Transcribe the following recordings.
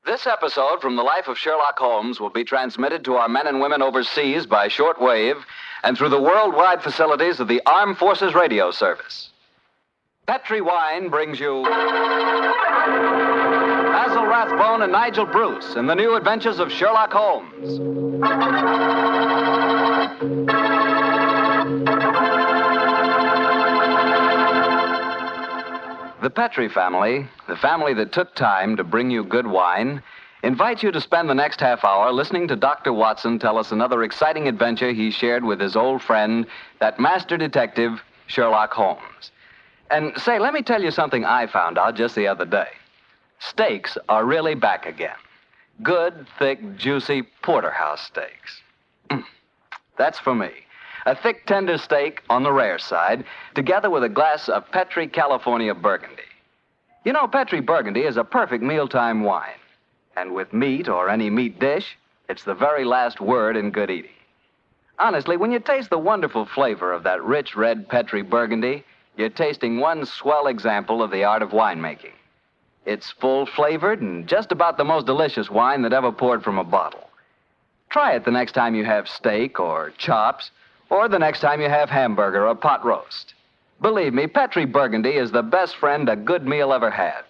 This episode from the life of Sherlock Holmes will be transmitted to our men and women overseas by shortwave and through the worldwide facilities of the Armed Forces Radio Service. Petri Wine brings you Basil Rathbone and Nigel Bruce in the new adventures of Sherlock Holmes. The Petri family, the family that took time to bring you good wine, invites you to spend the next half hour listening to Dr. Watson tell us another exciting adventure he shared with his old friend, that master detective, Sherlock Holmes. And say, let me tell you something I found out just the other day. Steaks are really back again. Good, thick, juicy porterhouse steaks. That's for me. A thick, tender steak on the rare side, together with a glass of Petri California Burgundy. You know, Petri Burgundy is a perfect mealtime wine. And with meat or any meat dish, it's the very last word in good eating. Honestly, when you taste the wonderful flavor of that rich red Petri Burgundy, you're tasting one swell example of the art of winemaking. It's full-flavored and just about the most delicious wine that ever poured from a bottle. Try it the next time you have steak or chops, or the next time you have hamburger or pot roast. Believe me, Petri Burgundy is the best friend a good meal ever had.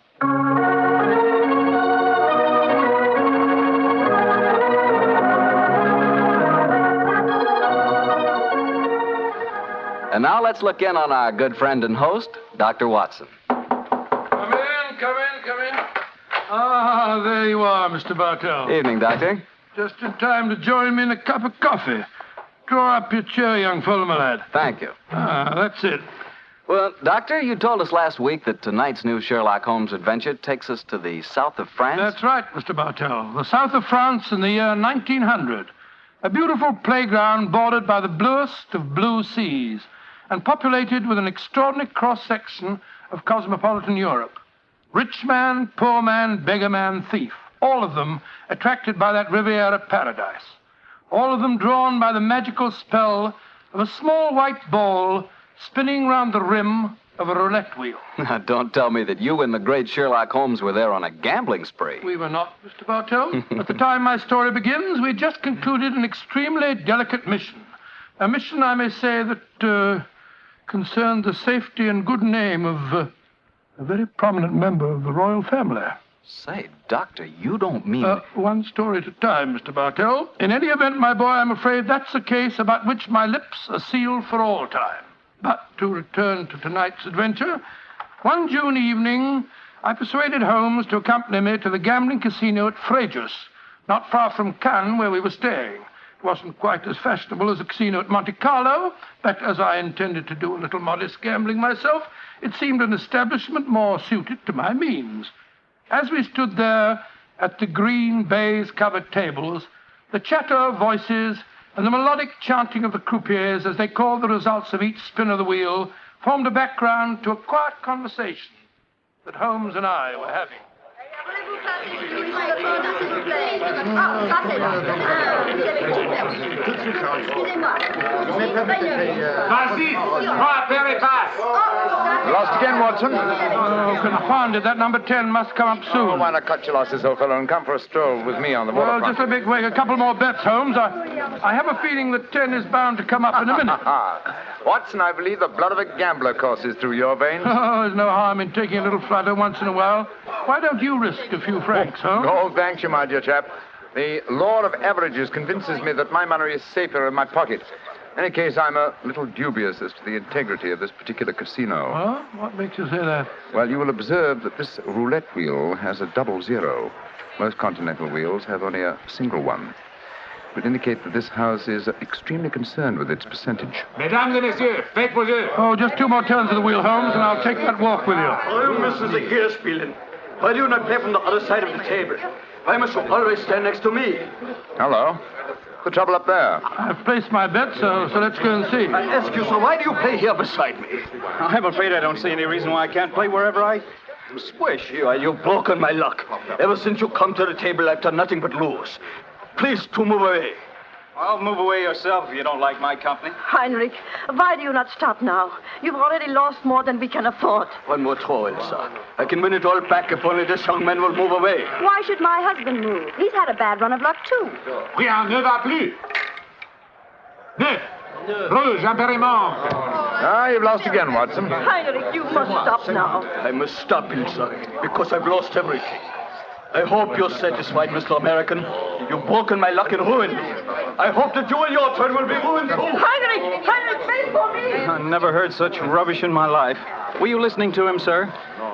And now let's look in on our good friend and host, Dr. Watson. Come in. Ah, there you are, Mr. Bartell. Evening, Doctor. Just in time to join me in a cup of coffee. Draw up your chair, young fellow, my lad. Thank you. Ah, that's it. Well, Doctor, you told us last week that tonight's new Sherlock Holmes adventure takes us to the south of France. That's right, Mr. Bartell. The south of France in the year 1900. A beautiful playground bordered by the bluest of blue seas and populated with an extraordinary cross-section of cosmopolitan Europe. Rich man, poor man, beggar man, thief. All of them attracted by that Riviera paradise. All of them drawn by the magical spell of a small white ball spinning round the rim of a roulette wheel. Now, don't tell me that you and the great Sherlock Holmes were there on a gambling spree. We were not, Mr. Bartell. At the time my story begins, we just concluded an extremely delicate mission. A mission, I may say, that concerned the safety and good name of a very prominent member of the royal family. Say, Doctor, you don't mean... One story at a time, Mr. Bartell. In any event, my boy, I'm afraid that's a case about which my lips are sealed for all time. But to return to tonight's adventure, one June evening, I persuaded Holmes to accompany me to the gambling casino at Fréjus, not far from Cannes, where we were staying. It wasn't quite as fashionable as a casino at Monte Carlo, but as I intended to do a little modest gambling myself, it seemed an establishment more suited to my means. As we stood there at the green baize-covered tables, the chatter of voices and the melodic chanting of the croupiers as they called the results of each spin of the wheel formed a background to a quiet conversation that Holmes and I were having. Lost again, Watson? Oh, confounded. That number 10 must come up soon. Oh, why not cut your losses, old fellow, and come for a stroll with me on the waterfront? Well, just a big wait. A couple more bets, Holmes. I have a feeling that 10 is bound to come up in a minute. Watson, I believe the blood of a gambler courses through your veins. Oh, there's no harm in taking a little flutter once in a while. Why don't you risk a few francs, Holmes? No, thanks you, my dear chap. The law of averages convinces me that my money is safer in my pocket. In any case, I'm a little dubious as to the integrity of this particular casino. Oh? What makes you say that? Well, you will observe that this roulette wheel has a double zero. Most continental wheels have only a single one. It would indicate that this house is extremely concerned with its percentage. Mesdames et messieurs, faites vos jeux. Oh, just two more turns of the wheel, Holmes, and I'll take that walk with you. Oh, Mrs. Here spielen. Why do you not play from the other side of the table? Why must you always stand next to me? Hello. The trouble up there? I've placed my bet, so let's go and see. I ask you, sir, why do you play here beside me? I'm afraid I don't see any reason why I can't play wherever I... Squish, you've broken my luck. Ever since you come to the table, I've done nothing but lose. Please to move away. Well, move away yourself if you don't like my company. Heinrich, why do you not stop now? You've already lost more than we can afford. One more throw, Elsa. I can win it all back if only this young man will move away. Why should my husband move? He's had a bad run of luck, too. Rien ne va plus. Neuf. Rouge, impérimment. You've lost again, Watson. Heinrich, you must stop now. I must stop, Elsa, because I've lost everything. I hope you're satisfied, Mr. American. You've broken my luck and ruined me. I hope that you and your turn will be ruined too. Heinrich, wait for me. I never heard such rubbish in my life. Were you listening to him, sir?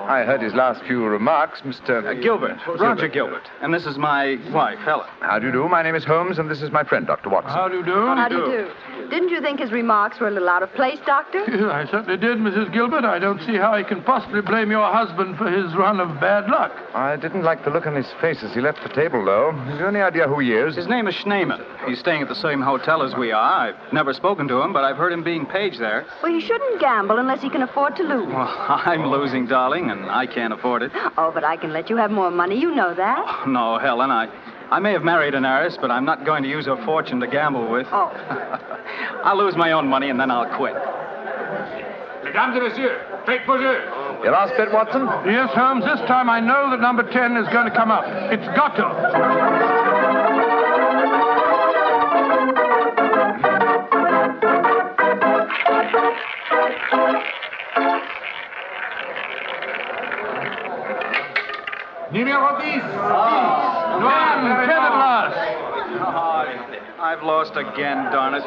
I heard his last few remarks, Mr. Gilbert. Roger Gilbert. And this is my wife, Helen. How do you do? My name is Holmes, and this is my friend, Dr. Watson. How do you do? How do you do? Didn't you think his remarks were a little out of place, Doctor? I certainly did, Mrs. Gilbert. I don't see how he can possibly blame your husband for his run of bad luck. I didn't like the look on his face as he left the table, though. Have you any idea who he is? His name is Schneemann. He's staying at the same hotel as we are. I've never spoken to him, but I've heard him being paged there. Well, he shouldn't gamble unless he can afford to lose. Well, I'm losing, darling, and I can't afford it. Oh, but I can let you have more money. You know that. No, Helen, I may have married an heiress, but I'm not going to use her fortune to gamble with. Oh. I'll lose my own money, and then I'll quit. Mesdames et messieurs, faites vos jeux. Your last bet, Watson? Yes, Holmes, this time I know that number 10 is going to come up. It's got to. Numéro 10. Ten at last. I've lost again, darn it.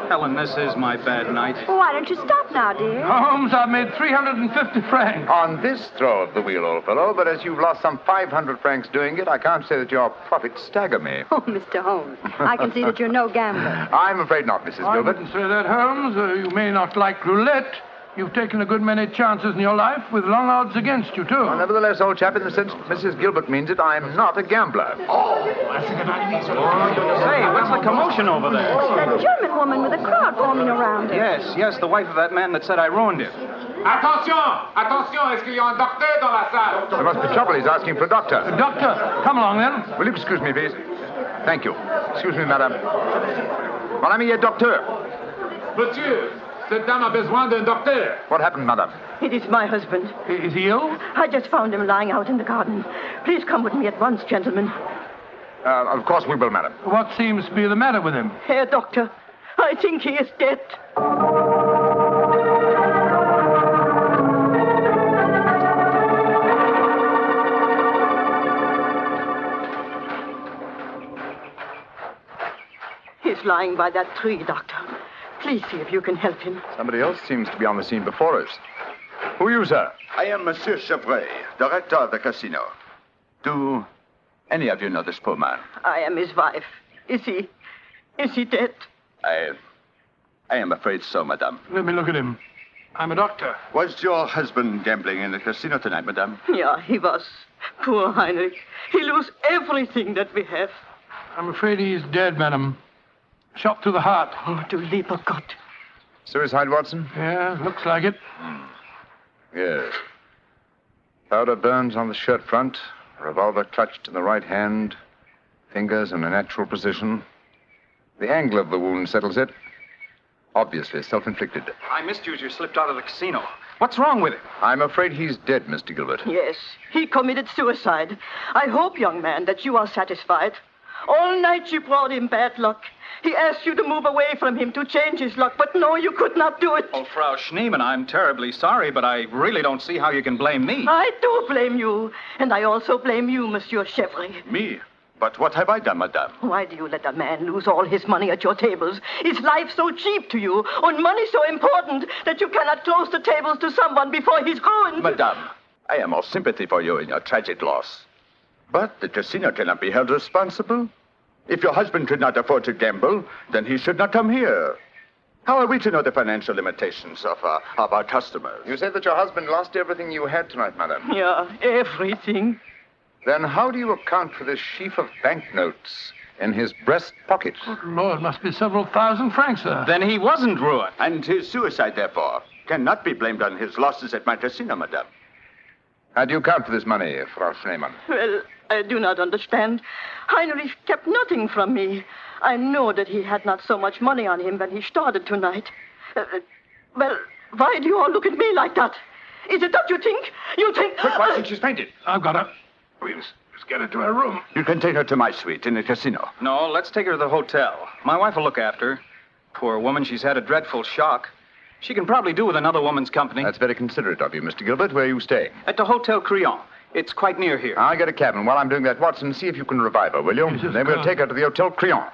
Helen, this is my bad night. Well, why don't you stop now, dear? Holmes, I've made 350 francs. On this throw of the wheel, old fellow, but as you've lost some 500 francs doing it, I can't say that your profits stagger me. Oh, Mr. Holmes, I can see that you're no gambler. I'm afraid not, Mrs. I Gilbert. wouldn't say that, Holmes. You may not like roulette. You've taken a good many chances in your life with long odds against you, too. Well, nevertheless, old chap, in the sense Mrs. Gilbert means it, I'm not a gambler. Say, what's the commotion over there? That German woman with a crowd forming around her. Yes, the wife of that man that said I ruined him. Attention, est-ce qu'il y a un docteur dans la salle? There must be trouble. He's asking for a doctor. Doctor, come along, then. Will you excuse me, please? Thank you. Excuse me, madame. Mon ami est docteur. Monsieur, cette dame a besoin d'un docteur. What happened, madame? It is my husband. Is he ill? I just found him lying out in the garden. Please come with me at once, gentlemen. Of course we will, madam. What seems to be the matter with him? Herr Doctor, I think he is dead. He's lying by that tree, Doctor. Please see if you can help him. Somebody else seems to be on the scene before us. Who are you, sir? I am Monsieur Chevret, director of the casino. Do any of you know this poor man? I am his wife. Is he dead? I am afraid so, madame. Let me look at him. I'm a doctor. Was your husband gambling in the casino tonight, madame? Yeah, he was. Poor Heinrich. He lose everything that we have. I'm afraid he's dead, madam. Shot through the heart. Oh, du lieber Gott. Suicide, Watson? Yeah, looks like it. Yes. Powder burns on the shirt front, revolver clutched in the right hand, fingers in a natural position. The angle of the wound settles it. Obviously self-inflicted. I missed you as you slipped out of the casino. What's wrong with him? I'm afraid he's dead, Mr. Gilbert. Yes, he committed suicide. I hope, young man, that you are satisfied. All night you brought him bad luck. He asked you to move away from him to change his luck, but no, you could not do it. Oh, Frau Schneemann, I'm terribly sorry, but I really don't see how you can blame me. I do blame you, and I also blame you, Monsieur Chevret. Me? But what have I done, madame? Why do you let a man lose all his money at your tables? Is life so cheap to you, and money so important, that you cannot close the tables to someone before he's ruined? Madame, I am all sympathy for you in your tragic loss. But the casino cannot be held responsible. If your husband could not afford to gamble, then he should not come here. How are we to know the financial limitations of our customers? You say that your husband lost everything you had tonight, madam. Yeah, everything. Then how do you account for this sheaf of banknotes in his breast pocket? Good Lord, must be several thousand francs, sir. Then he wasn't ruined. And his suicide, therefore, cannot be blamed on his losses at my casino, madame. How do you account for this money, Frau Schneemann? Well, I do not understand. Heinrich kept nothing from me. I know that he had not so much money on him when he started tonight. Well, why do you all look at me like that? Is it that you think? Quick, Watson, she's fainted. I've got her. Let's get her to her room. You can take her to my suite in the casino. No, let's take her to the hotel. My wife will look after her. Poor woman, she's had a dreadful shock. She can probably do with another woman's company. That's very considerate of you, Mr. Gilbert. Where are you staying? At the Hotel Crillon. It's quite near here. I'll get a cab, and while I'm doing that, Watson, see if you can revive her, will you? Yes, Then we'll take her to the Hotel Crillon.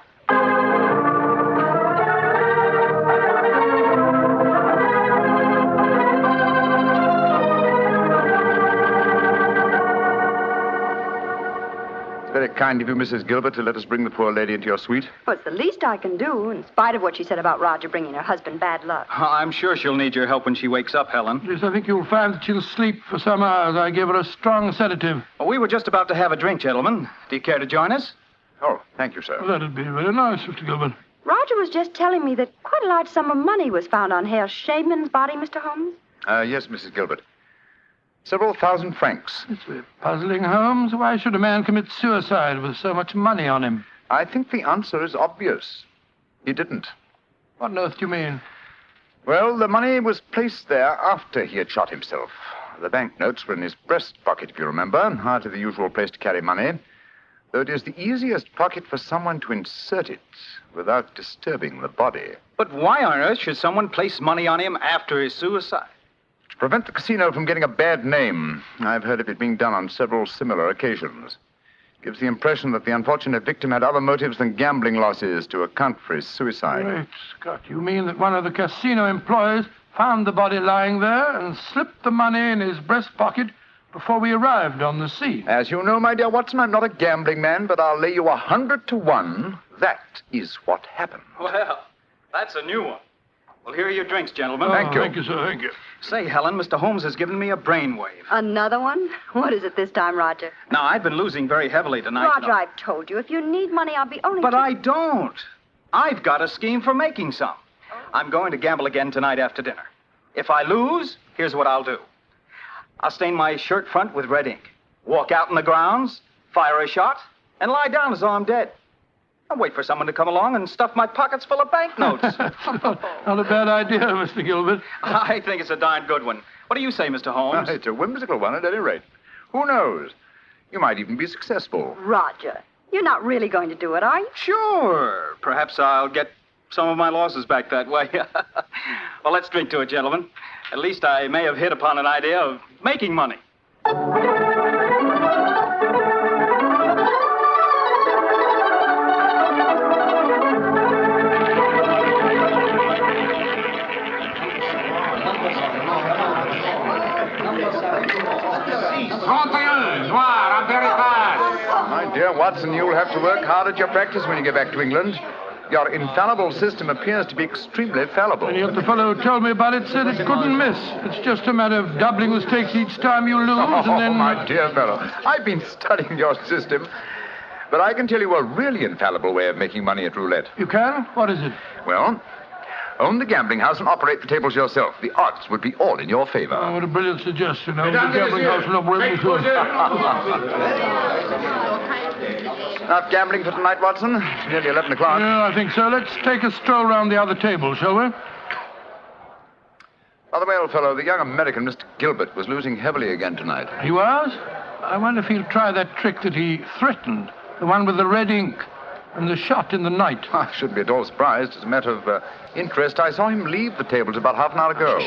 Very kind of you, Mrs. Gilbert, to let us bring the poor lady into your suite. Well, it's the least I can do, in spite of what she said about Roger bringing her husband bad luck. I'm sure she'll need your help when she wakes up, Helen. Yes, I think you'll find that she'll sleep for some hours. I gave her a strong sedative. Well, we were just about to have a drink, gentlemen. Do you care to join us? Oh, thank you, sir. Well, that'd be very nice, Mr. Gilbert. Roger was just telling me that quite a large sum of money was found on Herr Shaman's body, Mr. Holmes. Yes, Mrs. Gilbert. Several thousand francs. It's very puzzling, Holmes. Why should a man commit suicide with so much money on him? I think the answer is obvious. He didn't. What on earth do you mean? Well, the money was placed there after he had shot himself. The banknotes were in his breast pocket, if you remember, hardly the usual place to carry money, though it is the easiest pocket for someone to insert it without disturbing the body. But why on earth should someone place money on him after his suicide? To prevent the casino from getting a bad name. I've heard of it being done on several similar occasions. Gives the impression that the unfortunate victim had other motives than gambling losses to account for his suicide. Great Scott, you mean that one of the casino employees found the body lying there and slipped the money in his breast pocket before we arrived on the scene? As you know, my dear Watson, I'm not a gambling man, but I'll lay you 100 to 1. That is what happened. Well, that's a new one. Well, here are your drinks, gentlemen. Thank you. Thank you, sir. Thank you. Say, Helen, Mr. Holmes has given me a brainwave. Another one? What is it this time, Roger? Now, I've been losing very heavily tonight. Roger, I've told you, if you need money, I'll be only... But I don't. I've got a scheme for making some. I'm going to gamble again tonight after dinner. If I lose, here's what I'll do. I'll stain my shirt front with red ink, walk out in the grounds, fire a shot, and lie down as though I'm dead. I'll wait for someone to come along and stuff my pockets full of banknotes. Not a bad idea, Mr. Gilbert. I think it's a darn good one. What do you say, Mr. Holmes? It's a whimsical one at any rate. Who knows? You might even be successful. Roger, you're not really going to do it, are you? Sure. Perhaps I'll get some of my losses back that way. Well, let's drink to it, gentlemen. At least I may have hit upon an idea of making money. My dear Watson, you'll have to work hard at your practice when you get back to England. Your infallible system appears to be extremely fallible. And yet the fellow who told me about it said it couldn't miss. It's just a matter of doubling the stakes each time you lose, and then... my dear fellow, I've been studying your system, but I can tell you a really infallible way of making money at roulette. You can? What is it? Well, own the gambling house and operate the tables yourself. The odds would be all in your favor. Oh, what a brilliant suggestion. Own the gambling house and operate the Not gambling for tonight, Watson? It's nearly 11 o'clock. Yeah, I think so. Let's take a stroll round the other table, shall we? By the way, old fellow, the young American, Mr. Gilbert, was losing heavily again tonight. He was? I wonder if he'll try that trick that he threatened, the one with the red ink and the shot in the night. I shouldn't be at all surprised. As a matter of interest, I saw him leave the tables about half an hour ago.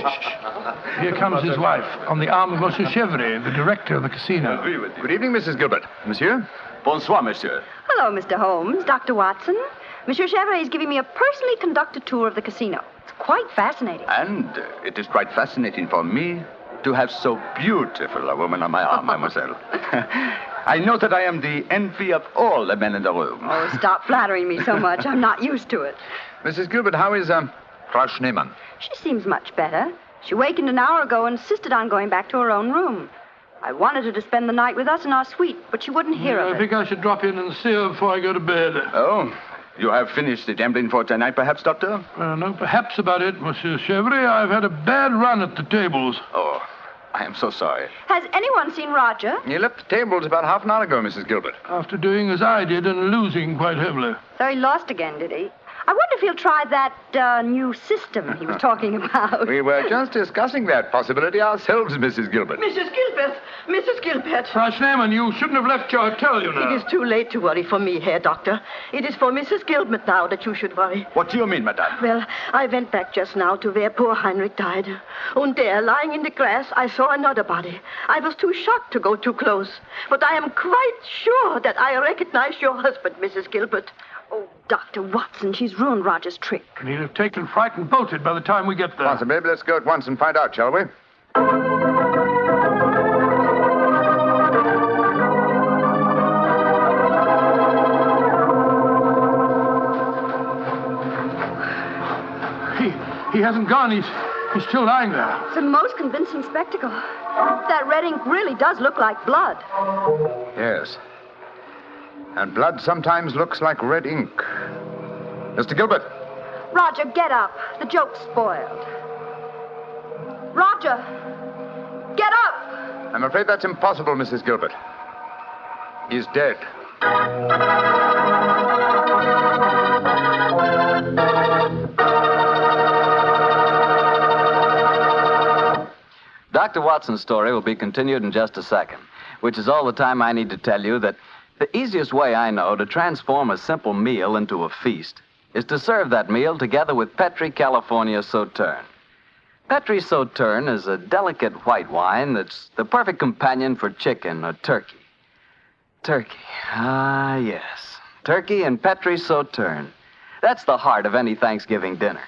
Here comes his wife, on the arm of Monsieur Chevry, the director of the casino. Good evening, Mrs. Gilbert. Monsieur? Bonsoir, monsieur. Hello, Mr. Holmes, Dr. Watson. Monsieur Chevry is giving me a personally conducted tour of the casino. It's quite fascinating. And it is quite fascinating for me to have so beautiful a woman on my arm, mademoiselle. I know that I am the envy of all the men in the room. Oh, stop flattering me so much. I'm not used to it. Mrs. Gilbert, how is, Frau Schneemann? She seems much better. She wakened an hour ago and insisted on going back to her own room. I wanted her to spend the night with us in our suite, but she wouldn't hear of it. I think I should drop in and see her before I go to bed. Oh, you have finished the gambling for tonight, perhaps, Doctor? No, perhaps about it, Monsieur Chevry. I've had a bad run at the tables. Oh, I am so sorry. Has anyone seen Roger? He left the tables about half an hour ago, Mrs. Gilbert. After doing as I did and losing quite heavily. So he lost again, did he? I wonder if he'll try that new system he was talking about. We were just discussing that possibility ourselves, Mrs. Gilbert. Mrs. Gilbert! Mrs. Gilbert! Frau Schneemann, you shouldn't have left your hotel, you know. It is too late to worry for me, Herr Doctor. It is for Mrs. Gilbert now that you should worry. What do you mean, madame? Well, I went back just now to where poor Heinrich died. And there, lying in the grass, I saw another body. I was too shocked to go too close. But I am quite sure that I recognized your husband, Mrs. Gilbert. Oh, Dr. Watson, she's ruined Roger's trick. He'd have taken fright and bolted by the time we get there. Possibly. Let's go at once and find out, shall we? He hasn't gone. He's still lying there. It's a most convincing spectacle. That red ink really does look like blood. Yes. And blood sometimes looks like red ink. Mr. Gilbert. Roger, get up. The joke's spoiled. Roger! Get up! I'm afraid that's impossible, Mrs. Gilbert. He's dead. Dr. Watson's story will be continued in just a second, which is all the time I need to tell you that the easiest way I know to transform a simple meal into a feast is to serve that meal together with Petri California Sauterne. Petri Sauterne is a delicate white wine that's the perfect companion for chicken or turkey. Turkey. Ah, yes. Turkey and Petri Sauterne. That's the heart of any Thanksgiving dinner.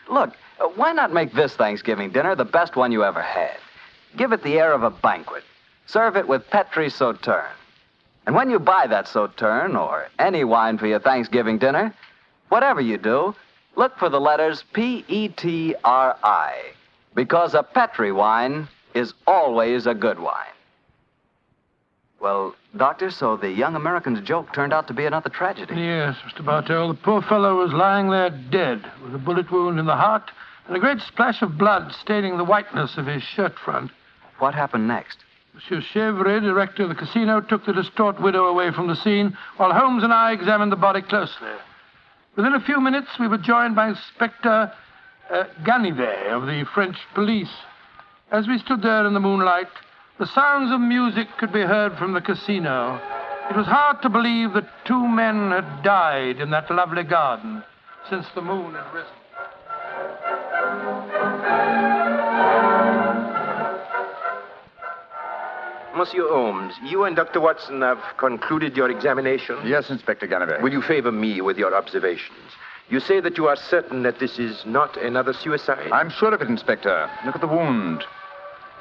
Look, why not make this Thanksgiving dinner the best one you ever had? Give it the air of a banquet. Serve it with Petri Sauterne. And when you buy that Sauterne or any wine for your Thanksgiving dinner, whatever you do, look for the letters P-E-T-R-I, because a Petri wine is always a good wine. Well, Doctor, so the young American's joke turned out to be another tragedy. Yes, Mr. Bartell. The poor fellow was lying there dead, with a bullet wound in the heart and a great splash of blood staining the whiteness of his shirt front. What happened next? Monsieur Chevre, director of the casino, took the distraught widow away from the scene, while Holmes and I examined the body closely. Within a few minutes, we were joined by Inspector Ganivet of the French police. As we stood there in the moonlight, the sounds of music could be heard from the casino. It was hard to believe that two men had died in that lovely garden since the moon had risen. Monsieur Holmes, you and Dr. Watson have concluded your examination? Yes, Inspector Ganivet. Will you favor me with your observations? You say that you are certain that this is not another suicide? I'm sure of it, Inspector. Look at the wound.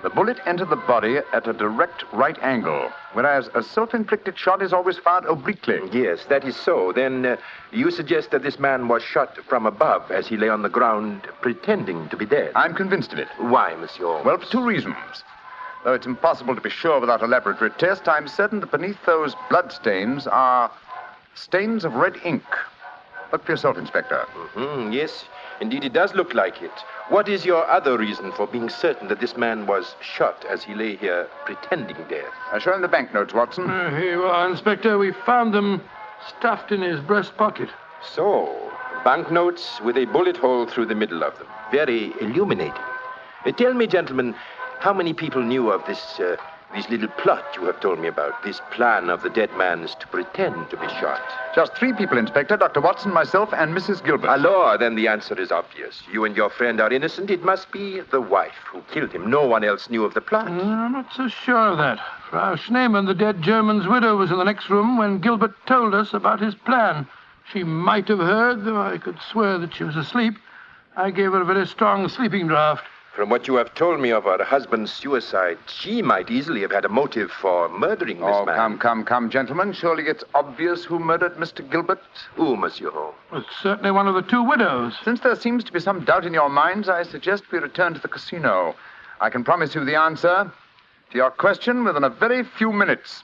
The bullet entered the body at a direct right angle, whereas a self-inflicted shot is always fired obliquely. Yes, that is so. Then you suggest that this man was shot from above as he lay on the ground pretending to be dead? I'm convinced of it. Why, Monsieur Holmes? Well, for two reasons. Though it's impossible to be sure without a laboratory test, I'm certain that beneath those blood stains are stains of red ink. Look for yourself, Inspector. Yes, indeed it does look like it. What is your other reason for being certain that this man was shot as he lay here pretending dead? Show him the banknotes, Watson. Here you are, Inspector. We found them stuffed in his breast pocket. So, banknotes with a bullet hole through the middle of them. Very illuminating. Tell me, gentlemen, how many people knew of this little plot you have told me about, this plan of the dead man's to pretend to be shot? Just 3 people, Inspector. Dr. Watson, myself, and Mrs. Gilbert. Alors, then the answer is obvious. You and your friend are innocent. It must be the wife who killed him. No one else knew of the plot. I'm not so sure of that. Frau Schneemann, the dead German's widow, was in the next room when Gilbert told us about his plan. She might have heard, though I could swear that she was asleep. I gave her a very strong sleeping draught. From what you have told me of her husband's suicide, she might easily have had a motive for murdering this man. Come, gentlemen. Surely it's obvious who murdered Mr. Gilbert. Who, Monsieur Holmes? It's certainly one of the 2 widows. Since there seems to be some doubt in your minds, I suggest we return to the casino. I can promise you the answer to your question within a very few minutes.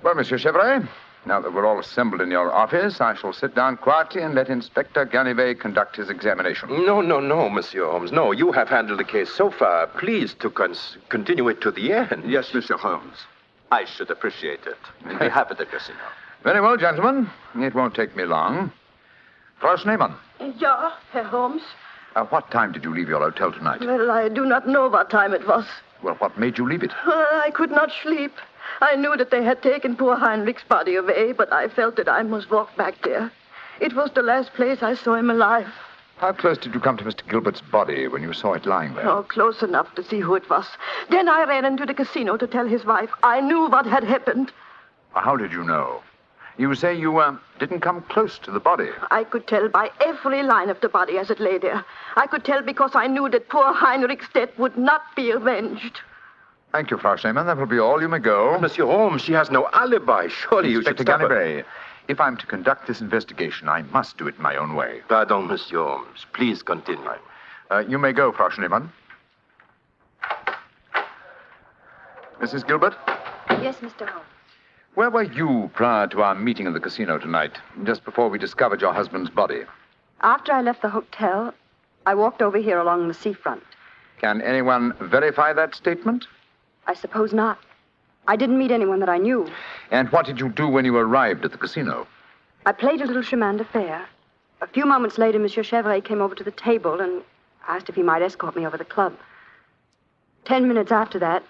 Well, Monsieur Chevrolet. Now that we're all assembled in your office, I shall sit down quietly and let Inspector Ganivet conduct his examination. No, Monsieur Holmes. No, you have handled the case so far. Please to continue it to the end. Yes, Mr. Holmes. I should appreciate it. On behalf of the casino. Very well, gentlemen. It won't take me long. Frau Schneemann. Ja, Herr Holmes. What time did you leave your hotel tonight? Well, I do not know what time it was. Well, what made you leave it? I could not sleep. I knew that they had taken poor Heinrich's body away, but I felt that I must walk back there. It was the last place I saw him alive. How close did you come to Mr. Gilbert's body when you saw it lying there? Oh, close enough to see who it was. Then I ran into the casino to tell his wife. I knew what had happened. How did you know? You say you didn't come close to the body. I could tell by every line of the body as it lay there. I could tell because I knew that poor Heinrich's death would not be avenged. Thank you, Frau Schneemann. That will be all. You may go. Monsieur Holmes, she has no alibi. Surely you should stop her. Ganivet, if I'm to conduct this investigation, I must do it my own way. Pardon, Monsieur Holmes. Please continue. You may go, Frau Schneemann. Mrs. Gilbert? Yes, Mr. Holmes. Where were you prior to our meeting in the casino tonight, just before we discovered your husband's body? After I left the hotel, I walked over here along the seafront. Can anyone verify that statement? I suppose not. I didn't meet anyone that I knew. And what did you do when you arrived at the casino? I played a little chemin de fer. A few moments later, Monsieur Chevrolet came over to the table and asked if he might escort me over the club. 10 minutes after that,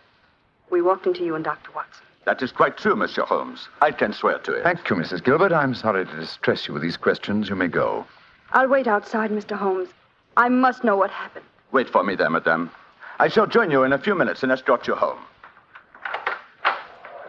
we walked into you and Dr. Watson. That is quite true, Monsieur Holmes. I can swear to it. Thank you, Mrs. Gilbert. I'm sorry to distress you with these questions. You may go. I'll wait outside, Mr. Holmes. I must know what happened. Wait for me there, madame. I shall join you in a few minutes and escort you home.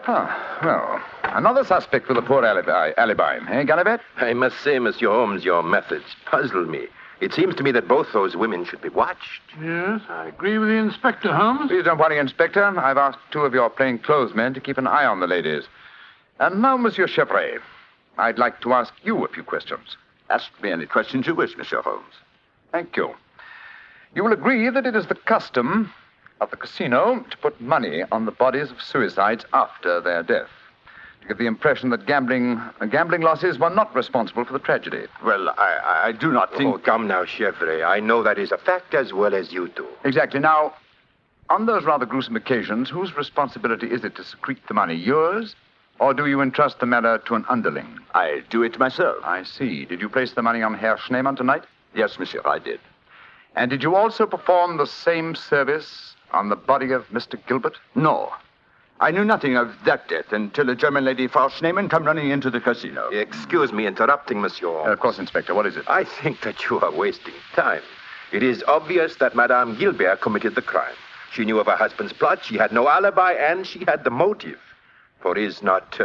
Well, another suspect with a poor alibi, eh, Ganivet? I must say, Monsieur Holmes, your methods puzzle me. It seems to me that both those women should be watched. Yes, I agree with the inspector, Holmes. Please don't worry, Inspector. I've asked 2 of your plainclothes men to keep an eye on the ladies. And now, Monsieur Chevrolet, I'd like to ask you a few questions. Ask me any questions you wish, Monsieur Holmes. Thank you. You will agree that it is the custom of the casino to put money on the bodies of suicides after their death, to give the impression that gambling losses were not responsible for the tragedy. Well, I do not think... Oh, come now, Chevrolet. I know that is a fact as well as you do. Exactly. Now, on those rather gruesome occasions, whose responsibility is it to secrete the money? Yours? Or do you entrust the matter to an underling? I do it myself. I see. Did you place the money on Herr Schneemann tonight? Yes, monsieur, I did. And did you also perform the same service on the body of Mr. Gilbert? No. I knew nothing of that death until a German lady, Frau Schneemann, come running into the casino. Excuse me interrupting, Monsieur Holmes. Of course, Inspector. What is it? I think that you are wasting time. It is obvious that Madame Gilbert committed the crime. She knew of her husband's plot, she had no alibi, and she had the motive. For is not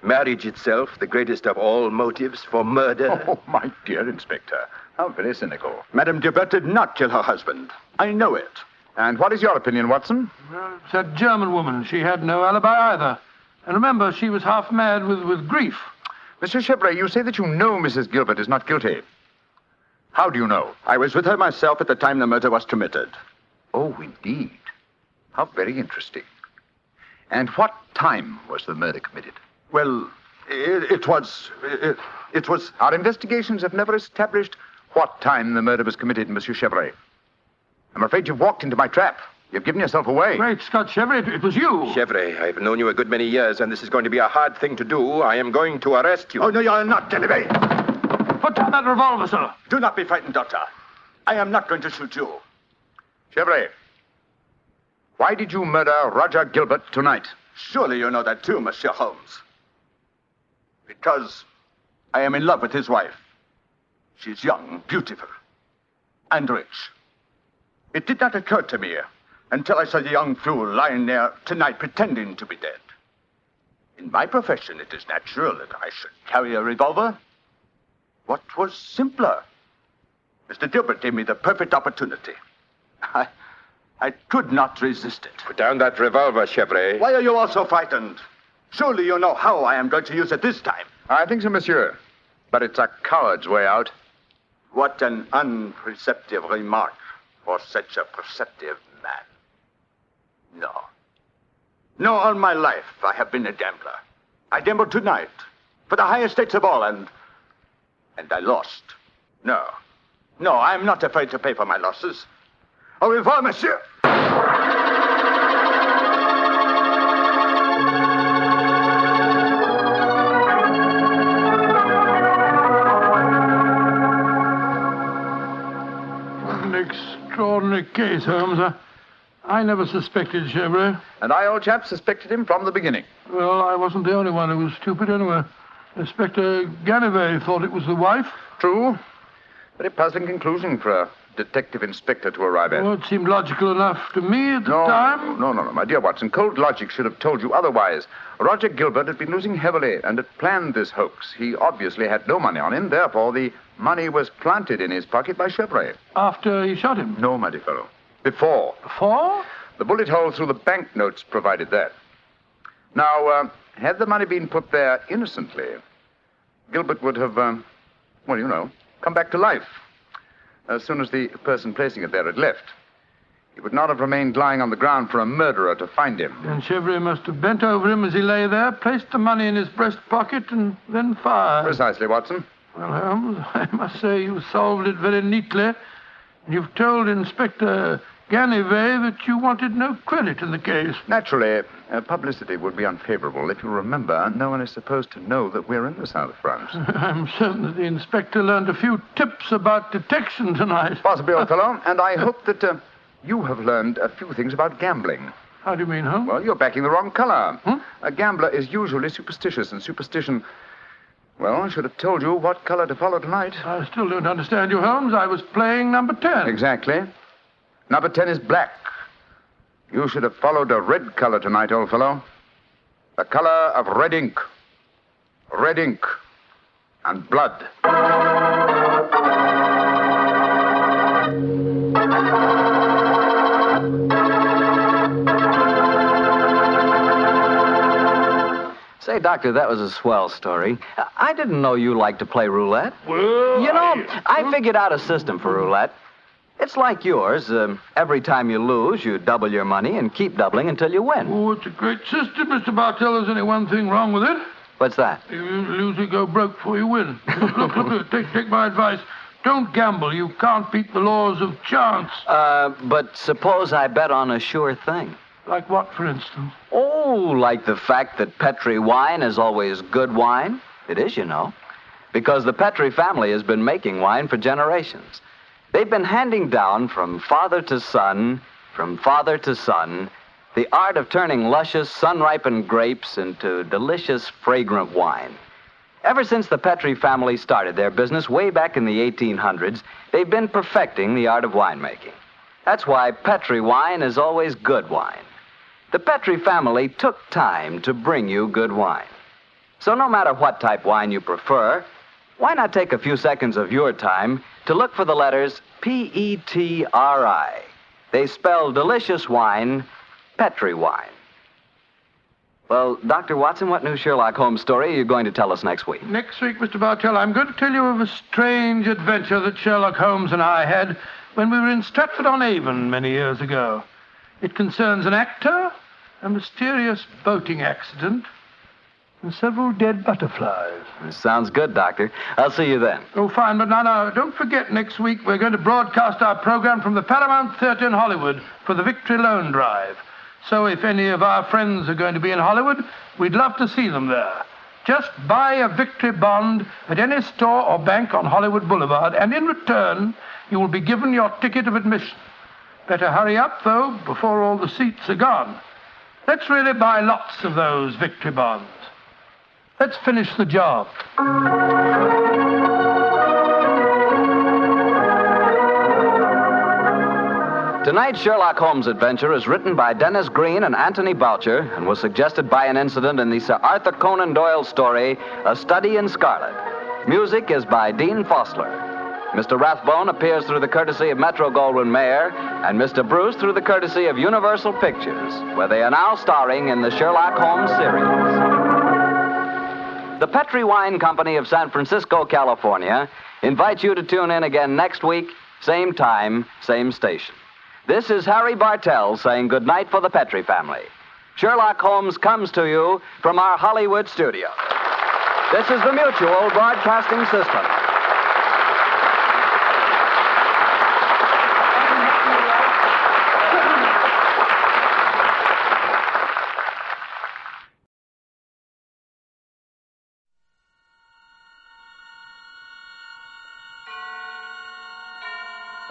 marriage itself the greatest of all motives for murder? Oh, my dear Inspector. How very cynical. Madame Gilbert did not kill her husband. I know it. And what is your opinion, Watson? Well, it's that German woman. She had no alibi either. And remember, she was half mad with grief. Mr. Chevrolet, you say that you know Mrs. Gilbert is not guilty. How do you know? I was with her myself at the time the murder was committed. Oh, indeed. How very interesting. And what time was the murder committed? Well, it was... Our investigations have never established what time the murder was committed, Monsieur Chevrolet. I'm afraid you've walked into my trap. You've given yourself away. Great Scott, Chevrolet, it was you. Chevrolet, I've known you a good many years, and this is going to be a hard thing to do. I am going to arrest you. Oh, no, you're not, Ganivet. Put down that revolver, sir. Do not be frightened, Doctor. I am not going to shoot you. Chevrolet, why did you murder Roger Gilbert tonight? Surely you know that too, Monsieur Holmes. Because I am in love with his wife. She's young, beautiful, and rich. It did not occur to me until I saw the young fool lying there tonight pretending to be dead. In my profession, it is natural that I should carry a revolver. What was simpler? Mr. Gilbert gave me the perfect opportunity. I could not resist it. Put down that revolver, Chevrolet. Why are you all so frightened? Surely you know how I am going to use it this time. I think so, monsieur. But it's a coward's way out. What an unperceptive remark for such a perceptive man. No, all my life I have been a gambler. I gambled tonight for the highest stakes of all, and I lost. No, I'm not afraid to pay for my losses. Au revoir, monsieur. What an extraordinary case, Holmes. I never suspected Chevrolet. And I, old chap, suspected him from the beginning. Well, I wasn't the only one who was stupid anyway. Inspector Ganivet thought it was the wife. True. Very puzzling conclusion for a detective inspector to arrive at. Well, it seemed logical enough to me at the time. No, my dear Watson. Cold logic should have told you otherwise. Roger Gilbert had been losing heavily and had planned this hoax. He obviously had no money on him. Therefore, the money was planted in his pocket by Chevrolet. After he shot him? No, my dear fellow. Before. Before? The bullet hole through the banknotes provided that. Now, had the money been put there innocently, Gilbert would have, come back to life as soon as the person placing it there had left. He would not have remained lying on the ground for a murderer to find him. Then Chevrolet must have bent over him as he lay there, placed the money in his breast pocket, and then fired. Precisely, Watson. Well, Holmes, I must say you solved it very neatly. You've told Inspector Ganivet that you wanted no credit in the case. Naturally, publicity would be unfavorable. If you remember, no one is supposed to know that we're in the south of France. I'm certain that the inspector learned a few tips about detection tonight. Possibly, old fellow. And I hope that you have learned a few things about gambling. How do you mean, Holmes? Well, you're backing the wrong color. A gambler is usually superstitious, and superstition... Well, I should have told you what color to follow tonight. I still don't understand you, Holmes. I was playing number 10. Exactly. Number 10 is black. You should have followed a red color tonight, old fellow. The color of red ink. Red ink. And blood. Say, Doctor, that was a swell story. I didn't know you liked to play roulette. Well, I figured out a system for roulette. It's like yours. Every time you lose, you double your money and keep doubling until you win. Oh, it's a great system, Mr. Bartell. There's only one thing wrong with it. What's that? You lose, you go broke before you win. Look, take my advice. Don't gamble. You can't beat the laws of chance. But suppose I bet on a sure thing. Like what, for instance? Oh, like the fact that Petri wine is always good wine. It is, you know. Because the Petri family has been making wine for generations. They've been handing down from father to son, the art of turning luscious, sun-ripened grapes into delicious, fragrant wine. Ever since the Petri family started their business way back in the 1800s, they've been perfecting the art of winemaking. That's why Petri wine is always good wine. The Petri family took time to bring you good wine. So no matter what type wine you prefer, why not take a few seconds of your time to look for the letters P-E-T-R-I. They spell delicious wine, Petri wine. Well, Dr. Watson, what new Sherlock Holmes story are you going to tell us next week? Next week, Mr. Bartell, I'm going to tell you of a strange adventure that Sherlock Holmes and I had when we were in Stratford-on-Avon many years ago. It concerns an actor, a mysterious boating accident, and several dead butterflies. Sounds good, Doctor. I'll see you then. Oh, fine, but now, don't forget, next week we're going to broadcast our program from the Paramount Theatre in Hollywood for the Victory Loan Drive. So if any of our friends are going to be in Hollywood, we'd love to see them there. Just buy a Victory bond at any store or bank on Hollywood Boulevard, and in return, you will be given your ticket of admission. Better hurry up, though, before all the seats are gone. Let's really buy lots of those Victory bonds. Let's finish the job. Tonight's Sherlock Holmes adventure is written by Dennis Green and Anthony Boucher and was suggested by an incident in the Sir Arthur Conan Doyle story, A Study in Scarlet. Music is by Dean Fossler. Mr. Rathbone appears through the courtesy of Metro-Goldwyn-Mayer, and Mr. Bruce through the courtesy of Universal Pictures, where they are now starring in the Sherlock Holmes series. The Petri Wine Company of San Francisco, California, invites you to tune in again next week, same time, same station. This is Harry Bartell saying goodnight for the Petri family. Sherlock Holmes comes to you from our Hollywood studio. This is the Mutual Broadcasting System.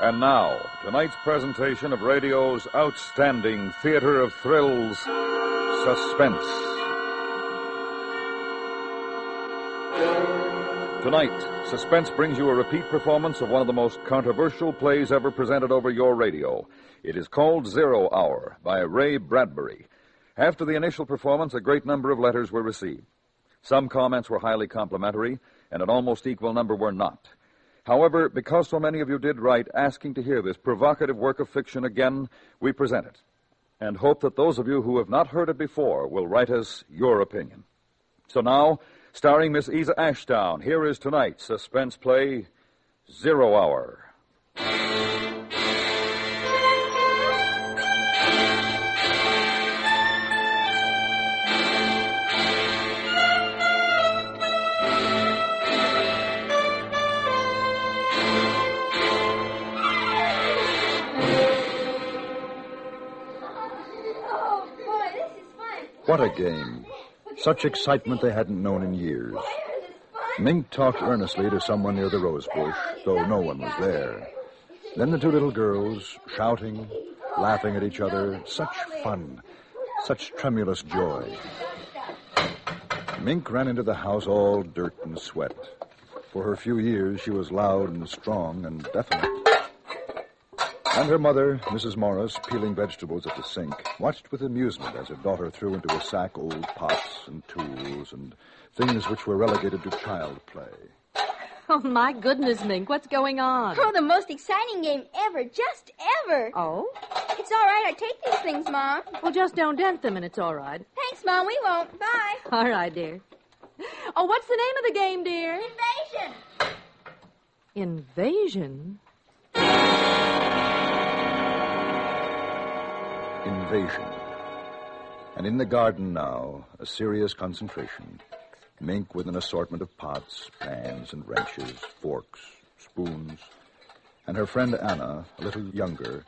And now, tonight's presentation of radio's outstanding theater of thrills, Suspense. Tonight, Suspense brings you a repeat performance of one of the most controversial plays ever presented over your radio. It is called 0 Hour by Ray Bradbury. After the initial performance, a great number of letters were received. Some comments were highly complimentary, and an almost equal number were not. However, because so many of you did write asking to hear this provocative work of fiction again, we present it, and hope that those of you who have not heard it before will write us your opinion. So now, starring Miss Isa Ashdown, here is tonight's suspense play, 0 Hour. What a game. Such excitement they hadn't known in years. Mink talked earnestly to someone near the rose bush, though no one was there. Then the two little girls, shouting, laughing at each other. Such fun, such tremulous joy. Mink ran into the house all dirt and sweat. For her few years, she was loud and strong and definite. And her mother, Mrs. Morris, peeling vegetables at the sink, watched with amusement as her daughter threw into a sack old pots and tools and things which were relegated to child play. Oh, my goodness, Mink, what's going on? Oh, the most exciting game ever, just ever. Oh? It's all right, I take these things, Mom. Well, just don't dent them and it's all right. Thanks, Mom, we won't. Bye. All right, dear. Oh, what's the name of the game, dear? Invasion. Invasion? Invasion. And in the garden now, a serious concentration. Mink with an assortment of pots, pans, and wrenches, forks, spoons. And her friend Anna, a little younger,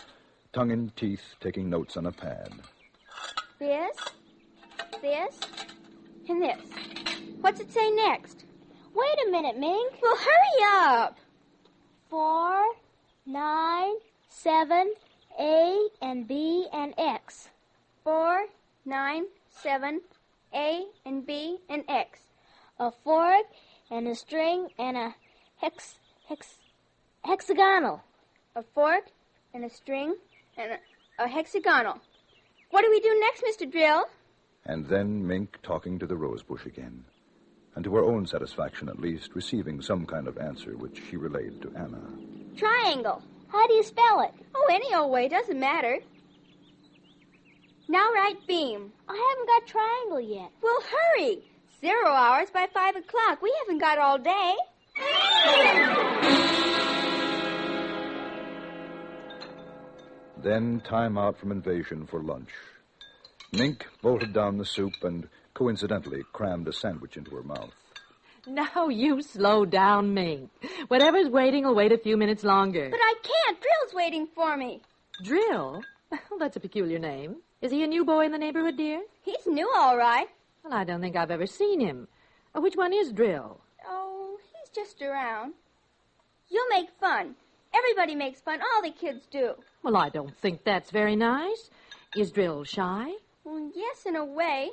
tongue in teeth, taking notes on a pad. This, and this. What's it say next? Wait a minute, Mink. Well, hurry up. 4, 9, 7, A and B and X. 4, 9, 7, A and B and X. A fork and a string and a hexagonal. A fork and a string and a hexagonal. What do we do next, Mr. Drill? And then Mink talking to the rosebush again. And to her own satisfaction, at least, receiving some kind of answer which she relayed to Anna. Triangle. How do you spell it? Oh, any old way. Doesn't matter. Now write beam. I haven't got triangle yet. Well, hurry. 0 hours by 5 o'clock. We haven't got all day. Then time out from Invasion for lunch. Mink bolted down the soup and coincidentally crammed a sandwich into her mouth. Now you slow down, Mink. Whatever's waiting will wait a few minutes longer. But I can't. Drill's waiting for me. Drill? Well, that's a peculiar name. Is he a new boy in the neighborhood, dear? He's new, all right. Well, I don't think I've ever seen him. Which one is Drill? Oh, he's just around. You'll make fun. Everybody makes fun. All the kids do. Well, I don't think that's very nice. Is Drill shy? Well, yes, in a way.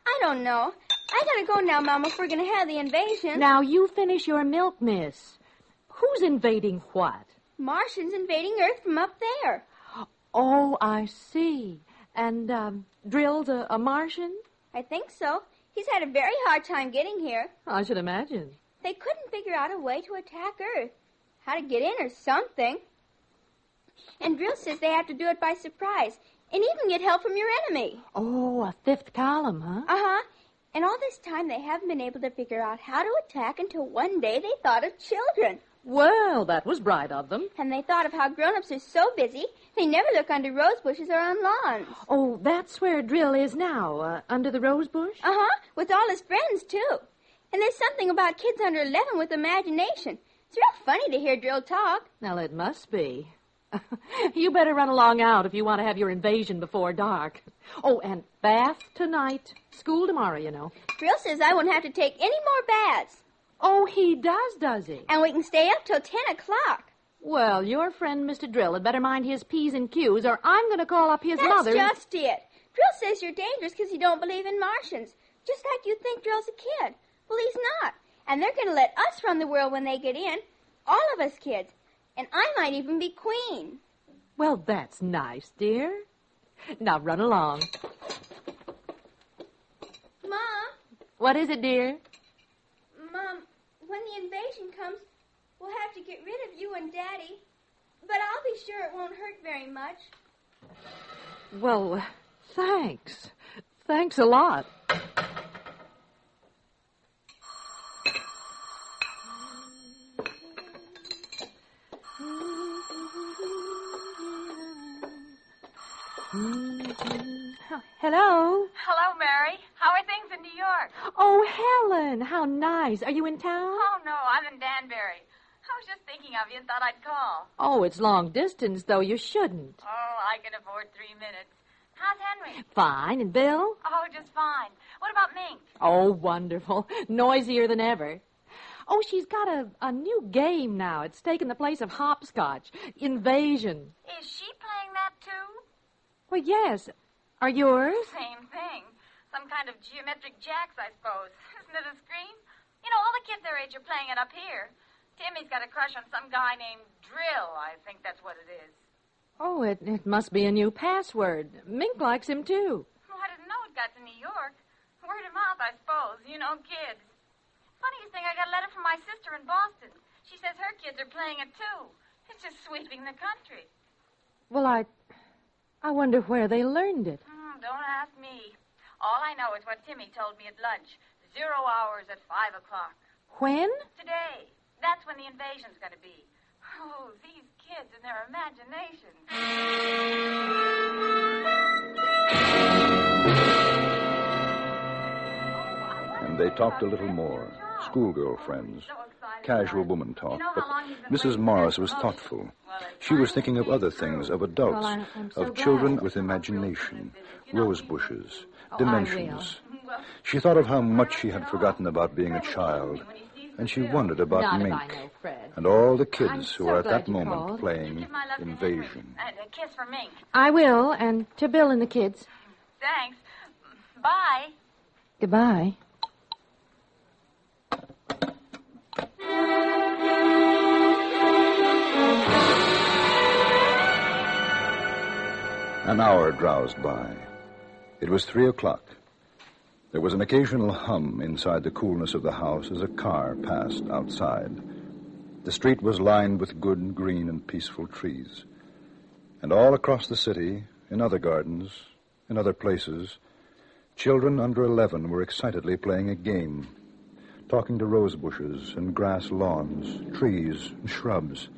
I don't know. I gotta go now, Mama, if we're gonna have the invasion. Now, you finish your milk, miss. Who's invading what? Martians invading Earth from up there. Oh, I see. And, Drill's a Martian? I think so. He's had a very hard time getting here. I should imagine. They couldn't figure out a way to attack Earth. How to get in or something. And Drill says they have to do it by surprise. And even get help from your enemy. Oh, a fifth column, huh? Uh-huh. And all this time they haven't been able to figure out how to attack until one day they thought of children. Well, that was bright of them. And they thought of how grown-ups are so busy, they never look under rose bushes or on lawns. Oh, that's where Drill is now, under the rose bush? Uh-huh, with all his friends, too. And there's something about kids under 11 with imagination. It's real funny to hear Drill talk. Well, it must be. You better run along out if you want to have your invasion before dark. Oh, and bath tonight. School tomorrow, you know. Drill says I won't have to take any more baths. Oh, he does he? And we can stay up till 10 o'clock. Well, your friend, Mr. Drill, had better mind his P's and Q's, or I'm going to call up his mother. That's just it. Drill says you're dangerous because you don't believe in Martians. Just like you think Drill's a kid. Well, he's not. And they're going to let us run the world when they get in. All of us kids. And I might even be queen. Well, that's nice, dear. Now run along. Mom? What is it, dear? Mom, when the invasion comes, we'll have to get rid of you and Daddy. But I'll be sure it won't hurt very much. Well, thanks. Thanks a lot. Hello? Hello, Mary. How are things in New York? Oh, Helen, how nice. Are you in town? Oh, no, I'm in Danbury. I was just thinking of you and thought I'd call. Oh, it's long distance, though. You shouldn't. Oh, I can afford 3 minutes. How's Henry? Fine. And Bill? Oh, just fine. What about Mink? Oh, wonderful. Noisier than ever. Oh, she's got a new game now. It's taken the place of hopscotch. Invasion. Is she playing that, too? Well, yes. Are yours? Same thing. Some kind of geometric jacks, I suppose. Isn't it a scream? You know, all the kids their age are playing it up here. Timmy's got a crush on some guy named Drill. I think that's what it is. Oh, it must be a new password. Mink likes him, too. Oh, I didn't know it got to New York. Word of mouth, I suppose. You know, kids. Funniest thing, I got a letter from my sister in Boston. She says her kids are playing it, too. It's just sweeping the country. Well, I wonder where they learned it. Don't ask me. All I know is what Timmy told me at lunch. 0 hours at 5 o'clock. When? Today. That's when the invasion's going to be. Oh, these kids and their imagination. And they talked a little more. Schoolgirl friends. Casual woman talk. But Mrs. Morris was thoughtful. She was thinking of other things, of adults, of children with imagination, rose bushes, dimensions. She thought of how much she had forgotten about being a child, and she wondered about Mink and all the kids who were at that moment playing Invasion. And a kiss for Mink. I will, and to Bill and the kids. Thanks. Bye. Goodbye. An hour drowsed by. It was 3 o'clock. There was an occasional hum inside the coolness of the house as a car passed outside. The street was lined with good, green, and peaceful trees. And all across the city, in other gardens, in other places, children under 11 were excitedly playing a game, talking to rose bushes and grass lawns, trees and shrubs.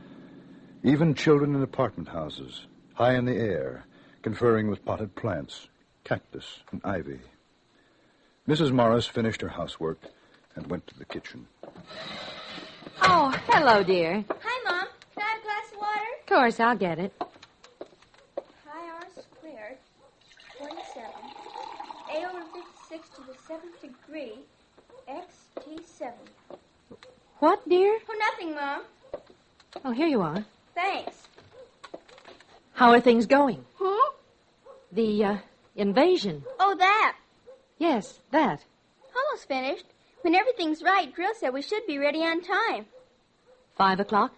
Even children in apartment houses, high in the air, conferring with potted plants, cactus, and ivy. Mrs. Morris finished her housework and went to the kitchen. Oh, hello, dear. Hi, Mom. Can I have a glass of water? Of course, I'll get it. Pi r squared, 27. A over 56 to the 7th degree, xt7. What, dear? Oh, nothing, Mom. Oh, here you are. Thanks. How are things going? Huh? The, invasion. Oh, that. Yes, that. Almost finished. When everything's right, Drill said we should be ready on time. 5 o'clock?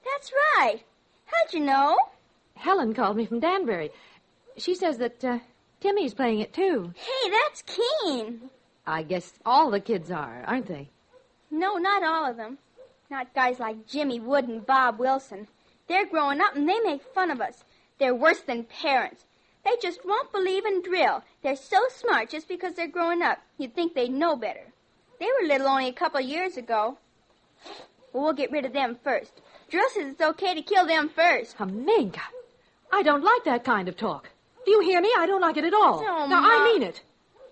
That's right. How'd you know? Helen called me from Danbury. She says that, Timmy's playing it, too. Hey, that's keen. I guess all the kids are, aren't they? No, not all of them. Not guys like Jimmy Wood and Bob Wilson. They're growing up and they make fun of us. They're worse than parents. They just won't believe in drill. They're so smart just because they're growing up. You'd think they'd know better. They were little only a couple years ago. Well, we'll get rid of them first. Drill says it's okay to kill them first. Mink, I don't like that kind of talk. Do you hear me? I don't like it at all. No, now, Ma. I mean it.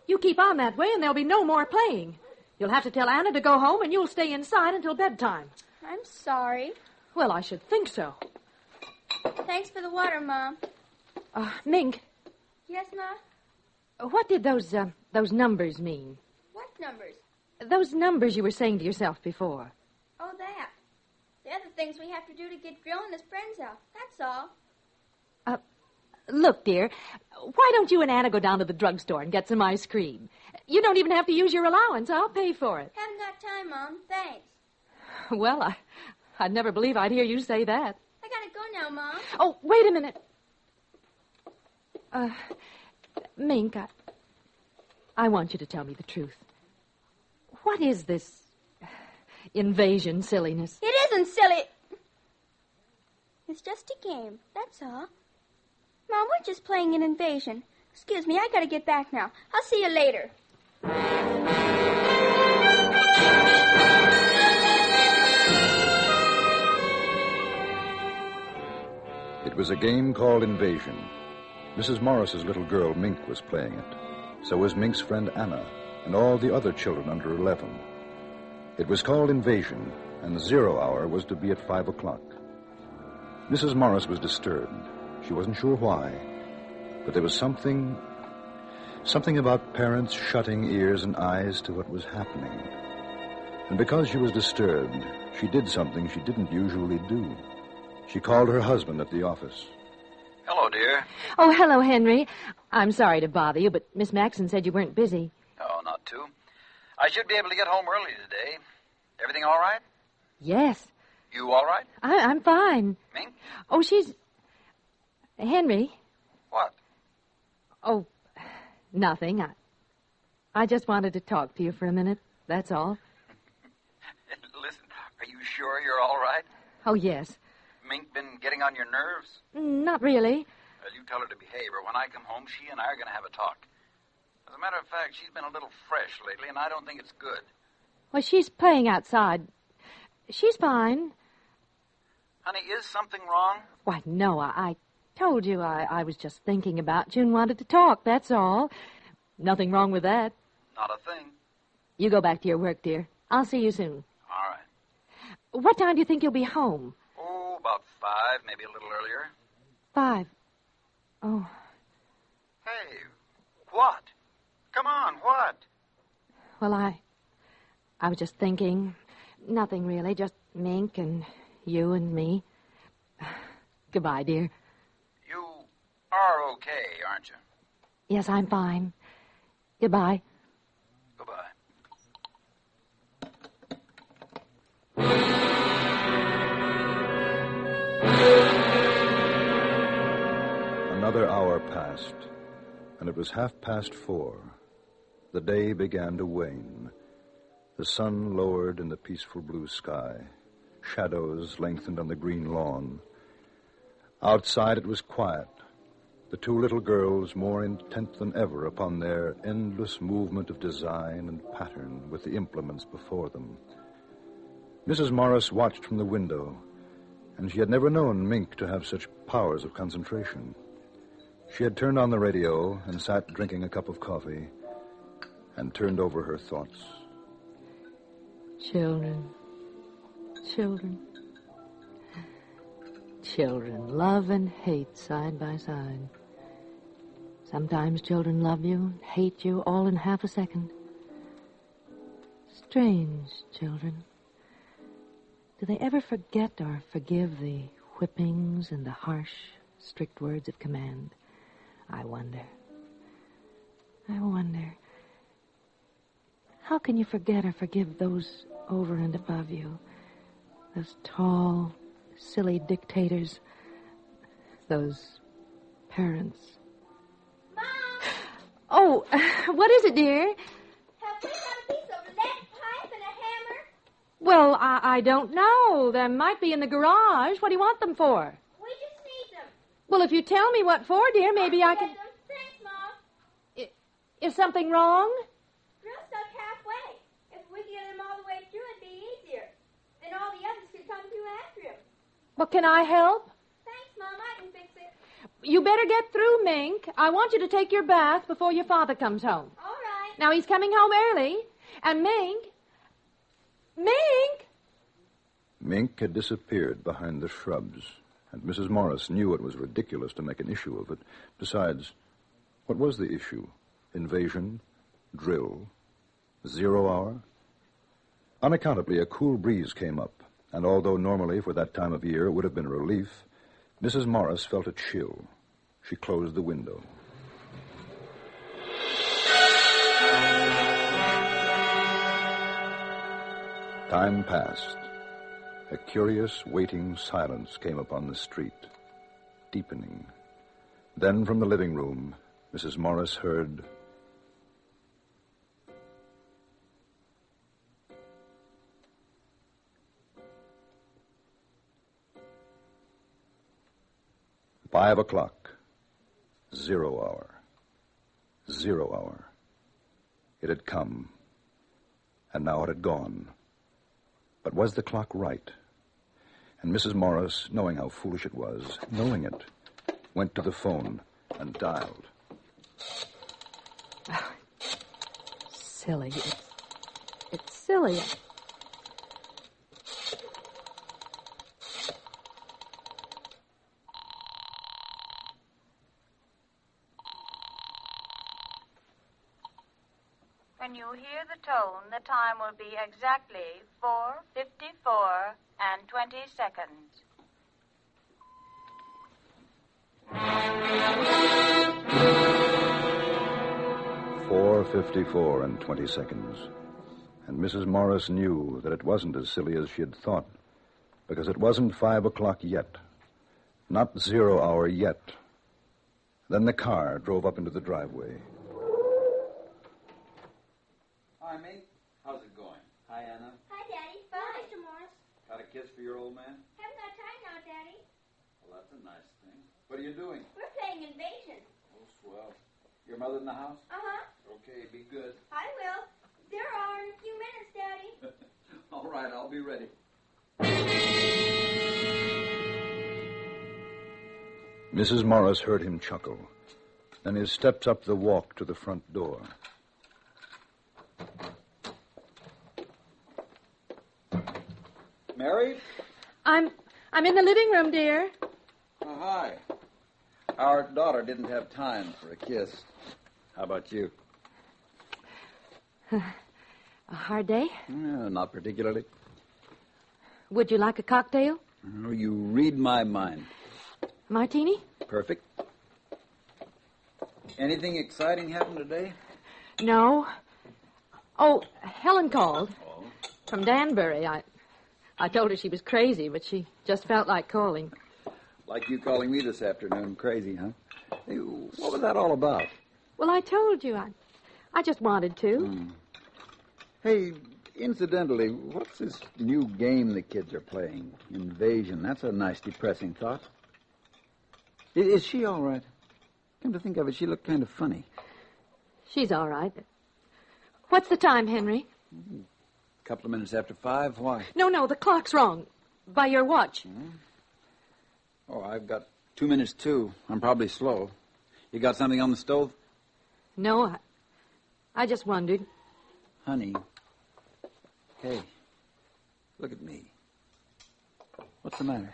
You keep on that way and there'll be no more playing. You'll have to tell Anna to go home and you'll stay inside until bedtime. I'm sorry. Well, I should think so. Thanks for the water, Mom. Mink, Yes, Ma? what did those numbers mean? What numbers? Those numbers you were saying to yourself before. Oh, that. They're the things we have to do to get Drill and his friends out. That's all. Look, dear, why don't you and Anna go down to the drugstore and get some ice cream? You don't even have to use your allowance. I'll pay for it. Haven't got time, Mom. Thanks. Well, I'd never believe I'd hear you say that. I gotta go now, Mom. Oh, wait a minute. Mink, I want you to tell me the truth. What is this invasion silliness? It isn't silly. It's just a game, that's all. Mom, we're just playing an invasion. Excuse me, I gotta get back now. I'll see you later. It was a game called Invasion. Mrs. Morris's little girl, Mink, was playing it. So was Mink's friend Anna, and all the other children under 11. It was called Invasion, and the 0 hour was to be at 5 o'clock. Mrs. Morris was disturbed. She wasn't sure why, but there was something about parents shutting ears and eyes to what was happening. And because she was disturbed, she did something she didn't usually do. She called her husband at the office. Hello, dear. Oh, hello, Henry. I'm sorry to bother you, but Miss Maxon said you weren't busy. Oh, not too. I should be able to get home early today. Everything all right? Yes. You all right? I'm fine. Mink? Oh, she's... Henry? What? Oh, nothing. I just wanted to talk to you for a minute. That's all. Listen, are you sure you're all right? Oh, yes. Mink been getting on your nerves? Not really. Well, you tell her to behave, or when I come home, she and I are going to have a talk. As a matter of fact, she's been a little fresh lately, and I don't think it's good. Well, she's playing outside. She's fine. Honey, is something wrong? Why, no, I told you I was just thinking about you and wanted to talk, that's all. Nothing wrong with that. Not a thing. You go back to your work, dear. I'll see you soon. All right. What time do you think you'll be home? Oh, about 5, maybe a little earlier. 5. Oh. Hey, what? Come on, what? Well, I was just thinking. Nothing really, just Mink and you and me. Goodbye, dear. You are okay, aren't you? Yes, I'm fine. Goodbye. Goodbye. Another hour passed, and it was 4:30. The day began to wane. The sun lowered in the peaceful blue sky. Shadows lengthened on the green lawn. Outside it was quiet. The two little girls more intent than ever upon their endless movement of design and pattern with the implements before them. Mrs. Morris watched from the window, and she had never known Mink to have such powers of concentration. She had turned on the radio and sat drinking a cup of coffee and turned over her thoughts. Children. Children love and hate side by side. Sometimes children love you and hate you all in half a second. Strange children. Do they ever forget or forgive the whippings and the harsh, strict words of command? I wonder. How can you forget or forgive those over and above you? Those tall, silly dictators. Those parents. Mom! Oh, what is it, dear? Have we got a piece of lead pipe and a hammer? Well, I don't know. There might be in the garage. What do you want them for? We just need them. Well, if you tell me what for, dear, maybe I can... Thanks, Mom. Is something wrong? We're stuck halfway. If we get him all the way through, it'd be easier. Then all the others could come through after him. Well, can I help? Thanks, Mom. I can fix it. You better get through, Mink. I want you to take your bath before your father comes home. All right. Now, he's coming home early. And Mink... Mink! Mink had disappeared behind the shrubs, and Mrs. Morris knew it was ridiculous to make an issue of it. Besides, what was the issue? Invasion? Drill? 0 hour? Unaccountably, a cool breeze came up, and although normally for that time of year it would have been a relief, Mrs. Morris felt a chill. She closed the window. Time passed. A curious, waiting silence came upon the street, deepening. Then from the living room, Mrs. Morris heard... "5 o'clock. 0 hour. 0 hour. It had come, and now it had gone. But was the clock right? And Mrs. Morris, knowing how foolish it was, knowing it, went to the phone and dialed. Silly. It's silly. When you hear the tone, the time will be exactly 4:54 and 20 seconds. "4:54 and 20 seconds. And Mrs. Morris knew that it wasn't as silly as she had thought, because it wasn't 5 o'clock yet. Not 0 hour yet. Then the car drove up into the driveway. Hi, Mink. How's it going? Hi, Anna. Hi, Daddy. Bye, Mr. Morris. Got a kiss for your old man? Haven't got time now, Daddy. Well, that's a nice thing. What are you doing? We're playing Invasion. Oh, swell. Your mother in the house? Uh-huh. Okay, be good. I will. There are in a few minutes, Daddy. All right, I'll be ready. Mrs. Morris heard him chuckle. Then his steps up the walk to the front door. Mary? I'm in the living room, dear. Oh, hi. Our daughter didn't have time for a kiss. How about you? A hard day? Not particularly. Would you like a cocktail? Oh, you read my mind. Martini? Perfect. Anything exciting happened today? No. Oh, Helen called. Oh? From Danbury. I told her she was crazy, but she just felt like calling. Like you calling me this afternoon crazy, huh? Hey, what was that all about? Well, I told you. I just wanted to. Hey, incidentally, what's this new game the kids are playing? Invasion. That's a nice, depressing thought. Is she all right? Come to think of it, she looked kind of funny. She's all right. What's the time, Henry? A couple of minutes after 5. Why? No, the clock's wrong. By your watch. Oh, I've got 2 minutes, too. I'm probably slow. You got something on the stove? No, I just wondered. Honey. Hey, look at me. What's the matter?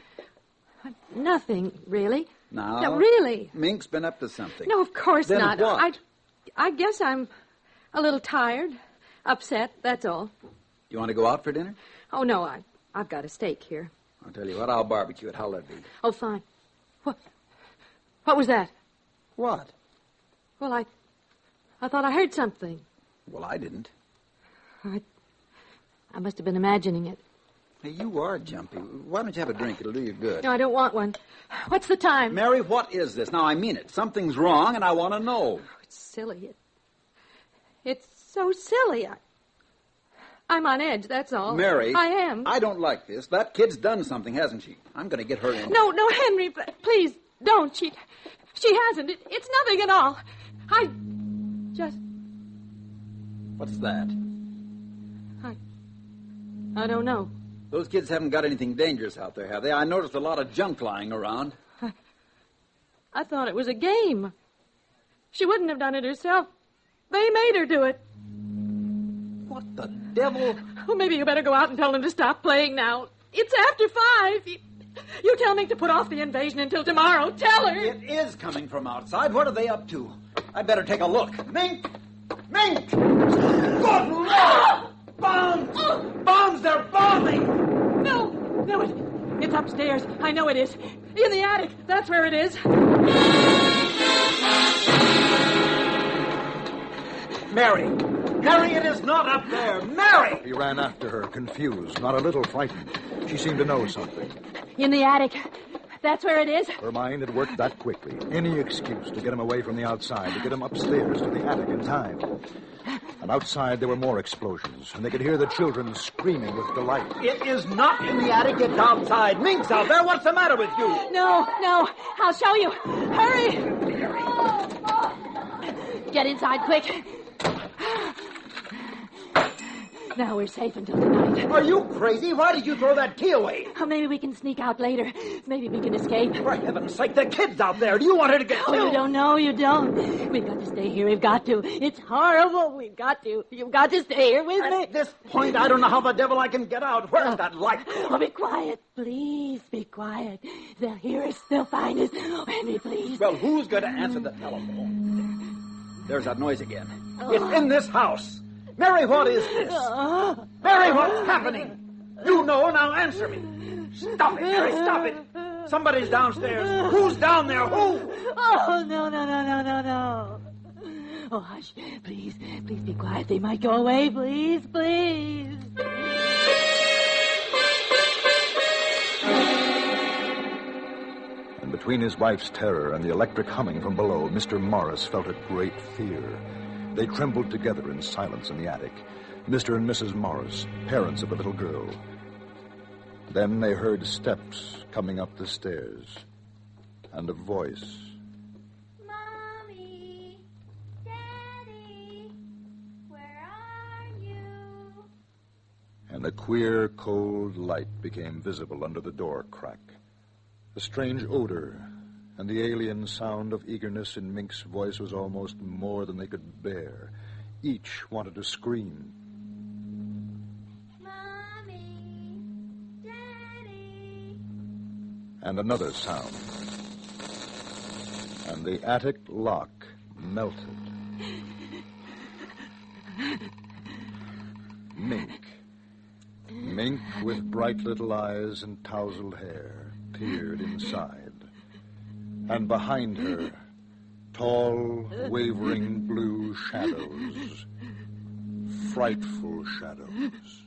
Nothing, really. No, really. Mink's been up to something. No, of course then not. What? I guess I'm a little tired, upset, that's all. You want to go out for dinner? Oh, no, I've got a steak here. I'll tell you what, I'll barbecue it. How'll that be? Oh, fine. What was that? What? Well, I thought I heard something. Well, I didn't. I must have been imagining it. Hey, you are jumpy. Why don't you have a drink? It'll do you good. No, I don't want one. What's the time? Mary, what is this? Now, I mean it. Something's wrong, and I want to know. Oh, it's silly. It's so silly. I'm on edge, that's all. Mary. I am. I don't like this. That kid's done something, hasn't she? I'm going to get her in. No, Henry, please, Don't. She hasn't. It's nothing at all. I just... What's that? I don't know. Those kids haven't got anything dangerous out there, have they? I noticed a lot of junk lying around. I thought it was a game. She wouldn't have done it herself. They made her do it. What the devil? Oh, maybe you better go out and tell them to stop playing now. It's after 5. You tell Mink to put off the invasion until tomorrow. Tell her. It is coming from outside. What are they up to? I'd better take a look. Mink! Mink! Good Lord! Bombs! Bombs! They're bombing! No, it's upstairs. I know it is. In the attic. That's where it is. Mary! Mary, it is not up there! Mary! He ran after her, confused, not a little frightened. She seemed to know something. In the attic. That's where it is. Her mind had worked that quickly. Any excuse to get him away from the outside, to get him upstairs to the attic in time. And outside there were more explosions, and they could hear the children screaming with delight. It is not in the attic, it's outside. Mink's out there. What's the matter with you? No. I'll show you. Hurry! Get inside quick. Now we're safe until tonight. Are you crazy? Why did you throw that key away? Oh, maybe we can sneak out later. Maybe we can escape. For heaven's sake, the kid's out there. Do you want her to get killed? Oh, you don't know. You don't. We've got to stay here. We've got to. It's horrible. We've got to. You've got to stay here with me. At this point, I don't know how the devil I can get out. Where's that light? Oh, be quiet. Please, be quiet. They'll hear us. They'll find us. Henry, please. Well, who's going to answer the telephone? There's that noise again. It's in this house. Mary, what is this? Mary, what's happening? You know, now answer me. Stop it, Mary, stop it. Somebody's downstairs. Who's down there? Who? Oh, no. Oh, hush. Please be quiet. They might go away. Please. And between his wife's terror and the electric humming from below, Mr. Morris felt a great fear. They trembled together in silence in the attic. Mr. and Mrs. Morris, parents of a little girl. Then they heard steps coming up the stairs, and a voice. Mommy, Daddy, where are you? And a queer, cold light became visible under the door crack. A strange odor and the alien sound of eagerness in Mink's voice was almost more than they could bear. Each wanted to scream. Mommy, Daddy. And another sound. And the attic lock melted. Mink, with bright little eyes and tousled hair, peered inside. And behind her, tall, wavering blue shadows. Frightful shadows.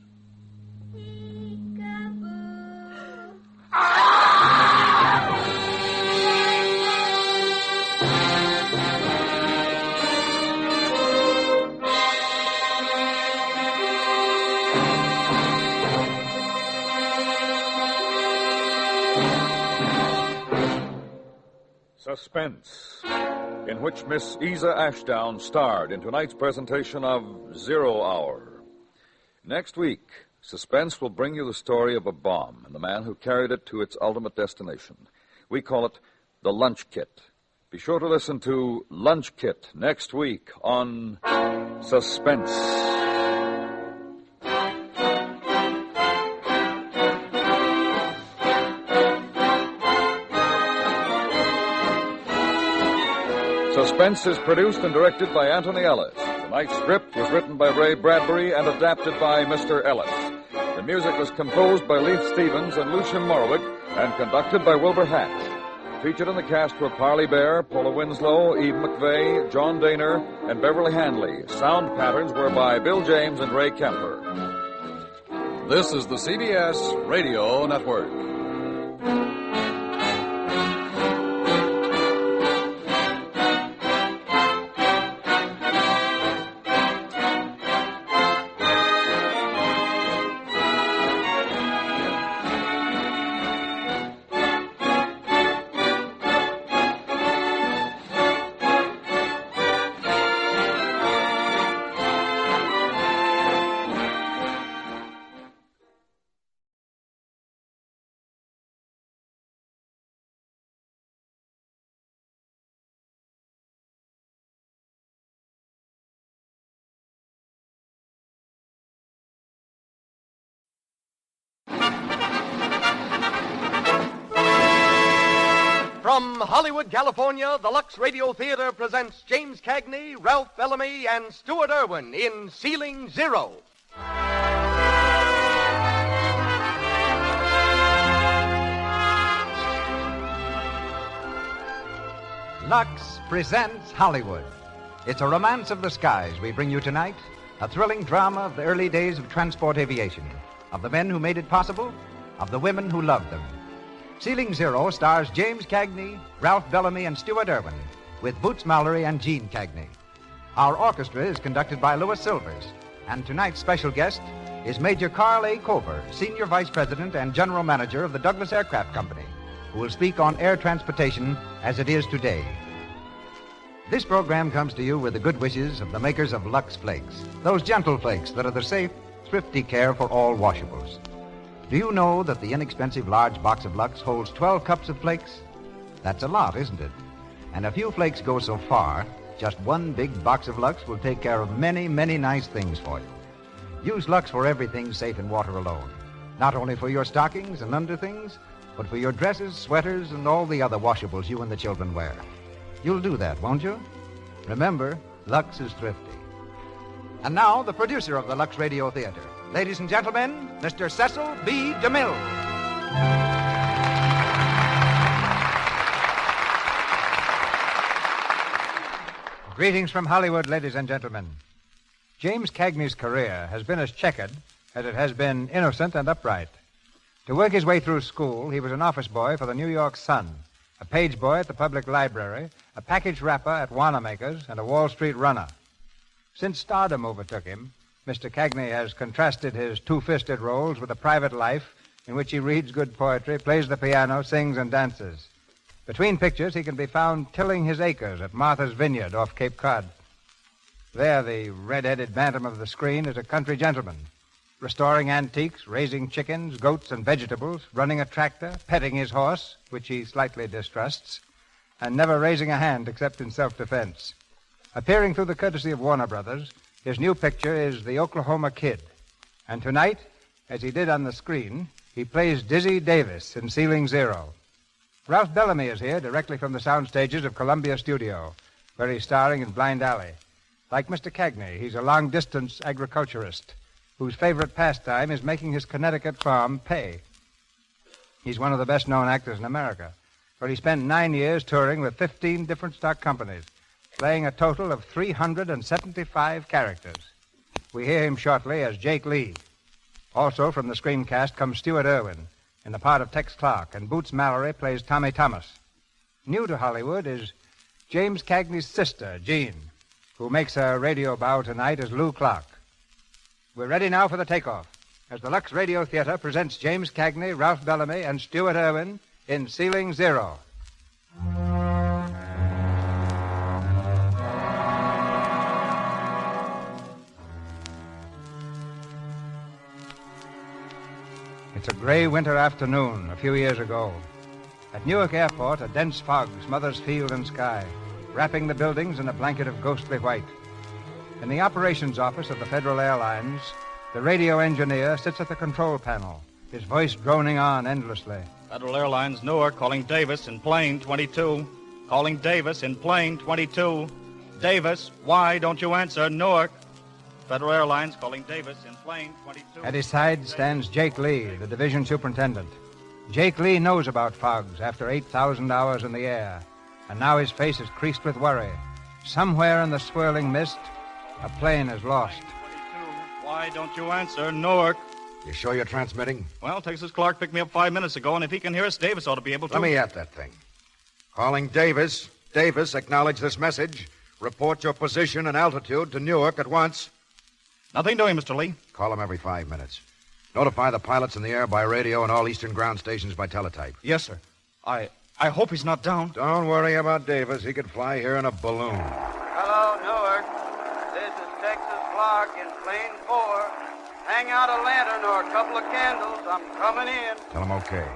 Suspense, in which Miss Isa Ashdown starred in tonight's presentation of 0 Hour. Next week, Suspense will bring you the story of a bomb and the man who carried it to its ultimate destination. We call it the Lunch Kit. Be sure to listen to Lunch Kit next week on Suspense. Suspense is produced and directed by Anthony Ellis. Tonight's script was written by Ray Bradbury and adapted by Mr. Ellis. The music was composed by Leif Stevens and Lucian Morwick and conducted by Wilbur Hatch. Featured in the cast were Parley Bear, Paula Winslow, Eve McVeigh, John Daner, and Beverly Hanley. Sound patterns were by Bill James and Ray Kemper. This is the CBS Radio Network. From Hollywood, California, the Lux Radio Theater presents James Cagney, Ralph Bellamy, and Stuart Irwin in Ceiling Zero. Lux presents Hollywood. It's a romance of the skies we bring you tonight, a thrilling drama of the early days of transport aviation, of the men who made it possible, of the women who loved them. Ceiling Zero stars James Cagney, Ralph Bellamy, and Stuart Irwin, with Boots Mallory and Gene Cagney. Our orchestra is conducted by Louis Silvers, and tonight's special guest is Major Carl A. Culver, Senior Vice President and General Manager of the Douglas Aircraft Company, who will speak on air transportation as it is today. This program comes to you with the good wishes of the makers of Lux Flakes, those gentle flakes that are the safe, thrifty care for all washables. Do you know that the inexpensive large box of Lux holds 12 cups of flakes? That's a lot, isn't it? And a few flakes go so far, just one big box of Lux will take care of many, many nice things for you. Use Lux for everything safe in water alone. Not only for your stockings and underthings, but for your dresses, sweaters, and all the other washables you and the children wear. You'll do that, won't you? Remember, Lux is thrifty. And now, the producer of the Lux Radio Theater. Ladies and gentlemen, Mr. Cecil B. DeMille. Greetings from Hollywood, ladies and gentlemen. James Cagney's career has been as checkered as it has been innocent and upright. To work his way through school, he was an office boy for the New York Sun, a page boy at the public library, a package wrapper at Wanamaker's, and a Wall Street runner. Since stardom overtook him, Mr. Cagney has contrasted his two-fisted roles with a private life in which he reads good poetry, plays the piano, sings, and dances. Between pictures, he can be found tilling his acres at Martha's Vineyard off Cape Cod. There, the red-headed bantam of the screen is a country gentleman, restoring antiques, raising chickens, goats, and vegetables, running a tractor, petting his horse, which he slightly distrusts, and never raising a hand except in self-defense. Appearing through the courtesy of Warner Brothers, his new picture is The Oklahoma Kid. And tonight, as he did on the screen, he plays Dizzy Davis in Ceiling Zero. Ralph Bellamy is here directly from the sound stages of Columbia Studio, where he's starring in Blind Alley. Like Mr. Cagney, he's a long-distance agriculturist whose favorite pastime is making his Connecticut farm pay. He's one of the best-known actors in America, where he spent 9 years touring with 15 different stock companies, playing a total of 375 characters. We hear him shortly as Jake Lee. Also from the screencast comes Stuart Irwin in the part of Tex Clark, and Boots Mallory plays Tommy Thomas. New to Hollywood is James Cagney's sister, Jean, who makes her radio bow tonight as Lou Clark. We're ready now for the takeoff, as the Lux Radio Theater presents James Cagney, Ralph Bellamy, and Stuart Irwin in Ceiling Zero. It's a gray winter afternoon a few years ago. At Newark Airport, a dense fog smothers field and sky, wrapping the buildings in a blanket of ghostly white. In the operations office of the Federal Airlines, the radio engineer sits at the control panel, his voice droning on endlessly. Federal Airlines Newark calling Davis in plane 22. Calling Davis in plane 22. Davis, why don't you answer Newark? Federal Airlines calling Davis in plane 22. At his side stands Jake Lee, the division superintendent. Jake Lee knows about fogs after 8,000 hours in the air, and now his face is creased with worry. Somewhere in the swirling mist, a plane is lost. Why don't you answer Newark? You sure you're transmitting? Well, Texas Clark picked me up 5 minutes ago, and if he can hear us, Davis ought to be able to. Let me at that thing. Calling Davis. Davis, acknowledge this message. Report your position and altitude to Newark at once. Nothing doing, Mr. Lee. Call him every 5 minutes. Notify the pilots in the air by radio and all eastern ground stations by teletype. Yes, sir. I hope he's not down. Don't worry about Davis. He could fly here in a balloon. Hello, Newark. This is Texas Clark in plane 4. Hang out a lantern or a couple of candles. I'm coming in. Tell him okay.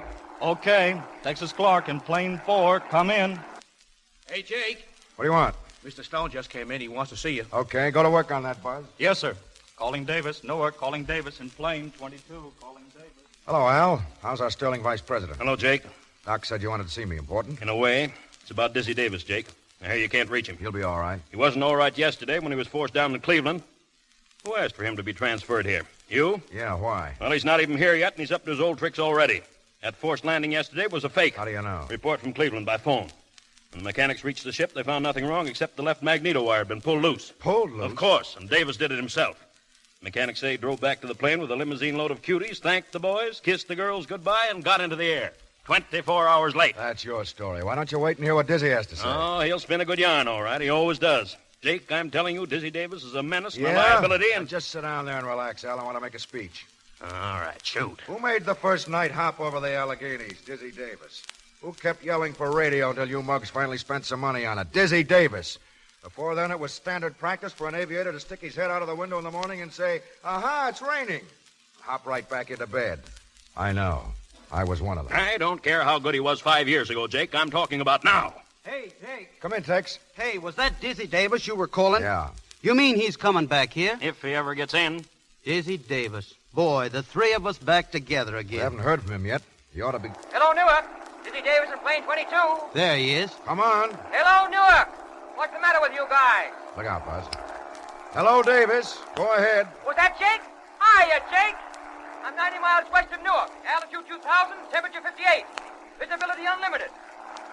Okay. Texas Clark in plane 4. Come in. Hey, Jake. What do you want? Mr. Stone just came in. He wants to see you. Okay, go to work on that, Buzz. Yes, sir. Calling Davis. Newark. Calling Davis in plane 22. Calling Davis. Hello, Al. How's our sterling vice president? Hello, Jake. Doc said you wanted to see me. Important? In a way. It's about Dizzy Davis, Jake. I hear you can't reach him. He'll be all right. He wasn't all right yesterday when he was forced down to Cleveland. Who asked for him to be transferred here? You? Yeah, why? Well, he's not even here yet, and he's up to his old tricks already. That forced landing yesterday was a fake. How do you know? Report from Cleveland by phone. When the mechanics reached the ship, they found nothing wrong except the left magneto wire had been pulled loose. Pulled loose? Of course, and Davis did it himself. Mechanics say he drove back to the plane with a limousine load of cuties, thanked the boys, kissed the girls goodbye, and got into the air. 24 hours late. That's your story. Why don't you wait and hear what Dizzy has to say? Oh, he'll spin a good yarn, all right. He always does. Jake, I'm telling you, Dizzy Davis is a menace and a liability, and... Now just sit down there and relax, Al. I want to make a speech. All right, shoot. Who made the first night hop over the Alleghenies? Dizzy Davis. Who kept yelling for radio until you mugs finally spent some money on it? Dizzy Davis. Before then, it was standard practice for an aviator to stick his head out of the window in the morning and say, "Aha, it's raining." Hop right back into bed. I know. I was one of them. I don't care how good he was 5 years ago, Jake. I'm talking about now. Hey, Jake. Come in, Tex. Hey, was that Dizzy Davis you were calling? Yeah. You mean he's coming back here? If he ever gets in. Dizzy Davis. Boy, the three of us back together again. We haven't heard from him yet. He ought to be... Hello, Newark. Dizzy Davis in plane 22. There he is. Come on. Hello, Newark. What's the matter with you guys? Look out, Buzz. Hello, Davis. Go ahead. Was that Jake? Hiya, Jake. I'm 90 miles west of Newark. Altitude 2,000, temperature 58. Visibility unlimited.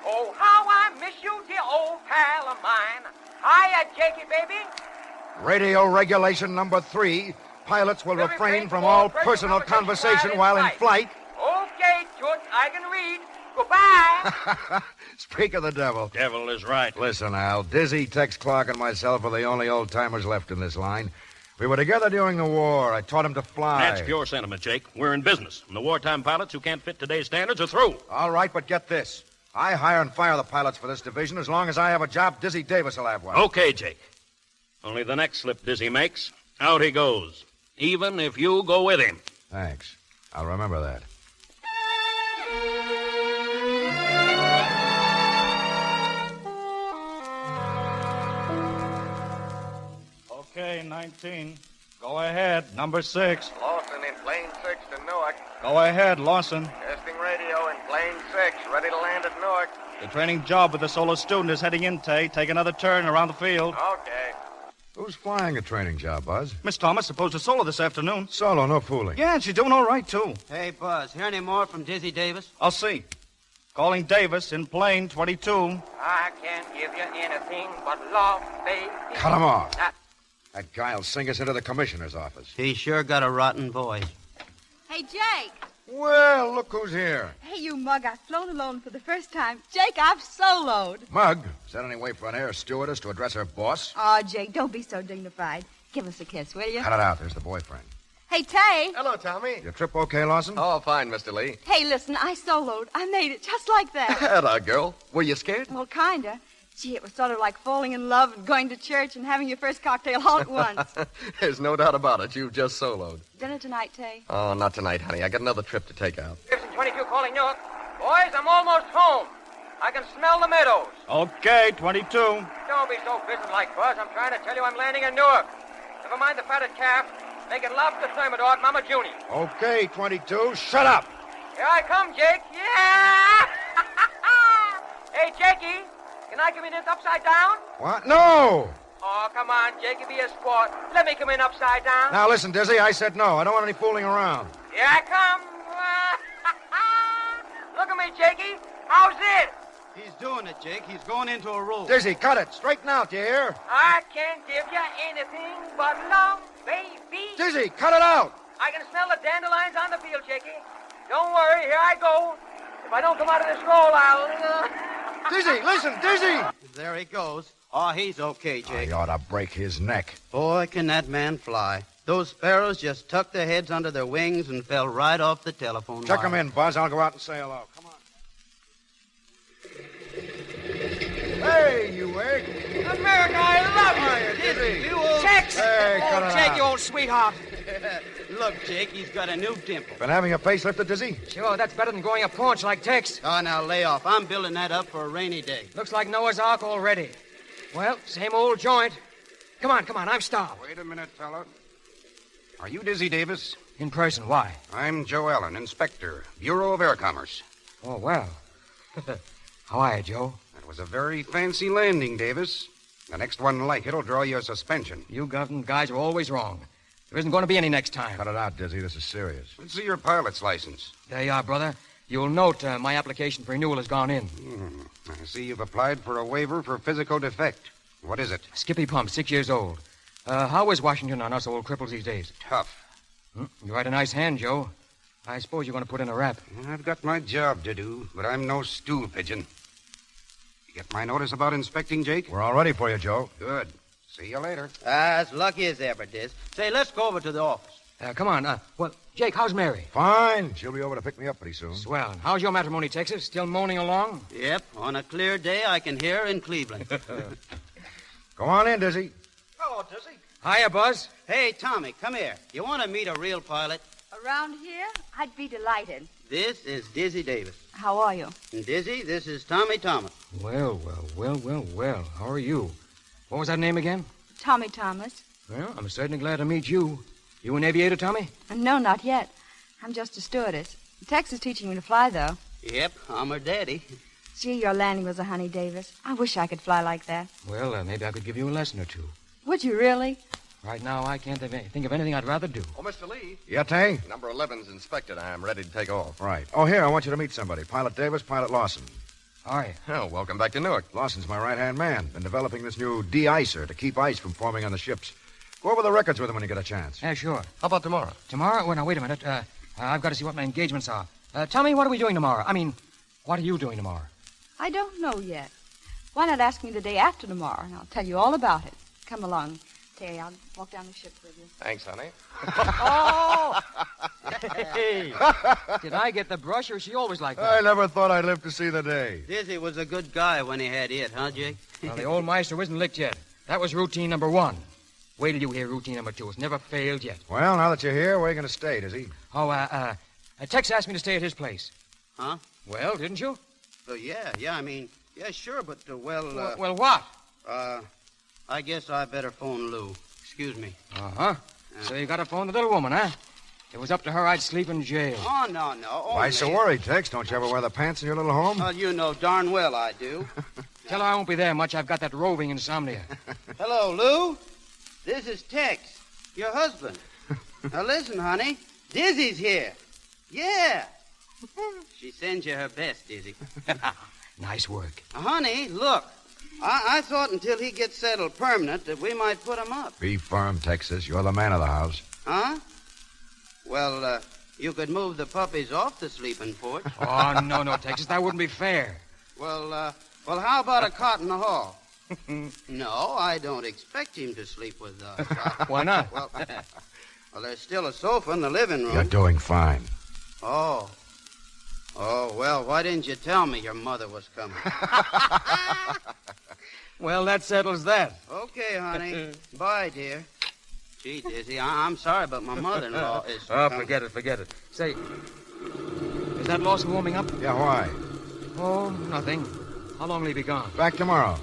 Oh, how I miss you, dear old pal of mine. Hiya, Jakey, baby. Radio regulation number 3. Pilots will refrain from all personal conversation while in flight. Okay, Toots, I can read. Goodbye. Speak of the devil. Devil is right. Listen, Al. Dizzy, Tex Clark, and myself are the only old-timers left in this line. We were together during the war. I taught him to fly. That's pure sentiment, Jake. We're in business, and the wartime pilots who can't fit today's standards are through. All right, but get this. I hire and fire the pilots for this division. As long as I have a job, Dizzy Davis will have one. Okay, Jake. Only the next slip Dizzy makes, out he goes. Even if you go with him. Thanks. I'll remember that. Okay, 19. Go ahead, number 6. Lawson in plane 6 to Newark. Go ahead, Lawson. Testing radio in plane 6, ready to land at Newark. The training job with the solo student is heading in, Tay. Take another turn around the field. Okay. Who's flying a training job, Buzz? Miss Thomas supposed to solo this afternoon. Solo, no fooling. Yeah, and she's doing all right, too. Hey, Buzz, hear any more from Dizzy Davis? I'll see. Calling Davis in plane 22. I can't give you anything but love, baby. Cut him off. That guy'll sing us into the commissioner's office. He sure got a rotten voice. Hey, Jake. Well, look who's here. Hey, you mug, I've flown alone for the first time. Jake, I've soloed. Mug, is that any way for an air stewardess to address her boss? Oh, Jake, don't be so dignified. Give us a kiss, will you? Cut it out. There's the boyfriend. Hey, Tay. Hello, Tommy. Your trip okay, Lawson? Oh, fine, Mr. Lee. Hey, listen, I soloed. I made it just like that. Atta girl. Were you scared? Well, kinda. Gee, it was sort of like falling in love and going to church and having your first cocktail all at once. There's no doubt about it. You've just soloed. Dinner tonight, Tay? Oh, not tonight, honey. I got another trip to take out. Gibson 22 calling Newark. Boys, I'm almost home. I can smell the meadows. Okay, 22. Don't be so businesslike, Buzz. I'm trying to tell you I'm landing in Newark. Never mind the fatted calf. Making love to Thermidor at Mama Junie. Okay, 22. Shut up. Here I come, Jake. Yeah! Hey, Jakey. Can I come in upside down? What? No! Oh, come on, Jakey, be a sport. Let me come in upside down. Now, listen, Dizzy, I said no. I don't want any fooling around. Here I come. Look at me, Jakey. How's it? He's doing it, Jake. He's going into a roll. Dizzy, cut it. Straighten out, you hear? I can't give you anything but love, baby. Dizzy, cut it out. I can smell the dandelions on the field, Jakey. Don't worry, here I go. If I don't come out of this roll, I'll... Dizzy, listen, Dizzy! There he goes. Oh, he's okay, Jake. I ought to break his neck. Boy, can that man fly. Those sparrows just tucked their heads under their wings and fell right off the telephone Check wire. him in, Buzz. I'll go out and say hello. Come on. Hey, you egg. America, I love you. Dizzy. You old... Tex! Hey, cut it Jake, out. you old sweetheart. Look, Jake, he's got a new dimple. Been having a facelifted, Dizzy? Sure, that's better than going a paunch like Tex. Oh, now lay off. I'm building that up for a rainy day. Looks like Noah's Ark already. Well, same old joint. Come on, I'm starved. Wait a minute, fella. Are you Dizzy Davis? In person, why? I'm Joe Allen, Inspector, Bureau of Air Commerce. Oh, well. How are you, Joe? That was a very fancy landing, Davis. The next one like it'll draw you a suspension. You government guys are always wrong. There isn't going to be any next time. Cut it out, Dizzy. This is serious. Let's see your pilot's license. There you are, brother. You'll note my application for renewal has gone in. I see you've applied for a waiver for physical defect. What is it? Skippy Pump, 6 years old. How is Washington on us old cripples these days? Tough. You write a nice hand, Joe. I suppose you're going to put in a rap. I've got my job to do, but I'm no stool pigeon. You get my notice about inspecting, Jake? We're all ready for you, Joe. Good. See you later. As lucky as ever, Diz. Say, let's go over to the office. Come on. Well, Jake, how's Mary? Fine. She'll be over to pick me up pretty soon. Swell. How's your matrimony, Texas? Still moaning along? Yep. On a clear day, I can hear her in Cleveland. Go on in, Dizzy. Hello, Dizzy. Hiya, Buzz. Hey, Tommy, come here. You want to meet a real pilot? Around here? I'd be delighted. This is Dizzy Davis. How are you? And Dizzy, this is Tommy Thomas. Well. How are you? What was that name again? Tommy Thomas. Well, I'm certainly glad to meet you. You an aviator, Tommy? No, not yet. I'm just a stewardess. Tex is teaching me to fly, though. Yep, I'm her daddy. Gee, your landing was a honey, Davis. I wish I could fly like that. Well, maybe I could give you a lesson or two. Would you really? Right now, I can't think of anything I'd rather do. Oh, Mr. Lee. Yeah, Tay? Number 11's inspected. I'm ready to take off. Right. Oh, here, I want you to meet somebody. Pilot Davis, Pilot Lawson. All right. Oh, welcome back to Newark. Lawson's my right-hand man. Been developing this new de-icer to keep ice from forming on the ships. Go over the records with him when you get a chance. Yeah, sure. How about tomorrow? Tomorrow? Well, now, wait a minute. I've got to see what my engagements are. Tommy, what are we doing tomorrow? I mean, what are you doing tomorrow? I don't know yet. Why not ask me the day after tomorrow, and I'll tell you all about it. Come along, Terry. I'll walk down the ship with you. Thanks, honey. Oh! Hey! Did I get the brush, or is she always like that? I never thought I'd live to see the day. Dizzy was a good guy when he had it, huh, Jake? Well, the old Meister isn't licked yet. That was routine number 1. Wait till you hear routine number 2. It's never failed yet. Well, now that you're here, where are you going to stay, Dizzy? Oh, Tex asked me to stay at his place. Huh? Well, didn't you? Yeah, sure, but, Well, what? I guess I better phone Lou. Excuse me. Uh-huh. So you got to phone the little woman, huh? If it was up to her, I'd sleep in jail. Oh, no. Why so worried, Tex? Don't you ever wear the pants in your little home? Well, you know darn well I do. Tell her I won't be there much. I've got that roving insomnia. Hello, Lou. This is Tex, your husband. Now, listen, honey. Dizzy's here. Yeah. She sends you her best, Dizzy. Nice work. Honey, look. I thought until he gets settled permanent that we might put him up. Be firm, Texas. You're the man of the house. Huh? Well, you could move the puppies off the sleeping porch. Oh, no, Texas. That wouldn't be fair. Well, how about a cot in the hall? No, I don't expect him to sleep with us. Why not? Well, there's still a sofa in the living room. You're doing fine. Oh, well, why didn't you tell me your mother was coming? Well, that settles that. Okay, honey. Bye, dear. Gee, Dizzy, I'm sorry, but my mother-in-law is... Oh, forget it. Say, is that Lawson warming up? Yeah, why? Oh, nothing. How long will he be gone? Back tomorrow.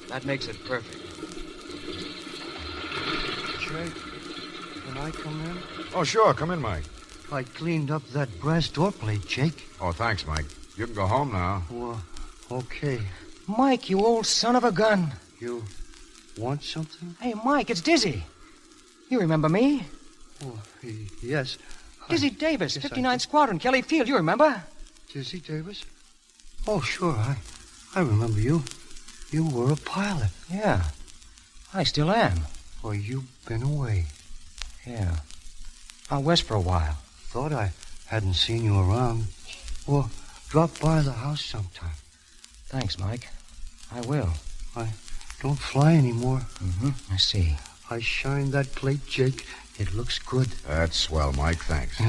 That makes it perfect. Jake, can I come in? Oh, sure. Come in, Mike. I cleaned up that brass door plate, Jake. Oh, thanks, Mike. You can go home now. Well, okay. Mike, you old son of a gun. You want something? Hey, Mike, it's Dizzy. You remember me? Oh, yes. Dizzy Davis, 59th Squadron, Kelly Field. You remember? Dizzy Davis? Oh, sure. I remember you. You were a pilot. Yeah. I still am. Well, you've been away. Yeah. Out west for a while. Thought I hadn't seen you around. Well, drop by the house sometime. Thanks, Mike. I will. I don't fly anymore. Mm-hmm. I see. I shined that plate, Jake. It looks good. That's swell, Mike. Thanks.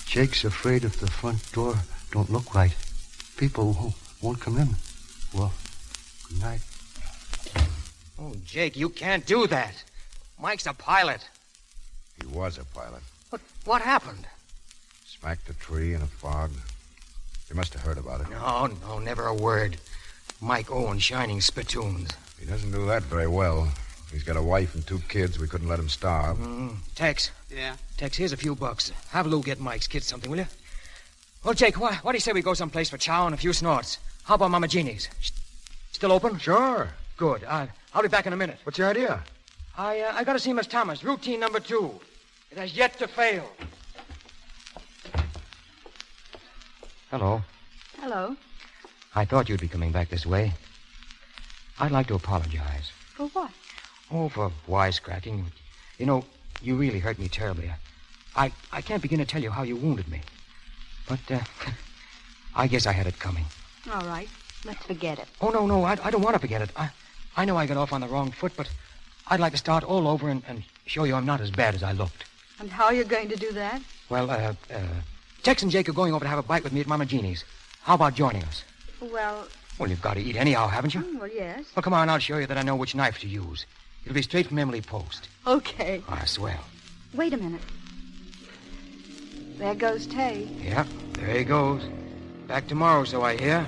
Jake's afraid if the front door don't look right. People won't come in. Well, good night. Oh, Jake, you can't do that. Mike's a pilot. He was a pilot. But what happened? Smacked a tree in a fog. You must have heard about it. No, never a word. Mike Owen shining spittoons. He doesn't do that very well. He's got a wife and 2 kids. We couldn't let him starve. Tex. Yeah? Tex, here's a few bucks. Have Lou get Mike's kids something, will you? Well, Jake, what do you say we go someplace for chow and a few snorts? How about Mama Jeannie's? Still open? Sure. Good. I'll be back in a minute. What's your idea? I got to see Miss Thomas. Routine number 2. It has yet to fail. Hello. Hello. I thought you'd be coming back this way. I'd like to apologize. For what? Oh, for wisecracking. You know, you really hurt me terribly. I can't begin to tell you how you wounded me. But, I guess I had it coming. All right. Let's forget it. Oh, no, I don't want to forget it. I know I got off on the wrong foot, but I'd like to start all over and show you I'm not as bad as I looked. And how are you going to do that? Well, Tex and Jake are going over to have a bite with me at Mama Jeannie's. How about joining us? Well, you've got to eat anyhow, haven't you? Well, yes. Well, come on, I'll show you that I know which knife to use. It'll be straight from Emily Post. Okay. Swell. Wait a minute. There goes Tay. Yeah, there he goes. Back tomorrow, so I hear.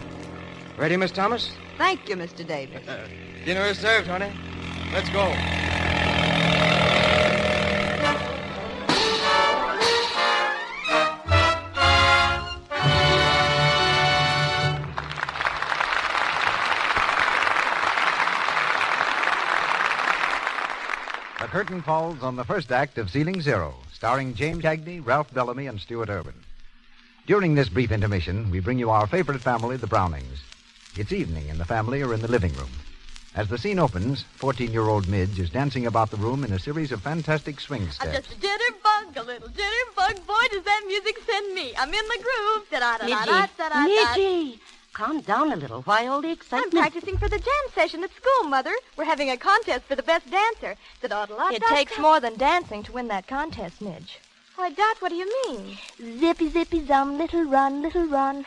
Ready, Miss Thomas? Thank you, Mr. Davis. Dinner is served, honey. Let's go. The curtain falls on the first act of Ceiling Zero, starring James Cagney, Ralph Bellamy, and Stuart Irwin. During this brief intermission, we bring you our favorite family, the Brownings. It's evening, and the family are in the living room. As the scene opens, 14-year-old Midge is dancing about the room in a series of fantastic swing steps. I'm just a jitterbug, a little jitterbug. Boy, does that music send me. I'm in the groove. Midgie, calm down a little. Why all the excitement? I'm practicing for the jam session at school, Mother. We're having a contest for the best dancer. It takes more than dancing to win that contest, Midge. Why, Dot, what do you mean? Zippy, zippy, zum, little run, little run.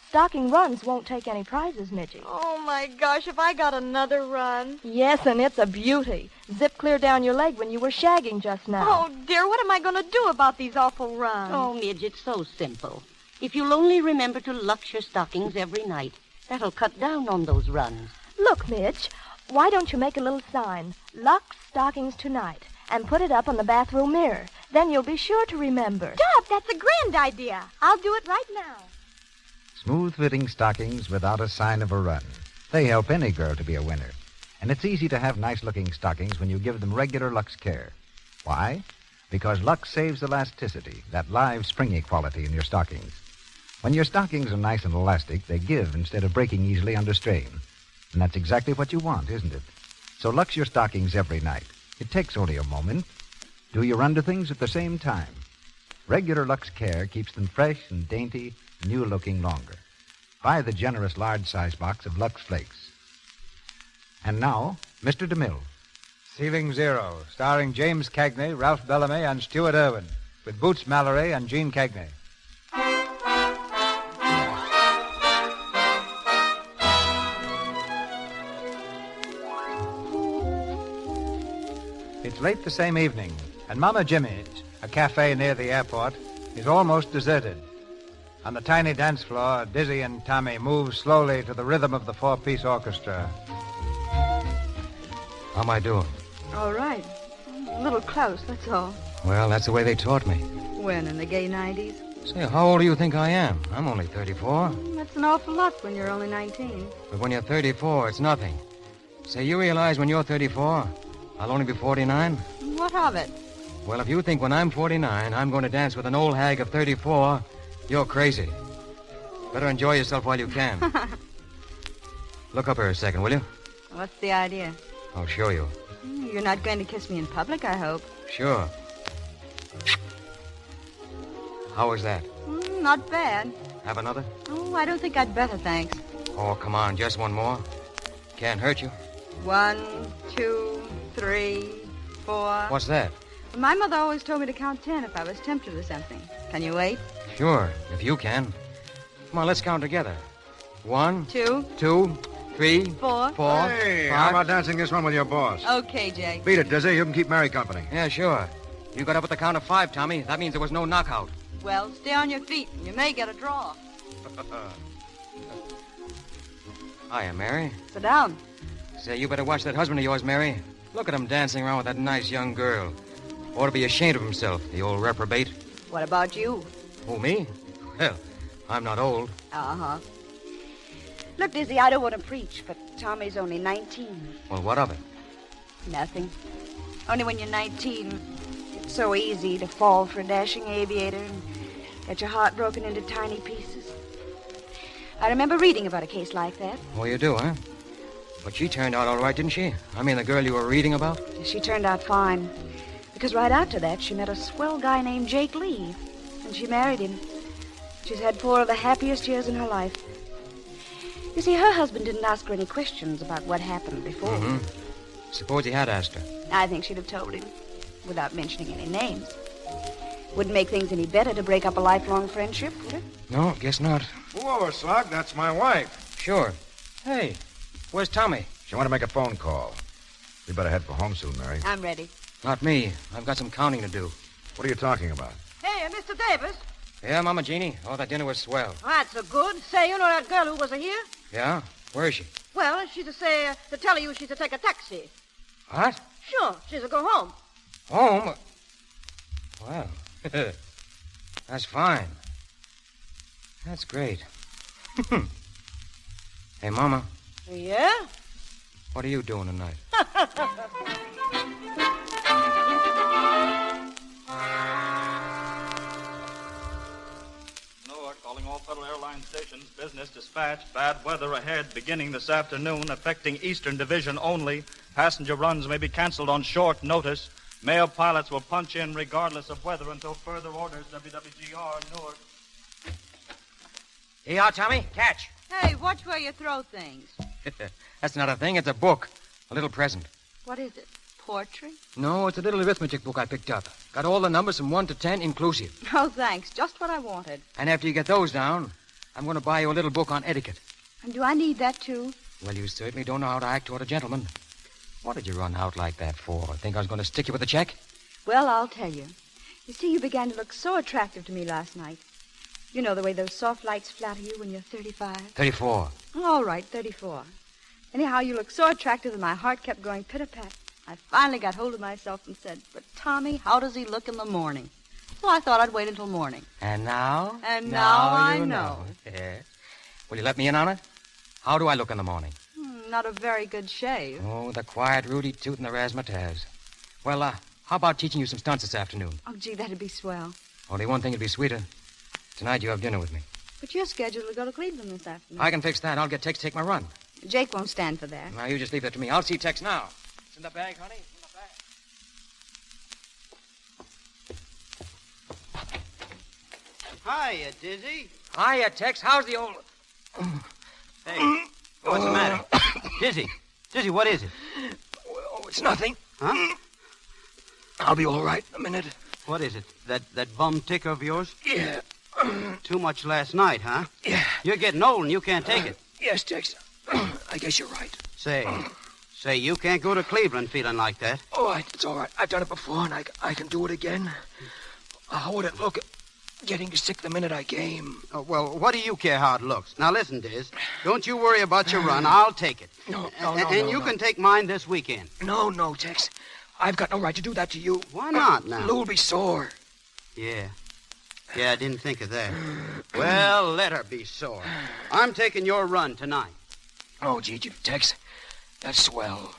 Stocking runs won't take any prizes, Midgie. Oh, my gosh, have I got another run? Yes, and it's a beauty. Zip clear down your leg when you were shagging just now. Oh, dear, what am I going to do about these awful runs? Oh, Midge, it's so simple. If you'll only remember to lux your stockings every night, that'll cut down on those runs. Look, Midge, why don't you make a little sign, Lux Stockings Tonight, and put it up on the bathroom mirror? Then you'll be sure to remember. Dot, that's a grand idea. I'll do it right now. Smooth-fitting stockings without a sign of a run. They help any girl to be a winner. And it's easy to have nice-looking stockings when you give them regular Lux care. Why? Because Lux saves elasticity, that live, springy quality in your stockings. When your stockings are nice and elastic, they give instead of breaking easily under strain. And that's exactly what you want, isn't it? So Lux your stockings every night. It takes only a moment. Do your under things at the same time. Regular Lux care keeps them fresh and dainty, new-looking longer. Buy the generous large-size box of Lux Flakes. And now, Mr. DeMille. Ceiling Zero, starring James Cagney, Ralph Bellamy, and Stuart Irwin, with Boots Mallory and Gene Cagney. It's late the same evening, and Mama Jimmy's, a cafe near the airport, is almost deserted. On the tiny dance floor, Dizzy and Tommy move slowly to the rhythm of the four-piece orchestra. How am I doing? All right. A little close, that's all. Well, that's the way they taught me. When, in the gay 90s? Say, how old do you think I am? I'm only 34. That's an awful lot when you're only 19. But when you're 34, it's nothing. Say, you realize when you're 34, I'll only be 49? What of it? Well, if you think when I'm 49, I'm going to dance with an old hag of 34, you're crazy. Better enjoy yourself while you can. Look up here a second, will you? What's the idea? I'll show you. You're not going to kiss me in public, I hope. Sure. How was that? Not bad. Have another? Oh, I don't think I'd better, thanks. Oh, come on, just one more. Can't hurt you. 1, 2, 3, 4. What's that? My mother always told me to count 10 if I was tempted with something. Can you wait? Sure, if you can. Come on, let's count together. 1, 2, 3, 4. 4. Hey, 5. how about dancing this one with your boss? Okay, Jake. Beat it, Dizzy. You can keep Mary company. Yeah, sure. You got up at the count of 5, Tommy. That means there was no knockout. Well, stay on your feet, and you may get a draw. Hiya, Mary. Sit down. Say, you better watch that husband of yours, Mary. Look at him dancing around with that nice young girl. Ought to be ashamed of himself, the old reprobate. What about you? Who, me? Well, I'm not old. Uh-huh. Look, Dizzy, I don't want to preach, but Tommy's only 19. Well, what of it? Nothing. Only when you're 19, it's so easy to fall for a dashing aviator and get your heart broken into tiny pieces. I remember reading about a case like that. Oh, you do, huh? But she turned out all right, didn't she? I mean, the girl you were reading about? She turned out fine. Because right after that, she met a swell guy named Jake Lee. And she married him. She's had 4 of the happiest years in her life. You see, her husband didn't ask her any questions about what happened before. Mm-hmm. Suppose he had asked her. I think she'd have told him, without mentioning any names. Wouldn't make things any better to break up a lifelong friendship, would it? No, guess not. Pull over, Slug. That's my wife. Sure. Hey, where's Tommy? She wanted to make a phone call. We better head for home soon, Mary. I'm ready. Not me. I've got some counting to do. What are you talking about? Hey, Mr. Davis. Yeah, Mama Jeannie? Oh, that dinner was swell. That's so good. Say, you know that girl who was here? Yeah? Where is she? Well, she's to tell you she's to take a taxi. What? Sure, she's to go home. Home? Well, that's fine. That's great. Hey, Mama, Yeah? what are you doing tonight? Newark, calling all Federal Airlines stations. Business dispatch. Bad weather ahead beginning this afternoon, affecting Eastern Division only. Passenger runs may be canceled on short notice. Mail pilots will punch in regardless of weather until further orders. WWGR, Newark. Here you are, Tommy. Catch. Hey, watch where you throw things. That's not a thing. It's a book. A little present. What is it? Poetry? No, it's a little arithmetic book I picked up. Got all the numbers from 1 to 10 inclusive. Oh, thanks. Just what I wanted. And after you get those down, I'm going to buy you a little book on etiquette. And do I need that, too? Well, you certainly don't know how to act toward a gentleman. What did you run out like that for? Think I was going to stick you with a check? Well, I'll tell you. You see, you began to look so attractive to me last night. You know the way those soft lights flatter you when you're 35? 34. All right, 34. Anyhow, you looked so attractive that my heart kept going pit-a-pat. I finally got hold of myself and said, but Tommy, how does he look in the morning? So I thought I'd wait until morning. And now? And now I you know. Yes. Will you let me in on it? How do I look in the morning? Not a very good shave. Oh, the quiet Rudy toot and the razzmatazz. Well, how about teaching you some stunts this afternoon? Oh, gee, that'd be swell. Only one thing would be sweeter. Tonight you have dinner with me. But you're scheduled to go to Cleveland this afternoon. I can fix that. I'll get Tex to take my run. Jake won't stand for that. Now, you just leave that to me. I'll see Tex now. It's in the bag, honey. It's in the bag. Hiya, Dizzy. Hiya, Tex. How's the old... Hey, what's the matter? Dizzy. Dizzy, what is it? Oh, it's nothing. Huh? I'll be all right in a minute. What is it? That bum ticker of yours? Yeah. Too much last night, huh? Yeah. You're getting old and you can't take it. Yes, Tex. I guess you're right. Say, you can't go to Cleveland feeling like that. Oh, it's all right. I've done it before, and I can do it again. How would it look getting sick the minute I came? Oh, well, what do you care how it looks? Now, listen, Diz. Don't you worry about your run. I'll take it. No, And you can take mine this weekend. No, Tex. I've got no right to do that to you. Why not, now? Lou'll be sore. Yeah, I didn't think of that. Well, let her be sore. I'm taking your run tonight. Oh, gee, Tex. That's swell.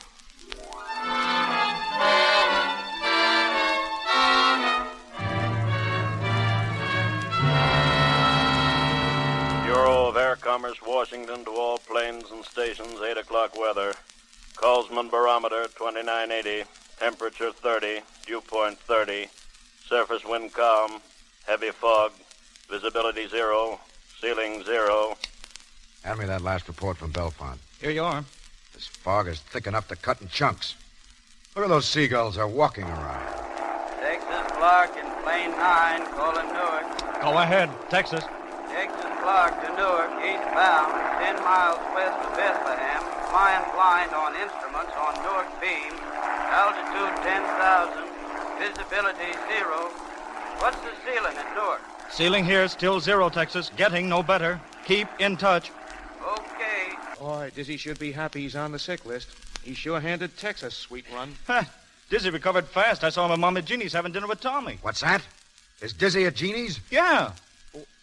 Bureau of Air Commerce, Washington, to all planes and stations, 8 o'clock weather. Colsman barometer, 2980. Temperature, 30. Dew point, 30. Surface wind calm. Heavy fog. Visibility 0. Ceiling 0. Hand me that last report from Belfont. Here you are. This fog is thick enough to cut in chunks. Look at those seagulls. They're walking around. Texas Clark in plane 9, calling Newark. Go ahead, Texas. Texas Clark to Newark, eastbound, 10 miles west of Bethlehem. Flying blind on instruments on Newark beam. Altitude 10,000. Visibility 0. What's the ceiling at Newark? Ceiling here, still 0, Texas. Getting no better. Keep in touch. Okay. Boy, Dizzy should be happy he's on the sick list. He sure handed Tex a sweet run. Dizzy recovered fast. I saw him at Mama Jeannie's having dinner with Tommy. What's that? Is Dizzy at Jeannie's? Yeah.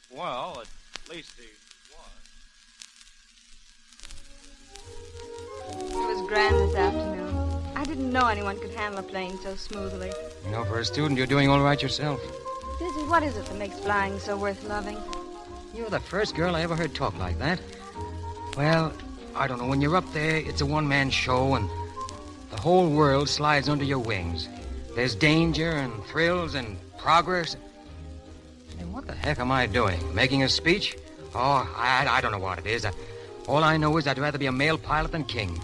Well, at least he grand this afternoon. I didn't know anyone could handle a plane so smoothly. You know, for a student, you're doing all right yourself. Dizzy, what is it that makes flying so worth loving? You're the first girl I ever heard talk like that. Well, I don't know. When you're up there, it's a one-man show, and the whole world slides under your wings. There's danger and thrills and progress. And what the heck am I doing? Making a speech? Oh, I don't know what it is. All I know is I'd rather be a male pilot than king.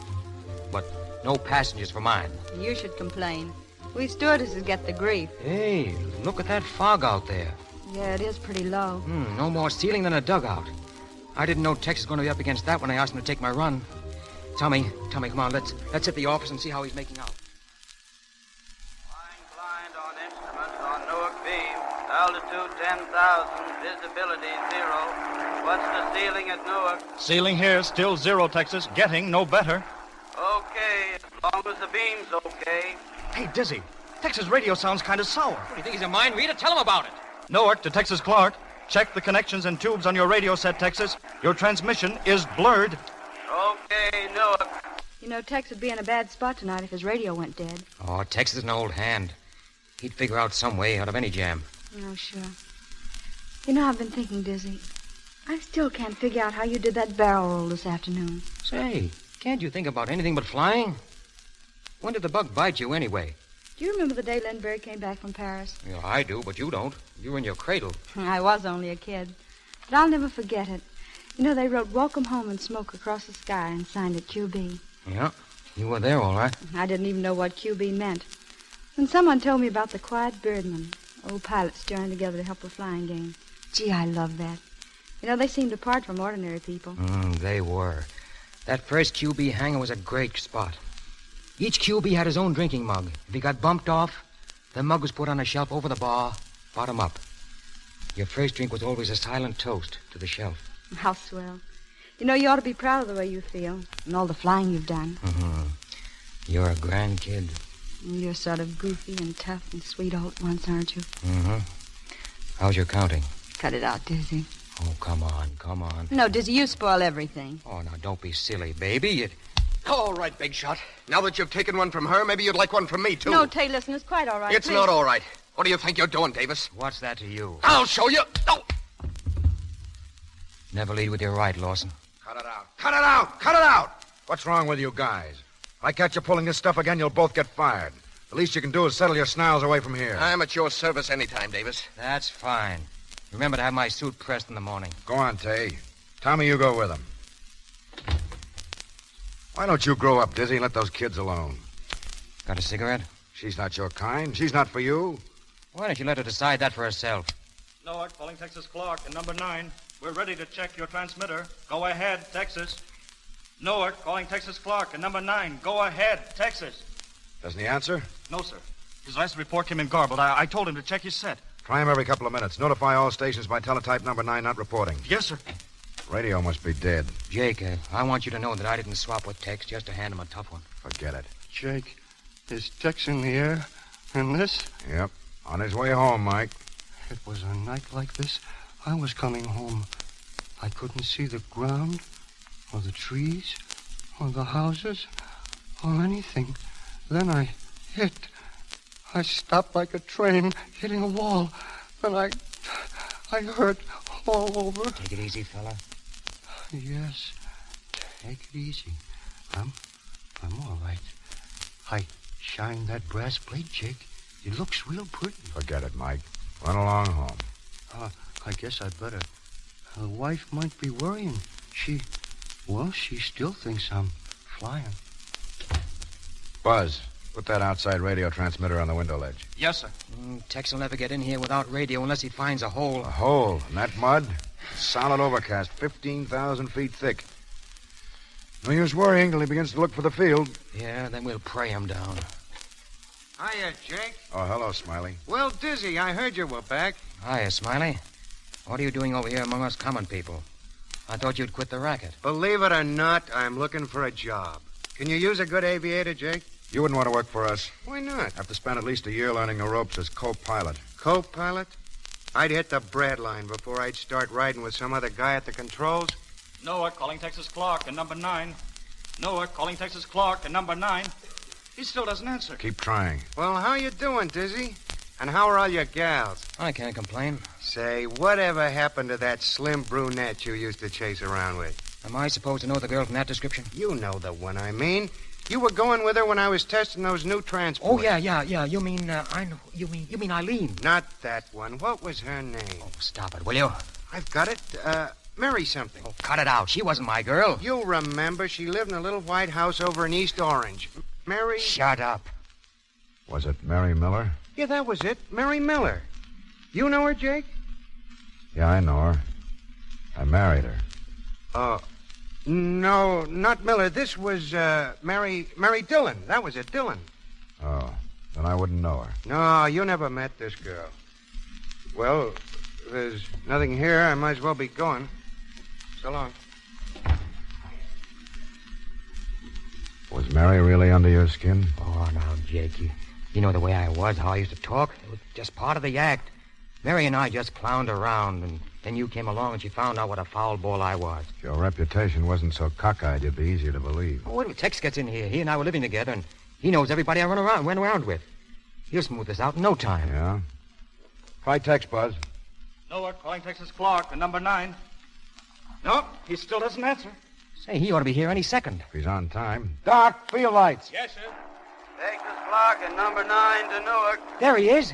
But no passengers for mine. You should complain. We stewardesses get the grief. Hey, look at that fog out there. Yeah, it is pretty low. No more ceiling than a dugout. I didn't know Tex was going to be up against that when I asked him to take my run. Tommy, come on, let's hit the office and see how he's making out. Flying blind on instruments on Newark beam. Altitude 10,000. Visibility 0. What's the ceiling at Newark? Ceiling here, still 0, Texas. Getting no better. Okay, as long as the beam's okay. Hey, Dizzy, Texas radio sounds kind of sour. What, do you think he's a mind reader? Tell him about it. Newark to Texas Clark. Check the connections and tubes on your radio set, Texas. Your transmission is blurred. Okay, Newark. You know, Tex would be in a bad spot tonight if his radio went dead. Oh, Tex is an old hand. He'd figure out some way out of any jam. Oh, sure. You know, I've been thinking, Dizzy. I still can't figure out how you did that barrel roll this afternoon. Say, can't you think about anything but flying? When did the bug bite you, anyway? Do you remember the day Bradbury came back from Paris? Yeah, I do, but you don't. You were in your cradle. I was only a kid. But I'll never forget it. You know, they wrote Welcome Home in smoke across the sky and signed it QB. Yeah, you were there, all right. I didn't even know what QB meant. When someone told me about the quiet birdmen, old pilots joining together to help a flying game. Gee, I love that. You know, they seemed apart from ordinary people. They were. That first QB hangar was a great spot. Each QB had his own drinking mug. If he got bumped off, the mug was put on a shelf over the bar, bottom up. Your first drink was always a silent toast to the shelf. How swell. You know, you ought to be proud of the way you feel and all the flying you've done. You're a grand kid. You're sort of goofy and tough and sweet all at once, aren't you? How's your counting? Cut it out, Dizzy. Oh, come on. No, Dizzy, you spoil everything. Oh, now, don't be silly, baby. All right, Big Shot. Now that you've taken one from her, maybe you'd like one from me, too. No, Tay, listen, it's quite all right. It's not all right. What do you think you're doing, Davis? What's that to you? I'll show you. Oh. Never lead with your right, Lawson. Cut it out. Cut it out. Cut it out. What's wrong with you guys? If I catch you pulling this stuff again, you'll both get fired. The least you can do is settle your snarls away from here. I'm at your service anytime, Davis. That's fine. Remember to have my suit pressed in the morning. Go on, Tay. Tommy, you go with him. Why don't you grow up, Dizzy, and let those kids alone? Got a cigarette? She's not your kind. She's not for you. Why don't you let her decide that for herself? Newark, calling Texas Clark and number 9. We're ready to check your transmitter. Go ahead, Texas. Newark, calling Texas Clark and number 9. Go ahead, Texas. Doesn't he answer? No, sir. His last report came in garbled. I told him to check his set. Try him every couple of minutes. Notify all stations by teletype number 9 not reporting. Yes, sir. Radio must be dead. Jake, I want you to know that I didn't swap with Tex just to hand him a tough one. Forget it. Jake, is Tex in the air in this? Yep. On his way home, Mike. It was a night like this. I was coming home. I couldn't see the ground, or the trees, or the houses, or anything. Then I hit. I stopped like a train hitting a wall. Then I hurt all over. Take it easy, fella. Yes. Take it easy. I'm all right. I shined that brass plate, Jake. It looks real pretty. Forget it, Mike. Run along home. I guess I'd better. The wife might be worrying. She still thinks I'm flying. Buzz, put that outside radio transmitter on the window ledge. Yes, sir. Tex will never get in here without radio unless he finds a hole. A hole? In that mud? Solid overcast, 15,000 feet thick. No use worrying till he begins to look for the field. Yeah, then we'll pray him down. Hiya, Jake. Oh, hello, Smiley. Well, Dizzy, I heard you were back. Hiya, Smiley. What are you doing over here among us common people? I thought you'd quit the racket. Believe it or not, I'm looking for a job. Can you use a good aviator, Jake? You wouldn't want to work for us. Why not? Have to spend at least a year learning the ropes as co-pilot. Co-pilot? I'd hit the Bret line before I'd start riding with some other guy at the controls. Newark, calling Texas Clark and number 9. Newark, calling Texas Clark, and number 9. He still doesn't answer. Keep trying. Well, how you doing, Dizzy? And how are all your gals? I can't complain. Say, whatever happened to that slim brunette you used to chase around with? Am I supposed to know the girl from that description? You know the one I mean. You were going with her when I was testing those new transports. Oh, yeah. You mean, I know. You mean Eileen. Not that one. What was her name? Oh, stop it, will you? I've got it. Mary something. Oh, cut it out. She wasn't my girl. You remember, she lived in a little white house over in East Orange. Mary... Shut up. Was it Mary Miller? Yeah, that was it. Mary Miller. You know her, Jake? Yeah, I know her. I married her. No, not Miller. This was, Mary Dillon. That was it, Dillon. Oh, then I wouldn't know her. No, you never met this girl. Well, if there's nothing here, I might as well be going. So long. Was Mary really under your skin? Oh, now, Jake, you know the way I was, how I used to talk. It was just part of the act. Mary and I just clowned around, and then you came along and she found out what a foul ball I was. If your reputation wasn't so cockeyed, you'd be easier to believe. Oh, wait till Tex gets in here. He and I were living together, and he knows everybody I went around with. He'll smooth this out in no time. Yeah? Try Tex, Buzz. Newark, calling Texas Clark, and number 9. Nope, he still doesn't answer. Say, he ought to be here any second. If he's on time. Doc, field lights. Yes, sir. Texas Clark and number 9 to Newark. There he is.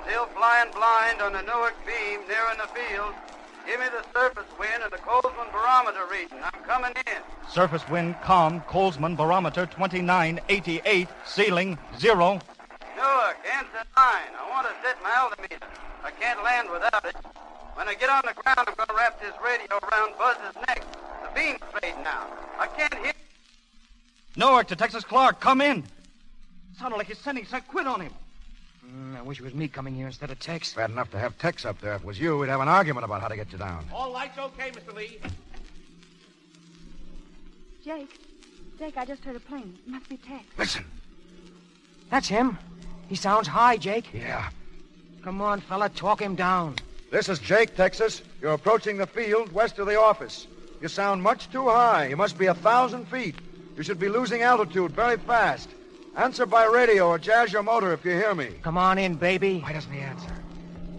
Still flying blind on the Newark beam near in the field. Give me the surface wind and the Colesman barometer reading. I'm coming in. Surface wind calm, Colesman barometer 2988, ceiling 0. Newark, answer 9. I want to set my altimeter. I can't land without it. When I get on the ground, I'm going to wrap this radio around Buzz's neck. The beam's fading out. I can't hear. Newark to Texas Clark, come in. Sounded like he's sending some quid on him. I wish it was me coming here instead of Tex. Bad enough to have Tex up there. If it was you, we'd have an argument about how to get you down. All lights okay, Mr. Lee. Jake, I just heard a plane. It must be Tex. Listen. That's him. He sounds high, Jake. Yeah. Come on, fella, talk him down. This is Jake, Texas. You're approaching the field west of the office. You sound much too high. You must be 1,000 feet. You should be losing altitude very fast. Answer by radio or jazz your motor if you hear me. Come on in, baby. Why doesn't he answer?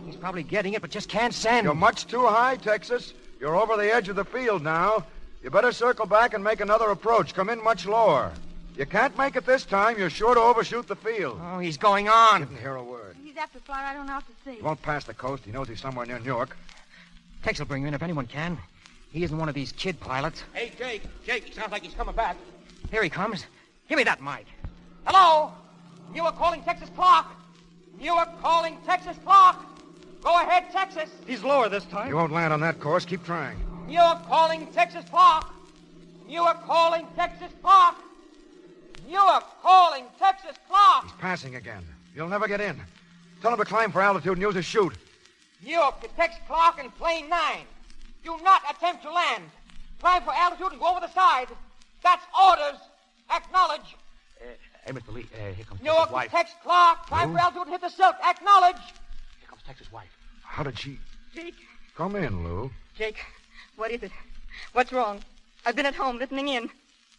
He's probably getting it, but just can't send. You're much too high, Texas. You're over the edge of the field now. You better circle back and make another approach. Come in much lower. You can't make it this time. You're sure to overshoot the field. Oh, he's going on. Didn't hear a word. He's after fly right on out to sea. He won't pass the coast. He knows he's somewhere near Newark. Tex will bring you in if anyone can. He isn't one of these kid pilots. Hey, Jake, he sounds like he's coming back. Here he comes. Give me that mic. Hello? You are calling Texas Clark. You are calling Texas Clark. Go ahead, Texas. He's lower this time. You won't land on that course. Keep trying. You are calling Texas Clark. You are calling Texas Clark. You are calling Texas Clark. He's passing again. You'll never get in. Tell him to climb for altitude and use his chute. You are to Tex Clark and plane 9. Do not attempt to land. Climb for altitude and go over the side. That's orders. Acknowledge. Hey, Mr. Lee, here comes Newark Tex's wife. Tex Clark. Climb for altitude and hit the silk. Acknowledge. Here comes Tex's wife. How did she... Jake. Come in, Lou. Jake, what is it? What's wrong? I've been at home listening in.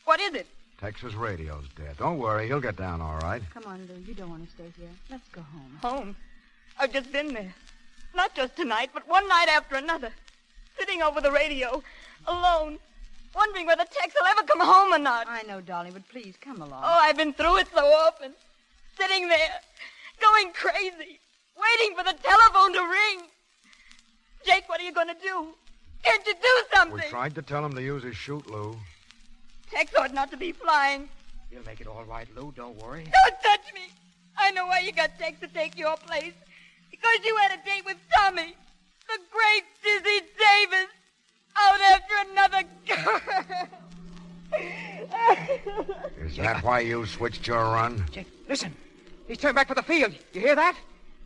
What is it? Texas radio's dead. Don't worry. He'll get down all right. Come on, Lou. You don't want to stay here. Let's go home. Home? I've just been there. Not just tonight, but one night after another. Sitting over the radio, alone, wondering whether Tex will ever come home or not. I know, darling, but please, come along. Oh, I've been through it so often. Sitting there, going crazy, waiting for the telephone to ring. Jake, what are you going to do? Can't you do something? We tried to tell him to use his chute, Lou. Tex ought not to be flying. He'll make it all right, Lou. Don't worry. Don't touch me. I know why you got Tex to take your place. Because you had a date with Tommy, the great Dizzy Davis, out after another girl. Is that why you switched your run? Jake, listen. He's turned back for the field. You hear that?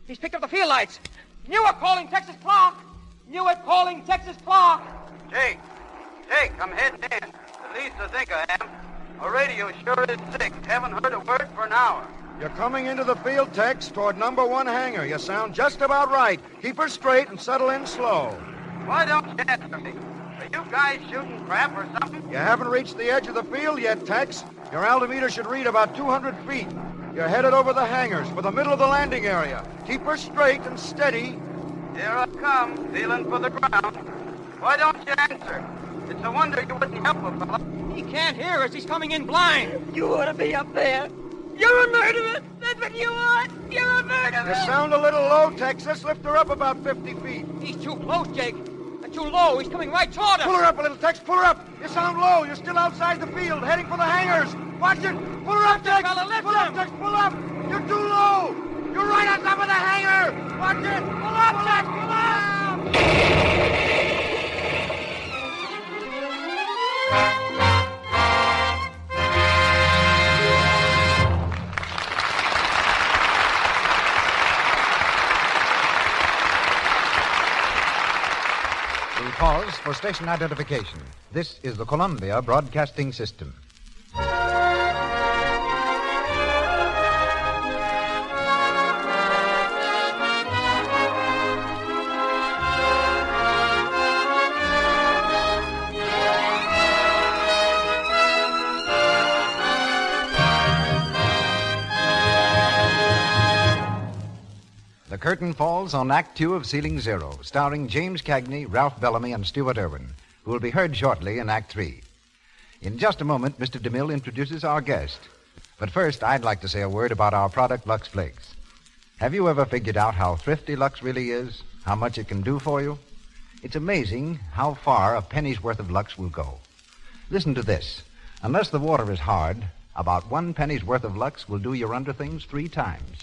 He's picked up the field lights. You are calling Texas Clark. You are calling Texas Clark. Jake, I'm heading in. At least I think I am. My radio sure is sick. Haven't heard a word for an hour. You're coming into the field, Tex, toward number 1 hangar. You sound just about right. Keep her straight and settle in slow. Why don't you answer me? Are you guys shooting crap or something? You haven't reached the edge of the field yet, Tex. Your altimeter should read about 200 feet. You're headed over the hangars for the middle of the landing area. Keep her straight and steady. Here I come, feeling for the ground. Why don't you answer? It's a wonder you wouldn't help a fella. He can't hear us. He's coming in blind. You ought to be up there. You're a murderer. That's what you are. You're a murderer. You sound a little low, Tex. Let's lift her up about 50 feet. He's too close, Jake. Too low. He's coming right toward us. Pull her up a little, Tex. Pull her up. You sound low. You're still outside the field, heading for the hangars. Watch it. Pull her up, Tex. Pull up, Tex. Pull up. You're too low. You're right on top of the hangar. Watch it. Pull up, Tex. Pull up. Pause for station identification. This is the Columbia Broadcasting System. The curtain falls on Act Two of Ceiling Zero, starring James Cagney, Ralph Bellamy, and Stuart Irwin, who will be heard shortly in Act Three. In just a moment, Mr. DeMille introduces our guest. But first, I'd like to say a word about our product, Lux Flakes. Have you ever figured out how thrifty Lux really is? How much it can do for you? It's amazing how far a penny's worth of Lux will go. Listen to this. Unless the water is hard, about 1 penny's worth of Lux will do your underthings 3 times.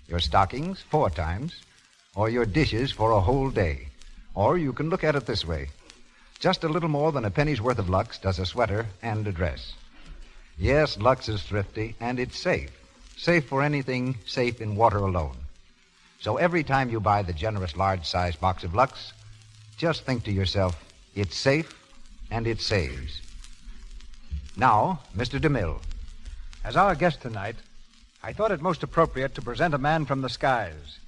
Your stockings 4 times, or your dishes for a whole day. Or you can look at it this way. Just a little more than a penny's worth of Lux does a sweater and a dress. Yes, Lux is thrifty, and it's safe. Safe for anything, safe in water alone. So every time you buy the generous large-sized box of Lux, just think to yourself, it's safe and it saves. Now, Mr. DeMille. As our guest tonight, I thought it most appropriate to present a man from the skies.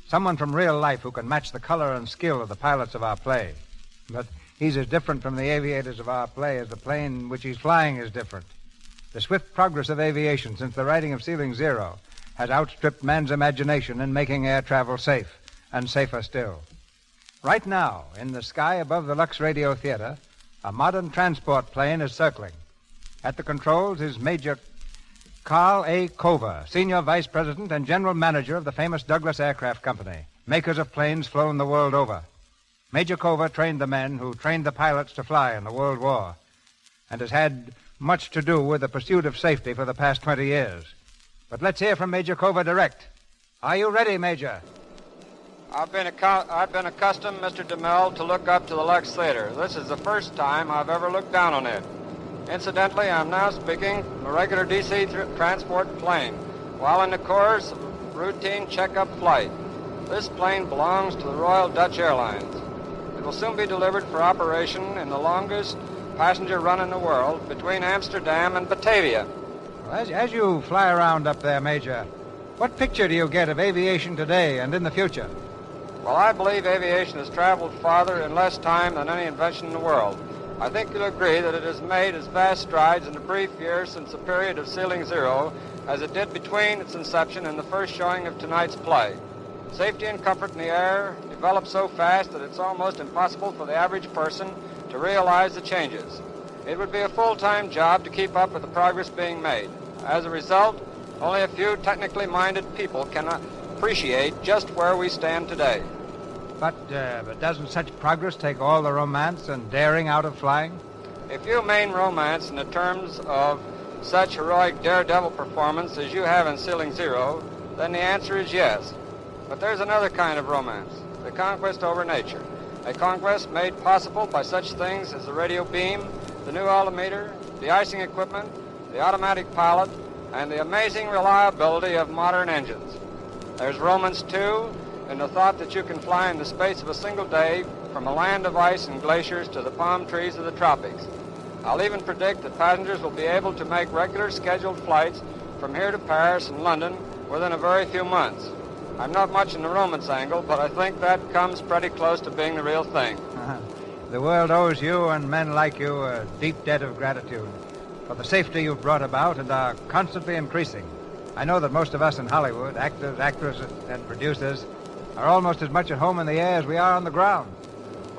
Someone from real life who can match the color and skill of the pilots of our play. But he's as different from the aviators of our play as the plane which he's flying is different. The swift progress of aviation since the writing of Ceiling Zero has outstripped man's imagination in making air travel safe, and safer still. Right now, in the sky above the Lux Radio Theater, a modern transport plane is circling. At the controls is Major Carl A. Cover, Senior Vice President and General Manager of the famous Douglas Aircraft Company, makers of planes flown the world over. Major Cover trained the men who trained the pilots to fly in the World War, and has had much to do with the pursuit of safety for the past 20 years. But let's hear from Major Cover direct. Are you ready, Major? I've been accustomed, Mr. DeMille, to look up to the Lux Theater. This is the first time I've ever looked down on it. Incidentally, I'm now speaking from a regular DC transport plane, while in the course of routine checkup flight. This plane belongs to the Royal Dutch Airlines. It will soon be delivered for operation in the longest passenger run in the world between Amsterdam and Batavia. Well, as you fly around up there, Major, what picture do you get of aviation today and in the future? Well, I believe aviation has traveled farther in less time than any invention in the world. I think you'll agree that it has made as vast strides in the brief years since the period of Ceiling Zero as it did between its inception and the first showing of tonight's play. Safety and comfort in the air develop so fast that it's almost impossible for the average person to realize the changes. It would be a full-time job to keep up with the progress being made. As a result, only a few technically minded people can appreciate just where we stand today. But doesn't such progress take all the romance and daring out of flying? If you mean romance in the terms of such heroic daredevil performance as you have in Ceiling Zero, then the answer is yes. But there's another kind of romance, the conquest over nature. A conquest made possible by such things as the radio beam, the new altimeter, the icing equipment, the automatic pilot, and the amazing reliability of modern engines. There's romance, too, in the thought that you can fly in the space of a single day from a land of ice and glaciers to the palm trees of the tropics. I'll even predict that passengers will be able to make regular scheduled flights from here to Paris and London within a very few months. I'm not much in the romance angle, but I think that comes pretty close to being the real thing. the world owes you and men like you a deep debt of gratitude for the safety you've brought about and are constantly increasing. I know that most of us in Hollywood, actors, actresses, and producers, are almost as much at home in the air as we are on the ground.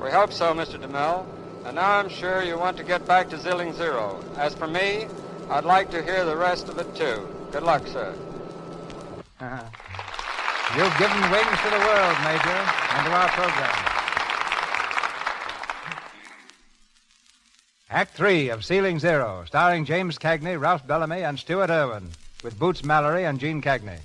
We hope so, Mr. DeMille. And now I'm sure you want to get back to Zilling Zero. As for me, I'd like to hear the rest of it, too. Good luck, sir. You've given wings to the world, Major, and to our program. Act 3 of Sealing Zero, starring James Cagney, Ralph Bellamy, and Stuart Irwin, with Boots Mallory and Gene Cagney.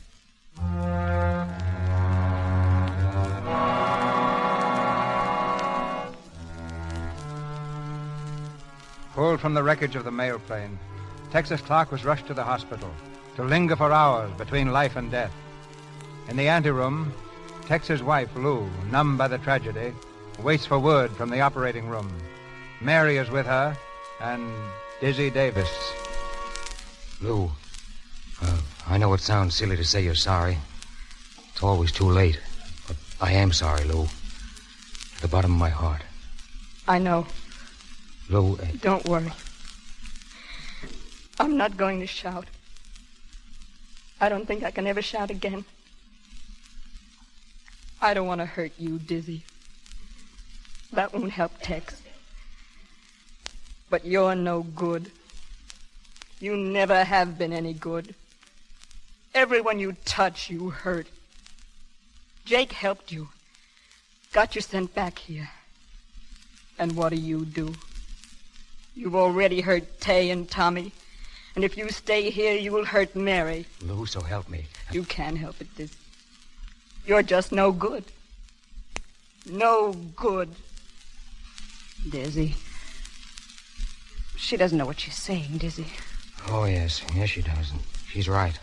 Pulled from the wreckage of the mail plane, Texas Clark was rushed to the hospital to linger for hours between life and death. In the anteroom, Tex's wife, Lou, numb by the tragedy, waits for word from the operating room. Mary is with her, and Dizzy Davis. Lou, I know it sounds silly to say you're sorry. It's always too late. But I am sorry, Lou. At the bottom of my heart. I know. Lou... Don't worry. I'm not going to shout. I don't think I can ever shout again. I don't want to hurt you, Dizzy. That won't help Tex. But you're no good. You never have been any good. Everyone you touch, you hurt. Jake helped you. Got you sent back here. And what do? You've already hurt Tay and Tommy. And if you stay here, you will hurt Mary. Lou, so help me. You can't help it, Dizzy. You're just no good. No good. Dizzy. She doesn't know what she's saying, Dizzy. Oh, yes. Yes, she does. And she's right.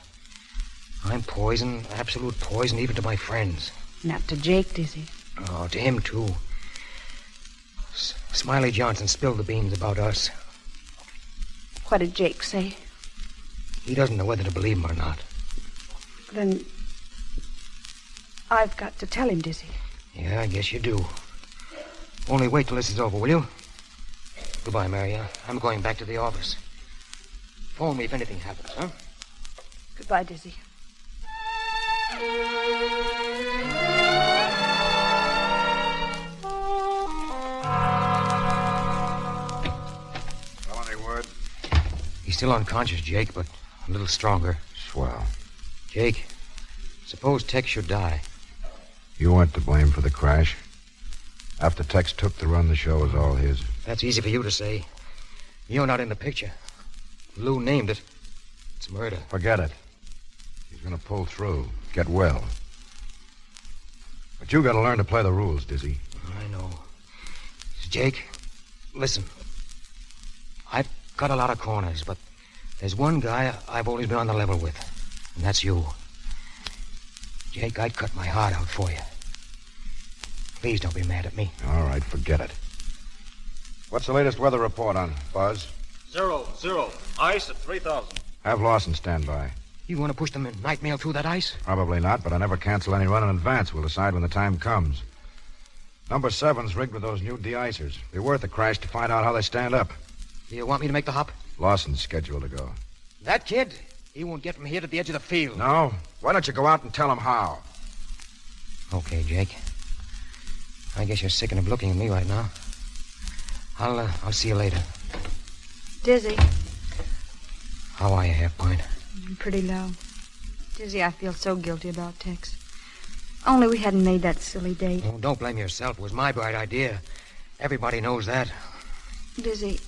I'm poison, absolute poison, even to my friends. Not to Jake, Dizzy. Oh, to him, too. Smiley Johnson spilled the beans about us. What did Jake say? He doesn't know whether to believe him or not. Then I've got to tell him, Dizzy. Yeah, I guess you do. Only wait till this is over, will you? Goodbye, Mary. I'm going back to the office. Phone me if anything happens, huh? Goodbye, Dizzy. Well, any word? He's still unconscious, Jake, but a little stronger. Swell. Jake, suppose Tex should die. You weren't to blame for the crash. After Tex took the run, the show was all his. That's easy for you to say. You're not in the picture. Lou named it. It's murder. Forget it. He's going to pull through. Get well. But you got to learn to play the rules, Dizzy. I know. Jake, listen. I've got a lot of corners, but there's one guy I've always been on the level with, and that's you. Jake, I'd cut my heart out for you. Please don't be mad at me. All right, forget it. What's the latest weather report on Buzz? 0. Ice at 3,000. Have Lawson stand by. You want to push them in night mail through that ice? Probably not, but I never cancel any run in advance. We'll decide when the time comes. Number 7's rigged with those new de-icers. Be worth a crash to find out how they stand up. Do you want me to make the hop? Lawson's scheduled to go. That kid? He won't get from here to the edge of the field. No? Why don't you go out and tell him how? Okay, Jake. I guess you're sickened of looking at me right now. I'll see you later. Dizzy. How are you, Half-Pint? I'm pretty low. Dizzy, I feel so guilty about Tex. Only we hadn't made that silly date. Oh, don't blame yourself. It was my bright idea. Everybody knows that. Dizzy,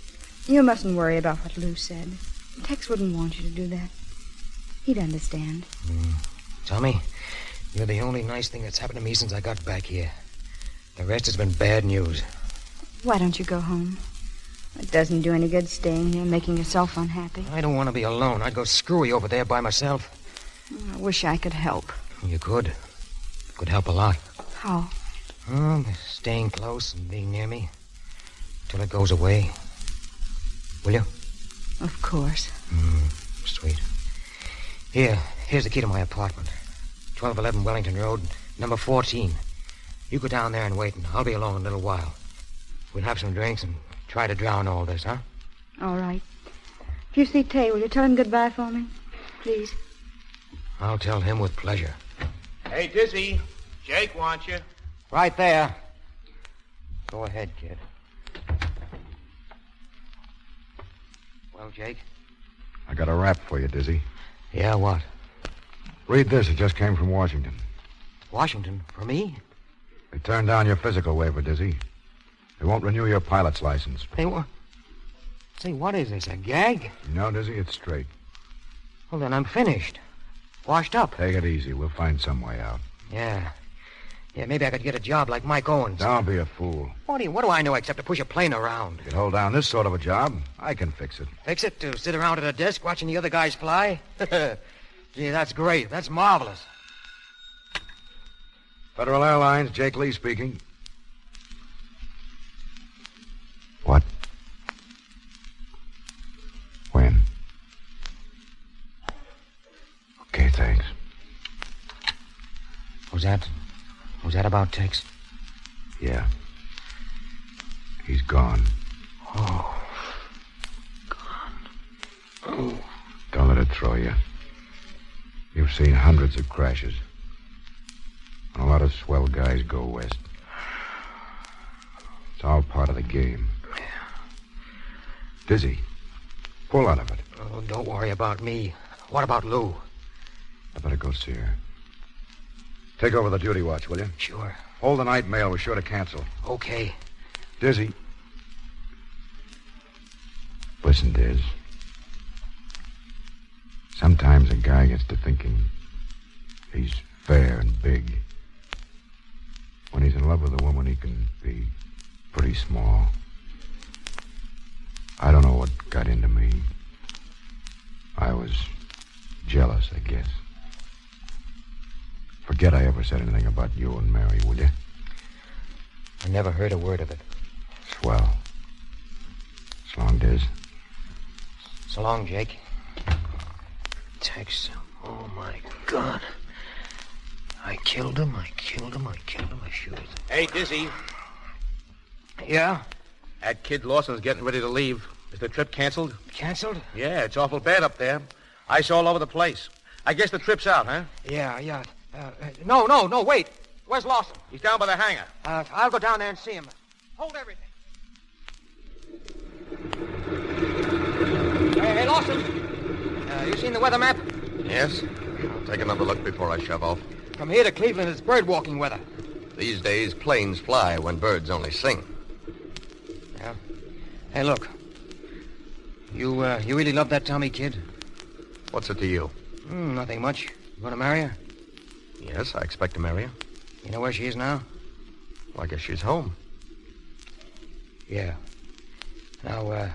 you mustn't worry about what Lou said. Tex wouldn't want you to do that. He'd understand. Tommy, you're the only nice thing that's happened to me since I got back here. The rest has been bad news. Why don't you go home? It doesn't do any good staying here, making yourself unhappy. I don't want to be alone. I'd go screwy over there by myself. I wish I could help. You could. Could help a lot. How? Staying close and being near me. Till it goes away. Will you? Of course. Sweet. Here's the key to my apartment. 1211 Wellington Road, number 14. You go down there and wait, and I'll be along in a little while. We'll have some drinks and try to drown all this, huh? All right. If you see Tay, will you tell him goodbye for me? Please. I'll tell him with pleasure. Hey, Dizzy. Jake wants you. Right there. Go ahead, kid. Well, Jake? I got a rap for you, Dizzy. Yeah, what? Read this. It just came from Washington. Washington? For me? They turned down your physical waiver, Dizzy. They won't renew your pilot's license. Hey, what? Say, what is this, a gag? No, Dizzy, it's straight. Well, then I'm finished. Washed up. Take it easy. We'll find some way out. Yeah. Yeah, maybe I could get a job like Mike Owens. Don't be a fool. What do I know except to push a plane around? You can hold down this sort of a job. I can fix it. Fix it? To sit around at a desk watching the other guys fly? Gee, that's great. That's marvelous. Federal Airlines, Jake Lee speaking. What? When? Okay, thanks. Was that about Tex? Yeah. He's gone. Oh. Oh. Don't let it throw you. You've seen hundreds of crashes. A lot of swell guys go west. It's all part of the game. Yeah. Dizzy, pull out of it. Oh, don't worry about me. What about Lou? I better go see her. Take over the duty watch, will you? Sure. Hold the night mail. We're sure to cancel. Okay. Dizzy. Listen, Diz. Sometimes a guy gets to thinking he's fair and big. When he's in love with a woman, he can be pretty small. I don't know what got into me. I was jealous, I guess. Forget I ever said anything about you and Mary, will you? I never heard a word of it. Swell. So long, Diz. So long, Jake. Tex. Oh, my God. I killed him. I sure did. Hey, Dizzy. Yeah? That kid Lawson's getting ready to leave. Is the trip canceled? Canceled? Yeah, it's awful bad up there. Ice all over the place. I guess the trip's out, huh? Yeah. No, wait. Where's Lawson? He's down by the hangar. I'll go down there and see him. Hold everything. Hey, Lawson. You seen the weather map? Yes. I'll take another look before I shove off. From here to Cleveland, it's bird walking weather. These days, planes fly when birds only sing. Yeah. Hey, look. You really love that Tommy kid? What's it to you? Nothing much. You going to marry her? Yes, I expect to marry her. You know where she is now? Well, I guess she's home. Yeah. Now,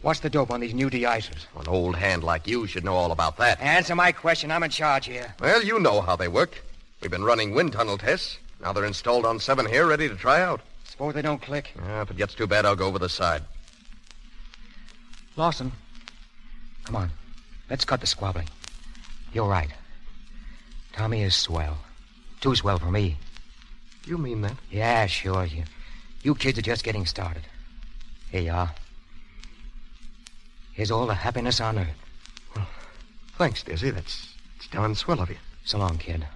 what's the dope on these new de-icers? An old hand like you should know all about that. Answer my question. I'm in charge here. Well, you know how they work. We've been running wind tunnel tests. Now they're installed on 7 here, ready to try out. Suppose they don't click? If it gets too bad, I'll go over the side. Lawson, come on. Let's cut the squabbling. You're right. Tommy is swell. Too swell for me. You mean that? Yeah, sure. You kids are just getting started. Here you are. Here's all the happiness on earth. Well, thanks, Dizzy. That's darn swell of you. So long, kid.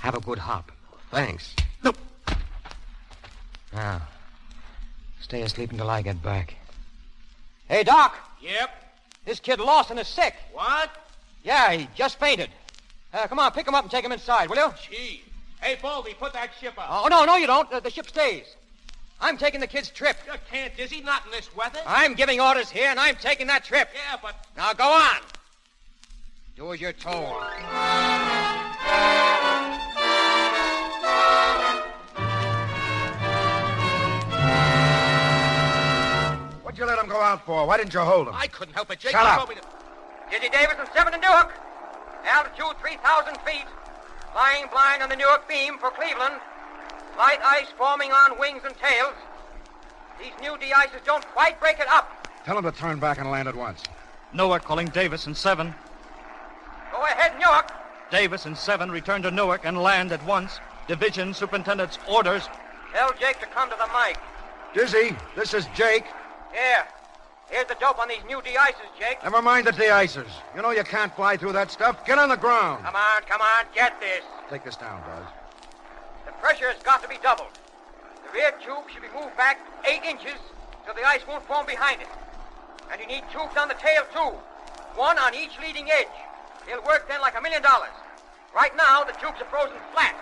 Have a good hop. Thanks. Nope. Now, stay asleep until I get back. Hey, Doc. Yep. This kid Lawson is sick. What? Yeah, he just fainted. Come on, pick him up and take him inside, will you? Gee. Hey, Baldy, put that ship up. Oh, no, you don't. The ship stays. I'm taking the kid's trip. You can't, Dizzy, not in this weather. I'm giving orders here, and I'm taking that trip. Yeah, but... Now, go on. Do as you're told. What'd you let him go out for? Why didn't you hold him? I couldn't help it, Jake. Shut up. Told me to... Dizzy Davis and 7 to Newark. Altitude 3,000 feet. Flying blind on the Newark beam for Cleveland. Light ice forming on wings and tails. These new de-ices don't quite break it up. Tell him to turn back and land at once. Newark calling Davis and 7. Go ahead, Newark. Davis and 7 return to Newark and land at once. Division Superintendent's orders. Tell Jake to come to the mic. Dizzy, this is Jake. Here. Here's the dope on these new de-icers, Jake. Never mind the de-icers. You know you can't fly through that stuff. Get on the ground. Come on, get this. Take this down, Buzz. The pressure has got to be doubled. The rear tube should be moved back 8 inches so the ice won't form behind it. And you need tubes on the tail, too. 1 on each leading edge. They'll work then like $1 million. Right now, the tubes are frozen flat.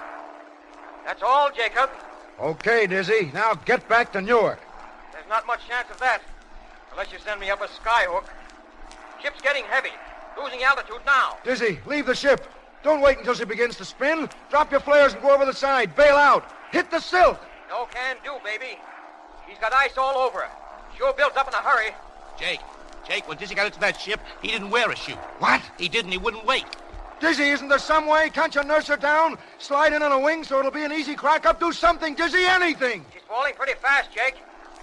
That's all, Jacob. Okay, Dizzy. Now get back to Newark. There's not much chance of that. Unless you send me up a skyhook. Ship's getting heavy. Losing altitude now. Dizzy, leave the ship. Don't wait until she begins to spin. Drop your flares and go over the side. Bail out. Hit the silk. No can do, baby. She's got ice all over her. Sure builds up in a hurry. Jake, when Dizzy got into that ship, he didn't wear a chute. What? He didn't. He wouldn't wait. Dizzy, isn't there some way? Can't you nurse her down? Slide in on a wing so it'll be an easy crack up? Do something, Dizzy, anything. She's falling pretty fast, Jake.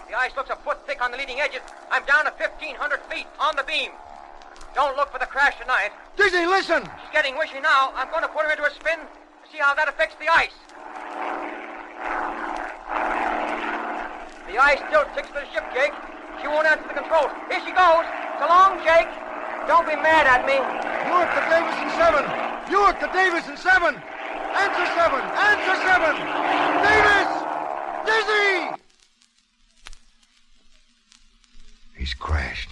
The ice looks a foot thick on the leading edges. I'm down to 1,500 feet on the beam. Don't look for the crash tonight. Dizzy, listen! She's getting wishy now. I'm going to put her into a spin to see how that affects the ice. The ice still sticks to the ship, Jake. She won't answer the controls. Here she goes. So long, Jake. Don't be mad at me. Newark to Davison 7. Newark to Davison 7. Answer 7. Answer 7. Davis! Dizzy! He's crashed.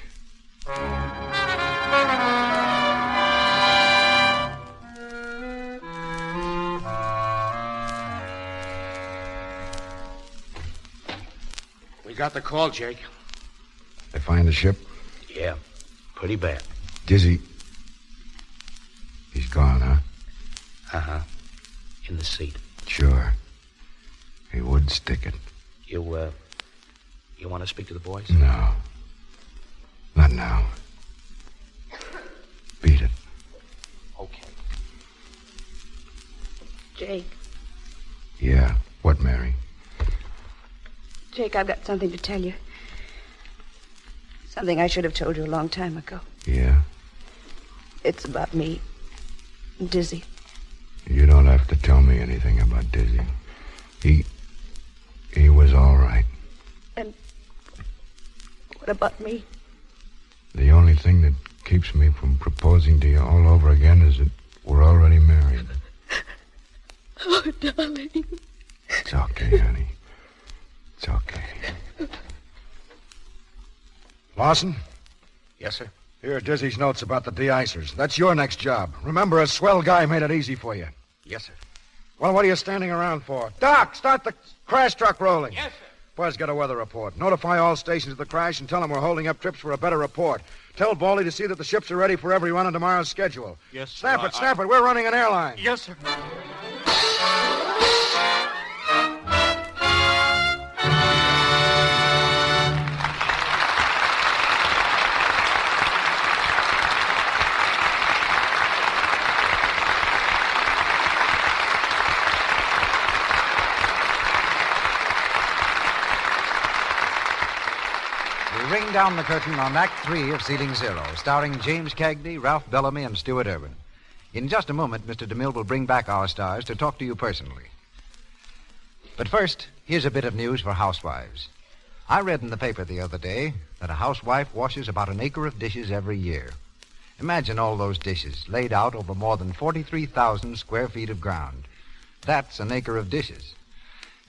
We got the call, Jake. They find the ship? Yeah, pretty bad. Dizzy. He's gone, huh? Uh-huh. In the seat. Sure. He would stick it. You want to speak to the boys? No. Not now. Beat it. Okay. Jake. Yeah. What, Mary? Jake, I've got something to tell you. Something I should have told you a long time ago. Yeah? It's about me. Dizzy. You don't have to tell me anything about Dizzy. He was all right. And what about me? The only thing that keeps me from proposing to you all over again is that we're already married. Oh, darling. It's okay, honey. It's okay. Lawson? Yes, sir? Here are Dizzy's notes about the de-icers. That's your next job. Remember, a swell guy made it easy for you. Yes, sir. Well, what are you standing around for? Doc, start the crash truck rolling. Yes, sir. Buzz, get a weather report. Notify all stations of the crash and tell them we're holding up trips for a better report. Tell Baldy to see that the ships are ready for every run on tomorrow's schedule. Yes, sir. Snap it. We're running an airline. Yes, sir. Ring down the curtain on Act 3 of Ceiling Zero, starring James Cagney, Ralph Bellamy, and Stuart Irwin. In just a moment, Mr. DeMille will bring back our stars to talk to you personally. But first, here's a bit of news for housewives. I read in the paper the other day that a housewife washes about an acre of dishes every year. Imagine all those dishes laid out over more than 43,000 square feet of ground. That's an acre of dishes.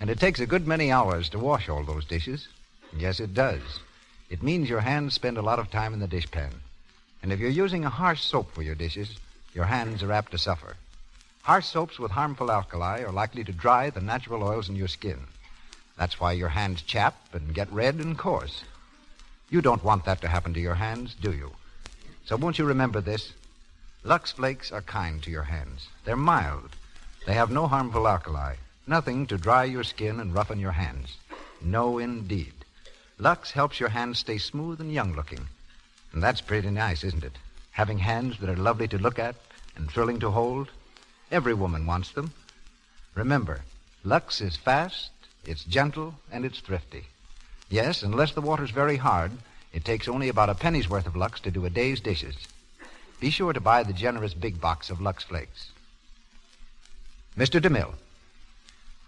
And it takes a good many hours to wash all those dishes. Yes, it does. It means your hands spend a lot of time in the dishpan. And if you're using a harsh soap for your dishes, your hands are apt to suffer. Harsh soaps with harmful alkali are likely to dry the natural oils in your skin. That's why your hands chap and get red and coarse. You don't want that to happen to your hands, do you? So won't you remember this? Lux Flakes are kind to your hands. They're mild. They have no harmful alkali, nothing to dry your skin and roughen your hands. No, indeed. Lux helps your hands stay smooth and young-looking. And that's pretty nice, isn't it? Having hands that are lovely to look at and thrilling to hold. Every woman wants them. Remember, Lux is fast, it's gentle, and it's thrifty. Yes, unless the water's very hard, it takes only about a penny's worth of Lux to do a day's dishes. Be sure to buy the generous big box of Lux Flakes. Mr. DeMille.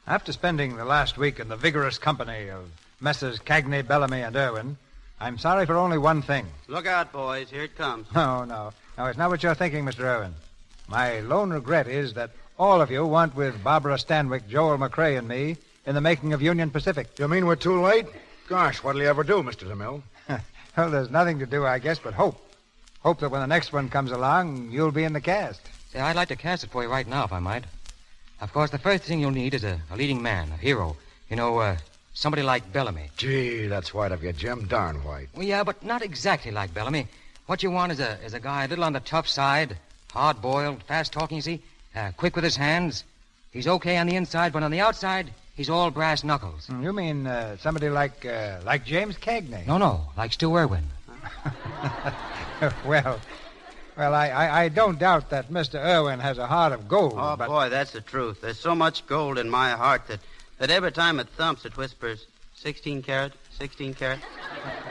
After spending the last week in the vigorous company of Messrs. Cagney, Bellamy, and Irwin, I'm sorry for only one thing. Look out, boys. Here it comes. No, it's not what you're thinking, Mr. Irwin. My lone regret is that all of you want with Barbara Stanwyck, Joel McCrae, and me in the making of Union Pacific. You mean we're too late? Gosh, what'll you ever do, Mr. DeMille? Well, there's nothing to do, I guess, but hope. Hope that when the next one comes along, you'll be in the cast. Say, I'd like to cast it for you right now, if I might. Of course, the first thing you'll need is a leading man, a hero. You know, somebody like Bellamy. Gee, that's white of you, Jim. Darn white. Well, yeah, but not exactly like Bellamy. What you want is a guy a little on the tough side, hard-boiled, fast-talking, see? Quick with his hands. He's okay on the inside, but on the outside, he's all brass knuckles. You mean somebody like James Cagney? No, like Stu Irwin. Well, I don't doubt that Mr. Irwin has a heart of gold. Oh, but... boy, that's the truth. There's so much gold in my heart that every time it thumps, it whispers, 16 karat, 16 karat.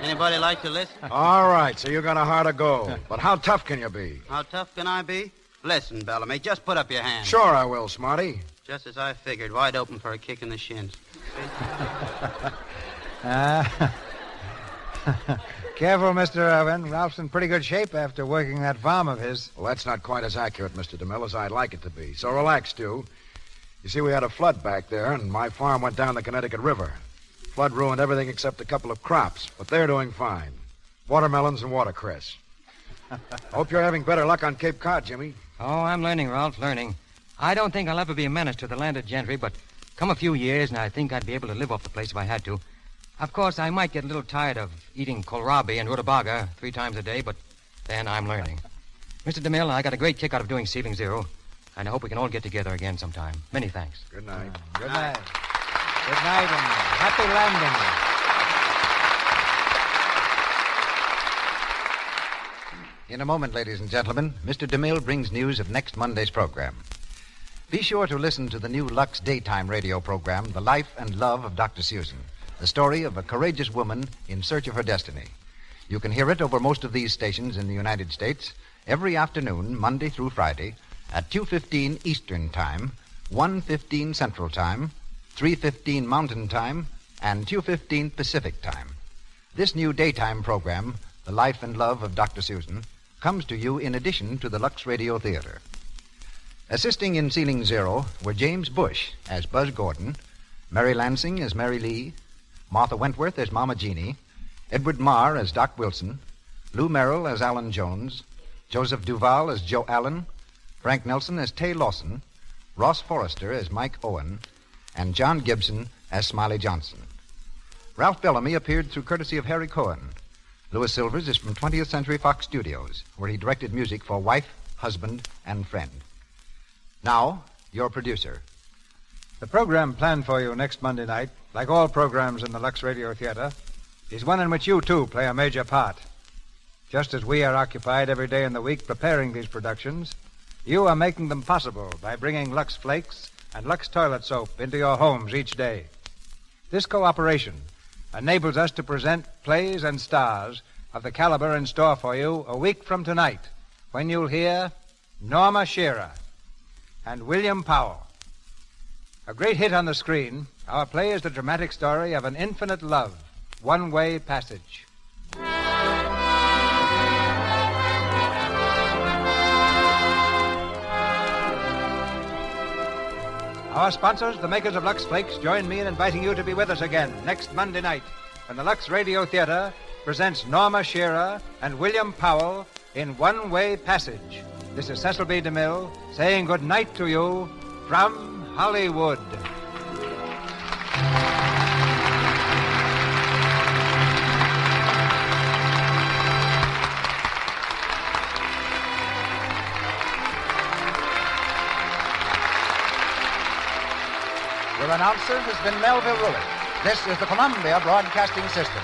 Anybody like to listen? All right, so you got a heart of gold. But how tough can you be? How tough can I be? Listen, Bellamy, just put up your hand. Sure I will, Smarty. Just as I figured, wide open for a kick in the shins. Careful, Mr. Irwin. Ralph's in pretty good shape after working that farm of his. Well, that's not quite as accurate, Mr. DeMille, as I'd like it to be. So relax, Stu. You see, we had a flood back there, and my farm went down the Connecticut River. Flood ruined everything except a couple of crops, but they're doing fine. Watermelons and watercress. Hope you're having better luck on Cape Cod, Jimmy. Oh, I'm learning, Ralph, learning. I don't think I'll ever be a menace to the landed gentry, but come a few years, and I think I'd be able to live off the place if I had to. Of course, I might get a little tired of eating kohlrabi and rutabaga 3 times a day, but then I'm learning. Mr. DeMille, I got a great kick out of doing Ceiling Zero, and I hope we can all get together again sometime. Many thanks. Good night. Good night. Good night and happy landing. In a moment, ladies and gentlemen, Mr. DeMille brings news of next Monday's program. Be sure to listen to the new Lux daytime radio program, The Life and Love of Dr. Susan, the story of a courageous woman in search of her destiny. You can hear it over most of these stations in the United States every afternoon, Monday through Friday, at 2:15 Eastern Time, 1:15 Central Time, 3:15 Mountain Time, and 2:15 Pacific Time. This new daytime program, The Life and Love of Dr. Susan, comes to you in addition to the Lux Radio Theater. Assisting in Ceiling Zero were James Bush as Buzz Gordon, Mary Lansing as Mary Lee, Martha Wentworth as Mama Jeannie, Edward Marr as Doc Wilson, Lou Merrill as Alan Jones, Joseph Duval as Joe Allen, Frank Nelson as Tay Lawson, Ross Forrester as Mike Owen, and John Gibson as Smiley Johnson. Ralph Bellamy appeared through courtesy of Harry Cohen. Louis Silvers is from 20th Century Fox Studios, where he directed music for Wife, Husband, and Friend. Now, your producer. The program planned for you next Monday night, like all programs in the Lux Radio Theater, is one in which you, too, play a major part. Just as we are occupied every day in the week preparing these productions, you are making them possible by bringing Lux Flakes and Lux Toilet Soap into your homes each day. This cooperation enables us to present plays and stars of the caliber in store for you a week from tonight, when you'll hear Norma Shearer and William Powell. A great hit on the screen, our play is the dramatic story of an infinite love, one-way passage. Our sponsors, the makers of Lux Flakes, join me in inviting you to be with us again next Monday night when the Lux Radio Theater presents Norma Shearer and William Powell in One-Way Passage. This is Cecil B. DeMille saying good night to you from Hollywood. Your announcer has been Melville Ruick. This is the Columbia Broadcasting System.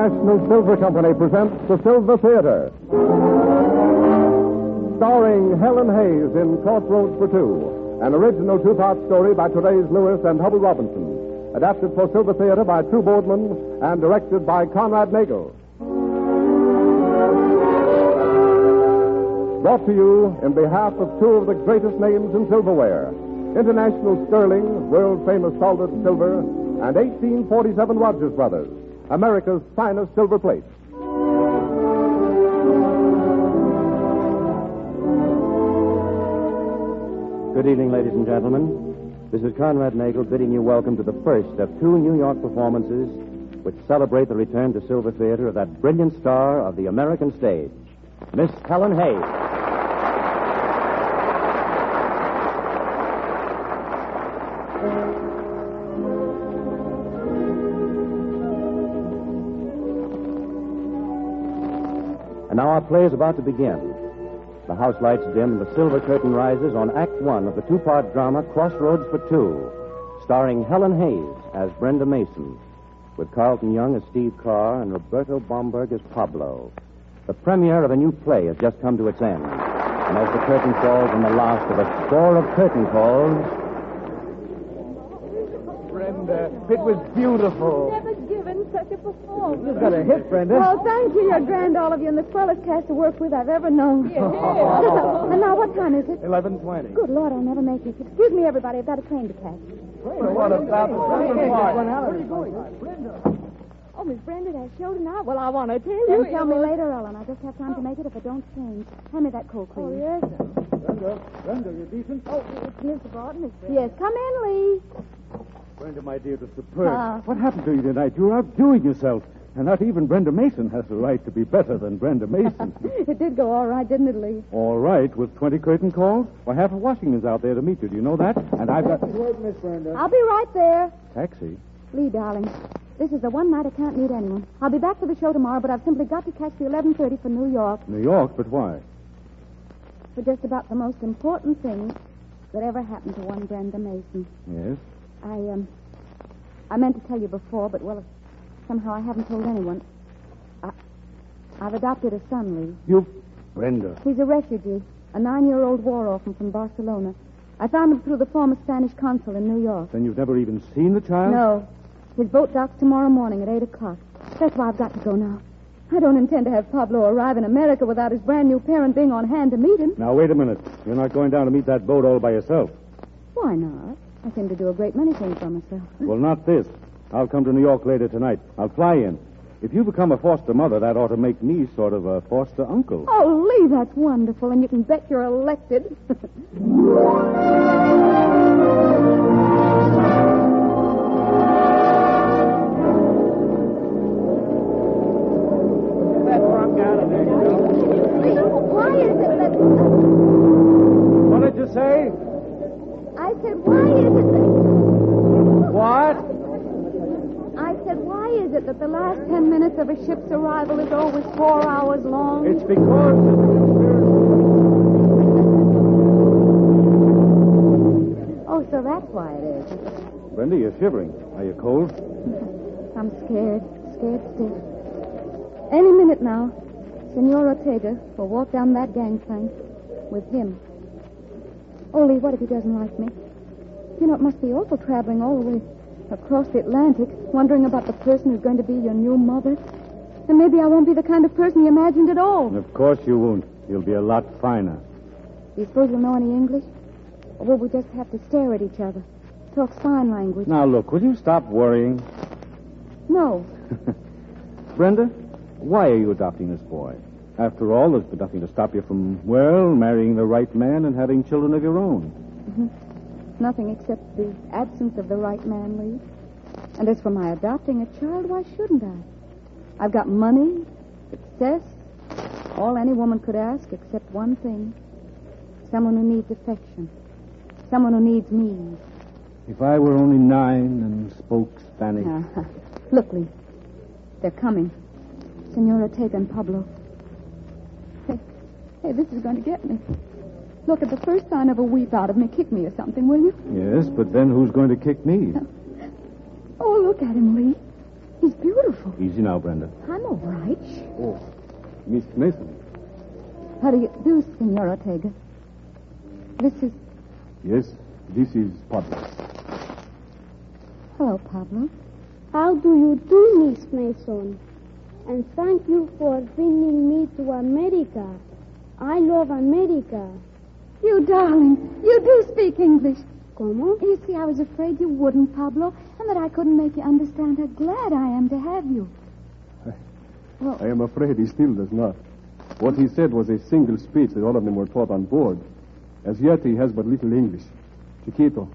International Silver Company presents the Silver Theater. Starring Helen Hayes in Crossroads for Two, an original two-part story by today's Lewis and Hubble Robinson, adapted for Silver Theater by True Boardman and directed by Conrad Nagel. Brought to you in behalf of two of the greatest names in silverware, International Sterling, world-famous soldered silver, and 1847 Rogers Brothers, America's finest silver plate. Good evening, ladies and gentlemen. This is Conrad Nagel bidding you welcome to the first of two New York performances which celebrate the return to Silver Theater of that brilliant star of the American stage, Miss Helen Hayes. And now our play is about to begin. The house lights dim, the silver curtain rises on Act One of the two-part drama Crossroads for Two, starring Helen Hayes as Brenda Mason, with Carlton Young as Steve Carr and Roberto Bomberg as Pablo. The premiere of a new play has just come to its end. And as the curtain falls on the last of a score of curtain calls... Brenda, it was beautiful. Never given such a performance. You've got a hit, Brenda. Well, thank you. You're grand, all of you, and the swellest cast of work with I've ever known. And now, what time is it? 11:20. Good Lord, I'll never make it. Excuse me, everybody. I've got a train to catch. What about the train? Where are you going? Oh, Miss Brenda, that show tonight? Well, I want to tell you. Then tell me later, Ellen. I just have time to make it if I don't change. Hand me that coat, please. Oh, yes, sir. Brenda, you decent? Oh, it's Mr. Barton, Miss Brenda. Yes, come in, Lee. Brenda, my dear, it's superb. What happened to you tonight? You're outdoing yourself. And not even Brenda Mason has the right to be better than Brenda Mason. It did go all right, didn't it, Lee? All right, with 20 curtain calls? Why, half of Washington's out there to meet you. Do you know that? And I've got... Miss Brenda. I'll be right there. Taxi? Lee, darling, this is the one night I can't meet anyone. I'll be back for the show tomorrow, but I've simply got to catch the 11:30 for New York. New York? But why? For just about the most important thing that ever happened to one Brenda Mason. Yes? I meant to tell you before, but, well, somehow I haven't told anyone. I've adopted a son, Lee. You... Brenda. He's a refugee, a 9-year-old war orphan from Barcelona. I found him through the former Spanish consul in New York. Then you've never even seen the child? No. His boat docks tomorrow morning at 8 o'clock. That's why I've got to go now. I don't intend to have Pablo arrive in America without his brand new parent being on hand to meet him. Now, wait a minute. You're not going down to meet that boat all by yourself. Why not? I seem to do a great many things for myself. Well, not this. I'll come to New York later tonight. I'll fly in. If you become a foster mother, that ought to make me sort of a foster uncle. Oh, Lee, that's wonderful, and you can bet you're elected. Why is it that... What did you say? I said, why is it that... What? I said, why is it that the last 10 minutes of a ship's arrival is always 4 hours long? It's because... Oh, so that's why it is. Brenda, you're shivering. Are you cold? I'm scared. Scared stiff. Any minute now, Senor Ortega will walk down that gangplank with him. Oh, Lee, what if he doesn't like me? You know, it must be awful traveling all the way across the Atlantic, wondering about the person who's going to be your new mother. And maybe I won't be the kind of person he imagined at all. Of course you won't. You'll be a lot finer. Do you suppose you'll know any English? Or will we just have to stare at each other? Talk sign language? Now, look, will you stop worrying? No. Brenda, why are you adopting this boy? After all, there's been nothing to stop you from, well, marrying the right man and having children of your own. Mm-hmm. Nothing except the absence of the right man, Lee. And as for my adopting a child, why shouldn't I? I've got money, success, all any woman could ask except one thing. Someone who needs affection. Someone who needs me. If I were only 9 and spoke Spanish. Look, Lee. They're coming. Senor Ortega and Pablo. Hey, this is going to get me. Look, at the first sign of a weep out of me, kick me or something, will you? Yes, but then who's going to kick me? Oh, look at him, Lee. He's beautiful. Easy now, Brenda. I'm all right. Oh, Miss Mason. How do you do, Senor Ortega? This is... Yes, this is Pablo. Hello, Pablo. How do you do, Miss Mason? And thank you for bringing me to America. I love America. You darling, you do speak English. ¿Cómo? You see, I was afraid you wouldn't, Pablo, and that I couldn't make you understand how glad I am to have you. I am afraid he still does not. What he said was a single speech that all of them were taught on board. As yet, he has but little English. Chiquito,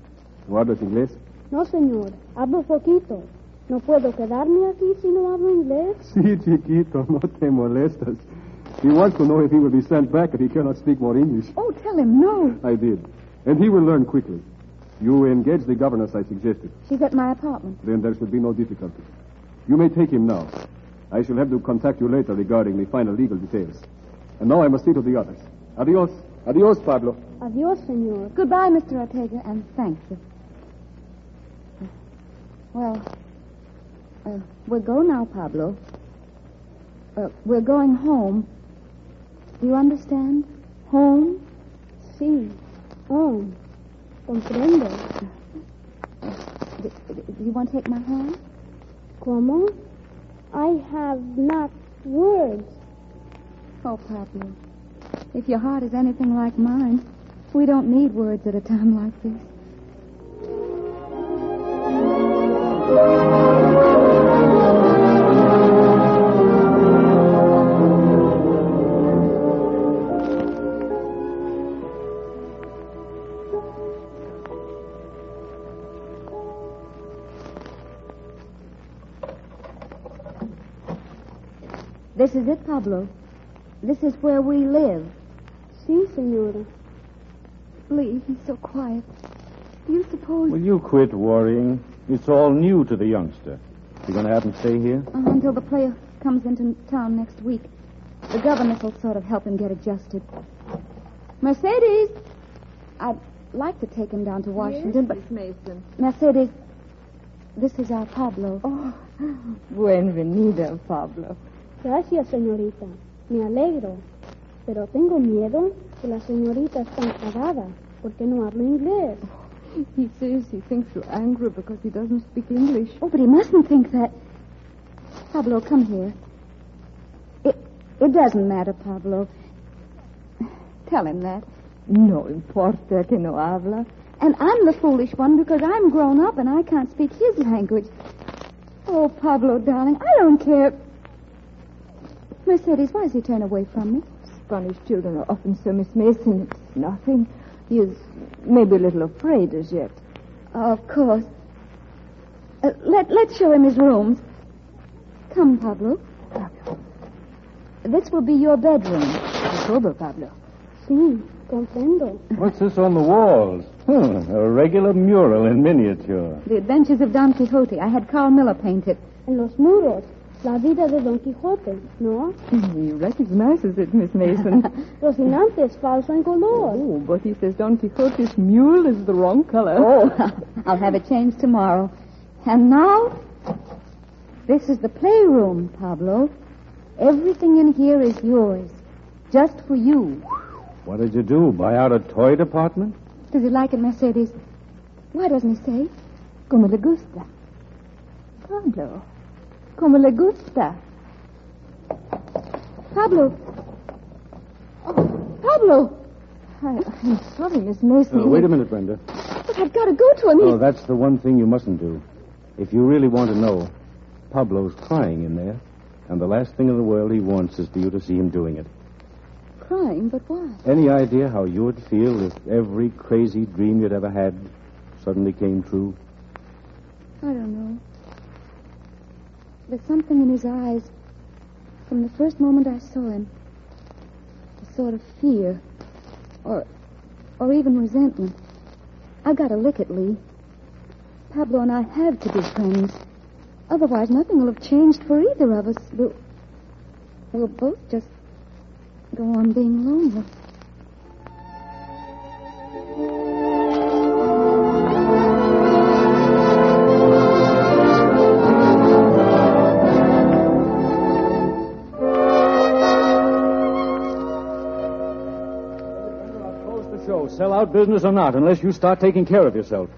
¿no hablas inglés? No, señor. Hablo poquito. ¿No puedo quedarme aquí si no hablo inglés? Sí, Chiquito, no te molestas. He wants to know if he will be sent back if he cannot speak more English. Oh, tell him no. I did. And he will learn quickly. You engage the governess I suggested. She's at my apartment. Then there should be no difficulty. You may take him now. I shall have to contact you later regarding the final legal details. And now I must see to the others. Adios. Adios, Pablo. Adios, senor. Goodbye, Mr. Ortega, and thank you. Well, we'll go now, Pablo. We're going home. Do you understand? Home? Sí. Home. Comprendo. Do you want to take my hand? ¿Cómo? I have not words. Oh, Pablo, if your heart is anything like mine, we don't need words at a time like this. This is it, Pablo. This is where we live. Sí, señora. Lee, he's so quiet. Do you suppose... Will you quit worrying? It's all new to the youngster. You going to have him stay here? Until the player comes into town next week. The governess will sort of help him get adjusted. Mercedes! I'd like to take him down to Washington, Yes, but... Miss Mason. Mercedes, this is our Pablo. Oh, bienvenido, Pablo. Gracias, señorita. Me alegro. Pero tengo miedo que la señorita está enfadada porque no hablo inglés. He says he thinks you're angry because he doesn't speak English. Oh, but he mustn't think that. Pablo, come here. It doesn't matter, Pablo. Tell him that. No importa que no habla. And I'm the foolish one because I'm grown up and I can't speak his language. Oh, Pablo, darling, I don't care. Mercedes, why does he turn away from me? Spanish children are often so Miss Mason. It's nothing. He is maybe a little afraid as yet. Of course. Let's show him his rooms. Come, Pablo. This will be your bedroom. Todo, Pablo. Sí, comprendo. What's this on the walls? A regular mural in miniature. The Adventures of Don Quixote. I had Carl Miller paint it. En los muros. La vida de Don Quijote, ¿no? He recognizes it, Miss Mason. Rocinante es falso en color. Oh, but he says Don Quixote's mule is the wrong color. Oh, I'll have it changed tomorrow. And now, this is the playroom, Pablo. Everything in here is yours. Just for you. What did you do? Buy out a toy department? Does he like it, Mercedes? Why doesn't he say? Como le gusta. Pablo. Como le gusta. Pablo. Oh, Pablo. I'm sorry, Miss Mason. Wait a minute, Brenda. But I've got to go to him. Oh, that's the one thing you mustn't do. If you really want to know, Pablo's crying in there. And the last thing in the world he wants is for you to see him doing it. Crying? But why? Any idea how you would feel if every crazy dream you'd ever had suddenly came true? I don't know. There's something in his eyes from the first moment I saw him. A sort of fear. Or even resentment. I've got to lick it, Lee. Pablo and I have to be friends. Otherwise, nothing will have changed for either of us. We'll both just go on being lonely. show, sell-out business or not, unless you start taking care of yourself.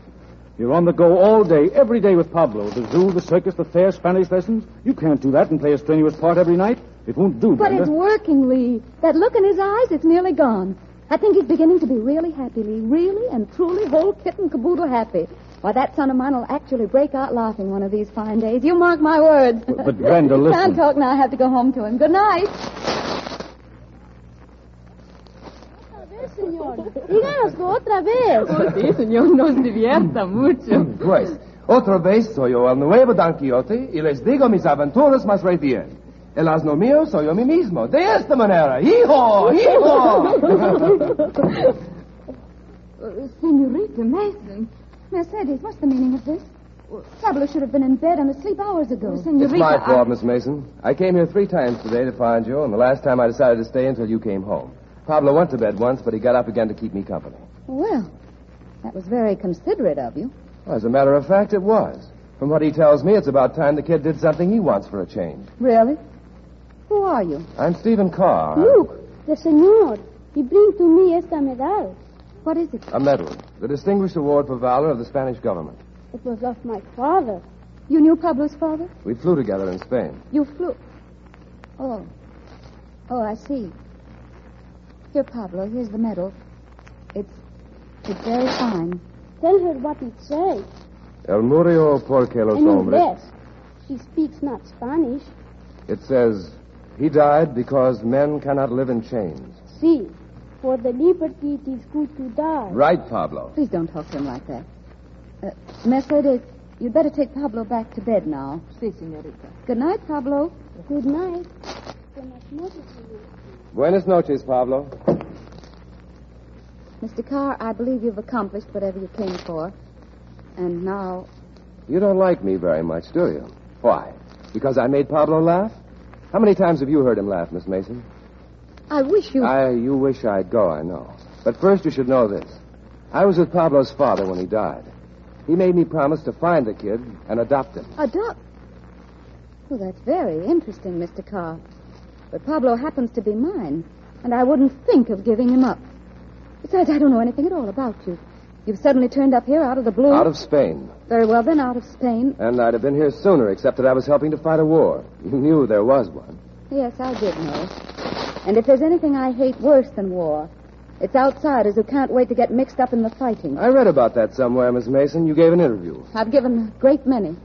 You're on the go all day, every day with Pablo. The zoo, the circus, the fair, Spanish lessons. You can't do that and play a strenuous part every night. It won't do, But Brenda. it's working, Lee. That look in his eyes, it's nearly gone. I think he's beginning to be really happy, Lee. Really and truly whole kit and caboodle happy. Why, that son of mine will actually break out laughing one of these fine days. You mark my words. But Brenda, listen. Can't talk now. I have to go home to him. Good night. Señor, díganoslo otra vez. Oh, sí, señor, nos divierta mucho. Pues, otra vez soy yo el nuevo Don Quixote y les digo mis aventuras más recientes. El asno mío soy yo mí mismo. De esta manera. ¡Hijo! ¡Hijo! Senorita Mason. Mercedes, what's the meaning of this? Pablo should have been in bed and asleep hours ago. It's my fault, Miss Mason. I came here 3 times today to find you, and the last time I decided to stay until you came home. Pablo went to bed once, but he got up again to keep me company. Well, that was very considerate of you. Well, as a matter of fact, it was. From what he tells me, it's about time the kid did something he wants for a change. Really? Who are you? I'm Stephen Carr. Look, the señor. He brings to me esta medal. What is it? A medal. The Distinguished Award for Valor of the Spanish government. It was of my father. You knew Pablo's father? We flew together in Spain. You flew? Oh. Oh, I see. Here, Pablo, here's the medal. It's very fine. Tell her what it says. El murió porque los En hombres... inglés. She speaks not Spanish. It says, he died because men cannot live in chains. See, for the liberty it is good to die. Right, Pablo. Please don't talk to him like that. Mercedes, you'd better take Pablo back to bed now. Sí, señorita. Good night, Pablo. Good night. Buenas noches, señor. Buenas noches, Pablo. Mr. Carr, I believe you've accomplished whatever you came for. And now... You don't like me very much, do you? Why? Because I made Pablo laugh? How many times have you heard him laugh, Miss Mason? I wish you... You wish I'd go, I know. But first you should know this. I was with Pablo's father when he died. He made me promise to find the kid and adopt him. Adopt? Well, that's very interesting, Mr. Carr. But Pablo happens to be mine, and I wouldn't think of giving him up. Besides, I don't know anything at all about you. You've suddenly turned up here out of the blue. Out of Spain. Very well, then, out of Spain. And I'd have been here sooner, except that I was helping to fight a war. You knew there was one. Yes, I did know. And if there's anything I hate worse than war, it's outsiders who can't wait to get mixed up in the fighting. I read about that somewhere, Miss Mason. You gave an interview. I've given a great many.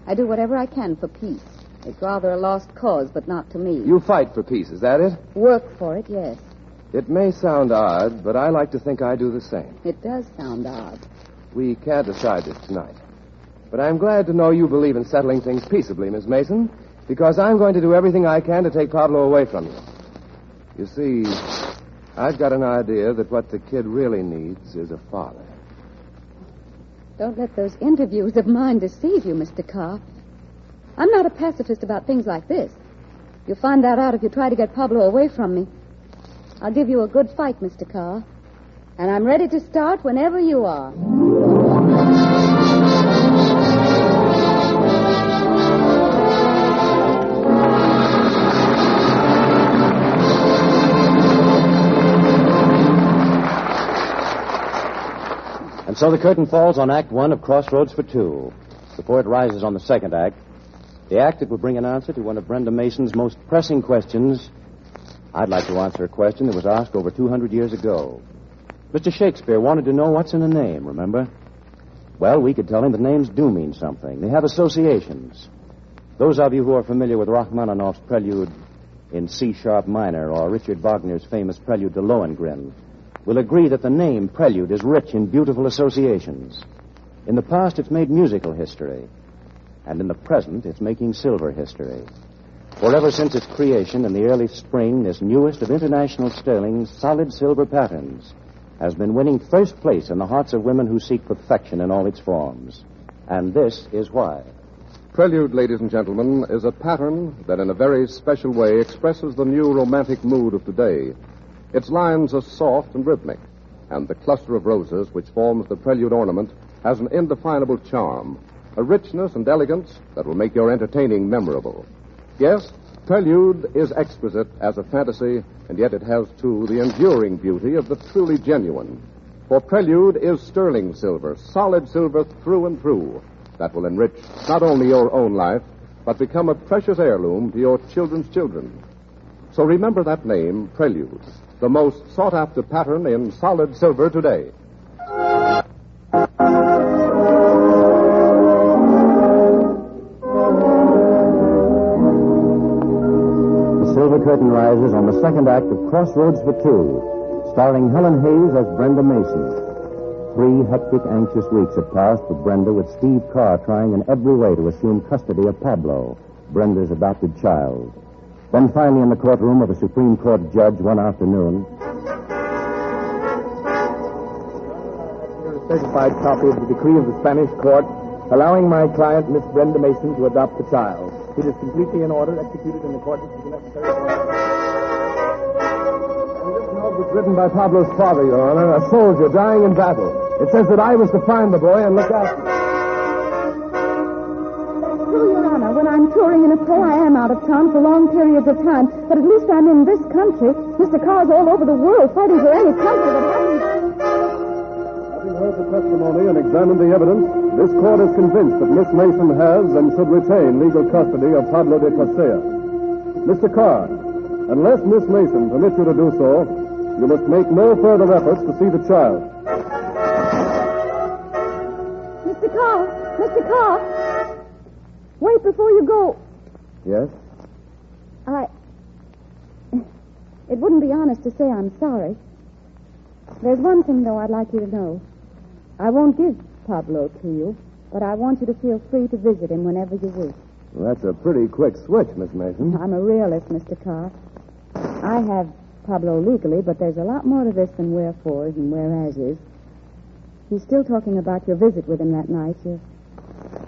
I do whatever I can for peace. It's rather a lost cause, but not to me. You fight for peace, is that it? Work for it, yes. It may sound odd, but I like to think I do the same. It does sound odd. We can't decide this tonight. But I'm glad to know you believe in settling things peaceably, Miss Mason, because I'm going to do everything I can to take Pablo away from you. You see, I've got an idea that what the kid really needs is a father. Don't let those interviews of mine deceive you, Mr. Carr. I'm not a pacifist about things like this. You'll find that out if you try to get Pablo away from me. I'll give you a good fight, Mr. Carr. And I'm ready to start whenever you are. And so the curtain falls on Act 1 of Crossroads for Two. Before it rises on the second act, the act that will bring an answer to one of Brenda Mason's most pressing questions. I'd like to answer a question that was asked over 200 years ago. Mr. Shakespeare wanted to know what's in a name, remember? Well, we could tell him that names do mean something. They have associations. Those of you who are familiar with Rachmaninoff's prelude in C-sharp minor or Richard Wagner's famous prelude to Lohengrin will agree that the name prelude is rich in beautiful associations. In the past, it's made musical history. And in the present, it's making silver history. For ever since its creation in the early spring, this newest of international sterling's solid silver patterns has been winning first place in the hearts of women who seek perfection in all its forms. And this is why. Prelude, ladies and gentlemen, is a pattern that in a very special way expresses the new romantic mood of today. Its lines are soft and rhythmic, and the cluster of roses which forms the prelude ornament has an indefinable charm, a richness and elegance that will make your entertaining memorable. Yes, Prelude is exquisite as a fantasy, and yet it has, too, the enduring beauty of the truly genuine. For Prelude is sterling silver, solid silver through and through, that will enrich not only your own life, but become a precious heirloom to your children's children. So remember that name, Prelude, the most sought-after pattern in solid silver today. The silver curtain rises on the second act of Crossroads for Two, starring Helen Hayes as Brenda Mason. 3 hectic, anxious weeks have passed for Brenda, with Steve Carr trying in every way to assume custody of Pablo, Brenda's adopted child. Then finally in the courtroom of a Supreme Court judge one afternoon. Here is a certified copy of the decree of the Spanish court allowing my client, Miss Brenda Mason, to adopt the child. It is completely in order, executed in accordance with the necessary... It was written by Pablo's father, Your Honor, a soldier dying in battle. It says that I was to find the boy and look after him. That's true, Your Honor. When I'm touring in a play, I am out of town for long periods of time. But at least I'm in this country. Mr. Carr's all over the world fighting for any country that hasn't... Having heard the testimony and examined the evidence, this court is convinced that Miss Mason has and should retain legal custody of Pablo de Corsia. Mr. Carr, unless Miss Mason permits you to do so, you must make no further efforts to see the child. Mr. Carr! Mr. Carr! Wait before you go. Yes? It wouldn't be honest to say I'm sorry. There's one thing, though, I'd like you to know. I won't give Pablo to you, but I want you to feel free to visit him whenever you wish. Well, that's a pretty quick switch, Miss Mason. I'm a realist, Mr. Carr. I have Pablo legally, but there's a lot more to this than wherefores and whereases. He's still talking about your visit with him that night.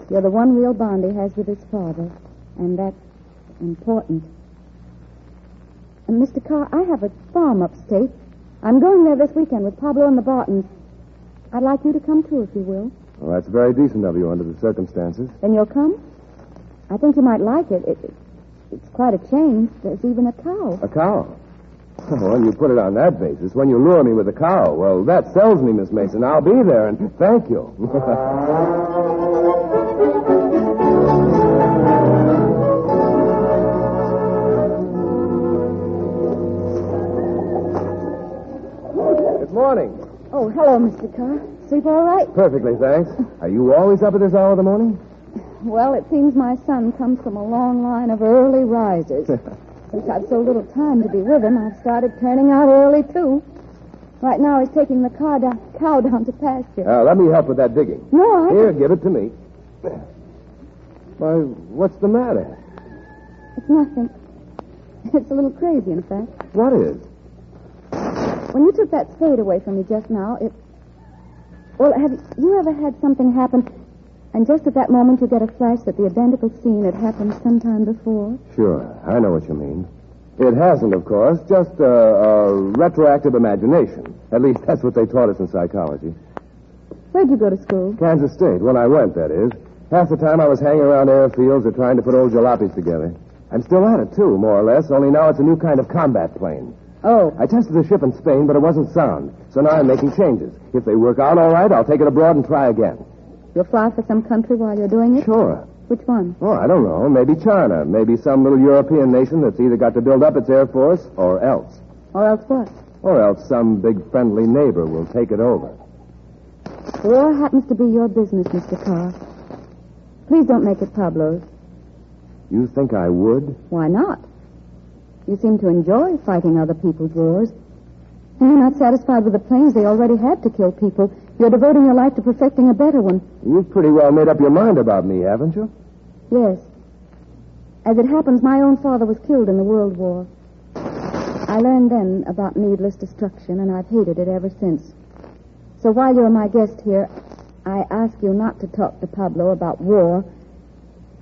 You're the one real bond he has with his father, and that's important. And, Mr. Carr, I have a farm upstate. I'm going there this weekend with Pablo and the Bartons. I'd like you to come, too, if you will. Well, that's very decent of you under the circumstances. Then you'll come? I think you might like it. It's quite a change. There's even a cow. A cow? Oh, when you put it on that basis, when you lure me with a cow, well, that sells me, Miss Mason. I'll be there, and thank you. Good morning. Oh, hello, Mr. Carr. Sleep all right? Perfectly, thanks. Are you always up at this hour of the morning? Well, it seems my son comes from a long line of early risers. Since I've so little time to be with him, I've started turning out early, too. Right now, he's taking the cow down to pasture. Let me help with that digging. No, Here, give it to me. Why, what's the matter? It's nothing. It's a little crazy, in fact. What is? When you took that spade away from me just now, Well, have you ever had something happen, and just at that moment you get a flash that the identical scene had happened sometime before? Sure, I know what you mean. It hasn't, of course, just a retroactive imagination. At least that's what they taught us in psychology. Where'd you go to school? Kansas State, when I went, that is. Half the time I was hanging around airfields or trying to put old jalopies together. I'm still at it, too, more or less, only now it's a new kind of combat plane. Oh. I tested the ship in Spain, but it wasn't sound. So now I'm making changes. If they work out all right, I'll take it abroad and try again. You'll fly for some country while you're doing it? Sure. Which one? Oh, I don't know. Maybe China. Maybe some little European nation that's either got to build up its Air Force or else. Or else what? Or else some big friendly neighbor will take it over. War happens to be your business, Mr. Carr. Please don't make it Pablo's. You think I would? Why not? You seem to enjoy fighting other people's wars. And you're not satisfied with the planes they already had to kill people. You're devoting your life to perfecting a better one. You've pretty well made up your mind about me, haven't you? Yes. As it happens, my own father was killed in the World War. I learned then about needless destruction, and I've hated it ever since. So while you're my guest here, I ask you not to talk to Pablo about war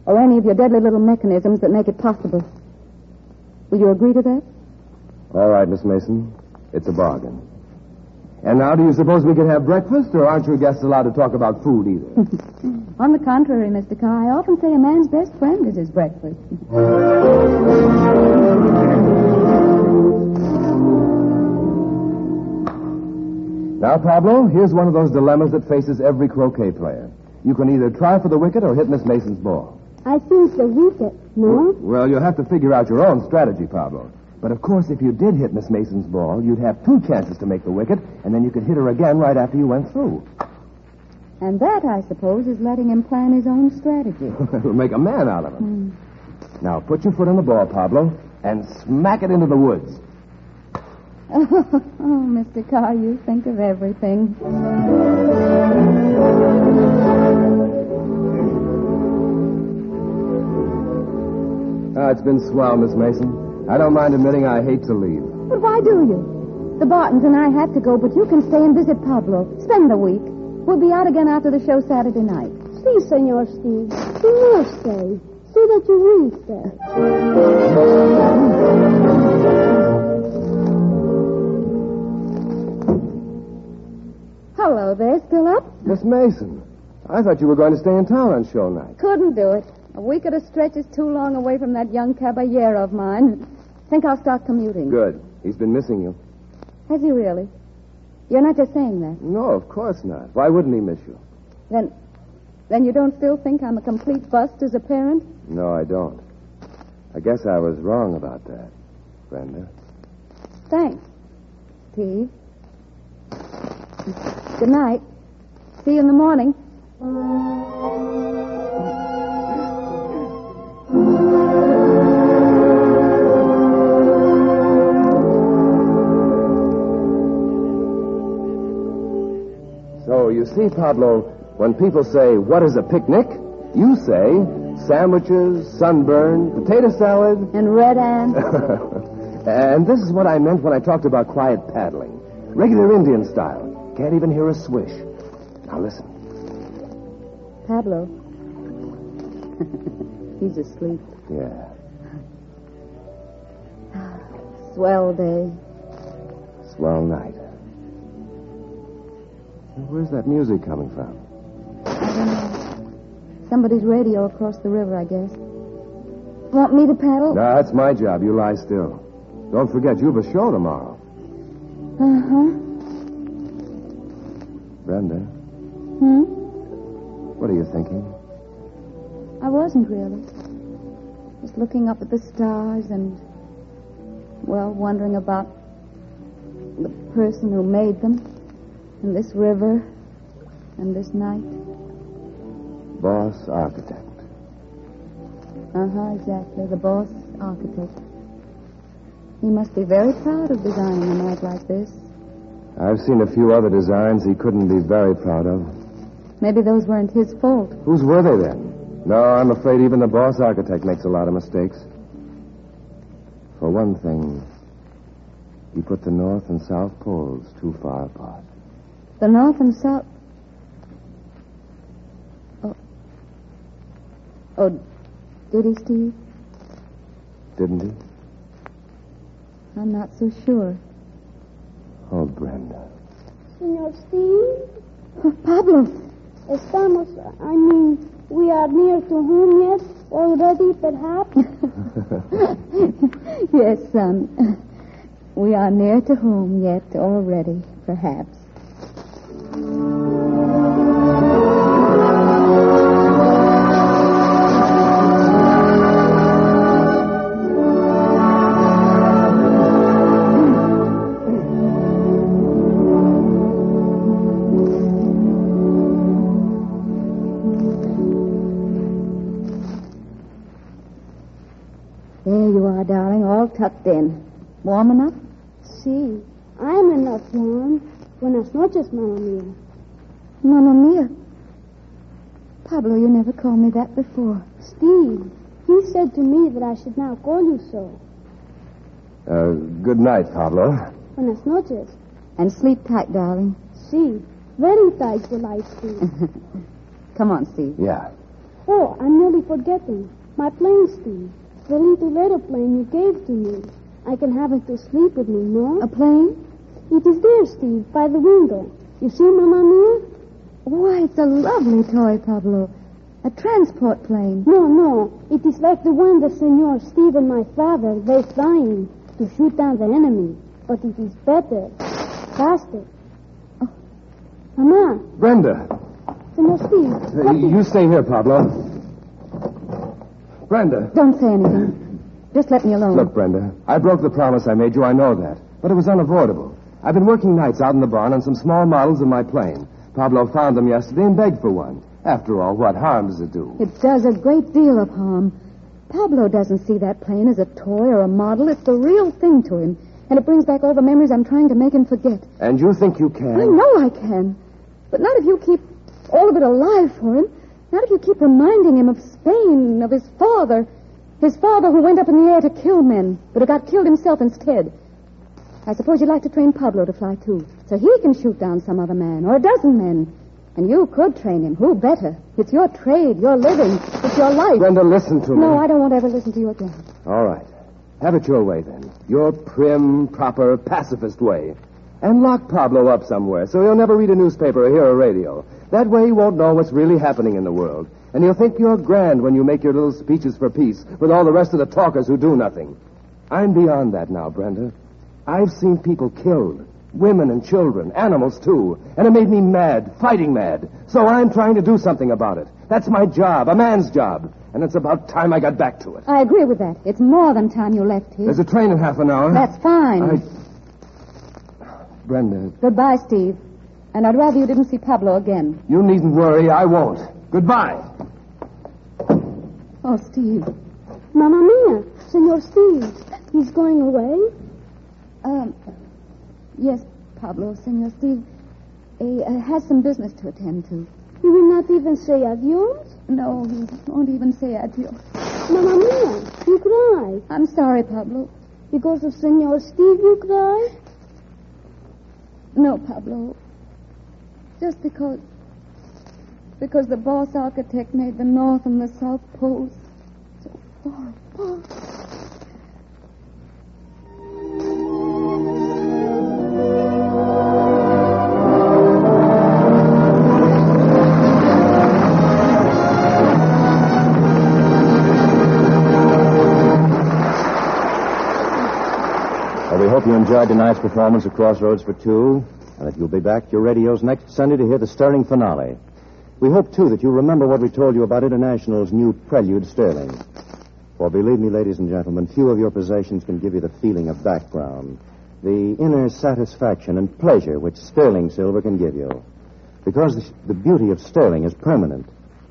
or any of your deadly little mechanisms that make it possible. Will you agree to that? All right, Miss Mason. It's a bargain. And now, do you suppose we can have breakfast, or aren't your guests allowed to talk about food either? On the contrary, Mr. Carr, I often say a man's best friend is his breakfast. Now, Pablo, here's one of those dilemmas that faces every croquet player. You can either try for the wicket or hit Miss Mason's ball. I think the wicket, no? Well, you'll have to figure out your own strategy, Pablo. But, of course, if you did hit Miss Mason's ball, you'd have 2 chances to make the wicket, and then you could hit her again right after you went through. And that, I suppose, is letting him plan his own strategy. It'll make a man out of him. Now, put your foot on the ball, Pablo, and smack it into the woods. Oh, Mr. Carr, you think of everything. It's been swell, Miss Mason. I don't mind admitting I hate to leave. But why do you? The Bartons and I have to go, but you can stay and visit Pablo. Spend the week. We'll be out again after the show Saturday night. Si, Senor Steve. Senor, stay. Say that you really stay. Hello there, still up? Miss Mason, I thought you were going to stay in town on show night. Couldn't do it. A week at a stretch is too long away from that young caballero of mine. Think I'll start commuting. Good. He's been missing you. Has he really? You're not just saying that. No, of course not. Why wouldn't he miss you? Then you don't still think I'm a complete bust as a parent? No, I don't. I guess I was wrong about that, Brenda. Thanks, Steve. Good night. See you in the morning. So, you see, Pablo, when people say, what is a picnic? You say, sandwiches, sunburn, potato salad. And red ants. And this is what I meant when I talked about quiet paddling. Regular Indian style. Can't even hear a swish. Now listen. Pablo. He's asleep. Yeah. Swell day. Swell night. Where's that music coming from? I don't know. Somebody's radio across the river, I guess. Want me to paddle? No, that's my job. You lie still. Don't forget, you have a show tomorrow. Uh-huh. Brenda, what are you thinking? I wasn't really. Just looking up at the stars and, well, wondering about the person who made them, and this river, and this night. Boss architect. Uh-huh, exactly. The boss architect. He must be very proud of designing a night like this. I've seen a few other designs he couldn't be very proud of. Maybe those weren't his fault. Whose were they then? No, I'm afraid even the boss architect makes a lot of mistakes. For one thing, he put the North and South poles too far apart. The North and South... Oh, did he, Steve? Didn't he? I'm not so sure. Oh, Brenda. Senor Steve? Oh, Pablo. We are near to home yet? Already, perhaps? Yes, son. We are near to home yet already, perhaps. There you are, darling, all tucked in. Warm enough? Sí, I'm enough warm. Buenas noches, mamma mia. Mamma mia. Pablo, you never called me that before. Steve, he said to me that I should now call you so. Good night, Pablo. Buenas noches. And sleep tight, darling. Sí, very tight will I sleep. Come on, Steve. Yeah. Oh, I'm nearly forgetting. My plane, Steve. The little aeroplane you gave to me. I can have it to sleep with me, no? A plane? It is there, Steve, by the window. You see, Mamma Mia? Why, it's a lovely toy, Pablo. A transport plane. No. It is like the one that Senor Steve and my father, they're flying to shoot down the enemy. But it is better, faster. Oh. Mama. Brenda. Senor Steve. You stay here, Pablo. Brenda. Don't say anything. Just let me alone. Look, Brenda, I broke the promise I made you, I know that. But it was unavoidable. I've been working nights out in the barn on some small models of my plane. Pablo found them yesterday and begged for one. After all, what harm does it do? It does a great deal of harm. Pablo doesn't see that plane as a toy or a model. It's the real thing to him. And it brings back all the memories I'm trying to make him forget. And you think you can? I know I can. But not if you keep all of it alive for him. Not if you keep reminding him of Spain, of his father. His father who went up in the air to kill men, but who got killed himself instead. I suppose you'd like to train Pablo to fly, too, so he can shoot down some other man, or a dozen men. And you could train him. Who better? It's your trade, your living. It's your life. Brenda, listen to me. No, I don't want to ever listen to you again. All right. Have it your way, then. Your prim, proper, pacifist way. And lock Pablo up somewhere so he'll never read a newspaper or hear a radio. That way he won't know what's really happening in the world. And he'll think you're grand when you make your little speeches for peace with all the rest of the talkers who do nothing. I'm beyond that now, Brenda. I've seen people killed. Women and children, animals too. And it made me mad, fighting mad. So I'm trying to do something about it. That's my job, a man's job. And it's about time I got back to it. I agree with that. It's more than time you left here. There's a train in half an hour. That's fine. Brenda. Goodbye, Steve. And I'd rather you didn't see Pablo again. You needn't worry. I won't. Goodbye. Oh, Steve. Mamma Mia, Senor Steve. He's going away? Yes, Pablo, Senor Steve. He has some business to attend to. He will not even say adios? No, he won't even say adios. Mamma Mia, you cry. I'm sorry, Pablo. Because of Senor Steve you cry? No, Pablo. Just because the boss architect made the North and the South Poles so far apart. Well, we hope you enjoyed tonight's performance of Crossroads for Two, and that you'll be back to your radios next Sunday to hear the stirring finale. We hope, too, that you remember what we told you about International's new Prelude Sterling. For believe me, ladies and gentlemen, few of your possessions can give you the feeling of background, the inner satisfaction and pleasure which sterling silver can give you. Because the beauty of sterling is permanent.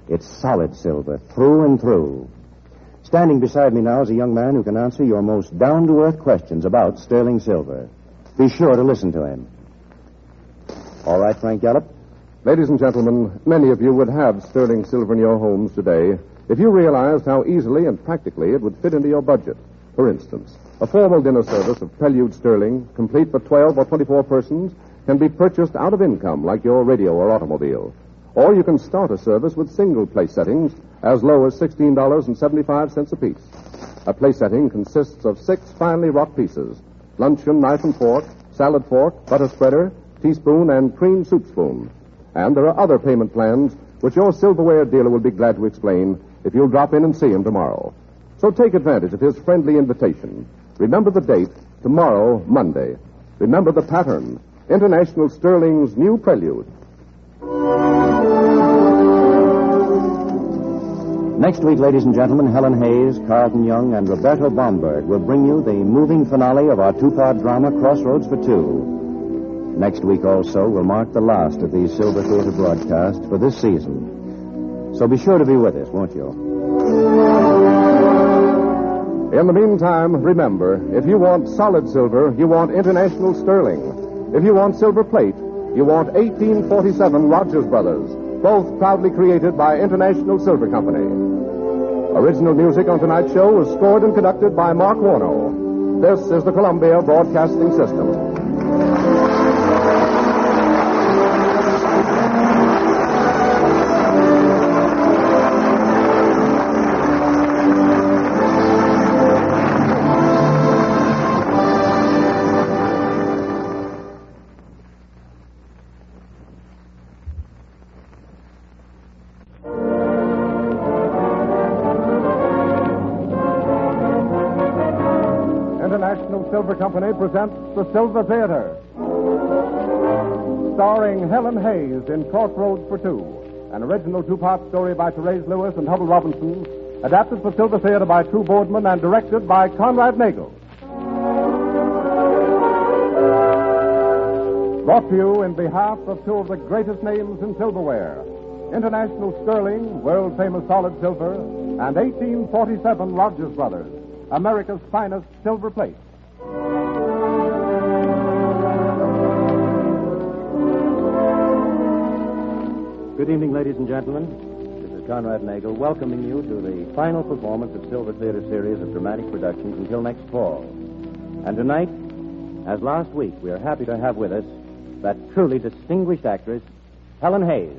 It's solid silver, through and through. Standing beside me now is a young man who can answer your most down-to-earth questions about sterling silver. Be sure to listen to him. All right, Frank Gallup? Ladies and gentlemen, many of you would have sterling silver in your homes today if you realized how easily and practically it would fit into your budget. For instance, a formal dinner service of Prelude sterling, complete for 12 or 24 persons, can be purchased out of income like your radio or automobile. Or you can start a service with single place settings as low as $16.75 apiece. A place setting consists of 6 finely wrought pieces: luncheon knife and fork, salad fork, butter spreader, teaspoon, and cream soup spoon. And there are other payment plans which your silverware dealer will be glad to explain if you'll drop in and see him tomorrow. So take advantage of his friendly invitation. Remember the date, tomorrow, Monday. Remember the pattern, International Sterling's new Prelude. Next week, ladies and gentlemen, Helen Hayes, Carlton Young, and Roberto Bomberg will bring you the moving finale of our two-part drama, Crossroads for Two. Next week also will mark the last of these Silver Theater broadcasts for this season. So be sure to be with us, won't you? In the meantime, remember, if you want solid silver, you want International Sterling. If you want silver plate, you want 1847 Rogers Brothers, both proudly created by International Silver Company. Original music on tonight's show was scored and conducted by Mark Warno. This is the Columbia Broadcasting System. International Silver Company presents The Silver Theater. Starring Helen Hayes in Crossroads for Two, an original two-part story by Therese Lewis and Hubble Robinson, adapted for Silver Theater by True Boardman and directed by Conrad Nagel. Brought to you in behalf of two of the greatest names in silverware, International Sterling, world-famous solid silver, and 1847 Rogers Brothers, America's finest silver plate. Good evening, ladies and gentlemen. This is Conrad Nagel welcoming you to the final performance of Silver Theater series of dramatic productions until next fall. And tonight, as last week, we are happy to have with us that truly distinguished actress, Helen Hayes.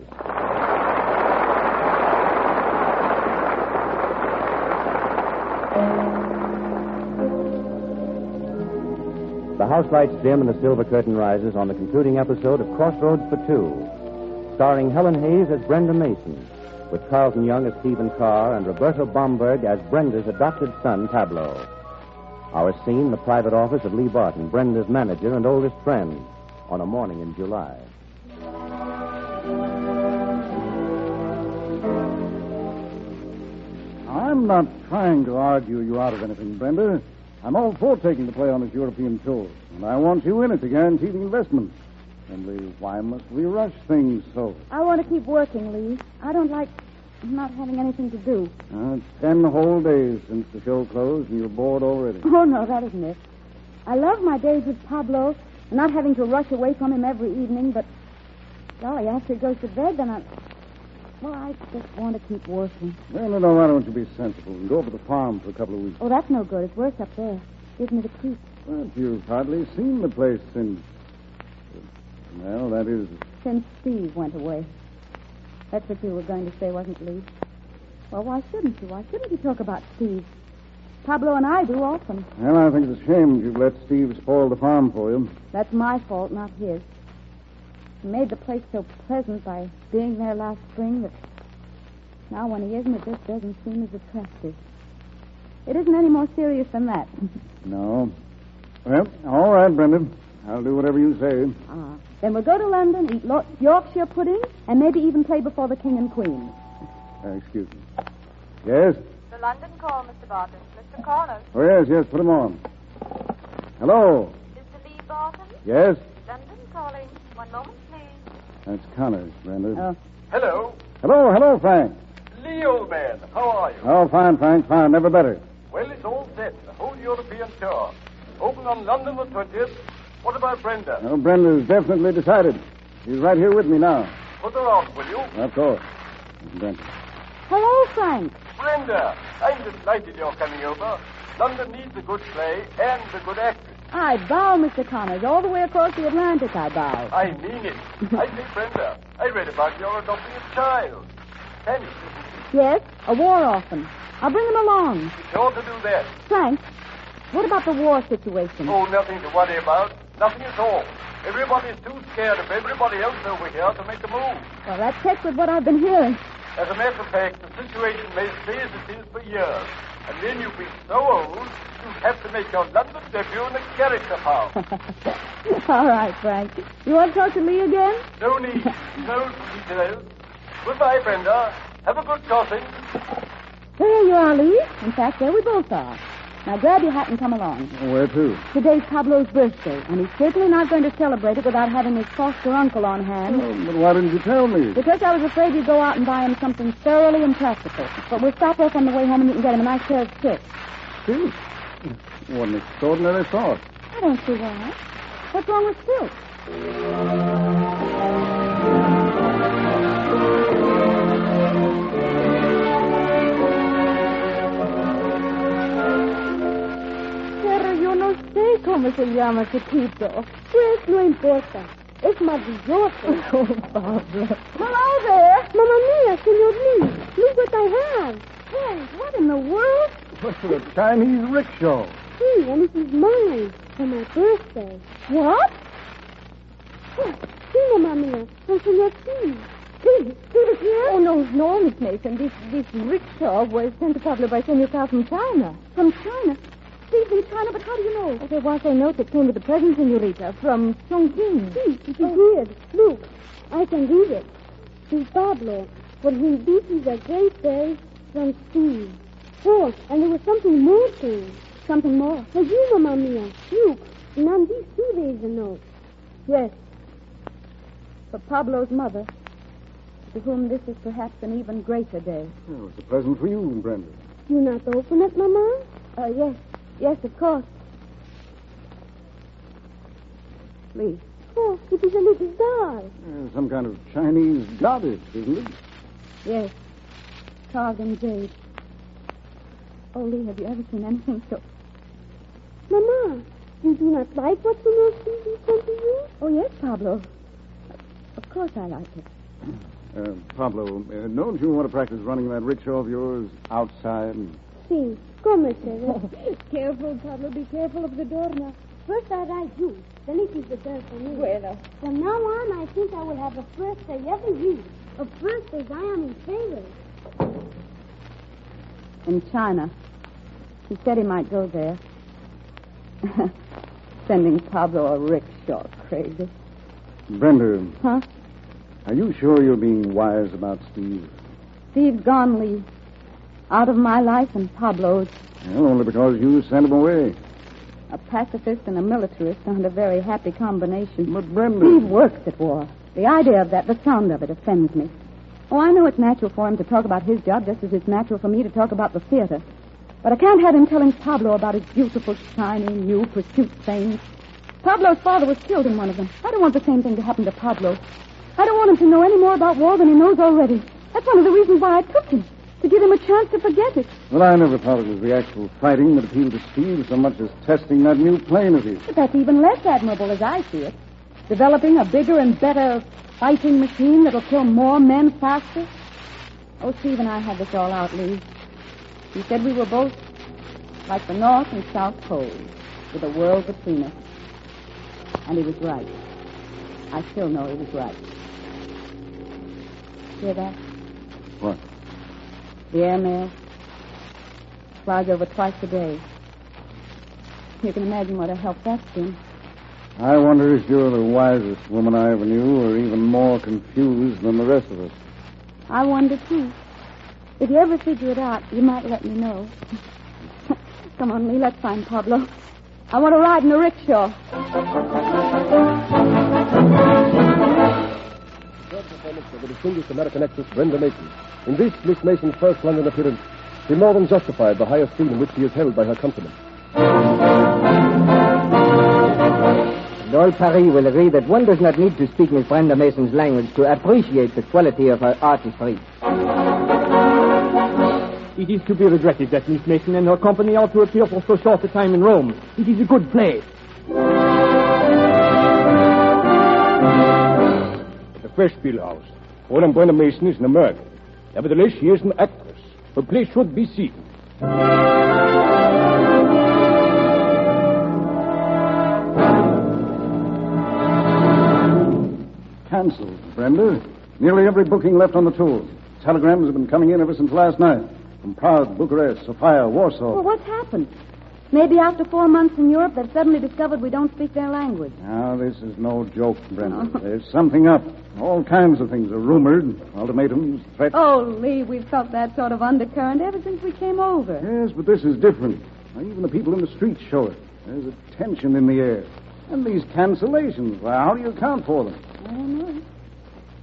The house lights dim and the silver curtain rises on the concluding episode of Crossroads for Two, starring Helen Hayes as Brenda Mason, with Carlton Young as Stephen Carr and Roberto Bomberg as Brenda's adopted son, Pablo. Our scene, the private office of Lee Barton, Brenda's manager and oldest friend, on a morning in July. I'm not trying to argue you out of anything, Brenda. I'm all for taking the play on this European tour, and I want you in it to guarantee the investment. Only, why must we rush things so? I want to keep working, Lee. I don't like not having anything to do. It's 10 whole days since the show closed, and you're bored already. Oh, no, that isn't it. I love my days with Pablo, and not having to rush away from him every evening, but, golly, after he goes to bed, then I just want to keep working. Well, no, why don't you be sensible and go over to the farm for a couple of weeks? Oh, that's no good. It's worse up there. Gives me the creep. But you've hardly seen the place since... Well, that is... Since Steve went away. That's what you were going to say, wasn't it, Lee? Well, why shouldn't you? Why shouldn't you talk about Steve? Pablo and I do often. Well, I think it's a shame you've let Steve spoil the farm for you. That's my fault, not his. He made the place so pleasant by being there last spring that now when he isn't, it just doesn't seem as attractive. It isn't any more serious than that. No. Well, all right, Brenda. I'll do whatever you say. Then we'll go to London, eat Yorkshire pudding, and maybe even play before the King and Queen. Excuse me. Yes? The London call, Mr. Barton. Mr. Connors. Oh, yes, put him on. Hello? Mr. Lee Barton? Yes? London calling. One moment, please. That's Connors, Brenda. Hello. Hello, Frank. Lee, old man. How are you? Oh, fine, Frank, fine. Never better. Well, it's all set. The whole European tour. Open on London the 20th. What about Brenda? Oh, Brenda's definitely decided. She's right here with me now. Put her on, will you? Of course. Brenda. Hello, Frank. Brenda, I'm delighted you're coming over. London needs a good play and a good actress. I bow, Mr. Connors. All the way across the Atlantic, I bow. I mean it. I say, Brenda, I read about your adopting a child. Spanish, isn't Yes, a war orphan. I'll bring him along. Be sure to do that. Frank, what about the war situation? Oh, nothing to worry about. Nothing at all. Everybody's too scared of everybody else over here to make a move. Well, that checks with what I've been hearing. As a matter of fact, the situation may stay as it is for years. And then you'll be so old, you'll have to make your London debut in a character part. All right, Frank. You want to talk to Lee again? No need. No details. Goodbye, Brenda. Have a good crossing. There you are, Lee. In fact, there we both are. Now, grab your hat and come along. Where to? Today's Pablo's birthday, and he's certainly not going to celebrate it without having his foster uncle on hand. Oh, but why didn't you tell me? Because I was afraid you'd go out and buy him something thoroughly impractical. But we'll stop off on the way home and you can get him a nice pair of sticks. Silk? What an extraordinary thought. I don't see why. What's wrong with silk? ¿Cómo se llama, chiquito? Pues no importa. Es maravilloso. Oh, Pablo. Hello there. Mamma mia, Senor Lee. Look what I have. Hey, what in the world? What's a Chinese rickshaw? See, and this is mine for my birthday. What? Sí, mamma mia. From Senor Steve. Steve is here? Oh, no, Miss Mason. This rickshaw was sent to Pablo by Senor Carl from China. From China? Steve's in China, but how do you know? Oh, there was a note that came with the present, senorita, from Chongqing. See, it is weird. Look, I can read it. To Pablo, for whom this is a great day, from Steve. Oh, and there was something more to it. Something more? For you, Mamma Mia. Look, and on this too there is a note. Yes. For Pablo's mother, to whom this is perhaps an even greater day. Oh, it's a present for you, Brenda. You not open it, Mamma? Yes. Yes, of course. Please. Oh, it is a little doll. Some kind of Chinese goddess, isn't it? Yes. Carved in jade. Oh, Lee, have you ever seen anything so... Mamma, you do not like what Senor Stevie sent to you? Oh, yes, Pablo. Of course I like it. Pablo, don't you want to practice running that rickshaw of yours outside? Si, come, Mercedes. Careful, Pablo, be careful of the door now. First I ride you, then it is the turn for me. Bueno. From now on, I think I will have a first day every week. A first as I am in favor. In China. He said he might go there. Sending Pablo a rickshaw, crazy. Brenda. Huh? Are you sure you're being wise about Steve? Steve's gone, Lee. Out of my life and Pablo's. Well, only because you sent him away. A pacifist and a militarist aren't a very happy combination. But Brenda... Steve works at war. The idea of that, the sound of it, offends me. Oh, I know it's natural for him to talk about his job just as it's natural for me to talk about the theater. But I can't have him telling Pablo about his beautiful, shiny, new pursuit things. Pablo's father was killed in one of them. I don't want the same thing to happen to Pablo. I don't want him to know any more about war than he knows already. That's one of the reasons why I took him, to give him a chance to forget it. Well, I never thought it was the actual fighting that appealed to Steve so much as testing that new plane of his. But that's even less admirable as I see it. Developing a bigger and better fighting machine that'll kill more men faster. Oh, Steve and I had this all out, Lee. He said we were both like the North and South Poles, with a world between us. And he was right. I still know he was right. Hear that? What? The airmail flies over twice a day. You can imagine what a help that's been. I wonder if you're the wisest woman I ever knew, or even more confused than the rest of us. I wonder, too. If you ever figure it out, you might let me know. Come on, Lee, let's find Pablo. I want to ride in a rickshaw. Third performance of the distinguished American actress Brenda Mason. In this, Miss Mason's first London appearance, she more than justified the high esteem in which she is held by her countrymen. And all Paris will agree that one does not need to speak Miss Brenda Mason's language to appreciate the quality of her artistry. It is to be regretted that Miss Mason and her company ought to appear for so short a time in Rome. It is a good play. The first Playhouse. Madame Brenda Mason is an American. Nevertheless, she is an actress. Her play should be seen. Cancelled, Brenda. Nearly every booking left on the tour. Telegrams have been coming in ever since last night. From Prague, Bucharest, Sofia, Warsaw. Well, what's happened? Maybe after 4 months in Europe, they've suddenly discovered we don't speak their language. Now, this is no joke, Brenda. Oh. There's something up. All kinds of things are rumored. Ultimatums, threats. Oh, Lee, we've felt that sort of undercurrent ever since we came over. Yes, but this is different. Now, even the people in the streets show it. There's a tension in the air. And these cancellations, well, how do you account for them? I don't know.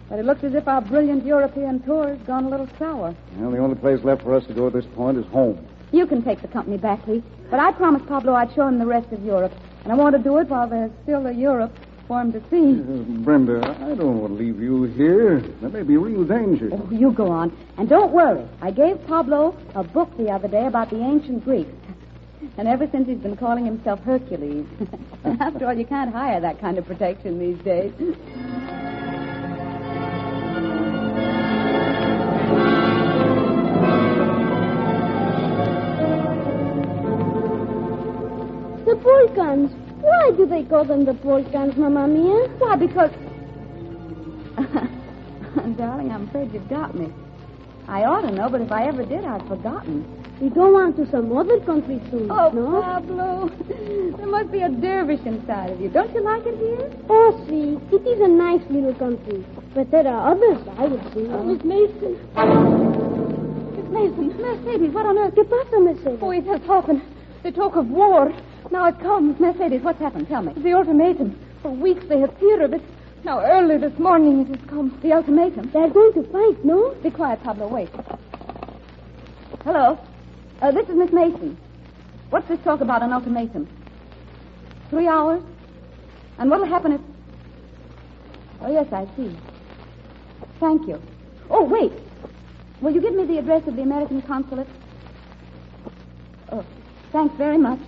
But it looks as if our brilliant European tour has gone a little sour. Well, the only place left for us to go at this point is home. You can take the company back, Lee. But I promised Pablo I'd show him the rest of Europe. And I want to do it while there's still a Europe for him to see. Brenda, I don't want to leave you here. There may be real danger. Oh, you go on. And don't worry. I gave Pablo a book the other day about the ancient Greeks. And ever since he's been calling himself Hercules. After all, you can't hire that kind of protection these days. The Balkans. Why do they call them the Balkans, Mamma Mia? Why, because... Darling, I'm afraid you've got me. I ought to know, but if I ever did, I've forgotten. We go on to some other country soon, Oh, no? Pablo, there must be a dervish inside of you. Don't you like it here? Oh, see, it is a nice little country. But there are others, I would say. Miss Mason. Miss Mason. Mercedes, what on earth? ¿Qué pasa, Mercedes? Oh, it has happened. They talk of war. Now it comes. Mercedes, what's happened? Tell me. The ultimatum. For weeks they have feared of it. Now, early this morning it has come. The ultimatum. They're going to fight, no? Be quiet, Pablo. Wait. Hello? This is Miss Mason. What's this talk about an ultimatum? 3 hours? And what'll happen if... Oh, yes, I see. Thank you. Oh, wait. Will you give me the address of the American consulate? Oh, thanks very much.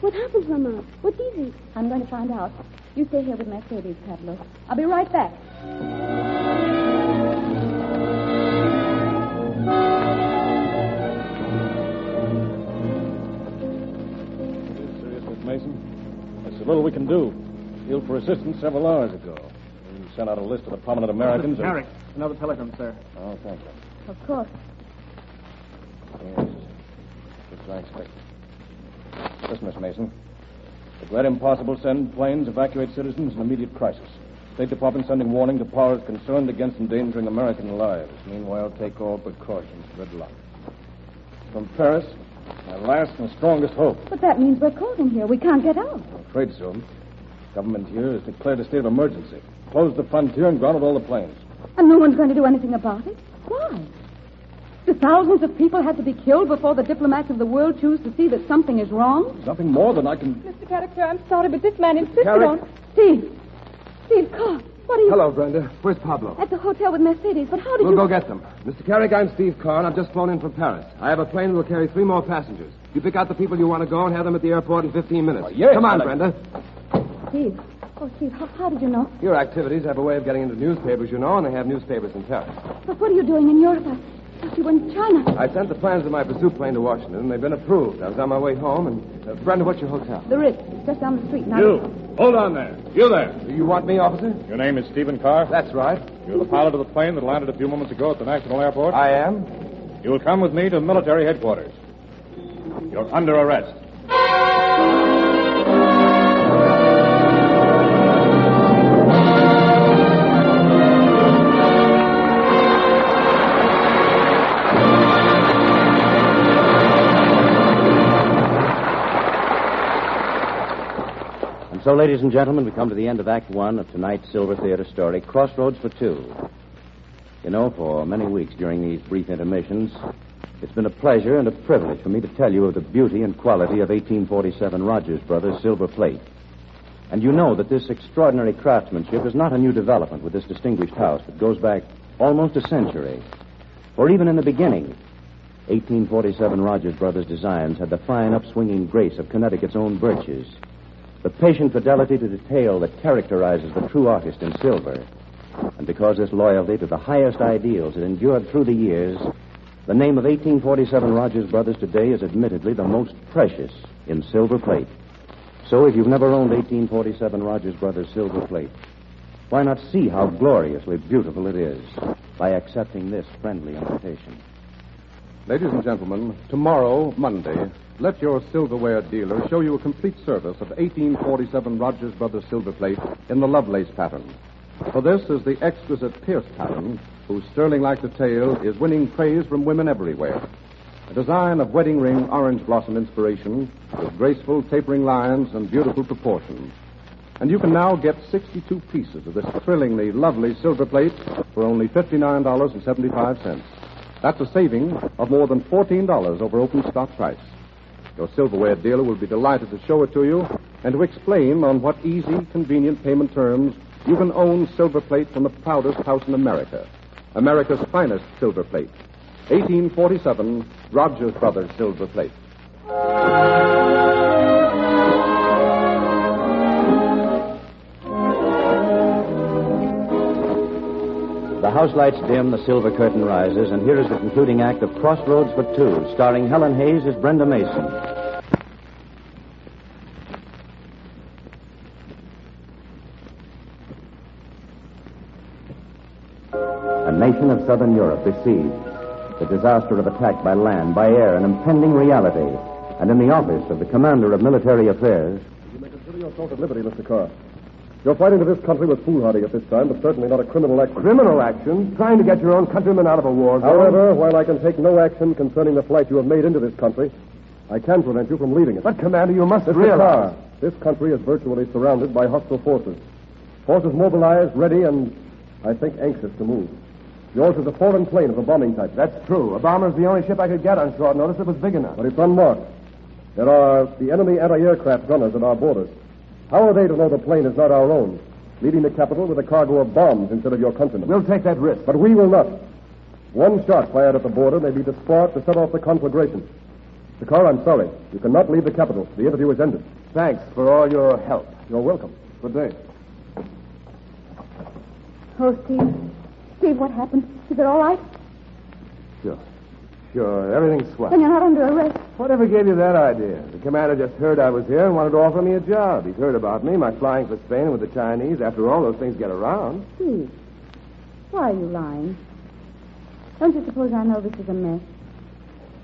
What happens, Mama? What is it? I'm going to find out. You stay here with Mercedes, Pablo. I'll be right back. Mason. There's so little we can do. Appealed for assistance several hours ago. We sent out a list of the prominent Americans. Carrick, another telegram, sir. Oh, thank you. Of course. Yes. Just I expected. Listen, Miss Mason. Declared impossible, send planes, evacuate citizens in immediate crisis. State Department sending warning to powers concerned against endangering American lives. Meanwhile, take all precautions. Good luck. From Paris, our last and strongest hope. But that means we're caught in here. We can't get out. I'm afraid so. Government here has declared a state of emergency. Closed the frontier and grounded all the planes. And no one's going to do anything about it? Why? Do thousands of people have to be killed before the diplomats of the world choose to see that something is wrong? Nothing more than I can... Mr. Carrick, sir, I'm sorry, but this man insisted Carrick? on... Steve Carr, what are you... Hello, Brenda. Where's Pablo? At the hotel with Mercedes, but how did We'll you... go get them. Mr. Carrick, I'm Steve Carr, and I've just flown in from Paris. I have a plane that will carry 3 more passengers. You pick out the people you want to go and have them at the airport in 15 minutes. Oh, yes, Come on, Brenda. Steve. Oh, Steve, how did you know? Your activities have a way of getting into newspapers, you know, and they have newspapers in Paris. But what are you doing in Europe? I thought you were in China. I sent the plans of my pursuit plane to Washington, and they've been approved. I was on my way home, and... Brenda, what's your hotel? The Ritz, just down the street. Now You! Hold on there. You there. Do you want me, officer? Your name is Stephen Carr? That's right. You're the pilot of the plane that landed a few moments ago at the National Airport? I am. You will come with me to military headquarters. You're under arrest. So, ladies and gentlemen, we come to the end of Act One of tonight's Silver Theater story, Crossroads for Two. You know, for many weeks during these brief intermissions, it's been a pleasure and a privilege for me to tell you of the beauty and quality of 1847 Rogers Brothers silver plate. And you know that this extraordinary craftsmanship is not a new development with this distinguished house, but goes back almost a century. For even in the beginning, 1847 Rogers Brothers designs had the fine upswinging grace of Connecticut's own birches, the patient fidelity to detail that characterizes the true artist in silver. And because this loyalty to the highest ideals had endured through the years, the name of 1847 Rogers Brothers today is admittedly the most precious in silver plate. So if you've never owned 1847 Rogers Brothers silver plate, why not see how gloriously beautiful it is by accepting this friendly invitation? Ladies and gentlemen, tomorrow, Monday, let your silverware dealer show you a complete service of 1847 Rogers Brothers silver plate in the Lovelace pattern. For this is the exquisite Pierce pattern, whose sterling-like detail is winning praise from women everywhere. A design of wedding ring orange blossom inspiration with graceful tapering lines and beautiful proportions. And you can now get 62 pieces of this thrillingly lovely silver plate for only $59.75. That's a saving of more than $14 over open stock price. Your silverware dealer will be delighted to show it to you and to explain on what easy, convenient payment terms you can own silver plate from the proudest house in America. America's finest silver plate. 1847 Rogers Brothers silver plate. The house lights dim, the silver curtain rises, and here is the concluding act of Crossroads for Two, starring Helen Hayes as Brenda Mason. A nation of southern Europe besieged. The disaster of attack by land, by air, an impending reality. And in the office of the Commander of Military Affairs... You may consider yourself at liberty, Mr. Carr. You're fighting for this country with foolhardy at this time, but certainly not a criminal action. Criminal action? Trying to get your own countrymen out of a war zone? However, while I can take no action concerning the flight you have made into this country, I can prevent you from leaving it. But, Commander, you must Mr. realize... Carr, this country is virtually surrounded by hostile forces. Forces mobilized, ready, and, I think, anxious to move. Yours is a foreign plane of the bombing type. That's true. A bomber's the only ship I could get on short notice that was big enough. But it's unmarked. There are the enemy anti-aircraft gunners at our borders. How are they to know the plane is not our own, leaving the capital with a cargo of bombs instead of your countrymen? We'll take that risk. But we will not. One shot fired at the border may be the spark to set off the conflagration. Mr. Carr, I'm sorry. You cannot leave the capital. The interview is ended. Thanks for all your help. You're welcome. Good day. Oh, Steve. Steve, what happened? Is it all right? Sure. Everything's swell. And you're not under arrest. Whatever gave you that idea? The commander just heard I was here and wanted to offer me a job. He's heard about me, my flying for Spain with the Chinese. After all, those things get around. Steve, why are you lying? Don't you suppose I know this is a mess?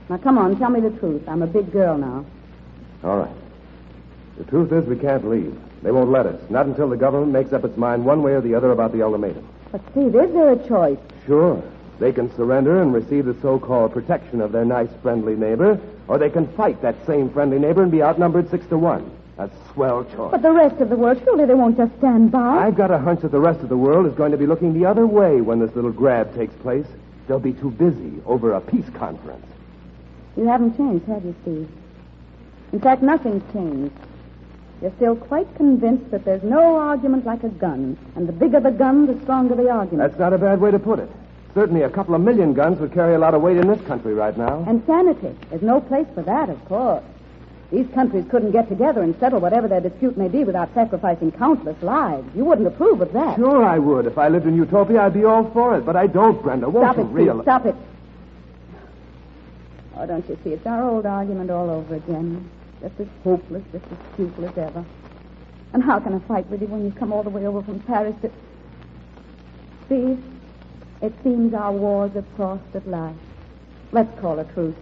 Now, come on, tell me the truth. I'm a big girl now. All right. The truth is we can't leave. They won't let us. Not until the government makes up its mind one way or the other about the ultimatum. But, Steve, is there a choice? Sure. They can surrender and receive the so-called protection of their nice, friendly neighbor, or they can fight that same friendly neighbor and be outnumbered 6-1. A swell choice. But the rest of the world, surely they won't just stand by. I've got a hunch that the rest of the world is going to be looking the other way when this little grab takes place. They'll be too busy over a peace conference. You haven't changed, have you, Steve? In fact, nothing's changed. You're still quite convinced that there's no argument like a gun, and the bigger the gun, the stronger the argument. That's not a bad way to put it. Certainly a couple of million guns would carry a lot of weight in this country right now. And sanity. There's no place for that, of course. These countries couldn't get together and settle whatever their dispute may be without sacrificing countless lives. You wouldn't approve of that. Sure I would. If I lived in Utopia, I'd be all for it. But I don't, Brenda. Won't you realize... Stop it. Oh, don't you see? It's our old argument all over again. Just as hopeless, just as futile as ever. And how can I fight with you when you come all the way over from Paris to... Steve, it seems our wars have crossed at last. Let's call a truce.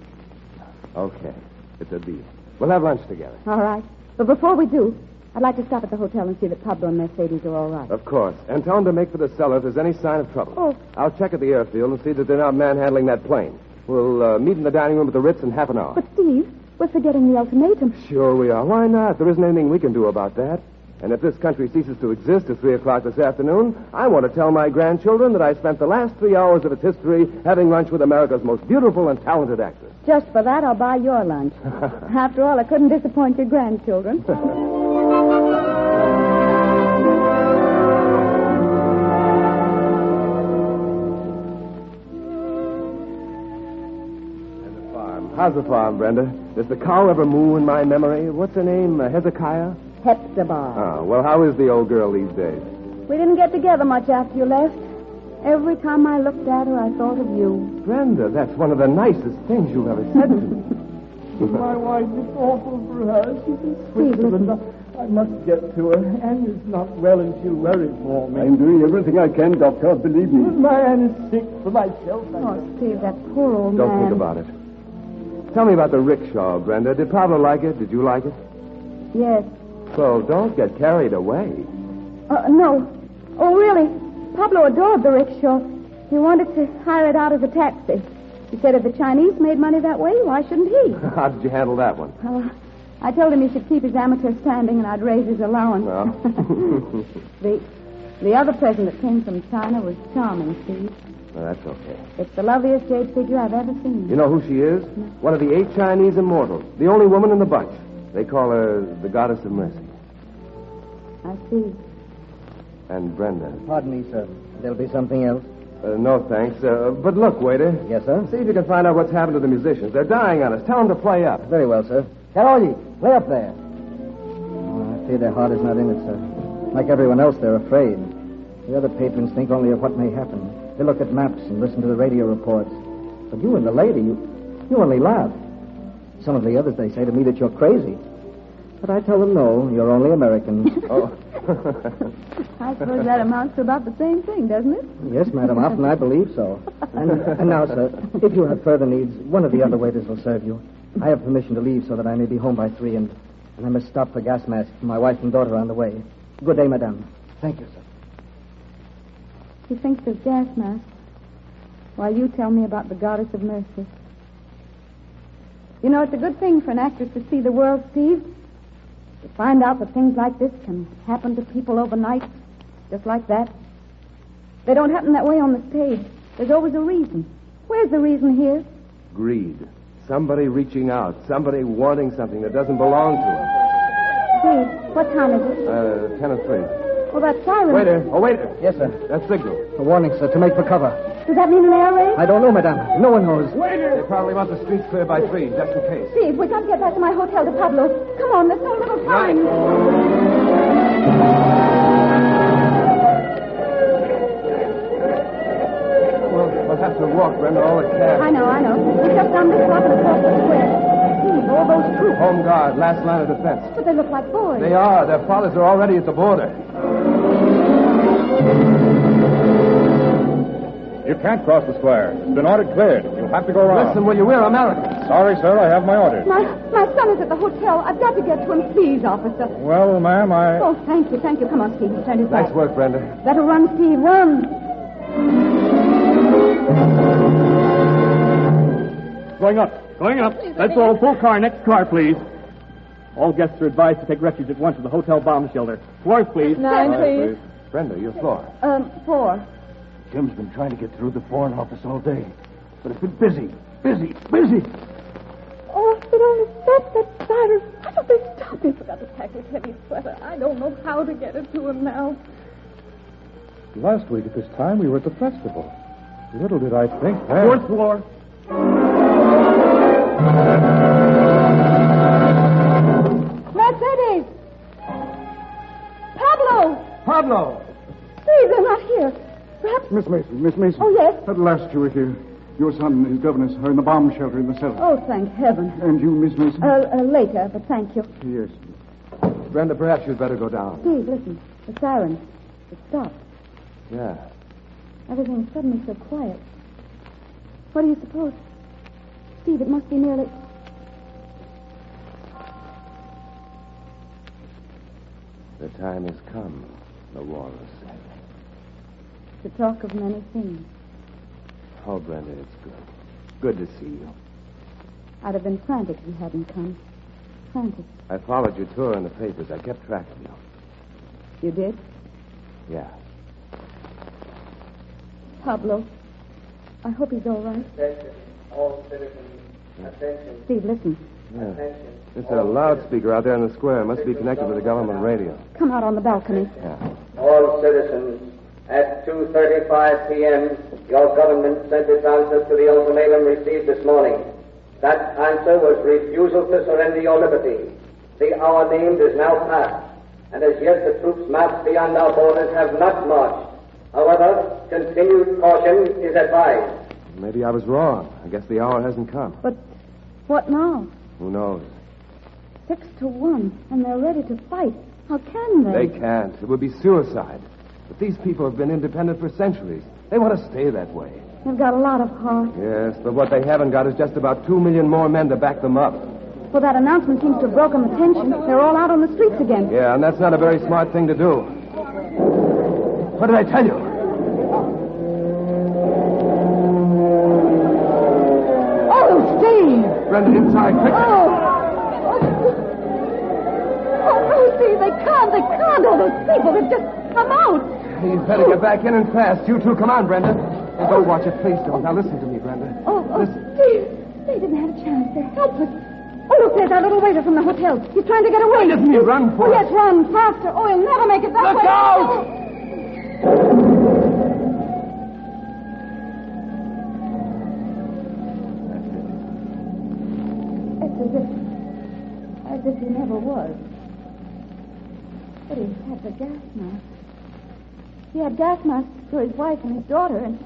Okay. It's a deal. We'll have lunch together. All right. But before we do, I'd like to stop at the hotel and see that Pablo and Mercedes are all right. Of course. And tell them to make for the cellar if there's any sign of trouble. Oh. I'll check at the airfield and see that they're not manhandling that plane. We'll meet in the dining room at the Ritz in half an hour. But, Steve, we're forgetting the ultimatum. Sure we are. Why not? There isn't anything we can do about that. And if this country ceases to exist at 3 o'clock this afternoon, I want to tell my grandchildren that I spent the last 3 hours of its history having lunch with America's most beautiful and talented actress. Just for that, I'll buy your lunch. After all, I couldn't disappoint your grandchildren. How's the farm, Brenda? Does the cow ever moo in my memory? What's her name? Hezekiah? Hepzibah. Oh, well, how is the old girl these days? We didn't get together much after you left. Every time I looked at her, I thought of you. Brenda, that's one of the nicest things you've ever said to me. My wife is awful for her. She's in Switzerland. I must get to her. Anne is not well and she'll worry for me. I'm doing everything I can, Doctor. Believe me. My Anne is sick for myself. Oh, Steve, that poor old man. Don't think about it. Tell me about the rickshaw, Brenda. Did Pablo like it? Did you like it? Yes. So don't get carried away. No. Oh, really? Pablo adored the rickshaw. He wanted to hire it out as a taxi. He said if the Chinese made money that way, why shouldn't he? How did you handle that one? I told him he should keep his amateur standing and I'd raise his allowance. Well. The other present that came from China was charming, Steve. Well, that's okay. It's the loveliest jade figure I've ever seen. You know who she is? No. One of the 8 Chinese immortals. The only woman in the bunch. They call her the Goddess of Mercy. I see. And Brenda. Pardon me, sir. There'll be something else? No, thanks. But look, waiter. Yes, sir? See if you can find out what's happened to the musicians. They're dying on us. Tell them to play up. Very well, sir. Karoli, play up there. Oh, I fear their heart is not in it, sir. Like everyone else, they're afraid. The other patrons think only of what may happen. They look at maps and listen to the radio reports. But you and the lady, you only laugh. Some of the others, they say to me that you're crazy. But I tell them no, you're only Americans. Oh. I suppose that amounts to about the same thing, doesn't it? Yes, madam. Often I believe so. And now, sir, if you have further needs, one of the other waiters will serve you. I have permission to leave so that I may be home by 3, and I must stop for gas masks for my wife and daughter on the way. Good day, madame. Thank you, sir. He thinks of gas masks while you tell me about the goddess of mercy. You know, it's a good thing for an actress to see the world, Steve. To find out that things like this can happen to people overnight, just like that. They don't happen that way on the stage. There's always a reason. Where's the reason here? Greed. Somebody reaching out. Somebody wanting something that doesn't belong to them. Steve, what time is it? 10 and 3. Well, that siren... Waiter. Oh, waiter. Yes, sir. That signal. A warning, sir, to make for cover. Does that mean an air raid? I don't know, madame. No one knows. Waiter! They probably want the streets cleared by 3, just in case. Steve, we got to get back to my hotel to Pablo. Come on, there's so little time. We'll have to walk, Brenda, all the cabs. I know. We just down this block and across the square. Steve, all those troops. Home guard, last line of defense. But they look like boys. They are. Their fathers are already at the border. You can't cross the square. It's been ordered cleared. You'll have to go around. Listen, will you? We're Americans. Sorry, sir. I have my orders. My son is at the hotel. I've got to get to him, please, officer. Well, ma'am, Oh, thank you. Come on, Steve. Turn his back. Nice work, Brenda. Better run, Steve. Run. Going up. That's all. Full car. Next car, please. All guests are advised to take refuge at once at the hotel bomb shelter. Floors, please. 9, please. Brenda, your floor. 4. Jim's been trying to get through the Foreign Office all day. But it's been busy. Oh, if it only stopped that siren. Why don't they stop? They forgot to pack his heavy sweater. I don't know how to get it to him now. Last week at this time, we were at the festival. Little did I think... Fourth floor. Mercedes! Pablo! See, they're not here. Perhaps... Miss Mason. Oh, yes? At last you were here. Your son and his governess are in the bomb shelter in the cellar. Oh, thank heaven. And you, Miss Mason? Later, but thank you. Yes. Brenda, perhaps you'd better go down. Steve, listen. The siren. It stopped. Yeah. Everything's suddenly so quiet. What do you suppose? Steve, it must be nearly... The time has come, the walrus said. To talk of many things. Oh, Brenda, it's good. Good to see you. I'd have been frantic if you hadn't come. Frantic. I followed your tour in the papers. I kept track of you. You did? Yeah. Pablo. I hope he's all right. Attention, all citizens. Attention. Steve, listen. Yeah. There's a loudspeaker out there in the square. It must be connected with the government radio. Come out on the balcony. Yeah. All citizens, at 2:35 p.m., your government sent its answer to the ultimatum received this morning. That answer was refusal to surrender your liberty. The hour named is now past, and as yet the troops massed beyond our borders have not marched. However, continued caution is advised. Maybe I was wrong. I guess the hour hasn't come. But what now? Who knows? 6-1, and they're ready to fight. How can they? They can't. It would be suicide. But these people have been independent for centuries. They want to stay that way. They've got a lot of heart. Yes, but what they haven't got is just about 2 million more men to back them up. Well, that announcement seems to have broken the tension. They're all out on the streets again. Yeah, and that's not a very smart thing to do. What did I tell you? Oh, Steve! Brenda, inside, quick. Oh, Steve, they can't. All those people have just come out. You'd better get back in and fast. You two, come on, Brenda. And don't watch it, please don't. Now listen to me, Brenda. Listen. Steve, they didn't have a chance. They're helpless. Oh, look, there's our little waiter from the hotel. He's trying to get away. Let me run for it. Yes, run, faster. Oh, he'll never make it that way. Look out! As if he never was. But he had the gas mask. He had gas masks for his wife and his daughter, and...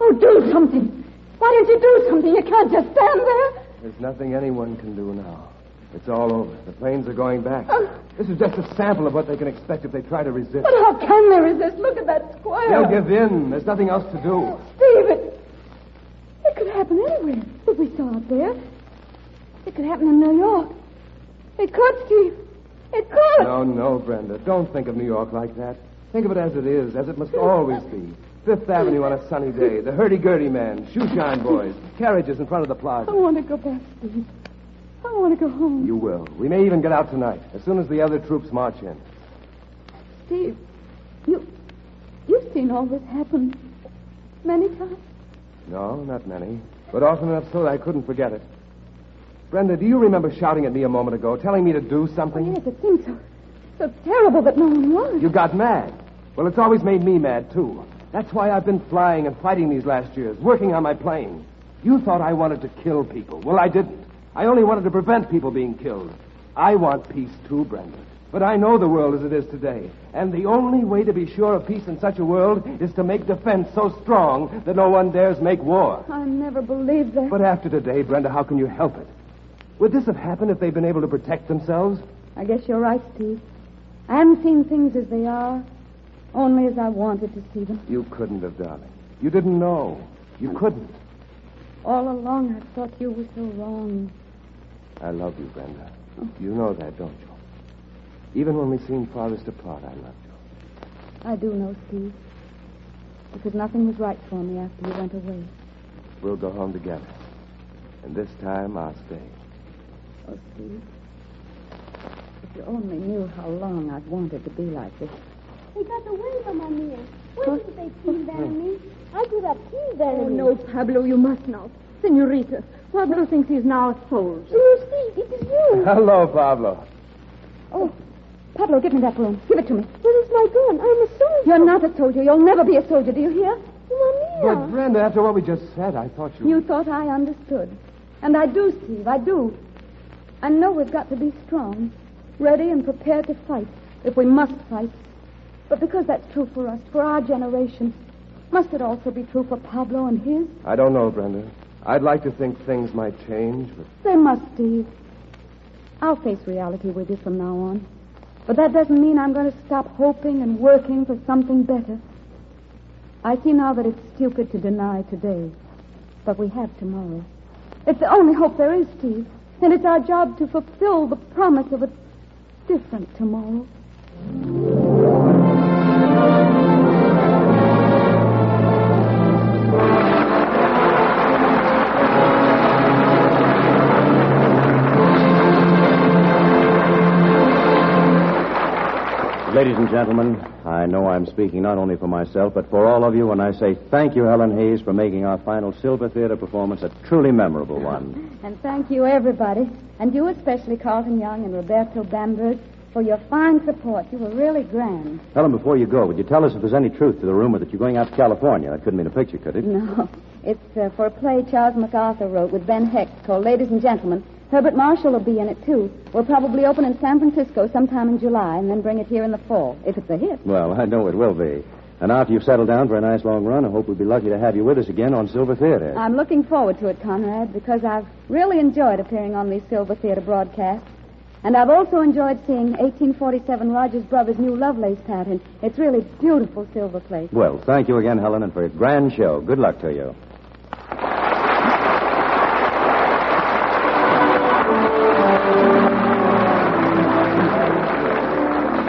Oh, do something! Why don't you do something? You can't just stand there. There's nothing anyone can do now. It's all over. The planes are going back. This is just a sample of what they can expect if they try to resist. But how can they resist? Look at that square. They'll give in. There's nothing else to do. Steve, it could happen anywhere. What we saw out there. It could happen in New York. It could, Steve. It could. No, Brenda. Don't think of New York like that. Think of it as it is, as it must always be. Fifth Avenue on a sunny day. The hurdy-gurdy man, shoeshine boys, carriages in front of the plaza. I want to go back, Steve. I want to go home. You will. We may even get out tonight, as soon as the other troops march in. Steve, you've seen all this happen many times? No, not many. But often enough so that I couldn't forget it. Brenda, do you remember shouting at me a moment ago, telling me to do something? Oh, yes, it seemed so terrible that no one was. You got mad. Well, it's always made me mad, too. That's why I've been flying and fighting these last years, working on my plane. You thought I wanted to kill people. Well, I didn't. I only wanted to prevent people being killed. I want peace, too, Brenda. But I know the world as it is today. And the only way to be sure of peace in such a world is to make defense so strong that no one dares make war. I never believed that. But after today, Brenda, how can you help it? Would this have happened if they'd been able to protect themselves? I guess you're right, Steve. I haven't seen things as they are, only as I wanted to see them. You couldn't have, darling. You didn't know. You couldn't. All along, I thought you were so wrong. I love you, Brenda. Oh. You know that, don't you? Even when we seemed farthest apart, I loved you. I do know, Steve. Because nothing was right for me after you went away. We'll go home together. And this time, I'll stay. Oh, Steve. If you only knew how long I've wanted to be like this. They got the window, Mamma. Where did they see Bellamy? I could have seen Bellamy. Oh, no, Pablo, you must not. Senorita, Pablo thinks he's now a soldier. You see, it is you. Hello, Pablo. Oh, Pablo, give me that balloon. Give it to me. Where is my gun? I'm a soldier. You're not a soldier. You'll never be a soldier, do you hear? Mamma. But, Brenda, after what we just said, I thought you... You thought I understood. And I do, Steve, I do. I know we've got to be strong, ready and prepared to fight, if we must fight. But because that's true for us, for our generation, must it also be true for Pablo and his? I don't know, Brenda. I'd like to think things might change, but... They must, Steve. I'll face reality with you from now on. But that doesn't mean I'm going to stop hoping and working for something better. I see now that it's stupid to deny today. But we have tomorrow. It's the only hope there is, Steve. And it's our job to fulfill the promise of a different tomorrow. Ladies and gentlemen, I know I'm speaking not only for myself, but for all of you when I say thank you, Helen Hayes, for making our final Silver Theater performance a truly memorable one. And thank you, everybody, and you especially, Carlton Young and Roberto Bamberg, for your fine support. You were really grand. Helen, before you go, would you tell us if there's any truth to the rumor that you're going out to California? That couldn't mean a picture, could it? No. It's for a play Charles MacArthur wrote with Ben Hecht called Ladies and Gentlemen. Herbert Marshall will be in it, too. We'll probably open in San Francisco sometime in July and then bring it here in the fall, if it's a hit. Well, I know it will be. And after you've settled down for a nice long run, I hope we'll be lucky to have you with us again on Silver Theater. I'm looking forward to it, Conrad, because I've really enjoyed appearing on these Silver Theater broadcasts. And I've also enjoyed seeing 1847 Rogers Brothers' new Lovelace pattern. It's really beautiful silver plate. Well, thank you again, Helen, and for a grand show. Good luck to you.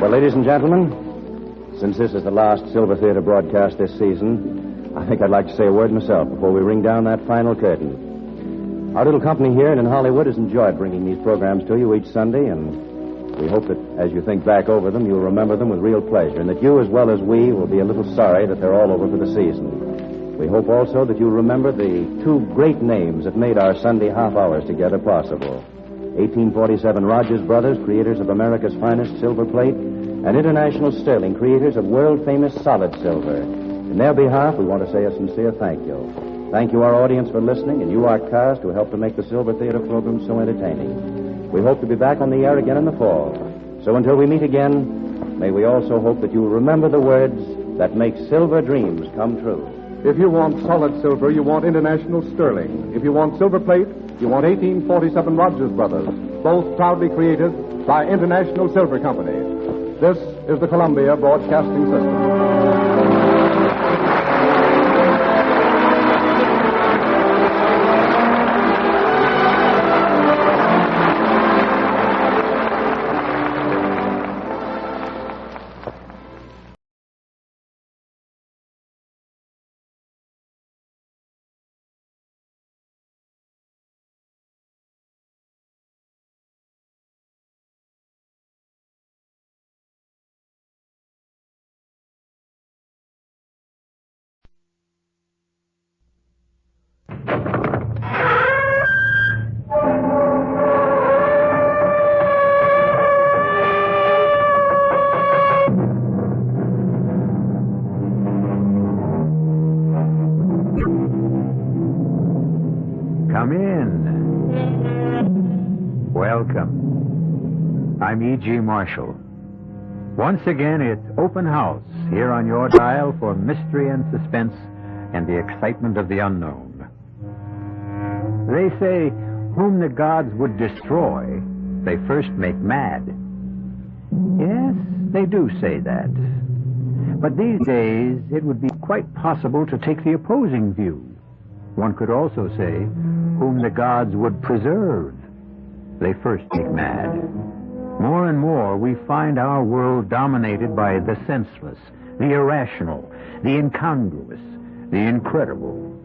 Well, ladies and gentlemen, since this is the last Silver Theater broadcast this season, I think I'd like to say a word myself before we ring down that final curtain. Our little company here and in Hollywood has enjoyed bringing these programs to you each Sunday, and we hope that as you think back over them, you'll remember them with real pleasure, and that you, as well as we, will be a little sorry that they're all over for the season. We hope also that you'll remember the two great names that made our Sunday half hours together possible. 1847 Rogers Brothers, creators of America's finest silver plate, and International Sterling, creators of world-famous solid silver. In their behalf, we want to say a sincere thank you. Thank you, our audience, for listening, and you, our cast, who helped to make the Silver Theater program so entertaining. We hope to be back on the air again in the fall. So until we meet again, may we also hope that you will remember the words that make silver dreams come true. If you want solid silver, you want international sterling. If you want silver plate, you want 1847 Rogers Brothers, both proudly created by International Silver Company. This is the Columbia Broadcasting System. Come in. Welcome. I'm E.G. Marshall. Once again, it's open house here on your dial for mystery and suspense and the excitement of the unknown. They say, whom the gods would destroy, they first make mad. Yes, they do say that. But these days, it would be quite possible to take the opposing view. One could also say, whom the gods would preserve, they first make mad. More and more, we find our world dominated by the senseless, the irrational, the incongruous, the incredible.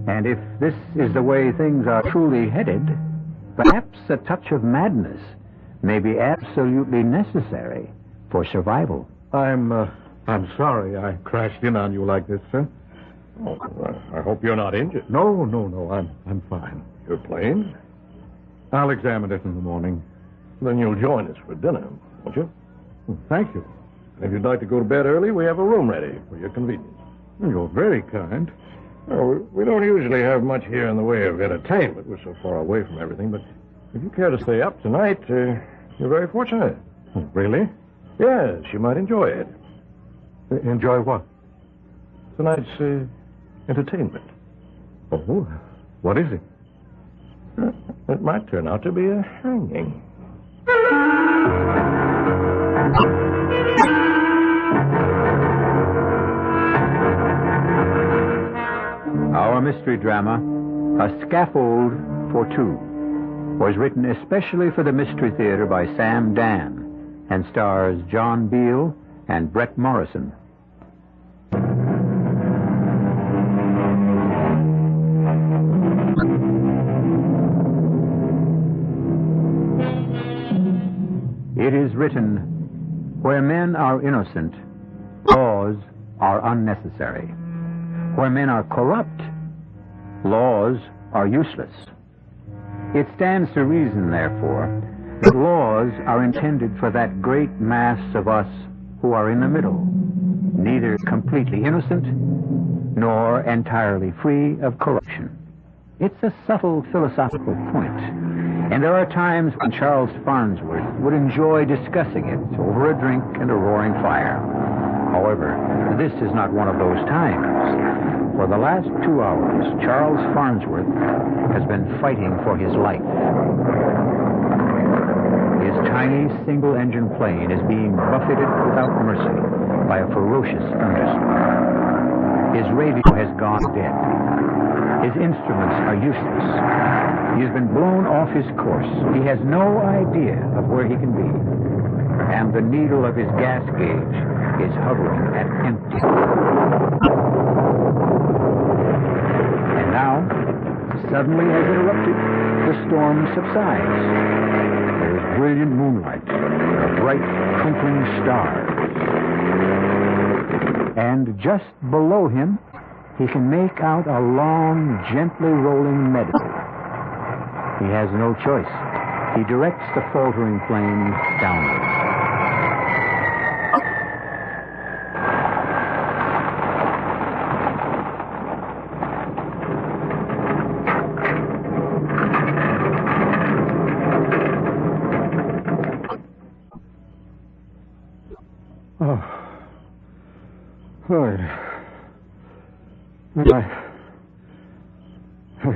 And if this is the way things are truly headed, perhaps a touch of madness may be absolutely necessary for survival. I'm sorry I crashed in on you like this, sir. Oh, I hope you're not injured. No, I'm fine. Your plane? I'll examine it in the morning. Then you'll join us for dinner, won't you? Thank you. If you'd like to go to bed early, we have a room ready for your convenience. You're very kind. Well, we don't usually have much here in the way of entertainment. We're so far away from everything. But if you care to stay up tonight, you're very fortunate. Really? Yes, you might enjoy it. Enjoy what? Tonight's entertainment. Oh, what is it? It might turn out to be a hanging. Our mystery drama, A Scaffold for Two, was written especially for the Mystery Theater by Sam Dan and stars John Beale and Bret Morrison. It is written, where men are innocent, laws are unnecessary. Where men are corrupt, laws are useless. It stands to reason, therefore, that laws are intended for that great mass of us who are in the middle, neither completely innocent nor entirely free of corruption. It's a subtle philosophical point, and there are times when Charles Farnsworth would enjoy discussing it over a drink and a roaring fire. However, this is not one of those times. For the last 2 hours, Charles Farnsworth has been fighting for his life. His tiny single-engine plane is being buffeted without mercy by a ferocious thunderstorm. His radio has gone dead. His instruments are useless. He has been blown off his course. He has no idea of where he can be. And the needle of his gas gauge is hovering at empty. And now, suddenly as interrupted, the storm subsides. There is brilliant moonlight, bright twinkling stars. And just below him, he can make out a long, gently rolling meadow. He has no choice. He directs the faltering plane downward.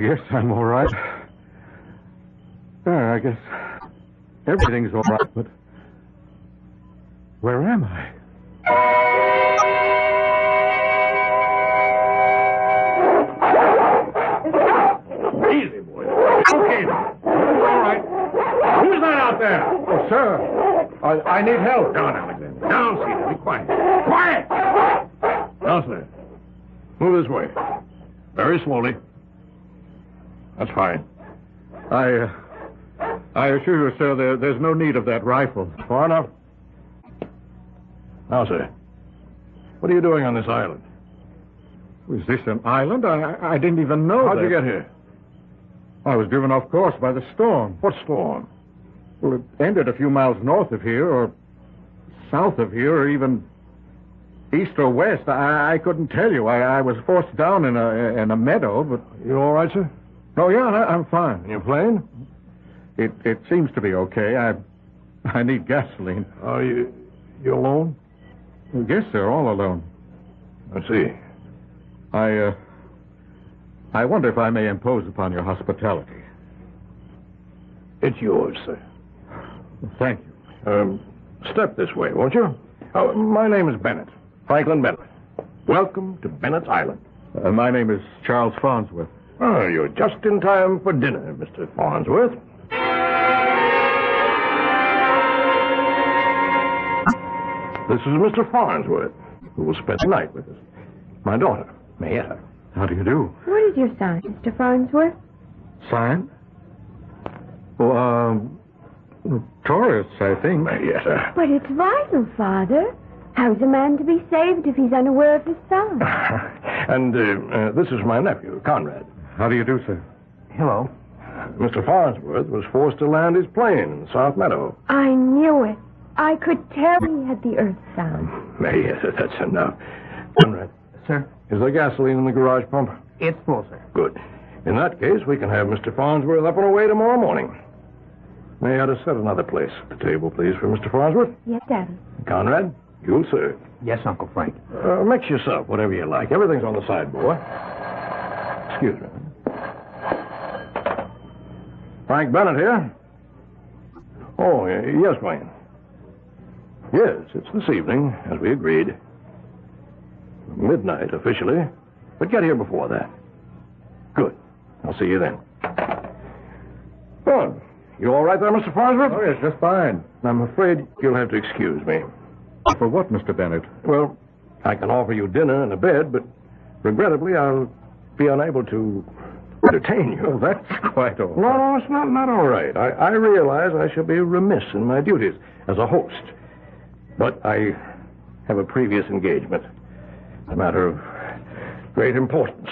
Yes, I'm all right. I guess everything's all right, but where am I? Easy, boy. Okay. All right. Who's that out there? Oh, sir. I need help. Down, Alexander. Down, Cedar. Be quiet. Quiet! Now, sir. Move this way. Very slowly. That's fine. I assure you, sir, there's no need of that rifle. Far enough. Now, sir. What are you doing on this island? Is this an island? I didn't even know How'd you get here? I was driven off course by the storm. What storm? Well, it ended a few miles north of here, or south of here, or even east or west. I couldn't tell you. I was forced down in a meadow, but... You all right, sir? Oh, yeah, I'm fine. And your plane? It seems to be okay. I need gasoline. Oh, you alone? Yes, sir, all alone. I see. I wonder if I may impose upon your hospitality. It's yours, sir. Thank you. Step this way, won't you? My name is Bennett. Franklin Bennett. Welcome to Bennett's Island. My name is Charles Farnsworth. Oh, you're just in time for dinner, Mr. Farnsworth. This is Mr. Farnsworth, who will spend the night with us. My daughter, Mayetta. How do you do? What is your sign, Mr. Farnsworth? Sign? Well, Taurus, I think. Mayetta. But it's vital, Father. How's a man to be saved if he's unaware of his sign? And this is my nephew, Conrad. How do you do, sir? Hello. Mr. Farnsworth was forced to land his plane in the South Meadow. I knew it. I could tell he had the earth sound. Mayetta, that's enough. Conrad. Sir? Is there gasoline in the garage pump? It's full, sir. Good. In that case, we can have Mr. Farnsworth up and away tomorrow morning. May I set another place at the table, please, for Mr. Farnsworth? Yes, Daddy. Conrad, you'll serve. Yes, Uncle Frank. Mix yourself, whatever you like. Everything's on the sideboard. Excuse me. Frank Bennett here. Oh, yes, Wayne. Yes, it's this evening, as we agreed. Midnight, officially. But get here before that. Good. I'll see you then. Oh, you all right there, Mr. Farnsworth? Oh, yes, just fine. I'm afraid you'll have to excuse me. For what, Mr. Bennett? Well, I can offer you dinner and a bed, but regrettably I'll be unable to entertain you. Oh, that's quite all right. No, it's not all right. I realize I shall be remiss in my duties as a host. But I have a previous engagement. A matter of great importance.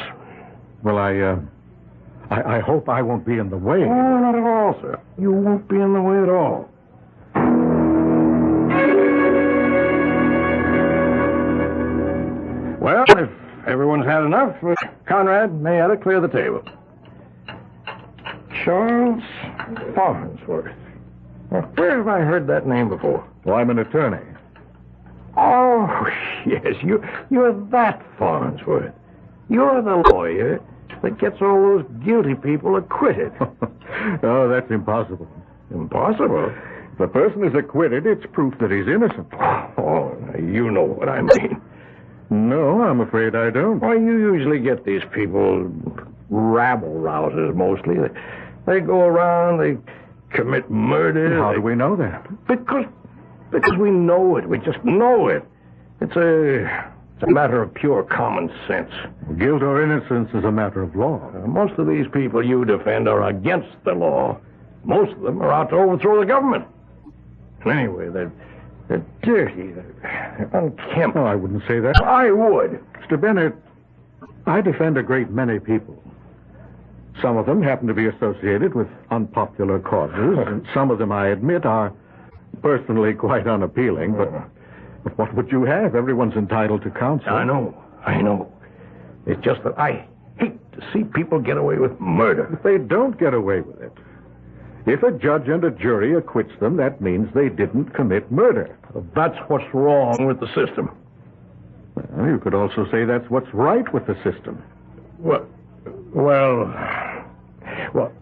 Well, I hope I won't be in the way. Oh, not at all, sir. You won't be in the way at all. Well, if everyone's had enough, Conrad, Mayetta, clear the table. Charles Farnsworth. Where have I heard that name before? Well, I'm an attorney. Oh, yes, you're that Farnsworth. You're the lawyer that gets all those guilty people acquitted. Oh, that's impossible. Impossible? If a person is acquitted, it's proof that he's innocent. Oh, you know what I mean. No, I'm afraid I don't. Well, you usually get these people, rabble-rousers mostly. They go around, they commit murder. How do we know that? Because we know it. We just know it. It's a matter of pure common sense. Guilt or innocence is a matter of law. Most of these people you defend are against the law. Most of them are out to overthrow the government. And anyway, they're dirty. They're unkempt. Oh, I wouldn't say that. I would. Mr. Bennett, I defend a great many people. Some of them happen to be associated with unpopular causes, and some of them, I admit, are personally quite unappealing, but what would you have? Everyone's entitled to counsel. I know. It's just that I hate to see people get away with murder. If they don't get away with it, if a judge and a jury acquits them, that means they didn't commit murder. That's what's wrong with the system. Well, you could also say that's what's right with the system. Well,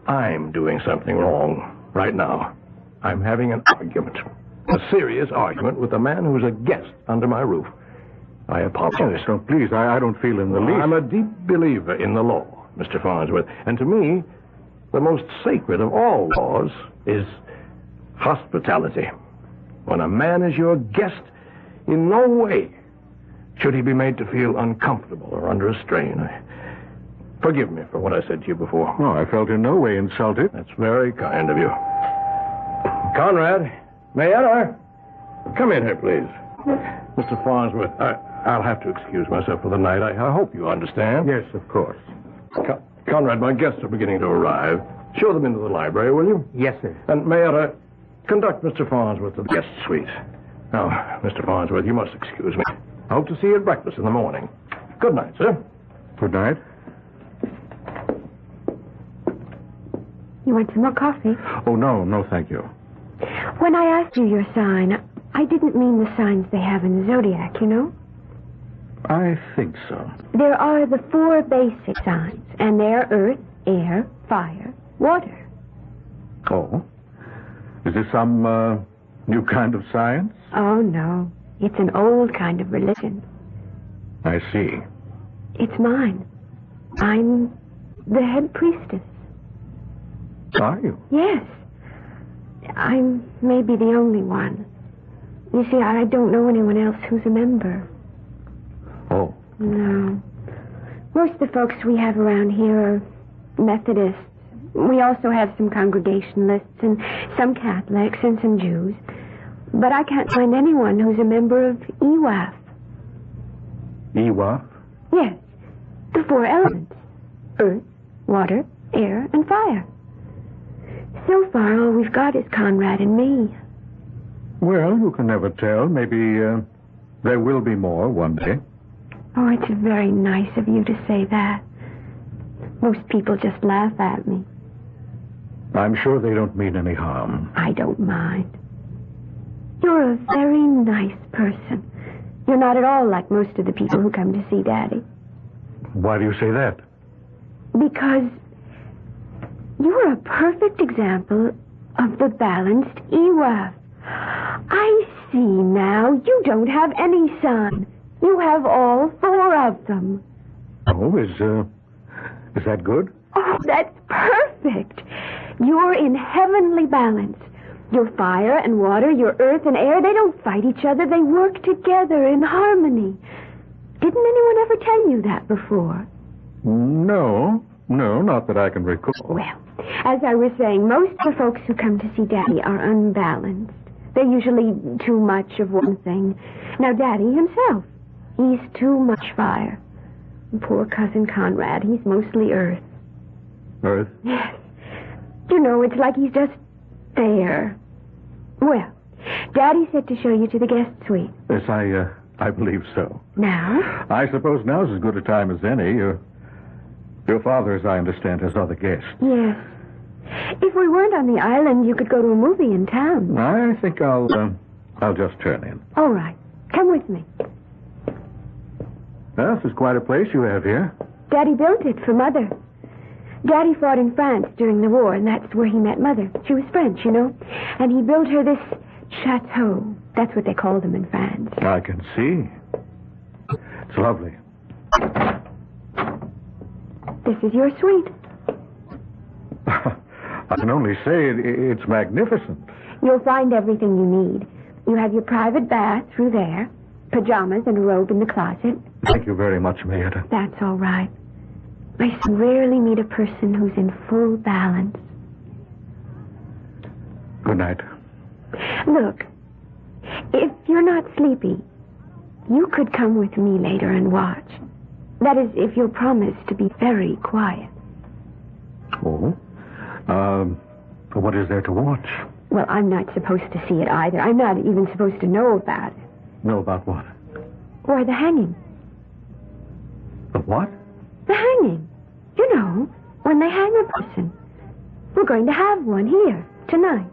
I'm doing something wrong right now. I'm having an argument, a serious argument with a man who's a guest under my roof. I apologize. Oh, please, I don't feel in the least. I'm a deep believer in the law, Mr. Farnsworth. And to me, the most sacred of all laws is hospitality. When a man is your guest, in no way should he be made to feel uncomfortable or under a strain. Forgive me for what I said to you before. No, I felt in no way insulted. That's very kind of you. Conrad, Mayetta, come in here, please. Mr. Farnsworth, I'll have to excuse myself for the night. I hope you understand. Yes, of course. Conrad, my guests are beginning to arrive. Show them into the library, will you? Yes, sir. And Mayetta, conduct Mr. Farnsworth to the guest suite. Now, Mr. Farnsworth, you must excuse me. I hope to see you at breakfast in the morning. Good night, sir. Good night. You want some more coffee? Oh, no, thank you. When I asked you your sign, I didn't mean the signs they have in the zodiac, you know? I think so. There are the 4 basic signs, and they're earth, air, fire, water. Oh? Is this some new kind of science? Oh, no. It's an old kind of religion. I see. It's mine. I'm the head priestess. Are you? Yes. I'm maybe the only one. You see, I don't know anyone else who's a member. Oh. No. Most of the folks we have around here are Methodists. We also have some Congregationalists and some Catholics and some Jews. But I can't find anyone who's a member of EWAF. EWAF? Yes. The 4 elements. Earth, water, air, and fire. So far, all we've got is Conrad and me. Well, you can never tell. Maybe there will be more one day. Oh, it's very nice of you to say that. Most people just laugh at me. I'm sure they don't mean any harm. I don't mind. You're a very nice person. You're not at all like most of the people who come to see Daddy. Why do you say that? Because you're a perfect example of the balanced EWAF. I see now. You don't have any son. You have all 4 of them. Oh, is that good? Oh, that's perfect. You're in heavenly balance. Your fire and water, your earth and air, they don't fight each other. They work together in harmony. Didn't anyone ever tell you that before? No, not that I can recall. Well, as I was saying, most of the folks who come to see Daddy are unbalanced. They're usually too much of one thing. Now, Daddy himself, he's too much fire. And poor cousin Conrad, he's mostly earth. Earth? Yes. You know, it's like he's just there. Well, Daddy said to show you to the guest suite. Yes, I believe so. Now? I suppose now's as good a time as any. Your father, as I understand, has other guests. Yes. If we weren't on the island, you could go to a movie in town. I think I'll just turn in. All right. Come with me. Well, this is quite a place you have here. Daddy built it for Mother. Daddy fought in France during the war, and that's where he met Mother. She was French, you know. And he built her this chateau. That's what they called them in France. I can see. It's lovely. This is your suite. I can only say it's magnificent. You'll find everything you need. You have your private bath through there, pajamas and a robe in the closet. Thank you very much, Mayetta. That's all right. I rarely meet a person who's in full balance. Good night. Look, if you're not sleepy, you could come with me later and watch. That is, if you'll promise to be very quiet. Oh? What is there to watch? Well, I'm not supposed to see it either. I'm not even supposed to know about it. Know about what? Or the hanging. The what? The hanging. You know, when they hang a person. We're going to have one here, tonight.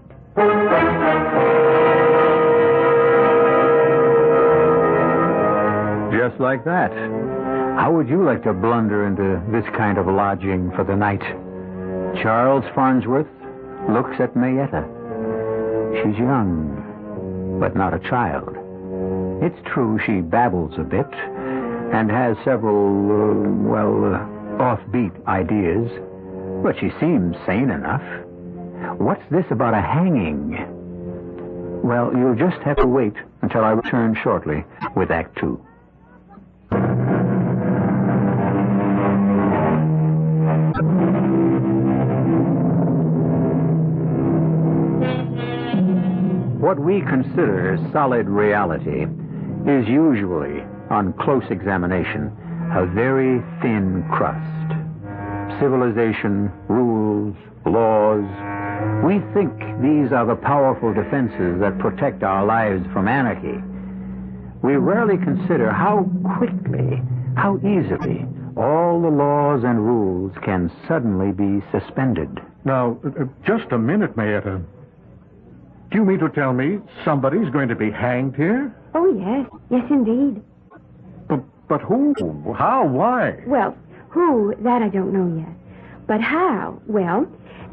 Just like that. How would you like to blunder into this kind of lodging for the night? Charles Farnsworth looks at Mayetta. She's young, but not a child. It's true she babbles a bit and has several, offbeat ideas, but she seems sane enough. What's this about a hanging? Well, you'll just have to wait until I return shortly with Act Two. What we consider solid reality is usually, on close examination, a very thin crust. Civilization, rules, laws. We think these are the powerful defenses that protect our lives from anarchy. We rarely consider how quickly, how easily, all the laws and rules can suddenly be suspended. Now, just a minute, Mayetta. Do you mean to tell me somebody's going to be hanged here? Oh, yes. Yes, indeed. But who? How? Why? Well, who, that I don't know yet. But how? Well,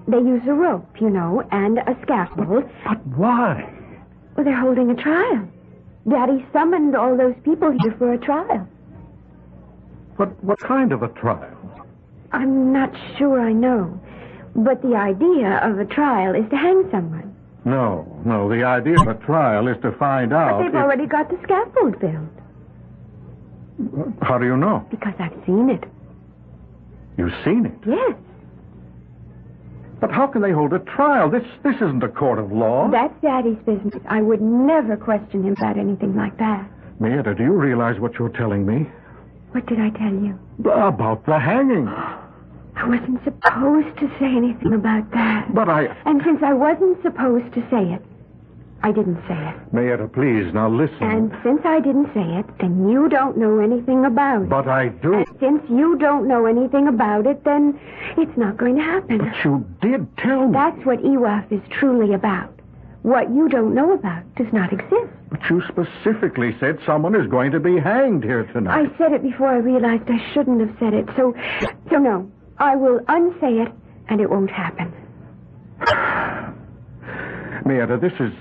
they use a rope, you know, and a scaffold. But why? Well, they're holding a trial. Daddy summoned all those people here for a trial. But what kind of a trial? I'm not sure I know. But the idea of a trial is to hang someone. No. The idea of a trial is to find out. But they've already got the scaffold built. How do you know? Because I've seen it. You've seen it? Yes. But how can they hold a trial? This isn't a court of law. That's Daddy's business. I would never question him about anything like that. Mayetta, do you realize what you're telling me? What did I tell you? About the hanging. I wasn't supposed to say anything about that. But And since I wasn't supposed to say it, I didn't say it. Mayetta, please, now listen. And since I didn't say it, then you don't know anything about it. But I do. And since you don't know anything about it, then it's not going to happen. But you did tell me. That's what EWAF is truly about. What you don't know about does not exist. But you specifically said someone is going to be hanged here tonight. I said it before I realized I shouldn't have said it. So no. I will unsay it, and it won't happen. Mayetta, this is...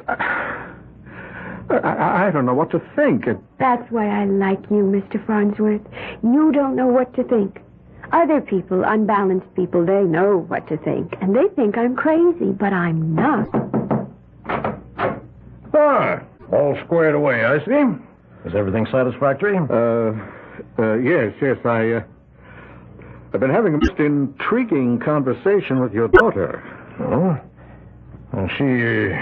I don't know what to think. That's why I like you, Mr. Farnsworth. You don't know what to think. Other people, unbalanced people, they know what to think. And they think I'm crazy, but I'm not. All squared away, I see. Is everything satisfactory? Yes. I've been having a most intriguing conversation with your daughter. Oh? Well, she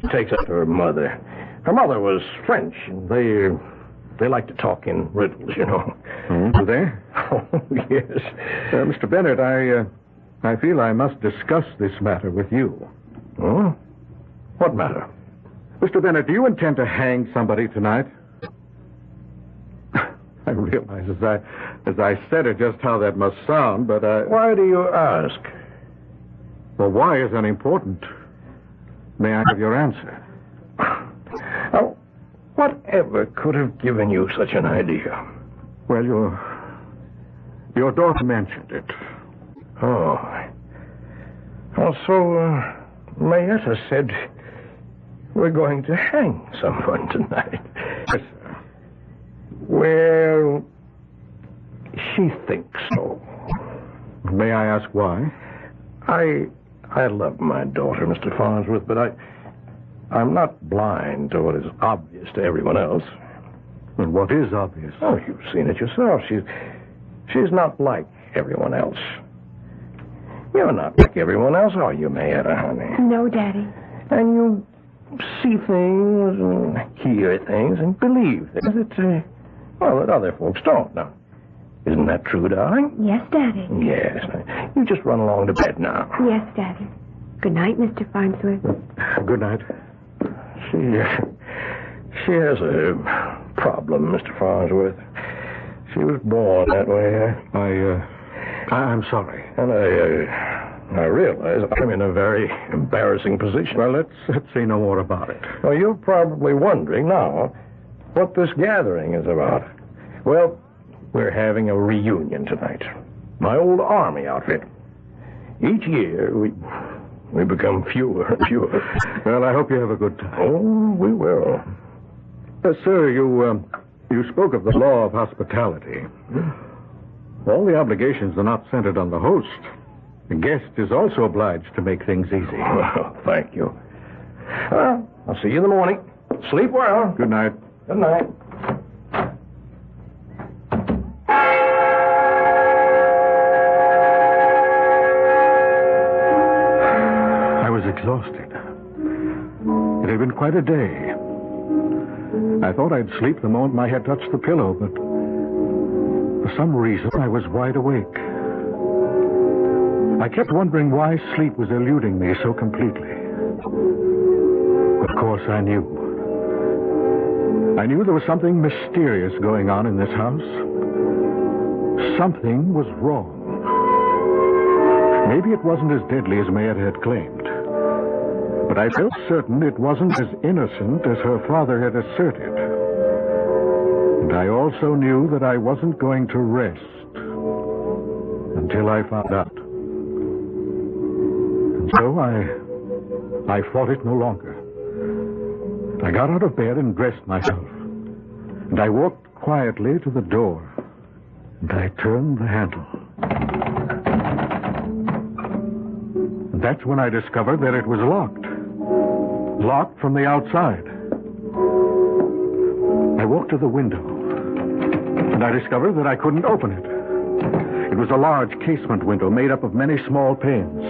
takes after her mother. Her mother was French, and they like to talk in riddles, you know. Do they? Oh, yes. Mr. Bennett, I feel I must discuss this matter with you. Oh? What matter? Mr. Bennett, do you intend to hang somebody tonight? I realize as I said it just how that must sound, but Why do you ask? Well, why is unimportant. May I have your answer? Now, whatever could have given you such an idea? Well, your daughter mentioned it. Oh. Well, so, Mayetta said we're going to hang someone tonight. Yes, sir. Well, she thinks so. May I ask why? I love my daughter, Mr. Farnsworth, but I'm not blind to what is obvious to everyone else. And what is obvious? Oh, you've seen it yourself. She's not like everyone else. You're not like everyone else, are you, Mayetta, honey? No, Daddy. And you see things and hear things and believe things that other folks don't. Now, isn't that true, darling? Yes, Daddy. Yes. You just run along to bed now. Yes, Daddy. Good night, Mr. Farnsworth. Good night. She has a problem, Mr. Farnsworth. She was born that way. I'm sorry. And I realize I'm in a very embarrassing position. Well, let's say no more about it. Well, you're probably wondering now what this gathering is about. Well, We're having a reunion tonight. My old army outfit. Each year, we become fewer and fewer. Well, I hope you have a good time. Oh, we will. Sir, you spoke of the law of hospitality. All the obligations are not centered on the host. The guest is also obliged to make things easy. Well, thank you. I'll see you in the morning. Sleep well. Good night. Good night. I was exhausted. It had been quite a day. I thought I'd sleep the moment my head touched the pillow, but for some reason I was wide awake. I kept wondering why sleep was eluding me so completely. Of course, I knew. I knew there was something mysterious going on in this house. Something was wrong. Maybe it wasn't as deadly as Mayetta had claimed. But I felt certain it wasn't as innocent as her father had asserted. And I also knew that I wasn't going to rest until I found out. And so I fought it no longer. I got out of bed and dressed myself. And I walked quietly to the door. And I turned the handle. And that's when I discovered that it was locked. Locked from the outside. I walked to the window. And I discovered that I couldn't open it. It was a large casement window made up of many small panes.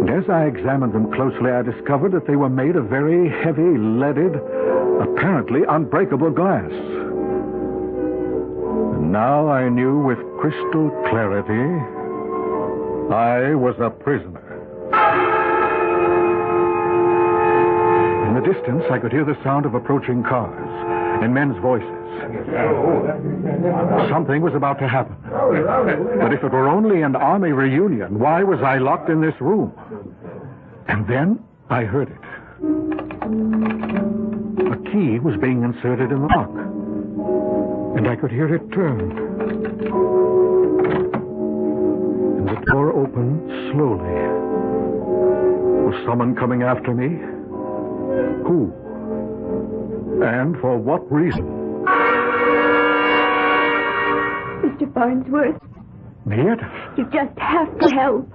And as I examined them closely, I discovered that they were made of very heavy, leaded, apparently unbreakable glass. And now I knew with crystal clarity I was a prisoner. In the distance, I could hear the sound of approaching cars and men's voices. Something was about to happen. But if it were only an army reunion, why was I locked in this room? And then I heard it. A key was being inserted in the lock. And I could hear it turn. And the door opened slowly. Was someone coming after me? Who? And for what reason? Mr. Farnsworth. Mayetta? You just have to help.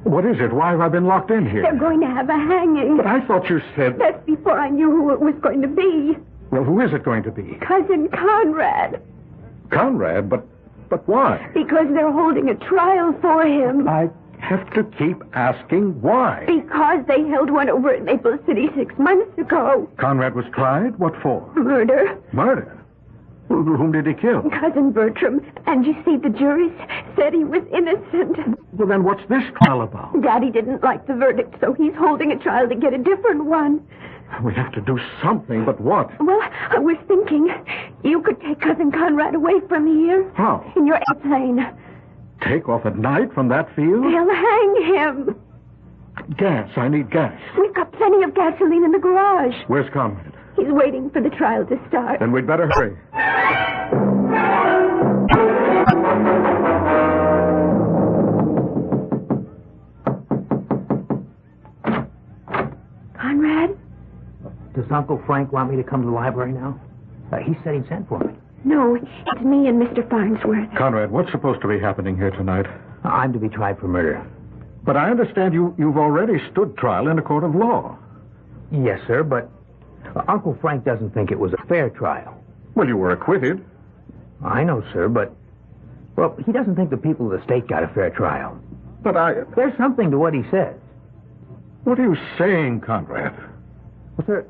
What is it? Why have I been locked in here? They're going to have a hanging. But I thought you said... That's before I knew who it was going to be. Well, who is it going to be? Cousin Conrad. Conrad? But why? Because they're holding a trial for him. I have to keep asking why. Because they held one over at Maple City 6 months ago. Conrad was tried? What for? Murder. Murder? Whom did he kill? Cousin Bertram. And you see, the jury said he was innocent. Well, then what's this trial about? Daddy didn't like the verdict, so he's holding a trial to get a different one. We have to do something, but what? Well, I was thinking you could take Cousin Conrad away from here. How? In your airplane. Take off at night from that field? They'll hang him. Gas. I need gas. We've got plenty of gasoline in the garage. Where's Conrad? He's waiting for the trial to start. Then we'd better hurry. Conrad? Does Uncle Frank want me to come to the library now? He said he'd sent for me. No, it's me and Mr. Farnsworth. Conrad, what's supposed to be happening here tonight? I'm to be tried for murder. But I understand you've already stood trial in a court of law. Yes, sir, but Uncle Frank doesn't think it was a fair trial. Well, you were acquitted. I know, sir, but... Well, he doesn't think the people of the state got a fair trial. But There's something to what he says. What are you saying, Conrad? Well, sir,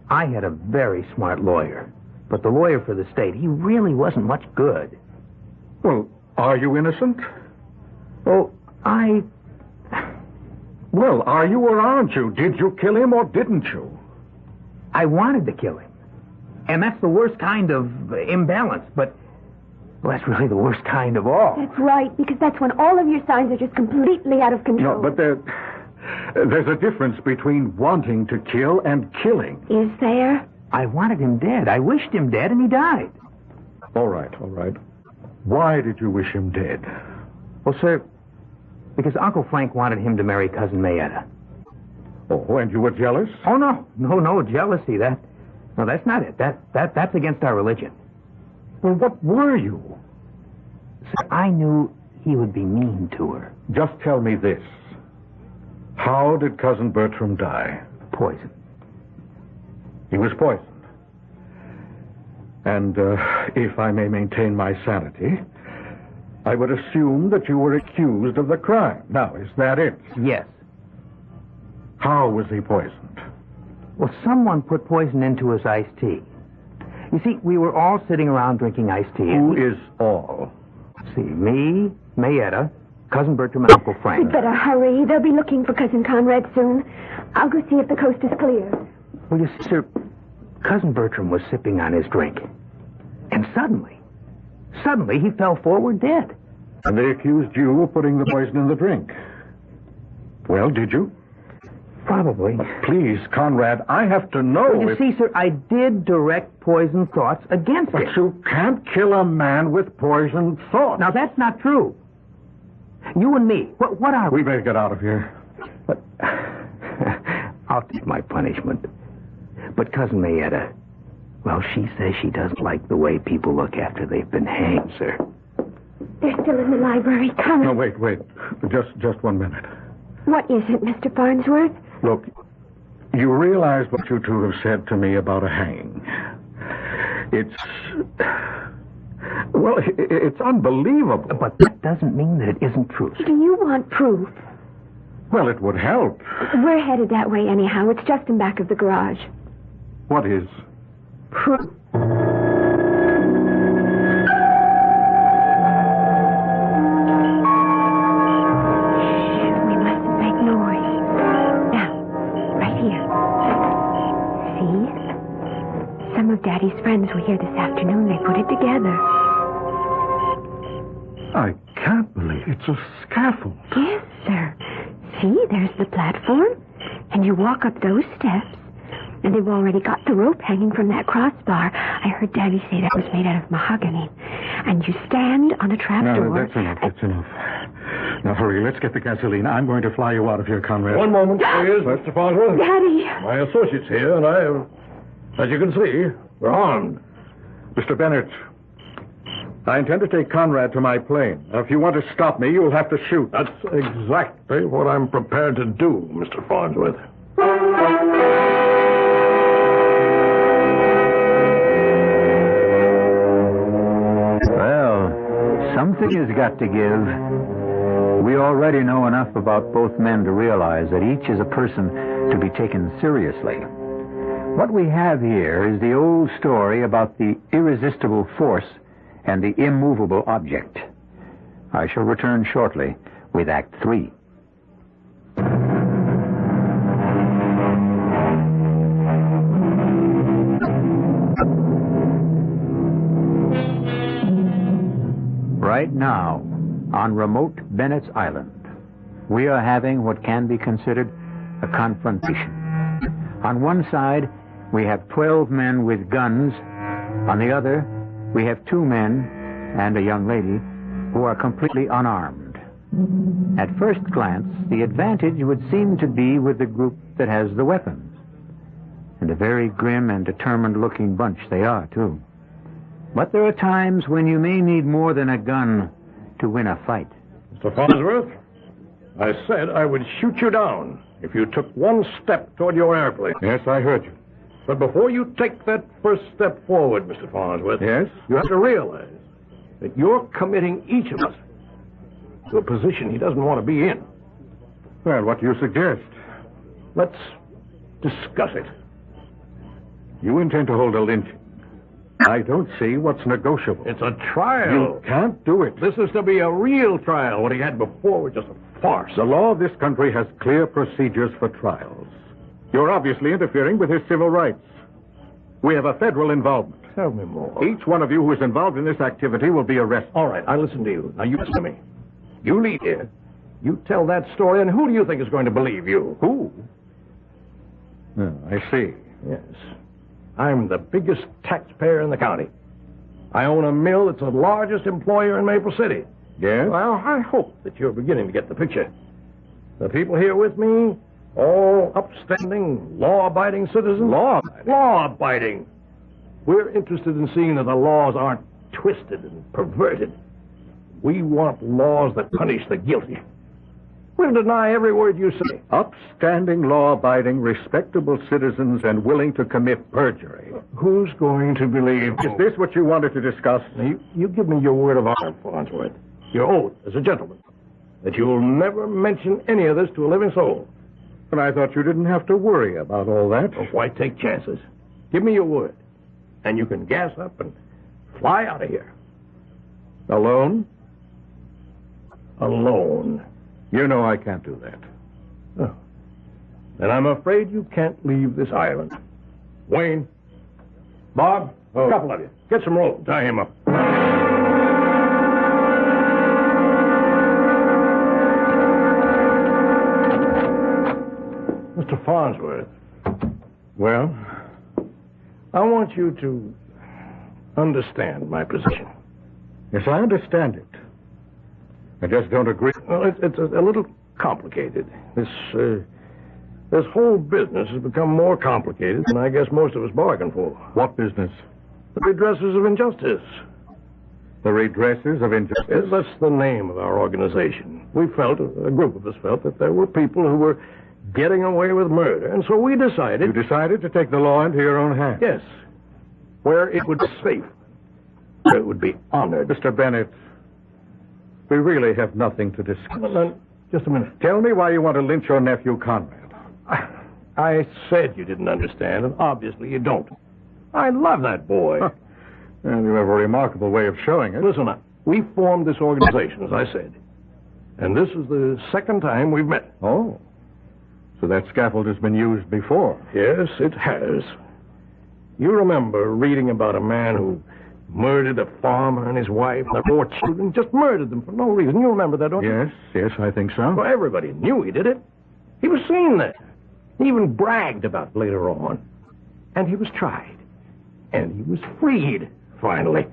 I had a very smart lawyer. But the lawyer for the state, he really wasn't much good. Well, are you innocent? Oh, Well, are you or aren't you? Did you kill him or didn't you? I wanted to kill him. And that's the worst kind of imbalance, but... Well, that's really the worst kind of all. That's right, because that's when all of your signs are just completely out of control. No, but there's a difference between wanting to kill and killing. Is there? I wanted him dead. I wished him dead, and he died. All right. Why did you wish him dead? Well, sir, because Uncle Frank wanted him to marry Cousin Mayetta. Oh, and you were jealous? Oh, no, jealousy. No, that's not it. That's against our religion. Well, what were you? Sir, I knew he would be mean to her. Just tell me this. How did Cousin Bertram die? Poison. He was poisoned. And if I may maintain my sanity, I would assume that you were accused of the crime. Now, is that it? Yes. How was he poisoned? Well, someone put poison into his iced tea. You see, we were all sitting around drinking iced tea. Who is all? Let's see, me, Mayetta, Cousin Bertram, and Uncle Frank. We'd better hurry. They'll be looking for Cousin Conrad soon. I'll go see if the coast is clear. Well, you see, sir, Cousin Bertram was sipping on his drink. And suddenly he fell forward dead. And they accused you of putting the poison in the drink. Well, did you? Probably. But please, Conrad, I have to know. Well, you see, sir, I did direct poisoned thoughts against him. But you can't kill a man with poisoned thoughts. Now, that's not true. You and me, what are we? We better get out of here. But I'll take my punishment. But Cousin Mayetta, well, she says she doesn't like the way people look after they've been hanged, sir. They're still in the library. Come. No, wait. Just 1 minute. What is it, Mr. Farnsworth? Look, you realize what you two have said to me about a hanging. It's unbelievable. But that doesn't mean that it isn't true. Do you want proof? Well, it would help. We're headed that way anyhow. It's just in back of the garage. What is? Proof. We mustn't make noise. Now, right here. See? Some of Daddy's friends were here this afternoon. They put it together. I can't believe it's a scaffold. Yes, sir. See, there's the platform, and you walk up those steps, and they've already got the rope hanging from that crossbar. I heard Daddy say that was made out of mahogany. And you stand on a trapdoor. No, that's enough. Now, hurry, let's get the gasoline. I'm going to fly you out of here, Conrad. One moment, please, Mr. Farnsworth. Daddy! My associate's here, and as you can see, we're armed. Mr. Bennett, I intend to take Conrad to my plane. Now, if you want to stop me, you'll have to shoot. That's exactly what I'm prepared to do, Mr. Farnsworth. Well, something has got to give. We already know enough about both men to realize that each is a person to be taken seriously. What we have here is the old story about the irresistible force and the immovable object. I shall return shortly with Act 3. Right now, on remote Bennett's Island, we are having what can be considered a confrontation. On one side, we have 12 men with guns. On the other, we have 2 men and a young lady who are completely unarmed. At first glance, the advantage would seem to be with the group that has the weapons. And a very grim and determined-looking bunch they are, too. But there are times when you may need more than a gun to win a fight. Mr. Farnsworth, I said I would shoot you down if you took one step toward your airplane. Yes, I heard you. But before you take that first step forward, Mr. Farnsworth, yes, you have to realize that you're committing each of us to a position he doesn't want to be in. Well, what do you suggest? Let's discuss it. You intend to hold a lynching. I don't see what's negotiable. It's a trial. You can't do it. This is to be a real trial. What he had before was just a farce. The law of this country has clear procedures for trials. You're obviously interfering with his civil rights. We have a federal involvement. Tell me more. Each one of you who is involved in this activity will be arrested. All right, I listen to you. Now you listen to me. You lead here. You tell that story, and who do you think is going to believe you? Who? Oh, I see. Yes. I'm the biggest taxpayer in the county. I own a mill that's the largest employer in Maple City. Yes? Well, I hope that you're beginning to get the picture. The people here with me, all upstanding, law-abiding citizens. Law-abiding. We're interested in seeing that the laws aren't twisted and perverted. We want laws that punish the guilty. We'll deny every word you say. Upstanding, law-abiding, respectable citizens and willing to commit perjury. Who's going to believe? Is this what you wanted to discuss? Now, you give me your word of honor, Farnsworth. Your oath as a gentleman. That you'll never mention any of this to a living soul. But I thought you didn't have to worry about all that. Well, why take chances? Give me your word. And you can gas up and fly out of here. Alone? Alone. You know I can't do that. Oh. Then I'm afraid you can't leave this island. Wayne, Bob, a couple of you. Get some rope. Tie him up. Mr. Farnsworth. Well? I want you to understand my position. Yes, I understand it. I just don't agree. Well, it's a little complicated. This whole business has become more complicated than I guess most of us bargained for. What business? The redressers of injustice. The redressers of injustice? Yes, that's the name of our organization. We felt, a group of us felt, that there were people who were getting away with murder, and so we decided... You decided to take the law into your own hands? Yes. Where it would be safe. Where it would be honored. Mr. Bennett, we really have nothing to discuss. Just a minute. Tell me why you want to lynch your nephew, Conrad. I said you didn't understand, and obviously you don't. I love that boy. Huh. And you have a remarkable way of showing it. Listen, we formed this organization, as I said. And this is the second time we've met. Oh. So that scaffold has been used before. Yes, it has. You remember reading about a man who murdered a farmer and his wife and their 4 children, just murdered them for no reason. You remember that, don't you? Yes, I think so. Well, everybody knew he did it. He was seen there. He even bragged about it later on. And he was tried. And he was freed, finally.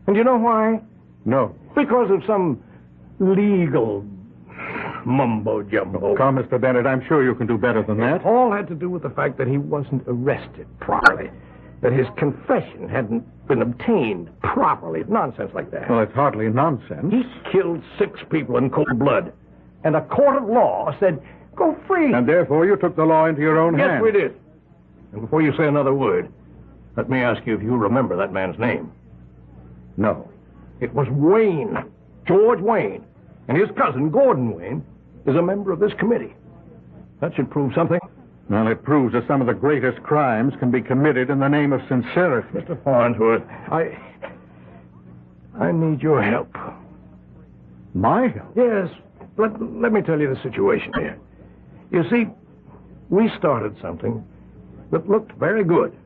And you know why? No. Because of some legal mumbo-jumbo. Come, Mr. Bennett, I'm sure you can do better than that. It all had to do with the fact that he wasn't arrested properly. That his confession hadn't been obtained properly. Nonsense like that. Well, it's hardly nonsense. He killed 6 people in cold blood. And a court of law said, go free. And therefore you took the law into your own hands. Yes, we did. And before you say another word, let me ask you if you remember that man's name. No. It was Wayne. George Wayne. And his cousin, Gordon Wayne, is a member of this committee. That should prove something. Well, it proves that some of the greatest crimes can be committed in the name of sincerity. Mr. Farnsworth, I need your help. My help? Yes. Let me tell you the situation here. You see, we started something that looked very good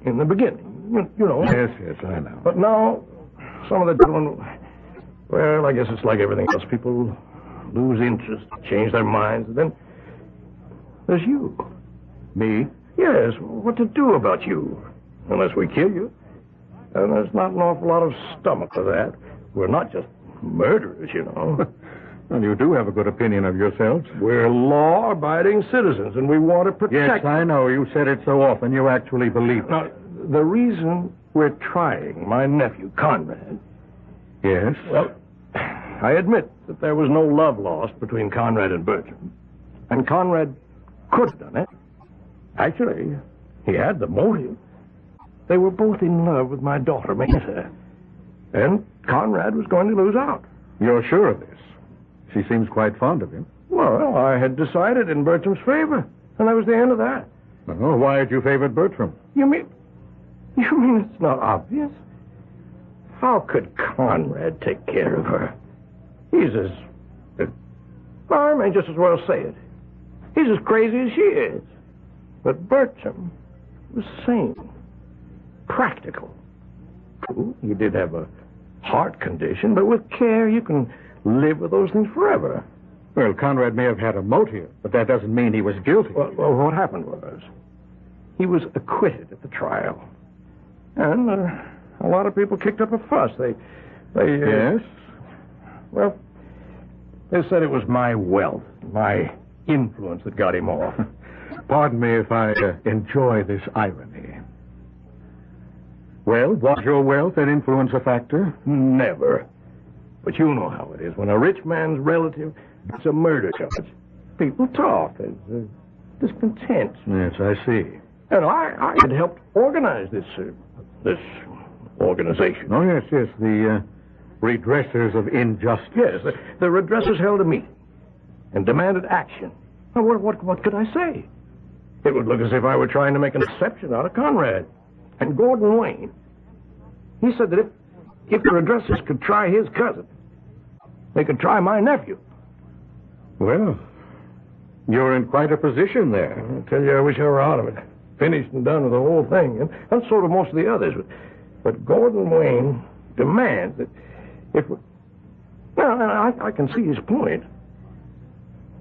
in the beginning. You know. Yes, I know. But now, some of the gentlemen, well, I guess it's like everything else. People lose interest, change their minds, and then there's you. Me? Yes. What to do about you? Unless we kill you. And there's not an awful lot of stomach for that. We're not just murderers, you know. Well, you do have a good opinion of yourselves. We're law-abiding citizens, and we want to protect... Yes, I know. You said it so often. You actually believe it. Now, the reason we're trying my nephew, Conrad... Yes? Well, I admit that there was no love lost between Conrad and Bertram. And Conrad could have done it. Actually, he had the motive. They were both in love with my daughter, Mesa. And Conrad was going to lose out. You're sure of this? She seems quite fond of him. Well, I had decided in Bertram's favor. And that was the end of that. Oh, why had you favored Bertram? You mean it's not obvious? How could Conrad take care of her? He's I may just as well say it. He's as crazy as she is. But Bertram was sane. Practical. True, he did have a heart condition, but with care you can live with those things forever. Well, Conrad may have had a motive, but that doesn't mean he was guilty. Well, what happened was he was acquitted at the trial. And A lot of people kicked up a fuss. Yes? Well, they said it was my wealth, my influence that got him off. Pardon me if I enjoy this irony. Well, was your wealth and influence a factor? Never. But you know how it is. When a rich man's relative gets a murder charge, people talk. There's discontent. Yes, I see. And I had helped organize this organization. Oh, yes, the redressers of injustice. Yes, the redressers held a meeting and demanded action. Now, what could I say? It would look as if I were trying to make an exception out of Conrad. And Gordon Wayne, he said that if the redressers could try his cousin, they could try my nephew. Well, you're in quite a position there. I tell you, I wish I were out of it. Finished and done with the whole thing. And so do most of the others. But Gordon Wayne demands that if... Well, I can see his point.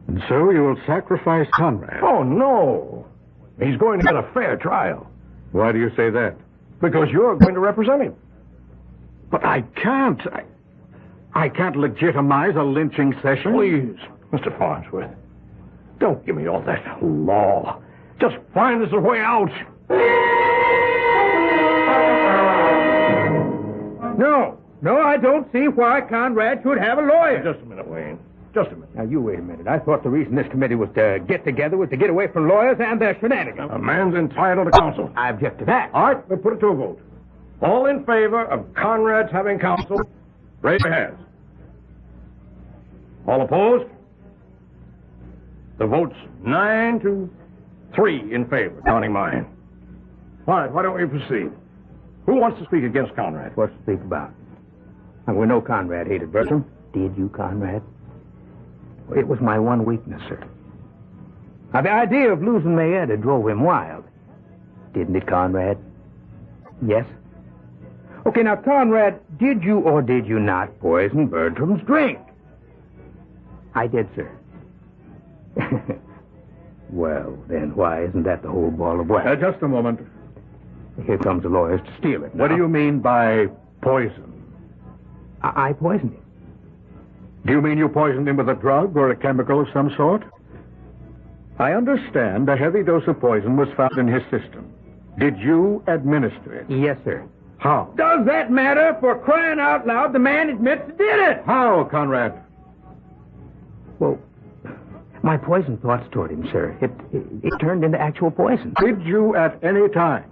And so you will sacrifice Conrad? Oh, no. He's going to get a fair trial. Why do you say that? Because you're going to represent him. But I can't. I can't legitimize a lynching session. Please, Mr. Farnsworth, don't give me all that law. Just find us a way out. No, I don't see why Conrad should have a lawyer. Just a minute, Wayne. Just a minute. Now, you wait a minute. I thought the reason this committee was to get together was to get away from lawyers and their shenanigans. A man's entitled to counsel. I object to that. All right, we'll put it to a vote. All in favor of Conrad's having counsel, raise your hands. All opposed? The vote's 9-3 in favor, counting mine. All right, why don't we proceed? Who wants to speak against Conrad? What's to speak about? And we know Conrad hated Bertram. Did you, Conrad? It was my one weakness, sir. Now, the idea of losing Mayetta drove him wild. Didn't it, Conrad? Yes? Okay, now, Conrad, did you or did you not poison Bertram's drink? I did, sir. Well, then why isn't that the whole ball of wax? Just a moment. Here comes the lawyers to steal it. What do you mean by poison? I poisoned him. Do you mean you poisoned him with a drug or a chemical of some sort? I understand a heavy dose of poison was found in his system. Did you administer it? Yes, sir. How? Does that matter? For crying out loud, the man admits he did it. How, Conrad? Well, my poison thoughts toward him, sir. It turned into actual poison. Did you at any time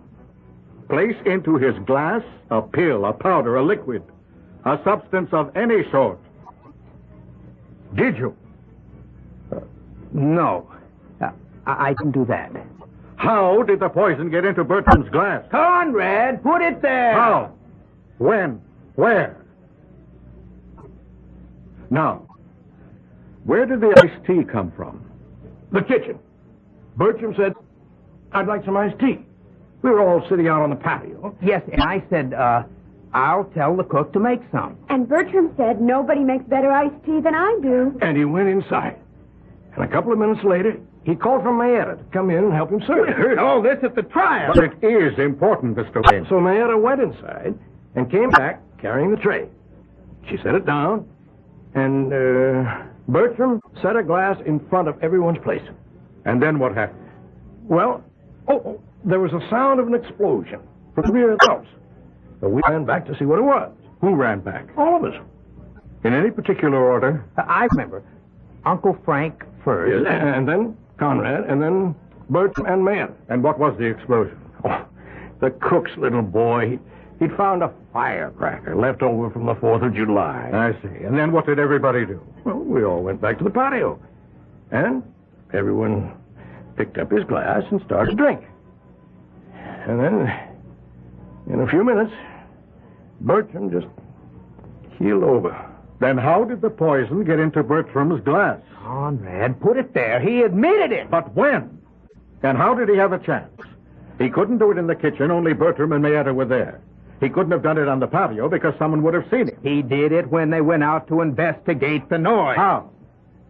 place into his glass a pill, a powder, a liquid, a substance of any sort? Did you? No. I can do that. How did the poison get into Bertram's glass? Conrad, put it there. How? When? Where? Now, where did the iced tea come from? The kitchen. Bertram said, I'd like some iced tea. We were all sitting out on the patio. Yes, and I said, I'll tell the cook to make some. And Bertram said, nobody makes better iced tea than I do. And he went inside. And a couple of minutes later, he called for Mayetta to come in and help him serve. We heard all this at the trial. But it is important, Mr. Wayne. So Mayetta went inside and came back carrying the tray. She set it down, and Bertram set a glass in front of everyone's place. And then what happened? Well, there was a sound of an explosion from the rear of the house. So we ran back to see what it was. Who ran back? All of us. In any particular order? I remember. Uncle Frank first. Yes, and then Conrad, and then Bertram and Mayetta. And what was the explosion? Oh, the cook's little boy. He'd found a firecracker left over from the 4th of July. I see. And then what did everybody do? Well, we all went back to the patio. And everyone picked up his glass and started to drink. And then, in a few minutes, Bertram just keeled over. Then how did the poison get into Bertram's glass? Conrad, put it there. He admitted it. But when? And how did he have a chance? He couldn't do it in the kitchen. Only Bertram and Mayetta were there. He couldn't have done it on the patio because someone would have seen him. He did it when they went out to investigate the noise. How?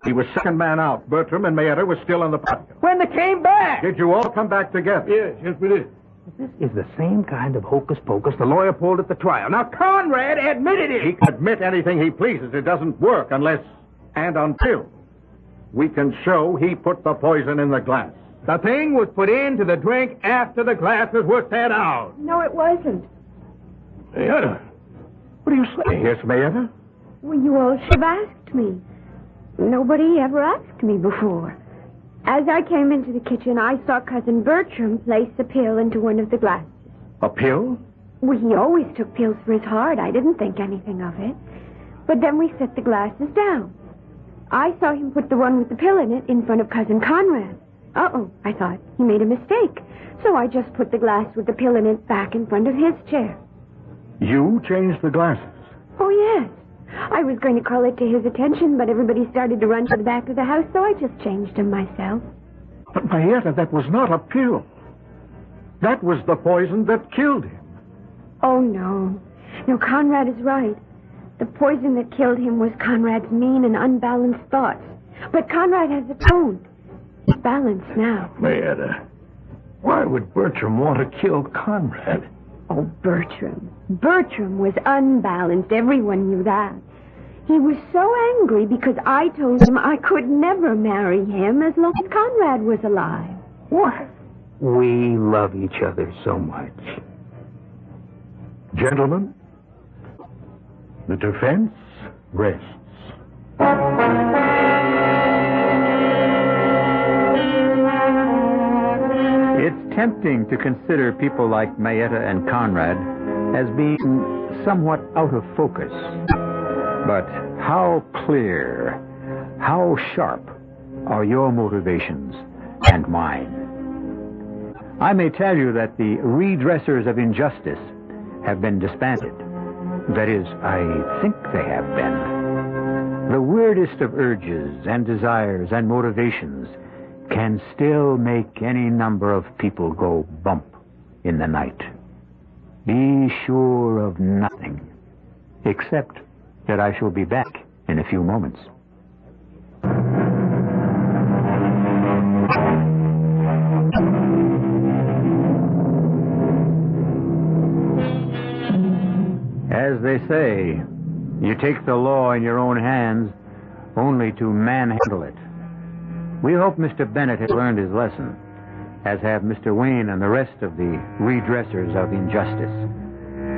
He was second man out. Bertram and Mayetta were still on the patio. When they came back. Did you all come back together? Yes, we did. This is the same kind of hocus pocus the lawyer pulled at the trial. Now, Conrad admitted it. He can admit anything he pleases. It doesn't work unless and until we can show he put the poison in the glass. The thing was put into the drink after the glasses were set out. No, it wasn't. Mayetta, what do you say? Yes, Mayetta? Well, you all should have asked me. Nobody ever asked me before. As I came into the kitchen, I saw Cousin Bertram place a pill into one of the glasses. A pill? Well, he always took pills for his heart. I didn't think anything of it. But then we set the glasses down. I saw him put the one with the pill in it in front of Cousin Conrad. Uh-oh, I thought. He made a mistake. So I just put the glass with the pill in it back in front of his chair. You changed the glasses? Oh, yes. I was going to call it to his attention, but everybody started to run to the back of the house, so I just changed them myself. But, Mayetta, that was not a pill. That was the poison that killed him. Oh, no. No, Conrad is right. The poison that killed him was Conrad's mean and unbalanced thoughts. But Conrad has atoned. He's balanced now. Mayetta, why would Bertram want to kill Conrad? Oh, Bertram. Bertram was unbalanced. Everyone knew that. He was so angry because I told him I could never marry him as long as Conrad was alive. What? We love each other so much. Gentlemen, the defense rests. It's tempting to consider people like Mayetta and Conrad as being somewhat out of focus. But how clear, how sharp are your motivations and mine? I may tell you that the redressers of injustice have been disbanded. That is, I think they have been. The weirdest of urges and desires and motivations can still make any number of people go bump in the night. Be sure of nothing, except that I shall be back in a few moments. As they say, you take the law in your own hands only to manhandle it. We hope Mr. Bennett has learned his lesson, as have Mr. Wayne and the rest of the redressers of injustice.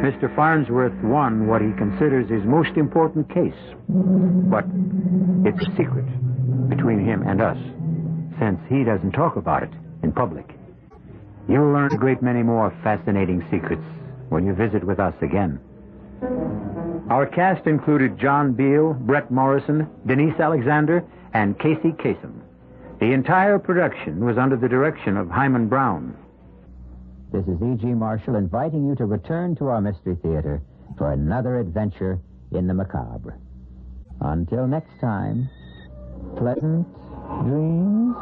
Mr. Farnsworth won what he considers his most important case, but it's a secret between him and us, since he doesn't talk about it in public. You'll learn a great many more fascinating secrets when you visit with us again. Our cast included John Beale, Bret Morrison, Denise Alexander, and Casey Kasem. The entire production was under the direction of Hyman Brown. This is E.G. Marshall inviting you to return to our Mystery Theater for another adventure in the macabre. Until next time, pleasant dreams.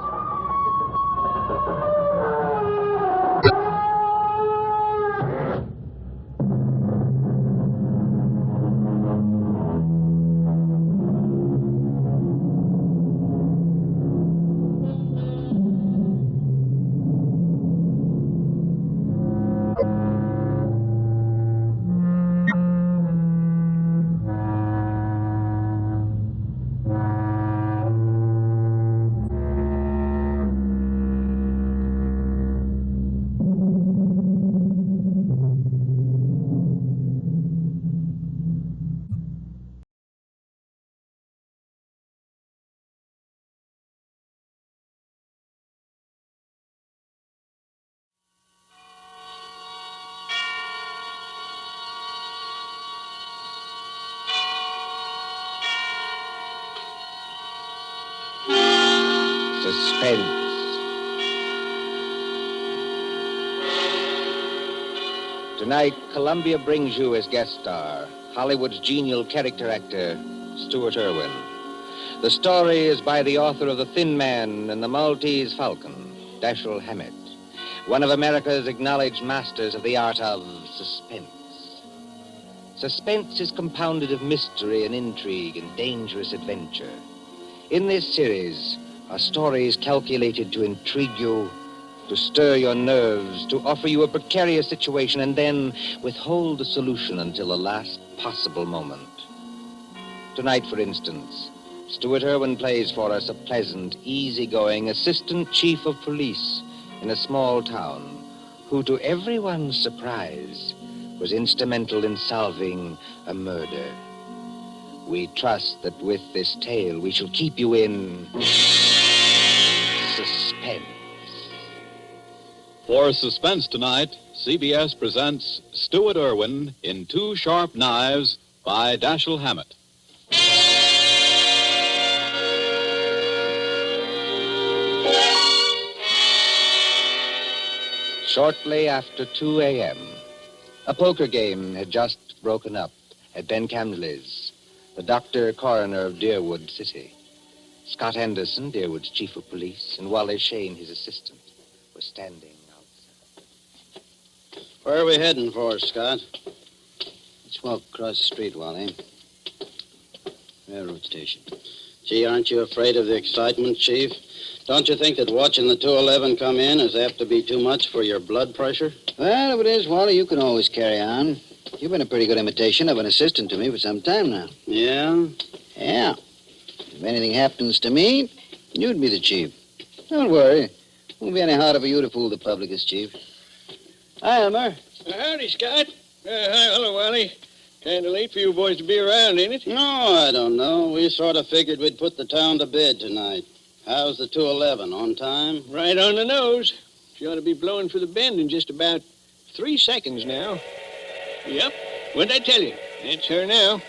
Suspense. Tonight, Columbia brings you as guest star Hollywood's genial character actor, Stuart Irwin. The story is by the author of The Thin Man and the Maltese Falcon, Dashiell Hammett, one of America's acknowledged masters of the art of suspense. Suspense is compounded of mystery and intrigue and dangerous adventure. In this series are stories calculated to intrigue you, to stir your nerves, to offer you a precarious situation, and then withhold the solution until the last possible moment. Tonight, for instance, Stuart Irwin plays for us a pleasant, easygoing assistant chief of police in a small town who, to everyone's surprise, was instrumental in solving a murder. We trust that with this tale we shall keep you in suspense. For Suspense tonight, CBS presents Stuart Irwin in Two Sharp Knives by Dashiell Hammett. Shortly after 2 a.m., a poker game had just broken up at Ben Camley's, the doctor coroner of Deerwood City. Scott Henderson, Deerwood's chief of police, and Wally Shane, his assistant, were standing outside. Where are we heading for, Scott? Let's walk across the street, Wally. Railroad station. Gee, aren't you afraid of the excitement, Chief? Don't you think that watching the 211 come in is apt to be too much for your blood pressure? Well, if it is, Wally, you can always carry on. You've been a pretty good imitation of an assistant to me for some time now. Yeah? Yeah. If anything happens to me, you'd be the chief. Don't worry. It won't be any harder for you to fool the public as chief. Hi, Elmer. Howdy, Scott. Hi, hello, Wally. Kind of late for you boys to be around, ain't it? No, I don't know. We sort of figured we'd put the town to bed tonight. How's the 211? On time? Right on the nose. She ought to be blowing for the bend in just about 3 seconds now. Yep. What'd I tell you? It's her now.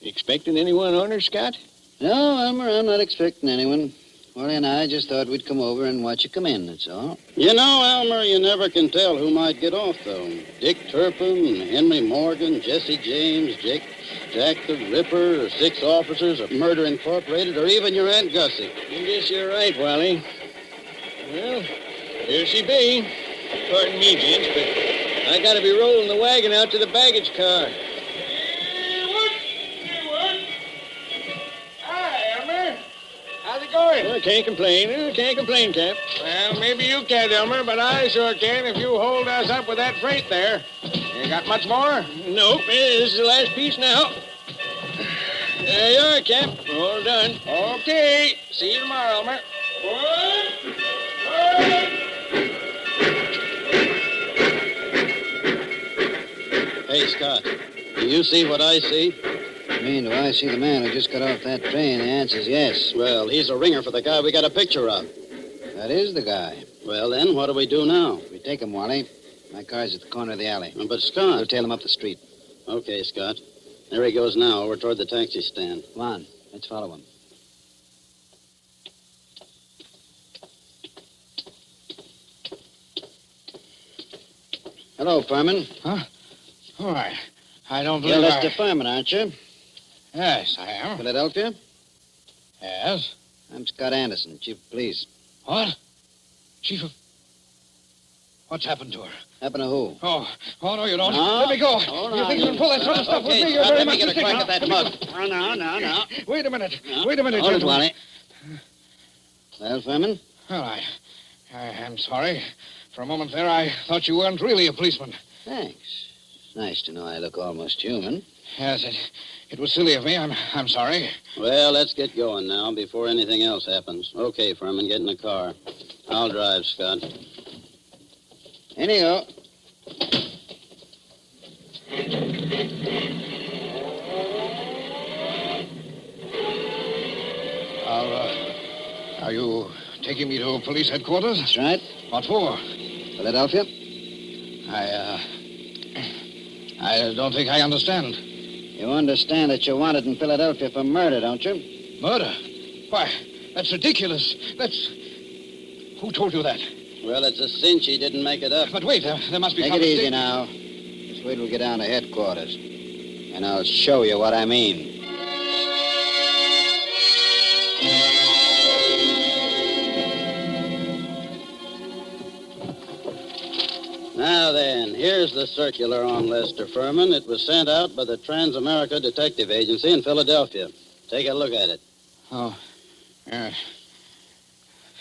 Expecting anyone on her, Scott? No, Elmer, I'm not expecting anyone. Wally and I just thought we'd come over and watch you come in, that's all. You know, Elmer, you never can tell who might get off, though. Dick Turpin, Henry Morgan, Jesse James, Jack the Ripper, or 6 officers of Murder Incorporated, or even your Aunt Gussie. I guess you're right, Wally. Well, here she be. Pardon me, gents, but I gotta be rolling the wagon out to the baggage car. How's it going? Well, can't complain. Can't complain, Cap. Well, maybe you can't, Elmer, but I sure can if you hold us up with that freight there. You got much more? Nope. This is the last piece now. There you are, Cap. All done. Okay. See you tomorrow, Elmer. Hey, Scott, do you see what I see? I mean, do I see the man who just got off that train? The answer's yes. Well, he's a ringer for the guy we got a picture of. That is the guy. Well, then, what do we do now? We take him, Wally. My car's at the corner of the alley. But, Scott... We'll tail him up the street. Okay, Scott. There he goes now, over toward the taxi stand. Come on. Let's follow him. Hello, Furman. Huh? Oh, I don't You're believe Mr. Furman, aren't you? Yes, I am. Philadelphia? Yes. I'm Scott Anderson, Chief of Police. What? Chief of... What's happened to her? Happened to who? Oh, no, you don't. No. Let me go. Hold You on. think you can pull that sort of stuff with Okay, me? You're Scott, very let me much get a mistaken. crack at that mug. No. Wait a minute. No. Wait a minute, Hold it, gentlemen. Wally. Well, Furman? Well, I'm sorry. For a moment there, I thought you weren't really a policeman. Thanks. It's nice to know I look almost human. Yes, it was silly of me. I'm sorry. Well, let's get going now before anything else happens. Okay, Furman, get in the car. I'll drive, Scott. In you go. Are you taking me to police headquarters? That's right. What for? Philadelphia? I don't think I understand. You understand that you're wanted in Philadelphia for murder, don't you? Murder? Why, that's ridiculous. Who told you that? Well, it's a cinch he didn't make it up. But wait, there must be Take some it easy mistake. now. Just wait till we get down to headquarters. And I'll show you what I mean. Now then, here's the circular on Lester Furman. It was sent out by the Trans-America Detective Agency in Philadelphia. Take a look at it. Oh,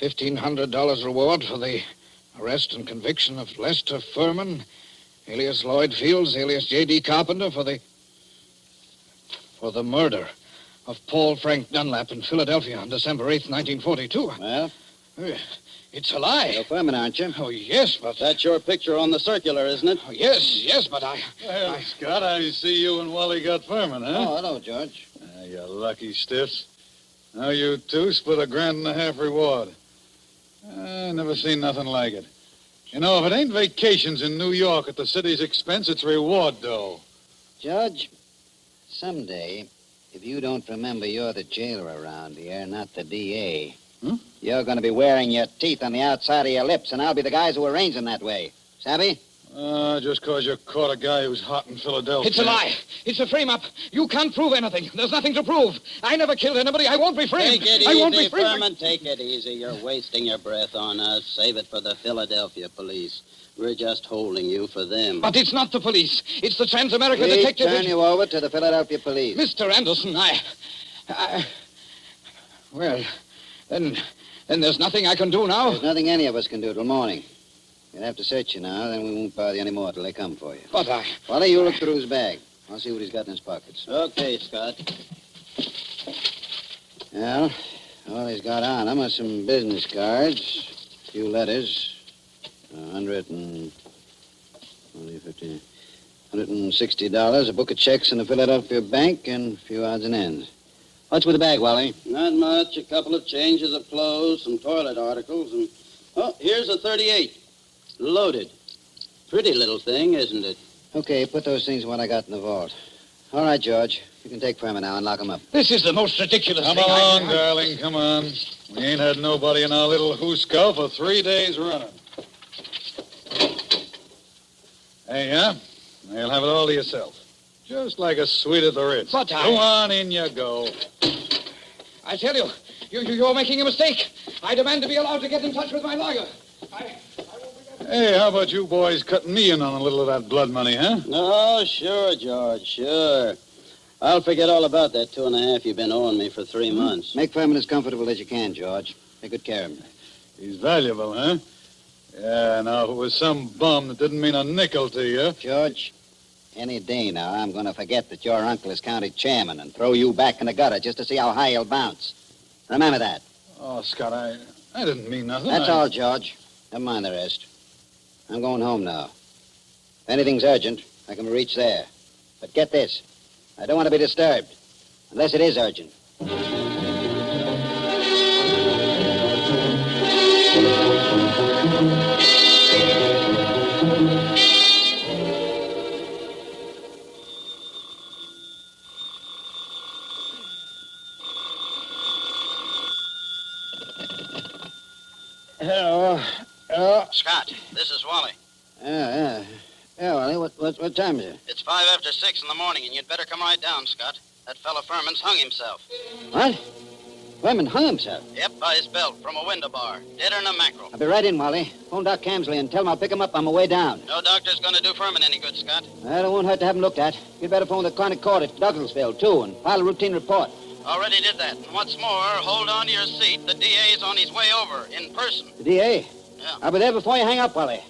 $1,500 reward for the arrest and conviction of Lester Furman, alias Lloyd Fields, alias J.D. Carpenter, for the murder of Paul Frank Dunlap in Philadelphia on December 8th, 1942. Well? It's a lie. You're Furman, aren't you? Oh, yes, but... That's your picture on the circular, isn't it? Oh, yes, but I... Well, Scott, I see you and Wally got Furman, huh? Oh, hello, George. You lucky stiffs. Now you two split $1.50 reward. I never seen nothing like it. You know, if it ain't vacations in New York at the city's expense, it's reward dough. Judge, someday, if you don't remember you're the jailer around here, not the D.A., you're going to be wearing your teeth on the outside of your lips, and I'll be the guys who arrange them that way. Savvy? Just because you caught a guy who's hot in Philadelphia. It's a lie. It's a frame-up. You can't prove anything. There's nothing to prove. I never killed anybody. I won't be framed. Take it I won't easy, be framed. Furman. Take it easy. You're wasting your breath on us. Save it for the Philadelphia police. We're just holding you for them. But it's not the police. It's the Transamerica We Detective... turn you over to the Philadelphia police. Mr. Anderson, Well, then there's nothing I can do now. There's nothing any of us can do till morning. We'll have to search you now, then we won't bother you anymore till they come for you. But Wally, you look through his bag. I'll see what he's got in his pockets. Okay, Scott. Well, all he's got on him are some business cards, a few letters, $160, a book of checks in the Philadelphia bank, and a few odds and ends. What's with the bag, Wally? Not much. A couple of changes of clothes, some toilet articles, and... Oh, here's a .38. Loaded. Pretty little thing, isn't it? Okay, put those things in what I got in the vault. All right, George. You can take Furman now and lock him up. This is the most ridiculous Come thing on, darling, come on. We ain't had nobody in our little hooscow for 3 days running. Hey, yeah? You'll have it all to yourself. Just like a suite at the Ritz. But Go on, in you go. I tell you, you're making a mistake. I demand to be allowed to get in touch with my lawyer. Hey, how about you boys cutting me in on a little of that blood money, huh? Oh, sure, George, sure. I'll forget all about that 2.5 you've been owing me for 3 months. Make Furman as comfortable as you can, George. Take good care of him. He's valuable, huh? Yeah, now, if it was some bum that didn't mean a nickel to you... George, any day now, I'm going to forget that your uncle is county chairman and throw you back in the gutter just to see how high you'll bounce. Remember that. Oh, Scott, I didn't mean nothing. That's all, George. Never mind the rest. I'm going home now. If anything's urgent, I can reach there. But get this. I don't want to be disturbed. Unless it is urgent. Hello. Scott, this is Wally. Yeah, Wally, what time is it? It's 5 after 6 in the morning, and you'd better come right down, Scott. That fella Furman's hung himself. What? Furman hung himself? Yep, by his belt from a window bar. Deader than a mackerel. I'll be right in, Wally. Phone Doc Camsley and tell him I'll pick him up on my way down. No doctor's going to do Furman any good, Scott. Well, it won't hurt to have him looked at. You'd better phone the chronic court at Douglasville, too, and file a routine report. Already did that. And what's more, hold on to your seat. The DA's on his way over, in person. The DA? Yeah. I'll be there before you hang up, Wally.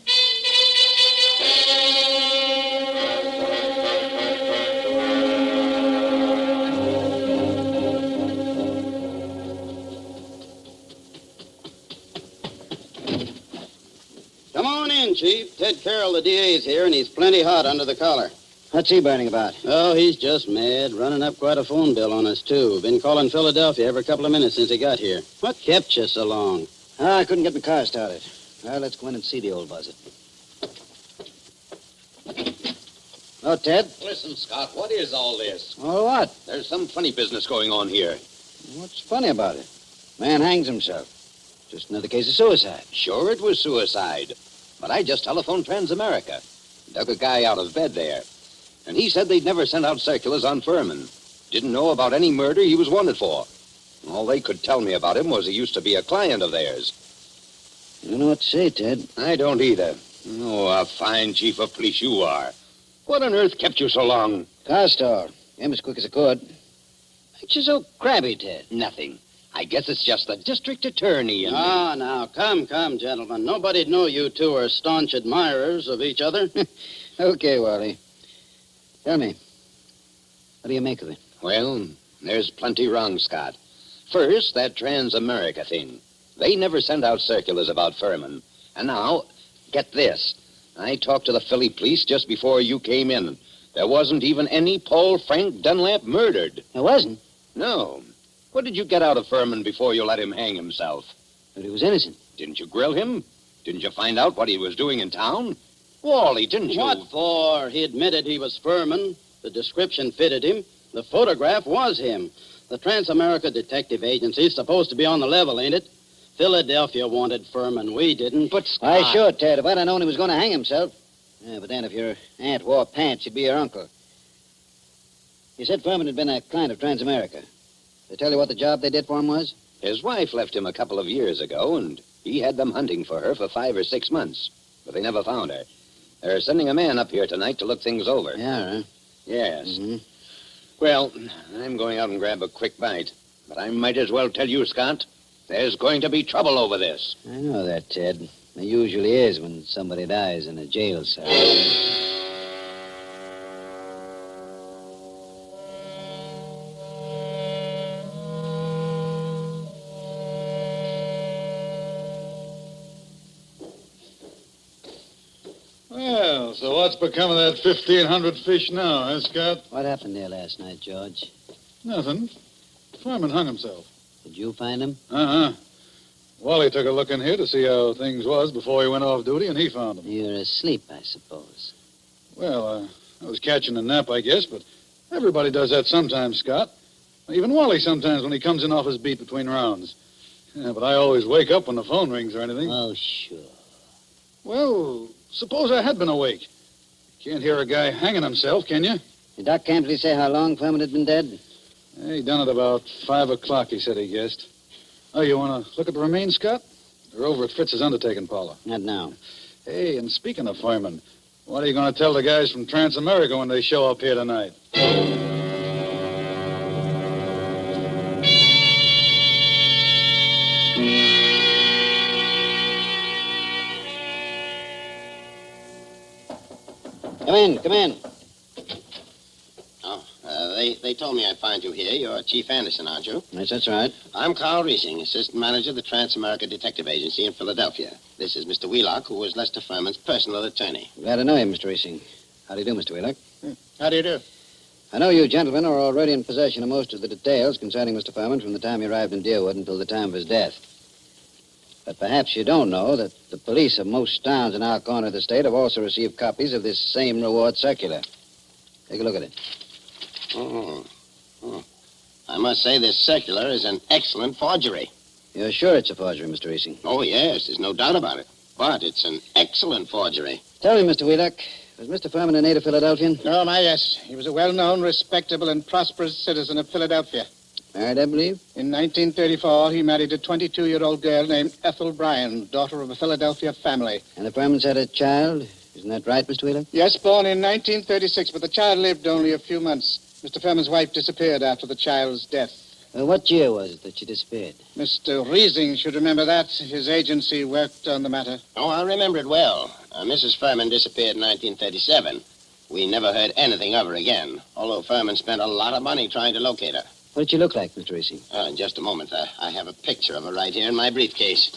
Come on in, Chief. Ted Carroll, the DA's here, and he's plenty hot under the collar. What's he burning about? Oh, he's just mad. Running up quite a phone bill on us, too. Been calling Philadelphia every couple of minutes since he got here. What kept you so long? I couldn't get my car started. Well, let's go in and see the old buzzard. Oh, Ted? Listen, Scott, what is all this? Oh, what? There's some funny business going on here. What's funny about it? Man hangs himself. Just another case of suicide. Sure, it was suicide. But I just telephoned Transamerica. Dug a guy out of bed there. And he said they'd never sent out circulars on Furman. Didn't know about any murder he was wanted for. All they could tell me about him was he used to be a client of theirs. You don't know what to say, Ted. I don't either. Oh, a fine chief of police you are. What on earth kept you so long? Car store. Came as quick as I could. Makes you so crabby, Ted. Nothing. I guess it's just the district attorney and Now, come, gentlemen. Nobody'd know you two are staunch admirers of each other. Okay, Wally. Tell me, what do you make of it? Well, there's plenty wrong, Scott. First, that Trans-America thing. They never sent out circulars about Furman. And now, get this. I talked to the Philly police just before you came in. There wasn't even any Paul Frank Dunlap murdered. There wasn't? No. What did you get out of Furman before you let him hang himself? But he was innocent. Didn't you grill him? Didn't you find out what he was doing in town? Wally, didn't you? What for? He admitted he was Furman. The description fitted him. The photograph was him. The Trans-America Detective Agency is supposed to be on the level, ain't it? Philadelphia wanted Furman. We didn't. But Scott... I sure, Ted. If I'd have known he was going to hang himself. Yeah, but then if your aunt wore pants, she'd be your uncle. You said Furman had been a client of Trans-America. They tell you what the job they did for him was? His wife left him a couple of years ago, and he had them hunting for her for 5 or 6 months. But they never found her. They're sending a man up here tonight to look things over. Yeah, huh? Yes. Mm-hmm. Well, I'm going out and grab a quick bite. But I might as well tell you, Scott, there's going to be trouble over this. I know that, Ted. There usually is when somebody dies in a jail cell. Well, so what's become of that 1,500 fish now, huh, Scott? What happened there last night, George? Nothing. Furman hung himself. Did you find him? Uh-huh. Wally took a look in here to see how things was before he went off duty, and he found him. You're asleep, I suppose. Well, I was catching a nap, I guess, but everybody does that sometimes, Scott. Even Wally sometimes when he comes in off his beat between rounds. Yeah, but I always wake up when the phone rings or anything. Oh, sure. Well, suppose I had been awake. You can't hear a guy hanging himself, can you? Did Doc Campbell say how long Furman had been dead? He done it about 5 o'clock, he said he guessed. Oh, you want to look at the remains, Scott? They're over at Fritz's undertaking parlor. Not now. Hey, and speaking of Furman, what are you going to tell the guys from Trans-America when they show up here tonight? Come in. Oh, they told me I'd find you here. You're Chief Anderson, aren't you? Yes, that's right. I'm Carl Riesing, Assistant Manager of the Trans-America Detective Agency in Philadelphia. This is Mr. Wheelock, who was Lester Furman's personal attorney. Glad to know you, Mr. Riesing. How do you do, Mr. Wheelock? How do you do? I know you gentlemen are already in possession of most of the details concerning Mr. Furman from the time he arrived in Deerwood until the time of his death. But perhaps you don't know that the police of most towns in our corner of the state have also received copies of this same reward circular. Take a look at it. Oh. I must say this circular is an excellent forgery. You're sure it's a forgery, Mr. Riesing? Oh, yes, there's no doubt about it. But it's an excellent forgery. Tell me, Mr. Wheelock, was Mr. Furman a native Philadelphian? Oh, my, yes. He was a well-known, respectable, and prosperous citizen of Philadelphia. Married, I believe? In 1934, he married a 22-year-old girl named Ethel Bryan, daughter of a Philadelphia family. And the Furmans had a child? Isn't that right, Mr. Wheelock? Yes, born in 1936, but the child lived only a few months. Mr. Furman's wife disappeared after the child's death. What year was it that she disappeared? Mr. Riesing should remember that. His agency worked on the matter. Oh, I remember it well. Mrs. Furman disappeared in 1937. We never heard anything of her again, although Furman spent a lot of money trying to locate her. What did she look like, Mr. Riesing? In just a moment. I have a picture of her right here in my briefcase.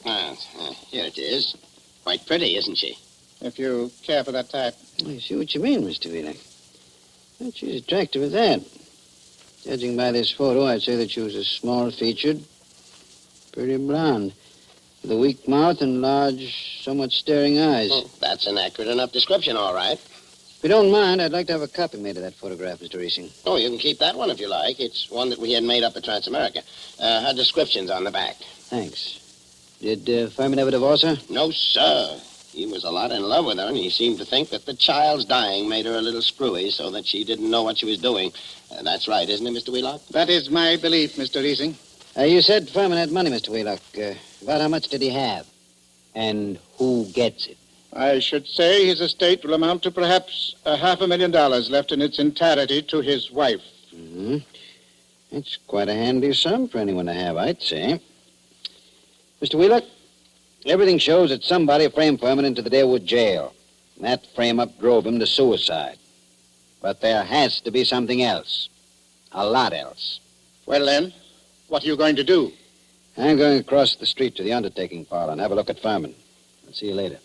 Here it is. Quite pretty, isn't she? If you care for that type. I see what you mean, Mr. Wheelock. But she's attractive as that. Judging by this photo, I'd say that she was a small-featured, pretty blonde, with a weak mouth and large, somewhat staring eyes. Oh, that's an accurate enough description, all right. If you don't mind, I'd like to have a copy made of that photograph, Mr. Riesing. Oh, you can keep that one if you like. It's one that we had made up at Trans-America. Her description's on the back. Thanks. Did Furman ever divorce her? No, sir. He was a lot in love with her, and he seemed to think that the child's dying made her a little screwy so that she didn't know what she was doing. That's right, isn't it, Mr. Wheelock? That is my belief, Mr. Riesing. You said Furman had money, Mr. Wheelock. About how much did he have? And who gets it? I should say his estate will amount to perhaps $500,000 left in its entirety to his wife. Mm-hmm. It's quite a handy sum for anyone to have, I'd say. Mr. Wheeler, everything shows that somebody framed Furman into the Darewood jail. And that frame-up drove him to suicide. But there has to be something else. A lot else. Well, then, what are you going to do? I'm going across the street to the undertaking parlor and have a look at Furman. I'll see you later.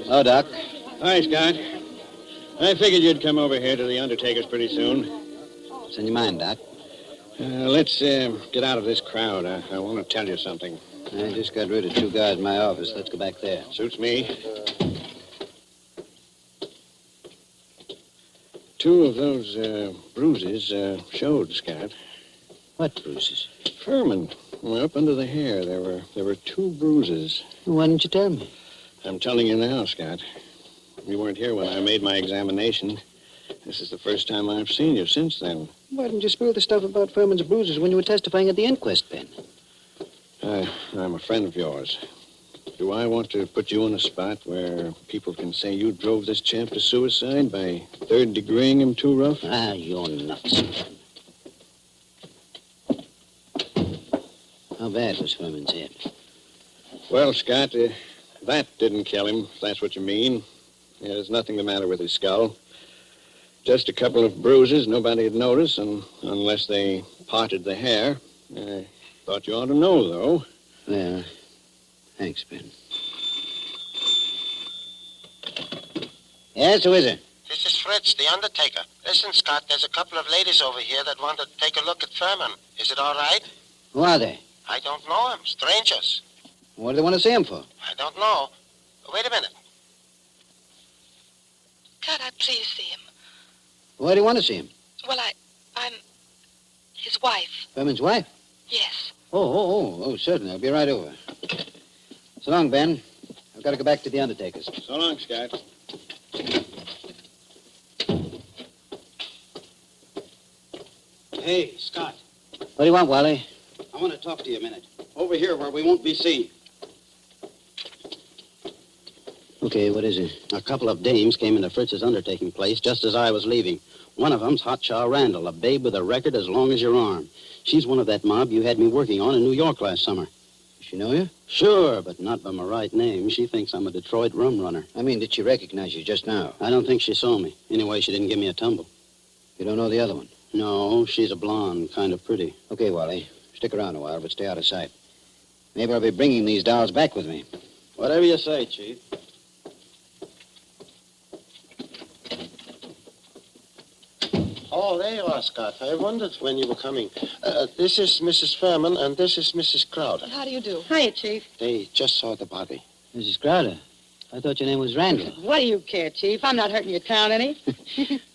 Hello, Doc. Hi, Scott. I figured you'd come over here to the undertaker's pretty soon. What's in your mind, Doc? Let's get out of this crowd. I want to tell you something. I just got rid of 2 guards in my office. Let's go back there. Suits me. 2 of those bruises showed, Scott. What bruises? Furman. Well, up under the hair, there were 2 bruises. Why didn't you tell me? I'm telling you now, Scott. You weren't here when I made my examination. This is the first time I've seen you since then. Why didn't you spill the stuff about Furman's bruises when you were testifying at the inquest, Ben? I'm a friend of yours. Do I want to put you in a spot where people can say you drove this champ to suicide by third-degreeing him too rough? Ah, you're nuts. How bad was Furman's head? Well, Scott, that didn't kill him, if that's what you mean. There's nothing the matter with his skull. Just a couple of bruises nobody had noticed, and unless they parted the hair. I thought you ought to know, though. Well, thanks, Ben. Yes, who is it? This is Fritz, the undertaker. Listen, Scott, there's a couple of ladies over here that want to take a look at Furman. Is it all right? Who are they? I don't know them. Strangers. What do they want to see him for? I don't know. Wait a minute. Can't I please see him? Why do you want to see him? Well, I'm his wife. Furman's wife? Yes. Oh, certainly. I'll be right over. So long, Ben. I've got to go back to the undertaker's. So long, Scott. Hey, Scott. What do you want, Wally? I want to talk to you a minute. Over here where we won't be seen. Okay, what is it? A couple of dames came into Fritz's undertaking place just as I was leaving. One of them's Hotshot Randall, a babe with a record as long as your arm. She's one of that mob you had me working on in New York last summer. Does she know you? Sure, but not by my right name. She thinks I'm a Detroit rum runner. I mean, did she recognize you just now? I don't think she saw me. Anyway, she didn't give me a tumble. You don't know the other one? No, she's a blonde, kind of pretty. Okay, Wally. Stick around a while, but stay out of sight. Maybe I'll be bringing these dolls back with me. Whatever you say, Chief. Oh, there you are, Scott. I wondered when you were coming. This is Mrs. Furman, and this is Mrs. Crowder. How do you do? Hiya, Chief. They just saw the body. Mrs. Crowder, I thought your name was Randall. What do you care, Chief? I'm not hurting your town any.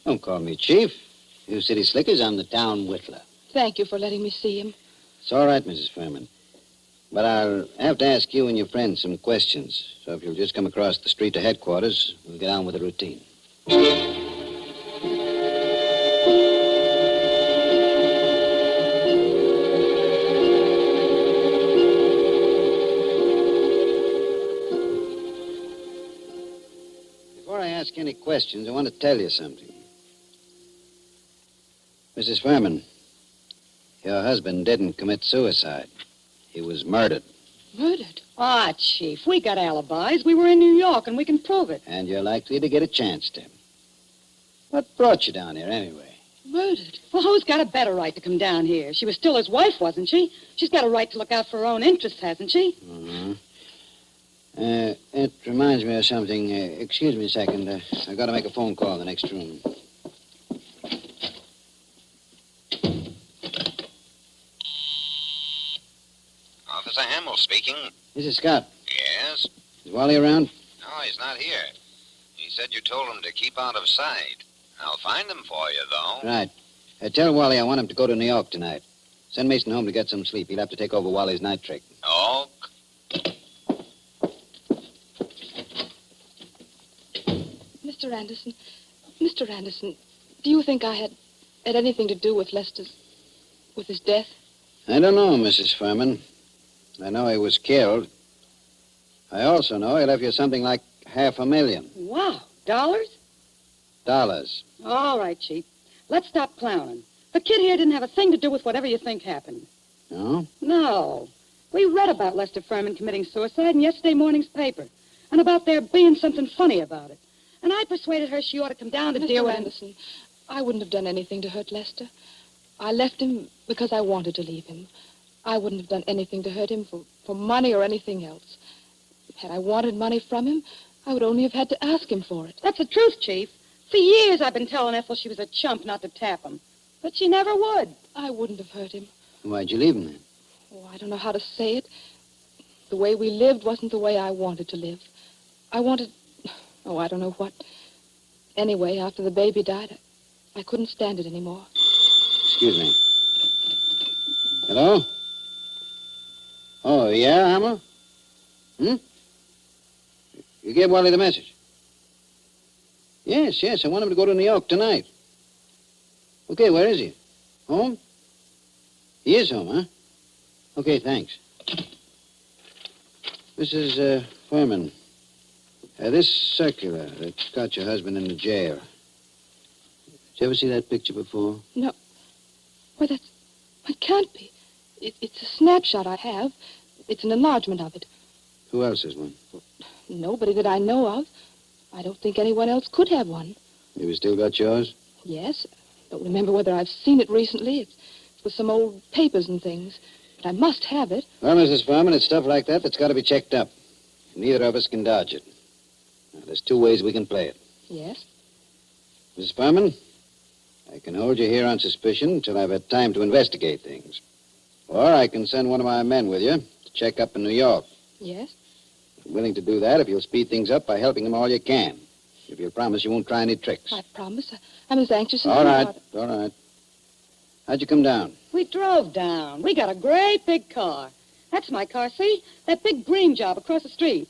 Don't call me Chief. You city slickers, I'm the town whittler. Thank you for letting me see him. It's all right, Mrs. Furman. But I'll have to ask you and your friends some questions. So if you'll just come across the street to headquarters, we'll get on with the routine. Before I ask any questions, I want to tell you something. Mrs. Furman, your husband didn't commit suicide. He was murdered. Murdered? Ah, Chief, we got alibis. We were in New York, and we can prove it. And you're likely to get a chance to. What brought you down here, anyway? Murdered? Well, who's got a better right to come down here? She was still his wife, wasn't she? She's got a right to look out for her own interests, hasn't she? Mm-hmm. It reminds me of something. Excuse me a second. I've got to make a phone call in the next room. Officer Hamill speaking. This is Scott. Yes? Is Wally around? No, he's not here. He said you told him to keep out of sight. I'll find him for you, though. Right. Tell Wally I want him to go to New York tonight. Send Mason home to get some sleep. He'll have to take over Wally's night trick. Oh. Mr. Mr. Anderson, do you think I had anything to do with with his death? I don't know, Mrs. Furman. I know he was killed. I also know he left you something like $500,000. Wow. Dollars? Dollars. All right, Chief. Let's stop clowning. The kid here didn't have a thing to do with whatever you think happened. No? No. We read about Lester Furman committing suicide in yesterday morning's paper, and about there being something funny about it. And I persuaded her she ought to come down to deal Mr. with Anderson, I wouldn't have done anything to hurt Lester. I left him because I wanted to leave him. I wouldn't have done anything to hurt him for money or anything else. Had I wanted money from him, I would only have had to ask him for it. That's the truth, Chief. For years I've been telling Ethel she was a chump not to tap him. But she never would. I wouldn't have hurt him. Why'd you leave him then? Oh, I don't know how to say it. The way we lived wasn't the way I wanted to live. I wanted... Oh, I don't know what. Anyway, after the baby died, I couldn't stand it anymore. Excuse me. Hello? Oh, yeah, Hammer? You gave Wally the message? Yes, I want him to go to New York tonight. Okay, where is he? Home? He is home, huh? Okay, thanks. Mrs. Furman, this circular that got your husband in the jail. Did you ever see that picture before? No. Why, that can't be. It's a snapshot I have. It's an enlargement of it. Who else has one? Nobody that I know of. I don't think anyone else could have one. You still got yours? Yes. Don't remember whether I've seen it recently. It's with some old papers and things. But I must have it. Well, Mrs. Furman, it's stuff like that that's got to be checked up. Neither of us can dodge it. Now, there's two ways we can play it. Yes? Mrs. Furman, I can hold you here on suspicion until I've had time to investigate things. Or I can send one of my men with you to check up in New York. Yes? I'm willing to do that if you'll speed things up by helping them all you can. If you'll promise you won't try any tricks. I promise. I'm as anxious as All you right, are. all right. How'd you come down? We drove down. We got a great big car. That's my car, see? That big green job across the street.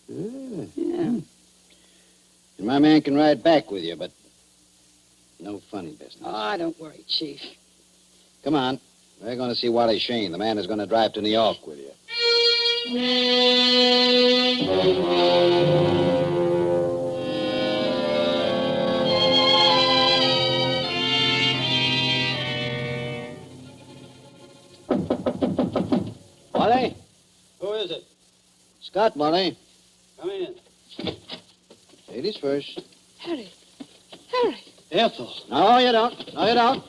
Yeah. Yeah. And my man can ride back with you, but no funny business. Oh, don't worry, Chief. Come on. We're going to see Wally Shane, the man who's going to drive to New York with you. Wally? Who is it? Scott, Wally. Come in. Ladies first. Harry. Ethel. No, you don't. No, you don't.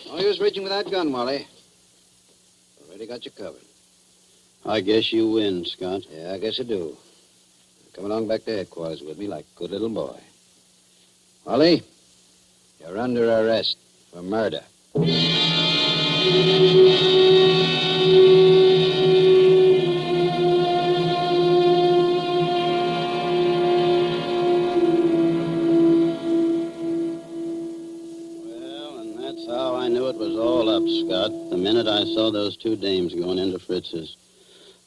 No use reaching with that gun, Wally. Already got you covered. I guess you win, Scott. Yeah, I guess you do. Come along back to headquarters with me like a good little boy. Wally, you're under arrest for murder. Scott, the minute I saw those two dames going into Fritz's.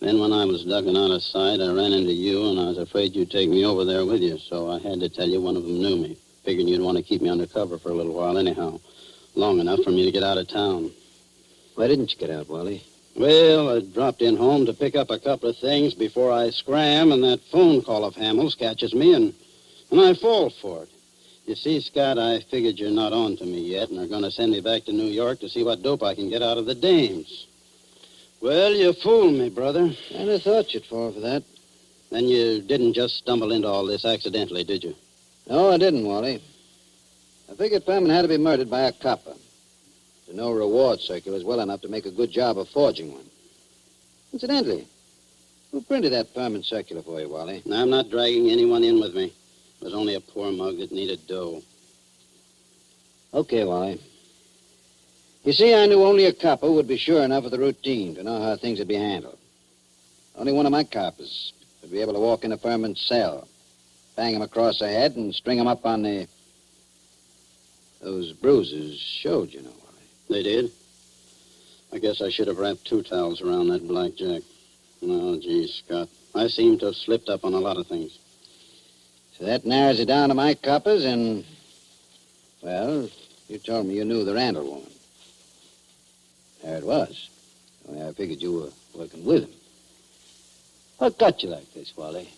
Then when I was ducking out of sight, I ran into you, and I was afraid you'd take me over there with you, so I had to tell you one of them knew me. Figured you'd want to keep me under cover for a little while anyhow. Long enough for me to get out of town. Why didn't you get out, Wally? Well, I dropped in home to pick up a couple of things before I scram, and that phone call of Hamill's catches me, and I fall for it. You see, Scott, I figured you're not on to me yet and are going to send me back to New York to see what dope I can get out of the dames. Well, you fooled me, brother. I'd have thought you'd fall for that. Then you didn't just stumble into all this accidentally, did you? No, I didn't, Wally. I figured Furman had to be murdered by a copper. The no reward circular is well enough to make a good job of forging one. Incidentally, who printed that Furman circular for you, Wally? I'm not dragging anyone in with me. It was only a poor mug that needed dough. Okay, Wally. You see, I knew only a copper would be sure enough of the routine to know how things would be handled. Only one of my coppers would be able to walk into Furman's cell, bang him across the head, and string him up on the... Those bruises showed, you know, Wally. They did? I guess I should have wrapped 2 towels around that blackjack. Oh, gee, Scott. I seem to have slipped up on a lot of things. So that narrows it down to my coppers and... Well, you told me you knew the Randall woman. There it was. Only I figured you were working with him. What got you like this, Wally?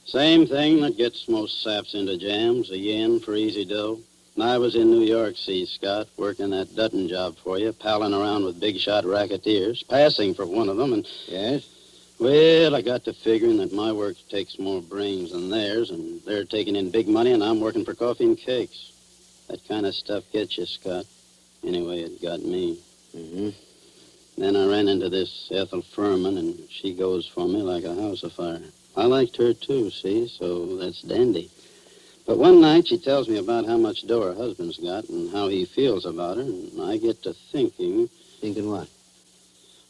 Same thing that gets most saps into jams, a yen for easy dough. And I was in New York, see, Scott, working that Dutton job for you, palling around with big-shot racketeers, passing for one of them, and... Yes? Well, I got to figuring that my work takes more brains than theirs, and they're taking in big money, and I'm working for coffee and cakes. That kind of stuff gets you, Scott. Anyway, it got me. Mm-hmm. Then I ran into this Ethel Furman, and she goes for me like a house afire. I liked her, too, see, so that's dandy. But one night she tells me about how much dough her husband's got and how he feels about her, and I get to thinking... Thinking what?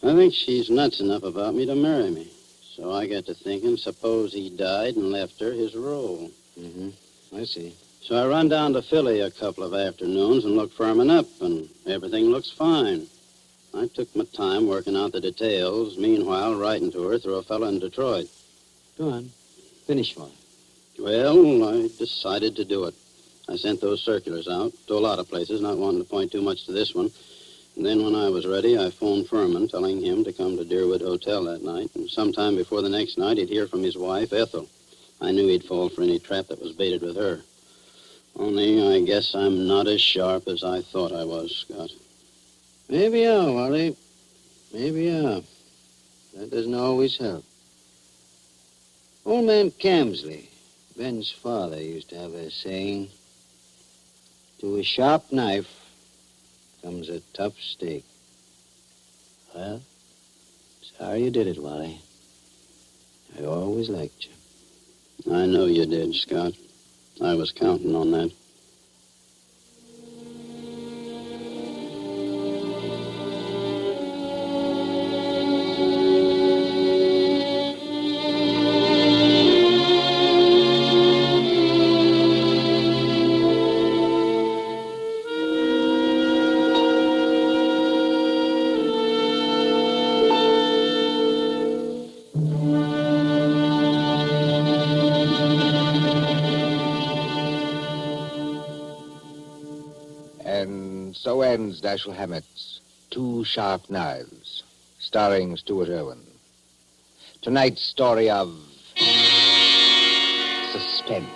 I think she's nuts enough about me to marry me. So I get to thinking, suppose he died and left her his role. Mm-hmm. I see. So I run down to Philly a couple of afternoons and look Furman up, and everything looks fine. I took my time working out the details, meanwhile writing to her through a fellow in Detroit. Go on. Finish one. Well, I decided to do it. I sent those circulars out to a lot of places, not wanting to point too much to this one. And then when I was ready, I phoned Furman, telling him to come to Deerwood Hotel that night. And sometime before the next night, he'd hear from his wife, Ethel. I knew he'd fall for any trap that was baited with her. Only I guess I'm not as sharp as I thought I was, Scott. Maybe you are, Wally. Maybe you are. That doesn't always help. Old man Camsley, Ben's father, used to have a saying, to a sharp knife comes a tough steak. Well, sorry you did it, Wally. I always liked you. I know you did, Scott. I was counting on that. So ends Dashiell Hammett's Two Sharp Knives, starring Stuart Irwin. Tonight's story of Suspense.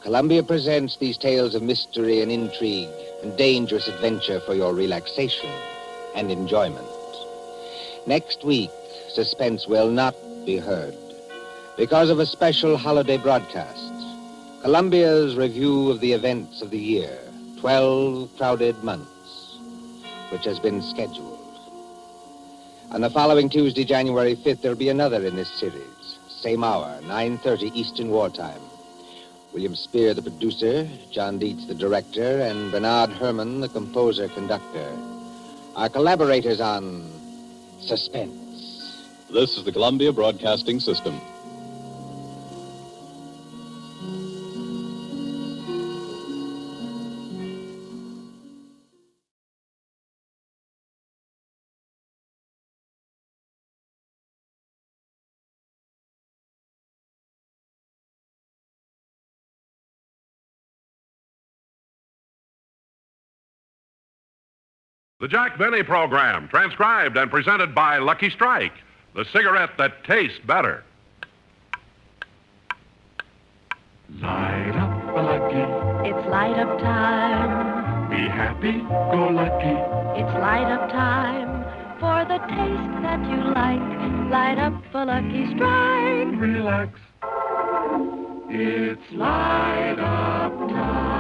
Columbia presents these tales of mystery and intrigue and dangerous adventure for your relaxation and enjoyment. Next week, Suspense will not be heard because of a special holiday broadcast. Columbia's review of the events of the year, 12 crowded months, which has been scheduled. On the following Tuesday, January 5th, there'll be another in this series. Same hour, 9:30 Eastern Wartime. William Spear, the producer, John Dietz, the director, and Bernard Herrmann, the composer-conductor, are collaborators on Suspense. This is the Columbia Broadcasting System. The Jack Benny Program, transcribed and presented by Lucky Strike, the cigarette that tastes better. Light up a lucky. It's light up time. Be happy, go lucky. It's light up time. For the taste that you like, light up a Lucky Strike. Relax. It's light up time.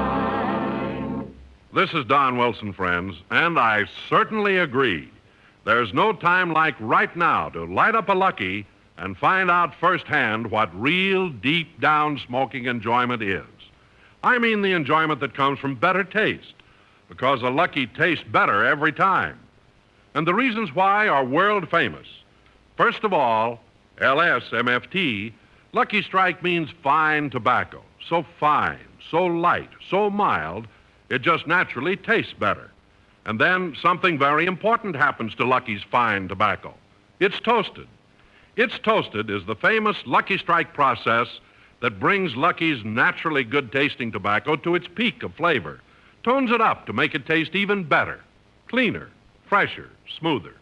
This is Don Wilson, friends, and I certainly agree. There's no time like right now to light up a Lucky and find out firsthand what real, deep-down smoking enjoyment is. I mean the enjoyment that comes from better taste, because a Lucky tastes better every time. And the reasons why are world famous. First of all, LSMFT, Lucky Strike means fine tobacco. So fine, so light, so mild, it just naturally tastes better. And then something very important happens to Lucky's fine tobacco. It's toasted. It's Toasted is the famous Lucky Strike process that brings Lucky's naturally good-tasting tobacco to its peak of flavor, tones it up to make it taste even better, cleaner, fresher, smoother.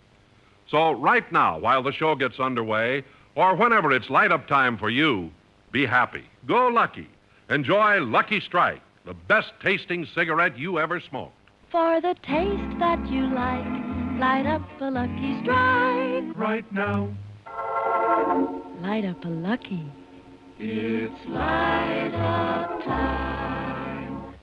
So right now, while the show gets underway, or whenever it's light-up time for you, be happy. Go Lucky. Enjoy Lucky Strike, the best-tasting cigarette you ever smoked. For the taste that you like, light up a Lucky Strike. Right now. Light up a Lucky. It's light up time.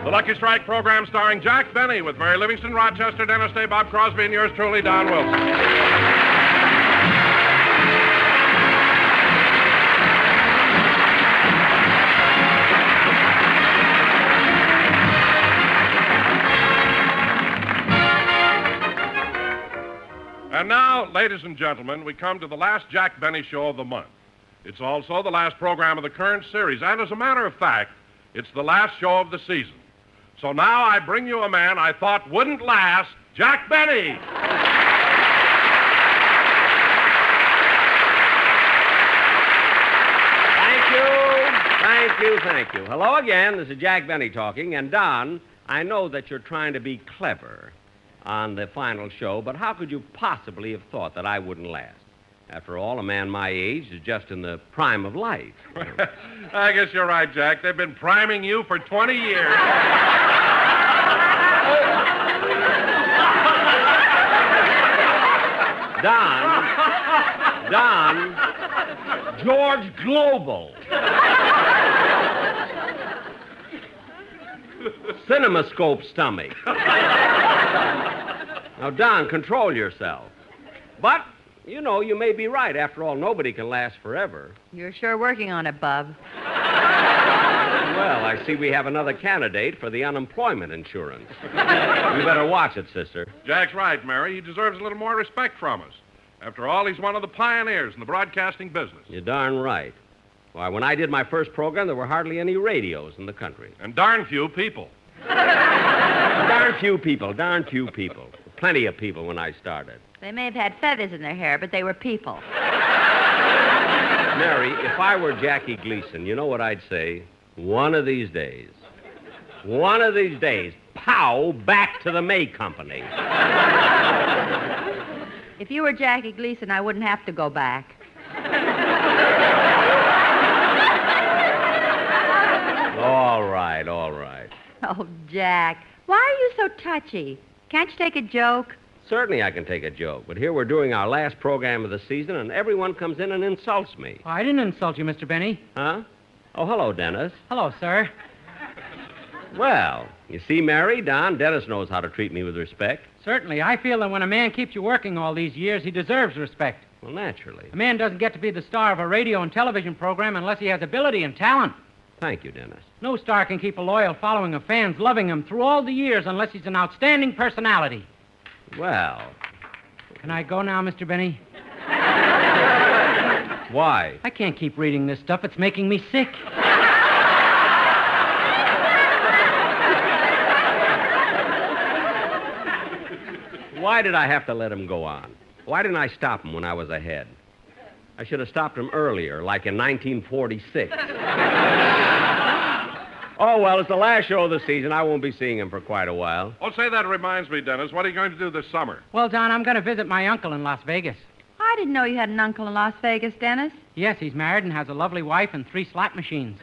The Lucky Strike program starring Jack Benny with Mary Livingston, Rochester, Dennis Day, Bob Crosby, and yours truly, Don Wilson. And now, ladies and gentlemen, we come to the last Jack Benny show of the month. It's also the last program of the current series, and as a matter of fact, it's the last show of the season. So now I bring you a man I thought wouldn't last, Jack Benny. Thank you. Hello again. This is Jack Benny talking. And Don, I know that you're trying to be clever on the final show, but how could you possibly have thought that I wouldn't last? After all, a man my age is just in the prime of life. I guess you're right, Jack. They've been priming you for 20 years. Don, George Global. CinemaScope stomach. Now, Don, control yourself. But, you know, you may be right. After all, nobody can last forever. You're sure working on it, Bub. Well, I see we have another candidate for the unemployment insurance. You better watch it, sister. Jack's right, Mary. He deserves a little more respect from us. After all, he's one of the pioneers in the broadcasting business. You're darn right. Why, when I did my first program, there were hardly any radios in the country. And darn few people. Darn few people. Plenty of people when I started. They may have had feathers in their hair, but they were people. Mary, if I were Jackie Gleason, you know what I'd say? One of these days, pow, back to the May Company. If you were Jackie Gleason, I wouldn't have to go back. All right. Oh, Jack, why are you so touchy? Can't you take a joke? Certainly I can take a joke, but here we're doing our last program of the season, and everyone comes in and insults me. I didn't insult you, Mr. Benny. Huh? Oh, hello, Dennis. Hello, sir. Well, you see, Mary, Don, Dennis knows how to treat me with respect. Certainly. I feel that when a man keeps you working all these years, he deserves respect. Well, naturally. A man doesn't get to be the star of a radio and television program unless he has ability and talent. Thank you, Dennis. No star can keep a loyal following of fans loving him through all the years unless he's an outstanding personality. Well. Can I go now, Mr. Benny? Why? I can't keep reading this stuff. It's making me sick. Why did I have to let him go on? Why didn't I stop him when I was ahead? I should have stopped him earlier, like in 1946. Oh, well, it's the last show of the season. I won't be seeing him for quite a while. Oh, say, that reminds me, Dennis. What are you going to do this summer? Well, Don, I'm going to visit my uncle in Las Vegas. I didn't know you had an uncle in Las Vegas, Dennis. Yes, he's married and has a lovely wife and 3 slot machines.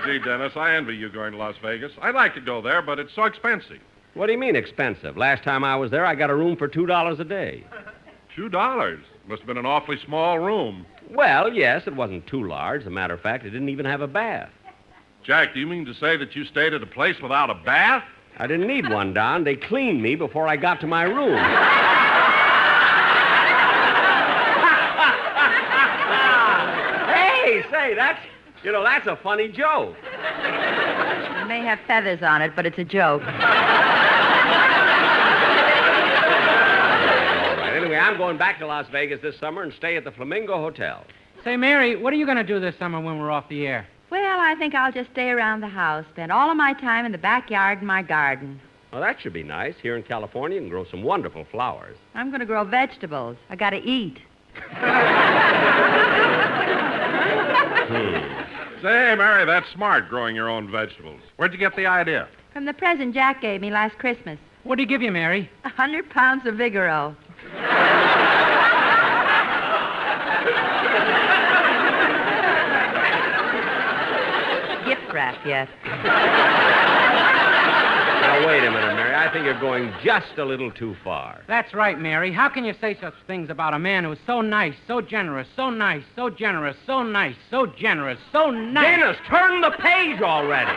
Gee, Dennis, I envy you going to Las Vegas. I'd like to go there, but it's so expensive. What do you mean expensive? Last time I was there, I got a room for $2 a day. $2? Must have been an awfully small room. Well, yes, it wasn't too large. As a matter of fact, it didn't even have a bath. Jack, do you mean to say that you stayed at a place without a bath? I didn't need one, Don. They cleaned me before I got to my room. Hey, say, that's a funny joke. It may have feathers on it, but it's a joke. All right, anyway, I'm going back to Las Vegas this summer and stay at the Flamingo Hotel. Say, Mary, what are you going to do this summer when we're off the air? Well, I think I'll just stay around the house, spend all of my time in the backyard and my garden. Well, that should be nice. Here in California, you can grow some wonderful flowers. I'm going to grow vegetables. I got to eat. Say, Mary, that's smart, growing your own vegetables. Where'd you get the idea? From the present Jack gave me last Christmas. What did he give you, Mary? 100 pounds of Vigoro. Gift wrap, yes. Now, wait a minute, Mary. I think you're going just a little too far. That's right, Mary. How can you say such things about a man who's so nice, so generous, so nice, so generous, so nice, so generous, so nice? Dennis, turn the page already.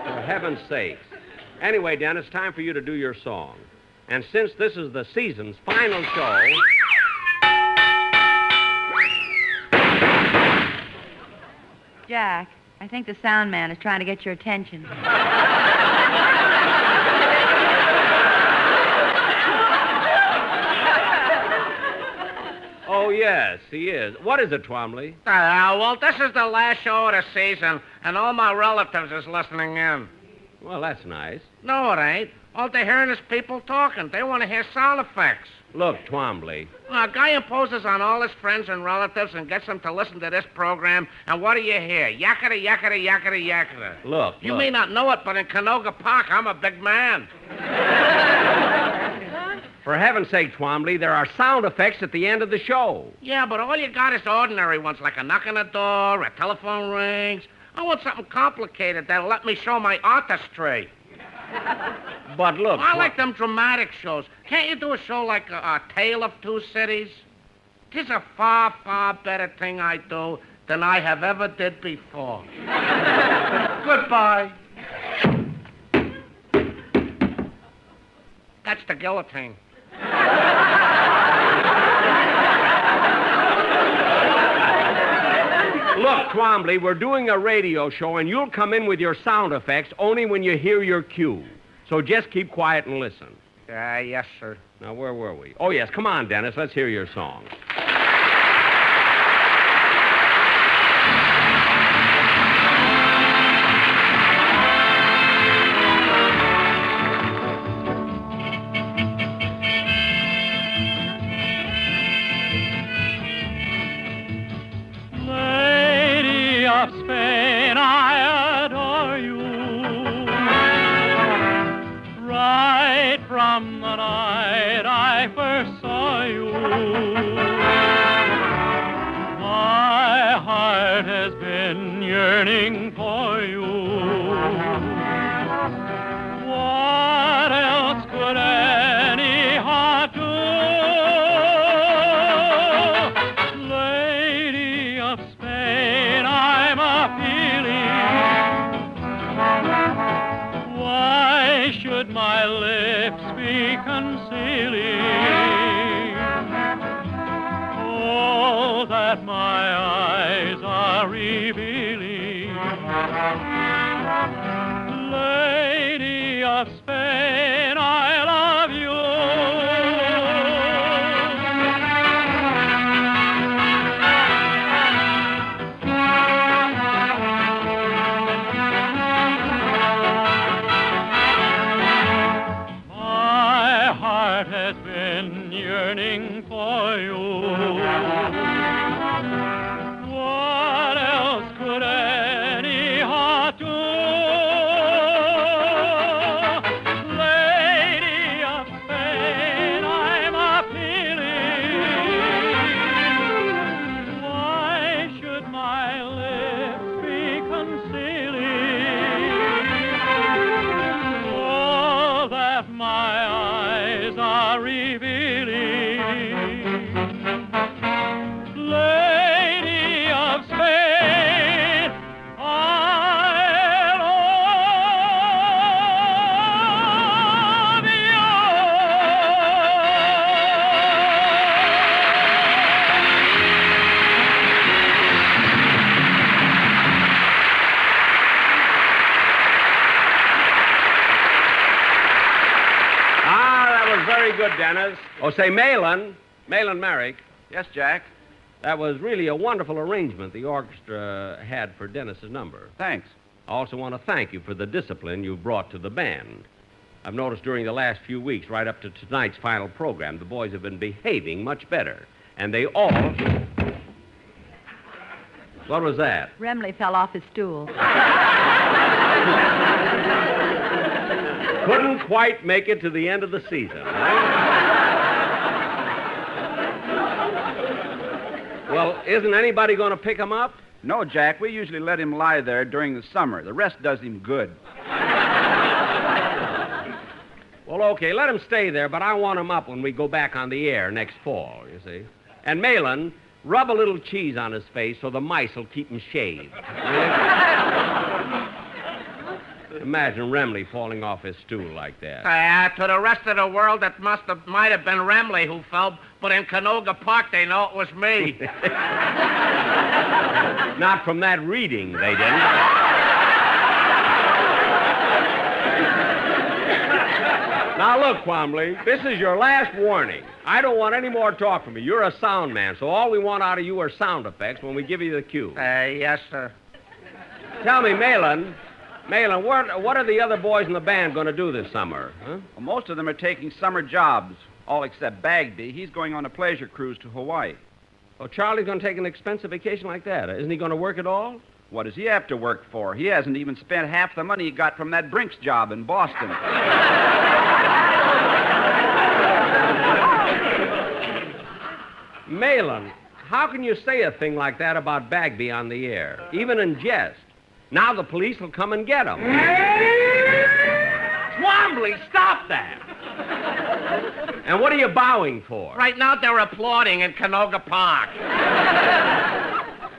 For heaven's sakes. Anyway, Dennis, time for you to do your song. And since this is the season's final show... Jack, I think the sound man is trying to get your attention. Oh, yes, he is. What is it, Twombly? Well, this is the last show of the season, and all my relatives is listening in. Well, that's nice. No, it ain't. All they're hearing is people talking. They want to hear sound effects. Look, Twombly. A guy imposes on all his friends and relatives and gets them to listen to this program, and what do you hear? Yakety, yakety, yakety, yakety. Look, You may not know it, but in Canoga Park, I'm a big man. For heaven's sake, Twombly, there are sound effects at the end of the show. Yeah, but all you got is ordinary ones, like a knock on the door, a telephone rings. I want something complicated that'll let me show my artistry. But look... I like them dramatic shows. Can't you do a show like a Tale of Two Cities? 'Tis a far, far better thing I do than I have ever did before. Goodbye. That's the guillotine. Look, Twombly, we're doing a radio show, and you'll come in with your sound effects only when you hear your cue. So just keep quiet and listen. Yes, sir. Now, where were we? Oh, yes, come on, Dennis. Let's hear your song. Lady of Spain, I adore you. Right from the night I first saw you, my heart has been yearning for you. What else could any heart do? Lady of Spain, I'm appealing. Why should my lips be concealing all that my eyes are revealing? Lady of Spain, I love you. My heart has been yearning for you. What else could any heart do? Lady of Spain, I'm appealing. Why should my lips be concealing all that my eyes are revealing? good, Dennis. Oh, say, Malin Merrick. Yes, Jack? That was really a wonderful arrangement the orchestra had for Dennis's number. Thanks. I also want to thank you for the discipline you brought to the band. I've noticed during the last few weeks, right up to tonight's final program, the boys have been behaving much better. And they all... What was that? Remley fell off his stool. Couldn't quite make it to the end of the season. Well, isn't anybody going to pick him up? No, Jack. We usually let him lie there during the summer. The rest does him good. Well, okay, let him stay there, but I want him up when we go back on the air next fall, you see. And Malin, rub a little cheese on his face so the mice will keep him shaved. Imagine Remley falling off his stool like that. To the rest of the world, it might have been Remley who fell, but in Canoga Park, they know it was me. Not from that reading, they didn't. Now, look, Twombly, this is your last warning. I don't want any more talk from you. You're a sound man, so all we want out of you are sound effects when we give you the cue. Yes, sir. Tell me, Malin, what are the other boys in the band going to do this summer? Huh? Well, most of them are taking summer jobs, all except Bagby. He's going on a pleasure cruise to Hawaii. Oh, Charlie's going to take an expensive vacation like that. Isn't he going to work at all? What does he have to work for? He hasn't even spent half the money he got from that Brinks job in Boston. Malin, how can you say a thing like that about Bagby on the air, even in jest? Now the police will come and get him. Twombly, stop that! And what are you bowing for? Right now, they're applauding in Canoga Park.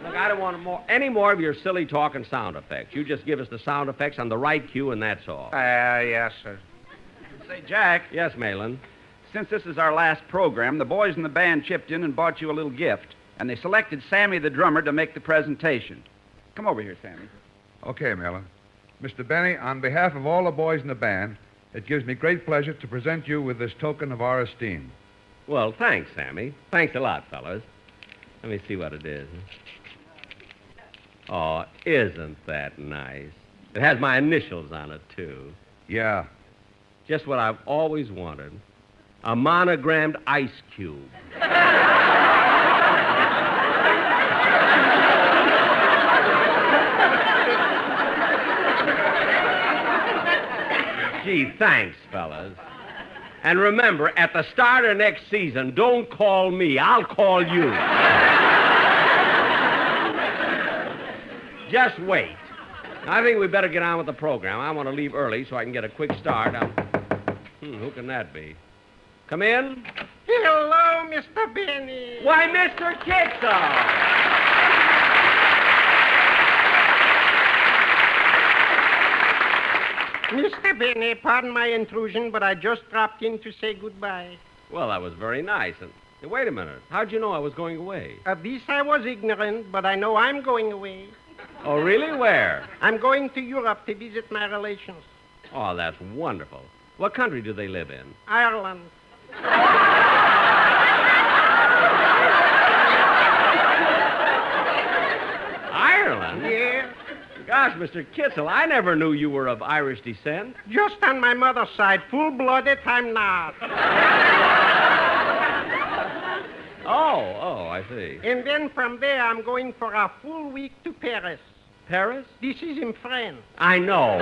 Look, I don't want any more of your silly talk and sound effects. You just give us the sound effects on the right cue, and that's all. Yes, sir. Say, Jack. Yes, Malin. Since this is our last program, the boys in the band chipped in and bought you a little gift, and they selected Sammy the drummer to make the presentation. Come over here, Sammy. Okay, Miller. Mr. Benny, on behalf of all the boys in the band, it gives me great pleasure to present you with this token of our esteem. Well, thanks, Sammy. Thanks a lot, fellas. Let me see what it is. Oh, isn't that nice? It has my initials on it, too. Yeah. Just what I've always wanted. A monogrammed ice cube. Gee, thanks, fellas. And remember, at the start of next season, don't call me. I'll call you. Just wait. I think we better get on with the program. I want to leave early so I can get a quick start. Who can that be? Come in. Hello, Mr. Benny. Why, Mr. Kitzel. Mr. Benny, pardon my intrusion, but I just dropped in to say goodbye. Well, that was very nice. And wait a minute. How'd you know I was going away? Of this I was ignorant, but I know I'm going away. Oh, really? Where? I'm going to Europe to visit my relations. Oh, that's wonderful. What country do they live in? Ireland. Ireland? Yeah. Gosh, Mr. Kitzel, I never knew you were of Irish descent. Just on my mother's side. Full-blooded, I'm not. Oh, I see. And then from there, I'm going for a full week to Paris. Paris? This is in France. I know.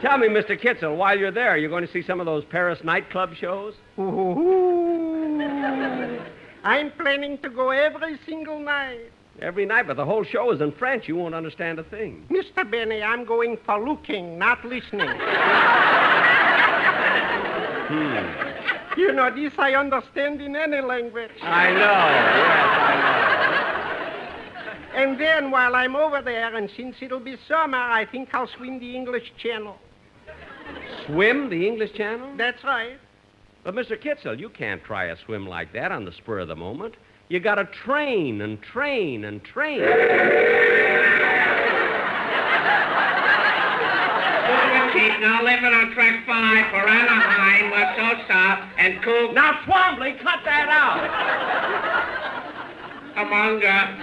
Tell me, Mr. Kitzel, while you're there, you're going to see some of those Paris nightclub shows? Ooh. I'm planning to go every single night. Every night, but the whole show is in French. You won't understand a thing. Mr. Benny, I'm going for looking, not listening. You know, this I understand in any language. I know. Yes, I know. And then while I'm over there, and since it'll be summer, I think I'll swim the English Channel. Swim the English Channel? That's right. But, Mr. Kitzel, you can't try a swim like that on the spur of the moment. You gotta train and train and train. Keep now living on track 5 for Anaheim, Sosa, and Cook. Now, Twombly, cut that out. Amonga.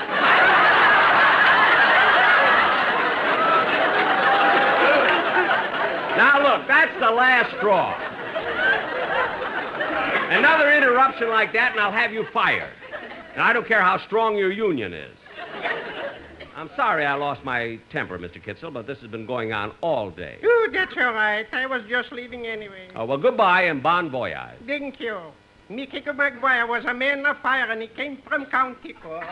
Now, look, that's the last straw. Another interruption like that, and I'll have you fired. And I don't care how strong your union is. I'm sorry I lost my temper, Mr. Kitzel, but this has been going on all day. Oh, that's all right. I was just leaving anyway. Oh, well, goodbye and bon voyage. Thank you. Me Kiko McGuire was a man of fire, and he came from County Cork.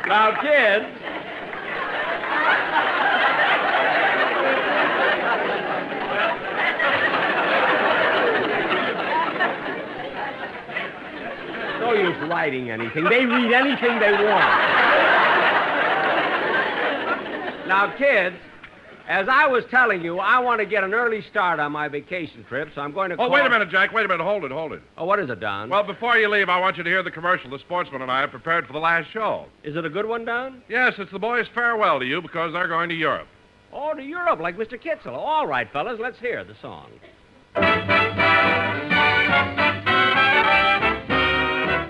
Now, kids. No use writing anything. They read anything they want. Now, kids, as I was telling you, I want to get an early start on my vacation trip, so I'm going to call... Oh, wait a minute, Jack. Wait a minute. Hold it. Oh, what is it, Don? Well, before you leave, I want you to hear the commercial the sportsman and I have prepared for the last show. Is it a good one, Don? Yes, it's the boys' farewell to you because they're going to Europe. Oh, to Europe, like Mr. Kitzel. All right, fellas, let's hear the song.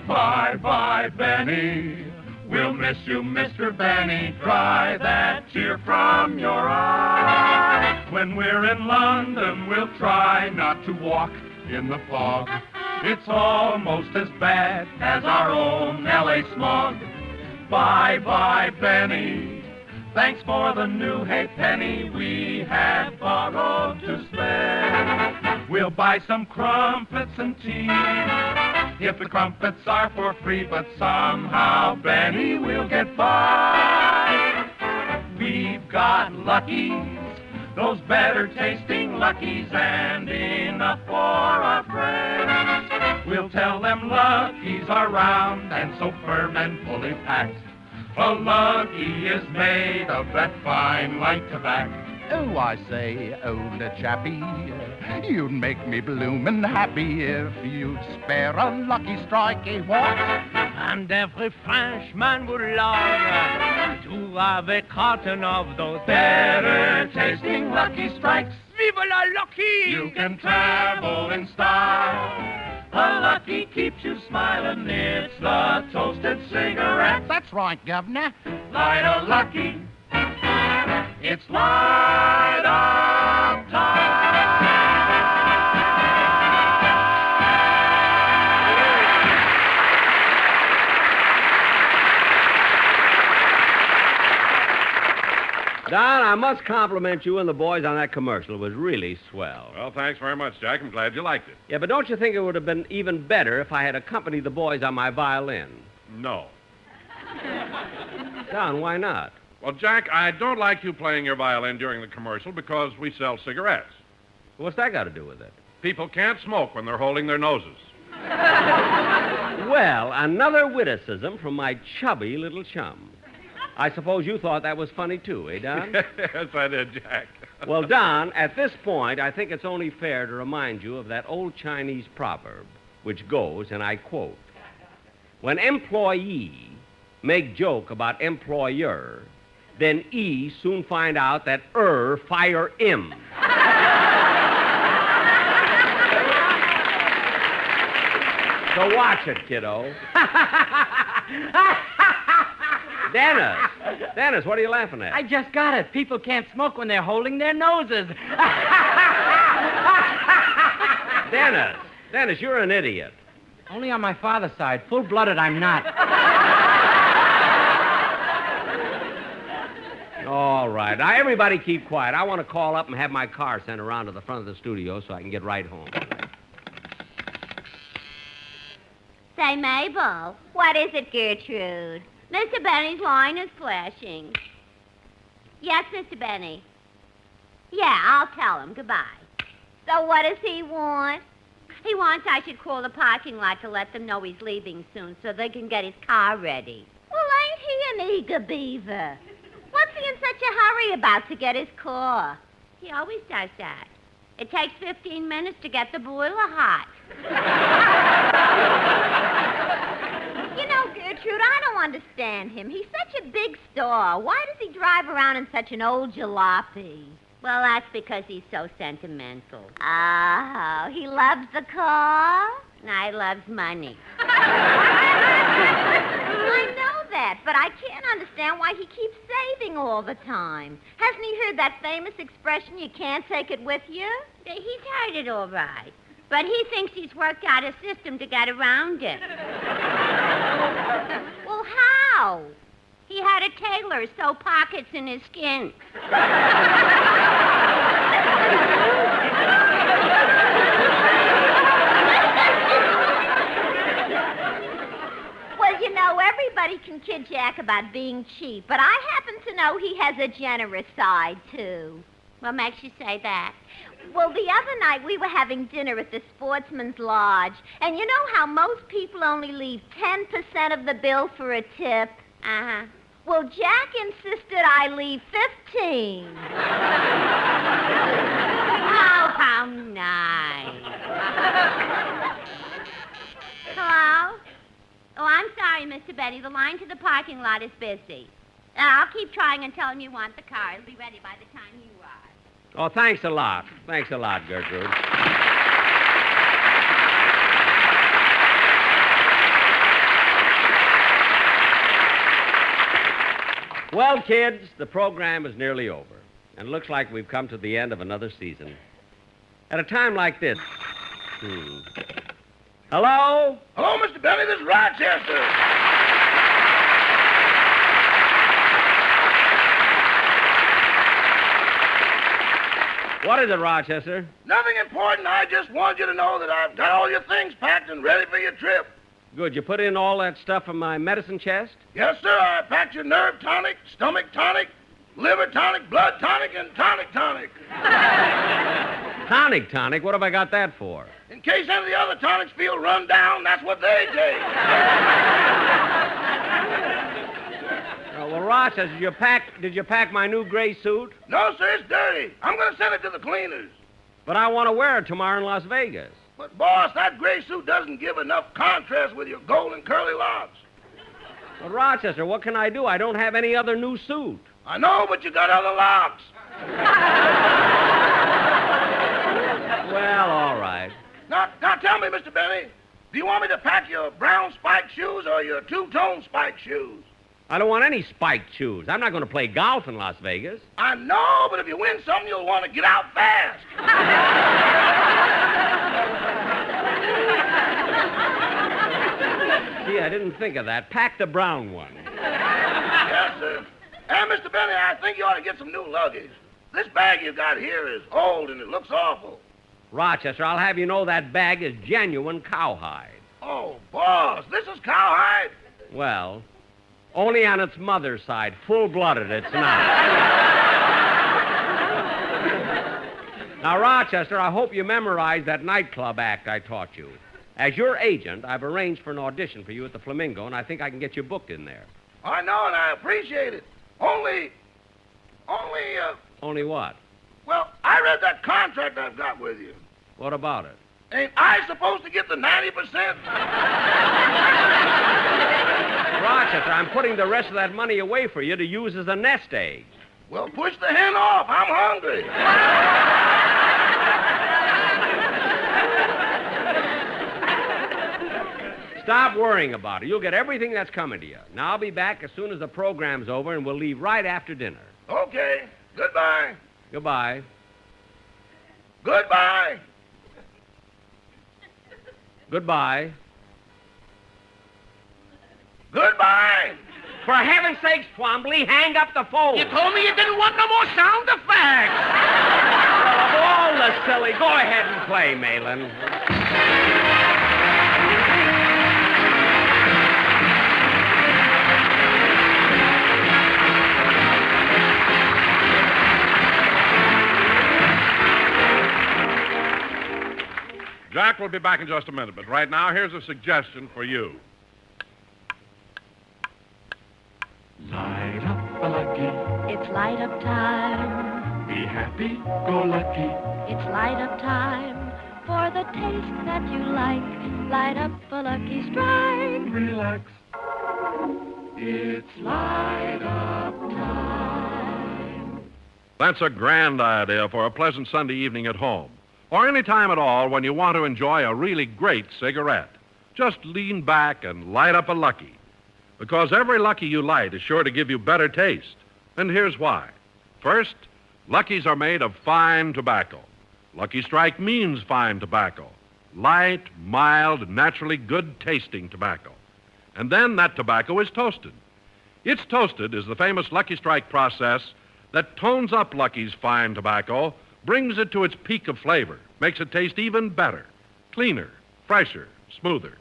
Bye-bye, Benny. We'll miss you, Mr. Benny. Dry that tear from your eye. When we're in London, we'll try not to walk in the fog. It's almost as bad as our own L.A. smog. Bye-bye, Benny. Thanks for the new halfpenny we had borrowed to spend. We'll buy some crumpets and tea, if the crumpets are for free, but somehow, Benny, we'll get by. We've got Luckies, those better tasting Luckies, and enough for our friends. We'll tell them Luckies are round and so firm and fully packed. A Lucky is made of that fine light tobacco. Oh, I say, old chappie, you'd make me bloomin' happy if you'd spare a lucky strike, eh, what? And every Frenchman would love to have a carton of those better tasting Lucky Strikes. Vive la Lucky! You can travel in style. A Lucky keeps you smiling. It's the toasted cigarette. That's right, Governor. Light a Lucky. It's light up time. Don, I must compliment you and the boys on that commercial. It was really swell. Well, thanks very much, Jack. I'm glad you liked it. Yeah, but don't you think it would have been even better if I had accompanied the boys on my violin? No. Don, why not? Well, Jack, I don't like you playing your violin during the commercial because we sell cigarettes. What's that got to do with it? People can't smoke when they're holding their noses. Well, another witticism from my chubby little chum. I suppose you thought that was funny, too, eh, Don? Yes, I did, Jack. Well, Don, at this point, I think it's only fair to remind you of that old Chinese proverb, which goes, and I quote, "When employee make joke about employer, then E soon find out that fire him." So watch it, kiddo. Dennis, what are you laughing at? I just got it. People can't smoke when they're holding their noses. Dennis, you're an idiot. Only on my father's side. Full-blooded, I'm not. All right. Now, everybody keep quiet. I want to call up and have my car sent around to the front of the studio so I can get right home. Say, Mabel. What is it, Gertrude? Mr. Benny's line is flashing. Yes, Mr. Benny. Yeah, I'll tell him. Goodbye. So what does he want? He wants I should call the parking lot to let them know he's leaving soon so they can get his car ready. Well, ain't he an eager beaver? What's he in such a hurry about to get his car? He always does that. It takes 15 minutes to get the boiler hot. You know, Gertrude, I don't understand him. He's such a big star. Why does he drive around in such an old jalopy? Well, that's because he's so sentimental. Oh, he loves the car? No, he loves money. I know that, but I can't understand why he keeps saving all the time. Hasn't he heard that famous expression, you can't take it with you? He's heard it all right. But he thinks he's worked out a system to get around it. Well, how? He had a tailor sew pockets in his skin. Well, you know, everybody can kid Jack about being cheap, but I happen to know he has a generous side, too. What makes you say that? Well, the other night we were having dinner at the Sportsman's Lodge, and you know how most people only leave 10% of the bill for a tip? Uh-huh. Well, Jack insisted I leave 15. Oh, how nice. Hello? Oh, I'm sorry, Mr. Betty. The line to the parking lot is busy. I'll keep trying and tell him you want the car. It'll be ready by the time you are. Oh, thanks a lot. Thanks a lot, Gertrude. Well, kids, the program is nearly over, and it looks like we've come to the end of another season. At a time like this... Hello? Hello, Mr. Benny. This is Rochester. What is it, Rochester? Nothing important. I just want you to know that I've got all your things packed and ready for your trip. Good. You put in all that stuff in my medicine chest? Yes, sir. I packed your nerve tonic, stomach tonic, liver tonic, blood tonic, and tonic tonic. Tonic tonic? What have I got that for? In case any of the other tonics feel run down, that's what they take. Well, Rochester, did you pack my new gray suit? No, sir, it's dirty. I'm going to send it to the cleaners. But I want to wear it tomorrow in Las Vegas. But, boss, that gray suit doesn't give enough contrast with your golden curly locks. Well, Rochester, what can I do? I don't have any other new suit. I know, but you got other locks. Well, all right. Now tell me, Mr. Benny, do you want me to pack your brown spiked shoes or your two-tone spiked shoes? I don't want any spiked shoes. I'm not going to play golf in Las Vegas. I know, but if you win something, you'll want to get out fast. Gee, I didn't think of that. Pack the brown one. Yes, sir. And, Mr. Benny, I think you ought to get some new luggage. This bag you got here is old and it looks awful. Rochester, I'll have you know that bag is genuine cowhide. Oh, boss, this is cowhide? Well, only on its mother's side. Full-blooded, it's not. Now, Rochester, I hope you memorized that nightclub act I taught you. As your agent, I've arranged for an audition for you at the Flamingo, and I think I can get you booked in there. I know, and I appreciate it. Only, Only what? well, I read that contract I've got with you. What about it? Ain't I supposed to get the 90%? Rochester, I'm putting the rest of that money away for you to use as a nest egg. Well, push the hen off. I'm hungry. Stop worrying about it. You'll get everything that's coming to you. Now, I'll be back as soon as the program's over, and we'll leave right after dinner. Okay. Goodbye. Goodbye. Goodbye. Goodbye. Goodbye. For heaven's sakes, Twombly, hang up the phone. You told me you didn't want no more sound effects. Well, of all the silly, go ahead and play, Malin. Jack will be back in just a minute, but right now, here's a suggestion for you. Light up a lucky. It's light up time. Be happy-go-lucky. It's light-up time for the taste that you like. Light up a Lucky Strike. Relax. It's light-up time. That's a grand idea for a pleasant Sunday evening at home, or any time at all when you want to enjoy a really great cigarette. Just lean back and light up a Lucky, because every Lucky you light is sure to give you better taste. And here's why. First, Luckies are made of fine tobacco. Lucky Strike means fine tobacco. Light, mild, naturally good-tasting tobacco. And then that tobacco is toasted. It's toasted is the famous Lucky Strike process that tones up Lucky's fine tobacco, brings it to its peak of flavor, makes it taste even better, cleaner, fresher, smoother.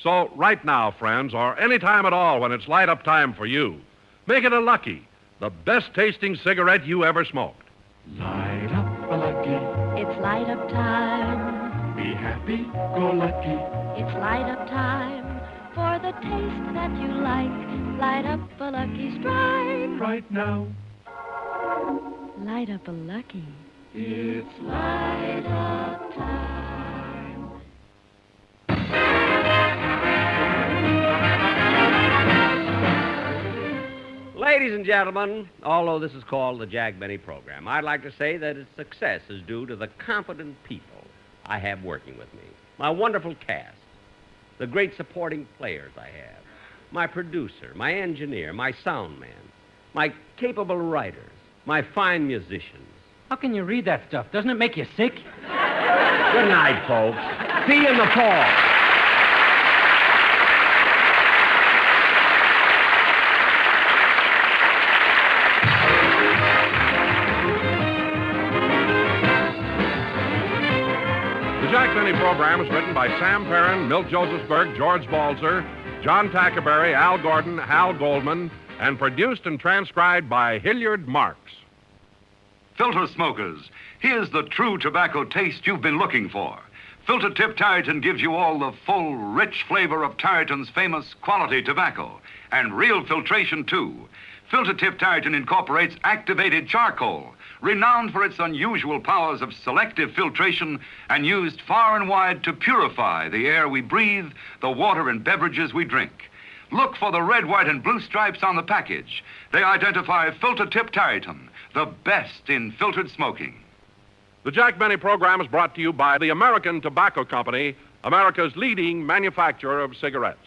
So right now, friends, or any time at all when it's light-up time for you, make it a Lucky, the best-tasting cigarette you ever smoked. Light up a Lucky. It's light-up time. Be happy-go-lucky. It's light-up time for the taste that you like. Light up a Lucky Strike. Right now. Light up a Lucky. It's light-up time. Ladies and gentlemen, although this is called the Jack Benny program, I'd like to say that its success is due to the competent people I have working with me, my wonderful cast, the great supporting players I have, my producer, my engineer, my sound man, my capable writers, my fine musicians. How can you read that stuff? Doesn't it make you sick? Good night, folks. See you in the fall. The Jack Benny program is written by Sam Perrin, Milt Josephsberg, George Balzer, John Tackerberry, Al Gordon, Hal Goldman, and produced and transcribed by Hilliard Marks. Filter smokers, here's the true tobacco taste you've been looking for. Filter Tip Tarleton gives you all the full, rich flavor of Tarleton's famous quality tobacco, and real filtration, too. Filter Tip Tarleton incorporates activated charcoal, renowned for its unusual powers of selective filtration and used far and wide to purify the air we breathe, the water and beverages we drink. Look for the red, white, and blue stripes on the package. They identify Filter Tip Tarleton, the best in filtered smoking. The Jack Benny program is brought to you by the American Tobacco Company, America's leading manufacturer of cigarettes.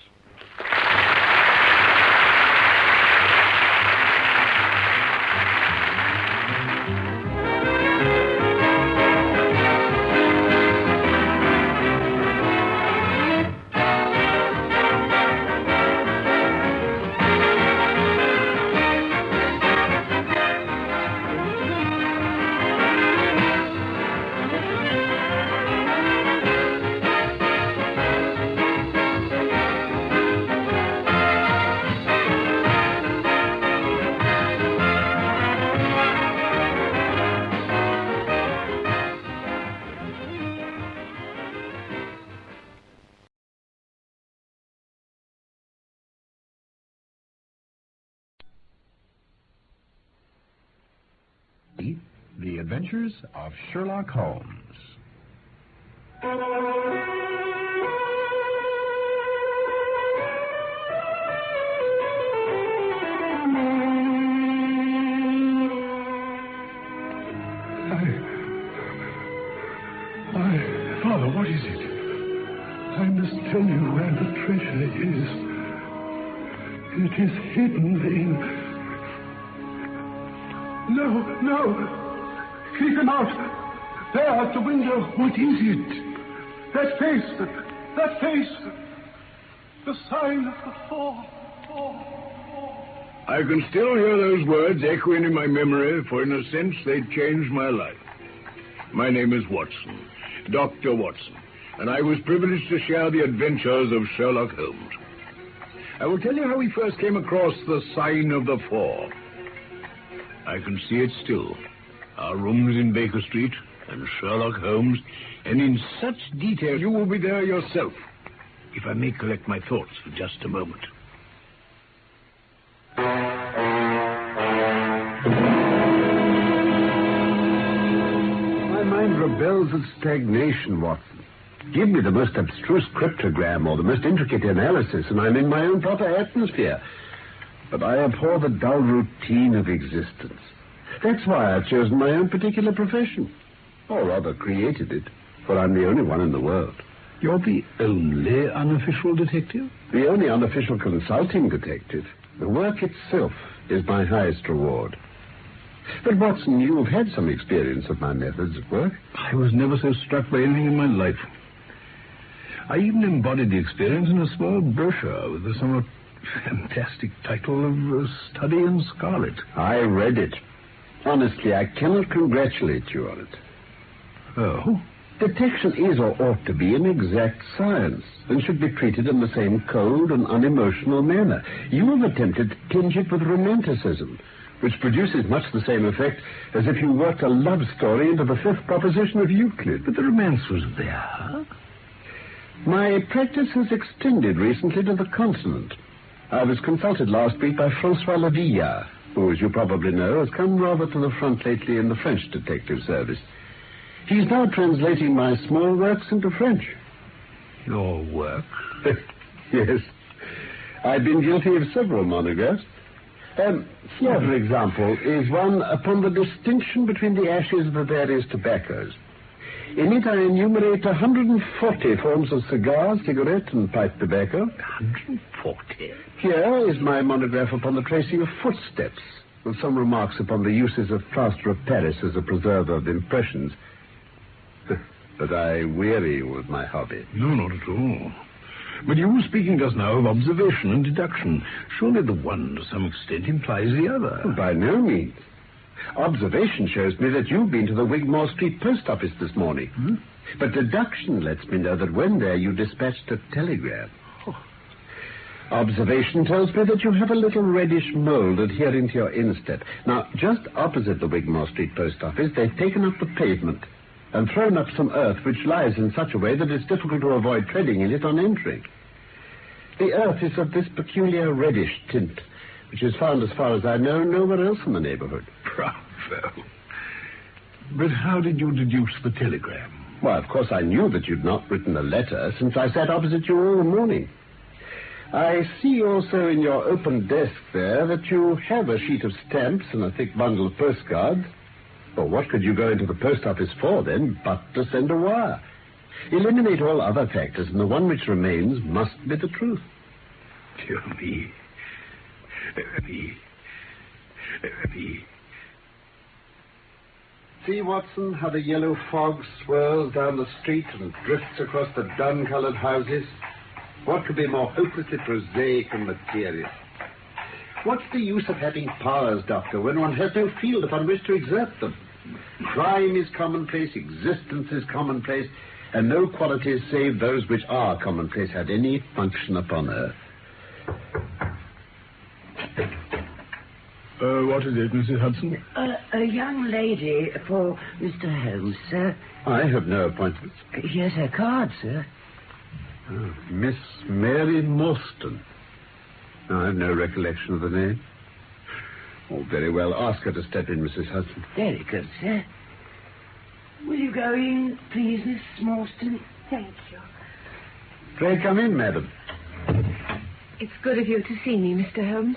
The Adventures of Sherlock Holmes. Father, what is it? I must tell you where the treasure is. It is hidden in... No! Keep him out! There at the window. What is it? That face! The sign of the fall. I can still hear those words echoing in my memory, for in a sense they changed my life. My name is Watson, Dr. Watson, and I was privileged to share the adventures of Sherlock Holmes. I will tell you how we first came across the sign of the four. I can see it still. Our rooms in Baker Street and Sherlock Holmes, and in such detail you will be there yourself. If I may collect my thoughts for just a moment. rebels at stagnation, Watson. Give me the most abstruse cryptogram or the most intricate analysis, and I'm in my own proper atmosphere. But I abhor the dull routine of existence. That's why I've chosen my own particular profession. Or rather, created it, for I'm the only one in the world. You're the only unofficial detective? The only unofficial consulting detective. The work itself is my highest reward. But, Watson, you've had some experience of my methods at work. I was never so struck by anything in my life. I even embodied the experience in a small brochure with the somewhat fantastic title of Study in Scarlet. I read it. Honestly, I cannot congratulate you on it. Oh? Detection is or ought to be an exact science and should be treated in the same cold and unemotional manner. You have attempted to tinge it with romanticism, which produces much the same effect as if you worked a love story into the fifth proposition of Euclid. But the romance was there. My practice has extended recently to the continent. I was consulted last week by Francois Lavilla, who, as you probably know, has come rather to the front lately in the French detective service. He's now translating my small works into French. Your work? Yes. I've been guilty of several monographs. Here, for example, is one upon the distinction between the ashes of the various tobaccos. In it, I enumerate 140 forms of cigar, cigarette, and pipe tobacco. 140? Here is my monograph upon the tracing of footsteps, with some remarks upon the uses of plaster of Paris as a preserver of impressions. But I weary with my hobby. No, not at all. But you were speaking just now of observation and deduction. Surely the one, to some extent, implies the other. By no means. Observation shows me that you've been to the Wigmore Street post office this morning. But deduction lets me know that when there you dispatched a telegram. Observation tells me that you have a little reddish mold adhering to your instep. Now, just opposite the Wigmore Street post office, they've taken up the pavement and thrown up some earth which lies in such a way that it's difficult to avoid treading in it on entering. The earth is of this peculiar reddish tint, which is found, as far as I know, nowhere else in the neighborhood. Bravo. But how did you deduce the telegram? Well, of course, I knew that you'd not written a letter since I sat opposite you all the morning. I see also in your open desk there that you have a sheet of stamps and a thick bundle of postcards. Well, what could you go into the post office for, then, but to send a wire? Eliminate all other factors, and the one which remains must be the truth. Dear me. See, Watson, how the yellow fog swirls down the street and drifts across the dun-colored houses? What could be more hopelessly prosaic and material? What's the use of having powers, Doctor, when one has no field upon which to exert them? Crime is commonplace, existence is commonplace, and no qualities save those which are commonplace have any function upon earth. What is it, Mrs. Hudson? A young lady for Mr. Holmes, sir. I have no appointments. Here's her card, sir. Oh, Miss Mary Morstan. No, I have no recollection of the name. Oh, very well. Ask her to step in, Mrs. Hudson. Very good, sir. Will you go in, please, Miss Morstan? Thank you. Pray come in, madam. It's good of you to see me, Mr. Holmes.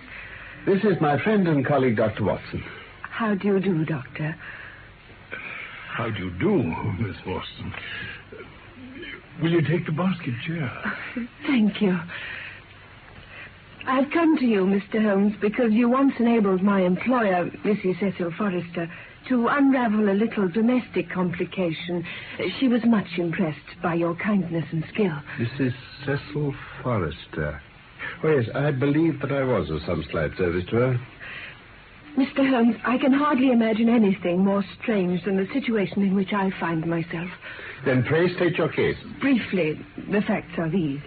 This is my friend and colleague, Dr. Watson. How do you do, Doctor? How do you do, Miss Morstan? Will you take the basket chair? Thank you. I've come to you, Mr. Holmes, because you once enabled my employer, Mrs. Cecil Forrester, to unravel a little domestic complication. She was much impressed by your kindness and skill. Mrs. Cecil Forrester. Oh, yes, I believe that I was of some slight service to her. Mr. Holmes, I can hardly imagine anything more strange than the situation in which I find myself. Then pray state your case. Briefly, the facts are these.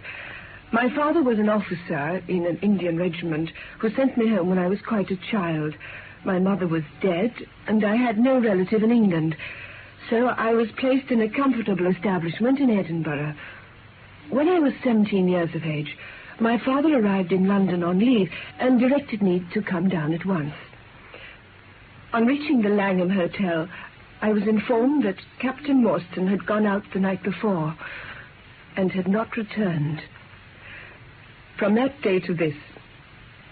My father was an officer in an Indian regiment who sent me home when I was quite a child. My mother was dead, and I had no relative in England. So I was placed in a comfortable establishment in Edinburgh. When I was 17 years of age, my father arrived in London on leave and directed me to come down at once. On reaching the Langham Hotel, I was informed that Captain Morrison had gone out the night before and had not returned. From that day to this,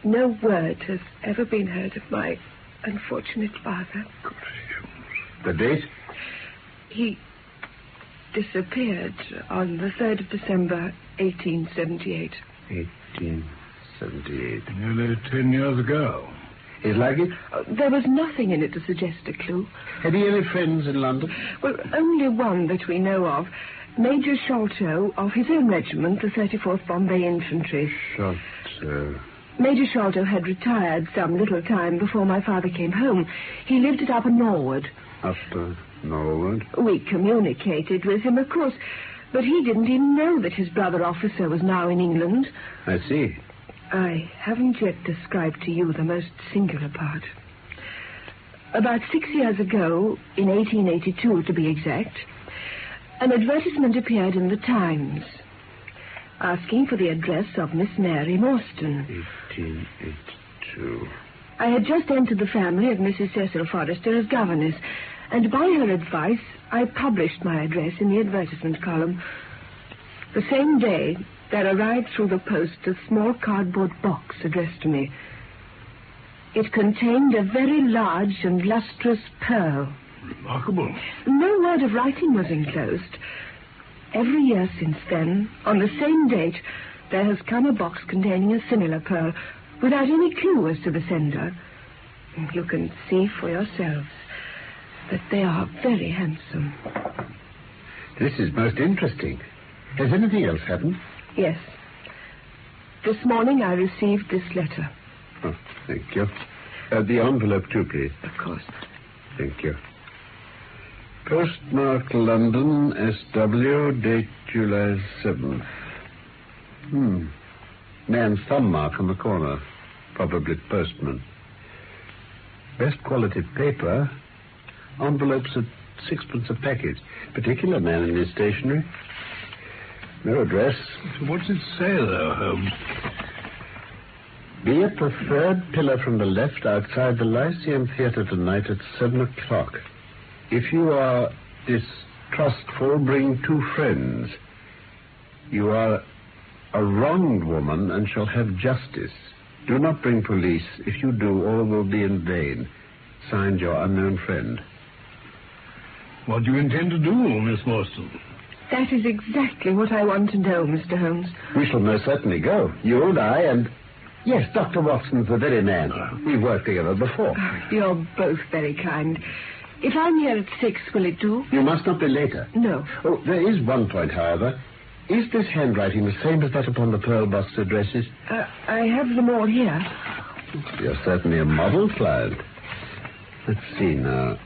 no word has ever been heard of my unfortunate father. The date? He disappeared on the 3rd of December, 1878. 1878. Nearly 10 years ago. His luggage? There was nothing in it to suggest a clue. Had he any friends in London? Well, only one that we know of. Major Sholto of his own regiment, the 34th Bombay Infantry. Sholto. Major Sholto had retired some little time before my father came home. He lived at Upper Norwood. Upper Norwood? We communicated with him, of course, but he didn't even know that his brother officer was now in England. I see. I haven't yet described to you the most singular part. About 6 years ago, in 1882 to be exact, an advertisement appeared in the Times asking for the address of Miss Mary Morstan. 1882. I had just entered the family of Mrs. Cecil Forrester as governess, and by her advice, I published my address in the advertisement column. The same day, there arrived through the post a small cardboard box addressed to me. It contained a very large and lustrous pearl. Remarkable. No word of writing was enclosed. Every year since then, on the same date, there has come a box containing a similar pearl, without any clue as to the sender. You can see for yourselves that they are very handsome. This is most interesting. Has anything else happened? Yes. This morning I received this letter. Oh, thank you. The envelope too, please. Of course. Thank you. Postmark London, SW, date July 7th. Man's thumb mark on the corner. Probably postman. Best quality paper. Envelopes at 6pence a package. Particular man in his stationery. No address. What's it say, though, Holmes? Be at the third pillar from the left outside the Lyceum Theatre tonight at 7 o'clock. If you are distrustful, bring 2 friends. You are a wronged woman and shall have justice. Do not bring police. If you do, all will be in vain. Signed, your unknown friend. What do you intend to do, Miss Morstan? That is exactly what I want to know, Mr. Holmes. We shall most certainly go. You and I and... Yes, Dr. Watson's the very man. We've worked together before. You're both very kind. If I'm here at 6, will it do? You must not be later. No. Oh, there is one point, however. Is this handwriting the same as that upon the pearl box addresses? I have them all here. You're certainly a model client. Let's see now.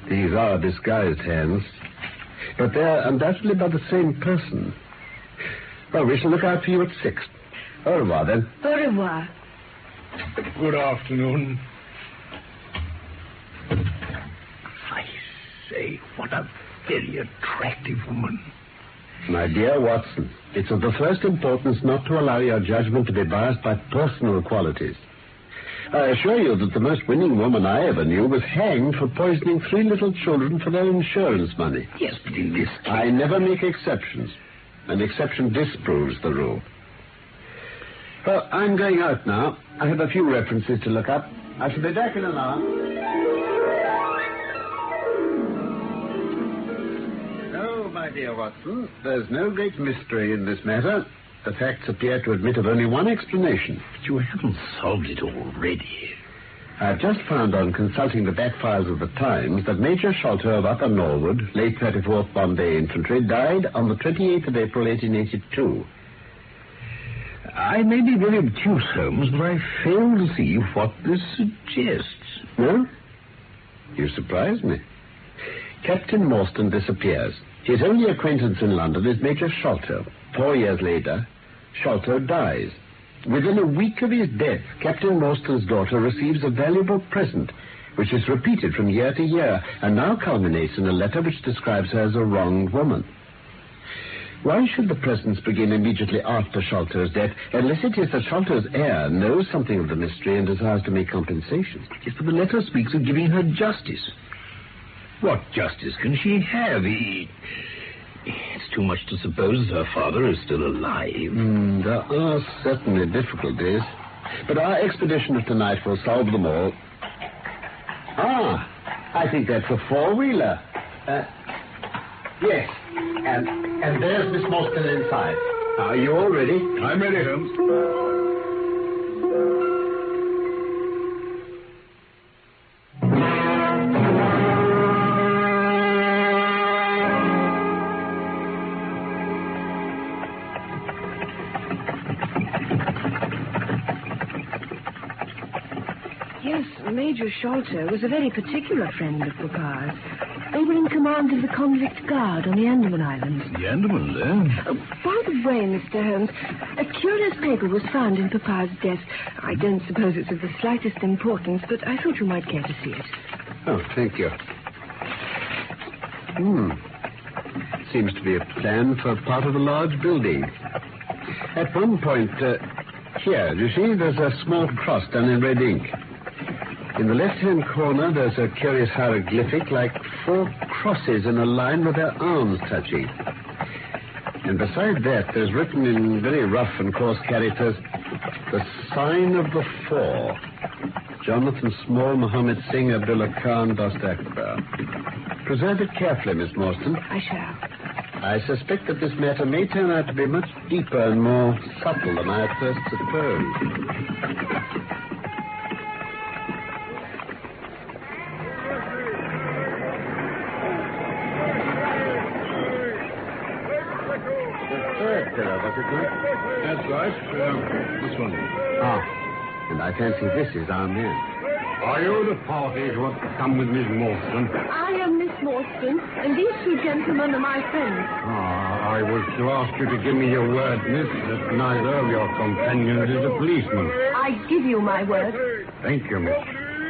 These are disguised hands. But they're undoubtedly by the same person. Well, we shall look out for you at 6. Au revoir, then. Au revoir. Good afternoon. I say, what a very attractive woman. My dear Watson, it's of the first importance not to allow your judgment to be biased by personal qualities. I assure you that the most winning woman I ever knew was hanged for poisoning 3 little children for their insurance money. Yes, but in this case... I never make exceptions. An exception disproves the rule. Well, I'm going out now. I have a few references to look up. I shall be back in an hour. No, my dear Watson, there's no great mystery in this matter. The facts appear to admit of only one explanation. But you haven't solved it already. I've just found on consulting the back files of the Times that Major Sholto of Upper Norwood, late 34th Bombay Infantry, died on the 28th of April, 1882. I may be very obtuse, Holmes, but I fail to see what this suggests. No? You surprise me. Captain Morstan disappears. His only acquaintance in London is Major Sholto. 4 years later, Sholto dies. Within a week of his death, Captain Morstan's daughter receives a valuable present, which is repeated from year to year, and now culminates in a letter which describes her as a wronged woman. Why should the presents begin immediately after Sholto's death, unless it is that Sholto's heir knows something of the mystery and desires to make compensation? Yes, but the letter speaks of giving her justice. What justice can she have? It's too much to suppose her father is still alive. There are certainly difficulties. But our expedition of tonight will solve them all. I think that's a four-wheeler. Yes. And there's Miss Morstan inside. Are you all ready? I'm ready, Holmes. Yes, Major Sholto was a very particular friend of Papa's. They were in command of the convict guard on the Andaman Islands. The Andamans, eh? By the way, Mr. Holmes, a curious paper was found in Papa's desk. I don't suppose it's of the slightest importance, but I thought you might care to see it. Oh, thank you. Seems to be a plan for part of a large building. At one point, here, you see, there's a small cross done in red ink. In the left-hand corner, there's a curious hieroglyphic like 4 crosses in a line with their arms touching. And beside that, there's written in very rough and coarse characters, the sign of the 4. Jonathan Small, Mohammed Singh, Abdullah Khan, Dost Akbar. Preserve it carefully, Miss Morstan. I shall. I suspect that this matter may turn out to be much deeper and more subtle than I at first supposed. That's right. This one. And I fancy this is our man. Are you the party who have come with Miss Morstan? I am Miss Morrison, and these 2 gentlemen are my friends. I was to ask you to give me your word, miss, that neither of your companions is a policeman. I give you my word. Thank you, miss.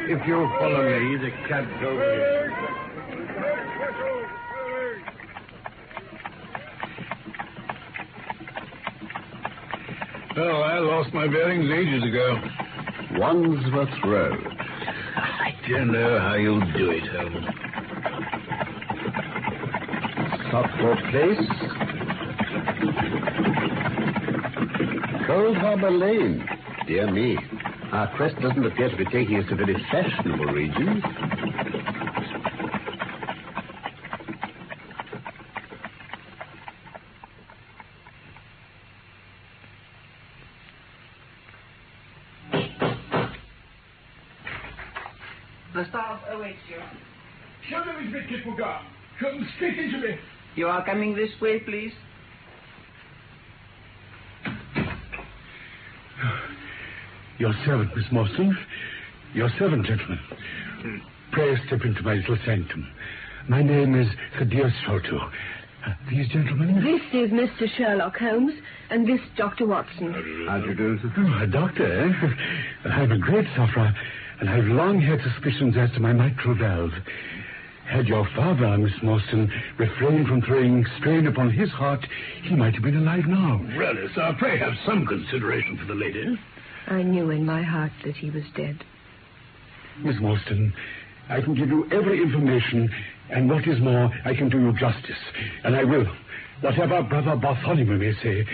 If you'll follow me, the cab's over here. Oh, I lost my bearings ages ago. Wandsworth Road. I don't know how you'll do it, Holmes. Stockport Place. Cold Harbor Lane. Dear me. Our quest doesn't appear to be taking us to very fashionable regions. The staff awaits you. Show them his bit, Kippugar. Show them straight into me. You are coming this way, please. Your servant, Miss Morstan. Your servant, gentlemen. Pray step into my little sanctum. My name is Thaddeus Sholto. These gentlemen? This is Mr. Sherlock Holmes, and this Dr. Watson. How do you do? Oh, a doctor, eh? I'm a great sufferer, and I've long had suspicions as to my mitral valve. Had your father, Miss Morstan, refrained from throwing strain upon his heart, he might have been alive now. Really, sir, pray have some consideration for the lady. I knew in my heart that he was dead. Miss Morstan, I can give you every information, and what is more, I can do you justice. And I will, whatever Brother Bartholomew may say.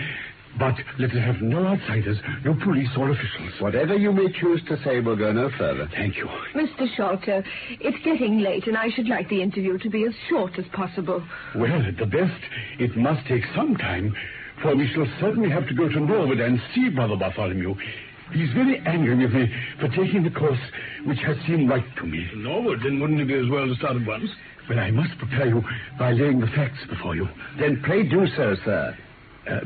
But let us have no outsiders, no police or officials. Whatever you may choose to say will go no further. Thank you. Mr. Sholto, it's getting late, and I should like the interview to be as short as possible. Well, at the best, it must take some time, for we shall certainly have to go to Norwood and see Brother Bartholomew. He's very angry with me for taking the course which has seemed right to me. Norwood, then wouldn't it be as well to start at once? Well, I must prepare you by laying the facts before you. Then pray do so, sir.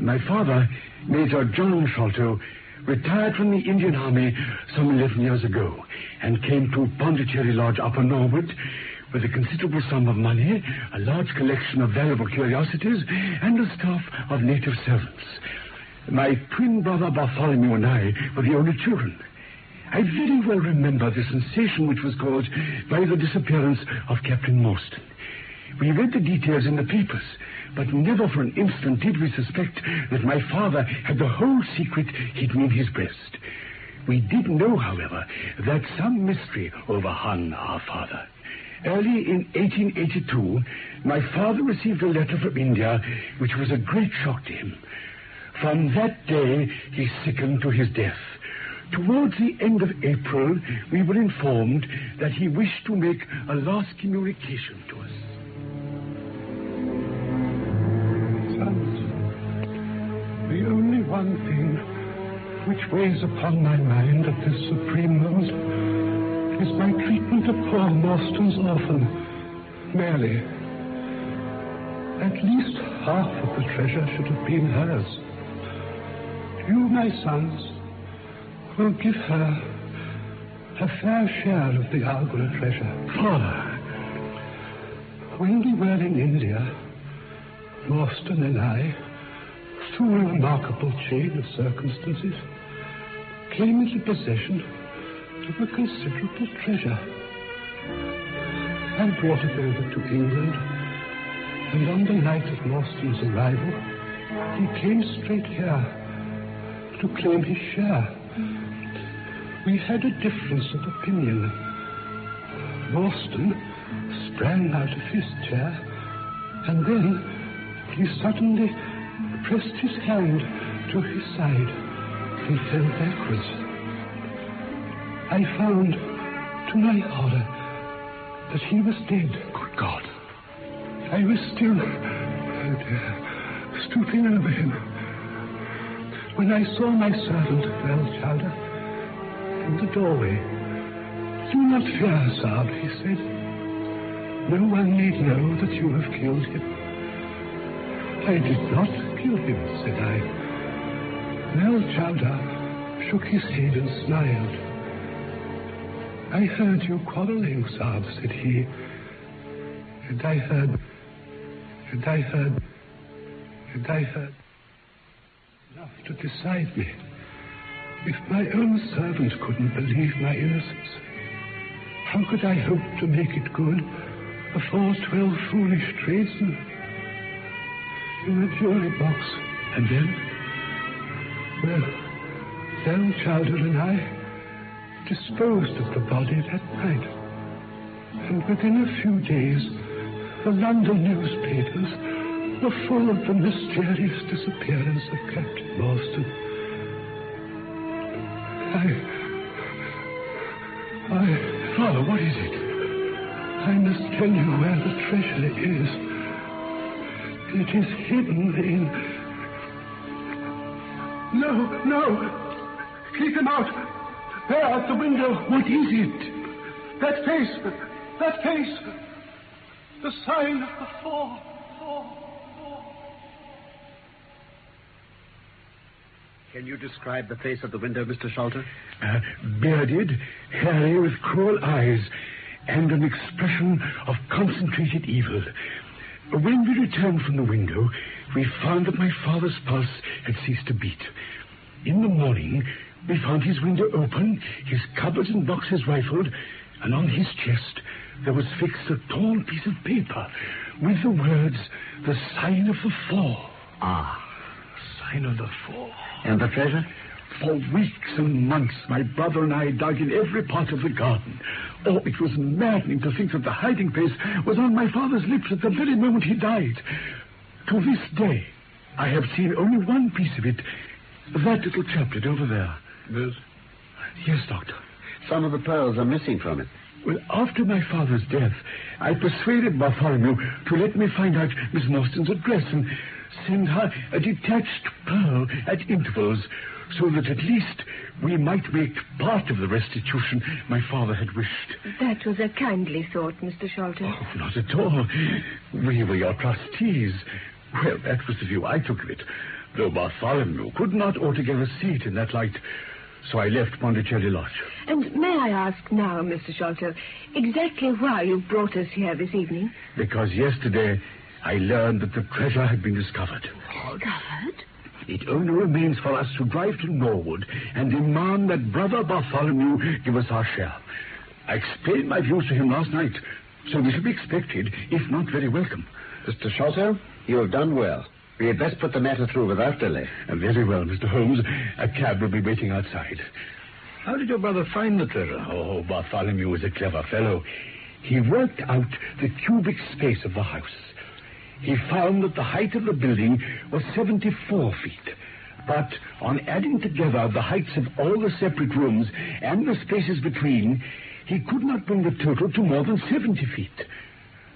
My father, Major John Sholto, retired from the Indian Army some 11 years ago and came to Pondicherry Lodge, Upper Norwood, with a considerable sum of money, a large collection of valuable curiosities, and a staff of native servants. My twin brother Bartholomew and I were the only children. I very well remember the sensation which was caused by the disappearance of Captain Morrison. We read the details in the papers, but never for an instant did we suspect that my father had the whole secret hidden in his breast. We did know, however, that some mystery overhung our father. Early in 1882, my father received a letter from India, which was a great shock to him. From that day, he sickened to his death. Towards the end of April, we were informed that he wished to make a last communication to us. Sons, the only one thing which weighs upon my mind at this supreme moment is my treatment of poor Morrison's orphan, Mary. At least half of the treasure should have been hers. You, my sons, will give her a fair share of the Algora treasure. Father, when we were in India, Morrison and I, through a remarkable chain of circumstances, came into possession of a considerable treasure. I brought it over to England, and on the night of Morrison's arrival, he came straight here to claim his share. We had a difference of opinion. Morrison sprang out of his chair, and then he suddenly pressed his hand to his side and fell backwards. I found, to my horror, that he was dead. Good God. I was still stooping over him when I saw my servant, Bellamy, in the doorway. Do not fear, Saab, he said. No one need know that you have killed him. I did not kill him, said I. Bellamy shook his head and smiled. I heard you quarreling, Saab, said he. And I heard enough to decide me. If my own servant couldn't believe my innocence, how could I hope to make it good before 12 foolish tradesmen in the jury box? And then, well, Bellamy and I disposed of the body that night. And within a few days, the London newspapers were full of the mysterious disappearance of Captain Morrison. Father, what is it? I must tell you where the treasure is. It is hidden in... No! Keep him out! There, at the window. What is it? That face! The sign of the four. Can you describe the face at the window, Mr. Sholto? Bearded, hairy, with cruel eyes, and an expression of concentrated evil. When we returned from the window, we found that my father's pulse had ceased to beat. In the morning, we found his window open, his cupboards and boxes rifled, and on his chest there was fixed a torn piece of paper with the words, "The sign of the four." Ah, sign of the four. And the treasure? For weeks and months, my brother and I dug in every part of the garden. Oh, it was maddening to think that the hiding place was on my father's lips at the very moment he died. To this day, I have seen only one piece of it, that little chaplet over there. This? Yes, Doctor. Some of the pearls are missing from it. Well, after my father's death, I persuaded Bartholomew to let me find out Miss Morrison's address and send her a detached pearl at intervals, so that at least we might make part of the restitution my father had wished. That was a kindly thought, Mr. Sholto. Oh, not at all. We were your trustees. Well, that was the view I took of it, though Bartholomew could not altogether see it in that light. So I left Pondicherry Lodge. And may I ask now, Mr. Sholto, exactly why you brought us here this evening? Because yesterday I learned that the treasure had been discovered. Discovered? It only remains for us to drive to Norwood and demand that Brother Bartholomew give us our share. I explained my views to him last night, so we shall be expected, if not very welcome. Mr. Sholto, you have done well. We had best put the matter through without delay. Very well, Mr. Holmes. A cab will be waiting outside. How did your brother find the treasure? Oh, Bartholomew is a clever fellow. He worked out the cubic space of the house. He found that the height of the building was 74 feet. But on adding together the heights of all the separate rooms and the spaces between, he could not bring the total to more than 70 feet.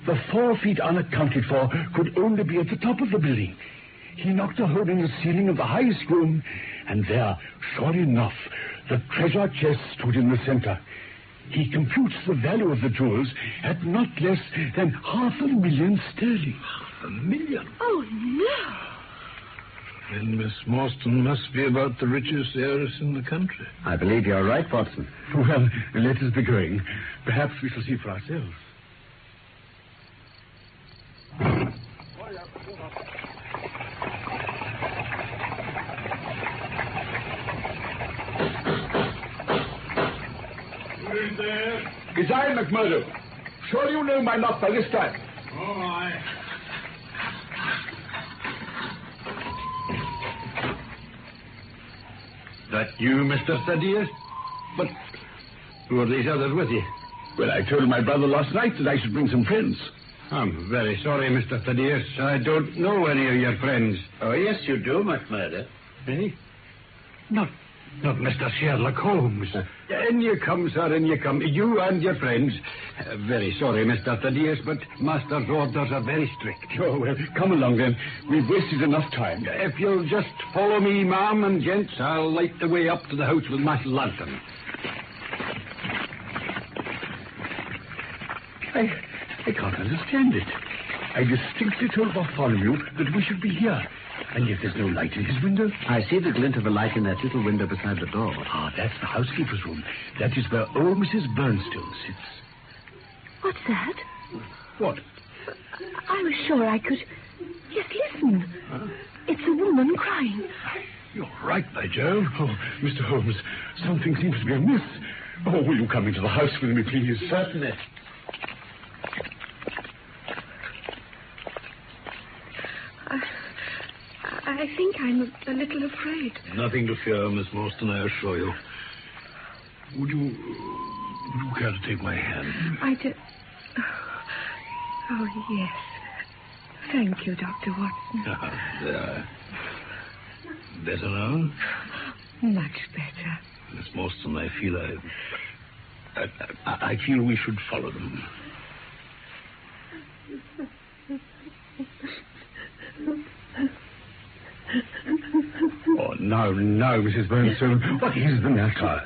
The 4 feet unaccounted for could only be at the top of the building. He knocked a hole in the ceiling of the highest room, and there, sure enough, the treasure chest stood in the center. He computes the value of the jewels at not less than $500,000 sterling. $500,000? Oh, no. Then Miss Morstan must be about the richest heiress in the country. I believe you're right, Watson. Well, let us be going. Perhaps we shall see for ourselves. Who is there? It's I, McMurdo. Sure you know my knock by this time. Oh, aye. That you, Mr. Thaddeus? But who are these others with you? Well, I told my brother last night that I should bring some friends. I'm very sorry, Mr. Thaddeus. I don't know any of your friends. Oh, yes, you do, McMurdo. Eh? Not Mr. Sherlock Holmes. In you come, sir, in you come. You and your friends. Very sorry, Mr. Thaddeus, but Master's orders are very strict. Oh, well, come along then. We've wasted enough time. If you'll just follow me, ma'am and gents, I'll light the way up to the house with my lantern. I can't understand it. I distinctly told Bartholomew that we should be here. And yet there's no light in his window. I see the glint of a light in that little window beside the door. Ah, that's the housekeeper's room. That is where old Mrs. Burnstone sits. What's that? What? I was sure I could... Yes, listen. Huh? It's a woman crying. You're right, by Jove. Oh, Mr. Holmes, something seems to be amiss. Oh, will you come into the house with me, please? Certainly. I think I'm a little afraid. Nothing to fear, Miss Morstan, I assure you. Would you care to take my hand? I do... Oh, yes. Thank you, Dr. Watson. There. Better now? Much better. Miss Morstan, I feel we should follow them. Oh, no, Mrs. Burnstone. What is the matter?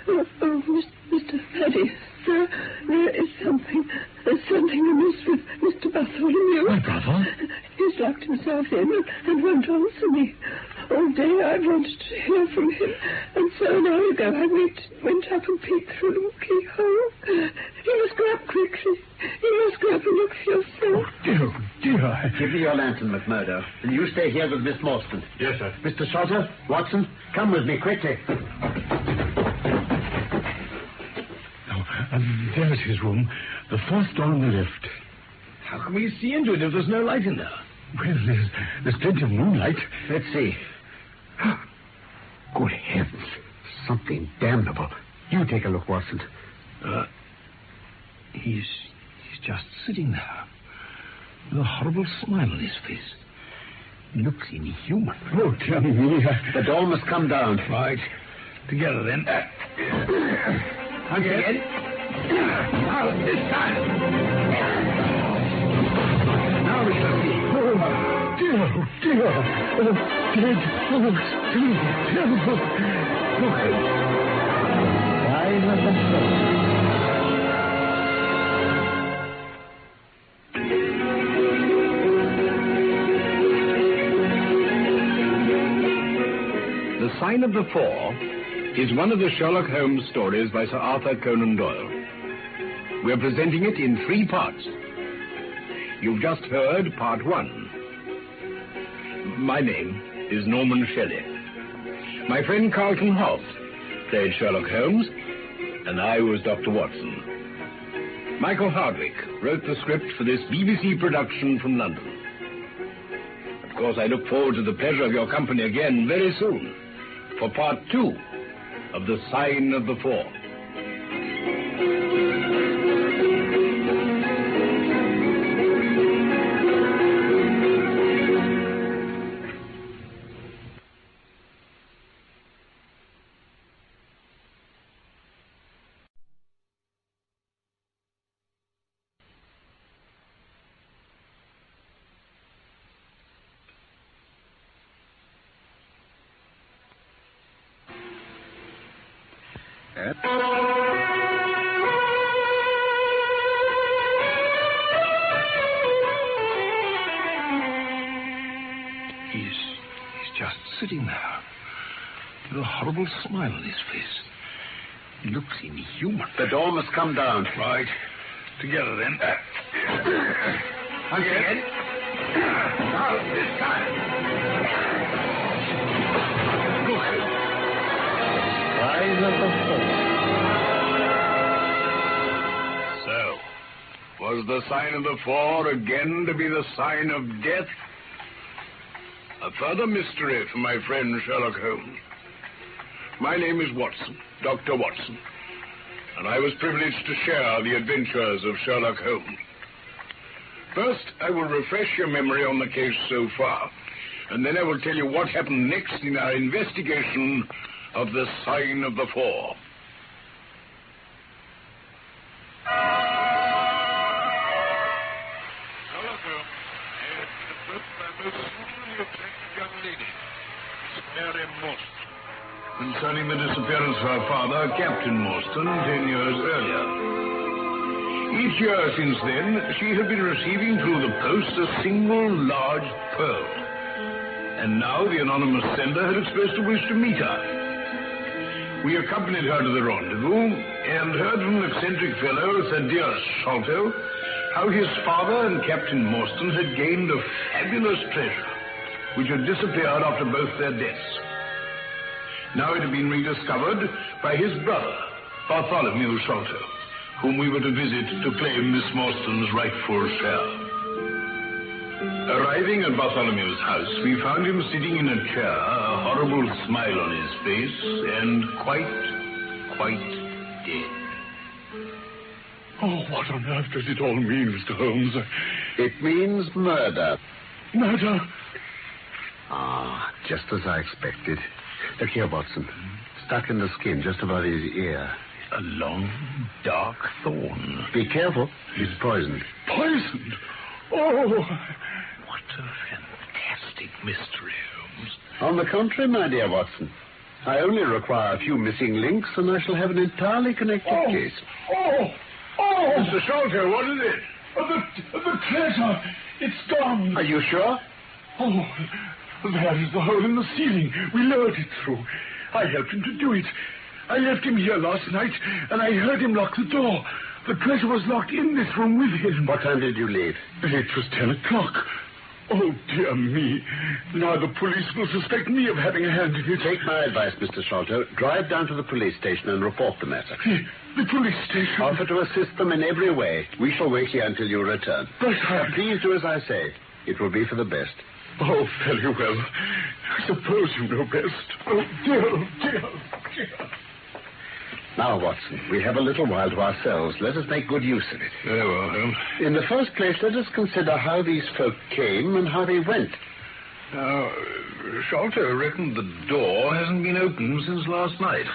Oh, Mr. Thaddeus, sir, there is something amiss with Mr. Bartholomew. My brother? He's locked himself in and won't answer me. All day I've wanted to hear from him, and so an hour ago I went up and peeked through the keyhole. You must go up quickly. You must go up and look for yourself. Oh, dear. Give me your lantern, McMurdo, and you stay here with Miss Morstan. Yes, sir. Mr. Salter, Watson, come with me quickly. There's his room, the first door on the left. How can we see into it if there's no light in there? Well, there's plenty of moonlight. Let's see. Good heavens. Something damnable. You take a look, Watson. He's just sitting there with a horrible smile on his face. He looks inhuman. Oh, dear me. The door must come down. Right. Together, then. Once again. Now, this time. Now we shall see. Oh, dear. Oh, dead. Oh, terrible. The Sign of the Four is one of the Sherlock Holmes stories by Sir Arthur Conan Doyle. We're presenting it in 3 parts. You've just heard part 1. My name is Norman Shelley. My friend Carlton Hobbs played Sherlock Holmes, and I was Dr. Watson. Michael Hardwick wrote the script for this BBC production from London. Of course, I look forward to the pleasure of your company again very soon for part 2 of The Sign of the Four. He's just sitting there with a horrible smile on his face. He looks inhuman. The door must come down. Right. Together, then. Again. Now, this time. Look. Sign of the four. So, was the sign of the four again to be the sign of death? A further mystery for my friend Sherlock Holmes. My name is Watson, Dr. Watson, and I was privileged to share the adventures of Sherlock Holmes. First, I will refresh your memory on the case so far, and then I will tell you what happened next in our investigation of the sign of the four. Sherlock Holmes, the first I most suitably attractive young lady, Miss Mary Morrison. Concerning the disappearance of her father, Captain Morrison, 10 years earlier. Each year since then, she had been receiving through the post a single large pearl. And now the anonymous sender had expressed a wish to meet her. We accompanied her to the rendezvous and heard from an eccentric fellow, Thaddeus Sholto, how his father and Captain Morrison had gained a fabulous treasure, which had disappeared after both their deaths. Now it had been rediscovered by his brother, Bartholomew Sholto, whom we were to visit to claim Miss Morrison's rightful share. Arriving at Bartholomew's house, we found him sitting in a chair, a horrible smile on his face, and quite dead. Oh, what on earth does it all mean, Mr. Holmes? It means murder. Murder? Ah, just as I expected. Look here, Watson. Stuck in the skin just above his ear. A long, dark thorn. Be careful. He's poisoned. Poisoned? Oh! What a fantastic mystery, Holmes. On the contrary, my dear Watson, I only require a few missing links, and I shall have an entirely connected case. Oh! Mr. Sholto, what is it? The treasure! It's gone! Are you sure? Oh, there is the hole in the ceiling. We lowered it through. I helped him to do it. I left him here last night, and I heard him lock the door. The treasure was locked in this room with him. What time did you leave? It was 10 o'clock. Oh, dear me. Now the police will suspect me of having a hand in it. Take my advice, Mr. Sholto. Drive down to the police station and report the matter. The police station? Offer to assist them in every way. We shall wait here until you return. But please do as I say. It will be for the best. Oh, very well. I suppose you know best. Oh, dear. Now, Watson, we have a little while to ourselves. Let us make good use of it. Very well, Holmes. In the first place, let us consider how these folk came and how they went. Now, Sholto reckoned the door hasn't been opened since last night.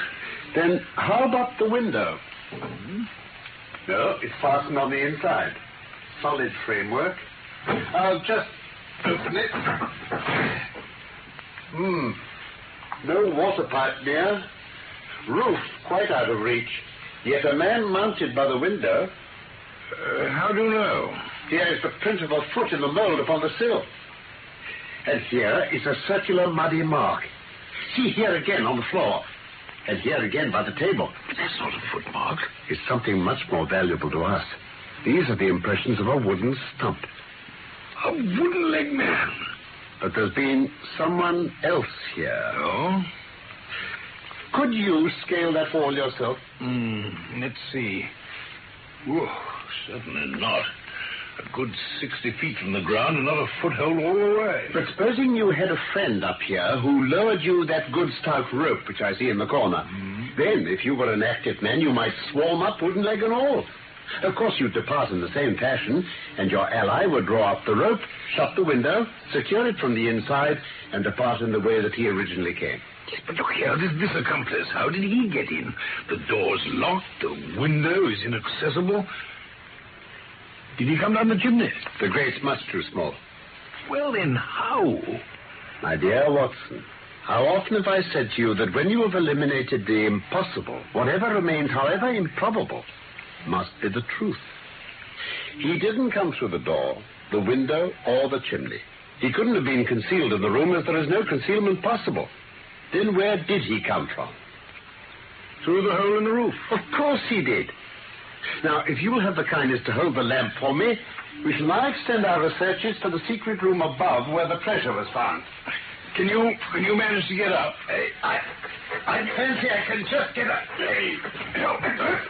Then how about the window? No, it's fastened on the inside. Solid framework. I'll just open it. No water pipe near. Roof quite out of reach. Yet a man mounted by the window. How do you know? Here is the print of a foot in the mold upon the sill. And here is a circular muddy mark. See here again on the floor. And here again by the table. But that's not a footmark. It's something much more valuable to us. These are the impressions of a wooden stump. A wooden-legged man. But there's been someone else here. Oh? Could you scale that wall yourself? Let's see. Whoa, certainly not. A good 60 feet from the ground and not a foothold all the way. But supposing you had a friend up here who lowered you that good stout rope which I see in the corner. Then, if you were an active man, you might swarm up wooden leg and all. Of course, you'd depart in the same fashion, and your ally would draw up the rope, shut the window, secure it from the inside, and depart in the way that he originally came. Yes, but look here, this accomplice, how did he get in? The door's locked, the window is inaccessible. Did he come down the chimney? The grate's much too small. Well, then, how? My dear Watson, How often have I said to you that when you have eliminated the impossible, whatever remains, however improbable, must be the truth? He didn't come through the door, the window, or the chimney. He couldn't have been concealed in the room, as there is no concealment possible. Then where did he come from? Through the hole in the roof. Of course he did. Now, if you will have the kindness to hold the lamp for me, we shall now extend our researches to the secret room above where the treasure was found. Can you manage to get up? I fancy I can just get up.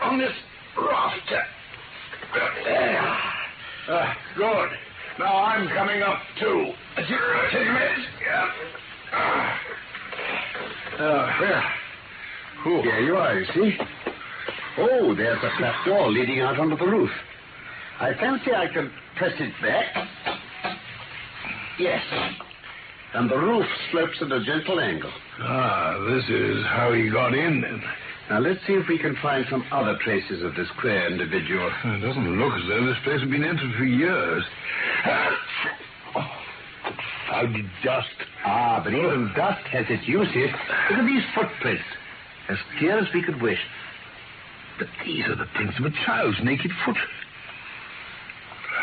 On this rafter. Good. Now I'm coming up, too. 10 minutes? Here you are, you see. Oh, there's a trap door leading out onto the roof. I fancy I can press it back. Yes. And the roof slopes at a gentle angle. This is how he got in, then. Now, let's see if we can find some other traces of this queer individual. It doesn't look as though this place has been entered for years. Found dust. But even dust has its uses. Look at these footprints. As clear as we could wish. But these are the prints of a child's naked foot.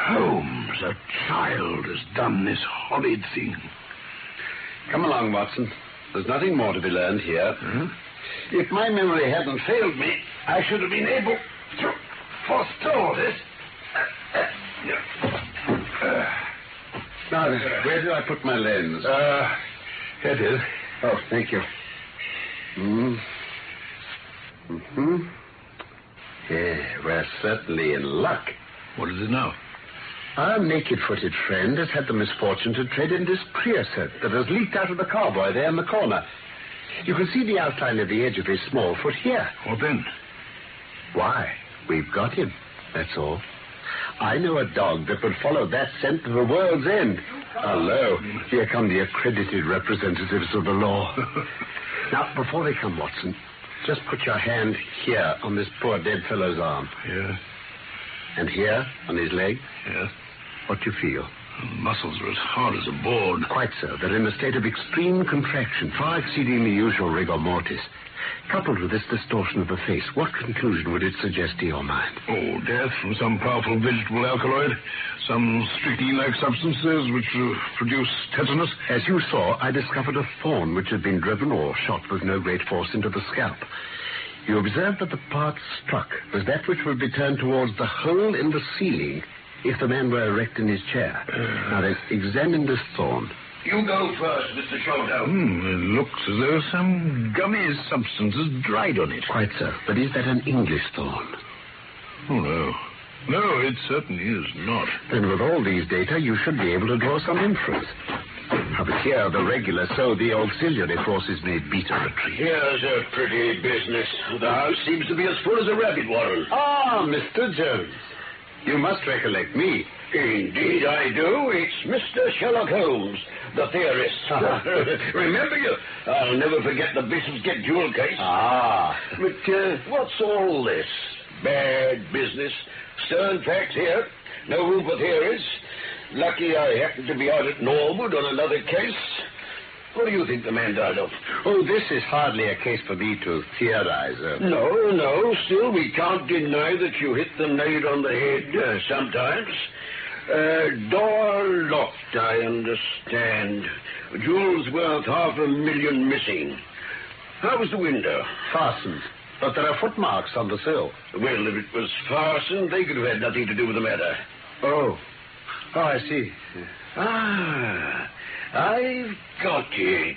Holmes, a child has done this horrid thing. Come along, Watson. There's nothing more to be learned here. If my memory hadn't failed me, I should have been able to forestall this. Now, where did I put my lens? Here it is. Oh, thank you. Yeah, we're certainly in luck. What is it now? Our naked-footed friend has had the misfortune to tread in this creosote that has leaked out of the carboy there in the corner. You can see the outline of the edge of his small foot here. What then? Why, we've got him, that's all. I know a dog that would follow that scent to the world's end. Hello, here come the accredited representatives of the law. Now, before they come, Watson, just put your hand here on this poor dead fellow's arm. Yes. And here, on his leg? Yes. What do you feel? The muscles are as hard as a board. Quite so. They're in a state of extreme contraction, far exceeding the usual rigor mortis. Coupled with this distortion of the face, what conclusion would it suggest to your mind? Oh, death from some powerful vegetable alkaloid. Some strychnine-like substances which produce tetanus. As you saw, I discovered a thorn which had been driven or shot with no great force into the scalp. You observed that the part struck was that which would be turned towards the hole in the ceiling if the man were erect in his chair. Now then, examine this thorn. You go first, Mr. Shoulder. It looks as though some gummy substance has dried on it. Quite so. But is that an English thorn? Oh, no. No, it certainly is not. Then with all these data, you should be able to draw some inference. But here, the regular, so the auxiliary forces may beat a retreat. Here's a pretty business. The house seems to be as full as a rabbit warren. Mr. Jones. You must recollect me. Indeed I do. It's Mr. Sherlock Holmes, the theorist. Remember you? I'll never forget the Bishopsgate jewel case. But what's all this? Bad business. Stern facts here. No room for theories. Lucky I happened to be out at Norwood on another case. What do you think the man died of? Oh, this is hardly a case for me to theorize. No. Still, we can't deny that you hit the nail on the head sometimes. Door locked, I understand. Jewels worth $500,000 missing. How was the window? Fastened. But there are footmarks on the sill. Well, if it was fastened, they could have had nothing to do with the matter. Oh, I see. I've got it.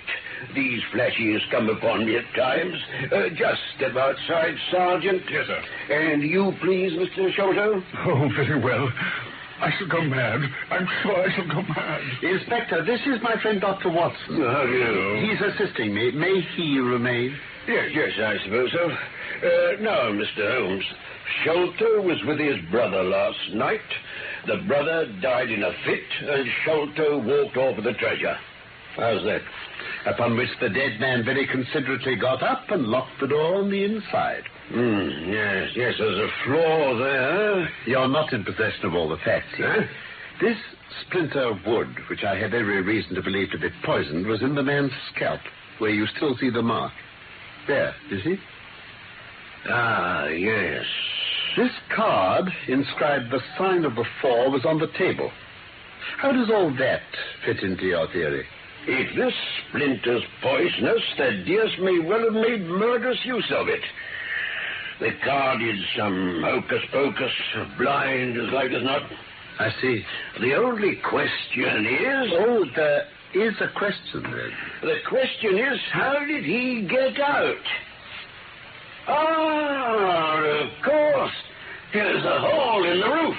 These flashes come upon me at times. Just step outside, Sergeant. Yes, sir. And you, please, Mr. Sholto? Oh, very well. I shall go mad. I'm sure I shall go mad. Inspector, this is my friend Dr. Watson. How do you know? He's assisting me. May he remain? Yes, I suppose so. Now, Mr. Holmes, Sholto was with his brother last night. The brother died in a fit, and Sholto walked off with the treasure. How's that? Upon which the dead man very considerately got up and locked the door on the inside. Yes, there's a flaw there. You're not in possession of all the facts here. This splinter of wood, which I had every reason to believe to be poisoned, was in the man's scalp. where you still see the mark. There, you see? Ah, yes. This card, inscribed the sign of the 4, was on the table. How does all that fit into your theory? If this splinter's poisonous, Thaddeus may well have made murderous use of it. The card is some hocus-pocus, blind as like as not. I see. The only question is... Oh, there is a question, then. The question is, how did he get out? Ah, of course. Here's a hole in the roof.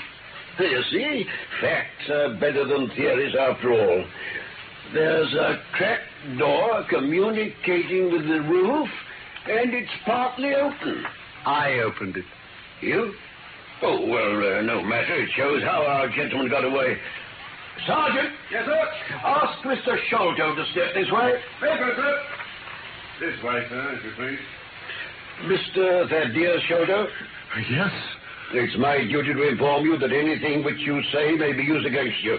You see, facts are better than theories after all. There's a cracked door communicating with the roof, and it's partly open. I opened it. You? Oh, well, no matter. It shows how our gentleman got away. Sergeant! Yes, sir? Ask Mr. Sholto to step this way. Yes, sir. This way, sir, if you please. Mr. Thaddeus Sholto? Yes? It's my duty to inform you that anything which you say may be used against you.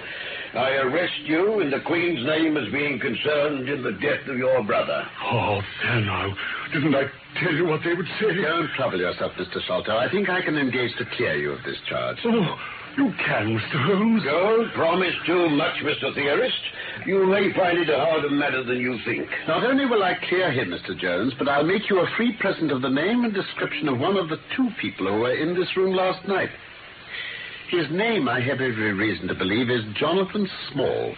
I arrest you in the Queen's name as being concerned in the death of your brother. Oh, there now. Didn't I tell you what they would say? Don't trouble yourself, Mr. Sholto. I think I can engage to clear you of this charge. Oh, you can, Mr. Holmes. Don't promise too much, Mr. Theorist. You may find it a harder matter than you think. Not only will I clear him, Mr. Jones, but I'll make you a free present of the name and description of one of the 2 people who were in this room last night. His name, I have every reason to believe, is Jonathan Small.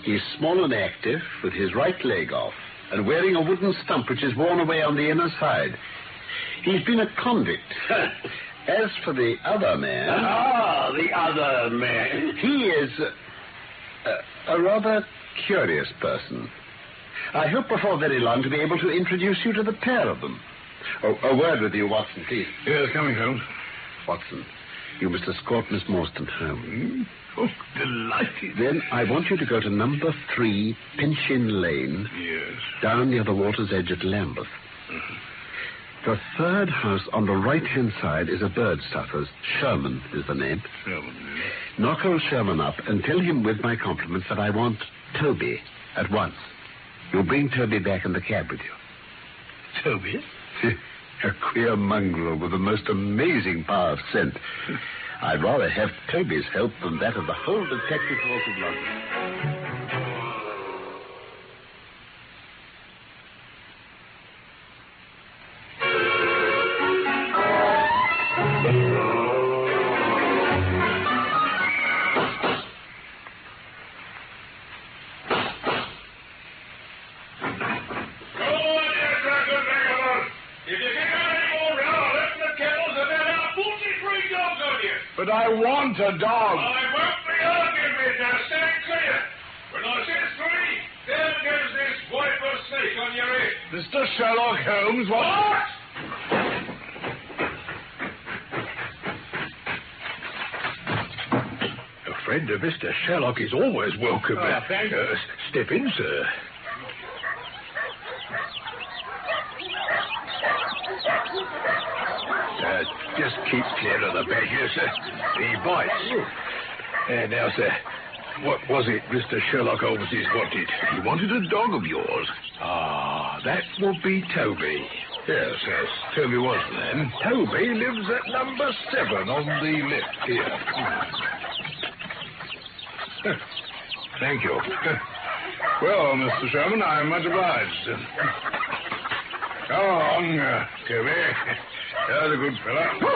He's small and active, with his right leg off, and wearing a wooden stump which is worn away on the inner side. He's been a convict. As for the other man... Ah, the other man. He is a rather curious person. I hope before very long to be able to introduce you to the pair of them. Oh, a word with you, Watson, please. Yes, coming, Holmes. Watson, you must escort Miss Morstan home. Oh, delighted. Then I want you to go to number 3, Pinchin Lane. Yes. Down near the water's edge at Lambeth. The 3rd house on the right-hand side is a bird stuffer's. Sherman is the name. Sherman, yes. Knock old Sherman up and tell him with my compliments that I want Toby at once. You'll bring Toby back in the cab with you. Toby? A queer mongrel with the most amazing power of scent. I'd rather have Toby's help than that of the whole detective force of London. But I want a dog. I won't be arguing with now. Stand clear. When I says 3, there goes this viper snake on your head. Mr. Sherlock Holmes, What? A friend of Mr. Sherlock is always welcome. Thank you. Step in, sir. Just keep clear of the badger, sir. He bites. Now, sir, what was it Mr. Sherlock Holmes wanted? He wanted a dog of yours. Ah, that would be Toby. Yes, Toby was then. Toby lives at number 7 on the left here. Thank you. Well, Mr. Sherman, I'm much obliged. Go on, Toby. You're a good fellow.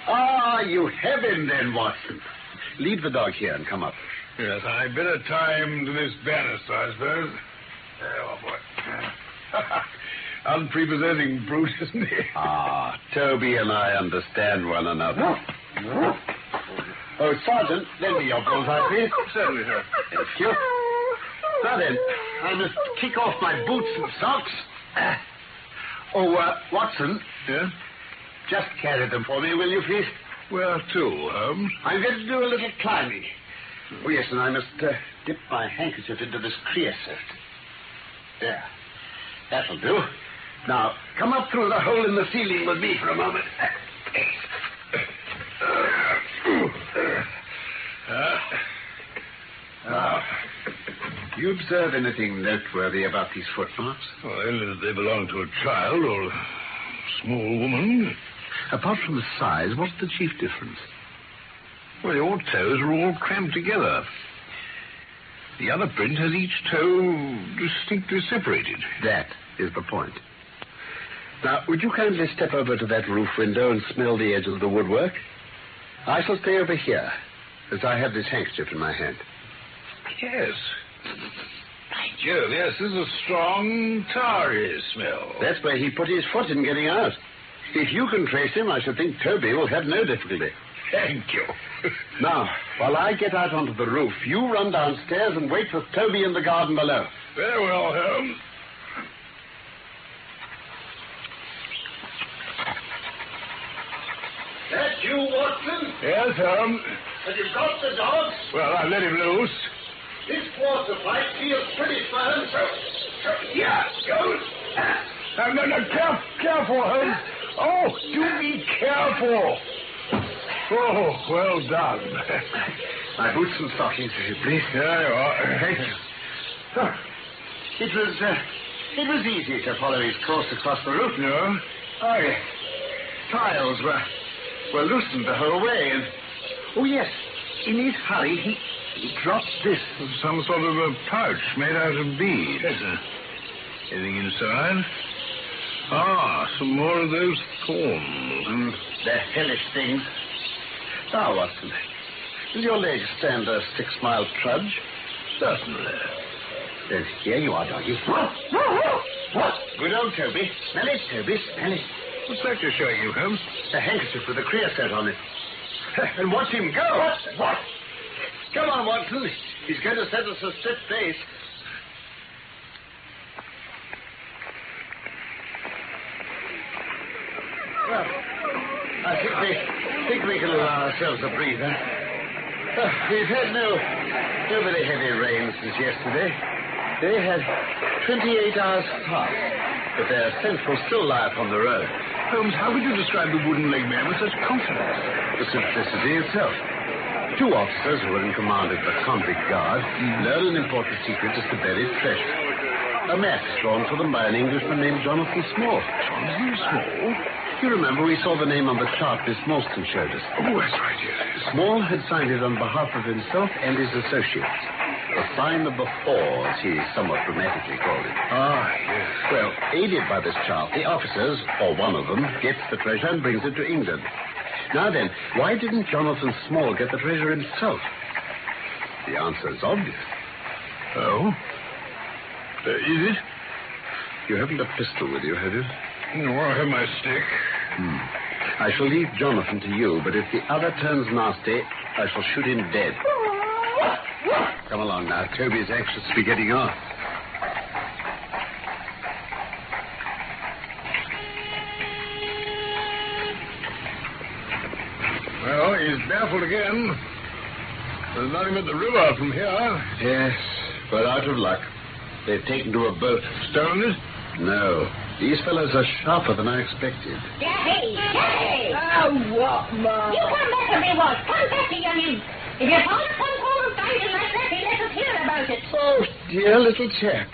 Ah, you have him then, Watson. Leave the dog here and come up. Yes, I'd better tie him to this banister, I suppose. Oh, boy. Unprepossessing brute, isn't he? Ah, Toby and I understand one another. Oh, Sergeant, lend me your bullseye, please. Certainly, sir. Thank you. Now then, I must kick off my boots and socks. Watson. Yeah? Just carry them for me, will you, please? Where to, Holmes? I'm going to do a little climbing. Oh, yes, and I must dip my handkerchief into this creosote. There. That'll do. Now, come up through the hole in the ceiling with me for a moment. you observe anything noteworthy about these footmarks? Well, only that they belong to a child or a small woman. Apart from the size, what's the chief difference? Well, your toes are all cramped together. The other print has each toe distinctly separated. That is the point. Now, would you kindly step over to that roof window and smell the edge of the woodwork? I shall stay over here, as I have this handkerchief in my hand. Yes. By Jove, yes, there's a strong, tarry smell. That's where he put his foot in getting out. If you can trace him, I should think Toby will have no difficulty. Thank you. Now, while I get out onto the roof, you run downstairs and wait for Toby in the garden below. Very well, Holmes. That you, Watson? Yes, Holmes. Have you got the dogs? Well, I let him loose. This water pipe feels pretty firm, so Yeah, goes. No, careful, Holmes. Oh, do be careful. Oh, well done. My boots and stockings, if you please. There you are. Thank you. It was easy to follow his course across the roof. No? Oh, yes. Tiles were loosened the whole way, and... Oh, yes. In his hurry, he dropped this. Some sort of a pouch made out of beads. Anything inside? Ah, some more of those thorns. They're hellish things. Now, Watson, will your legs stand a 6-mile trudge? Certainly. Then here you are, doggy. What? Good old Toby. Smell it, Toby, smell it. What's that you're showing you, Holmes? A handkerchief with a creosote on it. And watch him go. What? Come on, Watson. He's going to set us a stiff pace. Well, I think we can allow ourselves a breather. We've had no very heavy rain since yesterday. They had 28 hours fast, but their scent will still lie upon the road. Holmes, how would you describe the wooden-legged man with such confidence? The simplicity itself. 2 officers who were in command of the convict guard learned an important secret as to buried treasure. A map drawn for them by an Englishman named Jonathan Small. Jonathan Small? You remember we saw the name on the chart Miss Morstan showed us. Oh, that's right, yes. Small had signed it on behalf of himself and his associates. A sign of the four, as he somewhat dramatically called it. Ah, yes. Well, aided by this chart, the officers, or one of them, gets the treasure and brings it to England. Now then, why didn't Jonathan Small get the treasure himself? The answer is obvious. Oh? Is it? You haven't a pistol with you, have you? No, I have my stick. I shall leave Jonathan to you, but if the other turns nasty, I shall shoot him dead. Come along now. Toby's anxious to be getting on. Well, he's baffled again. There's nothing but the river from here. Yes, but out of luck. They've taken to a boat. Stolen it? No. These fellows are sharper than I expected. Daddy! Daddy! Oh, what, Mom? You come back to me, Walt. Come back to youngin. If your father comes home and finds him like that, he let us hear about it. Oh, dear little chap.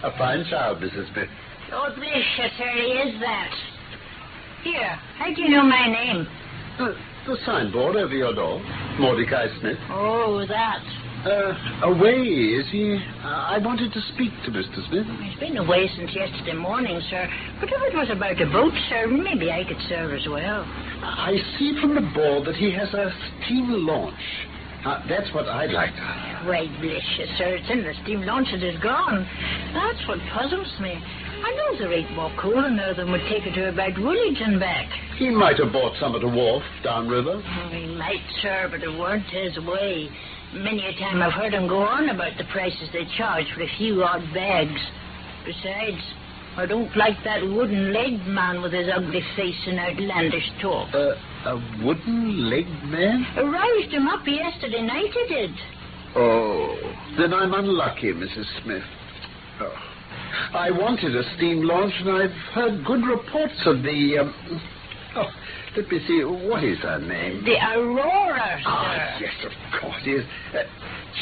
A fine child, Mrs. Smith. Lord bless you, sir, he is that. Here, how do you know my name? The signboard over your door. Mordecai Smith. Oh, that. Away, is he? I wanted to speak to Mr. Smith. He's been away since yesterday morning, sir. But if it was about a boat, sir, maybe I could serve as well. I see from the board that he has a steam launch. That's what I'd like to have. Right, bless you, sir. It's in the steam launch that is gone. That's what puzzles me. I know the rate more cooler now than would take it to about Woolwich and back. He might have bought some at a wharf downriver. He might, sir, but it weren't his way. Many a time I've heard him go on about the prices they charge for a few odd bags. Besides, I don't like that wooden-legged man with his ugly face and outlandish talk. A wooden-legged man? I roused him up yesterday night, I did. Oh, then I'm unlucky, Mrs. Smith. Oh. I wanted a steam launch, and I've heard good reports of the let me see. What is her name? The Aurora, sir. Ah, yes, of course, yes.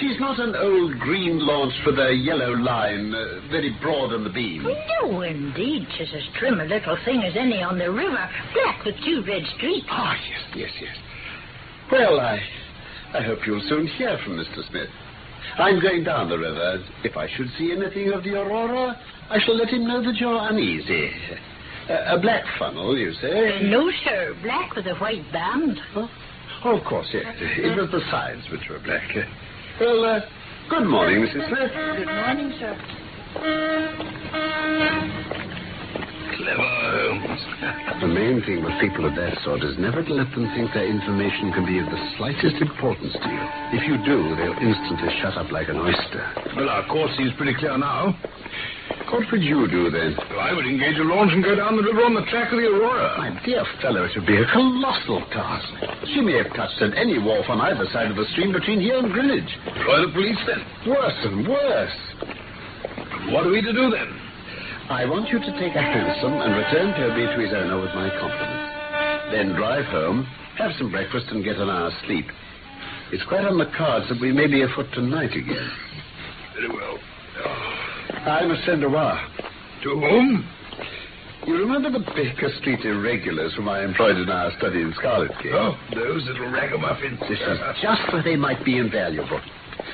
She's not an old green launch with a yellow line, very broad on the beam. No, indeed. She's as trim a little thing as any on the river, black with 2 red streaks. Ah, yes. Well, I hope you'll soon hear from Mr. Smith. I'm going down the river. If I should see anything of the Aurora, I shall let him know that you're uneasy. A black funnel, you say? No, sir. Black with a white band. Oh, of course, yes. It was the sides which were black. Well, good morning, Mrs. Smith. Good morning, sir. Clever, Holmes. The main thing with people of that sort is never to let them think their information can be of the slightest importance to you. If you do, they'll instantly shut up like an oyster. Well, our course seems pretty clear now. What would you do, then? Well, I would engage a launch and go down the river on the track of the Aurora. My dear fellow, it would be a colossal task. She may have touched at any wharf on either side of the stream between here and Greenwich. Employ the police, then. Worse and worse. What are we to do, then? I want you to take a hansom and return Toby to his owner with my compliments. Then drive home, have some breakfast, and get an hour's sleep. It's quite on the cards that we may be afoot tonight again. Very well. I must send a wire. To whom? You remember the Baker Street irregulars whom I employed in our study in Scarlet King? Oh, those little ragamuffins. This is just where they might be invaluable.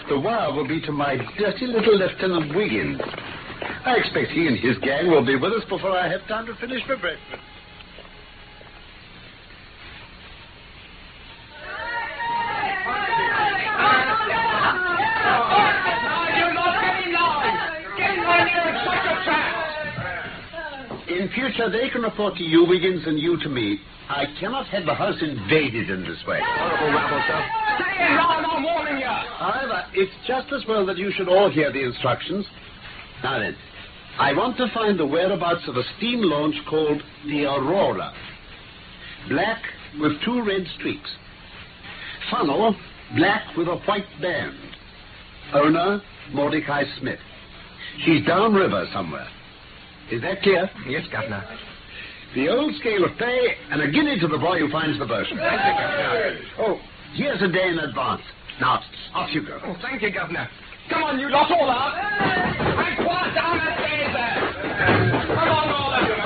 The wire will be to my dirty little Lieutenant Wiggins. I expect he and his gang will be with us before I have time to finish my breakfast. In future, they can report to you, Wiggins, and you to me. I cannot have the house invaded in this way. Horrible rabble, sir. Stay in, Ron, I'm warning you. However, it's just as well that you should all hear the instructions. Now then, I want to find the whereabouts of a steam launch called the Aurora. Black with 2 red streaks. Funnel, black with a white band. Owner, Mordecai Smith. She's downriver somewhere. Is that clear? Yes, Governor. The old scale of pay and a guinea to the boy who finds the boat. Thank you, Governor. Oh, here's a day in advance. Now, off you go. Oh, thank you, Governor. Come on, you lot, all out. And quiet down that bay there. Come on, all of you.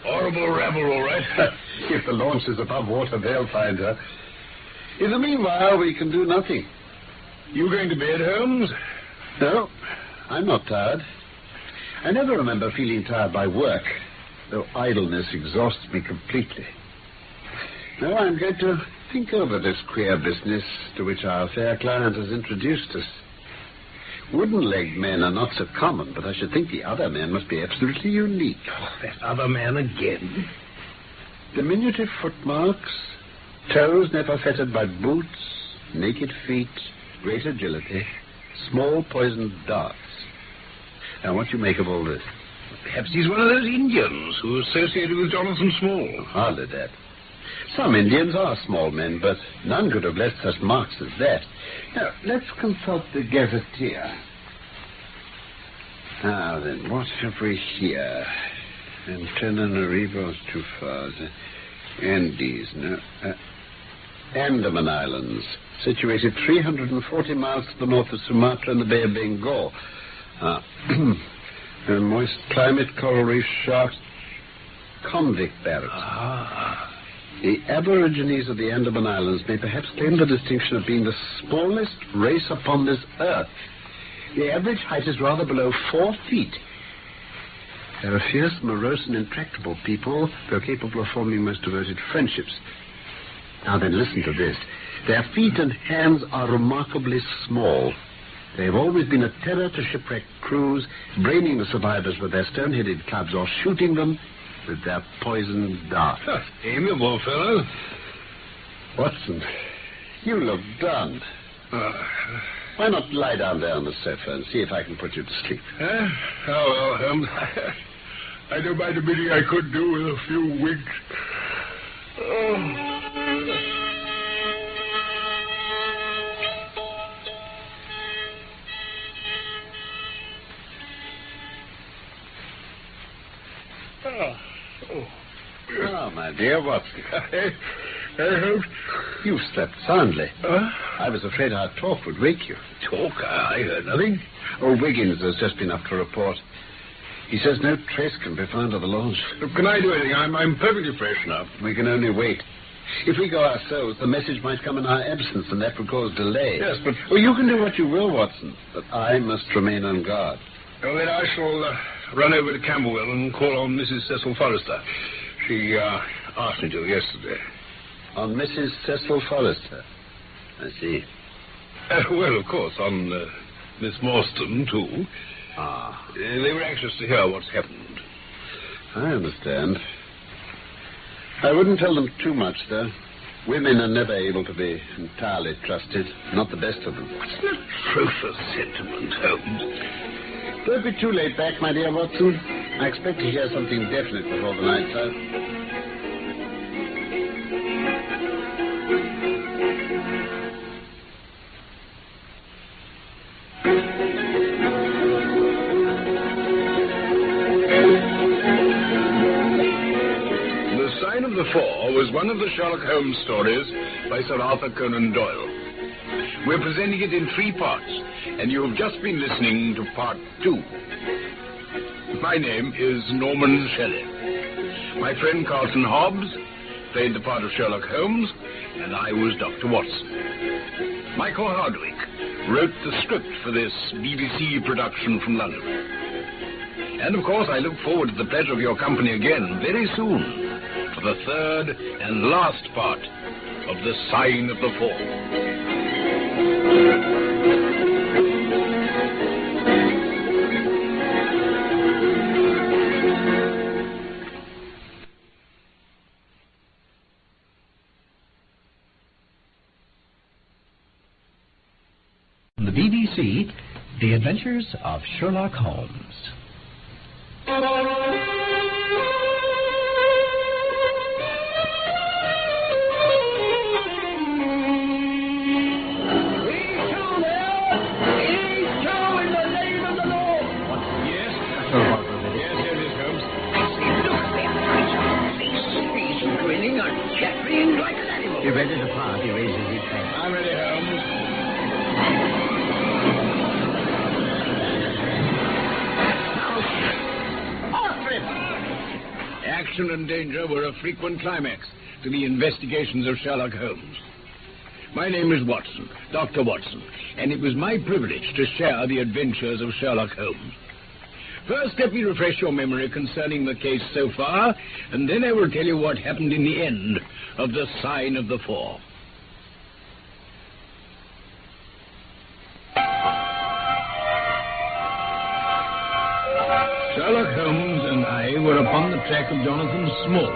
Horrible rabble, all right. If the launch is above water, they'll find her. In the meanwhile, we can do nothing. You going to bed, Holmes? No, I'm not tired. I never remember feeling tired by work, though idleness exhausts me completely. No, I'm going to think over this queer business to which our fair client has introduced us. Wooden-legged men are not so common, but I should think the other men must be absolutely unique. Oh, that other man again. Diminutive footmarks, toes never fettered by boots, naked feet, great agility, small poisoned darts. Now, what do you make of all this? Perhaps he's one of those Indians who associated with Jonathan Small. Hardly that. Some Indians are small men, but none could have left such marks as that. Now, let's consult the gazetteer. Now, then, what have we here? Antananarivo's too far. Andes, no. Andaman Islands, situated 340 miles to the north of Sumatra in the Bay of Bengal. A moist climate, coral reef, sharks, convict barracks. The Aborigines of the Andaman Islands may perhaps claim the distinction of being the smallest race upon this earth. The average height is rather below 4 feet. They're a fierce, morose, and intractable people, though capable of forming most devoted friendships. Now then, listen to this. Their feet and hands are remarkably small. They have always been a terror to shipwrecked crews, braining the survivors with their stone-headed clubs or shooting them with their poisoned darts. Amiable fellow. Watson, you look done. Why not lie down there on the sofa and see if I can put you to sleep? Oh, well, Holmes. I don't mind admitting I could do with a few winks. Oh, my dear Watson. You slept soundly. I was afraid our talk would wake you. Talk? I heard nothing. Oh, Wiggins has just been up to report. He says no trace can be found of the launch. Can I do anything? I'm perfectly fresh now. We can only wait. If we go ourselves, the message might come in our absence, and that would cause delay. Yes, but... Well, you can do what you will, Watson, but I must remain on guard. Well, then I shall run over to Campbell and call on Mrs. Cecil Forrester. She asked me to yesterday. On Mrs. Cecil Forrester? I see. Well, of course, on Miss Morstan, too. They were anxious to hear what's happened. I understand. I wouldn't tell them too much, though. Women are never able to be entirely trusted. Not the best of them. What's an atrocious sentiment, Holmes? Don't be too late back, my dear Watson. I expect to hear something definite before the night's out. The Four was one of the Sherlock Holmes stories by Sir Arthur Conan Doyle. We're presenting it in 3 parts, and you have just been listening to part 2. My name is Norman Shelley. My friend Carlton Hobbs played the part of Sherlock Holmes, and I was Dr. Watson. Michael Hardwick wrote the script for this BBC production from London. And, of course, I look forward to the pleasure of your company again very soon, for the 3rd and last part of The Sign of the Fall. From the BBC, The Adventures of Sherlock Holmes. You're ready to part. He raises his hand. I'm ready, Holmes. Action and danger were a frequent climax to the investigations of Sherlock Holmes. My name is Watson, Dr. Watson, and it was my privilege to share the adventures of Sherlock Holmes. First, let me refresh your memory concerning the case so far, and then I will tell you what happened in the end of The Sign of the Four. Sherlock Holmes and I were upon the track of Jonathan Small,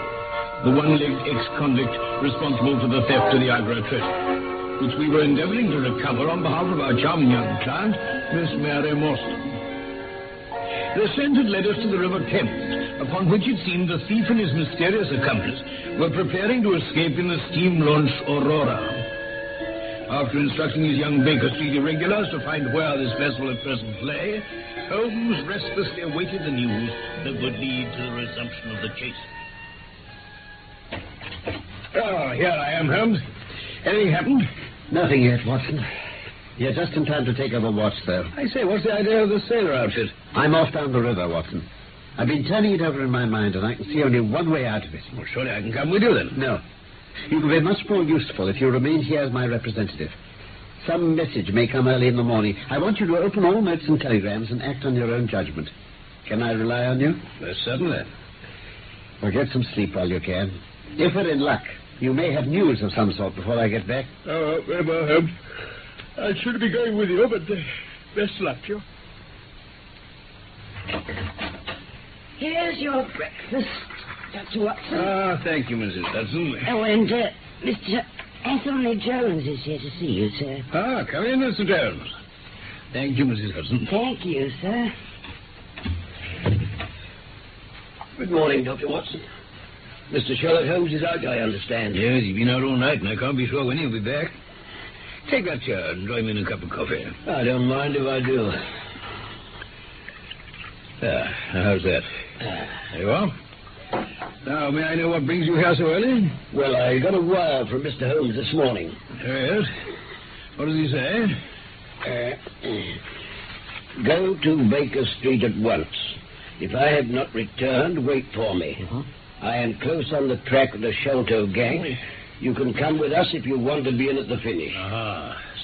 the one-legged ex-convict responsible for the theft of the Agra treasure, which we were endeavoring to recover on behalf of our charming young client, Miss Mary Morstan. The scent had led us to the River Thames, upon which it seemed the thief and his mysterious accomplice were preparing to escape in the steam launch Aurora. After instructing his young Baker Street irregulars to find where this vessel at present lay, Holmes restlessly awaited the news that would lead to the resumption of the chase. Oh, here I am, Holmes. Anything happened? Nothing yet, Watson. You're just in time to take over watch, though. I say, what's the idea of the sailor outfit? I'm off down the river, Watson. I've been turning it over in my mind, and I can see only one way out of it. Well, surely I can come with you, then. No. You can be much more useful if you remain here as my representative. Some message may come early in the morning. I want you to open all notes and telegrams and act on your own judgment. Can I rely on you? Yes, certainly. Well, get some sleep while you can. If we're in luck, you may have news of some sort before I get back. Oh, very well, Holmes. I should be going with you, but best luck to you. Here's your breakfast, Dr. Watson. Ah, thank you, Mrs. Hudson. Oh, and Mr. Anthony Jones is here to see you, sir. Ah, come in, Mr. Jones. Thank you, Mrs. Hudson. Thank you, sir. Good morning, Dr. Watson. Mr. Sherlock Holmes is out, I understand. Yes, he's been out all night, and I can't be sure when he'll be back. Take that chair and join me in a cup of coffee. I don't mind if I do. How's that? There you are. Now, may I know what brings you here so early? Well, I got a wire from Mr. Holmes this morning. Yes? What does he say? Go to Baker Street at once. If I have not returned, wait for me. I am close on the track of the Sholto gang. You can come with us if you want to be in at the finish.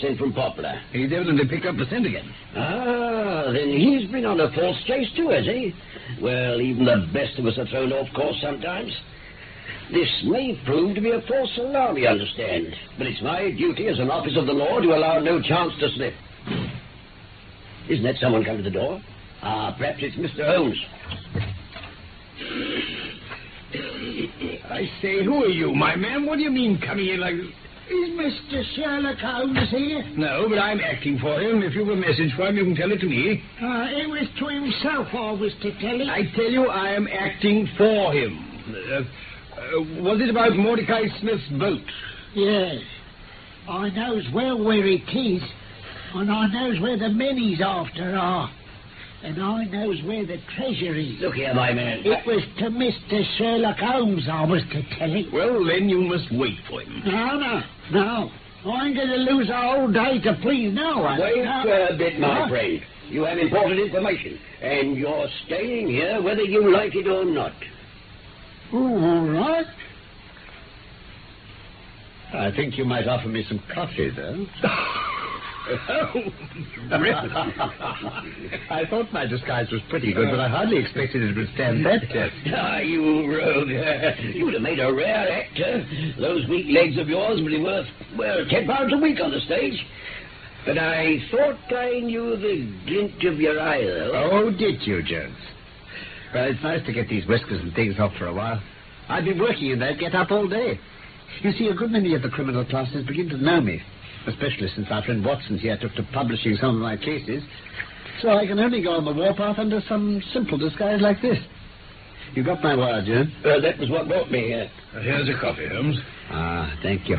Sent from Poplar. He's evidently picked up the scent again. Then he's been on a false chase too, has he? Well, even the best of us are thrown off course sometimes. This may prove to be a false alarm, you understand. But it's my duty as an officer of the law to allow no chance to slip. Isn't that someone come to the door? Perhaps it's Mr. Holmes. I say, who are you, my man? What do you mean coming in like... Is Mr. Sherlock Holmes here? No, but I'm acting for him. If you've a message for him, you can tell it to me. It was to himself I was to tell it. I tell you, I am acting for him. Was it about Mordecai Smith's boat? Yes. I knows well where it is, and I knows where the men he's after are. And I knows where the treasure is. Look here, my man. It was to Mr. Sherlock Holmes I was to tell it. Well, then you must wait for him. No. I ain't going to lose a whole day to please no one. Wait a bit, my friend. You have important information, and you're staying here whether you like it or not. All right. I think you might offer me some coffee, though. Really? I thought my disguise was pretty good, but I hardly expected it would stand that test. You rogue. You would have made a rare actor. Those weak legs of yours would be worth, £10 a week on the stage. But I thought I knew the glint of your eye, though. Oh, did you, Jones? Well, it's nice to get these whiskers and things off for a while. I've been working in that get-up all day. You see, a good many of the criminal classes begin to know me. Especially since our friend Watson here took to publishing some of my cases. So I can only go on the warpath under some simple disguise like this. You got my wire, Jones? That was what brought me here. Here's a coffee, Holmes. Thank you.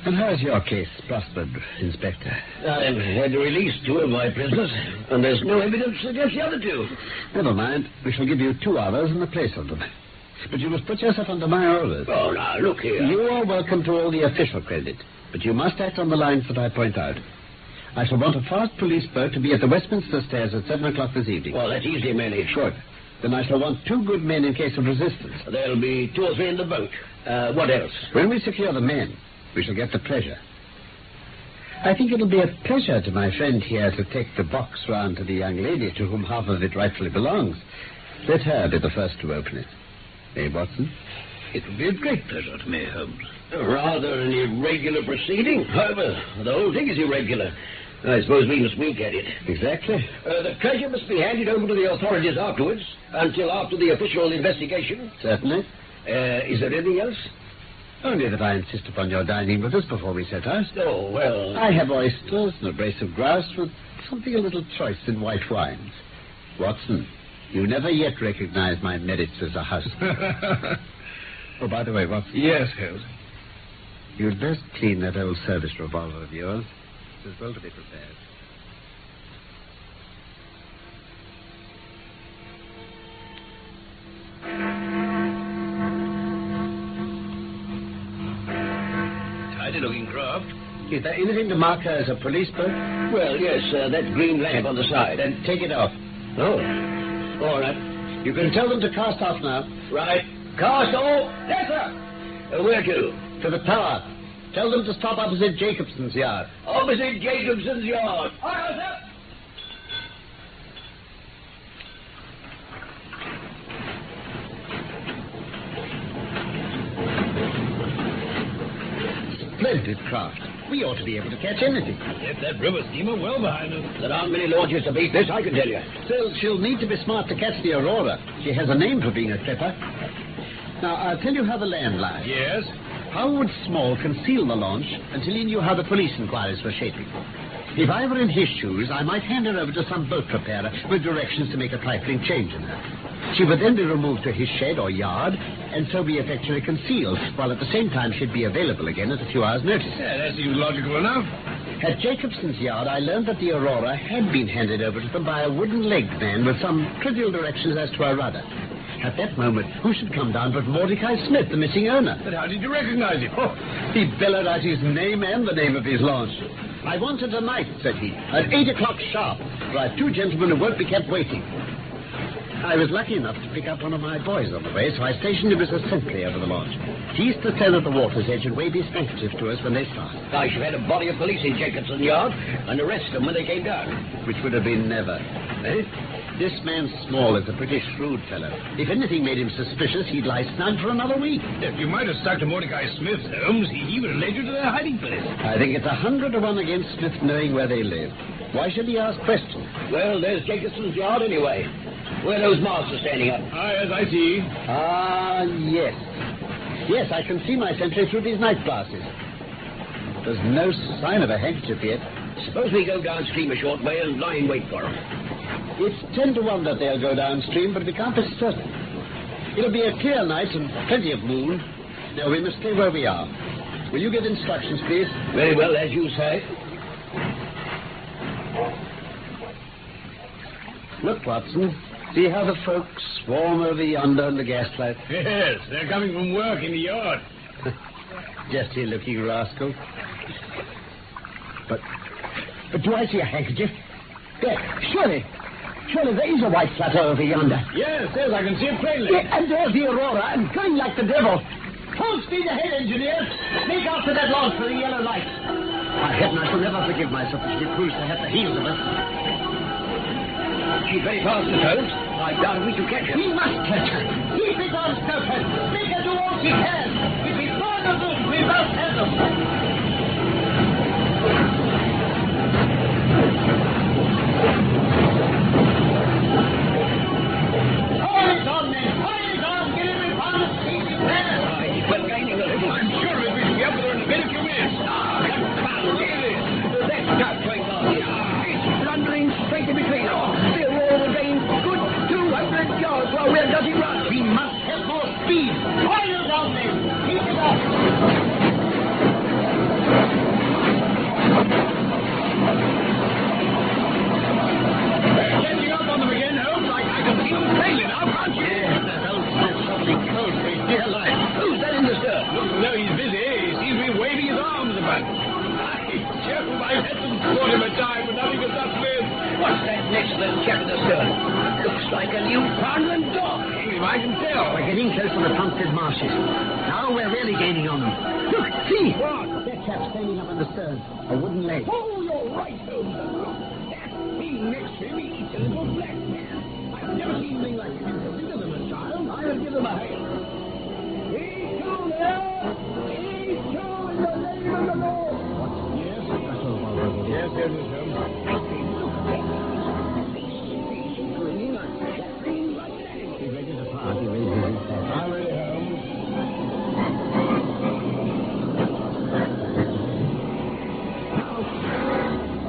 And how's your case prospered, Inspector? I've had to release 2 of my prisoners, and there's no evidence against the other 2. Never mind. We shall give you 2 hours in the place of them. But you must put yourself under my orders. Oh, now, look here. You are welcome to all the official credit, but you must act on the lines that I point out. I shall want a fast police boat to be at the Westminster Stairs at 7 o'clock this evening. Well, that's easily managed. Good. Then I shall want 2 good men in case of resistance. There'll be 2 or 3 in the boat. What else? When we secure the men, we shall get the treasure. I think it'll be a pleasure to my friend here to take the box round to the young lady to whom half of it rightfully belongs. Let her be the first to open it. Eh, Watson? It will be a great pleasure to me, Holmes. Rather an irregular proceeding. However, the whole thing is irregular. I suppose we must wink at it. Exactly. The treasure must be handed over to the authorities afterwards, until after the official investigation. Certainly. Is there anything else? Only that I insist upon your dining with us before we set out. Oh, well... I have oysters and a brace of grouse with something a little choice in white wines. Watson, you never yet recognized my merits as a husband. Oh, by the way, Watson. Yes, Holmes. You'd best clean that old service revolver of yours. It's as well to be prepared. Tidy-looking craft. Is there anything to mark her as a police boat? Well, yes, that green lamp on the side. Then take it off. Oh. All right. You can tell them to cast off now. Right. Cast off? Yes, sir. Where to? To the tower. Tell them to stop opposite Jacobson's yard. Opposite Jacobson's yard. All right, sir. Splendid craft. We ought to be able to catch anything. Get that river steamer well behind us. There aren't many launches to beat this, I can tell you. Still, she'll need to be smart to catch the Aurora. She has a name for being a tripper. Now, I'll tell you how the land lies. Yes? How would Small conceal the launch until he knew how the police inquiries were shaping? If I were in his shoes, I might hand her over to some boat repairer with directions to make a trifling change in her. She would then be removed to his shed or yard, and so be effectually concealed, while at the same time she'd be available again at a few hours' notice. Yeah, that seems logical enough. At Jacobson's yard, I learned that the Aurora had been handed over to them by a wooden-legged man with some trivial directions as to her rudder. At that moment, who should come down but Mordecai Smith, the missing owner. But how did you recognize him? Oh, he bellowed out his name and the name of his launch. I want it tonight, said he, at 8 o'clock sharp, for I have 2 gentlemen who won't be kept waiting. I was lucky enough to pick up one of my boys on the way, so I stationed him as a sentry over the launch. He's to stand at the water's edge and wave his handkerchief to us when they start. I should have had a body of police in Jacobson Yard and arrest them when they came down. Which would have been never. Eh? This man Small is a pretty shrewd fellow. If anything made him suspicious, he'd lie snug for another week. If you might have stuck to Mordecai Smith, Holmes, he would have led you to their hiding place. I think it's 100 to 1 against Smith knowing where they live. Why should he ask questions? Well, there's Jacobson's Yard anyway. Where those masts are standing up. Yes, I see. Yes. Yes, I can see my sentry through these night glasses. There's no sign of a handkerchief yet. Suppose we go downstream a short way and lie in wait for them. It's 10 to 1 that they'll go downstream, but we can't be certain. It'll be a clear night and plenty of moon. Now, we must stay where we are. Will you give instructions, please? Very well, as you say. Look, Watson. See how the folks swarm over yonder in the gaslight? Yes, they're coming from work in the yard. Dirty-looking rascal. But do I see a handkerchief? There, surely there is a white flutter over yonder. Yes, I can see it plainly. Yeah, and there's the Aurora, and going like the devil. Full speed ahead, engineers. Make out for that launch for the yellow light. I shall never forgive myself if she proves to have the heels of us. She's very fast, Miss Holmes. I doubt we shall catch her. We must catch her. Keep it on, Scaffold. Make her do all she can. If we find the boat, we must have them. Hold it on, men. Hold it on. Get every pound of speed you can. We're gaining a little. I'm sure we should be up with her in a very few minutes. Confound it. That's not going on here. It's blundering straight in between. The Aurora will gain good 200 yards while we're dodging run. We must have more speed. Hold it on, men. Keep it up. Catching up on them again, Holmes. I can see them plainly now, can't you? Yes, that old Smith something close to his dear life. Who's that in the stern? Looks as though he's busy. He seems to be waving his arms about. Careful, I've had them caught him a time, but nothing to touch with. What's that next little chap in the stern? Looks like a Newfoundland dog. I can tell. We're getting close to the Plumstead marshes. Now we're really gaining on them. Look, see! What? That chap standing up in the stern. A wooden leg. Oh, you're right, Holmes. That being next to him, he's a little black man. I've never seen anything like him. Look at them, a child. I'll give them a hand. He's too there. He's too in the name of the Lord. Yes, Yes, Miss Holmes. I'm ready, Holmes.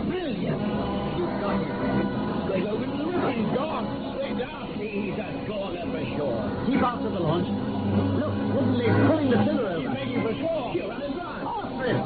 Brilliant. You've got him. Straight over to the river. He's gone. Straight down. He's a goner for sure. Keep after the launch. Look, wooden leg pulling the tiller over. He's making for shore. He'll run his run. After him.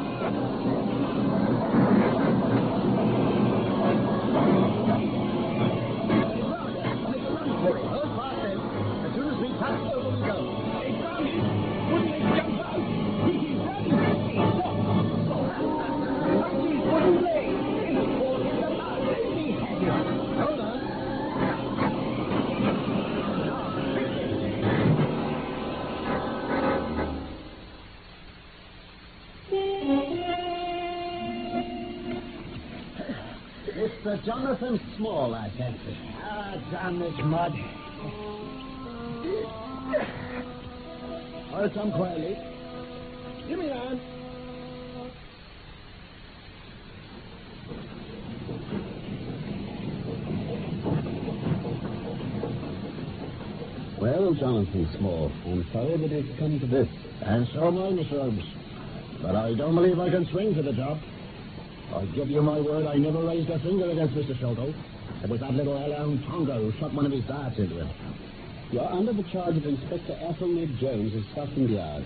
Mr. Jonathan Small, I fancy. Damn this mud. I'll come quietly. Give me a hand. Well, Jonathan Small, I'm sorry that it's come to this. And so am I, Mr. Holmes. But I don't believe I can swing for the job. I give you my word, I never raised a finger against Mr. Sholto. It was that little Helen Tonga who shot one of his darts into him. You're under the charge of Inspector Ethelned Jones of Scotland Yard.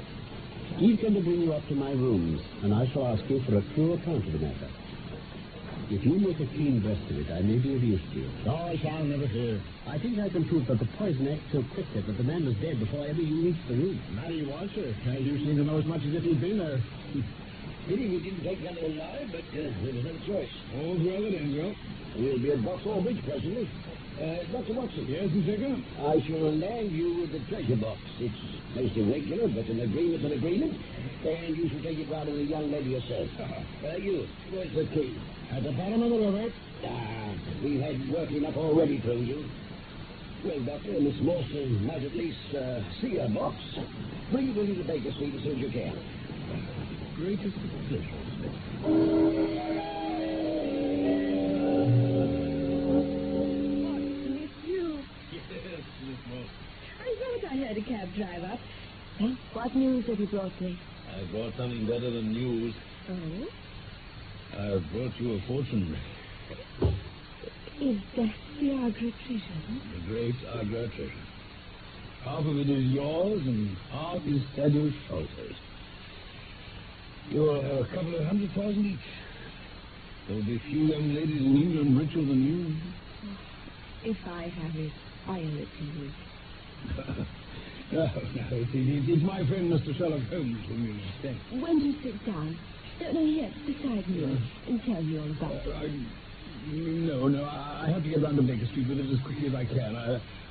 He's going to bring you up to my rooms, and I shall ask you for a true account of the matter. If you make a clean breast of it, I may be of use to you. No, I shall never fear. I think I can prove that the poison acted so quickly that the man was dead before ever you reached the room. Maybe he was, sir. You seem to know as much as if he'd been there. Pity we didn't take that alive, but there was no choice. All's well that ends well. We'll be at Vauxhall Bridge presently. Dr. Watson. Yes, Inspector? I shall land you with the treasure box. It's most irregular, but an agreement's an agreement. And you shall take it round to the young lady yourself. You, where's the key? At the bottom of the river. We've had work enough already through you. Well, Doctor, Miss Morrison might at least see her box. Bring it into Baker Street as soon as you can. Greatest of pleasure, I thought I heard a cab drive up. Huh? What news have you brought me? I brought something better than news. Oh? I've brought you a fortune. Is that the Agra treasure? The great Agra treasure. Half of it is yours and half is Thaddeus Sholto's. You'll have a couple of 100,000 each. There'll be few young ladies in England richer than you. If I have it, I owe it to you. No, it's my friend Mr. Sherlock Holmes whom you mistake. When you sit down, here, beside me, and tell me all about it. No, I have to get round to Baker Street with it as quickly as I can.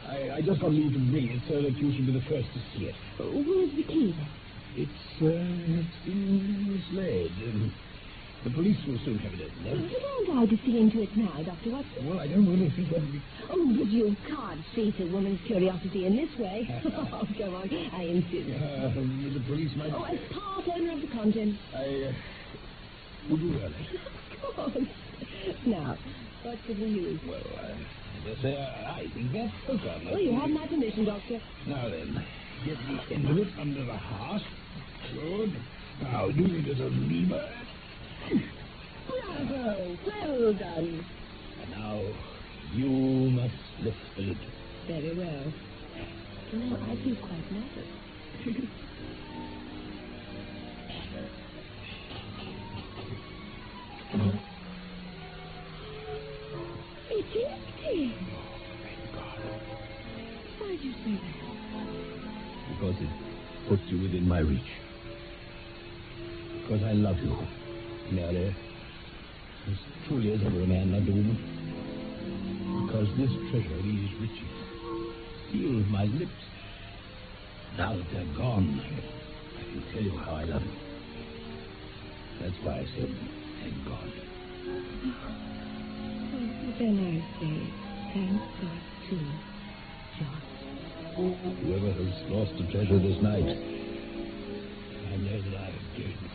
I just got leave to bring it so that you should be the first to see it. Where's the key, then? It's been mislaid. The police will soon have it open. Don't I to see into it now, Dr. Watson? Well, I don't really think that'd be... Oh, but you can't treat a woman's curiosity in this way. Oh, come on, I insist. The police might... Oh, as part owner of the contents. Would you really? Of course. Now, what should we use? Well, I think that's okay. Well, you have my permission, Doctor. Now then, get the end of it under the heart. Good. Now, use it as a lever. Bravo! Well done. And now, you must lift the lid. Very well. No, I feel quite nervous. It's empty. Thank God. Why did you say that? Because it puts you within my reach. Because I love you, Mary, as truly as ever a man loved a woman. Because this treasure, these riches, sealed my lips. Now that they're gone, I can tell you how I love you. That's why I said, thank God. Then I say, thank God, too, John. Whoever has lost a treasure this night, I know that I have gained one.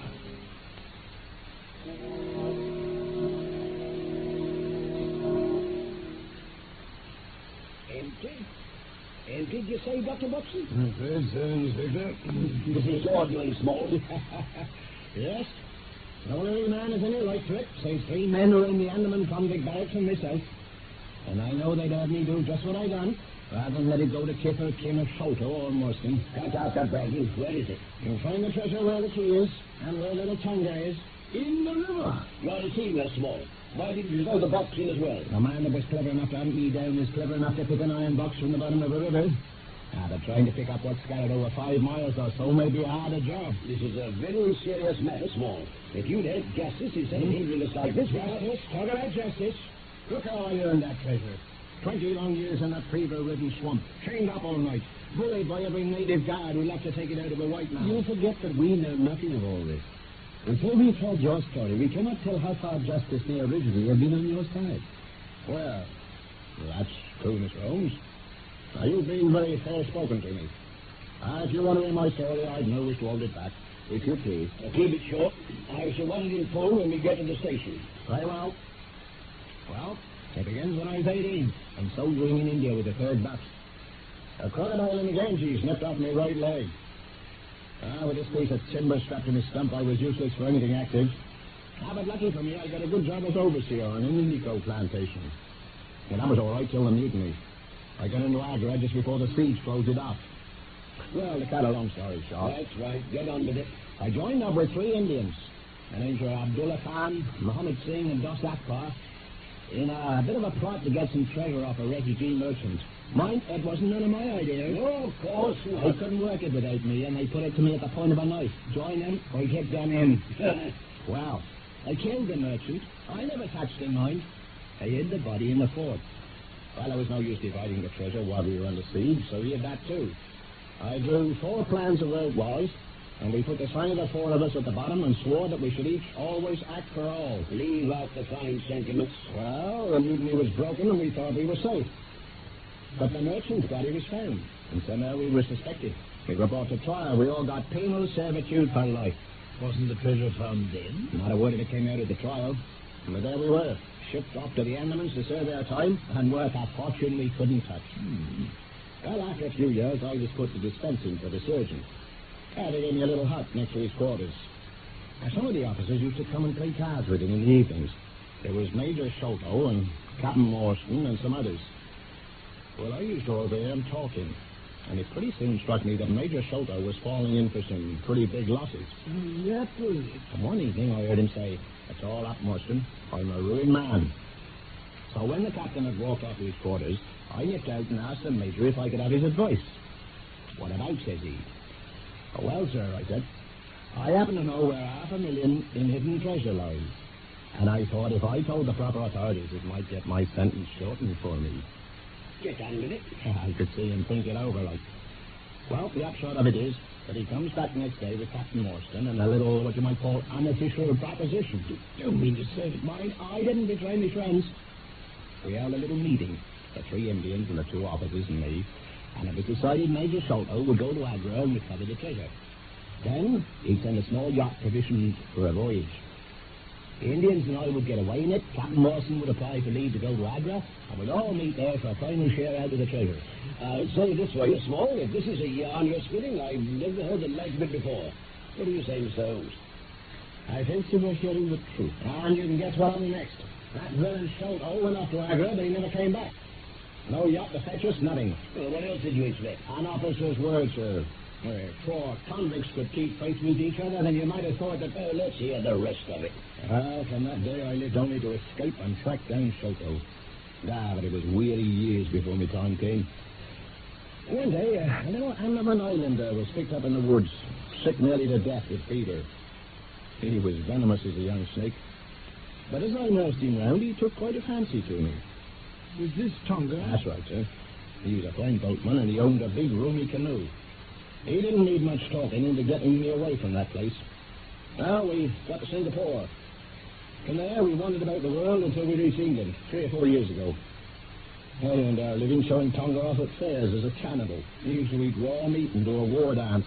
Empty, did you say, Dr. Watson? Yes, Inspector. This is your doing, Smalls. Yes. No living man is any right to it, save 3 men who are in the Andaman convict barracks and myself. And I know they'd have me do just what I done, rather than let it go to Kipper, Kim, or Sholto, or Morrison. Can't ask that bragging. Where is it? You'll find the treasure where the key is, and where little Tonga is. In the river. You're deceiving us, Small. Why didn't you throw the box in as well? The man that was clever enough to hunt me down is clever enough to pick an iron box from the bottom of a river. Now, they're trying to pick up what's scattered over 5 miles or so may be a harder job. This is a very serious matter, Small. If you'd had justice instead of hindering us like this... Justice? Talk about justice. Look how I earned that treasure. 20 long years in that fever-ridden swamp, chained up all night, bullied by every native guard who left to take it out of a white man. You forget that we know nothing of all this. Until we've heard your story, we cannot tell how far justice may originally have been on your side. Well, that's true, Mr. Holmes. Now, you've been very fair-spoken to me. If you want to hear my story, I'd no wish to hold it back. If you please. Keep it short. I shall want it in full when we get to the station. Very well. Well, it begins when I was 18, and soldiering in India with the 3rd Bat. A crocodile in the Ganges nipped off my right leg. With this piece of timber strapped to my stump, I was useless for anything active. But lucky for me, I got a good job as overseer on an indigo plantation. And that was all right till the mutiny. I got into Agra just before the siege closed it off. Well, to cut a long story short... That's right. Get on with it. I joined up with 3 Indians. and Major Abdullah Khan, Muhammad Singh, and Dos Akbar in a bit of a plot to get some treasure off a refugee merchant. Mind, it wasn't none of my idea. No, of course not. They couldn't work it without me, and they put it to me at the point of a knife. Join them, or get them in. Well, I killed the merchant. I never touched him, mind. I hid the body in the fort. Well, there was no use dividing the treasure while we were under siege, so he had that too. I drew 4 plans of where it was, and we put the sign of the 4 of us at the bottom and swore that we should each always act for all. Leave out the fine sentiments. Well, the mutiny was broken, and we thought we were safe. But the merchant's body was found, and somehow we were suspected. We were brought to trial. We all got penal servitude for life. Wasn't the treasure found then? Not a word of it came out at the trial. But there we were, shipped off to the Andamans to serve our time and work a fortune we couldn't touch. Well, after a few years, I was put to dispensing for the surgeon. They gave me a little hut next to his quarters. Now, some of the officers used to come and play cards with him in the evenings. There was Major Sholto and Captain Morrison and some others. Well, I used to overhear them talking, and it pretty soon struck me that Major Sholto was falling in for some pretty big losses. That was it. And one evening I heard him say, "It's all up, Morrison. I'm a ruined man." So when the captain had walked off to his quarters, I nipped out and asked the Major if I could have his advice. "What about?" says he. "Oh, well, sir," I said, "I happen to know where $500,000 in hidden treasure lies. And I thought if I told the proper authorities, it might get my sentence shortened for me." Get on with it. I could see him think it over, like. Well, the upshot of it is that he comes back next day with Captain Morrison and a little, what you might call, unofficial proposition. You mean to say that Mind, I didn't betray my friends. We held a little meeting, the 3 Indians and the 2 officers and me, and it was decided Major Sholto would go to Agra and recover the treasure. Then he'd send a small yacht provisioned for a voyage. The Indians and I would get away in it. Captain Morrison would apply for leave to go to Agra, and we'd all meet there for a final share out of the treasure. Say it this way, Small, if this is a yarn you're spinning, I've never heard the like of it before. What do you say, Mr. Holmes? I fancy we're hearing the truth. And you can guess what happened next. That villain Sholto went off to Agra, but he never came back. No yacht to fetch us, nothing. Well, what else did you expect? An officer's word, sir. Where 4 convicts could keep faith with each other, then you might have thought that... let's hear the rest of it. Well, from that day I lived only to escape and track down Sholto. But it was weary years before my time came. One day, a little Andaman Islander was picked up in the woods, sick nearly to death with fever. He was venomous as a young snake. But as I nursed him round, he took quite a fancy to me. Was this Tonga? That's right, sir. He was a fine boatman, and he owned a big, roomy canoe. He didn't need much talking into getting me away from that place. Well, we got to Singapore. From there, we wandered about the world until we reached England 3 or 4 years ago. I earned our living showing Tonga off at fairs as a cannibal. He used to eat raw meat and do a war dance.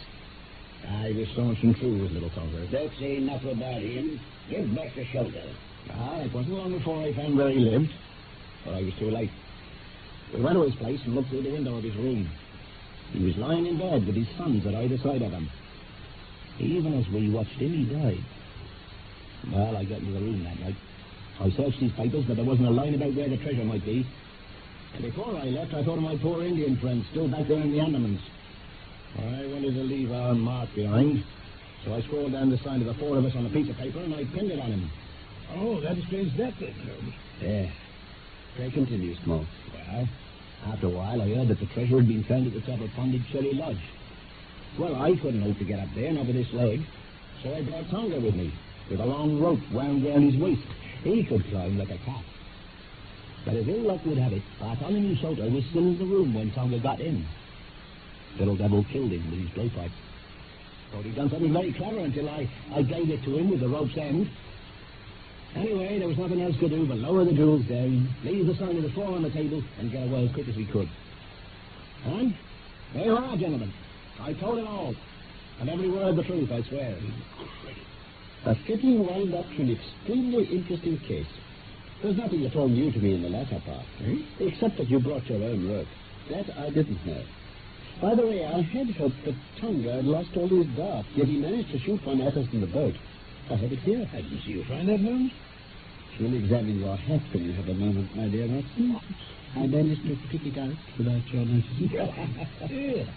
I was staunch and true with little Tonga. Don't say enough about him. Get back to Sholto. It wasn't long before I found where he lived. But I was too late. We went to his place and looked through the window of his room. He was lying in bed with his sons at either side of him. Even as we watched him, he died. Well, I got into the room that night. I searched his papers, but there wasn't a line about where the treasure might be. And before I left, I thought of my poor Indian friends still back there in the Andamans. I wanted to leave our mark behind, so I scrawled down the sign of the 4 of us on a piece of paper, and I pinned it on him. Oh, that explains that then, Holmes. Yeah. Pray continue, Small. Well, after a while, I heard that the treasure had been found at the top of Ponded Cherry Lodge. Well, I couldn't hope to get up there, not with this leg, so I brought Tonga with me, with a long rope wound round his waist. He could climb like a cat. But as ill luck would have it, Bartholomew Sholto was still in the room when Tonga got in. Little devil killed him with his blowpipe. Thought he'd done something very clever until I gave it to him with the rope's end. Anyway, there was nothing else to do but lower the jewels down, leave the sign of the 4 on the table, and get away as quick as we could. And there you are, gentlemen. I told it all. And every word the truth, I swear. A fitting wind-up to an extremely interesting case. There's nothing that told you to me in the latter part, except that you brought your own rope. That I didn't know. By the way, I had hoped that Tonga had lost all his dart, yet he managed to shoot one at us in the boat. I have it here. I didn't see you find that, Holmes. You'll examine your hat when you have a moment, my dear Watson. I managed to pick it out without your noticing.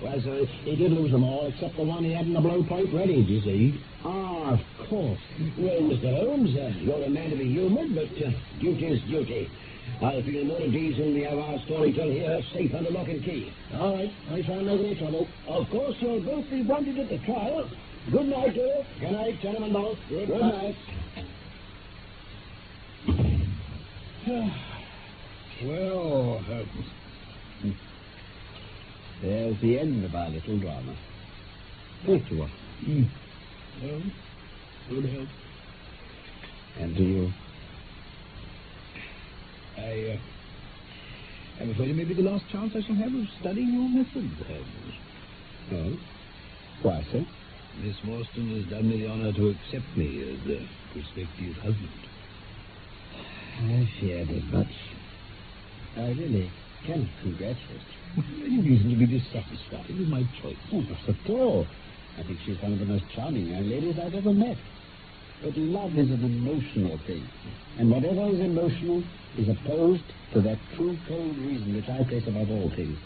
Well, sir, he did lose them all, except the one he had in the blowpipe ready, you see. Ah, of course. Well, Mr. Holmes, you're a man to be humored, but duty is duty. I'll feel more at ease when we have our storyteller here safe under lock and key. All right, I shan't make any trouble. Of course, you'll both be wanted at the trial. Good night, sir. Good night, gentlemen both. Good night. Well, Holmes, there's the end of our little drama. Thank you, Watson. Well, good help. And to you. I'm afraid it may be the last chance I shall have of studying your methods, Holmes. Oh? Why, sir? Miss Morrison has done me the honor to accept me as a prospective husband. I feared as much. I really cannot congratulate you. Any reason to be dissatisfied with my choice? Oh, not at all. I think she's one of the most charming young ladies I've ever met. But love is an emotional thing. And whatever is emotional is opposed to that true cold reason which I place above all things.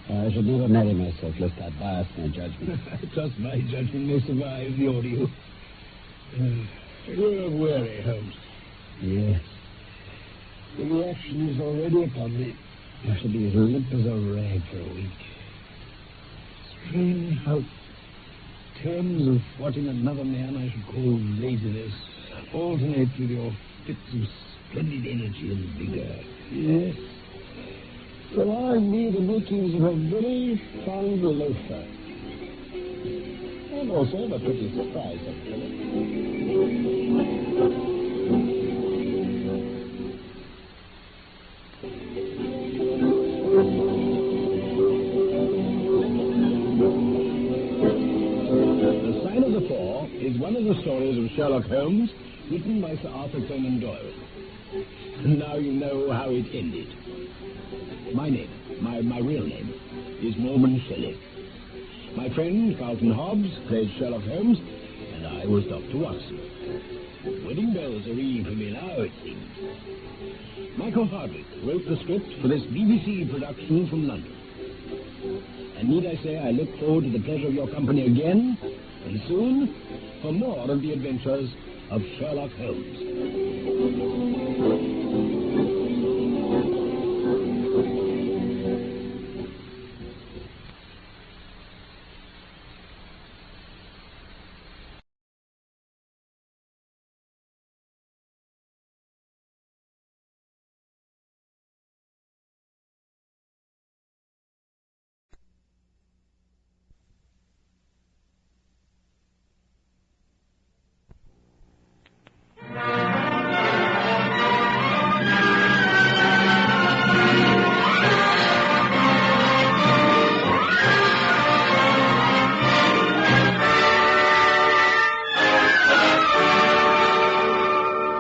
I should never marry myself lest I bias my judgment. I trust my judgment may survive the ordeal. You're weary, Holmes. Yes. The reaction is already upon me. I shall be as limp as a rag for a week. Strange how terms of what in another man I should call laziness alternate with your fits of splendid energy and vigor. Yes. Remind me the makings of a very fine loafer. And also of a pretty surprise, actually. Is one of the stories of Sherlock Holmes written by Sir Arthur Conan Doyle. Now you know how it ended. My name, my real name, is Norman Shelley. My friend Carlton Hobbs played Sherlock Holmes, and I was Dr. Watson. Wedding bells are ringing for me now, it seems. Michael Hardwick wrote the script for this BBC production from London. And need I say I look forward to the pleasure of your company again, and soon, for more of the adventures of Sherlock Holmes.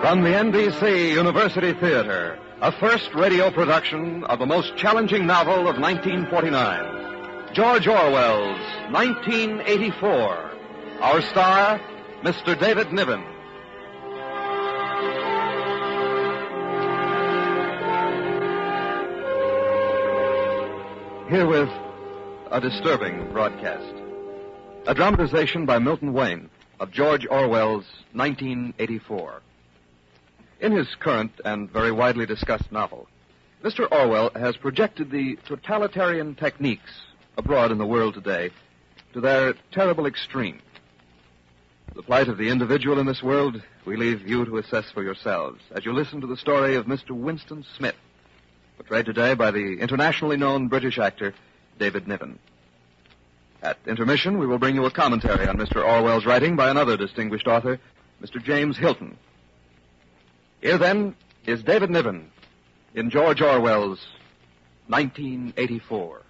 From the NBC University Theater, a first radio production of the most challenging novel of 1949, George Orwell's 1984. Our star, Mr. David Niven. Herewith, a disturbing broadcast. A dramatization by Milton Wayne of George Orwell's 1984. In his current and very widely discussed novel, Mr. Orwell has projected the totalitarian techniques abroad in the world today to their terrible extreme. The plight of the individual in this world we leave you to assess for yourselves as you listen to the story of Mr. Winston Smith, portrayed today by the internationally known British actor David Niven. At intermission, we will bring you a commentary on Mr. Orwell's writing by another distinguished author, Mr. James Hilton. Here, then, is David Niven in George Orwell's 1984.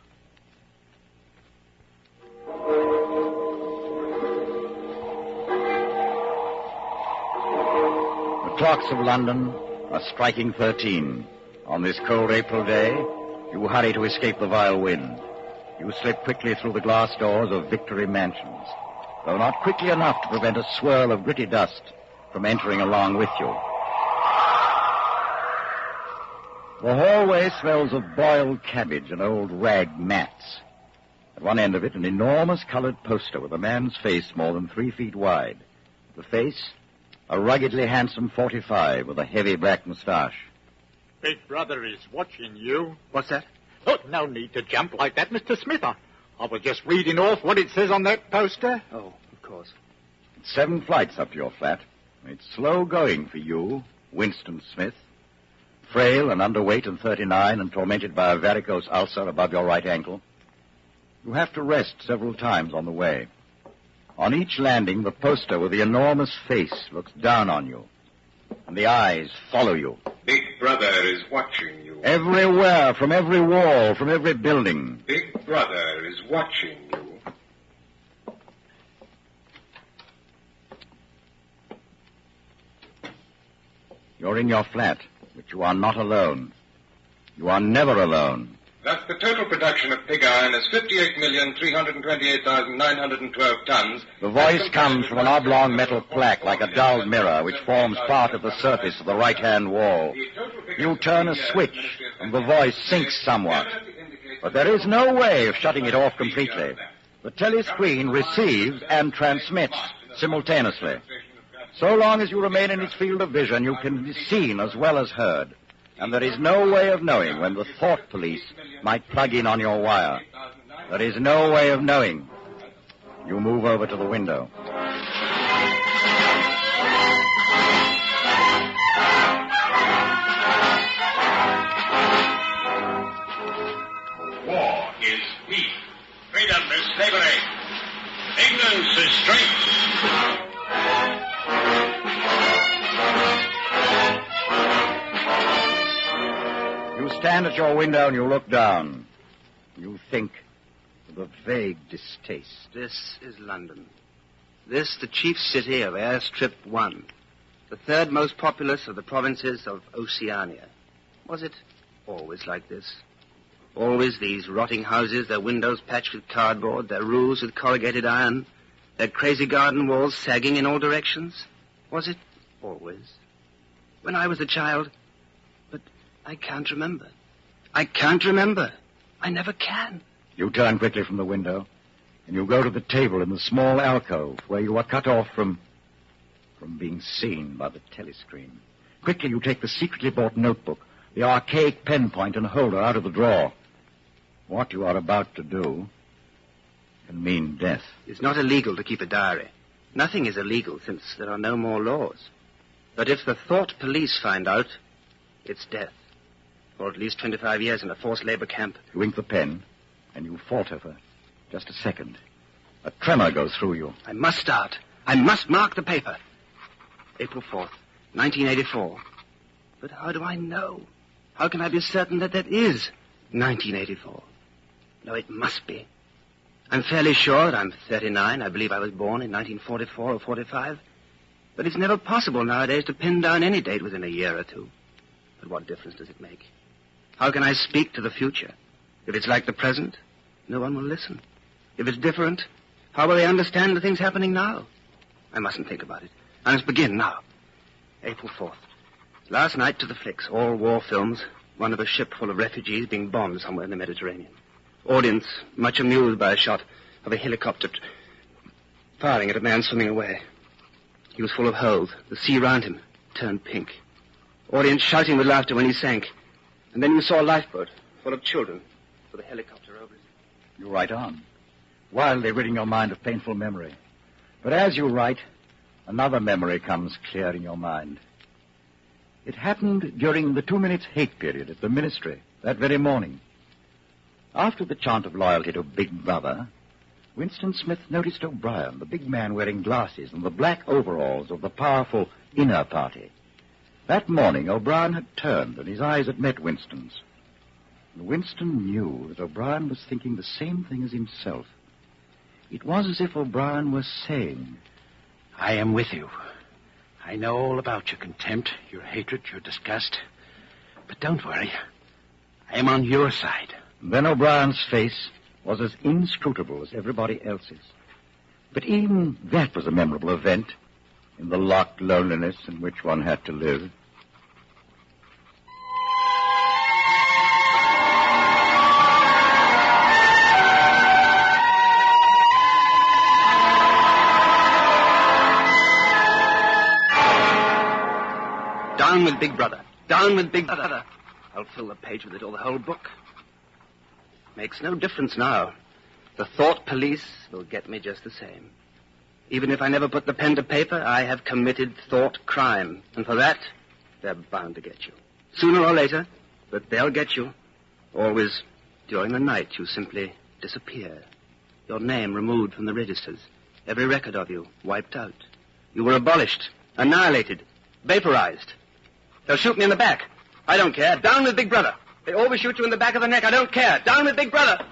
The clocks of London are striking 13. On this cold April day, you hurry to escape the vile wind. You slip quickly through the glass doors of Victory Mansions, though not quickly enough to prevent a swirl of gritty dust from entering along with you. The hallway smells of boiled cabbage and old rag mats. At one end of it, an enormous colored poster with a man's face more than 3 feet wide. The face, a ruggedly handsome 45 with a heavy black mustache. Big Brother is watching you. What's that? Oh, no need to jump like that, Mr. Smith. I was just reading off what it says on that poster. Oh, of course. It's 7 flights up to your flat. It's slow going for you, Winston Smith. Frail and underweight and 39 and tormented by a varicose ulcer above your right ankle. You have to rest several times on the way. On each landing, the poster with the enormous face looks down on you. And the eyes follow you. Big Brother is watching you. Everywhere, from every wall, from every building. Big Brother is watching you. You're in your flat, but you are not alone. You are never alone. Thus, the total production of pig iron is 58,328,912 tons. The voice comes from an oblong metal plaque like a dull mirror which forms part of the surface of the right-hand wall. You turn a switch, and the voice sinks somewhat. But there is no way of shutting it off completely. The telescreen receives and transmits simultaneously. So long as you remain in its field of vision, you can be seen as well as heard. And there is no way of knowing when the thought police might plug in on your wire. There is no way of knowing. You move over to the window. War is peace. Freedom is slavery. Ignorance is strength. You stand at your window and you look down. You think with a vague distaste. This is London. This, the chief city of Airstrip 1. The third most populous of the provinces of Oceania. Was it always like this? Always these rotting houses, their windows patched with cardboard, their roofs with corrugated iron, their crazy garden walls sagging in all directions? Was it always? When I was a child... I can't remember. I can't remember. I never can. You turn quickly from the window, and you go to the table in the small alcove where you are cut off from being seen by the telescreen. Quickly you take the secretly bought notebook, the archaic pen point and holder out of the drawer. What you are about to do can mean death. It's not illegal to keep a diary. Nothing is illegal since there are no more laws. But if the thought police find out, it's death. Or at least 25 years in a forced labor camp. You ink the pen, and you falter for just a second. A tremor goes through you. I must start. I must mark the paper. April 4th, 1984. But how do I know? How can I be certain that is 1984? No, it must be. I'm fairly sure that I'm 39. I believe I was born in 1944 or 45. But it's never possible nowadays to pin down any date within a year or two. But what difference does it make? How can I speak to the future? If it's like the present, no one will listen. If it's different, how will they understand the things happening now? I mustn't think about it. I must begin now. April 4th. Last night to the flicks, all war films. One of a ship full of refugees being bombed somewhere in the Mediterranean. Audience much amused by a shot of a helicopter firing at a man swimming away. He was full of holes. The sea round him turned pink. Audience shouting with laughter when he sank. And then you saw a lifeboat full of children with a helicopter over it. You write on, wildly ridding your mind of painful memory. But as you write, another memory comes clear in your mind. It happened during the 2 minutes hate period at the ministry that very morning. After the chant of loyalty to Big Brother, Winston Smith noticed O'Brien, the big man wearing glasses and the black overalls of the powerful inner party. That morning, O'Brien had turned, and his eyes had met Winston's. And Winston knew that O'Brien was thinking the same thing as himself. It was as if O'Brien was saying, I am with you. I know all about your contempt, your hatred, your disgust. But don't worry. I am on your side. And then O'Brien's face was as inscrutable as everybody else's. But even that was a memorable event in the locked loneliness in which one had to live. Down with Big Brother. Down with Big Brother. I'll fill the page with it or the whole book. Makes no difference now. The thought police will get me just the same. Even if I never put the pen to paper, I have committed thought crime. And for that, they're bound to get you. Sooner or later, but they'll get you. Always, during the night, you simply disappear. Your name removed from the registers. Every record of you wiped out. You were abolished, annihilated, vaporized. They'll shoot me in the back. I don't care. Down with Big Brother. They always shoot you in the back of the neck. I don't care. Down with Big Brother.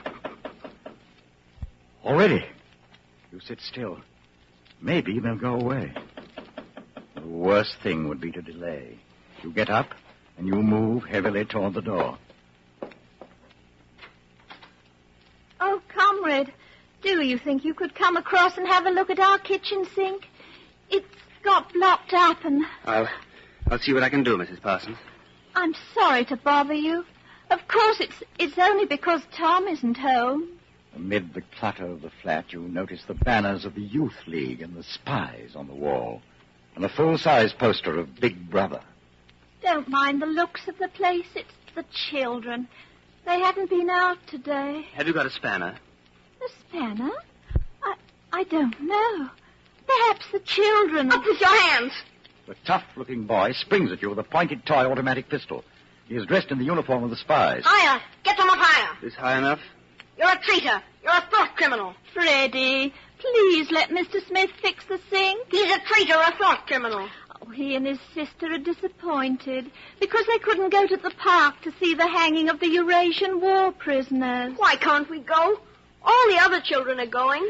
Already? You sit still. Maybe they'll go away. The worst thing would be to delay. You get up, and you move heavily toward the door. Oh, comrade, do you think you could come across and have a look at our kitchen sink? It's got blocked up and... I'll see what I can do, Mrs. Parsons. I'm sorry to bother you. Of course, it's only because Tom isn't home. Amid the clutter of the flat, you notice the banners of the Youth League and the spies on the wall, and a full-size poster of Big Brother. Don't mind the looks of the place. It's the children. They haven't been out today. Have you got a spanner? A spanner? I don't know. Perhaps the children... Up with your hands! The tough-looking boy springs at you with a pointed toy automatic pistol. He is dressed in the uniform of the spies. Higher! Get them up higher! Is high enough? You're a traitor. You're a thought criminal. Freddie, please let Mr. Smith fix the sink. He's a traitor, a thought criminal. Oh, he and his sister are disappointed because they couldn't go to the park to see the hanging of the Eurasian war prisoners. Why can't we go? All the other children are going.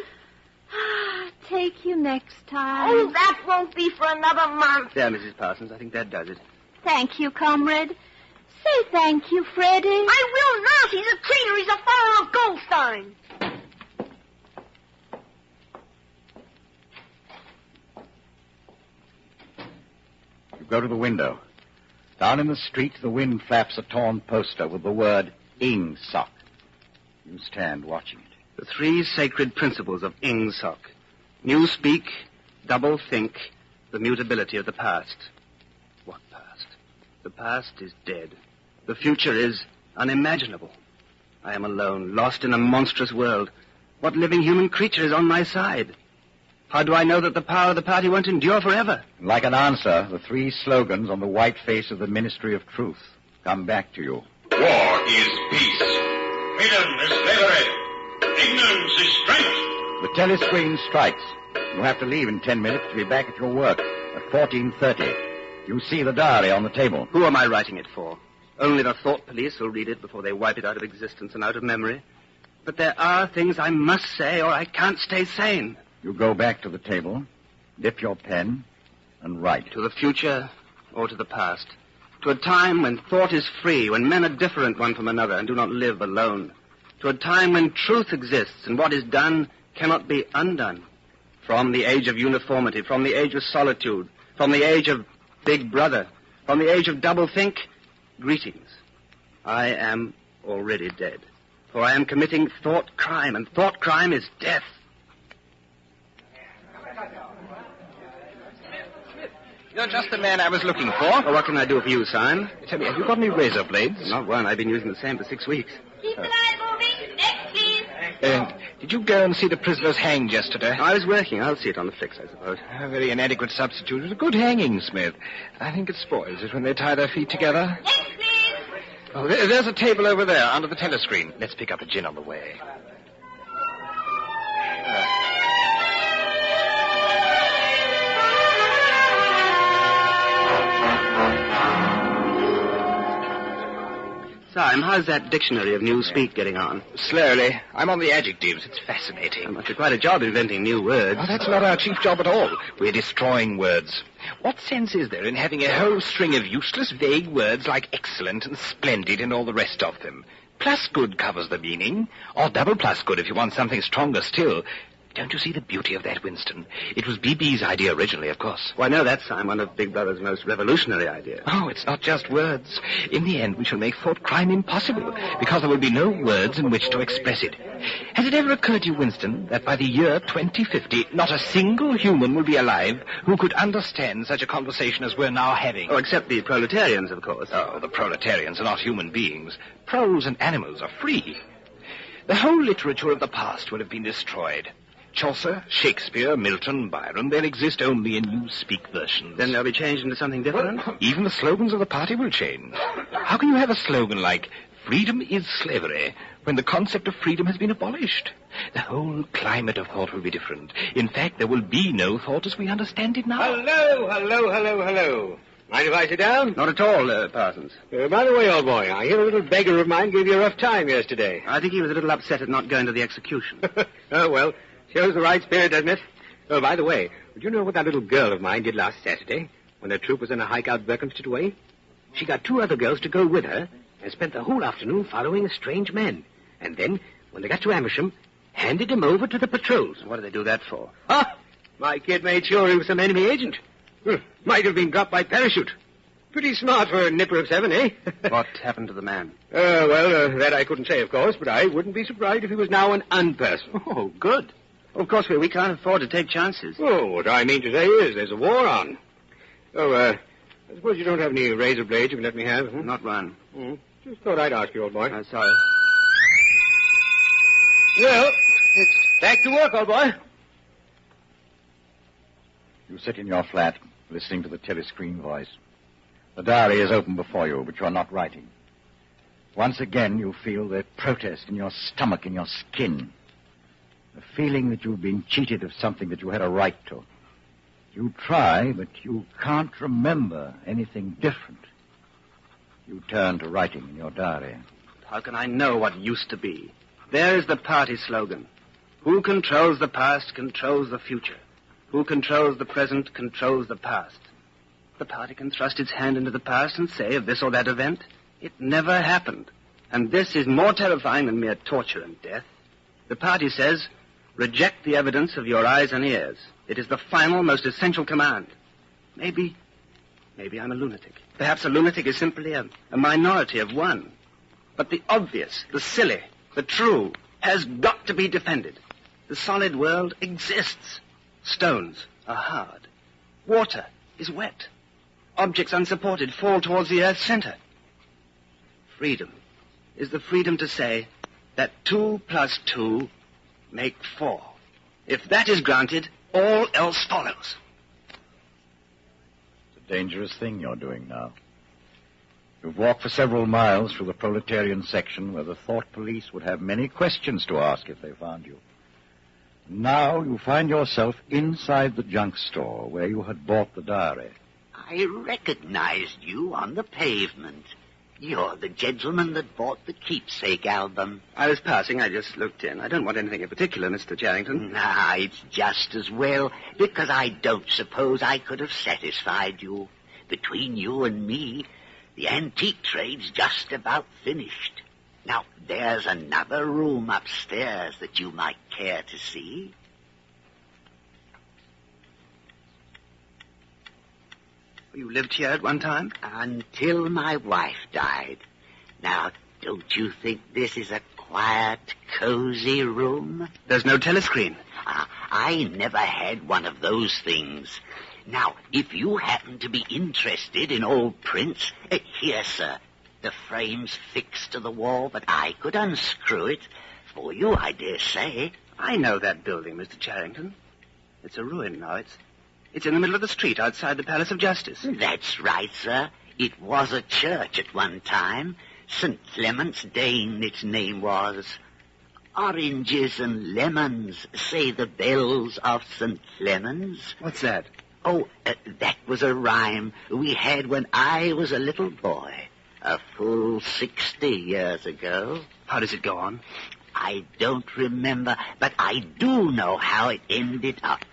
Take you next time. Oh, that won't be for another month. There, Mrs. Parsons, I think that does it. Thank you, comrade. Say thank you, Freddie. I will not. He's a traitor. He's a follower of Goldstein. You go to the window. Down in the street, the wind flaps a torn poster with the word Ingsoc. You stand watching it. The three sacred principles of Ingsoc. Newspeak, double think, the mutability of the past. What past? The past is dead. The future is unimaginable. I am alone, lost in a monstrous world. What living human creature is on my side? How do I know that the power of the party won't endure forever? Like an answer, the three slogans on the white face of the Ministry of Truth come back to you. War is peace. Freedom is slavery. Ignorance is strength. The telescreen strikes. You have to leave in 10 minutes to be back at your work at 14:30. You see the diary on the table. Who am I writing it for? Only the thought police will read it before they wipe it out of existence and out of memory. But there are things I must say or I can't stay sane. You go back to the table, dip your pen, and write. To the future or to the past. To a time when thought is free, when men are different one from another and do not live alone. To a time when truth exists and what is done cannot be undone. From the age of uniformity, from the age of solitude, from the age of Big Brother, from the age of doublethink, greetings. I am already dead. For I am committing thought crime, and thought crime is death. You're just the man I was looking for. Well, what can I do for you, Simon? Tell me, have you got any razor blades? Not one. I've been using the same for 6 weeks. Keep the line moving. Next, please. Did you go and see the prisoners hanged yesterday? I was working. I'll see it on the flicks, I suppose. A very inadequate substitute. It was a good hanging, Smith. I think it spoils it when they tie their feet together. Next, please. Oh, there's a table over there under the telescreen. Let's pick up a gin on the way. Simon, how's that dictionary of newspeak getting on? Slowly. I'm on the adjectives. It's fascinating. I must do quite a job inventing new words. Oh, that's not our chief job at all. We're destroying words. What sense is there in having a whole string of useless, vague words like excellent and splendid and all the rest of them? Plus good covers the meaning, or double plus good if you want something stronger still. Don't you see the beauty of that, Winston? It was BB's idea originally, of course. Why, no, that's one of Big Brother's most revolutionary ideas. Oh, it's not just words. In the end, we shall make thought crime impossible, because there will be no words in which to express it. Has it ever occurred to you, Winston, that by the year 2050, not a single human will be alive who could understand such a conversation as we're now having? Oh, except the proletarians, of course. Oh, the proletarians are not human beings. Proles and animals are free. The whole literature of the past will have been destroyed. Chaucer, Shakespeare, Milton, Byron, they'll exist only in newspeak versions. Then they'll be changed into something different? Well, even the slogans of the party will change. How can you have a slogan like, freedom is slavery, when the concept of freedom has been abolished? The whole climate of thought will be different. In fact, there will be no thought as we understand it now. Hello. Mind if I sit down? Not at all, Parsons. By the way, old boy, I hear a little beggar of mine gave you a rough time yesterday. I think he was a little upset at not going to the execution. Oh, well, shows the right spirit, doesn't it? Oh, by the way, would you know what that little girl of mine did last Saturday, when the troop was on a hike out Berkhamsted way? She got 2 other girls to go with her, and spent the whole afternoon following a strange man. And then, when they got to Amersham, handed him over to the patrols. What did they do that for? Ah, my kid made sure he was some enemy agent. Might have been dropped by parachute. Pretty smart for a nipper of 7, eh? What happened to the man? That I couldn't say, of course, but I wouldn't be surprised if he was now an unperson. Oh, good. Of course, we can't afford to take chances. Oh, what I mean to say is there's a war on. Oh, I suppose you don't have any razor blades you can let me have? Huh? Not one. Just thought I'd ask you, old boy. I'm sorry. Well, it's back to work, old boy. You sit in your flat, listening to the telescreen voice. The diary is open before you, but you are not writing. Once again, you feel the protest in your stomach, in your skin. The feeling that you've been cheated of something that you had a right to. You try, but you can't remember anything different. You turn to writing in your diary. How can I know what used to be? There is the party slogan. Who controls the past controls the future. Who controls the present controls the past. The party can thrust its hand into the past and say of this or that event, it never happened. And this is more terrifying than mere torture and death. The party says, reject the evidence of your eyes and ears. It is the final, most essential command. Maybe I'm a lunatic. Perhaps a lunatic is simply a minority of one. But the obvious, the silly, the true, has got to be defended. The solid world exists. Stones are hard. Water is wet. Objects unsupported fall towards the earth's center. Freedom is the freedom to say that 2 + 2 make 4. If that is granted, all else follows. It's a dangerous thing you're doing now. You've walked for several miles through the proletarian section where the thought police would have many questions to ask if they found you. Now you find yourself inside the junk store where you had bought the diary. I recognized you on the pavement. You're the gentleman that bought the keepsake album. I was passing. I just looked in. I don't want anything in particular, Mr. Charrington. Nah, it's just as well, because I don't suppose I could have satisfied you. Between you and me, the antique trade's just about finished. Now, there's another room upstairs that you might care to see. You lived here at one time? Until my wife died. Now, don't you think this is a quiet, cozy room? There's no telescreen. I never had one of those things. Now, if you happen to be interested in old prints, here, sir. The frame's fixed to the wall, but I could unscrew it for you, I dare say. I know that building, Mr. Charrington. It's a ruin now. It's in the middle of the street outside the Palace of Justice. That's right, sir. It was a church at one time. St. Clement's Dane, its name was. Oranges and lemons, say the bells of St. Clement's. What's that? Oh, that was a rhyme we had when I was a little boy. A full 60 years ago. How does it go on? I don't remember, but I do know how it ended up.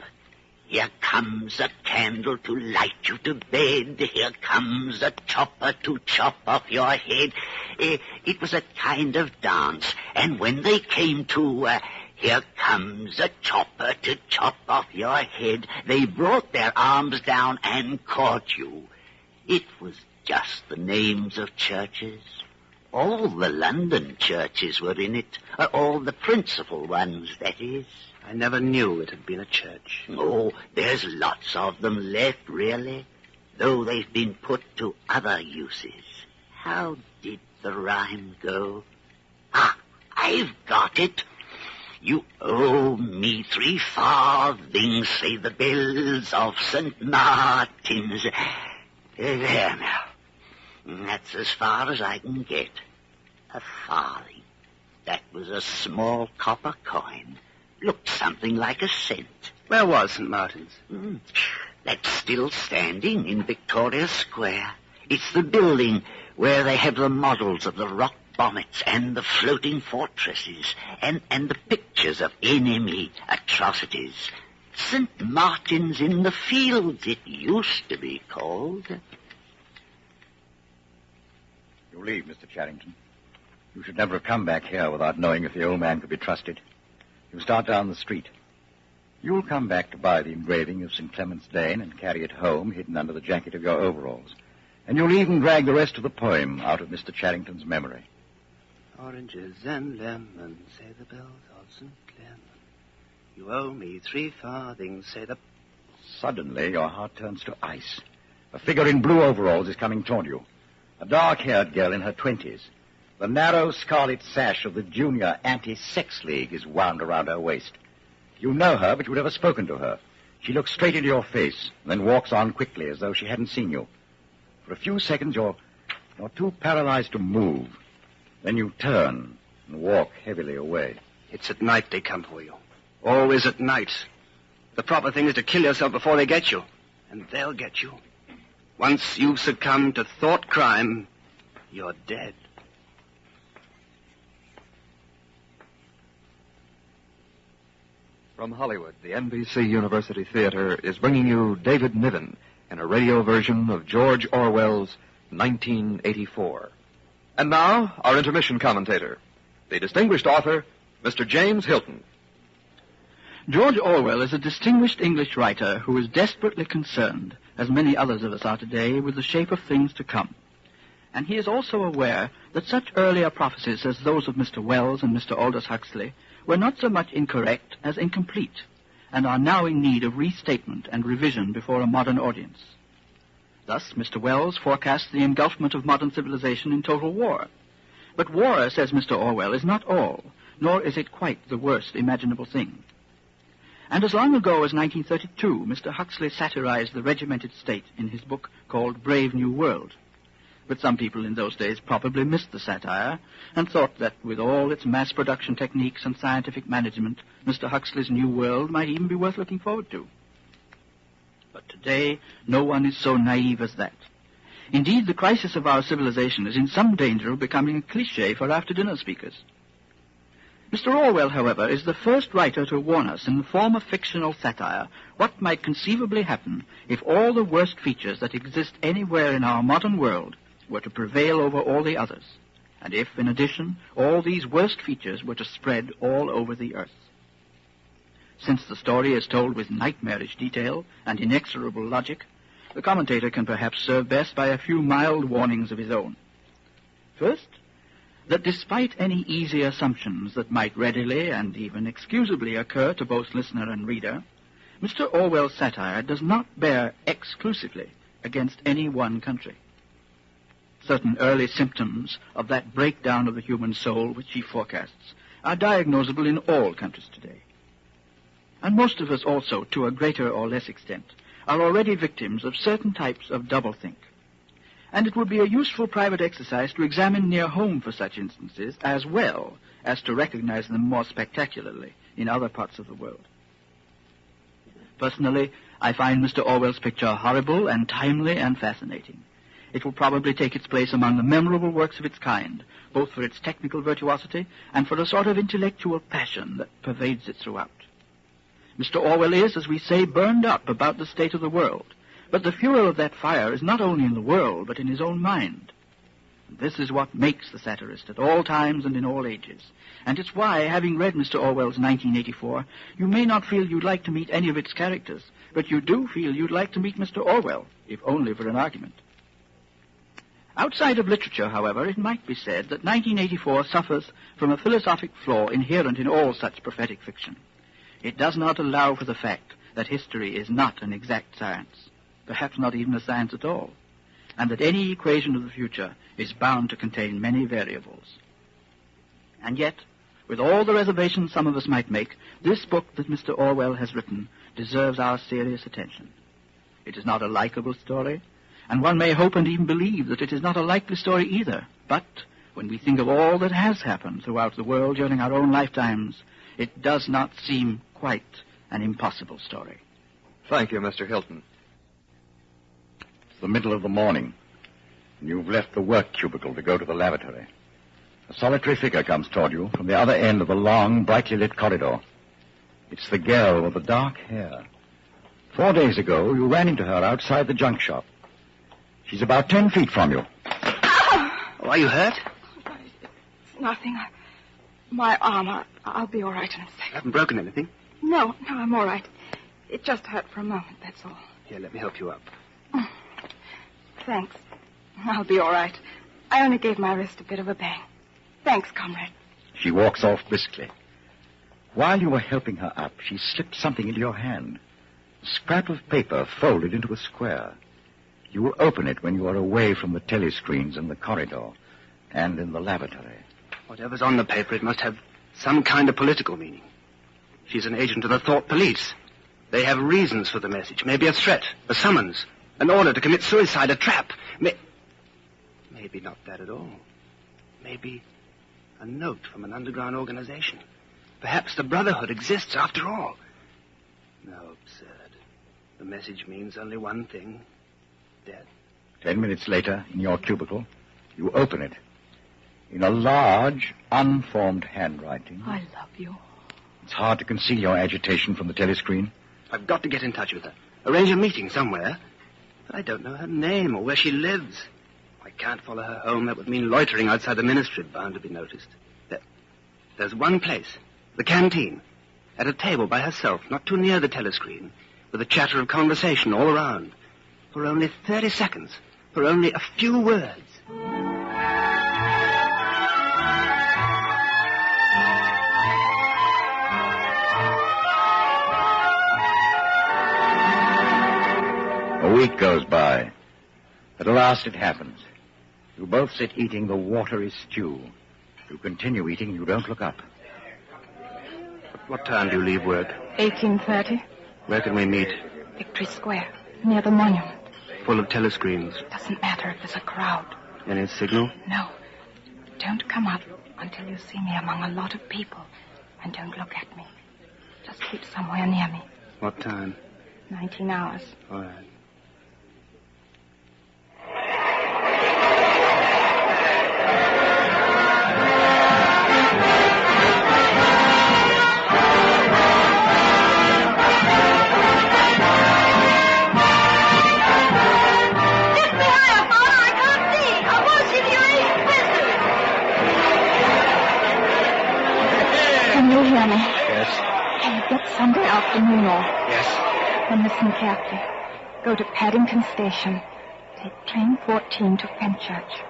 Here comes a candle to light you to bed. Here comes a chopper to chop off your head. It was a kind of dance, and when they came to, here comes a chopper to chop off your head, they brought their arms down and caught you. It was just the names of churches. All the London churches were in it. All the principal ones, that is. I never knew it had been a church. Oh, there's lots of them left, really, though they've been put to other uses. How did the rhyme go? I've got it. You owe me 3 farthings, say the bells of St. Martin's. There now. That's as far as I can get. A farthing. That was a small copper coin. Looked something like a cent. Where was St. Martin's? That's still standing in Victoria Square. It's the building where they have the models of the rock bonnets and the floating fortresses and the pictures of enemy atrocities. St. Martin's in the Fields, it used to be called. You leave, Mr. Charrington. You should never have come back here without knowing if the old man could be trusted. You start down the street. You'll come back to buy the engraving of St. Clement's Dane and carry it home hidden under the jacket of your overalls. And you'll even drag the rest of the poem out of Mr. Charrington's memory. Oranges and lemons, say the bells of St. Clement. You owe me 3 farthings, say the... Suddenly, your heart turns to ice. A figure in blue overalls is coming toward you. A dark-haired girl in her 20s. The narrow scarlet sash of the Junior Anti-Sex League is wound around her waist. You know her, but you've never spoken to her. She looks straight into your face, and then walks on quickly as though she hadn't seen you. For a few seconds, you're too paralyzed to move. Then you turn and walk heavily away. It's at night they come for you. Always at night. The proper thing is to kill yourself before they get you. And they'll get you. Once you've succumbed to thought crime, you're dead. From Hollywood, the NBC University Theater is bringing you David Niven in a radio version of George Orwell's 1984. And now, our intermission commentator, the distinguished author, Mr. James Hilton. George Orwell is a distinguished English writer who is desperately concerned, as many others of us are today, with the shape of things to come. And he is also aware that such earlier prophecies as those of Mr. Wells and Mr. Aldous Huxley were not so much incorrect as incomplete, and are now in need of restatement and revision before a modern audience. Thus, Mr. Wells forecasts the engulfment of modern civilization in total war. But war, says Mr. Orwell, is not all, nor is it quite the worst imaginable thing. And as long ago as 1932, Mr. Huxley satirized the regimented state in his book called Brave New World. But some people in those days probably missed the satire and thought that with all its mass production techniques and scientific management, Mr. Huxley's New World might even be worth looking forward to. But today, no one is so naive as that. Indeed, the crisis of our civilization is in some danger of becoming a cliché for after-dinner speakers. Mr. Orwell, however, is the first writer to warn us in the form of fictional satire what might conceivably happen if all the worst features that exist anywhere in our modern world were to prevail over all the others, and if, in addition, all these worst features were to spread all over the earth. Since the story is told with nightmarish detail and inexorable logic, the commentator can perhaps serve best by a few mild warnings of his own. First, that despite any easy assumptions that might readily and even excusably occur to both listener and reader, Mr. Orwell's satire does not bear exclusively against any one country. Certain early symptoms of that breakdown of the human soul which he forecasts are diagnosable in all countries today. And most of us also, to a greater or less extent, are already victims of certain types of doublethink. And it would be a useful private exercise to examine near home for such instances as well as to recognize them more spectacularly in other parts of the world. Personally, I find Mr. Orwell's picture horrible and timely and fascinating. It will probably take its place among the memorable works of its kind, both for its technical virtuosity and for a sort of intellectual passion that pervades it throughout. Mr. Orwell is, as we say, burned up about the state of the world, but the fuel of that fire is not only in the world, but in his own mind. And this is what makes the satirist at all times and in all ages. And it's why, having read Mr. Orwell's 1984, you may not feel you'd like to meet any of its characters, but you do feel you'd like to meet Mr. Orwell, if only for an argument. Outside of literature, however, it might be said that 1984 suffers from a philosophic flaw inherent in all such prophetic fiction. It does not allow for the fact that history is not an exact science, perhaps not even a science at all, and that any equation of the future is bound to contain many variables. And yet, with all the reservations some of us might make, this book that Mr. Orwell has written deserves our serious attention. It is not a likable story, and one may hope and even believe that it is not a likely story either. But when we think of all that has happened throughout the world during our own lifetimes, it does not seem quite an impossible story. Thank you, Mr. Hilton. It's the middle of the morning, and you've left the work cubicle to go to the lavatory. A solitary figure comes toward you from the other end of the long, brightly lit corridor. It's the girl with the dark hair. 4 days ago, you ran into her outside the junk shop. She's about 10 feet from you. Oh, are you hurt? It's nothing. My arm. I'll be all right in a second. You haven't broken anything? No, I'm all right. It just hurt for a moment, that's all. Here, let me help you up. Thanks. I'll be all right. I only gave my wrist a bit of a bang. Thanks, comrade. She walks off briskly. While you were helping her up, she slipped something into your hand. A scrap of paper folded into a square. You will open it when you are away from the telescreens in the corridor and in the lavatory. Whatever's on the paper, it must have some kind of political meaning. She's an agent of the thought police. They have reasons for the message. Maybe a threat, a summons, an order to commit suicide, a trap. Maybe not that at all. Maybe a note from an underground organization. Perhaps the Brotherhood exists after all. No, absurd. The message means only one thing. Death. 10 minutes later, in your cubicle, you open it. In a large, unformed handwriting. I love you. It's hard to conceal your agitation from the telescreen. I've got to get in touch with her. Arrange a meeting somewhere. But I don't know her name or where she lives. I can't follow her home. That would mean loitering outside the ministry, bound to be noticed. There's one place, the canteen, at a table by herself, not too near the telescreen, with a chatter of conversation all around. For only 30 seconds. For only a few words. A week goes by. At last it happens. You both sit eating the watery stew. You continue eating, you don't look up. What time do you leave work? 18:30. Where can we meet? Victory Square, near the monument. Full of telescreens. Doesn't matter if there's a crowd. Any signal? No. Don't come up until you see me among a lot of people. And don't look at me. Just keep somewhere near me. What time? 19 hours. All right. Sunday afternoon or... Yes. Then listen carefully. Go to Paddington Station. Take train 14 to Fenchurch.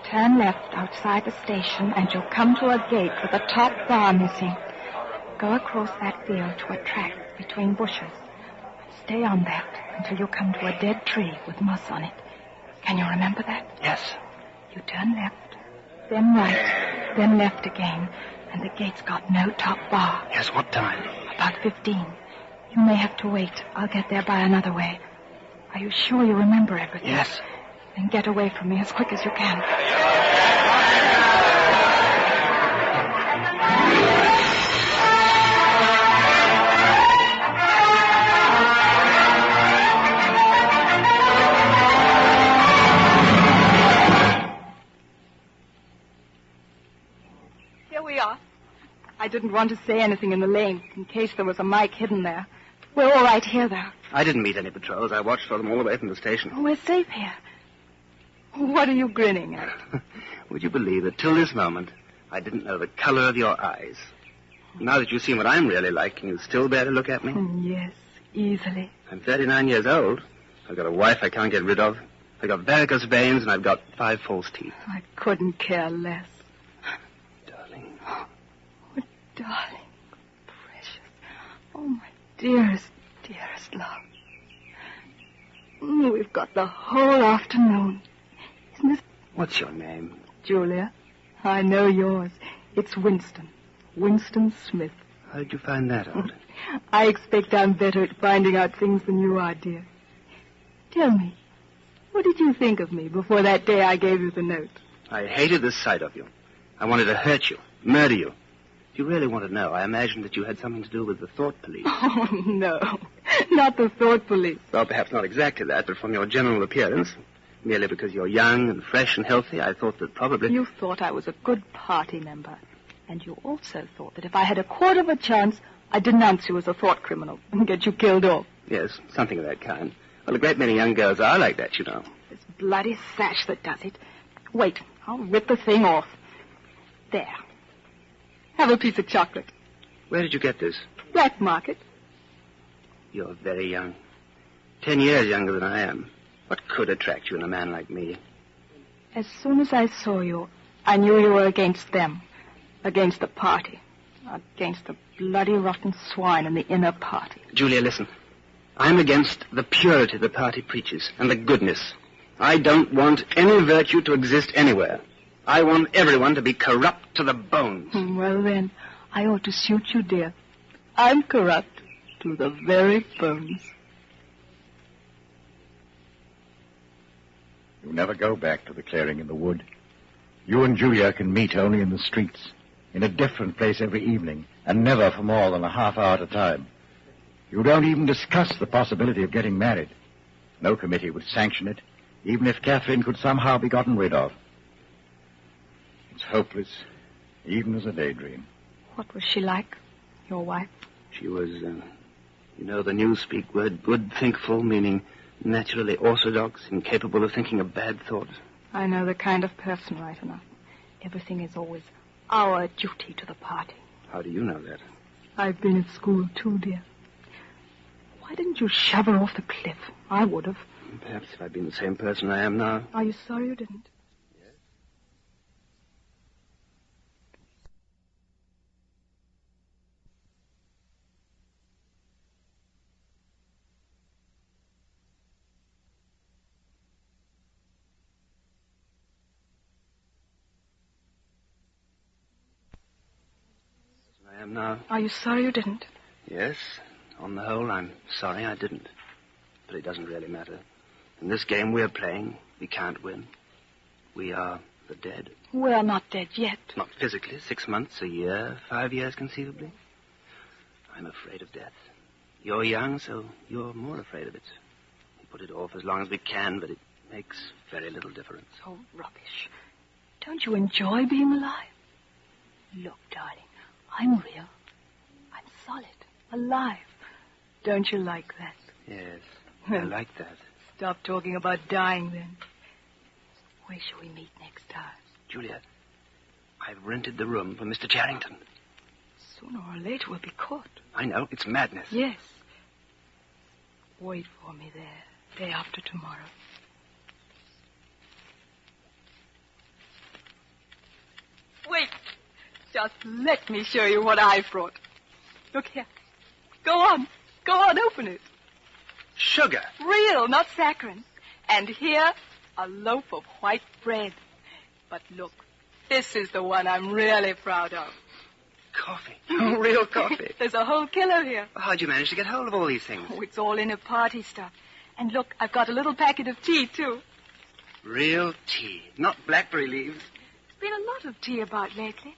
Turn left outside the station and you'll come to a gate with a top bar missing. Go across that field to a track between bushes. Stay on that until you come to a dead tree with moss on it. Can you remember that? Yes. You turn left, then right, then left again, and the gate's got no top bar. Yes, what time? About 15. You may have to wait. I'll get there by another way. Are you sure you remember everything? Yes. Then get away from me as quick as you can. Here we are. I didn't want to say anything in the lane, in case there was a mic hidden there. We're all right here, though. I didn't meet any patrols. I watched for them all the way from the station. Oh, we're safe here. What are you grinning at? Would you believe that till this moment, I didn't know the color of your eyes? Now that you've seen what I'm really like, can you still bear to look at me? Yes, easily. I'm 39 years old. I've got a wife I can't get rid of, I've got varicose veins and I've got 5 false teeth. I couldn't care less. Darling. Oh, darling. Precious. Oh, my dearest, dearest love. We've got the whole afternoon. Isn't it? What's your name? Julia. I know yours. It's Winston. Winston Smith. How did you find that out? I expect I'm better at finding out things than you are, dear. Tell me, what did you think of me before that day I gave you the note? I hated the sight of you. I wanted to hurt you, murder you. If you really want to know, I imagined that you had something to do with the thought police. Oh, no. Not the thought police. Well, perhaps not exactly that, but from your general appearance, merely because you're young and fresh and healthy, I thought that probably... You thought I was a good party member. And you also thought that if I had a quarter of a chance, I'd denounce you as a thought criminal and get you killed off. Yes, something of that kind. Well, a great many young girls are like that, you know. This bloody sash that does it. Wait, I'll rip the thing off. There. Have a piece of chocolate. Where did you get this? Black market. You're very young. 10 years younger than I am. What could attract you in a man like me? As soon as I saw you, I knew you were against them. Against the party. Against the bloody rotten swine in the inner party. Julia, listen. I'm against the purity the party preaches and the goodness. I don't want any virtue to exist anywhere. I want everyone to be corrupt to the bones. Well, then, I ought to suit you, dear. I'm corrupt to the very bones. You never go back to the clearing in the wood. You and Julia can meet only in the streets, in a different place every evening, and never for more than a half hour at a time. You don't even discuss the possibility of getting married. No committee would sanction it, even if Catherine could somehow be gotten rid of. It's hopeless, even as a daydream. What was she like, your wife? She was, you know the newspeak word good, thinkful, meaning naturally orthodox, incapable of thinking a bad thought. I know the kind of person right enough. Everything is always our duty to the party. How do you know that? I've been at school too, dear. Why didn't you shove her off the cliff? I would have. Perhaps if I'd been the same person I am now. Are you sorry you didn't? I am now. Are you sorry you didn't? Yes. On the whole, I'm sorry I didn't. But it doesn't really matter. In this game we're playing, we can't win. We are the dead. We're not dead yet. Not physically. 6 months, a year, 5 years conceivably. I'm afraid of death. You're young, so you're more afraid of it. We put it off as long as we can, but it makes very little difference. Oh, rubbish. Don't you enjoy being alive? Look, darling, I'm real. I'm solid, alive. Don't you like that? Yes, I like that. Stop talking about dying, then. Where shall we meet next time? Julia, I've rented the room for Mr. Charrington. Sooner or later we'll be caught. I know, it's madness. Yes. Wait for me there, day after tomorrow. Wait. Just let me show you what I've brought. Look here. Go on, open it. Sugar. Real, not saccharine. And here, a loaf of white bread. But look, this is the one I'm really proud of. Coffee. Real coffee. There's a whole kilo here. Well, how'd you manage to get hold of all these things? Oh, it's all in a party stuff. And look, I've got a little packet of tea, too. Real tea, not blackberry leaves. There's been a lot of tea about lately.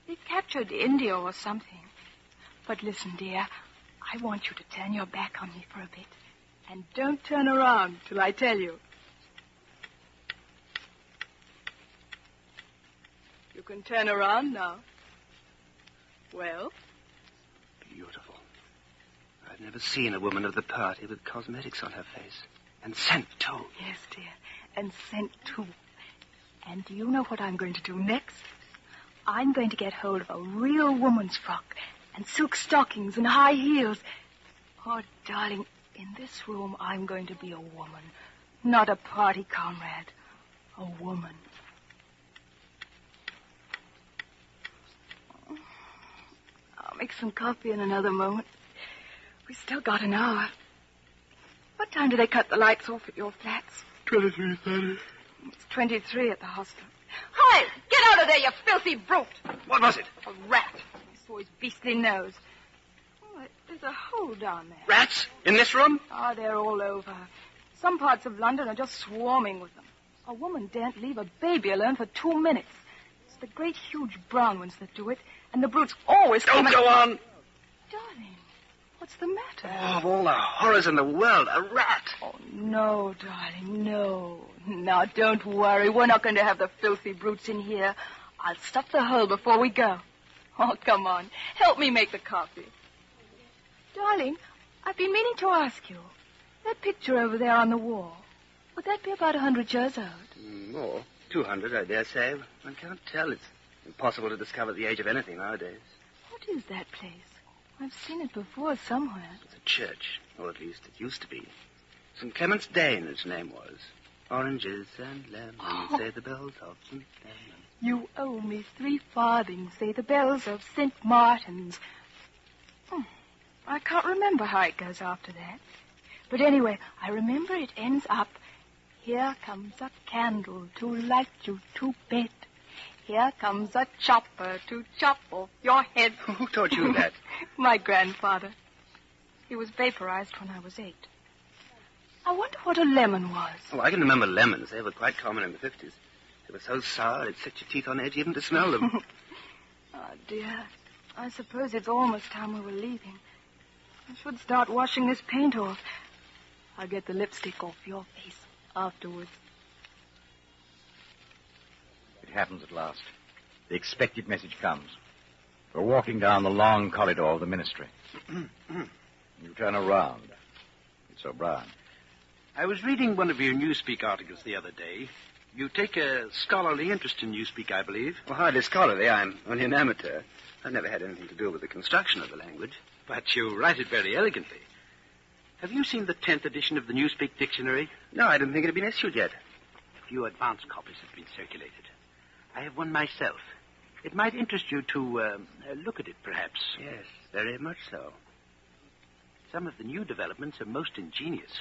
They captured India or something. But listen, dear, I want you to turn your back on me for a bit. And don't turn around till I tell you. You can turn around now. Well? Beautiful. I've never seen a woman of the party with cosmetics on her face. And scent, too. Yes, dear. And scent, too. And do you know what I'm going to do next? I'm going to get hold of a real woman's frock and silk stockings and high heels. Oh, darling, in this room, I'm going to be a woman. Not a party comrade. A woman. I'll make some coffee in another moment. We've still got an hour. What time do they cut the lights off at your flats? 23:30. It's 23 at the hospital. Hi! Get out of there, you filthy brute! What was it? A rat. I saw his beastly nose. Oh, there's a hole down there. Rats? In this room? Oh, they're all over. Some parts of London are just swarming with them. A woman daren't leave a baby alone for 2 minutes. It's the great, huge brown ones that do it, and the brutes always come... Don't go on! Darling, what's the matter? Oh, of all the horrors in the world, a rat! Oh, no, darling, no. Now, don't worry. We're not going to have the filthy brutes in here. I'll stuff the hole before we go. Oh, come on. Help me make the coffee. Darling, I've been meaning to ask you. That picture over there on the wall, would that be about 100 years old? More. 200, I dare say. One can't tell. It's impossible to discover the age of anything nowadays. What is that place? I've seen it before somewhere. It's a church, or at least it used to be. St. Clement's Dane, its name was. Oranges and lemons, say the bells of St. Clement. You owe me 3 farthings, say the bells of St. Martin's. I can't remember how it goes after that. But anyway, I remember it ends up, here comes a candle to light you to bed. Here comes a chopper to chop off your head. Who taught you that? My grandfather. He was vaporized when I was 8. I wonder what a lemon was. Oh, I can remember lemons. They were quite common in the 50s. They were so sour it set your teeth on edge even to smell them. Oh, dear. I suppose it's almost time we were leaving. I should start washing this paint off. I'll get the lipstick off your face afterwards. It happens at last. The expected message comes. We're walking down the long corridor of the ministry. You turn around. It's O'Brien. I was reading one of your Newspeak articles the other day. You take a scholarly interest in Newspeak, I believe. Well, hardly scholarly. I'm only an amateur. I've never had anything to do with the construction of the language. But you write it very elegantly. Have you seen the 10th edition of the Newspeak Dictionary? No, I didn't think it had been issued yet. A few advance copies have been circulated. I have one myself. It might interest you to look at it, perhaps. Yes, very much so. Some of the new developments are most ingenious.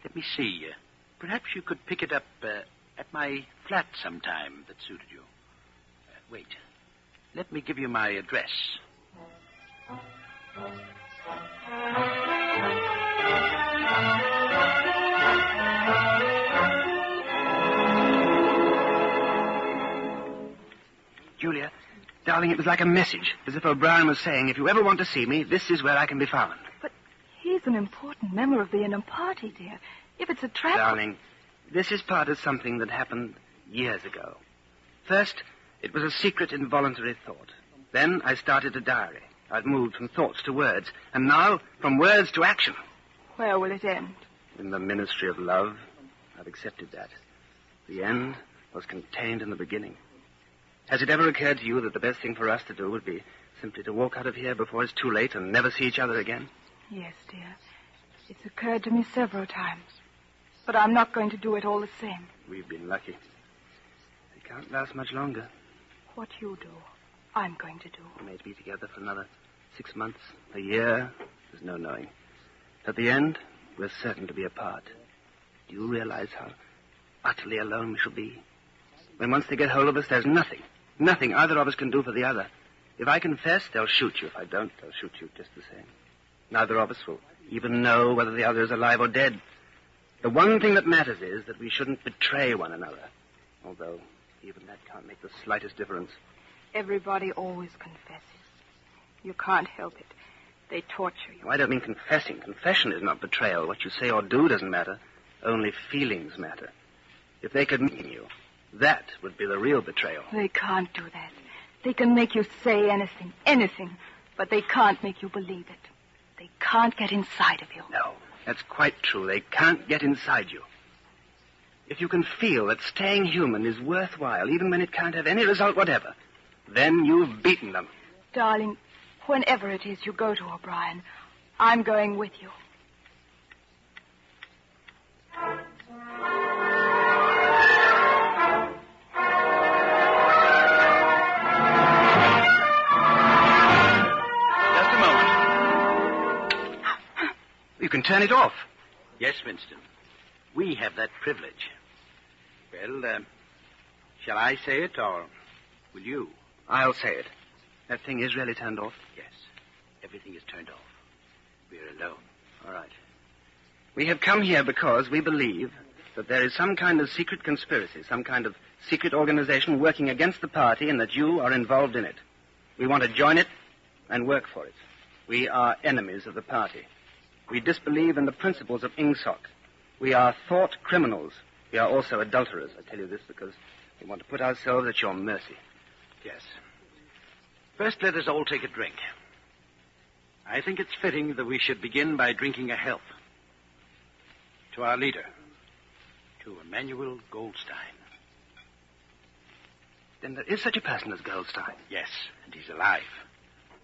Let me see. Perhaps you could pick it up at my flat sometime that suited you. Wait. Let me give you my address. Julia, darling, it was like a message, as if O'Brien was saying, if you ever want to see me, this is where I can be found. But he's an important member of the inner party, dear. If it's a trap... Darling, this is part of something that happened years ago. First, it was a secret, involuntary thought. Then I started a diary. I've moved from thoughts to words, and now from words to action. Where will it end? In the ministry of love. I've accepted that. The end was contained in the beginning. Has it ever occurred to you that the best thing for us to do would be simply to walk out of here before it's too late and never see each other again? Yes, dear. It's occurred to me several times. But I'm not going to do it all the same. We've been lucky. It can't last much longer. What you do, I'm going to do. We may be together for another 6 months, a year. There's no knowing. At the end, we're certain to be apart. Do you realize how utterly alone we shall be? When once they get hold of us, there's nothing either of us can do for the other. If I confess, they'll shoot you. If I don't, they'll shoot you just the same. Neither of us will even know whether the other is alive or dead. The one thing that matters is that we shouldn't betray one another. Although even that can't make the slightest difference. Everybody always confesses. You can't help it. They torture you. I don't mean confessing. Confession is not betrayal. What you say or do doesn't matter. Only feelings matter. If they could mean you, that would be the real betrayal. They can't do that. They can make you say anything, but they can't make you believe it. They can't get inside of you. No, that's quite true. They can't get inside you. If you can feel that staying human is worthwhile, even when it can't have any result whatever, then you've beaten them. Darling, whenever it is you go to O'Brien, I'm going with you. turn it off. Yes, Winston. We have that privilege. Well, shall I say it, or will you? I'll say it. That thing is really turned off? Yes. Everything is turned off. We're alone. All right. We have come here because we believe that there is some kind of secret conspiracy, some kind of secret organization working against the party, and that you are involved in it. We want to join it and work for it. We are enemies of the party. We disbelieve in the principles of Ingsoc. We are thought criminals. We are also adulterers. I tell you this because we want to put ourselves at your mercy. Yes. First, let us all take a drink. I think it's fitting that we should begin by drinking a health. To our leader, to Emmanuel Goldstein. Then there is such a person as Goldstein? Yes, and he's alive.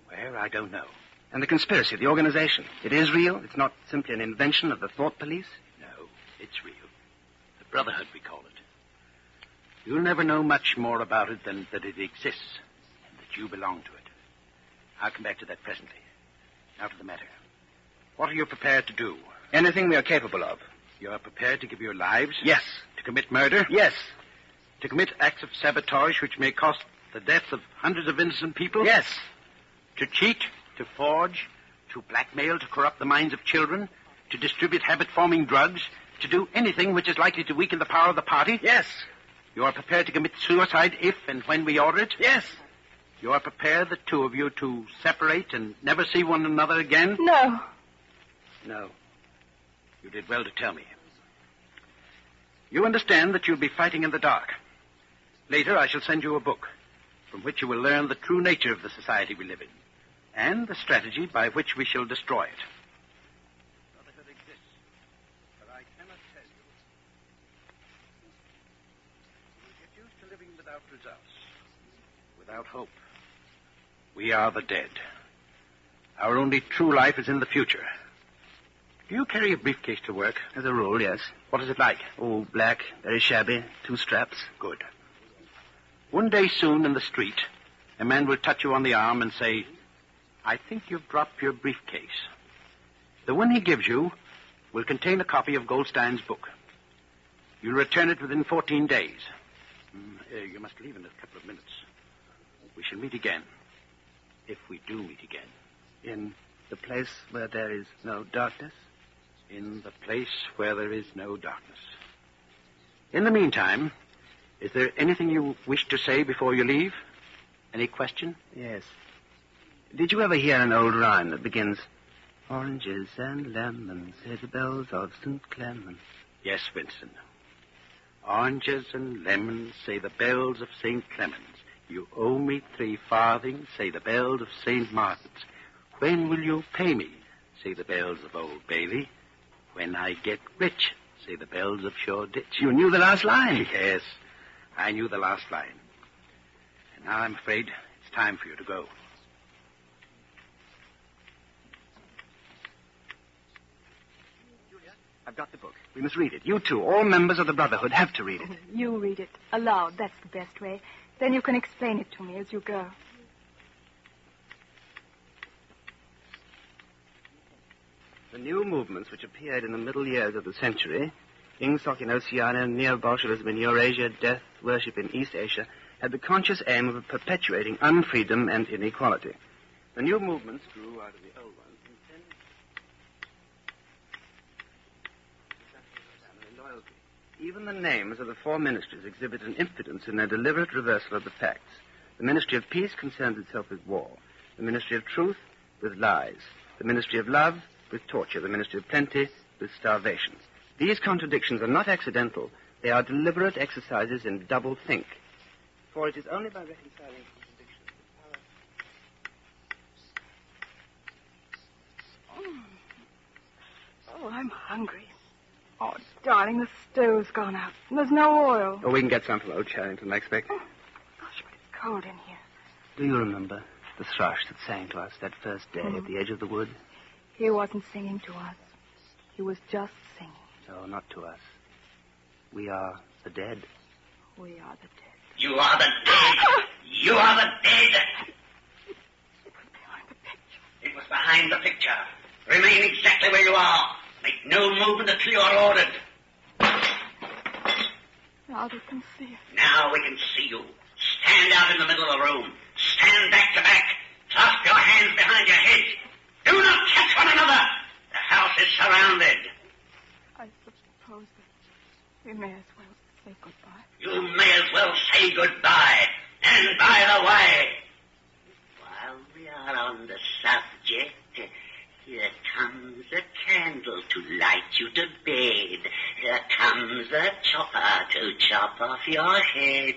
Where, I don't know. And the conspiracy, the organization, it is real? It's not simply an invention of the thought police? No, it's real. The Brotherhood, we call it. You'll never know much more about it than that it exists, and that you belong to it. I'll come back to that presently. Now to the matter. What are you prepared to do? Anything we are capable of. You are prepared to give your lives? Yes. To commit murder? Yes. To commit acts of sabotage which may cost the deaths of hundreds of innocent people? Yes. To cheat, to forge, to blackmail, to corrupt the minds of children, to distribute habit-forming drugs, to do anything which is likely to weaken the power of the party? Yes. You are prepared to commit suicide if and when we order it? Yes. You are prepared, the two of you, to separate and never see one another again? No. No. You did well to tell me. You understand that you'll be fighting in the dark. Later, I shall send you a book from which you will learn the true nature of the society we live in and the strategy by which we shall destroy it. Brotherhood exists, but I cannot tell you. You will get used to living without results, without hope. We are the dead. Our only true life is in the future. Do you carry a briefcase to work? As a rule, yes. What is it like? Oh, black, very shabby, 2 straps. Good. One day soon in the street, a man will touch you on the arm and say, I think you've dropped your briefcase. The one he gives you will contain a copy of Goldstein's book. You'll return it within 14 days. You must leave in a couple of minutes. We shall meet again. If we do meet again. In the place where there is no darkness? In the place where there is no darkness. In the meantime, is there anything you wish to say before you leave? Any question? Yes. Did you ever hear an old rhyme that begins, Oranges and lemons, say the bells of St. Clement? Yes, Winston. Oranges and lemons, say the bells of St. Clement's. You owe me 3 farthings, say the bells of St. Martin's. When will you pay me, say the bells of Old Bailey. When I get rich, say the bells of Shoreditch. You knew the last line? Yes, I knew the last line. And now I'm afraid it's time for you to go. I've got the book. We must read it. You too, all members of the Brotherhood, have to read it. You read it aloud. That's the best way. Then you can explain it to me as you go. The new movements which appeared in the middle years of the century, Ingsoc in Oceania, Neo-Bolshevism in Eurasia, death worship in East Asia, had the conscious aim of perpetuating unfreedom and inequality. The new movements grew out of the old ones and tended to family loyalty. Even the names of the 4 ministries exhibit an impudence in their deliberate reversal of the facts. The Ministry of Peace concerns itself with war. The Ministry of Truth with lies. The Ministry of Love with torture. The Ministry of Plenty with starvation. These contradictions are not accidental. They are deliberate exercises in double think. For it is only by reconciling contradictions that power... Oh, I'm hungry. Oh, darling, the stove's gone out. And there's no oil. Oh, we can get some from Old Charrington, I expect. Oh, gosh, but it's cold in here. Do you remember the thrush that sang to us that first day at the edge of the wood? He wasn't singing to us. He was just singing. No, not to us. We are the dead. We are the dead. You are the dead. You are the dead. It was behind the picture. It was behind the picture. Remain exactly where you are. No movement until you're ordered. Now they can see us. Now we can see you. Stand out in the middle of the room. Stand back to back. Clasp your hands behind your head. Do not touch one another. The house is surrounded. I suppose that we may as well say goodbye. You may as well say goodbye. And by the way, while we are on the subject, here comes a candle to light you to bed. Here comes a chopper to chop off your head.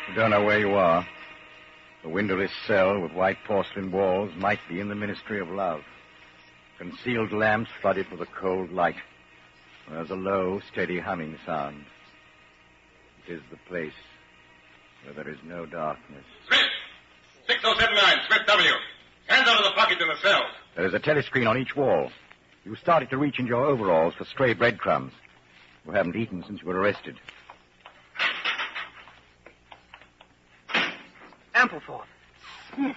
You don't know where you are. The windowless cell with white porcelain walls might be in the Ministry of Love. Concealed lamps flood it with a cold light. There's a low, steady humming sound. It is the place where there is no darkness. Smith! 6079, Smith W. Hands out of the pockets in the cells. There is a telescreen on each wall. You started to reach into your overalls for stray breadcrumbs. You haven't eaten since you were arrested. Ampleforth. Smith,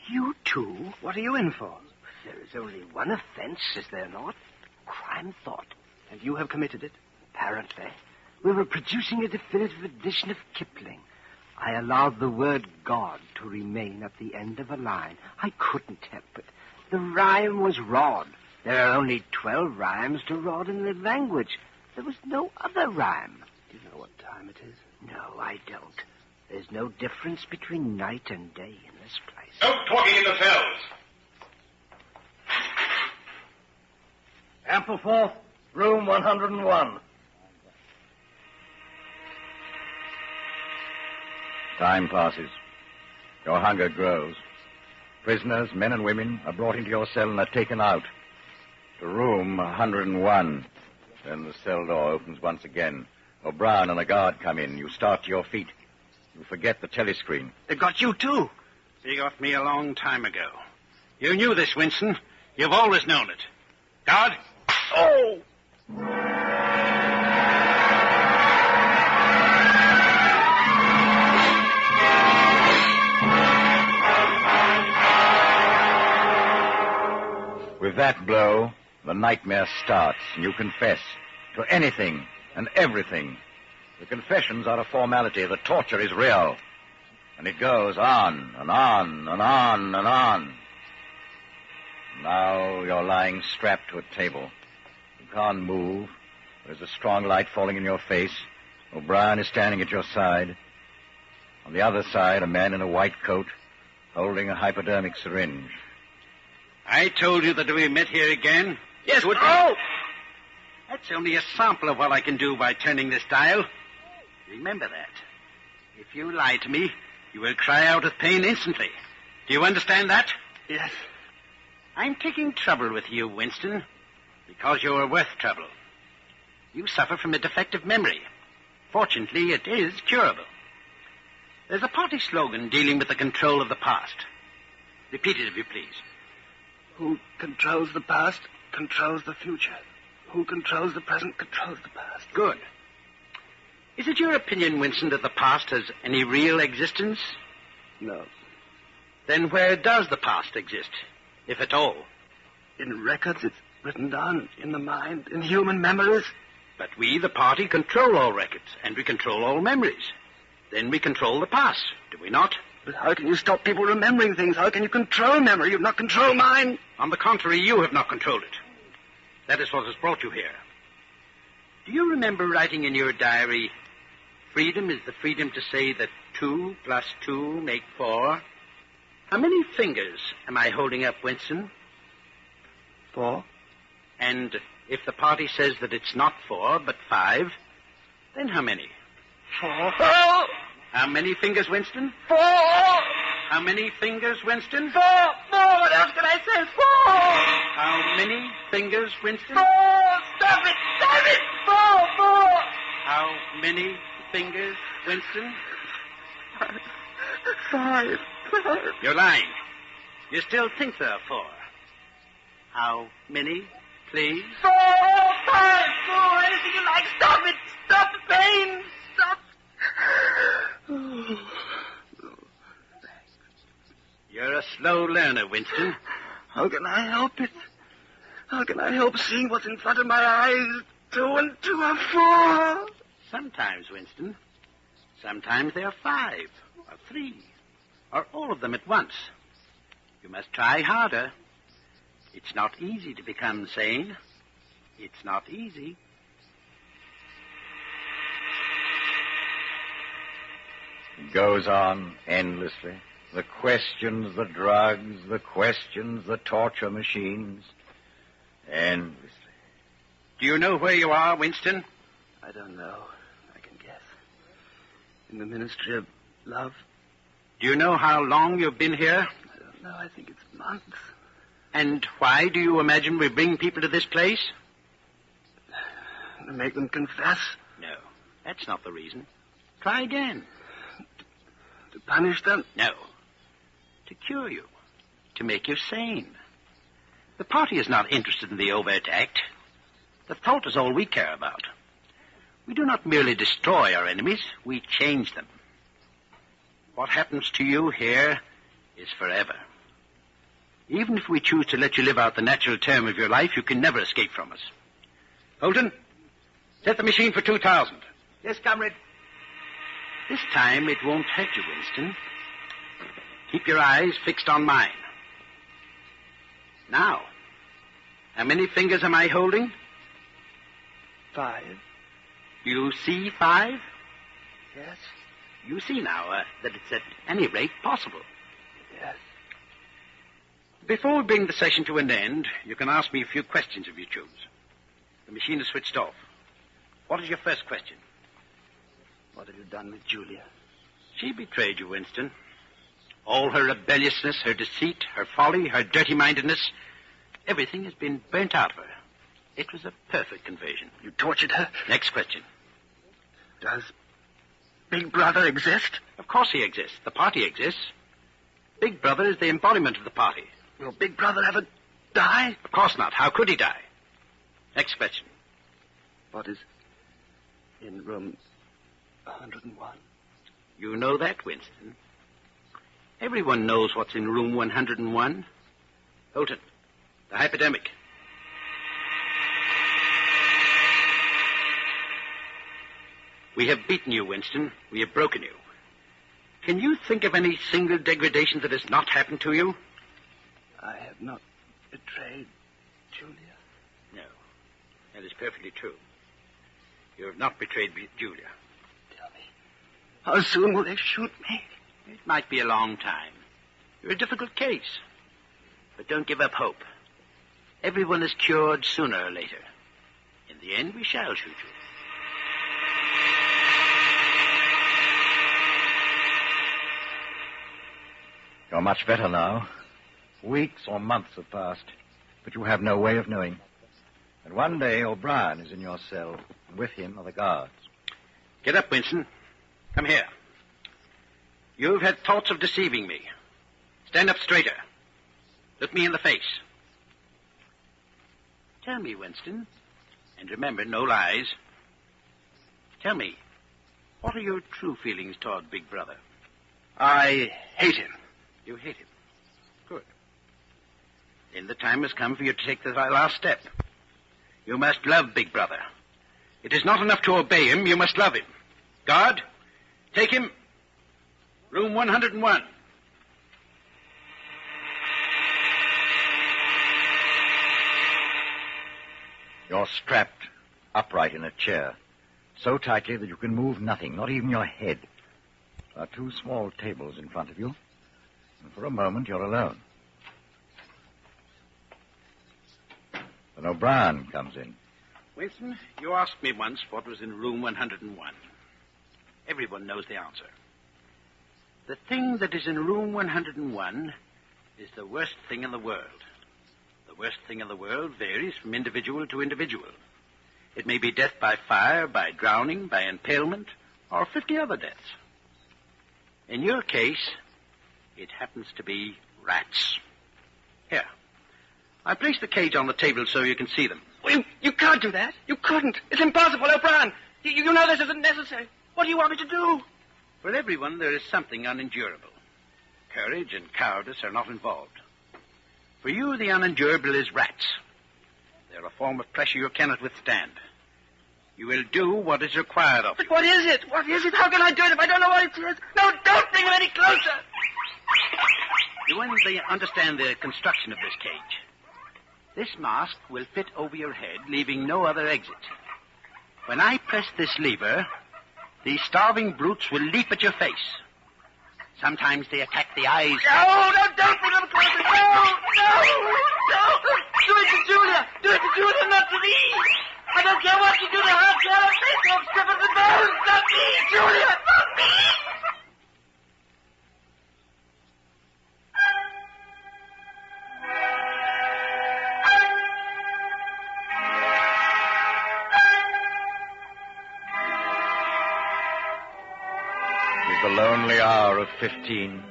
you too? What are you in for? There is only one offense, is there not? Crime thought. And you have committed it, apparently. We were producing a definitive edition of Kipling. I allowed the word God to remain at the end of a line. I couldn't help it. The rhyme was rod. There are only 12 rhymes to rod in the language. There was no other rhyme. Do you know what time it is? No, I don't. There's no difference between night and day in this place. No talking in the cells. Ampleforth, room 101. Time passes. Your hunger grows. Prisoners, men and women, are brought into your cell and are taken out. To room 101. Then the cell door opens once again. O'Brien and a guard come in. You start to your feet. You forget the telescreen. They got you, too. They got me a long time ago. You knew this, Winston. You've always known it. Guard? Oh! With that blow, the nightmare starts, and you confess to anything and everything. The confessions are a formality. The torture is real. And it goes on and on and on and on. Now you're lying strapped to a table. You can't move. There's a strong light falling in your face. O'Brien is standing at your side. On the other side, a man in a white coat holding a hypodermic syringe. I told you that we met here again. Yes, would oh! That's only a sample of what I can do by turning this dial. Remember that. If you lie to me, you will cry out with pain instantly. Do you understand that? Yes. I'm taking trouble with you, Winston, because you are worth trouble. You suffer from a defective memory. Fortunately, it is curable. There's a party slogan dealing with the control of the past. Repeat it, if you please. Who controls the past controls the future. Who controls the present controls the past. Good. Is it your opinion, Winston, that the past has any real existence? No. Then where does the past exist, if at all? In records, it's written down in the mind, in human memories. But we, the party, control all records, and we control all memories. Then we control the past, do we not? But how can you stop people remembering things? How can you control memory? You've not controlled mine. On the contrary, you have not controlled it. That is what has brought you here. Do you remember writing in your diary, freedom is the freedom to say that 2 plus 2 make 4? How many fingers am I holding up, Winston? 4. And if the party says that it's not 4, but 5, then how many? 4. How many fingers, Winston? 4. How many fingers, Winston? 4. What else can I say? 4. How many fingers, Winston? 4. Stop it! Stop it! 4. How many fingers, Winston? 5. You're lying. You still think there are 4. How many, please? 4, 5, 4, anything you like. Stop it! Stop the pain! Stop! You're a slow learner, Winston. How can I help it? How can I help seeing what's in front of my eyes? 2 and 2 are 4. Sometimes, Winston. Sometimes they are 5 or 3 or all of them at once. You must try harder. It's not easy to become sane. It's not easy. It goes on endlessly. The questions, the drugs, the questions, the torture machines. Endlessly. Do you know where you are, Winston? I don't know. I can guess. In the Ministry of Love. Do you know how long you've been here? I don't know. I think it's months. And why do you imagine we bring people to this place? To make them confess. No, that's not the reason. Try again. To punish them? No. To cure you. To make you sane. The party is not interested in the overt act. The thought is all we care about. We do not merely destroy our enemies, we change them. What happens to you here is forever. Even if we choose to let you live out the natural term of your life, you can never escape from us. Holton, set the machine for 2,000. Yes, comrade. This time it won't hurt you, Winston. Keep your eyes fixed on mine. Now, how many fingers am I holding? 5. Do you see 5? Yes. You see now that it's at any rate possible. Yes. Before we bring the session to an end, you can ask me a few questions if you choose. The machine is switched off. What is your first question? What have you done with Julia? She betrayed you, Winston. All her rebelliousness, her deceit, her folly, her dirty-mindedness, everything has been burnt out of her. It was a perfect conversion. You tortured her? Next question. Does Big Brother exist? Of course he exists. The party exists. Big Brother is the embodiment of the party. Will Big Brother ever die? Of course not. How could he die? Next question. What is in room 101? You know that, Winston. Everyone knows what's in room 101. Holton, the hypodermic. We have beaten you, Winston. We have broken you. Can you think of any single degradation that has not happened to you? I have not betrayed Julia. No, that is perfectly true. You have not betrayed Julia. Tell me, how soon will they shoot me? It might be a long time. You're a difficult case. But don't give up hope. Everyone is cured sooner or later. In the end, we shall shoot you. You're much better now. Weeks or months have passed, but you have no way of knowing. And one day O'Brien is in your cell, and with him are the guards. Get up, Winston. Come here. You've had thoughts of deceiving me. Stand up straighter. Look me in the face. Tell me, Winston, and remember, no lies. Tell me, what are your true feelings toward Big Brother? I hate him. You hate him. Good. Then the time has come for you to take the last step. You must love Big Brother. It is not enough to obey him. You must love him. Guard, take him. Room 101. You're strapped upright in a chair, so tightly that you can move nothing, not even your head. There are 2 small tables in front of you, and for a moment you're alone. Then O'Brien comes in. Winston, you asked me once what was in room 101. Everyone knows the answer. The thing that is in room 101 is the worst thing in the world. The worst thing in the world varies from individual to individual. It may be death by fire, by drowning, by impalement, or 50 other deaths. In your case, it happens to be rats. Here. I placed the cage on the table so you can see them. Well, you can't do that. You couldn't. It's impossible, O'Brien. You know this isn't necessary. What do you want me to do? For everyone, there is something unendurable. Courage and cowardice are not involved. For you, the unendurable is rats. They're a form of pressure you cannot withstand. You will do what is required of you. But what is it? What is it? How can I do it if I don't know what it is? No, don't bring him any closer. You want to understand the construction of this cage. This mask will fit over your head, leaving no other exit. When I press this lever, these starving brutes will leap at your face. Sometimes they attack the eyes. No, don't bring him closer. No. Do it to Julia. Do it to Julia, not to me. I don't care what you do to her. Tear her face off, strip her the bones. Not me, Julia, not me. It is the lonely hour of 15.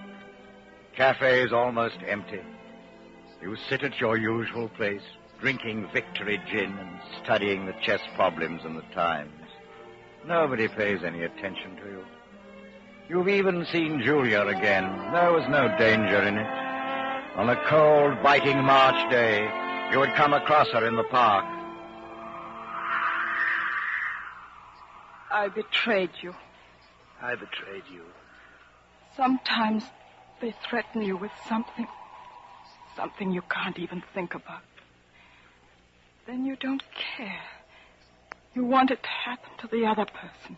Cafe is almost empty. You sit at your usual place, drinking Victory gin and studying the chess problems and the Times. Nobody pays any attention to you. You've even seen Julia again. There was no danger in it. On a cold, biting March day, you had come across her in the park. I betrayed you. I betrayed you. Sometimes they threaten you with something you can't even think about. Then you don't care. You want it to happen to the other person.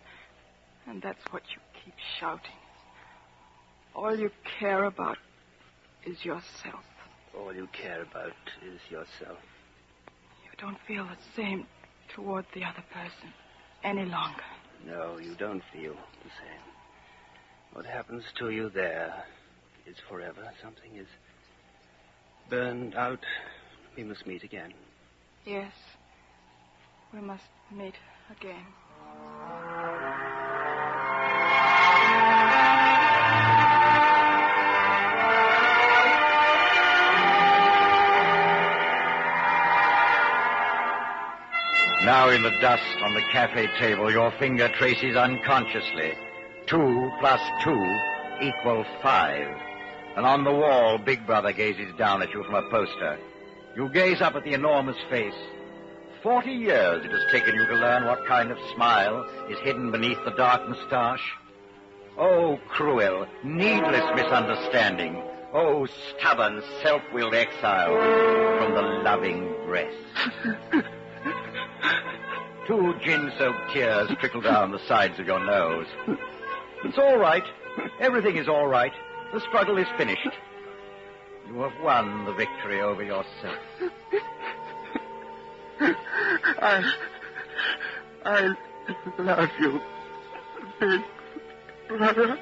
And that's what you keep shouting. All you care about is yourself. All you care about is yourself. You don't feel the same toward the other person any longer. No, you don't feel the same. What happens to you there is forever. Something is burned out. We must meet again. Yes, we must meet again. Now in the dust on the cafe table, your finger traces unconsciously 2 plus 2 equal 5. And on the wall, Big Brother gazes down at you from a poster. You gaze up at the enormous face. 40 years it has taken you to learn what kind of smile is hidden beneath the dark moustache. Oh, cruel, needless misunderstanding. Oh, stubborn, self-willed exile from the loving breast. 2 gin-soaked tears trickle down the sides of your nose. It's all right. Everything is all right. The struggle is finished. You have won the victory over yourself. I love you, Big Brother.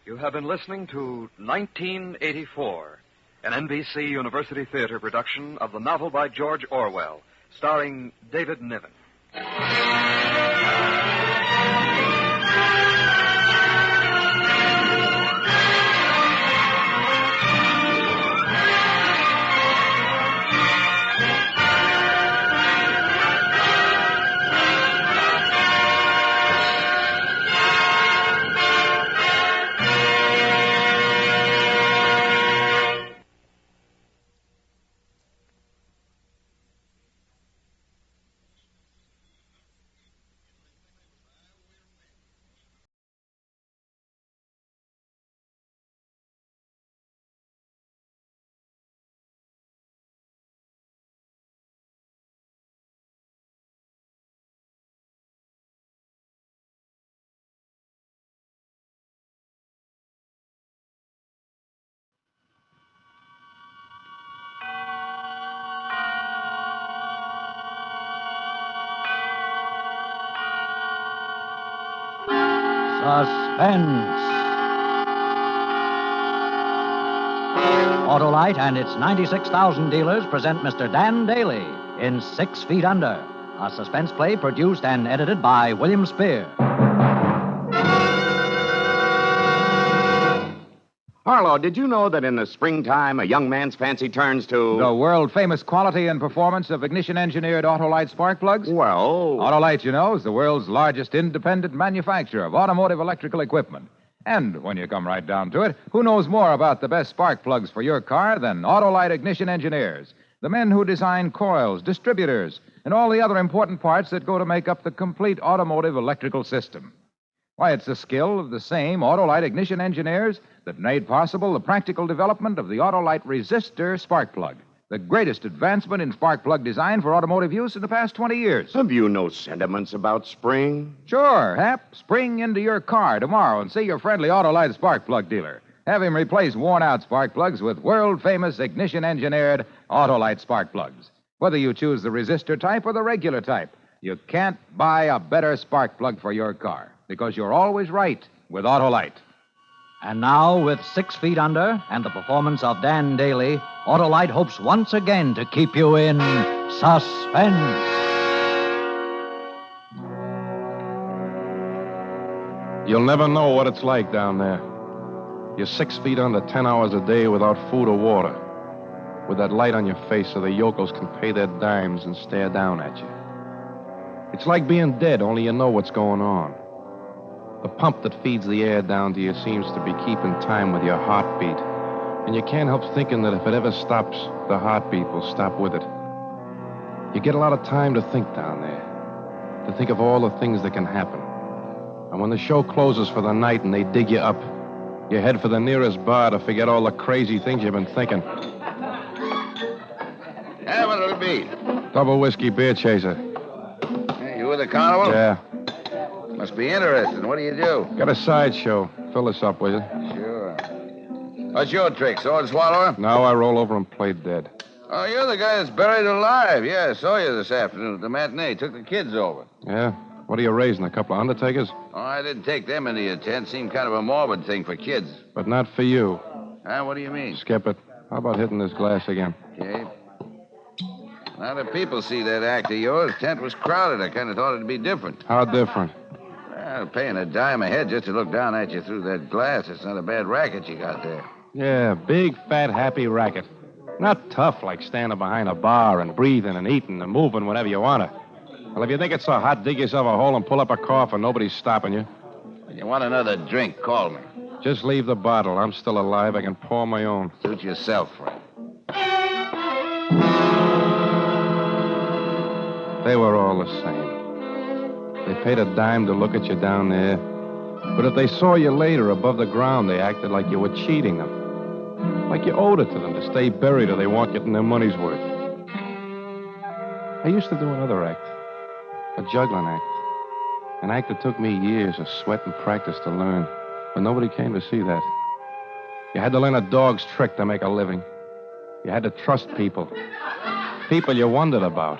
You have been listening to 1984, an NBC University Theater production of the novel by George Orwell, starring David Niven. Suspense. Autolite and its 96,000 dealers present Mr. Dan Daly in 6 Feet Under, a suspense play produced and edited by William Spear. Harlow, did you know that in the springtime a young man's fancy turns to... The world-famous quality and performance of ignition-engineered Autolite spark plugs? Well... Autolite, you know, is the world's largest independent manufacturer of automotive electrical equipment. And when you come right down to it, who knows more about the best spark plugs for your car than Autolite ignition engineers? The men who design coils, distributors, and all the other important parts that go to make up the complete automotive electrical system. Why, it's the skill of the same Autolite ignition engineers that made possible the practical development of the Autolite resistor spark plug, the greatest advancement in spark plug design for automotive use in the past 20 years. Have you no sentiments about spring? Sure, Hap. Spring into your car tomorrow and see your friendly Autolite spark plug dealer. Have him replace worn-out spark plugs with world-famous ignition-engineered Autolite spark plugs. Whether you choose the resistor type or the regular type, you can't buy a better spark plug for your car, because you're always right with Autolite. And now, with 6 Feet Under and the performance of Dan Daly, Autolite hopes once again to keep you in suspense. You'll never know what it's like down there. You're 6 feet under 10 hours a day without food or water, with that light on your face so the yokels can pay their dimes and stare down at you. It's like being dead, only you know what's going on. The pump that feeds the air down to you seems to be keeping time with your heartbeat, and you can't help thinking that if it ever stops, the heartbeat will stop with it. You get a lot of time to think down there, to think of all the things that can happen. And when the show closes for the night and they dig you up, you head for the nearest bar to forget all the crazy things you've been thinking. Yeah, what'll it be? Double whiskey beer chaser. Hey, you with the carnival? Yeah. Must be interesting. What do you do? Got a sideshow. Fill this up, will you? Sure. What's your trick, sword swallower? No, I roll over and play dead. Oh, you're the guy that's buried alive. Yeah, I saw you this afternoon at the matinee. Took the kids over. Yeah? What are you raising, a couple of undertakers? Oh, I didn't take them into your tent. Seemed kind of a morbid thing for kids. But not for you. Huh? What do you mean? Skip it. How about hitting this glass again? Okay. Now that people see that act of yours, tent was crowded. I kind of thought it'd be different. How different? Well, paying a dime a head just to look down at you through that glass. It's not a bad racket you got there. Yeah, big, fat, happy racket. Not tough like standing behind a bar and breathing and eating and moving whenever you want to. Well, if you think it's so hot, dig yourself a hole and pull up a coffin. Nobody's stopping you. If you want another drink, call me. Just leave the bottle. I'm still alive. I can pour my own. Suit yourself, friend. They were all the same. They paid a dime to look at you down there. But if they saw you later above the ground, they acted like you were cheating them. Like you owed it to them to stay buried or they weren't getting their money's worth. I used to do another act. A juggling act. An act that took me years of sweat and practice to learn. But nobody came to see that. You had to learn a dog's trick to make a living. You had to trust people. People you wondered about.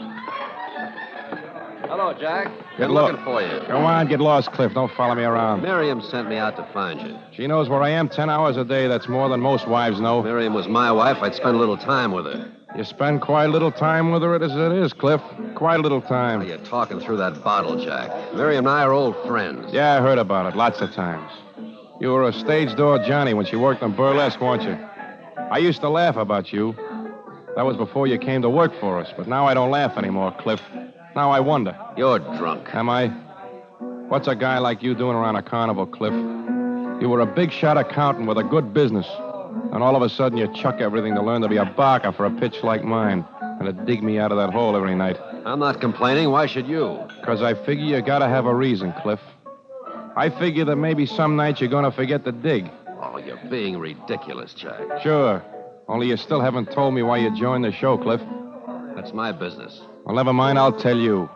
Hello, Jack. Get looking for you. Go on, get lost, Cliff. Don't follow me around. Miriam sent me out to find you. She knows where I am 10 hours a day. That's more than most wives know. Miriam was my wife. I'd spend a little time with her. You spend quite a little time with her as it is, Cliff. Quite a little time. You're talking through that bottle, Jack. Miriam and I are old friends. Yeah, I heard about it lots of times. You were a stage door Johnny when she worked on burlesque, weren't you? I used to laugh about you. That was before you came to work for us, but now I don't laugh anymore, Cliff. Now I wonder. You're drunk. Am I? What's a guy like you doing around a carnival, Cliff? You were a big-shot accountant with a good business. And all of a sudden you chuck everything to learn to be a barker for a pitch like mine and to dig me out of that hole every night. I'm not complaining. Why should you? Because I figure you gotta have a reason, Cliff. I figure that maybe some night you're gonna forget to dig. Oh, you're being ridiculous, Jack. Sure. Only you still haven't told me why you joined the show, Cliff. That's my business. Well, never mind, I'll tell you.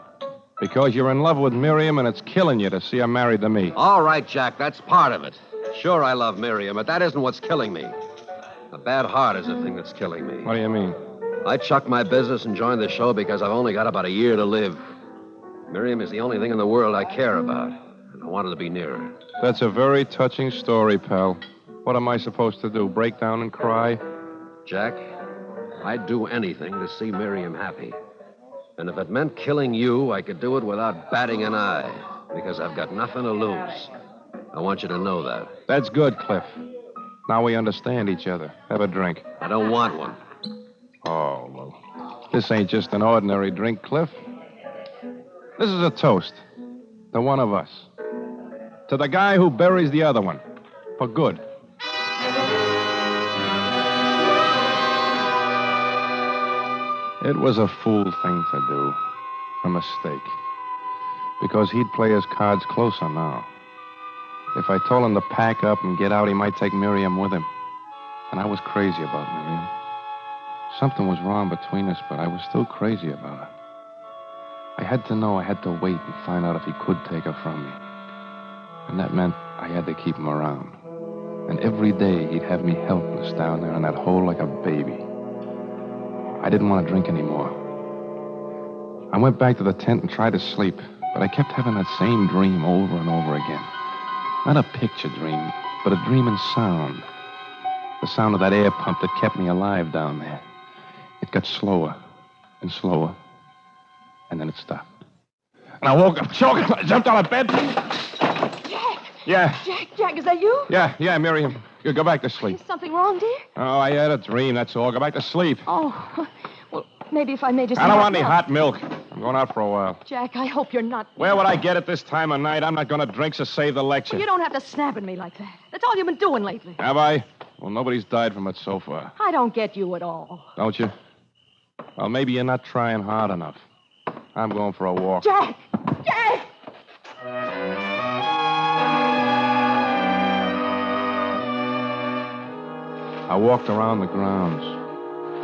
Because you're in love with Miriam and it's killing you to see her married to me. All right, Jack, that's part of it. Sure, I love Miriam, but that isn't what's killing me. A bad heart is the thing that's killing me. What do you mean? I chucked my business and joined the show because I've only got about a year to live. Miriam is the only thing in the world I care about, and I wanted to be near her. That's a very touching story, pal. What am I supposed to do, break down and cry? Jack, I'd do anything to see Miriam happy. And if it meant killing you, I could do it without batting an eye, because I've got nothing to lose. I want you to know that. That's good, Cliff. Now we understand each other. Have a drink. I don't want one. Oh, well, this ain't just an ordinary drink, Cliff. This is a toast to one of us. To the guy who buries the other one. For good. It was a fool thing to do. A mistake. Because he'd play his cards closer now. If I told him to pack up and get out, he might take Miriam with him. And I was crazy about Miriam. Something was wrong between us, but I was still crazy about her. I had to know I had to wait and find out if he could take her from me. And that meant I had to keep him around. And every day he'd have me helpless down there in that hole like a baby. I didn't want to drink anymore. I went back to the tent and tried to sleep, but I kept having that same dream over and over again. Not a picture dream, but a dream in sound. The sound of that air pump that kept me alive down there. It got slower and slower, and then it stopped. And I woke up choking. I jumped out of bed. Jack! Yeah. Jack, is that you? Yeah, Miriam. You go back to sleep. Is something wrong, dear? Oh, I had a dream, that's all. Go back to sleep. Oh, well, maybe if I made you some I don't hot want any milk. hot milk. I'm going out for a while. Jack, I hope you're not... Where would I get it this time of night? I'm not going to drink, so save the lecture. You don't have to snap at me like that. That's all you've been doing lately. Have I? Well, nobody's died from it so far. I don't get you at all. Don't you? Well, maybe you're not trying hard enough. I'm going for a walk. Jack! Jack! I walked around the grounds.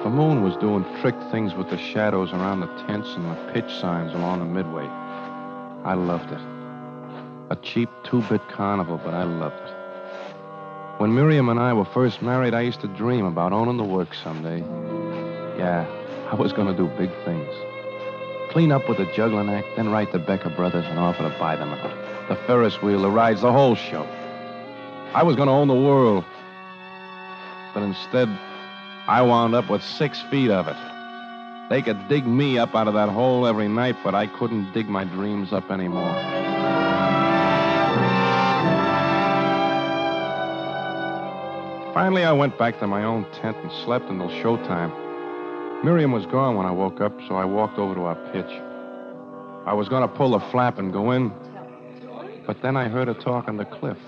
The moon was doing trick things with the shadows around the tents and the pitch signs along the midway. I loved it. A cheap two-bit carnival, but I loved it. When Miriam and I were first married, I used to dream about owning the works someday. Yeah, I was going to do big things. Clean up with the juggling act, then write the Becker brothers and offer to buy them out. The Ferris wheel, the rides, the whole show. I was going to own the world. But instead, I wound up with 6 feet of it. They could dig me up out of that hole every night, but I couldn't dig my dreams up anymore. Finally, I went back to my own tent and slept until showtime. Miriam was gone when I woke up, so I walked over to our pitch. I was going to pull the flap and go in, but then I heard her talking to Cliff.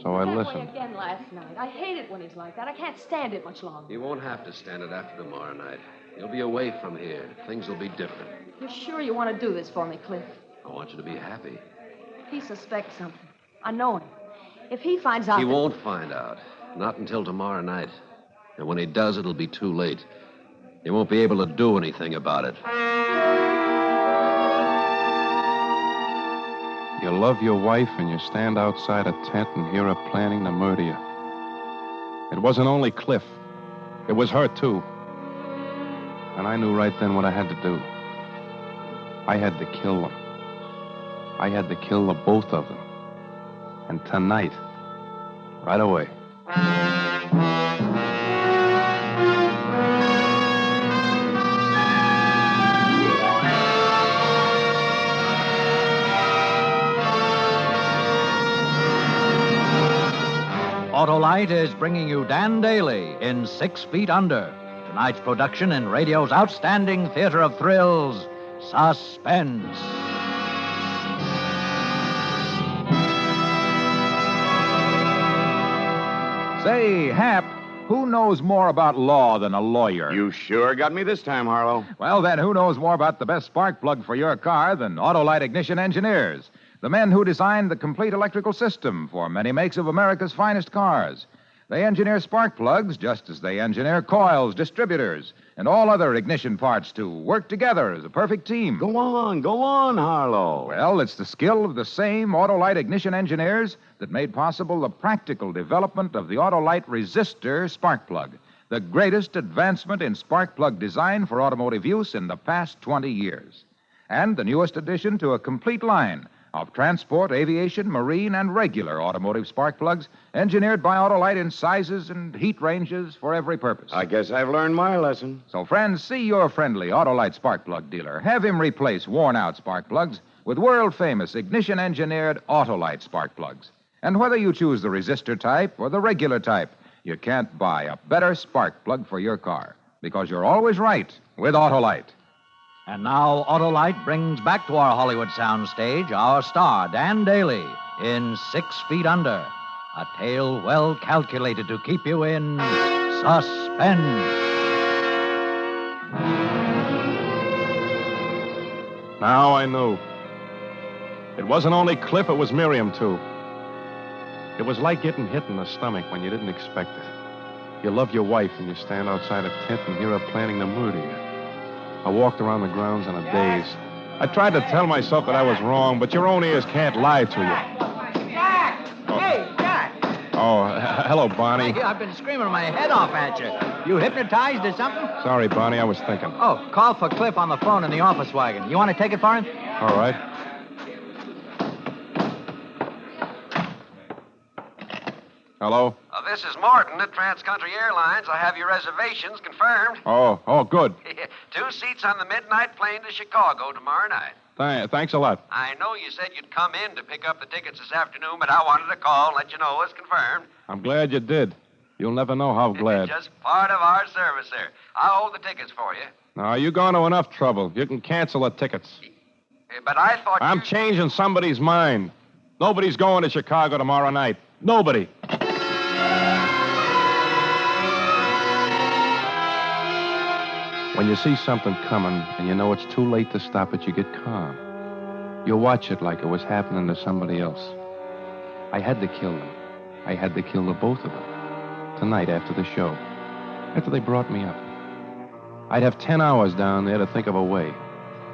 So I listened. Again last night. I hate it when he's like that. I can't stand it much longer. You won't have to stand it after tomorrow night. You'll be away from here. Things will be different. You're sure you want to do this for me, Cliff? I want you to be happy. He suspects something. I know him. If he finds out... He won't find out. Not until tomorrow night. And when he does, it'll be too late. He won't be able to do anything about it. You love your wife and you stand outside a tent and hear her planning to murder you. It wasn't only Cliff. It was her, too. And I knew right then what I had to do. I had to kill them. I had to kill the both of them. And tonight, right away. Autolite is bringing you Dan Daly in 6 Feet Under. Tonight's production in radio's outstanding theater of thrills, Suspense. Say, Hap, who knows more about law than a lawyer? You sure got me this time, Harlow. Well, then, who knows more about the best spark plug for your car than Autolite Ignition Engineers? The men who designed the complete electrical system for many makes of America's finest cars. They engineer spark plugs just as they engineer coils, distributors, and all other ignition parts to work together as a perfect team. Go on, Harlow. Well, it's the skill of the same Autolite Ignition Engineers that made possible the practical development of the Autolite Resistor spark plug, the greatest advancement in spark plug design for automotive use in the past 20 years. And the newest addition to a complete line of transport, aviation, marine, and regular automotive spark plugs, engineered by Autolite in sizes and heat ranges for every purpose. I guess I've learned my lesson. So, friends, see your friendly Autolite spark plug dealer. Have him replace worn-out spark plugs with world-famous ignition-engineered Autolite spark plugs. And whether you choose the resistor type or the regular type, you can't buy a better spark plug for your car, because you're always right with Autolite. And now Autolite brings back to our Hollywood soundstage our star, Dan Daly, in 6 Feet Under, a tale well calculated to keep you in suspense. Now I knew. It wasn't only Cliff, it was Miriam, too. It was like getting hit in the stomach when you didn't expect it. You love your wife and you stand outside a tent and hear her planning to murder you. I walked around the grounds in a daze. I tried to tell myself that I was wrong, but your own ears can't lie to you. Jack! Hey, Jack! Oh, hello, Bonnie. I've been screaming my head off at you. You hypnotized or something? Sorry, Bonnie, I was thinking. Oh, call for Cliff on the phone in the office wagon. You want to take it for him? All right. Hello? This is Morton at Trans-Country Airlines. I have your reservations confirmed. Oh, good. 2 seats on the midnight plane to Chicago tomorrow night. Thanks a lot. I know you said you'd come in to pick up the tickets this afternoon, but I wanted to call and let you know it's confirmed. I'm glad you did. You'll never know how glad. Just part of our service there. I'll hold the tickets for you. Now, you're going to enough trouble. You can cancel the tickets. But I thought I'm changing somebody's mind. Nobody's going to Chicago tomorrow night. Nobody. When you see something coming and you know it's too late to stop it, you get calm. You watch it like it was happening to somebody else. I had to kill them. I had to kill the both of them. Tonight after the show. After they brought me up. I'd have 10 hours down there to think of a way.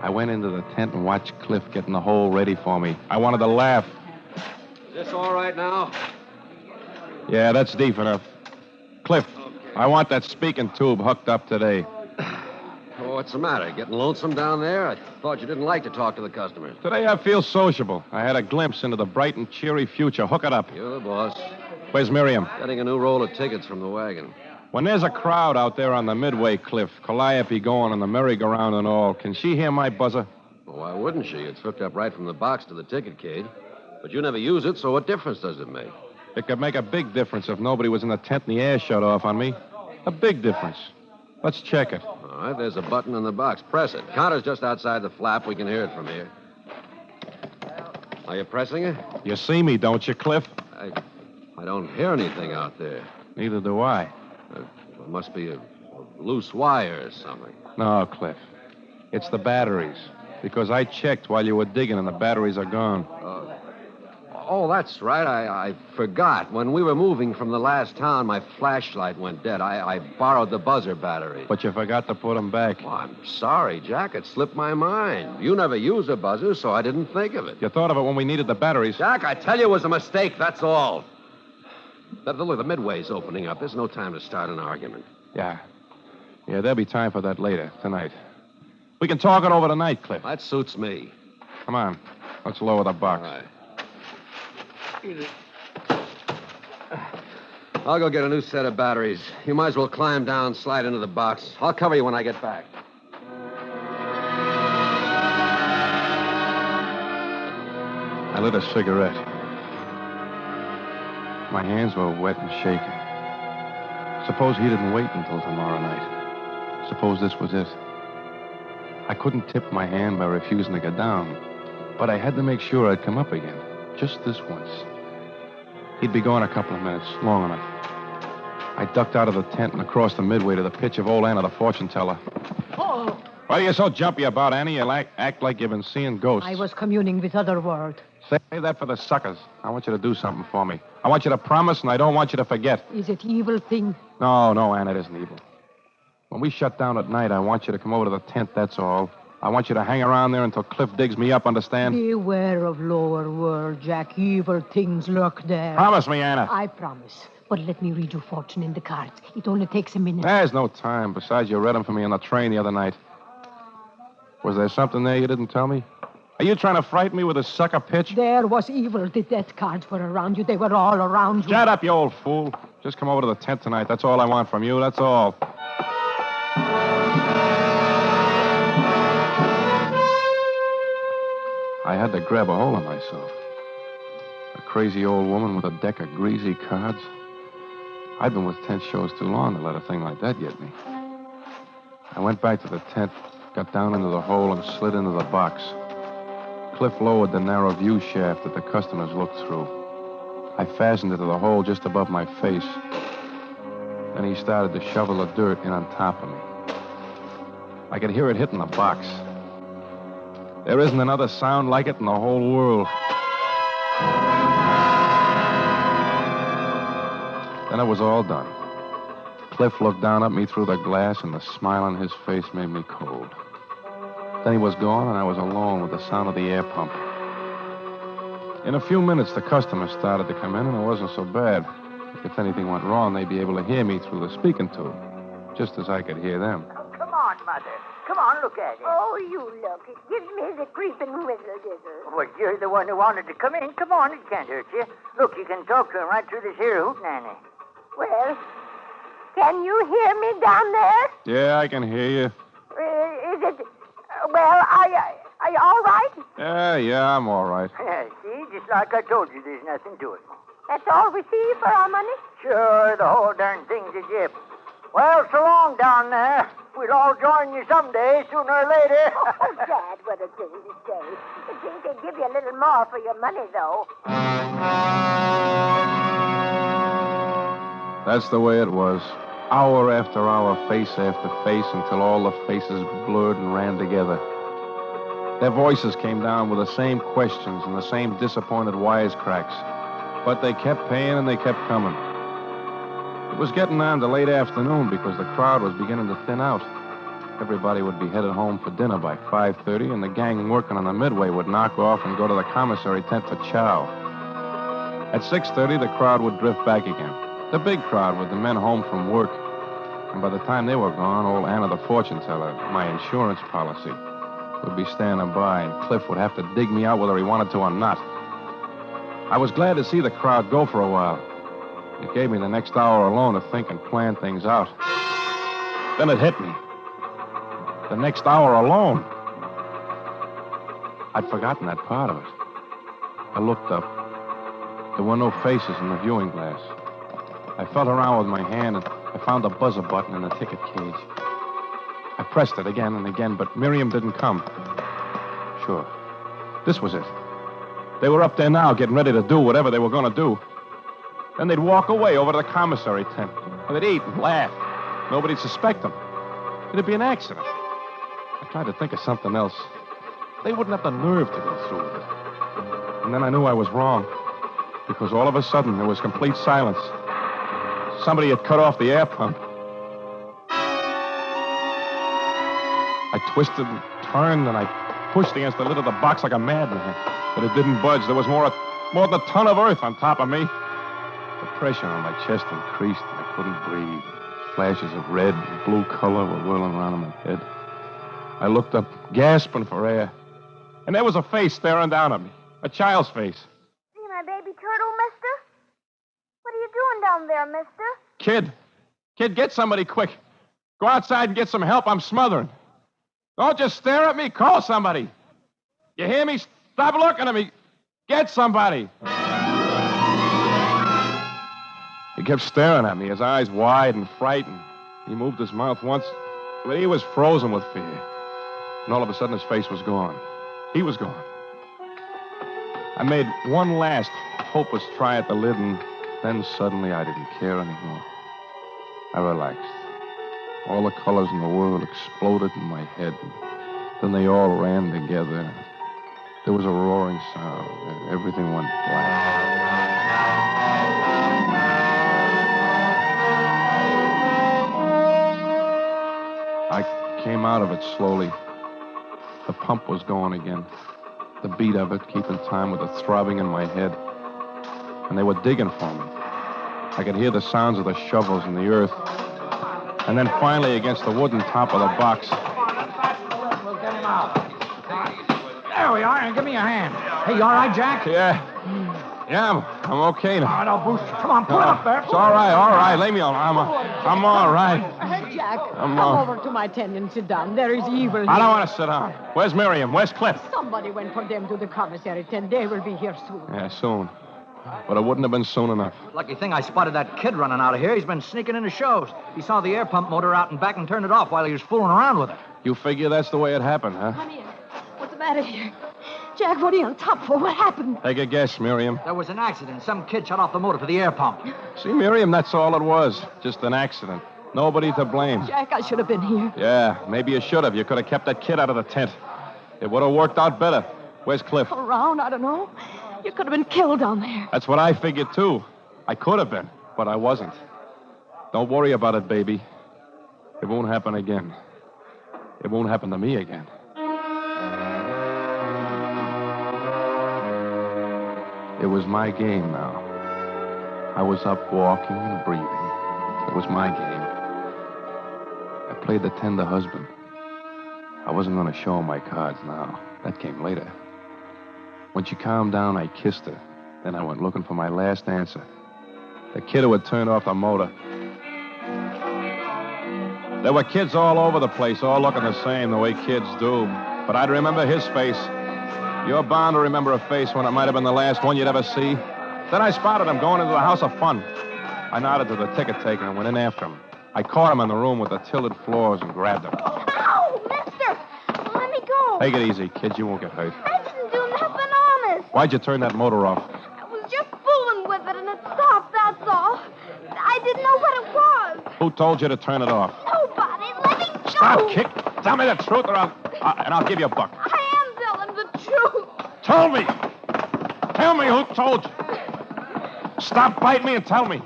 I went into the tent and watched Cliff getting the hole ready for me. I wanted to laugh. Is this all right now? Yeah, that's deep enough. Cliff, I want that speaking tube hooked up today. What's the matter? Getting lonesome down there? I thought you didn't like to talk to the customers. Today I feel sociable. I had a glimpse into the bright and cheery future. Hook it up. You're the boss. Where's Miriam? Getting a new roll of tickets from the wagon. When there's a crowd out there on the Midway Cliff, Calliope going on the merry-go-round and all, can she hear my buzzer? Well, why wouldn't she? It's hooked up right from the box to the ticket cage. But you never use it, so what difference does it make? It could make a big difference if nobody was in the tent and the air shut off on me. A big difference. Let's check it. All right, there's a button in the box. Press it. Counter's just outside the flap. We can hear it from here. Are you pressing it? You see me, don't you, Cliff? I don't hear anything out there. Neither do I. It must be a loose wire or something. No, Cliff. It's the batteries. Because I checked while you were digging and the batteries are gone. Oh, that's right. I forgot. When we were moving from the last town, my flashlight went dead. I borrowed the buzzer battery. But you forgot to put them back. Well, I'm sorry, Jack. It slipped my mind. You never use a buzzer, so I didn't think of it. You thought of it when we needed the batteries. Jack, I tell you it was a mistake, that's all. Look, the Midway's opening up. There's no time to start an argument. Yeah, there'll be time for that later, tonight. We can talk it over tonight, Cliff. That suits me. Come on. Let's lower the box. All right. I'll go get a new set of batteries. You might as well climb down, slide into the box. I'll cover you when I get back. I lit a cigarette. My hands were wet and shaking. Suppose he didn't wait until tomorrow night. Suppose this was it. I couldn't tip my hand by refusing to go down, but I had to make sure I'd come up again. Just this once. He'd be gone a couple of minutes, long enough. I ducked out of the tent and across the Midway to the pitch of old Anna, the fortune teller. Oh! Why are you so jumpy about, Annie? You act like you've been seeing ghosts. I was communing with other world. Save that for the suckers. I want you to do something for me. I want you to promise, and I don't want you to forget. Is it evil thing? No, Anna, it isn't evil. When we shut down at night, I want you to come over to the tent, that's all. I want you to hang around there until Cliff digs me up, understand? Beware of lower world, Jack. Evil things lurk there. Promise me, Anna. I promise. But let me read your fortune in the cards. It only takes a minute. There's no time. Besides, you read them for me on the train the other night. Was there something there you didn't tell me? Are you trying to frighten me with a sucker pitch? There was evil. The death cards were around you. They were all around you. Shut up, you old fool. Just come over to the tent tonight. That's all I want from you. That's all. I had to grab a hold of myself. A crazy old woman with a deck of greasy cards. I'd been with tent shows too long to let a thing like that get me. I went back to the tent, got down into the hole, and slid into the box. Cliff lowered the narrow view shaft that the customers looked through. I fastened it to the hole just above my face. Then he started to shovel the dirt in on top of me. I could hear it hitting the box. There isn't another sound like it in the whole world. Then it was all done. Cliff looked down at me through the glass, and the smile on his face made me cold. Then he was gone, and I was alone with the sound of the air pump. In a few minutes, the customers started to come in, and it wasn't so bad. If anything went wrong, they'd be able to hear me through the speaking tube, just as I could hear them. Oh, come on, Mother. Come on, look at it. Oh, you look. It gives me the creeping whizzle-dizzle. Well, you're the one who wanted to come in. Come on, it can't hurt you. Look, you can talk to him right through this here hootenanny. Well, can you hear me down there? Yeah, I can hear you. Is it... Well, are you all right? Yeah, I'm all right. See, just like I told you, there's nothing to it. That's all we see for our money? Sure, the whole darn thing's a jip. Well, so long down there. We'll all join you someday, sooner or later. Oh, Dad, what a thing to say. I think they'd give you a little more for your money, though. That's the way it was. Hour after hour, face after face, until all the faces blurred and ran together. Their voices came down with the same questions and the same disappointed wisecracks. But they kept paying and they kept coming. It was getting on to late afternoon because the crowd was beginning to thin out. Everybody would be headed home for dinner by 5:30, and the gang working on the midway would knock off and go to the commissary tent for chow. At 6:30, the crowd would drift back again. The big crowd with the men home from work. And by the time they were gone, old Anna the fortune teller, my insurance policy, would be standing by, and Cliff would have to dig me out whether he wanted to or not. I was glad to see the crowd go for a while. It gave me the next hour alone to think and plan things out. Then it hit me. The next hour alone. I'd forgotten that part of it. I looked up. There were no faces in the viewing glass. I felt around with my hand, and I found the buzzer button in the ticket cage. I pressed it again and again, but Miriam didn't come. Sure. This was it. They were up there now, getting ready to do whatever they were going to do. Then they'd walk away over to the commissary tent, and they'd eat and laugh. Nobody'd suspect them. It'd be an accident. I tried to think of something else. They wouldn't have the nerve to go through with it. And then I knew I was wrong, because all of a sudden there was complete silence. Somebody had cut off the air pump. I twisted and turned, and I pushed against the lid of the box like a madman. But it didn't budge. There was more than a ton of earth on top of me. The pressure on my chest increased, and I couldn't breathe. Flashes of red and blue color were whirling around in my head. I looked up, gasping for air. And there was a face staring down at me. A child's face. See my baby turtle, mister? What are you doing down there, mister? Kid, get somebody quick. Go outside and get some help. I'm smothering. Don't just stare at me. Call somebody. You hear me? Stop looking at me. Get somebody. He kept staring at me, his eyes wide and frightened. He moved his mouth once, but he was frozen with fear. And all of a sudden, his face was gone. He was gone. I made one last hopeless try at the lid, and then suddenly I didn't care anymore. I relaxed. All the colors in the world exploded in my head. Then they all ran together. There was a roaring sound, and everything went black. I came out of it slowly. The pump was going again. The beat of it keeping time with the throbbing in my head. And they were digging for me. I could hear the sounds of the shovels in the earth. And then finally against the wooden top of the box. We'll get him out. There we are, and give me a hand. Hey, you all right, Jack? Yeah. Yeah, I'm okay now. Oh, no, Booster. Come on, pull it up there. It's all right. Leave me alone. I'm all right. Jack, I'm come over to my tent and sit down. There is evil here. I don't want to sit down. Where's Miriam? Where's Cliff? Somebody went for them to the commissary tent. They will be here soon. Yeah, soon. But it wouldn't have been soon enough. Lucky thing I spotted that kid running out of here. He's been sneaking into shows. He saw the air pump motor out and back and turned it off while he was fooling around with it. You figure that's the way it happened, huh? Honey, what's the matter here? Jack, what are you on top for? What happened? Take a guess, Miriam. There was an accident. Some kid shut off the motor for the air pump. See, Miriam, that's all it was. Just an accident. Nobody to blame. Jack, I should have been here. Yeah, maybe you should have. You could have kept that kid out of the tent. It would have worked out better. Where's Cliff? Around, I don't know. You could have been killed down there. That's what I figured, too. I could have been, but I wasn't. Don't worry about it, baby. It won't happen again. It won't happen to me again. It was my game now. I was up walking and breathing. It was my game. I played the tender husband. I wasn't going to show her my cards now. That came later. When she calmed down, I kissed her. Then I went looking for my last answer. The kid who had turned off the motor. There were kids all over the place, all looking the same, the way kids do. But I'd remember his face. You're bound to remember a face when it might have been the last one you'd ever see. Then I spotted him going into the House of Fun. I nodded to the ticket taker and went in after him. I caught him in the room with the tilted floors and grabbed him. Ow, mister! Let me go. Take it easy, kid. You won't get hurt. I didn't do nothing, honest. Why'd you turn that motor off? I was just fooling with it and it stopped, that's all. I didn't know what it was. Who told you to turn it off? Nobody. Let me go. Stop, Kick. Tell me the truth or I'll give you a buck. I am telling the truth. Tell me. Tell me who told you. Stop biting me and tell me.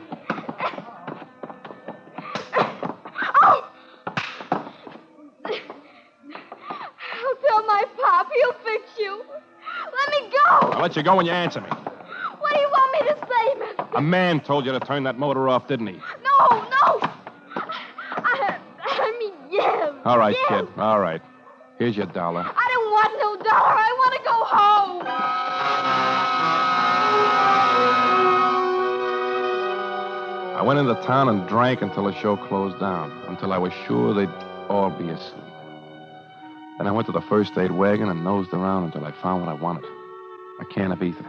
Oh! I'll tell my pop. He'll fix you. Let me go. I'll let you go when you answer me. What do you want me to say, mister? A man told you to turn that motor off, didn't he? No. I mean, yes. All right, yes. kid. All right. Here's your dollar. I don't want no dollar. I want to go home. I went into town and drank until the show closed down, until I was sure they'd all be asleep. Then I went to the first aid wagon and nosed around until I found what I wanted. A can of ether.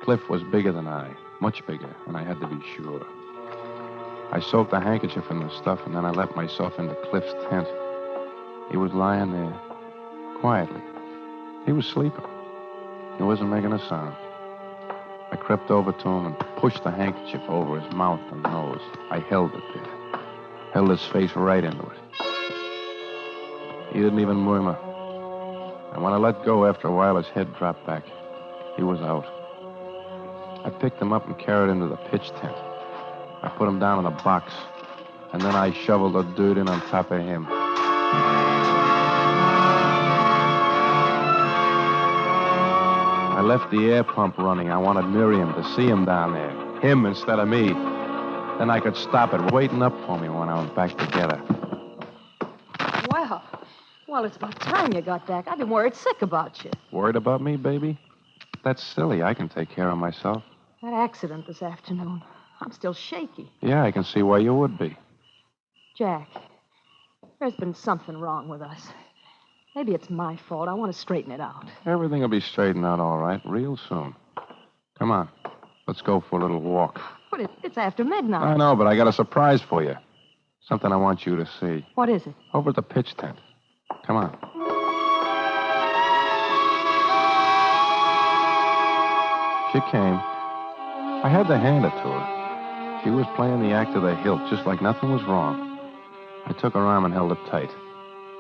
Cliff was bigger than I, much bigger, and I had to be sure. I soaked a handkerchief in the stuff, and then I let myself into Cliff's tent. He was lying there, quietly. He was sleeping. He wasn't making a sound. I crept over to him and pushed the handkerchief over his mouth and nose. I held it there. Held his face right into it. He didn't even murmur. And when I let go after a while, his head dropped back. He was out. I picked him up and carried him to the pitch tent. I put him down in a box, and then I shoveled the dirt in on top of him. I left the air pump running. I wanted Miriam to see him down there. Him instead of me. Then I could stop it waiting up for me when I went back to get her. Well, it's about time you got back. I've been worried sick about you. Worried about me, baby? That's silly. I can take care of myself. That accident this afternoon. I'm still shaky. Yeah, I can see why you would be. Jack, there's been something wrong with us. Maybe it's my fault. I want to straighten it out. Everything will be straightened out all right real soon. Come on. Let's go for a little walk. But it's after midnight. I know, but I got a surprise for you. Something I want you to see. What is it? Over at the pitch tent. Come on. She came. I had to hand it to her. She was playing the act of the hilt, just like nothing was wrong. I took her arm and held it tight.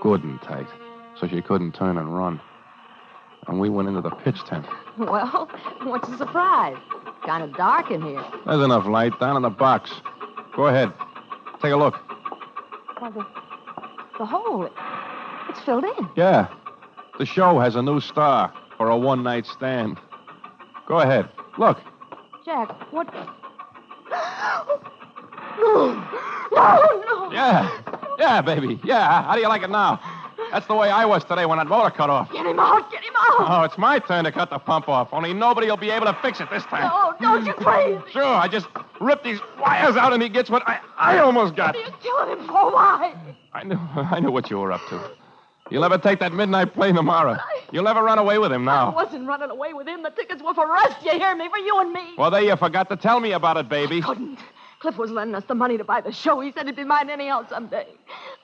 Good and tight. So she couldn't turn and run. And we went into the pitch tent. Well, what's the surprise? Kind of dark in here. There's enough light down in the box. Go ahead. Take a look. Well, the hole, it's filled in. Yeah. The show has a new star for a one-night stand. Go ahead. Look. Jack, what? No. Yeah, baby. Yeah. How do you like it now? That's the way I was today when that motor cut off. Get him out. Oh, it's my turn to cut the pump off. Only nobody will be able to fix it this time. No, don't you, please. Sure, I just rip these wires out and he gets what I almost got. What are you killing him for? Why? I knew what you were up to. You'll never take that midnight plane tomorrow. You'll never run away with him I now. wasn't running away with him. The tickets were for us. You hear me? For you and me. Well, there you forgot to tell me about it, baby. I couldn't. Cliff was lending us the money to buy the show. He said he'd be mine anyhow someday.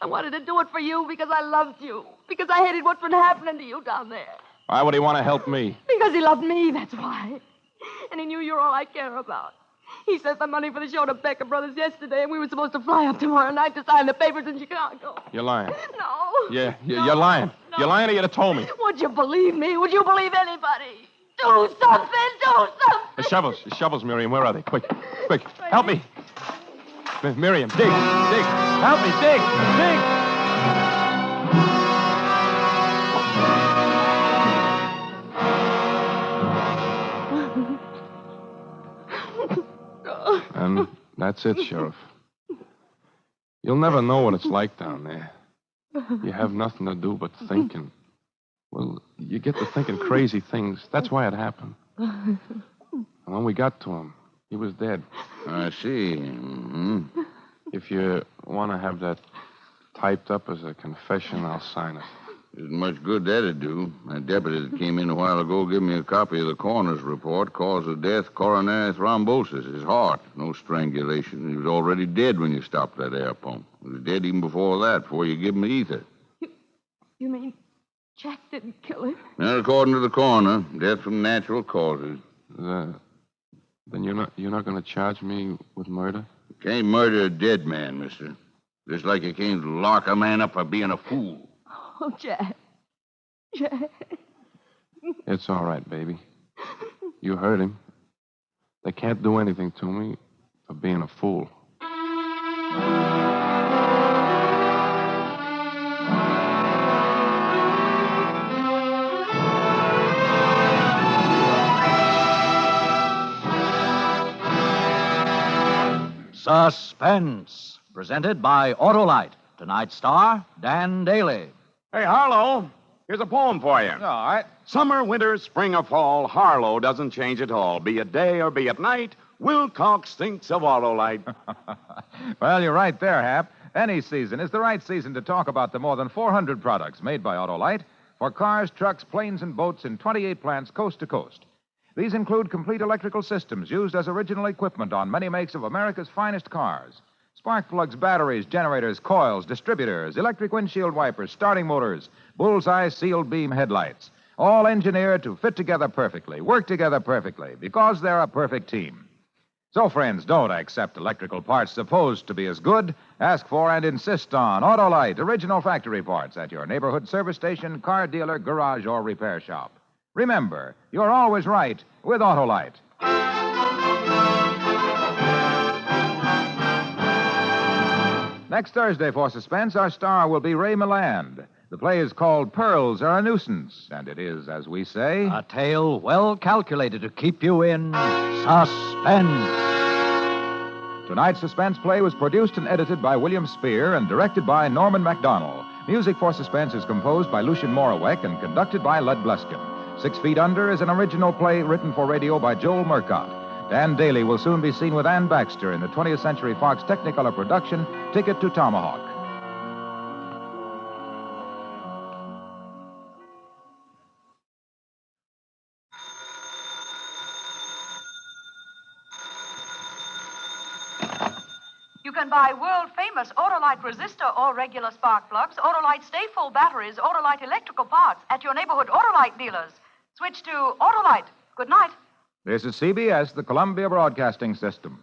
I wanted to do it for you because I loved you. Because I hated what's been happening to you down there. Why would he want to help me? Because he loved me, that's why. And he knew you're all I care about. He sent the money for the show to Becker Brothers yesterday, and we were supposed to fly up tomorrow night to sign the papers in Chicago. You're lying. No. Yeah, you're lying. No. You're lying or you'd have told me. Would you believe me? Would you believe anybody? Do something! Do something! The shovels, Miriam. Where are they? Quick. Help me. Miriam, dig. Help me, dig. And that's it, Sheriff. You'll never know what it's like down there. You have nothing to do but thinking. Well, you get to thinking crazy things. That's why it happened. And when we got to him, he was dead. I see. Mm-hmm. If you want to have that typed up as a confession, I'll sign it. Isn't much good that'd do. That deputy that came in a while ago gave me a copy of the coroner's report. Cause of death, coronary thrombosis. His heart. No strangulation. He was already dead when you stopped that air pump. He was dead even before that, before you give him the ether. You mean Jack didn't kill him? Not according to the coroner. Death from natural causes. Then you're not going to charge me with murder? You can't murder a dead man, mister. Just like you can't lock a man up for being a fool. Oh, Jack. It's all right, baby. You heard him. They can't do anything to me for being a fool. Suspense, presented by Autolite. Tonight's star, Dan Daly. Hey, Harlow, here's a poem for you. All right. Summer, winter, spring, or fall, Harlow doesn't change at all. Be it day or be it night, Wilcox thinks of Autolite. Well, you're right there, Hap. Any season is the right season to talk about the more than 400 products made by Autolite for cars, trucks, planes, and boats in 28 plants coast to coast. These include complete electrical systems used as original equipment on many makes of America's finest cars. Spark plugs, batteries, generators, coils, distributors, electric windshield wipers, starting motors, bullseye sealed beam headlights. All engineered to fit together perfectly, work together perfectly, because they're a perfect team. So, friends, don't accept electrical parts supposed to be as good. Ask for and insist on Autolite original factory parts at your neighborhood service station, car dealer, garage, or repair shop. Remember, you're always right with Autolite. Next Thursday for Suspense, our star will be Ray Milland. The play is called Pearls Are a Nuisance, and it is, as we say, a tale well calculated to keep you in suspense. Tonight's Suspense play was produced and edited by William Spear and directed by Norman MacDonald. Music for Suspense is composed by Lucien Morawek and conducted by Lud Bluskin. 6 Feet Under is an original play written for radio by Joel Murcott. Dan Daly will soon be seen with Ann Baxter in the 20th Century Fox Technicolor production, Ticket to Tomahawk. You can buy world-famous Autolite resistor or regular spark plugs, Autolite stay-full batteries, Autolite electrical parts at your neighborhood Autolite dealers. Switch to Autolite. Good night. This is CBS, the Columbia Broadcasting System.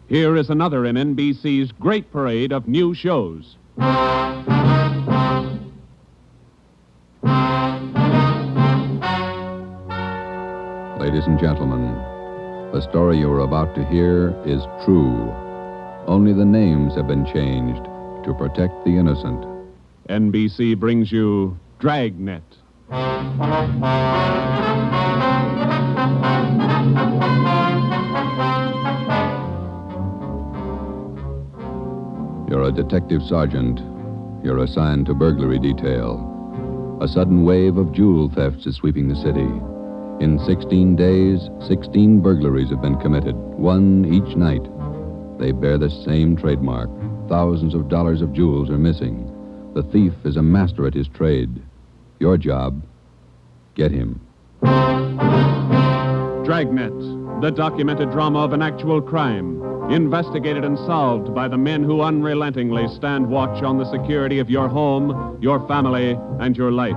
Here is another in NBC's great parade of new shows. Ladies and gentlemen, the story you are about to hear is true. Only the names have been changed to protect the innocent. NBC brings you Dragnet. You're a detective sergeant. You're assigned to burglary detail. A sudden wave of jewel thefts is sweeping the city. In 16 days, 16 burglaries have been committed, one each night. They bear the same trademark. Thousands of dollars of jewels are missing. The thief is a master at his trade. Your job, get him. Dragnet, the documented drama of an actual crime, investigated and solved by the men who unrelentingly stand watch on the security of your home, your family, and your life.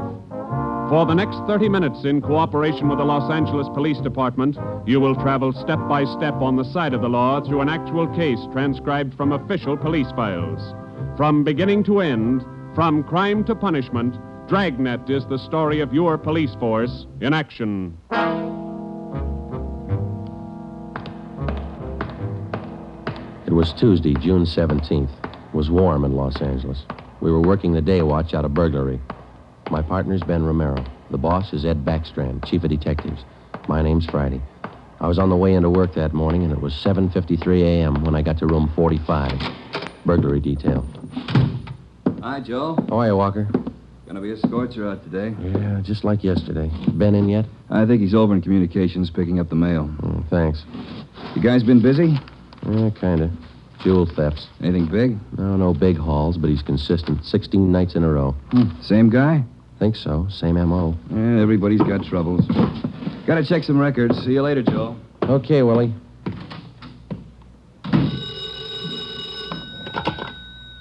For the next 30 minutes, in cooperation with the Los Angeles Police Department, you will travel step by step on the side of the law through an actual case transcribed from official police files. From beginning to end, from crime to punishment, Dragnet is the story of your police force in action. It was Tuesday, June 17th. It was warm in Los Angeles. We were working the day watch out of burglary. My partner's Ben Romero. The boss is Ed Backstrand, chief of detectives. My name's Friday. I was on the way into work that morning, and it was 7:53 a.m. when I got to room 45. Burglary detail. Hi, Joe. How are you, Walker? Gonna be a scorcher out today. Yeah, just like yesterday. Ben in yet? I think he's over in communications picking up the mail. Thanks. You guys been busy? Yeah, kind of. Jewel thefts. Anything big? No big hauls, but he's consistent. 16 nights in a row. Same guy? Think so. Same M.O. Yeah, everybody's got troubles. Gotta check some records. See you later, Joe. Okay, Willie.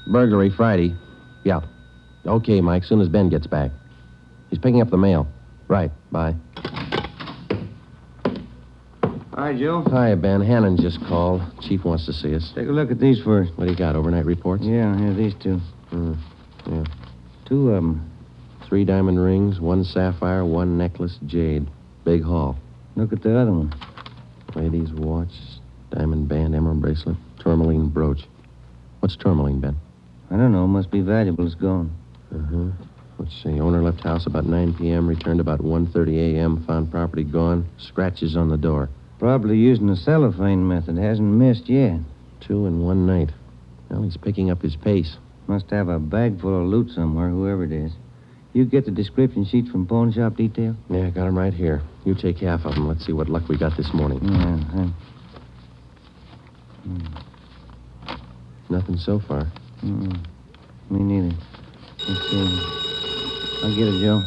Burglary Friday. Yeah. Okay, Mike, soon as Ben gets back. He's picking up the mail. Right, bye. Hi, Joe. Hi, Ben. Hannon just called. Chief wants to see us. Take a look at these first. What do you got, overnight reports? Yeah, these two. Yeah. 2 of them. 3 diamond rings, 1 sapphire, 1 necklace, jade. Big haul. Look at the other one. Lady's watch, diamond band, emerald bracelet, tourmaline brooch. What's tourmaline, Ben? I don't know. Must be valuable. It's gone. Let's see. Owner left house about 9 p.m., returned about 1:30 a.m., found property gone, scratches on the door. Probably using the cellophane method. Hasn't missed yet. 2 in 1 night. Well, he's picking up his pace. Must have a bag full of loot somewhere, whoever it is. You get the description sheets from pawn shop detail? Yeah, got them right here. You take half of them. Let's see what luck we got this morning. Yeah, Nothing so far. Me neither. Let's see. I'll get it, Joe.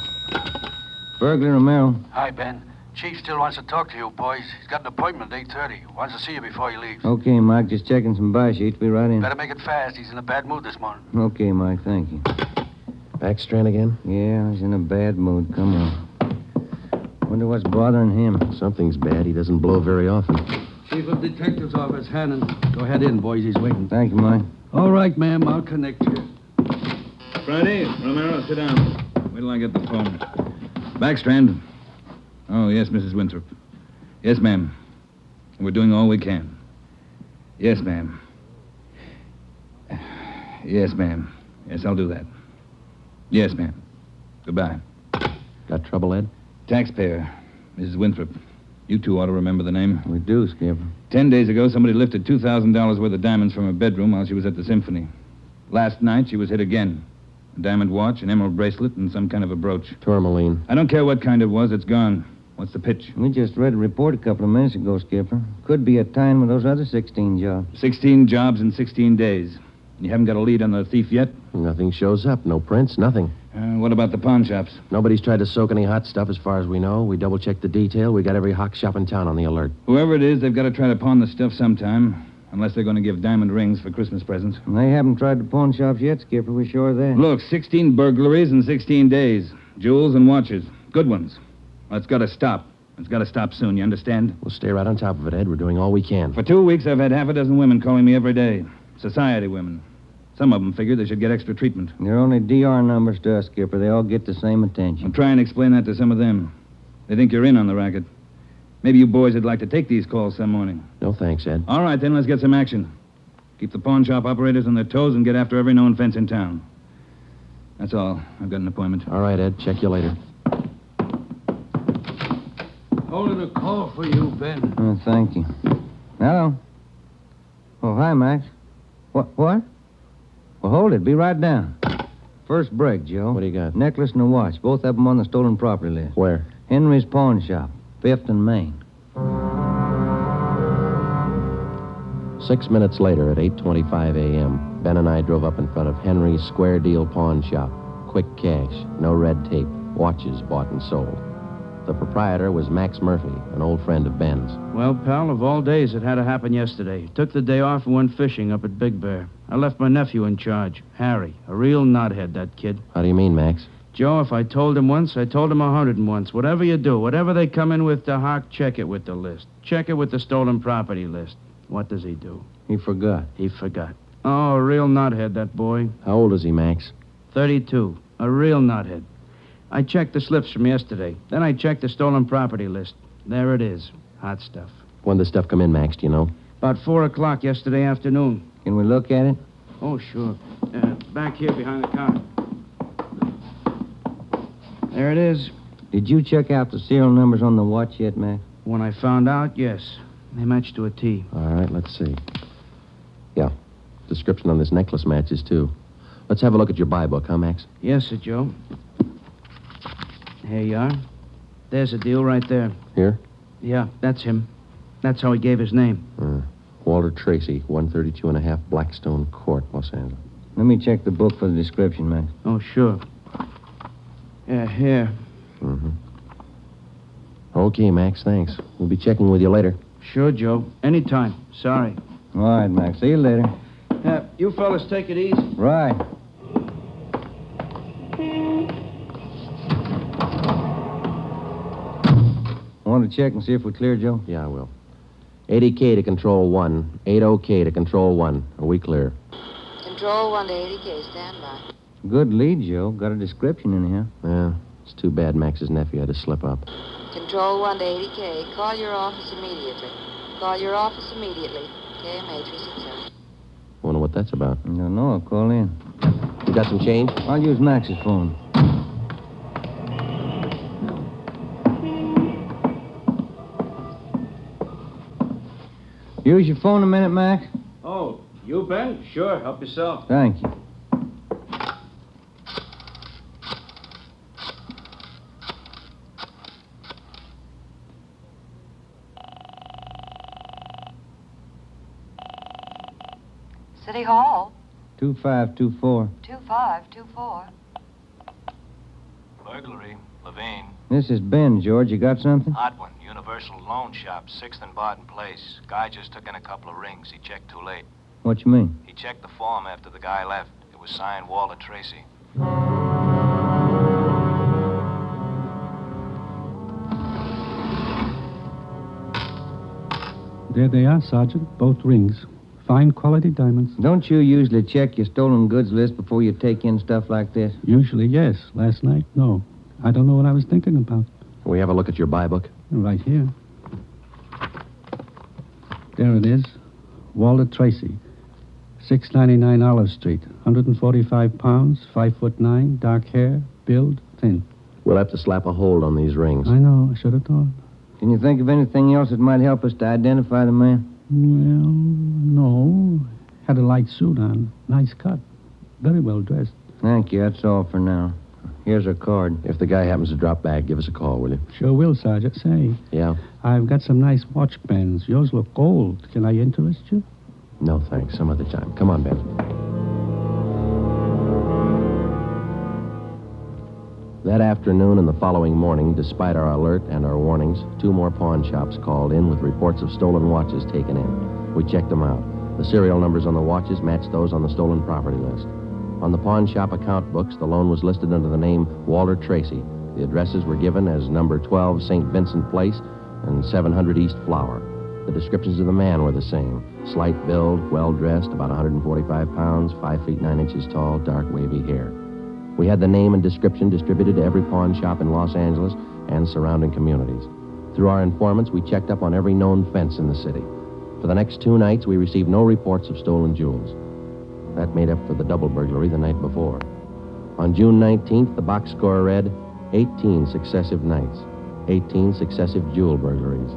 Burglar Romero. Hi, Ben. Chief still wants to talk to you, boys. He's got an appointment at 8:30. Wants to see you before he leaves. Okay, Mike. Just checking some buy sheets. Be right in. Better make it fast. He's in a bad mood this morning. Okay, Mike. Thank you. Backstrand again? Yeah, he's in a bad mood. Come on. Wonder what's bothering him. Something's bad. He doesn't blow very often. Chief of Detective's Office, Hannon. Go ahead in, boys. He's waiting. Thank you, Mike. All right, ma'am. I'll connect you. Friday, Romero, sit down. Wait till I get the phone. Backstrand. Oh, yes, Mrs. Winthrop. Yes, ma'am. We're doing all we can. Yes, ma'am. Yes, ma'am. Yes, I'll do that. Yes, ma'am. Goodbye. Got trouble, Ed? Taxpayer, Mrs. Winthrop. You two ought to remember the name. We do, Skipper. 10 days ago, somebody lifted $2,000 worth of diamonds from her bedroom while she was at the symphony. Last night, she was hit again. A diamond watch, an emerald bracelet, and some kind of a brooch. Tourmaline. I don't care what kind it was. It's gone. What's the pitch? We just read a report a couple of minutes ago, Skipper. Could be a tie-in with those other 16 jobs. 16 jobs in 16 days. You haven't got a lead on the thief yet? Nothing shows up. No prints, nothing. What about the pawn shops? Nobody's tried to soak any hot stuff as far as we know. We double-checked the detail. We got every hock shop in town on the alert. Whoever it is, they've got to try to pawn the stuff sometime. Unless they're going to give diamond rings for Christmas presents. And they haven't tried the pawn shops yet, Skipper. We're sure of that. Look, 16 burglaries in 16 days. Jewels and watches. Good ones. Well, it's got to stop. It's got to stop soon, you understand? We'll stay right on top of it, Ed. We're doing all we can. For 2 weeks, I've had half a dozen women calling me every day. Society women. Some of them figure they should get extra treatment. They're only DR numbers to us, Skipper. They all get the same attention. I'll try and explain that to some of them. They think you're in on the racket. Maybe you boys would like to take these calls some morning. No thanks, Ed. All right, then, let's get some action. Keep the pawn shop operators on their toes and get after every known fence in town. That's all. I've got an appointment. All right, Ed. Check you later. Holding a call for you, Ben. Oh, thank you. Hello. Oh, hi, Max. What? Well, hold it. Be right down. First break, Joe. What do you got? Necklace and a watch. Both of them on the stolen property list. Where? Henry's pawn shop. 5th and Main. 6 minutes later, at 8:25 a.m., Ben and I drove up in front of Henry's Square Deal Pawn Shop. Quick cash, no red tape, watches bought and sold. The proprietor was Max Murphy, an old friend of Ben's. Well, pal, of all days, it had to happen yesterday. Took the day off and went fishing up at Big Bear. I left my nephew in charge, Harry. A real knothead, that kid. How do you mean, Max? Joe, if I told him once, I told him 101. Whatever you do, whatever they come in with to Hawk, check it with the list. Check it with the stolen property list. What does he do? He forgot. He forgot. Oh, a real knothead, that boy. How old is he, Max? 32. A real knothead. I checked the slips from yesterday. Then I checked the stolen property list. There it is. Hot stuff. When did the stuff come in, Max, do you know? About 4 o'clock yesterday afternoon. Can we look at it? Oh, sure. Back here behind the counter. There it is. Did you check out the serial numbers on the watch yet, Max? When I found out, yes. They match to a T. All right, let's see. Yeah. Description on this necklace matches, too. Let's have a look at your buy book, huh, Max? Yes, sir, Joe. Here you are. There's a deal right there. Here? Yeah, that's him. That's how he gave his name. Walter Tracy, 132 and a half Blackstone Court, Los Angeles. Let me check the book for the description, Max. Oh, sure. Yeah, here. Mm-hmm. Okay, Max, thanks. We'll be checking with you later. Sure, Joe. Anytime. Sorry. All right, Max. See you later. You fellas take it easy. Right. Want to check and see if we're clear, Joe? Yeah, I will. 80K to Control 1. 80K to Control 1. Are we clear? Control 1 to 80K. Stand by. Good lead, Joe. Got a description in here. Yeah. It's too bad Max's nephew had to slip up. Control 1 to 80K. Call your office immediately. Call your office immediately. KMA 367. Wonder what that's about. I don't know. I'll call in. You got some change? I'll use Max's phone. Use your phone a minute, Max. Oh, you, Ben? Sure. Help yourself. Thank you. City Hall. 2524. 2524. Burglary. Levine. This is Ben, George. You got something? Odd one. Universal Loan Shop, 6th and Barton Place. Guy just took in a couple of rings. He checked too late. What you mean? He checked the form after the guy left. It was signed Walter Tracy. There they are, Sergeant. Both rings. Fine quality diamonds. Don't you usually check your stolen goods list before you take in stuff like this? Usually, yes. Last night, no. I don't know what I was thinking about. Can we have a look at your buy book? Right here. There it is. Walter Tracy. 699 Olive Street. 145 pounds, 5'9", dark hair, build, thin. We'll have to slap a hold on these rings. I know. I should have thought. Can you think of anything else that might help us to identify the man? Well, no. Had a light suit on. Nice cut. Very well dressed. Thank you. That's all for now. Here's our card. If the guy happens to drop back, give us a call, will you? Sure will, Sergeant. Say, Yeah? I've got some nice watch bands. Yours look old. Can I interest you? No, thanks. Some other time. Come on, Ben. That afternoon and the following morning, despite our alert and our warnings, 2 more pawn shops called in with reports of stolen watches taken in. We checked them out. The serial numbers on the watches matched those on the stolen property list. On the pawn shop account books, the loan was listed under the name Walter Tracy. The addresses were given as number 12 St. Vincent Place and 700 East Flower. The descriptions of the man were the same. Slight build, well-dressed, about 145 pounds, 5 feet 9 inches tall, dark wavy hair. We had the name and description distributed to every pawn shop in Los Angeles and surrounding communities. Through our informants, we checked up on every known fence in the city. For the next 2 nights, we received no reports of stolen jewels. That made up for the double burglary the night before. On June 19th, the box score read 18 successive nights, 18 successive jewel burglaries.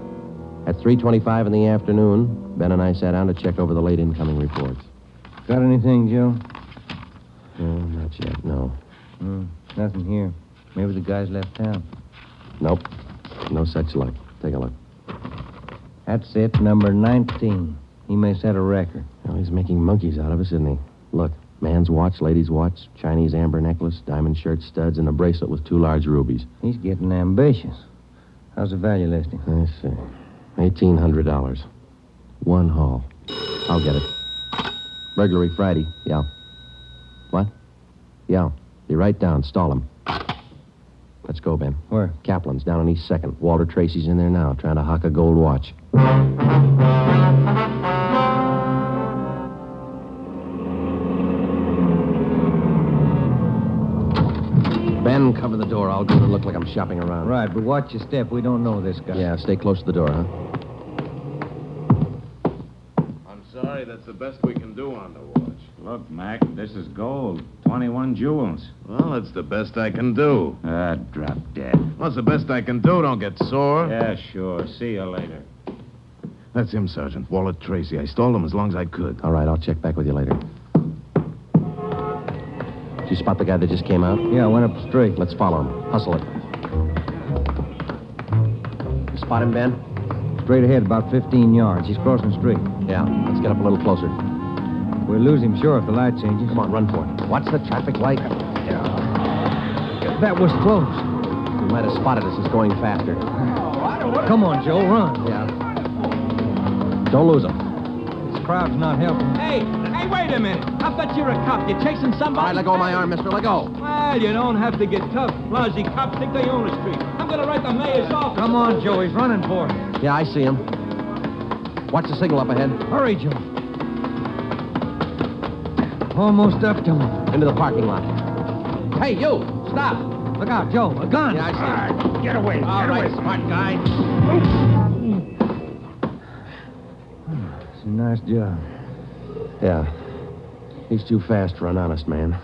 At 3:25 in the afternoon, Ben and I sat down to check over the late incoming reports. Got anything, Joe? No, not yet, no. Nothing here. Maybe the guys left town. Nope. No such luck. Take a look. That's it, number 19. He may set a record. Well, he's making monkeys out of us, isn't he? Look, man's watch, lady's watch, Chinese amber necklace, diamond shirt studs, and a bracelet with 2 large rubies. He's getting ambitious. How's the value listing? I see. $1,800. One haul. I'll get it. Burglary Friday. Yeah. What? Yeah. Be right down. Stall him. Let's go, Ben. Where? Kaplan's down on East 2nd. Walter Tracy's in there now, trying to hock a gold watch. Ben, cover the door. I'll go to look like I'm shopping around. Right, but watch your step. We don't know this guy. Yeah, stay close to the door, huh? I'm sorry, that's the best we can do on the watch. Look, Mac, this is gold. 21 jewels. Well, that's the best I can do. Drop dead. What's the best I can do? Don't get sore. Yeah, sure. See you later. That's him, Sergeant. Walter Tracy. I stalled him as long as I could. All right, I'll check back with you later. Did you spot the guy that just came out? Yeah, I went up straight. Let's follow him. Hustle it. You spot him, Ben? Straight ahead, about 15 yards. He's crossing the street. Yeah, let's get up a little closer. We'll lose him, sure, if the light changes. Come on, run for it. Watch the traffic light. That was close. We might have spotted us as going faster. Come on, Joe, run. Yeah. Don't lose him. This crowd's not helping. Hey, wait a minute. I bet you're a cop. You're chasing somebody. All right, let go of my arm, mister. Let go. Well, you don't have to get tough. Lousy cops think they own the street. I'm going to write the mayor's office. Come on, Joe. He's running for it. Yeah, I see him. Watch the signal up ahead. Hurry, Joe. Almost up to him. Into the parking lot. Hey, you! Stop! Look out, Joe. A gun. Yeah, I see him. Get away. All right, smart guy. It's a nice job. Yeah. He's too fast for an honest man.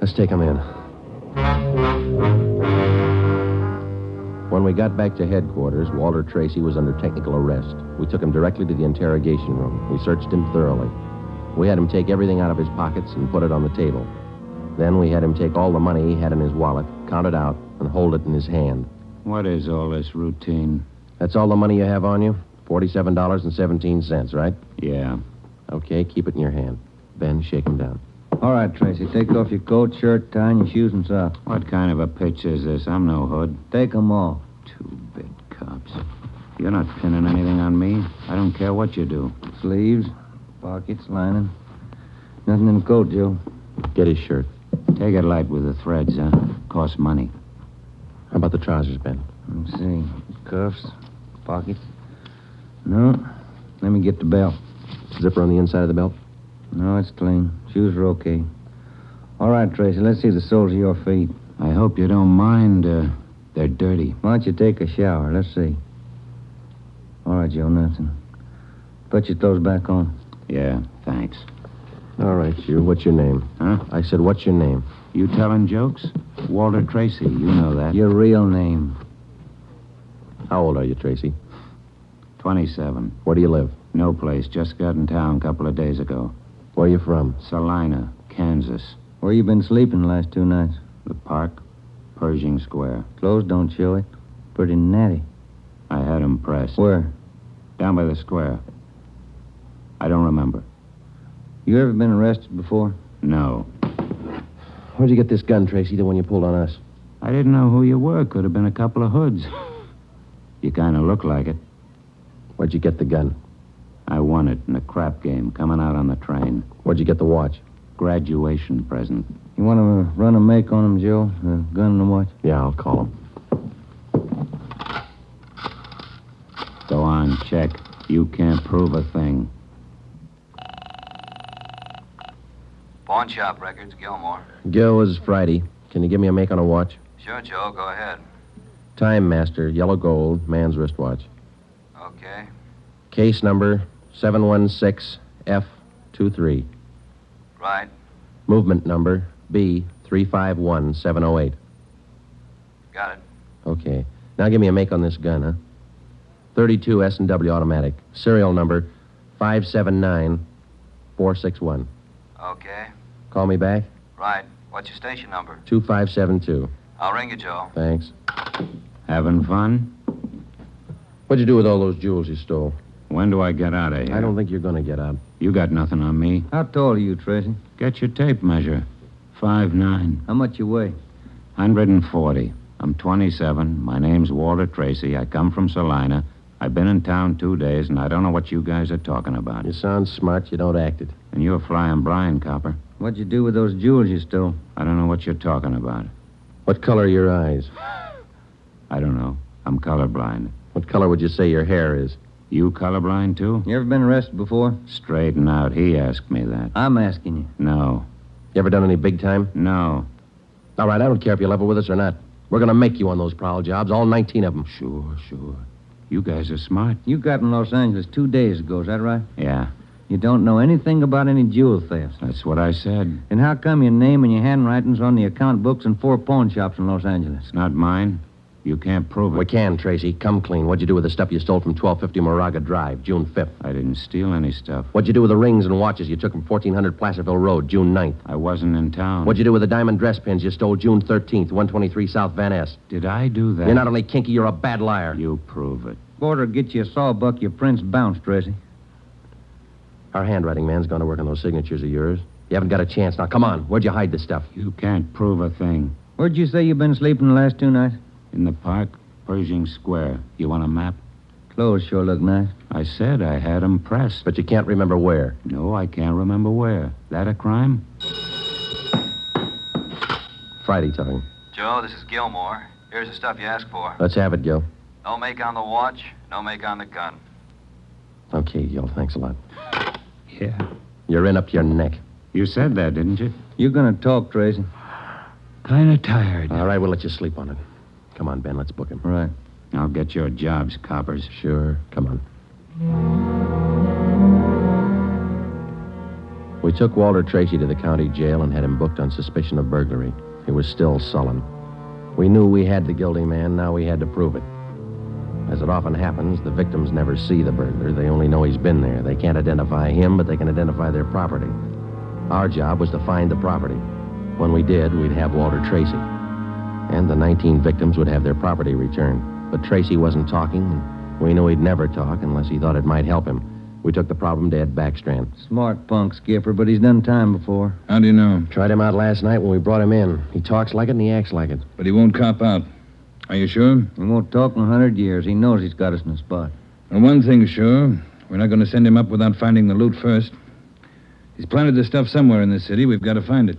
Let's take him in. When we got back to headquarters, Walter Tracy was under technical arrest. We took him directly to the interrogation room. We searched him thoroughly. We had him take everything out of his pockets and put it on the table. Then we had him take all the money he had in his wallet, count it out, and hold it in his hand. What is all this routine? That's all the money you have on you? $47.17, right? Yeah. Okay, keep it in your hand. Ben, shake him down. All right, Tracy. Take off your coat, shirt, tie, and your shoes and socks. What kind of a pitch is this? I'm no hood. Take them off. Two-bit cops. You're not pinning anything on me. I don't care what you do. Sleeves, pockets, lining. Nothing in the coat, Joe. Get his shirt. Take it light with the threads, huh? Costs money. How about the trousers, Ben? Let's see. Cuffs, pockets. No. Let me get the belt. Zipper on the inside of the belt? No, it's clean. Shoes are okay. All right, Tracy, let's see the soles of your feet. I hope you don't mind. They're dirty. Why don't you take a shower? Let's see. All right, Joe, nothing. Put your clothes back on. Yeah, thanks. All right, you. What's your name? Huh? I said, what's your name? You telling jokes? Walter Tracy, you know that. Your real name. How old are you, Tracy? 27. Where do you live? No place. Just got in town a couple of days ago. Where are you from? Salina, Kansas. Where you been sleeping the last 2 nights? The park, Pershing Square. Clothes don't show it. Pretty natty. I had 'em pressed. Where? Down by the square. I don't remember. You ever been arrested before? No. Where'd you get this gun, Tracy, the one you pulled on us? I didn't know who you were. Could have been a couple of hoods. You kind of look like it. Where'd you get the gun? I won it in a crap game coming out on the train. Where'd you get the watch? Graduation present. You want to run a make on him, Joe? The gun and the watch? Yeah, I'll call him. Go on, check. You can't prove a thing. Pawn shop records, Gilmore. Gil, is Friday. Can you give me a make on a watch? Sure, Joe, go ahead. Time Master, yellow gold, man's wristwatch. Okay. Case number 716F23. Right. Movement number B3. 351-708. Got it. Okay. Now give me a make on this gun, huh? 32 S&W automatic. Serial number 579461. Okay. Call me back? Right. What's your station number? 2572. I'll ring you, Joe. Thanks. Having fun? What'd you do with all those jewels you stole? When do I get out of here? I don't think you're going to get out. You got nothing on me. How tall are you, Tracy? Get your tape measure. 5'9". How much you weigh? 140. I'm 27. My name's Walter Tracy. I come from Salina. I've been in town 2 days, and I don't know what you guys are talking about. You sound smart. You don't act it. And you're flying blind, copper. What'd you do with those jewels you stole? I don't know what you're talking about. What color are your eyes? I don't know. I'm colorblind. What color would you say your hair is? You colorblind, too? You ever been arrested before? Straighten out. He asked me that. I'm asking you. No. You ever done any big time? No. All right, I don't care if you level with us or not. We're going to make you on those prowl jobs, all 19 of them. Sure. You guys are smart. You got in Los Angeles 2 days ago, is that right? Yeah. You don't know anything about any jewel thefts. That's what I said. And how come your name and your handwriting's on the account books in 4 pawn shops in Los Angeles? It's not mine. You can't prove it. We can, Tracy. Come clean. What'd you do with the stuff you stole from 1250 Moraga Drive, June 5th? I didn't steal any stuff. What'd you do with the rings and watches you took from 1400 Placerville Road, June 9th? I wasn't in town. What'd you do with the diamond dress pins you stole June 13th, 123 South Van Ness? Did I do that? You're not only kinky, you're a bad liar. You prove it. Border get you a sawbuck, your prints bounced, Tracy. Our handwriting man's gone to work on those signatures of yours. You haven't got a chance. Now, come on. Where'd you hide this stuff? You can't prove a thing. Where'd you say you've been sleeping the last 2 nights? In the park, Pershing Square. You want a map? Clothes sure look nice. I said I had them pressed. But you can't remember where? No, I can't remember where. That a crime? Friday talking. Joe, this is Gilmore. Here's the stuff you asked for. Let's have it, Gil. No make on the watch, no make on the gun. Okay, Gil. Thanks a lot. Yeah. You're in up to your neck. You said that, didn't you? You're gonna talk, Tracy. Kind of tired. All right, we'll let you sleep on it. Come on, Ben. Let's book him. Right. I'll get your jobs, coppers. Sure. Come on. We took Walter Tracy to the county jail and had him booked on suspicion of burglary. He was still sullen. We knew we had the guilty man. Now we had to prove it. As it often happens, the victims never see the burglar. They only know he's been there. They can't identify him, but they can identify their property. Our job was to find the property. When we did, we'd have Walter Tracy. And the 19 victims would have their property returned. But Tracy wasn't talking, and we knew he'd never talk unless he thought it might help him. We took the problem to Ed Backstrand. Smart punk, Skipper, but he's done time before. How do you know? Tried him out last night when we brought him in. He talks like it and he acts like it. But he won't cop out. Are you sure? He won't talk in 100 years. He knows he's got us in a spot. Well, one thing's sure. We're not going to send him up without finding the loot first. He's planted the stuff somewhere in this city. We've got to find it.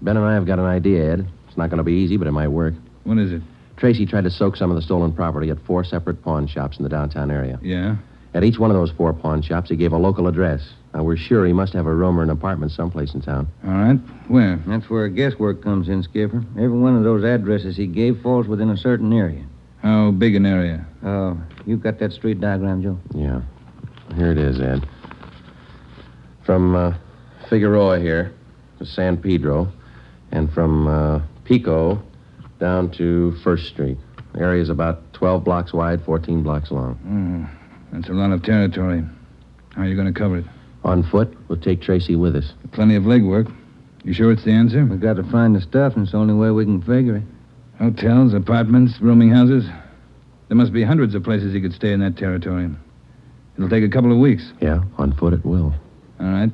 Ben and I have got an idea, Ed. It's not going to be easy, but it might work. What is it? Tracy tried to soak some of the stolen property at 4 separate pawn shops in the downtown area. Yeah? At each one of those 4 pawn shops, he gave a local address. Now, we're sure he must have a room or an apartment someplace in town. All right. Where? That's where guesswork comes in, Skipper. Every one of those addresses he gave falls within a certain area. How big an area? Oh, you got that street diagram, Joe? Yeah. Here it is, Ed. From Figueroa here to San Pedro, and from Pico down to 1st Street. The area's about 12 blocks wide, 14 blocks long. That's a lot of territory. How are you going to cover it? On foot. We'll take Tracy with us. Plenty of legwork. You sure it's the answer? We got to find the stuff, and it's the only way we can figure it. Hotels, apartments, rooming houses. There must be hundreds of places he could stay in that territory. It'll take a couple of weeks. Yeah, on foot it will. All right.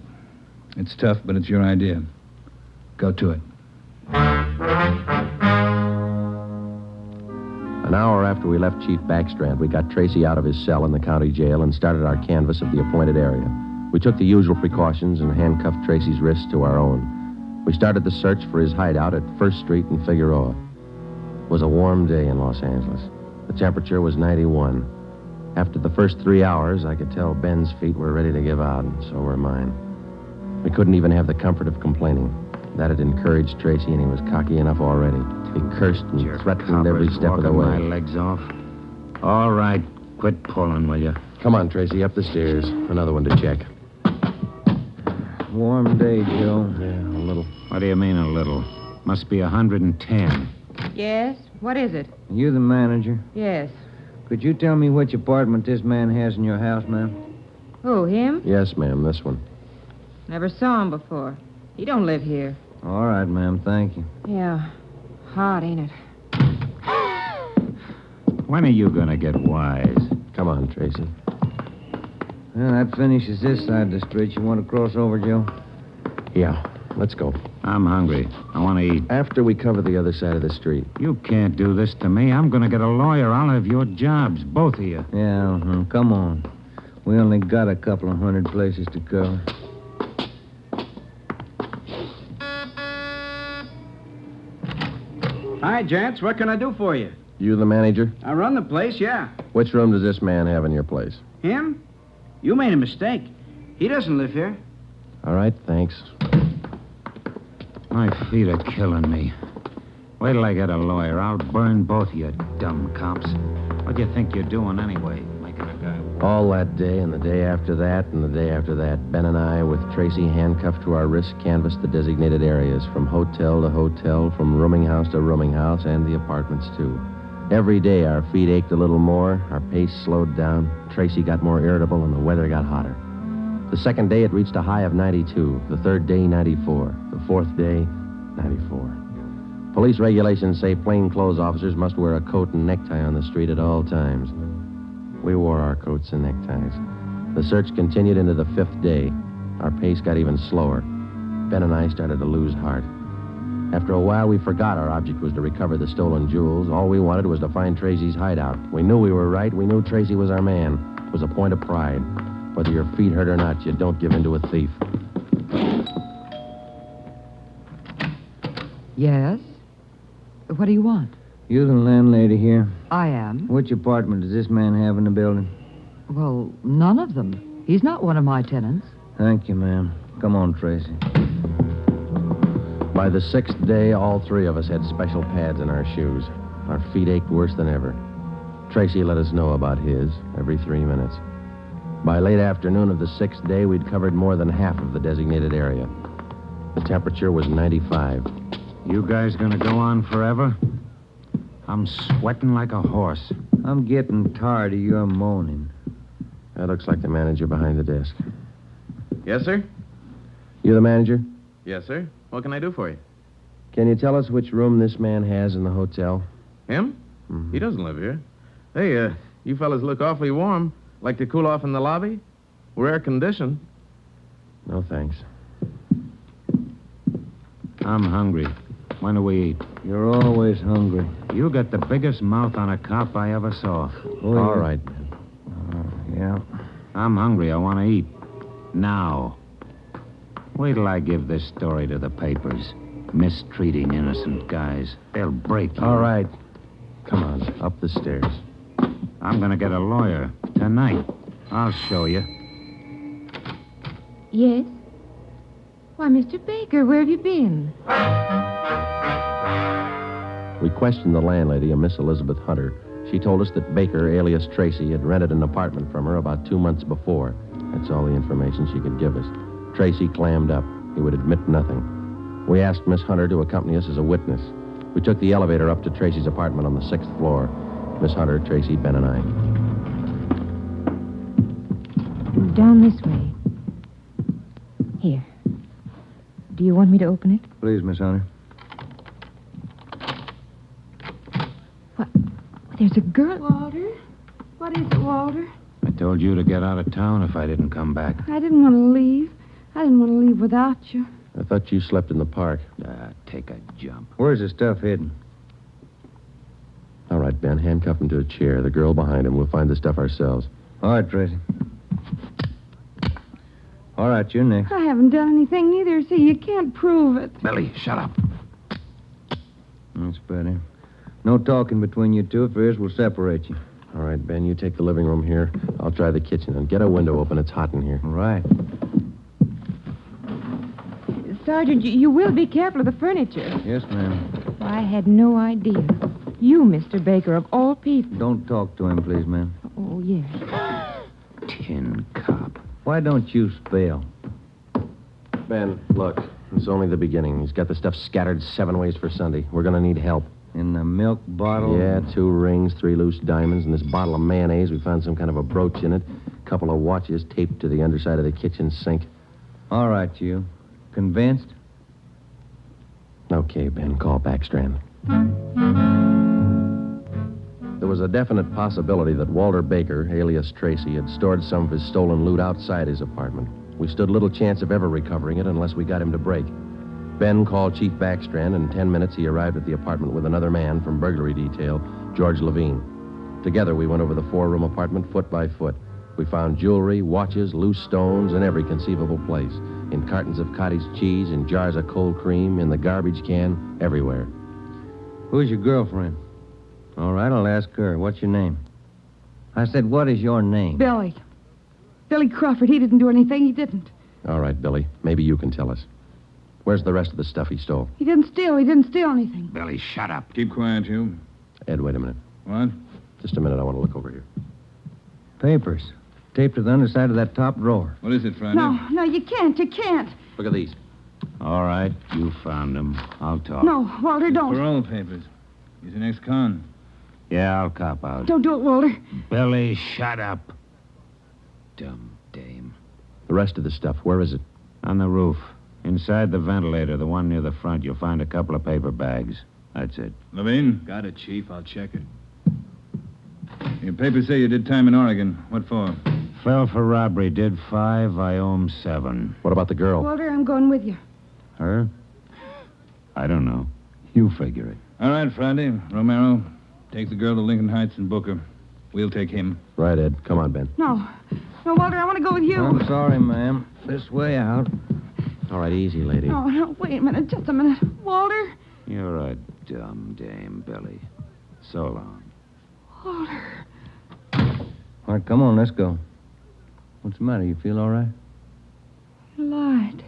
It's tough, but it's your idea. Go to it. An hour after we left Chief Backstrand, we got Tracy out of his cell in the county jail and started our canvass of the appointed area. We took the usual precautions and handcuffed Tracy's wrists to our own. We started the search for his hideout at 1st Street in Figueroa. It was a warm day in Los Angeles. The temperature was 91. After the first 3 hours, I could tell Ben's feet were ready to give out, and so were mine. We couldn't even have the comfort of complaining. That had encouraged Tracy, and he was cocky enough already. He cursed and threatened every step of the way. My legs off. All right, quit pulling, will you? Come on, Tracy, up the stairs. Another one to check. Warm day, Joe. Yeah, a little. What do you mean, a little? Must be 110. Yes? What is it? You the manager? Yes. Could you tell me which apartment this man has in your house, ma'am? Who, him? Yes, ma'am, this one. Never saw him before. He don't live here. All right, ma'am, thank you. Yeah. Hot, ain't it? When are you going to get wise? Come on, Tracy. Well, that finishes this side of the street. You want to cross over, Joe? Yeah, let's go. I'm hungry. I want to eat. After we cover the other side of the street. You can't do this to me. I'm going to get a lawyer. I'll have your jobs, both of you. Yeah, come on. We only got a couple of hundred places to cover. Hi, gents. What can I do for you? You the manager? I run the place, yeah. Which room does this man have in your place? Him? You made a mistake. He doesn't live here. All right, thanks. My feet are killing me. Wait till I get a lawyer. I'll burn both of you dumb cops. What do you think you're doing anyway? Making a guy... All that day and the day after that and the day after that, Ben and I, with Tracy handcuffed to our wrists, canvassed the designated areas, from hotel to hotel, from rooming house to rooming house, and the apartments, too. Every day our feet ached a little more, our pace slowed down, Tracy got more irritable, and the weather got hotter. The second day it reached a high of 92, the third day 94, the fourth day 94. Police regulations say plainclothes officers must wear a coat and necktie on the street at all times. We wore our coats and neckties. The search continued into the fifth day. Our pace got even slower. Ben and I started to lose heart. After a while, we forgot our object was to recover the stolen jewels. All we wanted was to find Tracy's hideout. We knew we were right. We knew Tracy was our man. It was a point of pride. Whether your feet hurt or not, you don't give in to a thief. Yes? What do you want? You the landlady here? I am. Which apartment does this man have in the building? Well, none of them. He's not one of my tenants. Thank you, ma'am. Come on, Tracy. By the sixth day, all three of us had special pads in our shoes. Our feet ached worse than ever. Tracy let us know about his every 3 minutes. By late afternoon of the sixth day, we'd covered more than half of the designated area. The temperature was 95. You guys gonna go on forever? I'm sweating like a horse. I'm getting tired of your moaning. That looks like the manager behind the desk. Yes, sir? You the manager? Yes, sir. What can I do for you? Can you tell us which room this man has in the hotel? Him? Mm-hmm. He doesn't live here. Hey, you fellas look awfully warm. Like to cool off in the lobby? We're air-conditioned. No, thanks. I'm hungry. When do we eat? You're always hungry. You got the biggest mouth on a cop I ever saw. All right, man. Yeah. I'm hungry. I want to eat. Now. Wait till I give this story to the papers. Mistreating innocent guys. They'll break you. All right. Come on, up the stairs. I'm going to get a lawyer tonight. I'll show you. Yes? Why, Mr. Baker, where have you been? We questioned the landlady, a Miss Elizabeth Hunter. She told us that Baker, alias Tracy, had rented an apartment from her about 2 months before. That's all the information she could give us. Tracy clammed up. He would admit nothing. We asked Miss Hunter to accompany us as a witness. We took the elevator up to Tracy's apartment on the 6th floor. Miss Hunter, Tracy, Ben, and I. Down this way. Here. Do you want me to open it? Please, Miss Hunter. What? There's a girl. Walter? What is it, Walter? I told you to get out of town if I didn't come back. I didn't want to leave. I didn't want to leave without you. I thought you slept in the park. Take a jump. Where's the stuff hidden? All right, Ben, handcuff him to a chair. The girl behind him. We'll find the stuff ourselves. All right, Tracy. All right, you're next. I haven't done anything neither, so you can't prove it. Billy, shut up. That's better. No talking between you two. If there is, we'll separate you. All right, Ben, you take the living room here. I'll try the kitchen. And get a window open. It's hot in here. All right. Sergeant, you will be careful of the furniture. Yes, ma'am. I had no idea. You, Mr. Baker, of all people. Don't talk to him, please, ma'am. Oh, yes. Tin cop. Why don't you spell? Ben, look. It's only the beginning. He's got the stuff scattered 7 ways for Sunday. We're going to need help. In the milk bottle? Yeah, 2 rings, 3 loose diamonds, and this bottle of mayonnaise. We found some kind of a brooch in it. A couple of watches taped to the underside of the kitchen sink. All right, you. Convinced? Okay, Ben, call Backstrand. There was a definite possibility that Walter Baker, alias Tracy, had stored some of his stolen loot outside his apartment. We stood little chance of ever recovering it unless we got him to break. Ben called Chief Backstrand, and in 10 minutes he arrived at the apartment with another man from burglary detail, George Levine. Together we went over the 4-room apartment foot by foot. We found jewelry, watches, loose stones in every conceivable place. In cartons of cottage cheese, in jars of cold cream, in the garbage can, everywhere. Who's your girlfriend? All right, I'll ask her. What's your name? I said, what is your name? Billy. Billy Crawford. He didn't do anything. He didn't. All right, Billy. Maybe you can tell us. Where's the rest of the stuff he stole? He didn't steal. He didn't steal anything. Billy, shut up. Keep quiet, you. Ed, wait a minute. What? Just a minute. I want to look over here. Papers. Taped to the underside of that top drawer. What is it, Friday? No, you can't. You can't. Look at these. All right, you found them. I'll talk. No, Walter, don't. Parole papers. He's an ex-con. Yeah, I'll cop out. Don't do it, Walter. Billy, shut up. Dumb dame. The rest of the stuff, where is it? On the roof. Inside the ventilator, the one near the front, you'll find a couple of paper bags. That's it. Levine? Got it, Chief. I'll check it. Your papers say you did time in Oregon. What for? Fell for robbery. Did 5. I owe him 7. What about the girl? Walter, I'm going with you. Her? I don't know. You figure it. All right, Friday. Romero, take the girl to Lincoln Heights and book her. We'll take him. Right, Ed. Come on, Ben. No, Walter, I want to go with you. I'm sorry, ma'am. This way out. All right, easy, lady. No, wait a minute. Just a minute. Walter? You're a dumb dame, Billy. So long. Walter. All right, come on, let's go. What's the matter? You feel all right? He lied.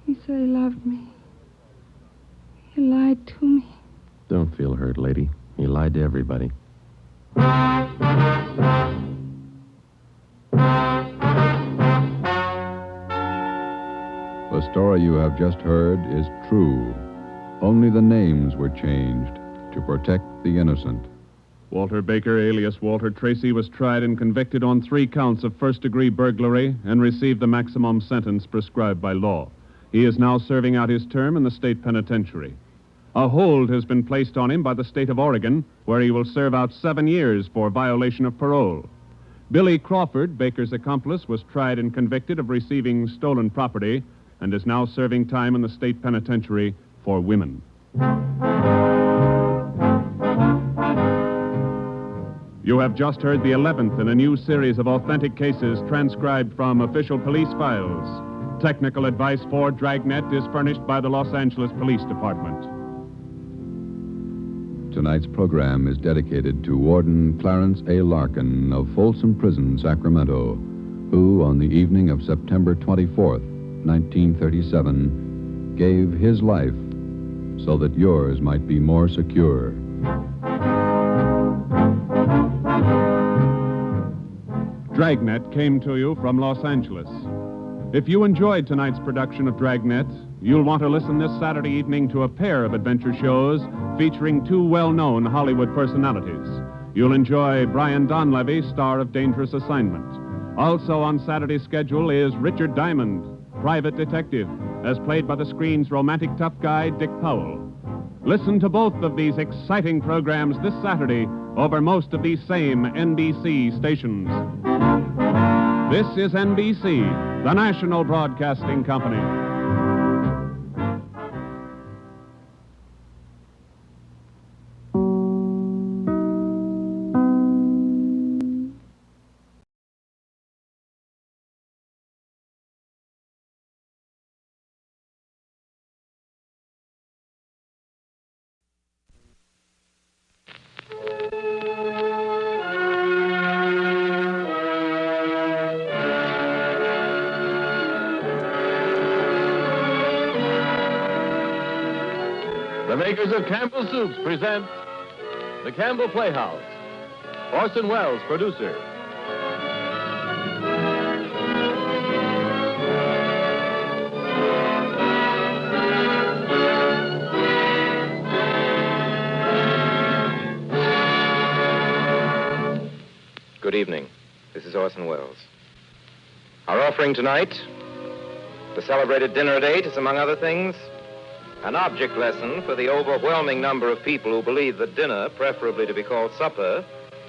He said he loved me. He lied to me. Don't feel hurt, lady. He lied to everybody. The story you have just heard is true. Only the names were changed to protect the innocent. Walter Baker, alias Walter Tracy, was tried and convicted on 3 counts of first-degree burglary and received the maximum sentence prescribed by law. He is now serving out his term in the state penitentiary. A hold has been placed on him by the state of Oregon, where he will serve out 7 years for violation of parole. Billy Crawford, Baker's accomplice, was tried and convicted of receiving stolen property and is now serving time in the state penitentiary for women. You have just heard the 11th in a new series of authentic cases transcribed from official police files. Technical advice for Dragnet is furnished by the Los Angeles Police Department. Tonight's program is dedicated to Warden Clarence A. Larkin of Folsom Prison, Sacramento, who, on the evening of September 24th, 1937, gave his life so that yours might be more secure. Dragnet came to you from Los Angeles. If you enjoyed tonight's production of Dragnet, you'll want to listen this Saturday evening to a pair of adventure shows featuring 2 well-known Hollywood personalities. You'll enjoy Brian Donlevy, star of Dangerous Assignment. Also on Saturday's schedule is Richard Diamond, private detective, as played by the screen's romantic tough guy, Dick Powell. Listen to both of these exciting programs this Saturday over most of these same NBC stations. This is NBC, the national broadcasting company. The makers of Campbell Soups present the Campbell Playhouse. Orson Welles, producer. Good evening. This is Orson Welles. Our offering tonight, the celebrated dinner at 8, is, among other things, an object lesson for the overwhelming number of people who believe that dinner, preferably to be called supper,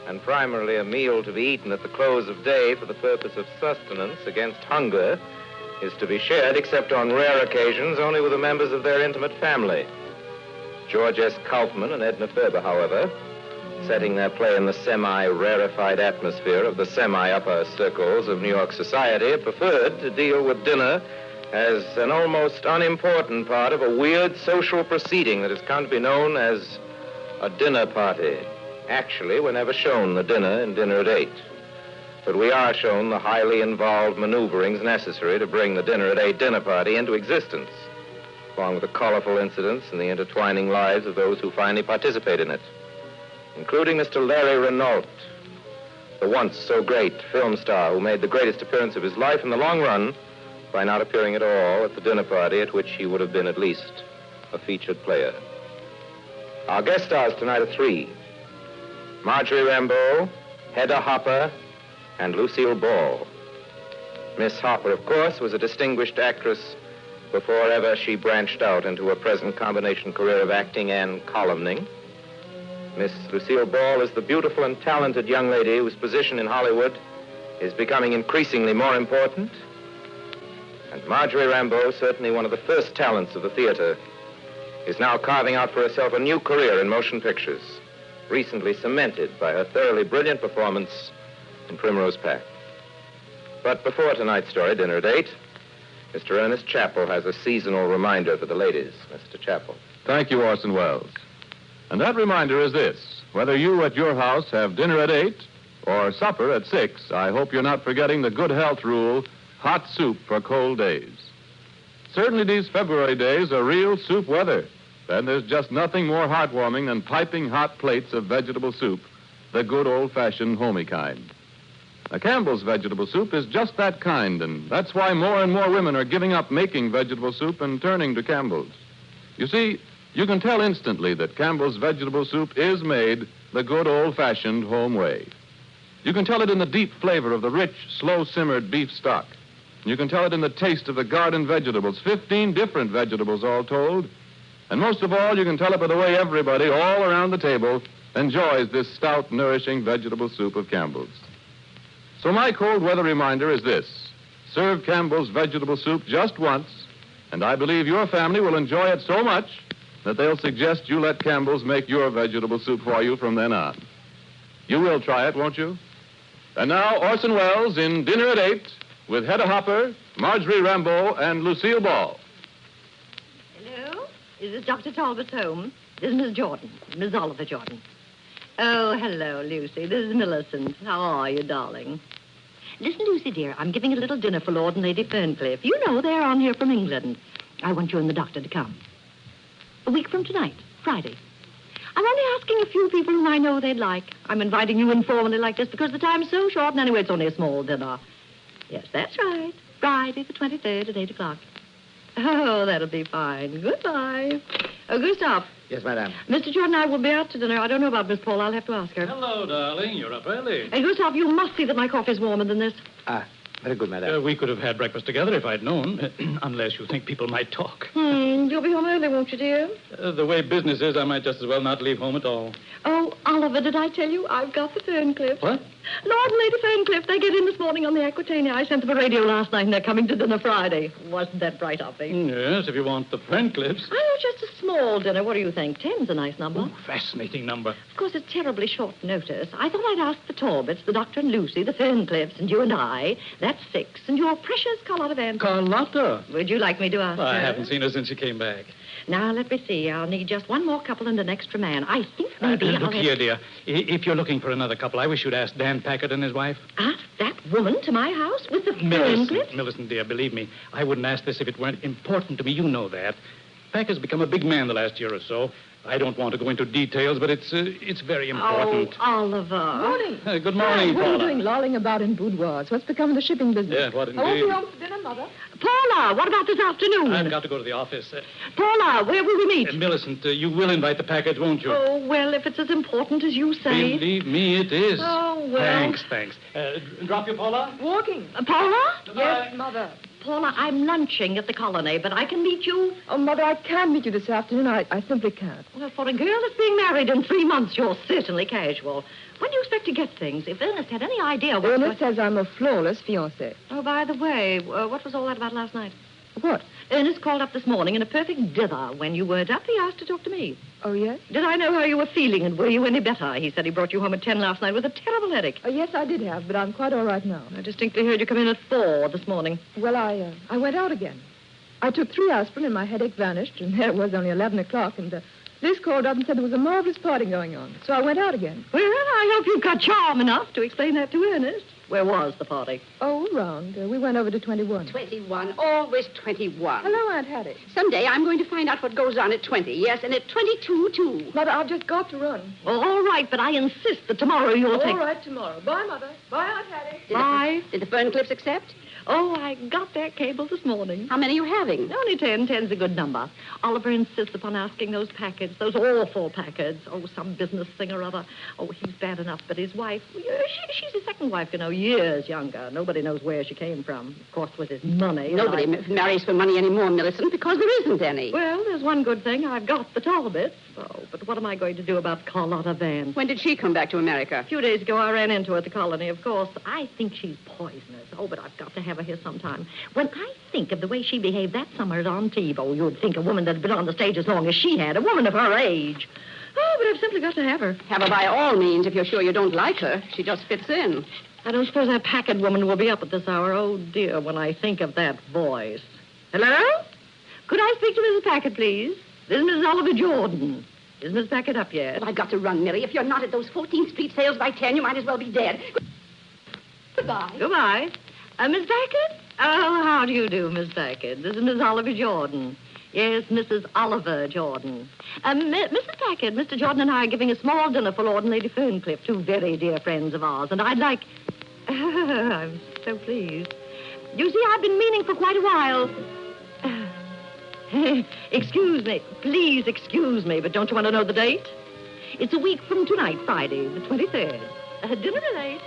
and primarily a meal to be eaten at the close of day for the purpose of sustenance against hunger, is to be shared, except on rare occasions, only with the members of their intimate family. George S. Kaufman and Edna Ferber, however, setting their play in the semi-rarefied atmosphere of the semi-upper circles of New York society, have preferred to deal with dinner as an almost unimportant part of a weird social proceeding that has come to be known as a dinner party. Actually, we're never shown the dinner in Dinner at 8. But we are shown the highly involved maneuverings necessary to bring the Dinner at 8 dinner party into existence, along with the colorful incidents and the intertwining lives of those who finally participate in it, including Mr. Larry Renault, the once so great film star who made the greatest appearance of his life in the long run by not appearing at all at the dinner party at which he would have been at least a featured player. Our guest stars tonight are 3. Marjorie Rambeau, Hedda Hopper, and Lucille Ball. Miss Hopper, of course, was a distinguished actress before ever she branched out into her present combination career of acting and columning. Miss Lucille Ball is the beautiful and talented young lady whose position in Hollywood is becoming increasingly more important. And Marjorie Rambeau, certainly one of the first talents of the theater, is now carving out for herself a new career in motion pictures, recently cemented by her thoroughly brilliant performance in Primrose Pack. But before tonight's story, Dinner at 8, Mr. Ernest Chappell has a seasonal reminder for the ladies. Mr. Chappell. Thank you, Orson Welles. And that reminder is this. Whether you at your house have dinner at 8 or supper at 6, I hope you're not forgetting the good health rule, hot soup for cold days. Certainly these February days are real soup weather. And there's just nothing more heartwarming than piping hot plates of vegetable soup, the good old-fashioned homey kind. Now, Campbell's vegetable soup is just that kind, and that's why more and more women are giving up making vegetable soup and turning to Campbell's. You see, you can tell instantly that Campbell's vegetable soup is made the good old-fashioned home way. You can tell it in the deep flavor of the rich, slow-simmered beef stock. You can tell it in the taste of the garden vegetables, 15 different vegetables all told. And most of all, you can tell it by the way everybody all around the table enjoys this stout, nourishing vegetable soup of Campbell's. So my cold weather reminder is this. Serve Campbell's vegetable soup just once, and I believe your family will enjoy it so much that they'll suggest you let Campbell's make your vegetable soup for you from then on. You will try it, won't you? And now, Orson Welles in Dinner at 8 with Hedda Hopper, Marjorie Rambeau, and Lucille Ball. Hello? Is this Dr. Talbot's home? This is Miss Jordan, Miss Oliver Jordan. Oh, hello, Lucy. This is Millicent. How are you, darling? Listen, Lucy, dear, I'm giving a little dinner for Lord and Lady Ferncliff. You know they're on here from England. I want you and the doctor to come. A week from tonight, Friday. I'm only asking a few people whom I know they'd like. I'm inviting you informally like this because the time's so short, and anyway, it's only a small dinner. Yes, that's right. Friday the 23rd at 8 o'clock. Oh, that'll be fine. Goodbye. Oh, Gustav. Yes, madam. Mr. Jordan and I will be out to dinner. I don't know about Miss Paul. I'll have to ask her. Hello, darling. You're up early. Hey, Gustav, you must see that my coffee's warmer than this. Very good, madam. We could have had breakfast together if I'd known, unless you think people might talk. You'll be home early, won't you, dear? The way business is, I might just as well not leave home at all. Oh, Oliver, did I tell you I've got the Ferncliffs? What? Lord and Lady Ferncliff, they get in this morning on the Aquitania. I sent them a radio last night, and they're coming to dinner Friday. Wasn't that bright of me? Yes, if you want the Ferncliffs. Oh, just a small dinner. What do you think? 10's a nice number. Ooh, fascinating number. Of course, it's terribly short notice. I thought I'd ask the Talbots, the Doctor and Lucy, the Ferncliffs, and you and I. That's 6. And your precious Carlotta Van... Carlotta? Would you like me to ask her? I haven't seen her since she came back. Now, let me see. I'll need just one more couple and an extra man. I think maybe Look here, dear. If you're looking for another couple, I wish you'd ask Dan Packard and his wife. Ask that woman to my house with the Ferncliffs? Millicent, dear, believe me, I wouldn't ask this if it weren't important to me. You know that. Packard's become a big man the last year or so. I don't want to go into details, but it's very important. Oh, Oliver. Morning. Good morning, What are you Paula. doing lolling about in boudoirs? What's become of the shipping business? Yeah, what I won't indeed? be home for dinner, Mother. Paula, what about this afternoon? I've got to go to the office. Paula, where will we meet? Millicent, you will invite the package, won't you? Oh, well, if it's as important as you say. Believe me, it is. Oh, well. Thanks. Drop you, Paula? Walking. Paula? Yes, Mother. Paula, I'm lunching at the colony, but I can meet you. Oh, Mother, I can't meet you this afternoon. I simply can't. Well, for a girl that's being married in 3 months, you're certainly casual. When do you expect to get things? If Ernest had any idea what... Ernest says I'm a flawless fiancée. Oh, by the way, what was all that about last night? What? Ernest called up this morning in a perfect dither. When you weren't up, he asked to talk to me. Oh, yes? Did I know how you were feeling, and were you any better? He said he brought you home at 10 last night with a terrible headache. Oh, yes, I did have, but I'm quite all right now. I distinctly heard you come in at 4 this morning. Well, I went out again. I took 3 aspirin and my headache vanished, and there it was only 11 o'clock, and Liz called up and said there was a marvelous party going on. So I went out again. Well, I hope you've got charm enough to explain that to Ernest. Where was the party? Oh, around. We went over to 21. 21. Always 21. Hello, Aunt Hattie. Someday I'm going to find out what goes on at 20. Yes, and at 22, too. Mother, I've just got to run. Oh, all right, but I insist that tomorrow you'll take... All right, tomorrow. Bye, Mother. Bye, Aunt Hattie. Bye. Did the Ferncliffs accept? Oh, I got that cable this morning. How many are you having? Only 10. 10's a good number. Oliver insists upon asking those packets, those awful packets. Oh, some business thing or other. Oh, he's bad enough, but his wife, she's his second wife, years younger. Nobody knows where she came from. Of course, with his money. Nobody marries for money anymore, Millicent, because there isn't any. Well, there's one good thing. I've got the Talbots. Oh, but what am I going to do about Carlotta Van? When did she come back to America? A few days ago, I ran into her at the colony, of course. I think she's poisonous. Oh, but I've got to have her here sometime. When I think of the way she behaved that summer at Antibes, you'd think a woman that had been on the stage as long as she had, a woman of her age. Oh, but I've simply got to have her. Have her by all means if you're sure you don't like her. She just fits in. I don't suppose that Packard woman will be up at this hour. Oh, dear, when I think of that voice. Hello? Could I speak to Mrs. Packard, please? This is Mrs. Oliver Jordan. Is Miss Packard up yet? Well, I've got to run, Millie. If you're not at those 14th Street sales by 10, you might as well be dead. Goodbye. Goodbye. Miss Packard? Oh, how do you do, Miss Packard? This is Miss Oliver Jordan. Yes, Mrs. Oliver Jordan. Mrs. Packard, Mr. Jordan and I are giving a small dinner for Lord and Lady Ferncliff, 2 very dear friends of ours, and I'd like... I'm so pleased. You see, I've been meaning for quite a while... Excuse me. Please excuse me, but don't you want to know the date? It's a week from tonight, Friday, the 23rd. Dinner at 8.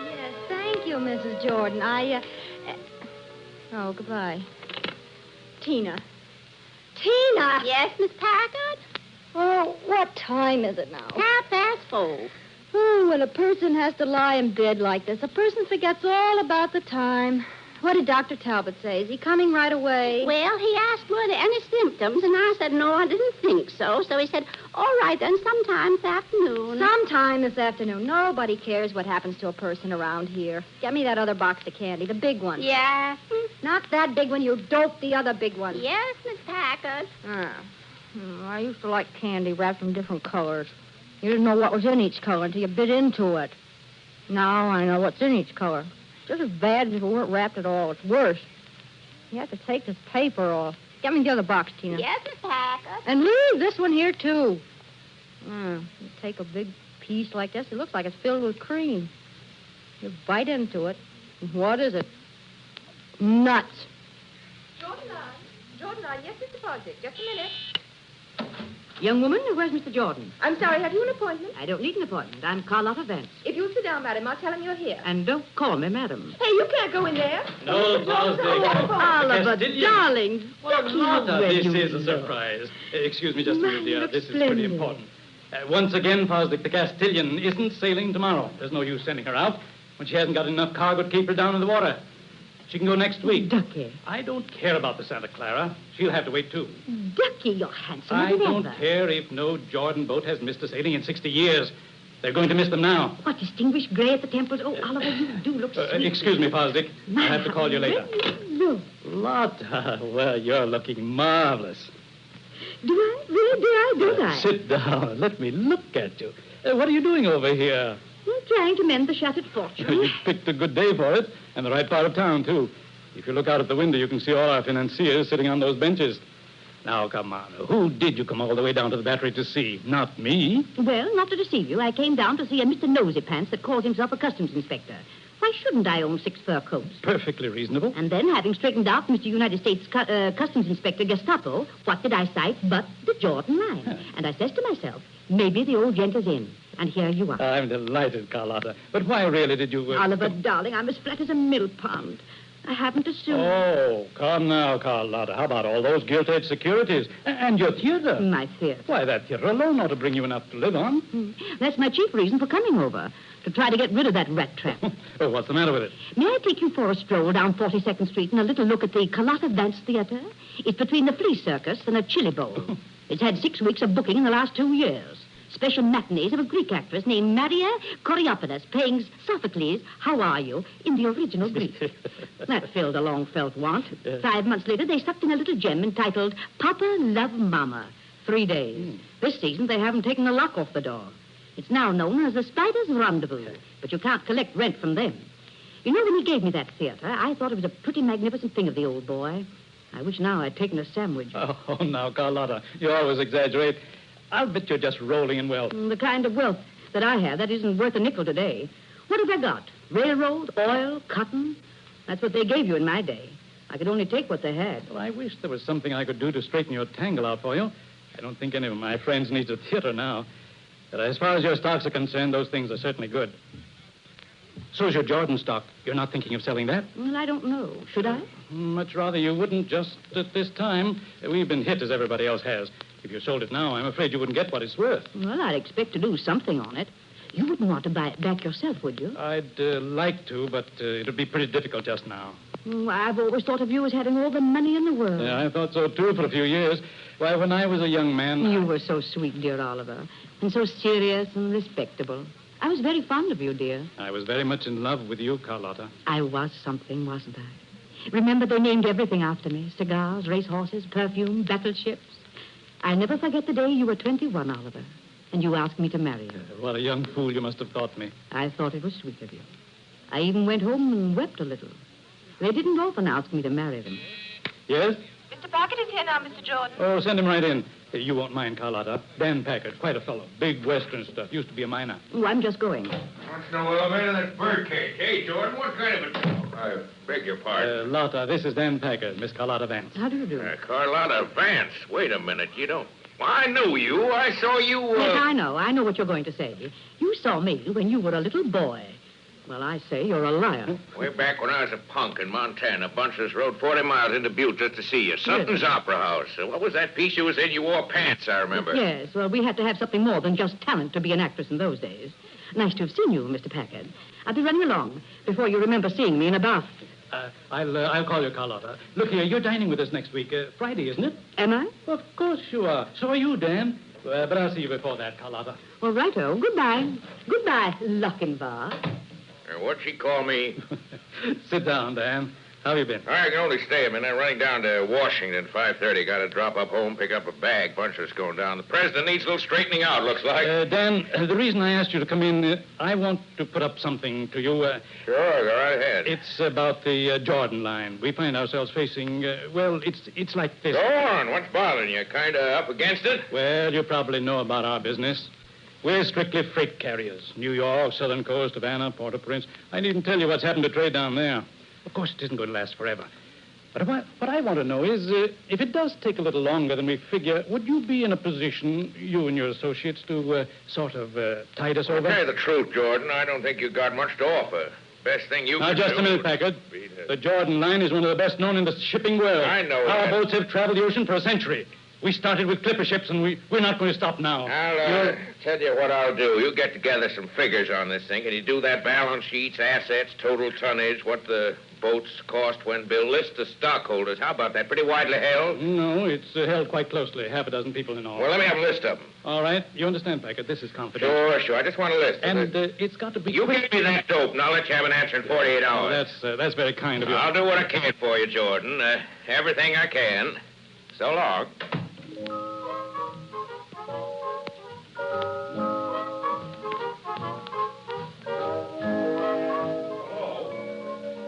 Yes, thank you, Mrs. Jordan. Oh, goodbye. Tina. Tina! Yes, Miss Packard? Oh, what time is it now? 4:30. Oh, when a person has to lie in bed like this, a person forgets all about the time. What did Dr. Talbot say? Is he coming right away? Well, he asked were there any symptoms, and I said no, I didn't think so. So he said, all right, then, sometime this afternoon. Sometime this afternoon. Nobody cares what happens to a person around here. Get me that other box of candy, the big one. Yeah? Not that big one, you dope, the other big one. Yes, Miss Packard. I used to like candy wrapped in different colors. You didn't know what was in each color until you bit into it. Now I know what's in each color. Just as bad as if it weren't wrapped at all. It's worse. You have to take this paper off. Get me the other box, Tina. Yes, Miss Packard. And leave this one here, too. You take a big piece like this. It looks like it's filled with cream. You bite into it. And what is it? Nuts. Jordan, yes, Mr. Fosdick. Just a minute. Young woman, where's Mr. Jordan? I'm sorry, have you an appointment? I don't need an appointment. I'm Carlotta Vance. If you'll sit down, madam, I'll tell him you're here. And don't call me madam. Hey, you can't go in there. No, Fosdick. Oliver, darling. Carlotta, this is a surprise. Excuse me just a minute, dear. This is pretty important. Once again, Fosdick, the Castilian isn't sailing tomorrow. There's no use sending her out when she hasn't got enough cargo to keep her down in the water. She can go next week. Ducky. I don't care about the Santa Clara. She'll have to wait, too. Ducky, you're handsome I as don't ever. care if no Jordan boat has missed a sailing in 60 years. They're going to miss them now. What distinguished gray at the temples. Oh, Oliver, you do look sweet. Excuse me, Fosdick. I'll have to call you later. Look. Lotta, well, you're looking marvelous. Do I? Really, do I? Do I? Sit down. Let me look at you. What are you doing over here? I'm trying to mend the shattered fortune. You picked a good day for it, and the right part of town, too. If you look out at the window, you can see all our financiers sitting on those benches. Now, come on. Who did you come all the way down to the battery to see? Not me. Well, not to deceive you, I came down to see a Mr. Nosy Pants that calls himself a customs inspector. Why shouldn't I own 6 fur coats? Perfectly reasonable. And then, having straightened out Mr. United States Customs Inspector Gestapo, what did I cite but the Jordan line? And I says to myself, maybe the old gent is in. And here you are. I'm delighted, Carlotta. But why really did you... Oliver, darling, I'm as flat as a mill pond. I haven't a sou. Oh, come now, Carlotta. How about all those gilt-edged securities? And your theater? My theater. Why, that theater alone ought to bring you enough to live on. That's my chief reason for coming over, to try to get rid of that rat trap. Oh, what's the matter with it? May I take you for a stroll down 42nd Street and a little look at the Carlotta Vance Theater? It's between the Flea Circus and a chili bowl. It's had 6 weeks of booking in the last 2 years. Special matinees of a Greek actress named Maria Coriopolis playing Sophocles, How Are You, in the original Greek. That filled a long-felt want. 5 months later, they sucked in a little gem entitled Papa Love Mama. 3 days. This season, they haven't taken the lock off the door. It's now known as the Spider's Rendezvous, but you can't collect rent from them. You know, when he gave me that theater, I thought it was a pretty magnificent thing of the old boy. I wish now I'd taken a sandwich. Oh, now, Carlotta, you always exaggerate. I'll bet you're just rolling in wealth. The kind of wealth that I have, that isn't worth a nickel today. What have I got? Railroad, oil, cotton? That's what they gave you in my day. I could only take what they had. Well, I wish there was something I could do to straighten your tangle out for you. I don't think any of my friends needs a theater now. But as far as your stocks are concerned, those things are certainly good. So's your Jordan stock. You're not thinking of selling that? Well, I don't know. Should I? Much rather you wouldn't just at this time. We've been hit as everybody else has. If you sold it now, I'm afraid you wouldn't get what it's worth. Well, I'd expect to lose something on it. You wouldn't want to buy it back yourself, would you? I'd like to, but it'd be pretty difficult just now. I've always thought of you as having all the money in the world. Yeah, I thought so, too, for a few years. Why, when I was a young man... You were so sweet, dear Oliver, and so serious and respectable. I was very fond of you, dear. I was very much in love with you, Carlotta. I was something, wasn't I? Remember, they named everything after me. Cigars, racehorses, perfume, battleships. I never forget the day you were 21, Oliver, and you asked me to marry you. What a young fool you must have thought me. I thought it was sweet of you. I even went home and wept a little. They didn't often ask me to marry them. Yes? Mr. Packard is here now, Mr. Jordan. Oh, send him right in. You won't mind, Carlotta. Dan Packard, quite a fellow. Big Western stuff. Used to be a miner. Oh, I'm just going. Wants no elevator, that's birdcage. Hey, Jordan, what kind of a... I beg your pardon. Lotta, this is Dan Packard, Miss Carlotta Vance. How do you do? Carlotta Vance. Wait a minute, you don't... Well, I knew you. I saw you, Yes, I know. I know what you're going to say. You saw me when you were a little boy. Well, I say you're a liar. Way back when I was a punk in Montana, a bunch of us rode 40 miles into Butte just to see you. Something's Opera House. What was that piece you was in? You wore pants, I remember. Yes, well, we had to have something more than just talent to be an actress in those days. Nice to have seen you, Mr. Packard. I'll be running along before you remember seeing me in a bath. I'll call you, Carlotta. Look here, you're dining with us next week. Friday, isn't it? Am I? Of course you are. So are you, Dan. But I'll see you before that, Carlotta. All righto. Goodbye. Goodbye, Lochinvar. What'd she call me? Sit down, Dan. How have you been? I can only stay a minute. I'm running down to Washington, 5:30. Got to drop up home, pick up a bag. Bunch of us going down. The president needs a little straightening out, looks like. Dan, the reason I asked you to come in, I want to put up something to you. Sure, go right ahead. It's about the Jordan line. We find ourselves facing, it's like this. Go on. What's bothering you? Kind of up against it? Well, you probably know about our business. We're strictly freight carriers. New York, Southern Coast, Havana, Port-au-Prince. I needn't tell you what's happened to trade down there. Of course, it isn't going to last forever. But what I want to know is, if it does take a little longer than we figure, would you be in a position, you and your associates, to sort of tide us over? To tell you the truth, Jordan, I don't think you've got much to offer. Best thing you can do... Now, just a minute, Packard. The Jordan line is one of the best known in the shipping world. I know Our that. boats have traveled the ocean for a century. We started with clipper ships, and we're not going to stop now. I'll tell you what I'll do. You get together some figures on this thing, and you do that balance sheets, assets, total tonnage, what the boats cost when built, list the stockholders. How about that? Pretty widely held? No, it's held quite closely. Half a dozen people in all. Well, let me have a list of them. All right. You understand, Packard. This is confidential. Sure. I just want a list. And it's got to be... You give me that dope, and I'll let you have an answer in 48 hours. That's very kind of you. I'll do what I can for you, Jordan. Everything I can. So long.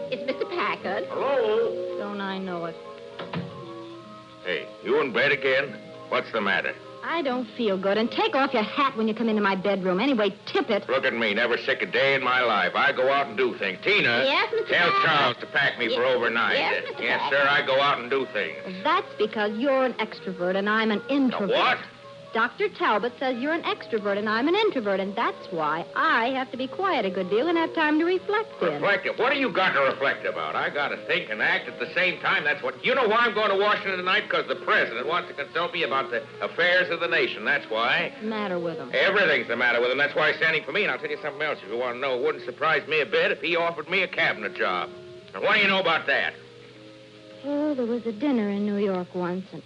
It's Mr. Packard. Hello? Don't I know it? Hey, you in bed again? What's the matter? I don't feel good. And take off your hat when you come into my bedroom. Anyway, tip it. Look at me, never sick a day in my life. I go out and do things. Tina, Yes, Mr. tell Hammett? Charles to pack me for overnight. Yes, Mr. Yes, Hammett. sir, I go out and do things. That's because you're an extrovert and I'm an introvert. What? Dr. Talbot says you're an extrovert and I'm an introvert, and that's why I have to be quiet a good deal and have time to reflect in. Reflect? What are you got to reflect about? I got to think and act at the same time. That's what... You know why I'm going to Washington tonight? Because the president wants to consult me about the affairs of the nation. That's why. What's the matter with him? Everything's the matter with him. That's why he's standing for me. And I'll tell you something else if you want to know. It wouldn't surprise me a bit if he offered me a cabinet job. And what do you know about that? Oh, there was a dinner in New York once, and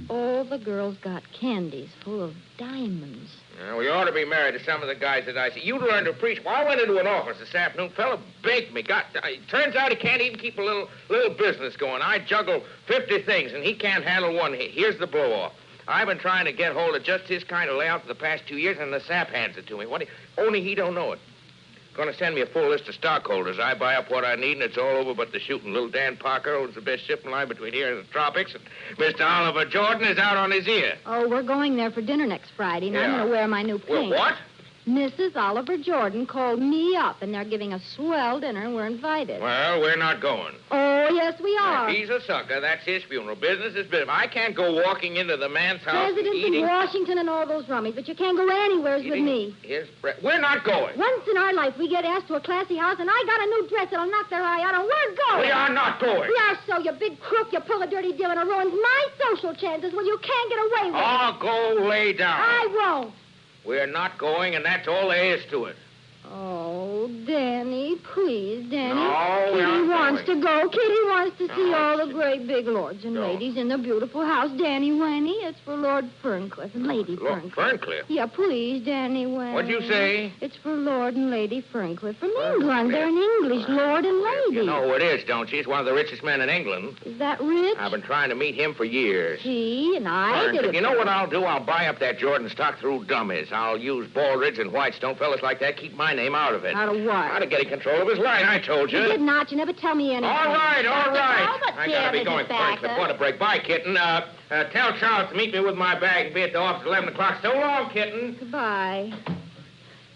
all the girls got candies full of diamonds. We ought to be married to some of the guys that I see. You learn to preach. Well, I went into an office this afternoon. Fella begged me. It turns out he can't even keep a little business going. I juggle 50 things, and he can't handle one. Here's the blow-off. I've been trying to get hold of just his kind of layout for the past 2 years, and the sap hands it to me. Only he don't know it. Going to send me a full list of stockholders. I buy up what I need, and it's all over but the shooting. Little Dan Parker owns the best shipping line between here and the tropics, and Mr. Oliver Jordan is out on his ear. Oh, we're going there for dinner next Friday, and I'm going to wear my new pink. What? Mrs. Oliver Jordan called me up, and they're giving a swell dinner, and we're invited. Well, we're not going. Oh, yes, we are. He's a sucker. That's his funeral. Business is business. I can't go walking into the man's house and Presidents eating... in Washington and all those rummies, but you can't go anywhere with me. Here's Bret. We're not going. Once in our life, we get asked to a classy house, and I got a new dress that'll knock their eye out, and we're going. We are not going. We are so, you big crook. You pull a dirty deal, and it ruins my social chances when you can't get away with it. Oh, go lay down. I won't. We're not going, and that's all there is to it. Oh, Danny, please, Danny. No, we're Kitty not wants to go. Kitty wants to see all the see. great big lords and ladies in the beautiful house. Danny Wenny, it's for Lord Ferncliff and Lady Lord Ferncliff. Ferncliff? Yeah, please, Danny Wenny. What'd you say? It's for Lord and Lady Ferncliff from England. They're in English, Lord and Lady. You know who it is, don't you? He's one of the richest men in England. Is that rich? I've been trying to meet him for years. See, and I did it. You know what I'll do? I'll buy up that Jordan stock through dummies. I'll use Baldridge and Whitestone, fellas like that. Keep my name out of it. Out of what? Out of getting control of his line, I told you. You did not. You never tell me anything. All right. Talbot, I dear, gotta be Mrs. going. Thacker. Ferncliff, what a break. Bye, kitten. Tell Charles to meet me with my bag and be at the office at 11 o'clock. So long, kitten. Goodbye.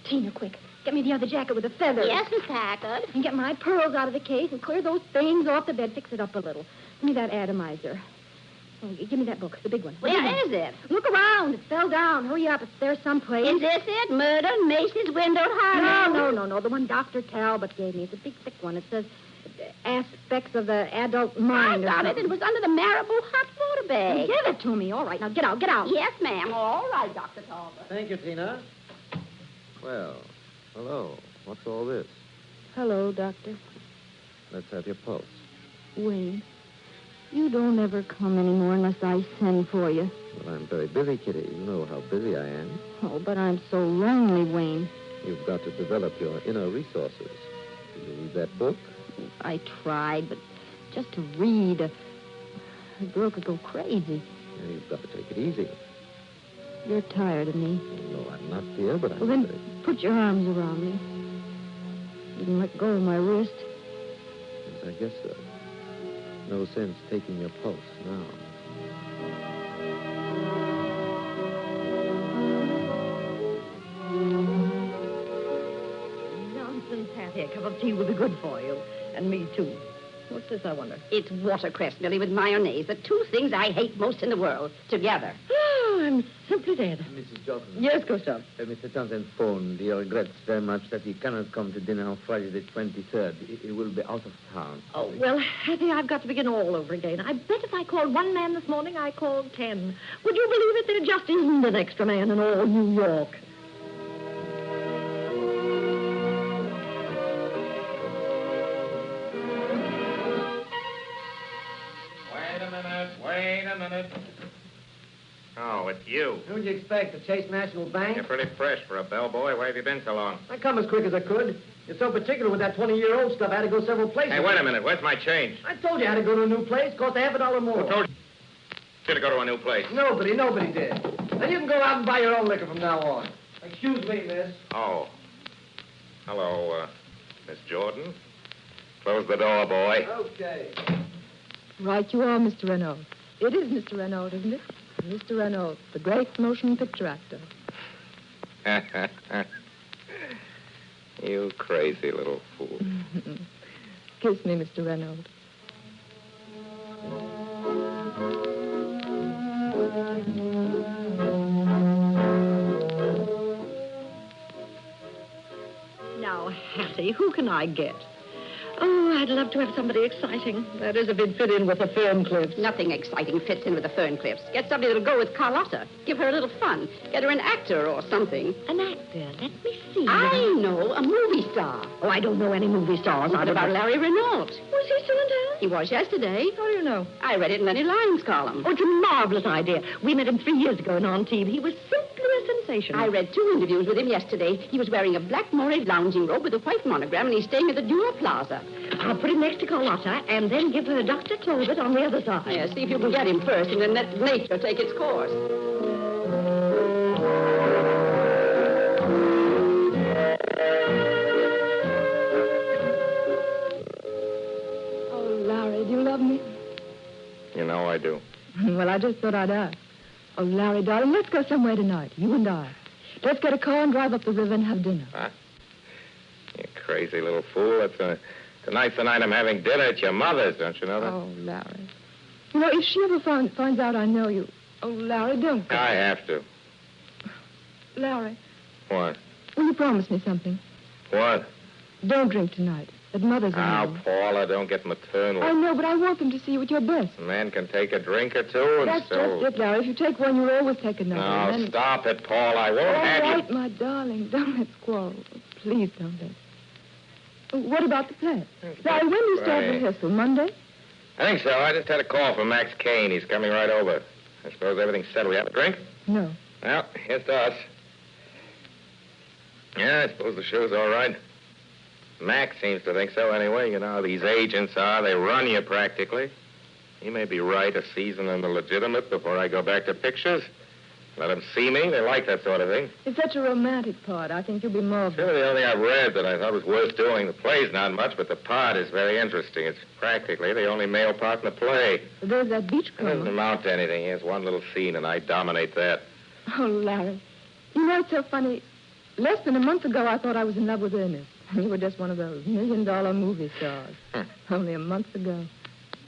Tina, quick. Get me the other jacket with the feathers. Yes, Miss Hackett. And get my pearls out of the case and clear those things off the bed. Fix it up a little. Give me that atomizer. Oh, give me that book, the big one. Where is it? Look around. It fell down. Hurry up. It's there someplace. Is this it? Murder, Macy's windowed harmony? No. The one Dr. Talbot gave me. It's a big, thick one. It says aspects of the adult mind. I got it. It was under the Marabou hot water bag. Give it to me. All right. Now, get out. Yes, ma'am. All right, Dr. Talbot. Thank you, Tina. Well, hello. What's all this? Hello, Doctor. Let's have your pulse. Wayne, you don't ever come anymore unless I send for you. Well, I'm very busy, Kitty. You know how busy I am. Oh, but I'm so lonely, Wayne. You've got to develop your inner resources. Did you read that book? I tried, but just to read, a girl could go crazy. Yeah, you've got to take it easy. You're tired of me. No, I'm not, dear, but I'm Well, then very... put your arms around me. You can let go of my wrist. Yes, I guess so. No sense taking your pulse now. Nonsense, Hattie. A cup of tea would be good for you. And me, too. What's this, I wonder? It's watercress, Millie, with mayonnaise. The two things I hate most in the world. Together. Oh, I'm simply dead. Mrs. Johnson. Yes, Gustav. Mr. Townsend phoned. He regrets very much that he cannot come to dinner on Friday the 23rd. He will be out of town. Oh, well, Hattie, I've got to begin all over again. I bet if I called one man this morning, I called 10. Would you believe it? There just isn't an extra man in all New York. Wait a minute. Oh, it's you. Who'd you expect, the Chase National Bank? You're pretty fresh for a bellboy. Where have you been so long? I come as quick as I could. You're so particular with that 20-year-old stuff, I had to go several places. Hey, wait a minute. Where's my change? I told you I had to go to a new place. Cost $50 more. Who told you to go to a new place? Nobody did. Then you can go out and buy your own liquor from now on. Excuse me, miss. Oh. Hello, Miss Jordan. Close the door, boy. Okay. Right you are, Mr. Renault. It is Mr. Renault, isn't it? Mr. Reynolds, the great motion picture actor. You crazy little fool. Kiss me, Mr. Reynolds. Now, Hattie, who can I get? Oh, I'd love to have somebody exciting. That is, if it fit in with the Ferncliffs. Nothing exciting fits in with the Ferncliffs. Get somebody that'll go with Carlotta. Give her a little fun. Get her an actor or something. An actor? Let me see. I know, a movie star. Oh, I don't know any movie stars. What about Larry Renault? Was he still in town? He was yesterday. How do you know? I read it in Lenny Lyons' column. Oh, it's a marvelous idea. We met him 3 years ago in Antibes. He was simply a sensation. I read 2 interviews with him yesterday. He was wearing a black moire lounging robe with a white monogram, and he's staying at the Duo Plaza. I'll put him next to Carlotta and then give her Dr. Talbot on the other side. Yeah, see if you can get him first, and then let nature take its course. Oh, Larry, do you love me? You know I do. Well, I just thought I'd ask. Oh, Larry, darling, let's go somewhere tonight, you and I. Let's get a car and drive up the river and have dinner. Huh? You crazy little fool. Tonight's the night I'm having dinner at your mother's, don't you know that? Oh, Larry. You know, if she ever finds out I know you... Oh, Larry, don't go. I have to. Larry, What? will you promise me something? What? Don't drink tonight. At Mother's Now, Paula, don't get maternal. I know, but I want them to see you at your best. A man can take a drink or two and That's still... just it, Larry. If you take one, you'll always take another. No, and then... stop it, Paul. I won't All have right, you... my darling. Don't let's quarrel. Please don't let's. What about the play? Larry, when do you start Right. rehearsal? Monday? I think so. I just had a call from Max Kane. He's coming right over. I suppose everything's settled. You have a drink? No. Well, here's to us. Yeah, I suppose the show's all right. Max seems to think so anyway. You know how these agents are. They run you practically. He may be right, a season in the legitimate before I go back to pictures. Let them see me. They like that sort of thing. It's such a romantic part. I think you'll be more... Sure, the only thing I've read that I thought was worth doing. The play's not much, but the part is very interesting. It's practically the only male part in the play. There's that It doesn't beachcomber. amount to anything. Here's one little scene, and I dominate that. Oh, Larry. You know, it's so funny. Less than a month ago, I thought I was in love with Ernest. You were just one of those $1 million movie stars. Only a month ago.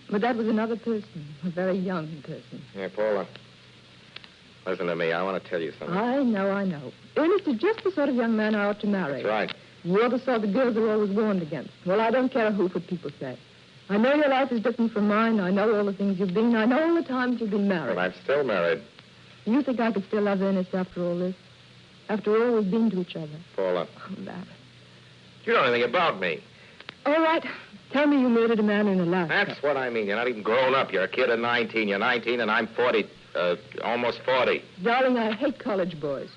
But that was another person, a very young person. Yeah, Paula. Listen to me. I want to tell you something. I know. Ernest is just the sort of young man I ought to marry. That's right. You're the sort of girls are always warned against. Well, I don't care what people say. I know your life is different from mine. I know all the things you've been. I know all the times you've been married. But I'm still married. You think I could still love Ernest after all this? After all we've been to each other? Paula. Oh, Larry. You don't know anything about me. All right. Tell me you murdered a man in Alaska. That's what I mean. You're not even grown up. You're a kid of 19. You're 19, and I'm 40. Almost 40. Darling, I hate college boys.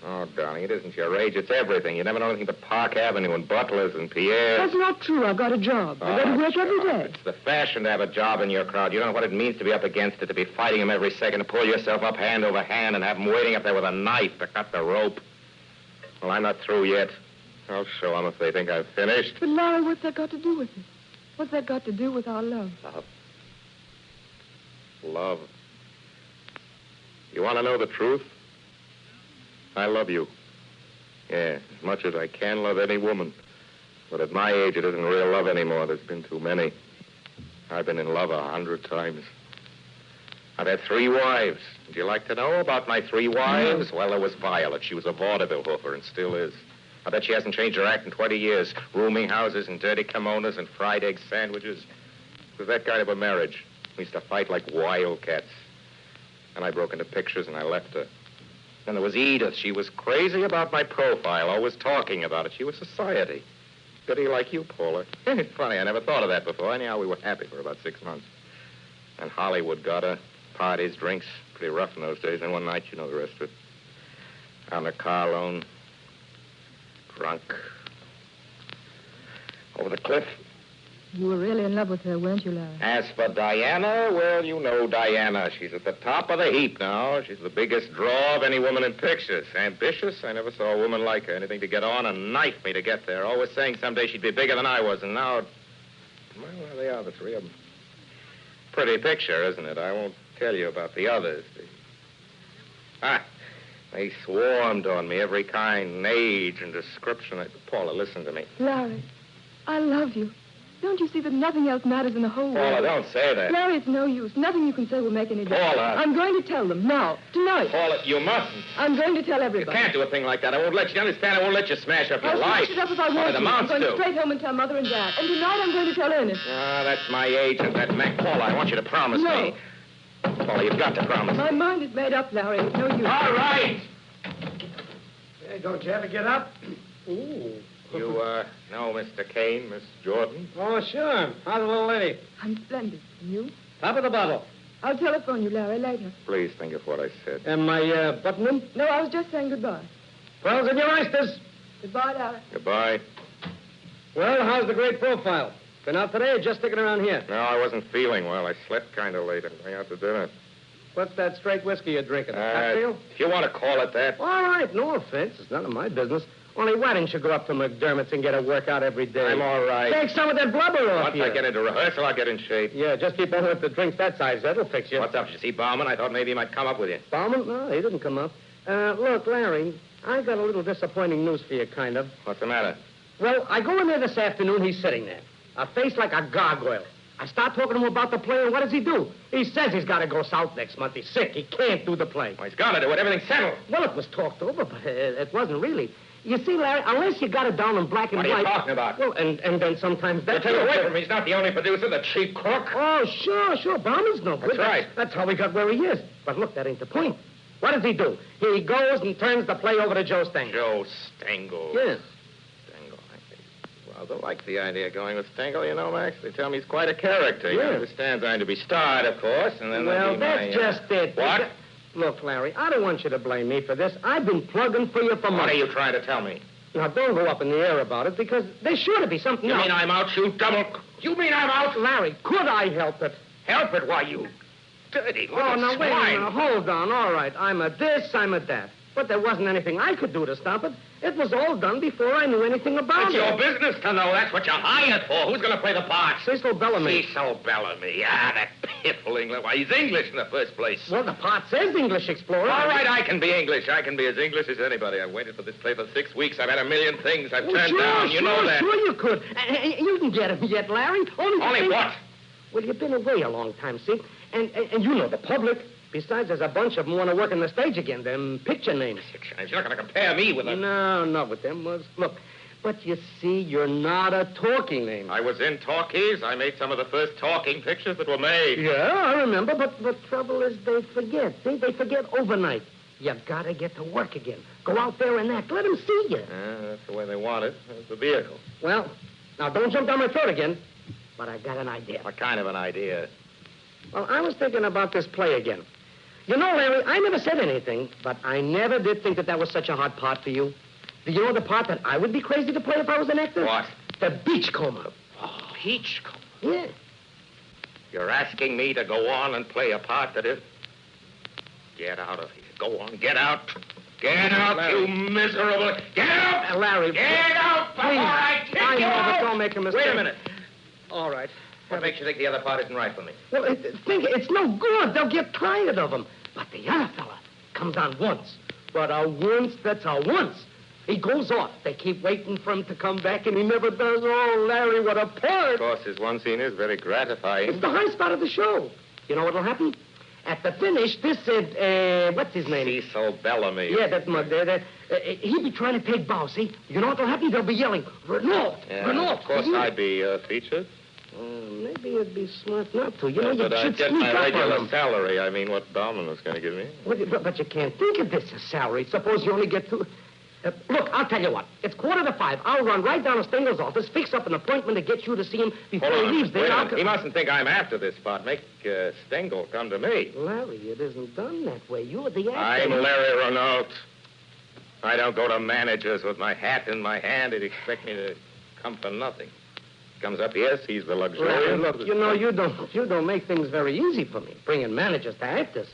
Oh, darling, it isn't your age. It's everything. You never know anything but Park Avenue and Butlers and Pierre's. That's not true. I've got a job. I go to work every day. It's the fashion to have a job in your crowd. You don't know what it means to be up against it, to be fighting them every second, to pull yourself up hand over hand and have them waiting up there with a knife to cut the rope. Well, I'm not through yet. I'll show them if they think I've finished. But, Larry, what's that got to do with it? What's that got to do with our love? Love. You want to know the truth? I love you. Yeah, as much as I can love any woman. But at my age, it isn't real love anymore. There's been too many. I've been in love 100 times. I've had 3 wives. Would you like to know about my 3 wives? Well, there was Violet. She was a vaudeville hooker and still is. I bet she hasn't changed her act in 20 years. Rooming houses and dirty kimonos and fried egg sandwiches. It was that kind of a marriage. We used to fight like wildcats. And I broke into pictures and I left her. Then there was Edith. She was crazy about my profile, always talking about it. She was society. Goody like you, Paula. Funny, I never thought of that before. Anyhow, we were happy for about 6 months. And Hollywood got her. Parties, drinks. Pretty rough in those days. And one night, you know the rest of it. On the car loan. Drunk. Over the cliff. You were really in love with her, weren't you, Larry? As for Diana, well, you know Diana. She's at the top of the heap now. She's the biggest draw of any woman in pictures. Ambitious, I never saw a woman like her. Anything to get on and knife me to get there. Always saying someday she'd be bigger than I was, and now... Well, there they are, the 3 of them. Pretty picture, isn't it? I won't tell you about the others. They swarmed on me, every kind and age and description. Paula, listen to me. Larry, I love you. Don't you see that nothing else matters in the whole world? Paula, don't say that. Larry, it's no use. Nothing you can say will make any difference. Paula. I'm going to tell them now, tonight. Paula, you mustn't. I'm going to tell everybody. You can't do a thing like that. I won't let you understand. I won't let you smash up your I'll life. smash it up if I want It to. amounts I'm going to. straight home and tell Mother and Dad. And tonight I'm going to tell Ernest. That's my agent, that Mac. Paula, I want you to promise me. Paula, you've got to promise. My mind is made up, Larry. It's no use. All right. Hey, don't you ever get up? Ooh. You, know Mr. Kane, Miss Jordan? Oh, sure. How's the little lady? I'm splendid. And you? Top of the bottle. I'll telephone you, Larry, later. Please think of what I said. Am I, button them? No, I was just saying goodbye. Pearls in your oysters. Goodbye, Larry. Goodbye. Well, how's the great profile? Been out today or just sticking around here? No, I wasn't feeling well. I slept kind of late. I'm going out to dinner. What's that straight whiskey you're drinking? Cocktail? If you want to call it that. All right, no offense. It's none of my business. Only why didn't you go up to McDermott's and get a workout every day? I'm all right. Take some of that blubber off Once you. I get into rehearsal, I'll get in shape. Yeah, just keep on with the drinks that size. That'll fix you. What's up? Did you see Bauman? I thought maybe he might come up with you. Bauman? No, he didn't come up. Look, Larry, I got a little disappointing news for you, kind of. What's the matter? Well, I go in there this afternoon. He's sitting there, a face like a gargoyle. I start talking to him about the play, and what does he do? He says he's got to go south next month. He's sick. He can't do the play. Well, he's got to do it. Everything's settled. Well, it was talked over, but it wasn't really. You see, Larry, unless you got it down in black and What are white... you talking about? Well, and then sometimes You that's... take it away from me. He's not the only producer, the cheap crook. Oh, sure. Bauman's no good. That's right. That's how we got where he is. But look, that ain't the point. What does he do? He goes and turns the play over to Joe Stengel. Joe Stengel. Yes. Stengel. Well, they'll like the idea of going with Stengel, you know, Max. They tell me he's quite a character. He understands I'm to be starred, of course, and then Well, there'll be that's my, just it. What? Look, Larry, I don't want you to blame me for this. I've been plugging for you for months. What are you trying to tell me? Now, don't go up in the air about it, because there's sure to be something You else. mean I'm out, you double... You mean I'm out? Larry, could I help it? Help it? Why, you dirty little Oh, now, swine. wait a minute. Hold on. All right. I'm a this, I'm a that. But there wasn't anything I could do to stop it. It was all done before I knew anything about It's it. your business to know. That's what you're hired for. Who's going to play the part? Cecil Bellamy. Cecil Bellamy. That piffle English. Why, he's English in the first place. Well, the part says English Explorer. All right, I can be English. I can be as English as anybody. I've waited for this play for 6 weeks. I've had a million things I've turned down. You know that. Sure you could. You can get him yet, Larry. Only what? Well, you've been away a long time, see? And you know the public. Besides, there's a bunch of them want to work in the stage again. Them picture names. You're not going to compare me with a... No, not with them. Look, but you see, you're not a talking name. I was in talkies. I made some of the first talking pictures that were made. Yeah, I remember, but the trouble is they forget. See, they forget overnight. You gotta get to work again. Go out there and act. Let them see you. Yeah, that's the way they want it. That's the vehicle. Well, now don't jump down my throat again. But I got an idea. What kind of an idea? Well, I was thinking about this play again. You know, Larry, I never said anything, but I never did think that was such a hard part for you. Do you know the part that I would be crazy to play if I was an actor? What? The beachcomber. Oh, beachcomber? Yeah. You're asking me to go on and play a part that is... Get out of here. Go on, get out. Get out, Larry. you miserable... Get out! Larry. Get out before Please. I kick you out! Don't make a mistake. Wait a minute. All right. What makes you think the other part isn't right for me? Well, it's no good. They'll get tired of him. But the other fella comes on once. But a once that's a once. He goes off. They keep waiting for him to come back, and he never does. Oh, Larry, what a part. Of course, his one scene is very gratifying. It's the high spot of the show. You know what'll happen? At the finish, this what's his name? Cecil Bellamy. Yeah, that mug there. He'll be trying to take bow, see? You know what'll happen? They'll be yelling, Renault, Yeah, Renault. of course, I'd be featured. Maybe it'd be smart not to. You know, you but I'd should get sneak my up on regular him. salary. I mean, what Bauman was going to give me. But you can't think of this as salary. Suppose you only get two... look, I'll tell you what. It's 4:45. I'll run right down to Stengel's office, fix up an appointment to get you to see him before he leaves. Wait Then a I'll... minute. He mustn't think I'm after this spot. Make Stengel come to me. Larry, it isn't done that way. You're the actor. I'm Larry Renault. I don't go to managers with my hat in my hand. They'd expect me to come for nothing. Comes up here, sees the Larry, luxurious... look, you know, you don't make things very easy for me, bringing managers to actors.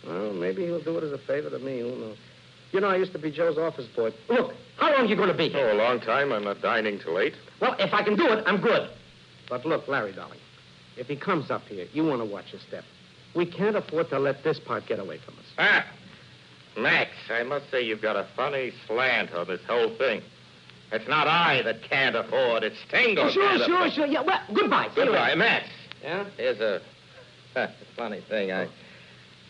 Well, maybe he'll do it as a favor to me. Who knows? You know, I used to be Joe's office boy. Look, how long are you going to be here? Oh, a long time. I'm not dining till 8. Well, if I can do it, I'm good. But look, Larry, darling, if he comes up here, you want to watch your step. We can't afford to let this part get away from us. Ah, Max, I must say you've got a funny slant on this whole thing. It's not I that can't afford, it's Tingle. Sure. Yeah, well, goodbye. See you Goodbye, later. Max. Yeah? Here's a funny thing. I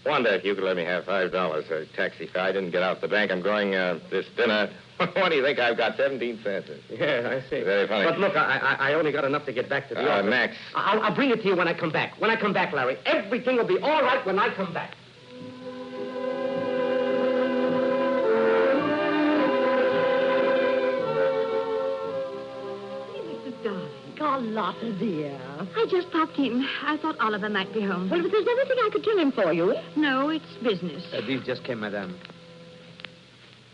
wonder if you could let me have $5 for a taxi fare. I didn't get out the bank. I'm going this dinner. What do you think? I've got 17 cents. Yeah, I see. Very funny. But look, I only got enough to get back to the office. Max. I'll bring it to you when I come back. When I come back, Larry. Everything will be all right when I come back. Carlotta, dear. I just popped in. I thought Oliver might be home. Well, if there's anything I could tell him for you. No, it's business. These just came, madame.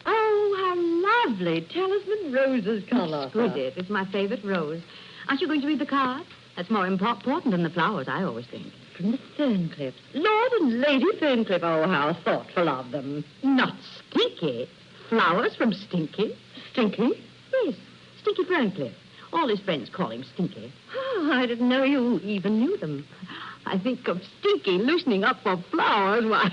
Oh, how lovely. Talisman roses, Carlotta. Exquisite. It's my favorite rose. Aren't you going to read the card? That's more important than the flowers, I always think. From the Ferncliffs. Lord and Lady Ferncliff. Oh, how thoughtful of them. Not Stinky. Flowers from Stinky? Stinky? Yes, Stinky Ferncliff. All his friends call him Stinky. Oh, I didn't know you even knew them. I think of Stinky loosening up for flowers. Why,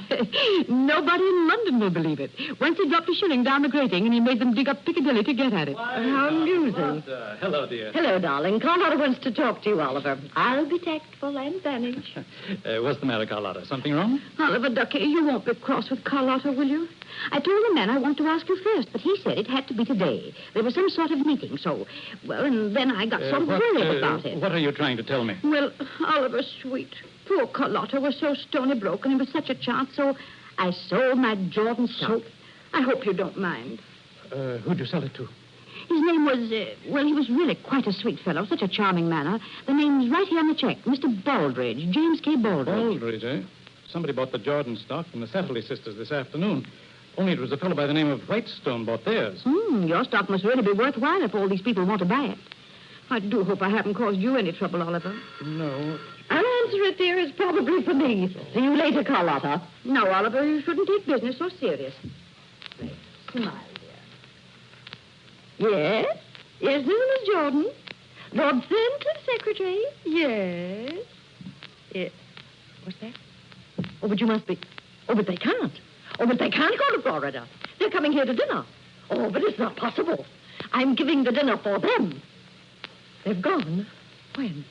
nobody in London will believe it. Once he dropped a shilling down the grating and he made them dig up Piccadilly to get at it. How amusing. Hello, dear. Hello, darling. Carlotta wants to talk to you, Oliver. I'll be tactful and vanish. What's the matter, Carlotta? Something wrong? Oliver, Ducky, you won't be cross with Carlotta, will you? I told the man I want to ask you first, but he said it had to be today. There was some sort of meeting, so... Well, and then I got so worried about it. What are you trying to tell me? Well, Oliver, sweet. Poor Carlotta was so stony broken. It was such a chance, so I sold my Jordan stock. I hope you don't mind. Who'd you sell it to? His name was, he was really quite a sweet fellow, such a charming manner. The name's right here on the check, Mr. Baldridge, James K. Baldridge. Baldridge, eh? Somebody bought the Jordan stock from the Satterley sisters this afternoon. Only it was a fellow by the name of Whitestone bought theirs. Your stock must really be worthwhile if all these people want to buy it. I do hope I haven't caused you any trouble, Oliver. No. I'll answer it, dear. It's probably for me. See you later, Carlotta. No, Oliver, you shouldn't take business so serious. Smile, dear. Yes? Yes, this is Miss Jordan. Lord Ferncliff's secretary? Yes. Yes. What's that? Oh, but you must be... Oh, but they can't. Oh, but they can't go to Florida. They're coming here to dinner. Oh, but it's not possible. I'm giving the dinner for them. They've gone. When?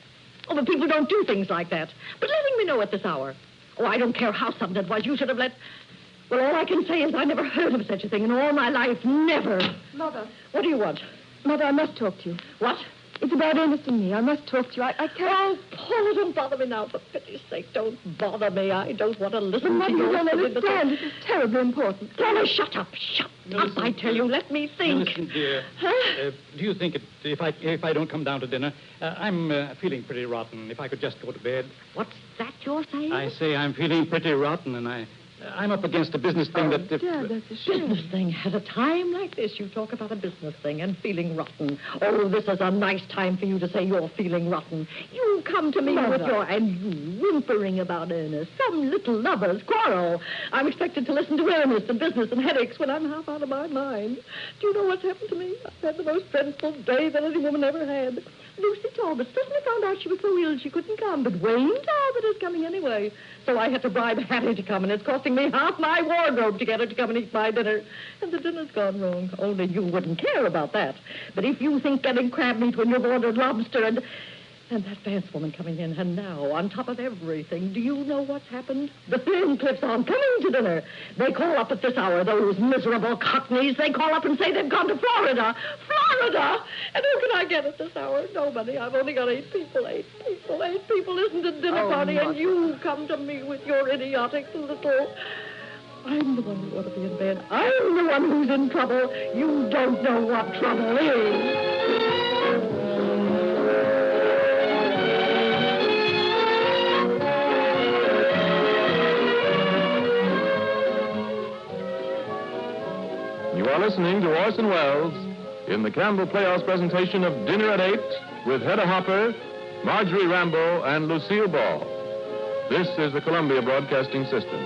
Oh, but people don't do things like that. But letting me know at this hour. Oh, I don't care how sudden it was. You should have let... Well, all I can say is I never heard of such a thing in all my life. Never. Mother. What do you want? Mother, I must talk to you. What? It's about Ernest and me. I must talk to you. I can't... Oh, Paula, don't bother me now. For pity's sake, don't bother me. I don't want to listen Mother, to you you. don't understand. This is terribly important. Paula, shut up. Shut up, I tell you. Let me think. Listen, dear. Huh? Do you think if I don't come down to dinner, I'm feeling pretty rotten. If I could just go to bed. What's that you're saying? I say I'm feeling pretty rotten, and I'm up against a business thing that... Dad, that's a shame. Business thing. At a time like this, you talk about a business thing and feeling rotten. Oh, this is a nice time for you to say you're feeling rotten. You come to me with your... And you whimpering about Ernest. Some little lovers' quarrel. I'm expected to listen to Ernest and business and headaches when I'm half out of my mind. Do you know what's happened to me? I've had the most dreadful day that any woman ever had. Lucy Talbot suddenly found out she was so ill she couldn't come, but Wayne Talbot is coming anyway. So I had to bribe Hattie to come, and it's costing me half my wardrobe to get her to come and eat my dinner. And the dinner's gone wrong. Only you wouldn't care about that. But if you think getting crab meat when you've ordered lobster and that Vance woman coming in, and now, on top of everything, do you know what's happened? The Ferncliffs aren't coming to dinner. They call up at this hour, those miserable cockneys. They call up and say they've gone to Florida. Florida! And who can I get at this hour? Nobody. I've only got 8 people. 8 people. 8 people listen to dinner party, and you come to me with your idiotic little... I'm the one who ought to be in bed. I'm the one who's in trouble. You don't know what trouble is. You are listening to Orson Welles in the Campbell Playhouse presentation of Dinner at 8 with Hedda Hopper, Marjorie Rambo, and Lucille Ball. This is the Columbia Broadcasting System.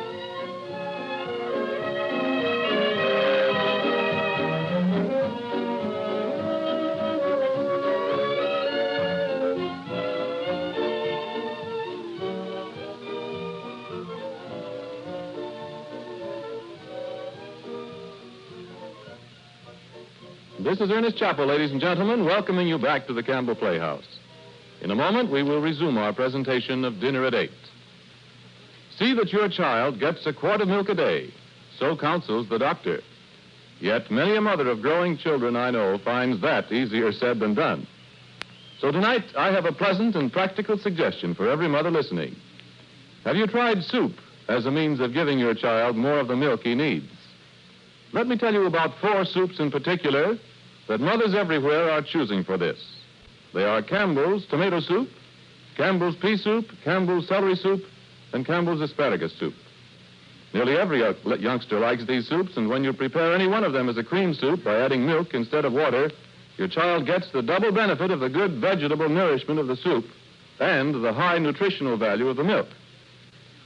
This is Ernest Chappell, ladies and gentlemen, welcoming you back to the Campbell Playhouse. In a moment, we will resume our presentation of Dinner at 8. See that your child gets a quart of milk a day. So counsels the doctor. Yet many a mother of growing children I know finds that easier said than done. So tonight, I have a pleasant and practical suggestion for every mother listening. Have you tried soup as a means of giving your child more of the milk he needs? Let me tell you about 4 soups in particular that mothers everywhere are choosing for this. They are Campbell's tomato soup, Campbell's pea soup, Campbell's celery soup, and Campbell's asparagus soup. Nearly every youngster likes these soups, and when you prepare any one of them as a cream soup by adding milk instead of water, your child gets the double benefit of the good vegetable nourishment of the soup and the high nutritional value of the milk.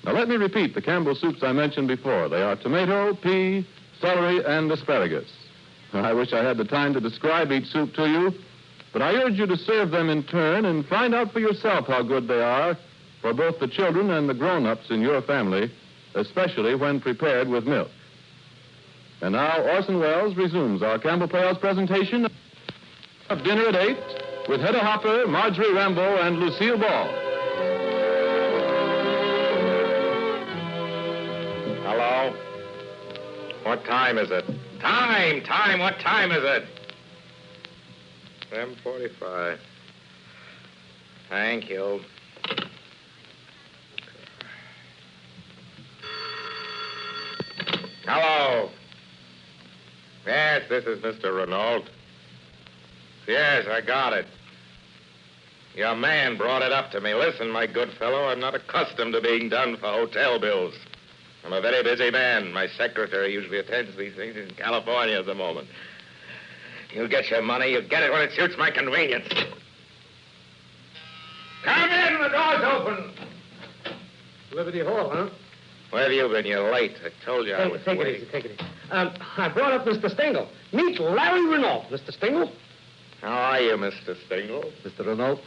Now, let me repeat the Campbell soups I mentioned before. They are tomato, pea, celery, and asparagus. I wish I had the time to describe each soup to you, but I urge you to serve them in turn and find out for yourself how good they are for both the children and the grown-ups in your family, especially when prepared with milk. And now Orson Welles resumes our Campbell Playhouse presentation of Dinner at 8 with Hedda Hopper, Marjorie Rambeau, and Lucille Ball. Hello? What time is it? Time! What time is it? 7:45. Thank you. Hello? Yes, this is Mr. Renault. Yes, I got it. Your man brought it up to me. Listen, my good fellow, I'm not accustomed to being done for hotel bills. I'm a very busy man. My secretary usually attends these things in California at the moment. You get your money, you get it when it suits my convenience. Come in, the door's open. Liberty Hall, huh? Where have you been? You're late. I told you I was Take waiting. it easy. I brought up Mr. Stingle. Meet Larry Renault. Mr. Stingle? How are you, Mr. Stingle? Mr. Renault?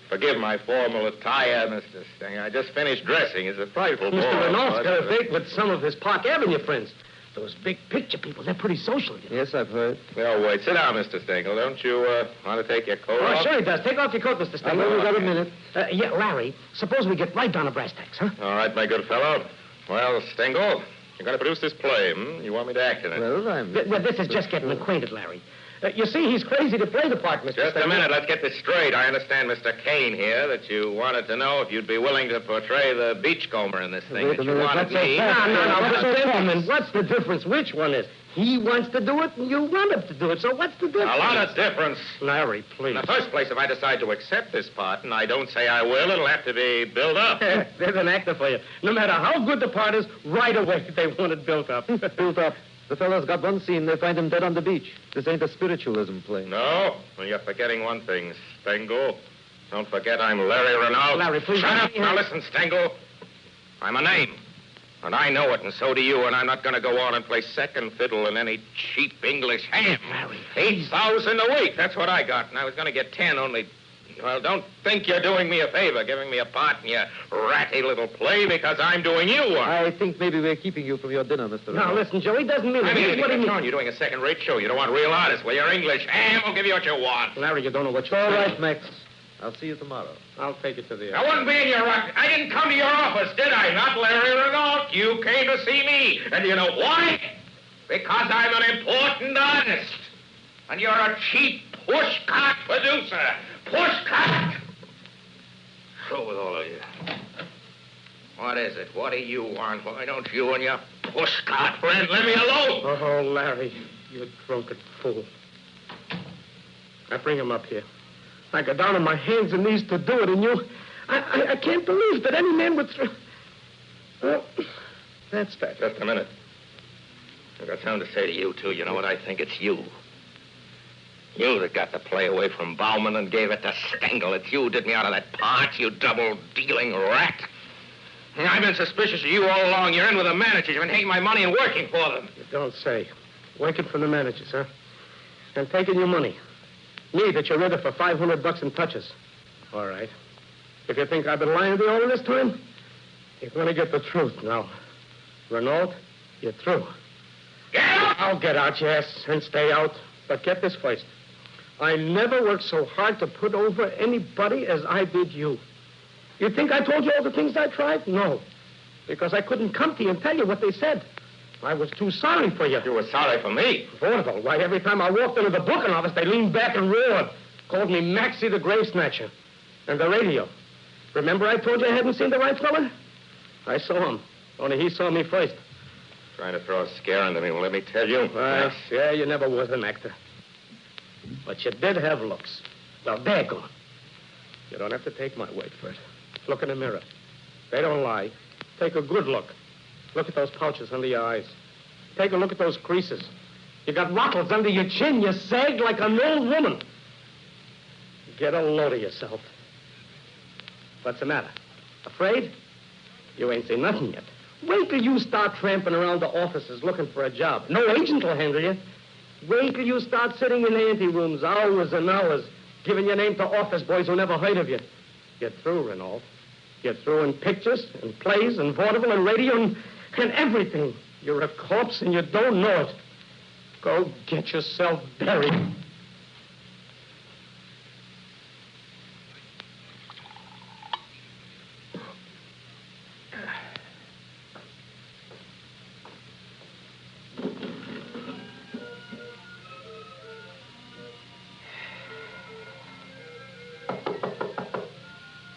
Forgive my formal attire, Mr. Stingle. I just finished dressing. It's a frightful bore. Mr. Renault's got a date with some of his Park Avenue friends. Those big picture people, they're pretty social, you know. Yes, I've heard. Well, wait. Sit down, Mr. Stingle. Don't you want to take your coat off? Oh, sure he does. Take off your coat, Mr. Stingle. I've only got a minute. Yeah, Larry, suppose we get right down to brass tacks, huh? All right, my good fellow. Well, Stingle, you're going to produce this play, You want me to act in it? Well, this is just getting acquainted, Larry. You see, he's crazy to play the part, Mr. Just Stingle. a minute. Let's get this straight. I understand, Mr. Kane here, that you wanted to know if you'd be willing to portray the beachcomber in this thing. Wait a That you minute. wanted me. No, gentlemen, what's the difference? Which one is? He wants to do it, and you want him to do it, so what's the difference? A lot of difference. Larry, please. In the first place, if I decide to accept this part, and I don't say I will, it'll have to be built up. There's an actor for you. No matter how good the part is, right away they want it built up. Built up. The fellow's got one scene. They find him dead on the beach. This ain't a spiritualism play. No? Well, you're forgetting one thing, Stengel. Don't forget I'm Larry Renault. Larry, please. Shut up. Now listen, Stengel. I'm a name. And I know it, and so do you, and I'm not going to go on and play second fiddle in any cheap English ham. Larry, 8,000 a week. That's what I got. And I was going to get 10, only... Well, don't think you're doing me a favor, giving me a part in your ratty little play, because I'm doing you one. I think maybe we're keeping you from your dinner, Mr. Now, Renault. listen, Joe, he doesn't mean it. I mean, Here's what he means. you're doing a second-rate show. You don't want real artists. Well, you're English ham. Will give you what you want. Larry, you don't know what you're All saying. right, Max. I'll see you tomorrow. I'll take it to the... I wouldn't be in your... I didn't come to your office, did I? Not Larry Renault. You came to see me. And you know why? Because I'm an important artist. And you're a cheap pushcart producer. Pushcart! Through with all of you. What is it? What do you want? Why don't you and your pushcart friend leave me alone? Oh, Larry, you drunken fool. Now, bring him up here. I got down on my hands and knees to do it, and you... I can't believe that any man would... Well, that's that. Just a minute. I've got something to say to you, too. You know what I think? It's you. You that got the play away from Bauman and gave it to Stengel. It's you who did me out of that part, you double-dealing rat. I've been suspicious of you all along. You're in with the managers. You've been taking my money and working for them. You don't say. Working for the managers, huh? And taking your money. Me, that you're ready for $500 in touches. All right. If you think I've been lying to you all this time, you're going to get the truth now. Renault, you're through. Get out! I'll get out, yes, and stay out. But get this first. I never worked so hard to put over anybody as I did you. You think I told you all the things I tried? No. Because I couldn't come to you and tell you what they said. I was too sorry for you. You were sorry for me? Vaudeville. Why, every time I walked into the booking office, they leaned back and roared. Called me Maxie the Grave Snatcher. And the radio. Remember I told you I hadn't seen the right fella? I saw him. Only he saw me first. Trying to throw a scare into me. Well, let me tell you. Yeah, you never was an actor. But you did have looks. Well, they're gone. You don't have to take my word for it. Look in the mirror. They don't lie. Take a good look. Look at those pouches under your eyes. Take a look at those creases. You got wattles under your chin. You sag like an old woman. Get a load of yourself. What's the matter? Afraid? You ain't seen nothing yet. Wait till you start tramping around the offices looking for a job. No agent will handle you. Wait till you start sitting in anterooms hours and hours, giving your name to office boys who never heard of you. You're through, Renault. You're through in pictures and plays and vaudeville and radio and everything. You're a corpse and you don't know it. Go get yourself buried.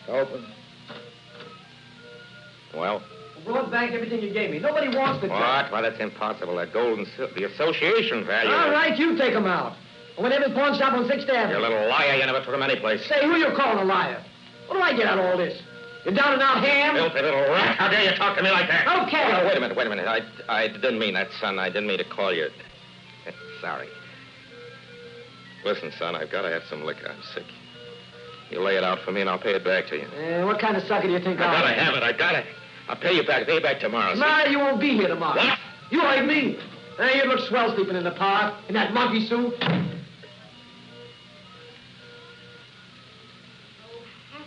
Open. Well? I brought back everything you gave me. Nobody wants the job. What? Why, that's impossible. That gold and silver, the association value. All right, you take them out. I went to every pawn shop on 6th Avenue. You're a little liar. You never took them anyplace. Say, who you calling a liar? What do I get out of all this? You down and out ham? Filthy little rat. How dare you talk to me like that? Okay. Oh, wait a minute. I didn't mean that, son. I didn't mean to call you. Sorry. Listen, son, I've got to have some liquor. I'm sick. You lay it out for me, and I'll pay it back to you. What kind of sucker do you think I am? I gotta have it. I got it. I'll pay you back. Pay you back tomorrow. No, you won't be here tomorrow. What? You heard me. Hey, you look swell sleeping in the park in that monkey suit.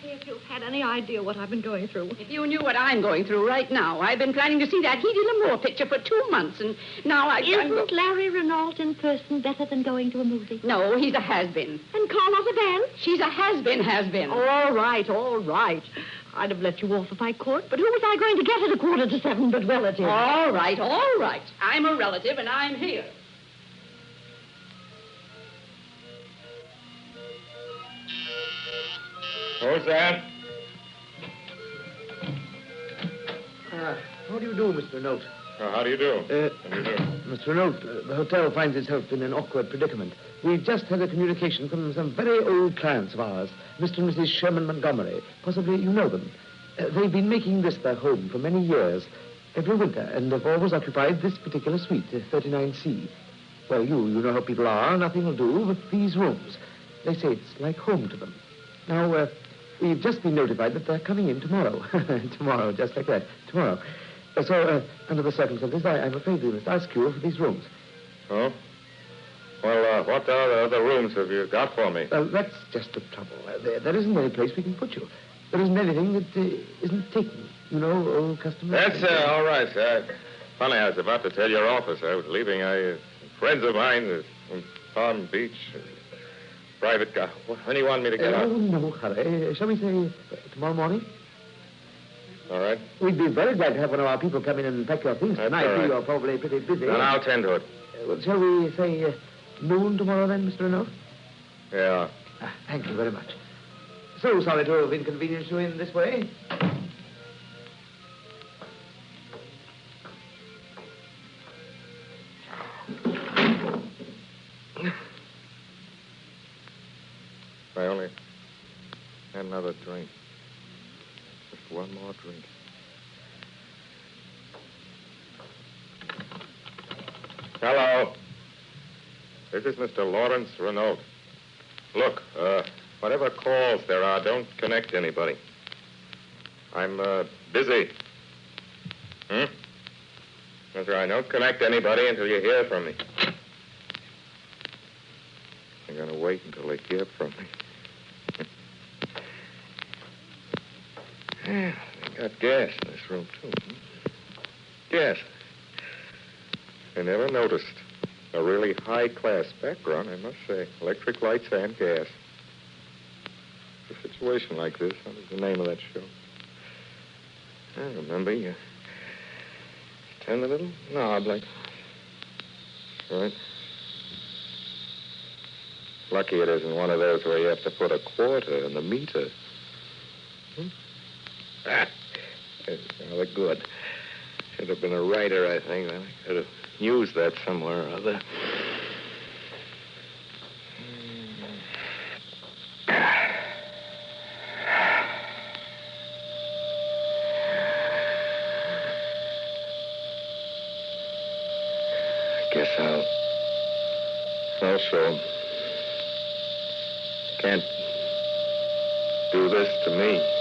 If you've had any idea what I've been going through. If you knew what I'm going through right now, I've been planning to see that Heedy Lamore picture for 2 months, and now Isn't Larry Renault in person better than going to a movie? No, he's a has-been. And Carlotta Van? She's a has-been. All right. I'd have let you off if I could, but who was I going to get at 6:45 but relative? All right. I'm a relative, and I'm here. Who's that? How do you do, Mr. Renault? How do you do? Mr. Renault, the hotel finds itself in an awkward predicament. We've just had a communication from some very old clients of ours, Mr. and Mrs. Sherman Montgomery. Possibly you know them. They've been making this their home for many years, every winter, and they've always occupied this particular suite, 39C. Well, you know how people are. Nothing will do but these rooms. They say it's like home to them. Now, we've just been notified that they're coming in tomorrow. Tomorrow, just like that. Tomorrow. So, under the circumstances, I'm afraid we must ask you for these rooms. Oh? Well, what other rooms have you got for me? Well, that's just the trouble. There isn't any place we can put you. There isn't anything that isn't taken. You know, old customers. That's all right, sir. Funny, I was about to tell your office. I was leaving. Friends of mine from Palm Beach. Private guy. When do you want me to get out? No hurry. Shall we say tomorrow morning? All right. We'd be very glad to have one of our people come in and pack your things That's tonight. all right. You're probably pretty busy. Then I'll tend to it. Well, shall we say noon tomorrow then, Mr. Renault? Yeah. Thank you very much. So sorry to have inconvenienced you in this way. I only had another drink. Just one more drink. Hello. This is Mr. Lawrence Renault. Look, whatever calls there are, don't connect anybody. I'm busy. That's right. Don't connect anybody until you hear from me. I'm going to wait until they hear from me. They got gas in this room, too. Gas. I never noticed. A really high-class background, I must say. Electric lights and gas. A situation like this, what is the name of that show? I remember. You turn the little knob like... Right. Lucky it isn't one of those where you have to put a quarter in the meter. Rather good. Should have been a writer, I think. I could have used that somewhere or other. Guess I'll show him. Can't do this to me.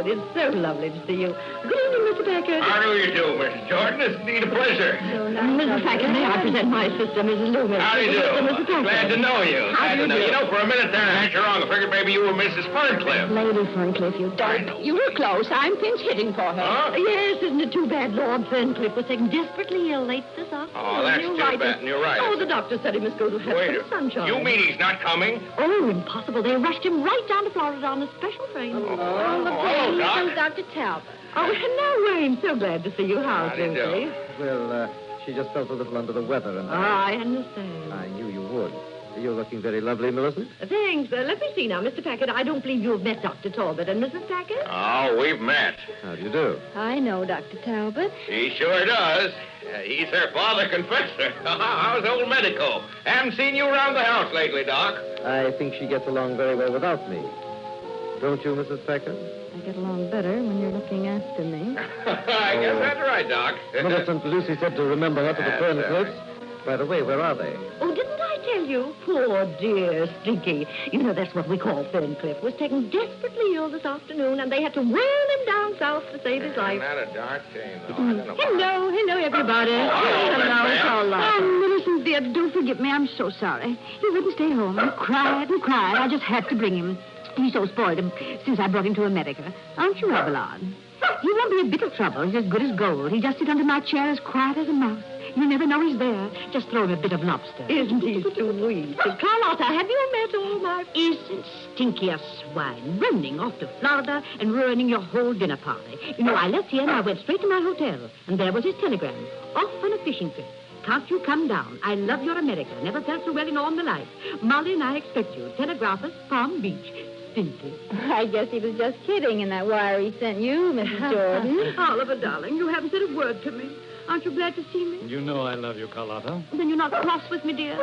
It's so lovely to see you. Good evening, Mr. Packard. How do you do, Mrs. Jordan? It's indeed a pleasure. So nice. Mrs. Packard, may I present my sister, Mrs. Loomis? How do you do? Mr. Packard. Glad to know you. How do you do? You know, for a minute there, I had you wrong. I figured maybe you were Mrs. Ferncliff. Lady Ferncliff, you don't. You were close. I'm pinch hitting for her. Huh? Yes, isn't it too bad Lord Ferncliff was taken desperately ill late this afternoon? Oh, that's too bad. And you're right. Oh, the doctor said he must go to have some sunshine. You mean he's not coming? Oh, impossible. They rushed him right down to Florida on a special train. Hello, Doc. Dr. Talbot. Oh, hello, Wayne. So glad to see you. How's Lucy? Well, she just felt a little under the weather, and I understand. I knew you would. You're looking very lovely, Millicent. Thanks. Let me see now, Mr. Packard. I don't believe you've met Dr. Talbot and Mrs. Packard. Oh, we've met. How do you do? I know Dr. Talbot. He sure does. He's her father confessor. How's old Medico? Haven't seen you around the house lately, Doc. I think she gets along very well without me. Don't you, Mrs. Packard? I get along better when you're looking after me. I guess that's right, Doc. Millicent, Lucy said to remember her to the Ferncliffs. By the way, where are they? Oh, didn't I tell you? Poor dear Stinky. You know, that's what we call Ferncliff. Was taken desperately ill this afternoon, and they had to whirl him down south to save his life. Not a dark shame, though. I don't know. Hello, everybody. Hello. Oh, Millicent, dear, do forgive me. I'm so sorry. He wouldn't stay home. He cried and cried. I just had to bring him. He's so spoiled him since I brought him to America. Aren't you, Abelard? He won't be a bit of trouble. He's as good as gold. He'll just sit under my chair as quiet as a mouse. You never know he's there. Just throw him a bit of lobster. Isn't he sweet? Carlotta, have you met all my... Isn't Stinky a swine running off to Florida and ruining your whole dinner party? You know, I left here and I went straight to my hotel, and there was his telegram. Off on a fishing trip. Can't you come down? I love your America. Never felt so well in all my life. Molly and I expect you. Telegraphus, Palm Beach. Stinky. I guess he was just kidding in that wire he sent you, Mrs. Jordan. Oliver, darling, you haven't said a word to me. Aren't you glad to see me? You know I love you, Carlotta. Then you're not cross with me, dear.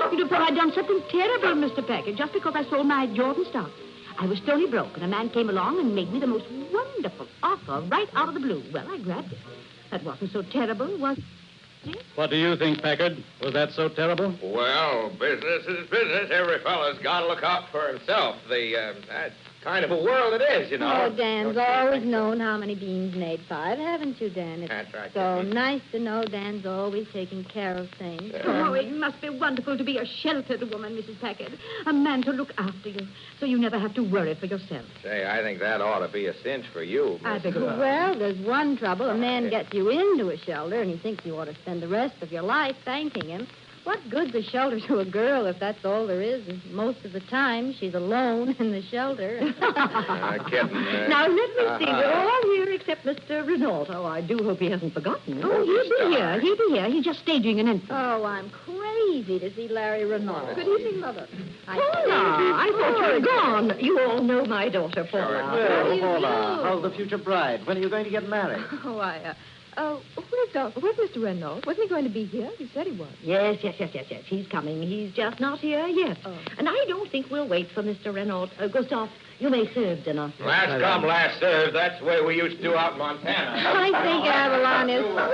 You'd have thought I'd done something terrible, Mr. Packard, just because I sold my Jordan stock. I was stony broke, and a man came along and made me the most wonderful offer right out of the blue. Well, I grabbed it. That wasn't so terrible, was it? What do you think, Packard? Was that so terrible? Well, business is business. Every fellow's got to look out for himself. That's kind of a world it is, you know. Oh, Dan's always known how many beans made 5, haven't you, Dan? It's That's right. so nice to know Dan's always taking care of things. Oh, it must be wonderful to be a sheltered woman, Mrs. Packard. A man to look after you, so you never have to worry for yourself. Say, I think that ought to be a cinch for you. I beg your pardon. Well, there's one trouble. A man gets you into a shelter, and he thinks you ought to spend the rest of your life thanking him. What good's a shelter to a girl if that's all there is? And most of the time, she's alone in the shelter. Kidding. Now, let me see. We're all here except Mr. Renault. Oh, I do hope he hasn't forgotten. Oh, he'll be here. He'll be here. He's just staging an entrance. Oh, I'm crazy to see Larry Renault. Good evening, Mother. I thought you were gone. You all know my daughter, Paula. Well, Paula, how's the future bride? When are you going to get married? Where's Mr. Renault? Wasn't he going to be here? He said he was. Yes. He's coming. He's just not here yet. Oh. And I don't think we'll wait for Mr. Renault. Gustav, you may serve dinner. Last come, last served. That's the way we used to do out in Montana. I think Avalon is so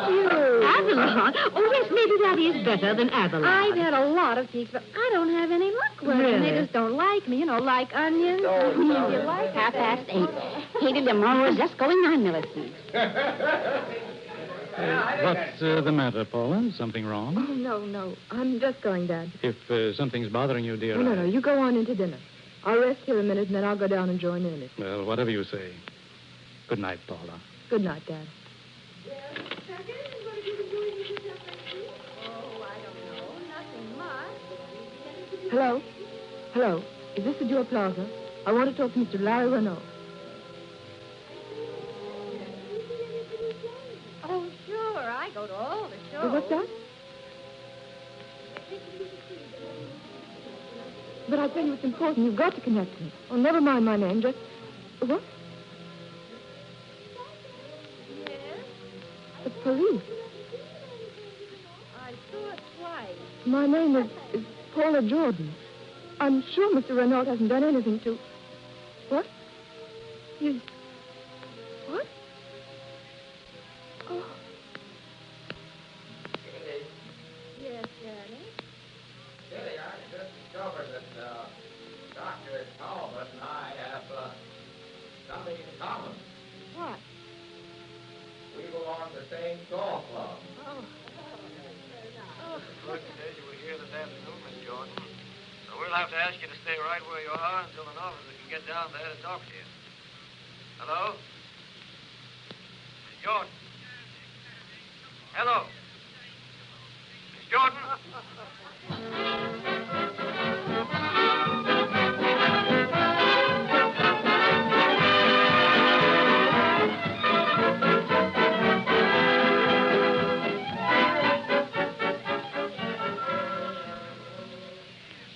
cute. Avalon? Oh, yes, maybe that is better than Avalon. I've had a lot of teeth, but I don't have any luck with them. They just don't like me, like onions. You like 8:30. Hated tomorrow is just going on, Millicent. What's the matter, Paula? Something wrong? Oh, no. I'm just going, Dad. If something's bothering you, dear. No. You go on into dinner. I'll rest here a minute, and then I'll go down and join in it. Well, whatever you say. Good night, Paula. Good night, Dad. Hello. Is this the Jewel Plaza? I want to talk to Mr. Larry Renault. Oh, sure. I go to all the shows. What's that? But I tell you, it's important. You've got to connect me. Oh, never mind my name. Just... What? Yes? The police. I saw it twice. My name is Paula Jordan. I'm sure Mr. Renault hasn't done anything to... What? What? Oh. Yes, Daddy? Kitty, I just discovered that Dr. Talbot and I have something in common. What? We belong to the same golf club. Oh. Good as you will hear this afternoon, Miss Jordan. So we'll have to ask you to stay right where you are until an officer can get down there to talk to you. Hello? Miss Jordan? Hello? Miss Jordan?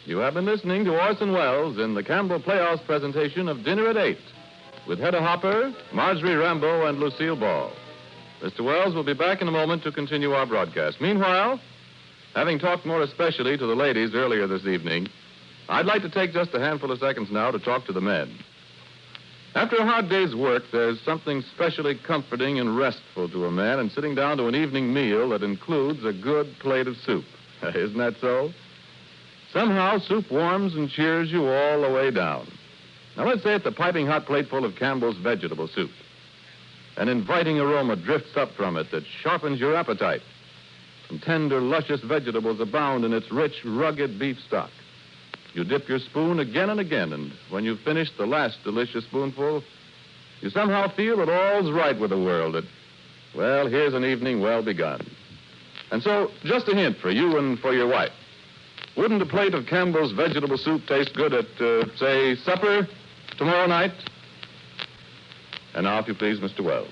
You have been listening to Orson Welles in the Campbell Playhouse presentation of Dinner at 8 with Hedda Hopper, Marjorie Rambeau, and Lucille Ball. Mr. Welles will be back in a moment to continue our broadcast. Meanwhile, having talked more especially to the ladies earlier this evening, I'd like to take just a handful of seconds now to talk to the men. After a hard day's work, there's something specially comforting and restful to a man in sitting down to an evening meal that includes a good plate of soup. Isn't that so? Somehow, soup warms and cheers you all the way down. Now, let's say it's a piping hot plateful of Campbell's vegetable soup. An inviting aroma drifts up from it that sharpens your appetite. And tender, luscious vegetables abound in its rich, rugged beef stock. You dip your spoon again and again, and when you've finished the last delicious spoonful, you somehow feel that all's right with the world. That, well, here's an evening well begun. And so, just a hint for you and for your wife. Wouldn't a plate of Campbell's vegetable soup taste good at, say, supper tomorrow night? And now, if you please, Mr. Welles.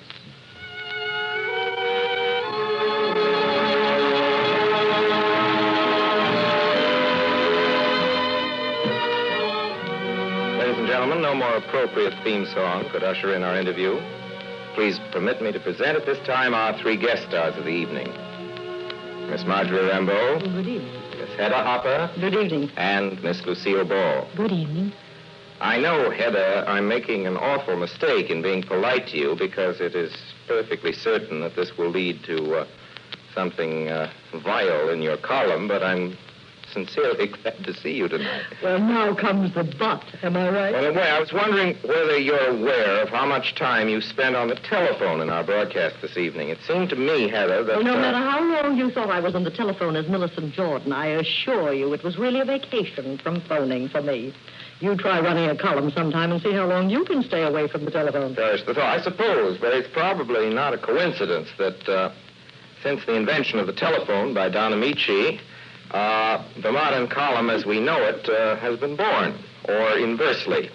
Ladies and gentlemen, no more appropriate theme song could usher in our interview. Please permit me to present at this time our three guest stars of the evening. Miss Marjorie Rambeau. Good evening. Miss Hedda Hopper. Good evening. And Miss Lucille Ball. Good evening. I know, Hedda, I'm making an awful mistake in being polite to you because it is perfectly certain that this will lead to something vile in your column, but I'm sincerely glad to see you tonight. Well, now comes the but. Am I right? Well, I was wondering whether you're aware of how much time you spent on the telephone in our broadcast this evening. It seemed to me, Heather, that... Well, no matter how long you thought I was on the telephone as Millicent Jordan, I assure you it was really a vacation from phoning for me. You try running a column sometime and see how long you can stay away from the telephone. There's the thought, I suppose, but it's probably not a coincidence that since the invention of the telephone by Don Amici, the modern column as we know it has been born, or inversely.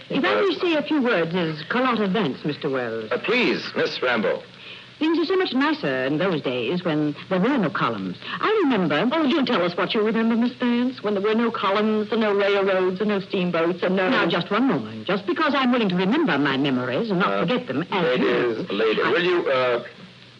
If I may say a few words as current events, Mr. Welles. Please, Miss Rambeau. Things are so much nicer in those days when there were no columns. I remember... Oh, do tell us what you remember, Miss Vance, when there were no columns and no railroads and no steamboats and no... Now, just one moment. Just because I'm willing to remember my memories and not forget them as Lady, will you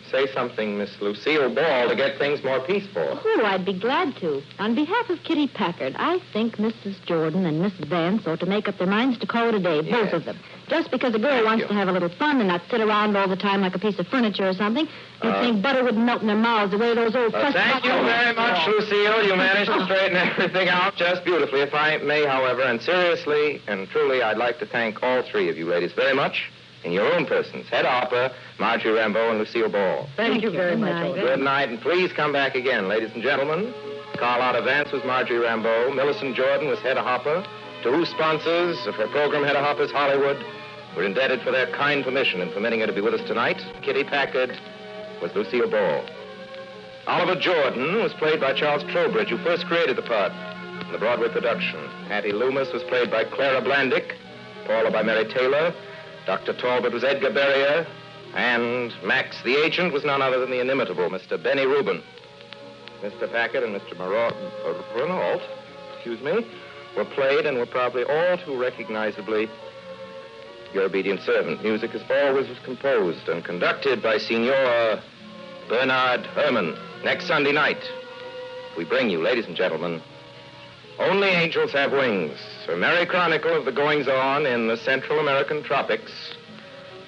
say something, Miss Lucille Ball, to get things more peaceful? Oh, I'd be glad to. On behalf of Kitty Packard, I think Mrs. Jordan and Miss Vance ought to make up their minds to call it a day, both of them. Just because a girl wants to have a little fun and not sit around all the time like a piece of furniture or something, you'd think butter wouldn't melt in their mouths the way those old... Thank you very much, Lucille. You managed to straighten everything out just beautifully. If I may, however, and seriously and truly, I'd like to thank all three of you ladies very much in your own persons. Hedda Hopper, Marjorie Rambeau, and Lucille Ball. Thank you very much. Good night, and please come back again, ladies and gentlemen. Carlotta Vance was Marjorie Rambeau. Millicent Jordan was Hedda Hopper. To whose sponsors of her program, Hedda Hopper's Hollywood, we're indebted for their kind permission in permitting her to be with us tonight. Kitty Packard was Lucille Ball. Oliver Jordan was played by Charles Trowbridge, who first created the part in the Broadway production. Hattie Loomis was played by Clara Blandick, Paula by Mary Taylor, Dr. Talbot was Edgar Berrier, and Max the Agent was none other than the inimitable Mr. Benny Rubin. Mr. Packard and Mr. Renault, were played and were probably all too recognizably your obedient servant. Music as always was composed and conducted by Signor Bernard Herrmann. Next Sunday night, we bring you, ladies and gentlemen, Only Angels Have Wings, a merry chronicle of the goings-on in the Central American tropics,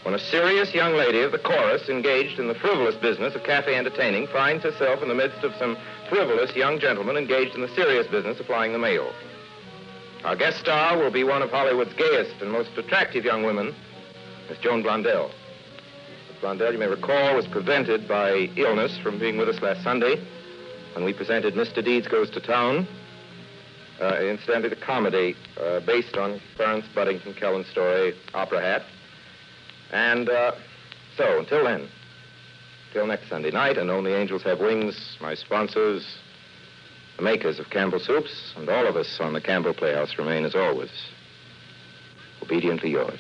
when a serious young lady of the chorus engaged in the frivolous business of cafe entertaining finds herself in the midst of some frivolous young gentlemen engaged in the serious business of flying the mail. Our guest star will be one of Hollywood's gayest and most attractive young women, Miss Joan Blondell. Miss Blondell, you may recall, was prevented by illness from being with us last Sunday when we presented Mr. Deeds Goes to Town, incidentally the comedy based on Florence Buddington Kellen's story, Opera Hat. And so, until then, till next Sunday night, and Only Angels Have Wings, my sponsors, the makers of Campbell Soups, and all of us on the Campbell Playhouse remain, as always, obediently yours.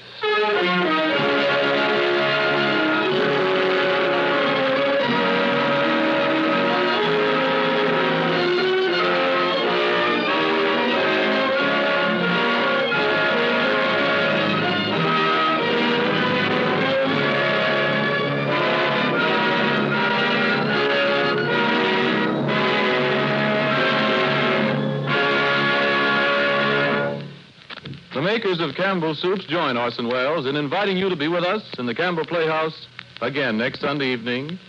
The makers of Campbell Soups join Orson Welles in inviting you to be with us in the Campbell Playhouse again next Sunday evening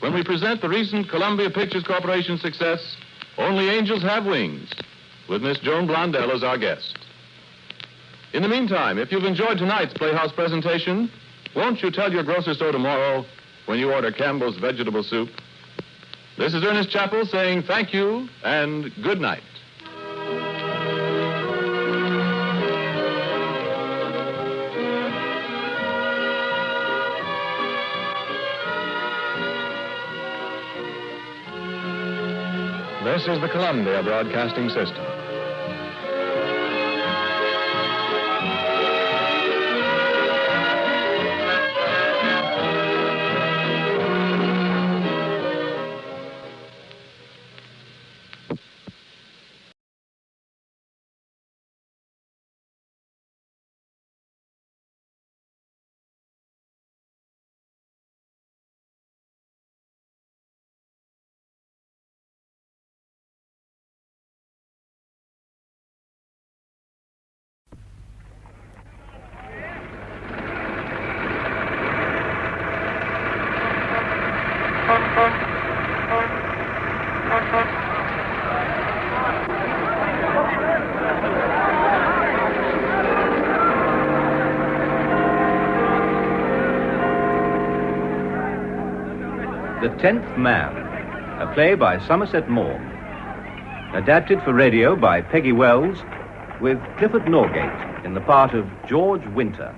when we present the recent Columbia Pictures Corporation success, Only Angels Have Wings, with Miss Joan Blondell as our guest. In the meantime, if you've enjoyed tonight's Playhouse presentation, won't you tell your grocery store tomorrow when you order Campbell's vegetable soup? This is Ernest Chappell saying thank you and good night. This is the Columbia Broadcasting System. The Tenth Man, a play by Somerset Maugham. Adapted for radio by Peggy Wells, with Clifford Norgate in the part of George Winter.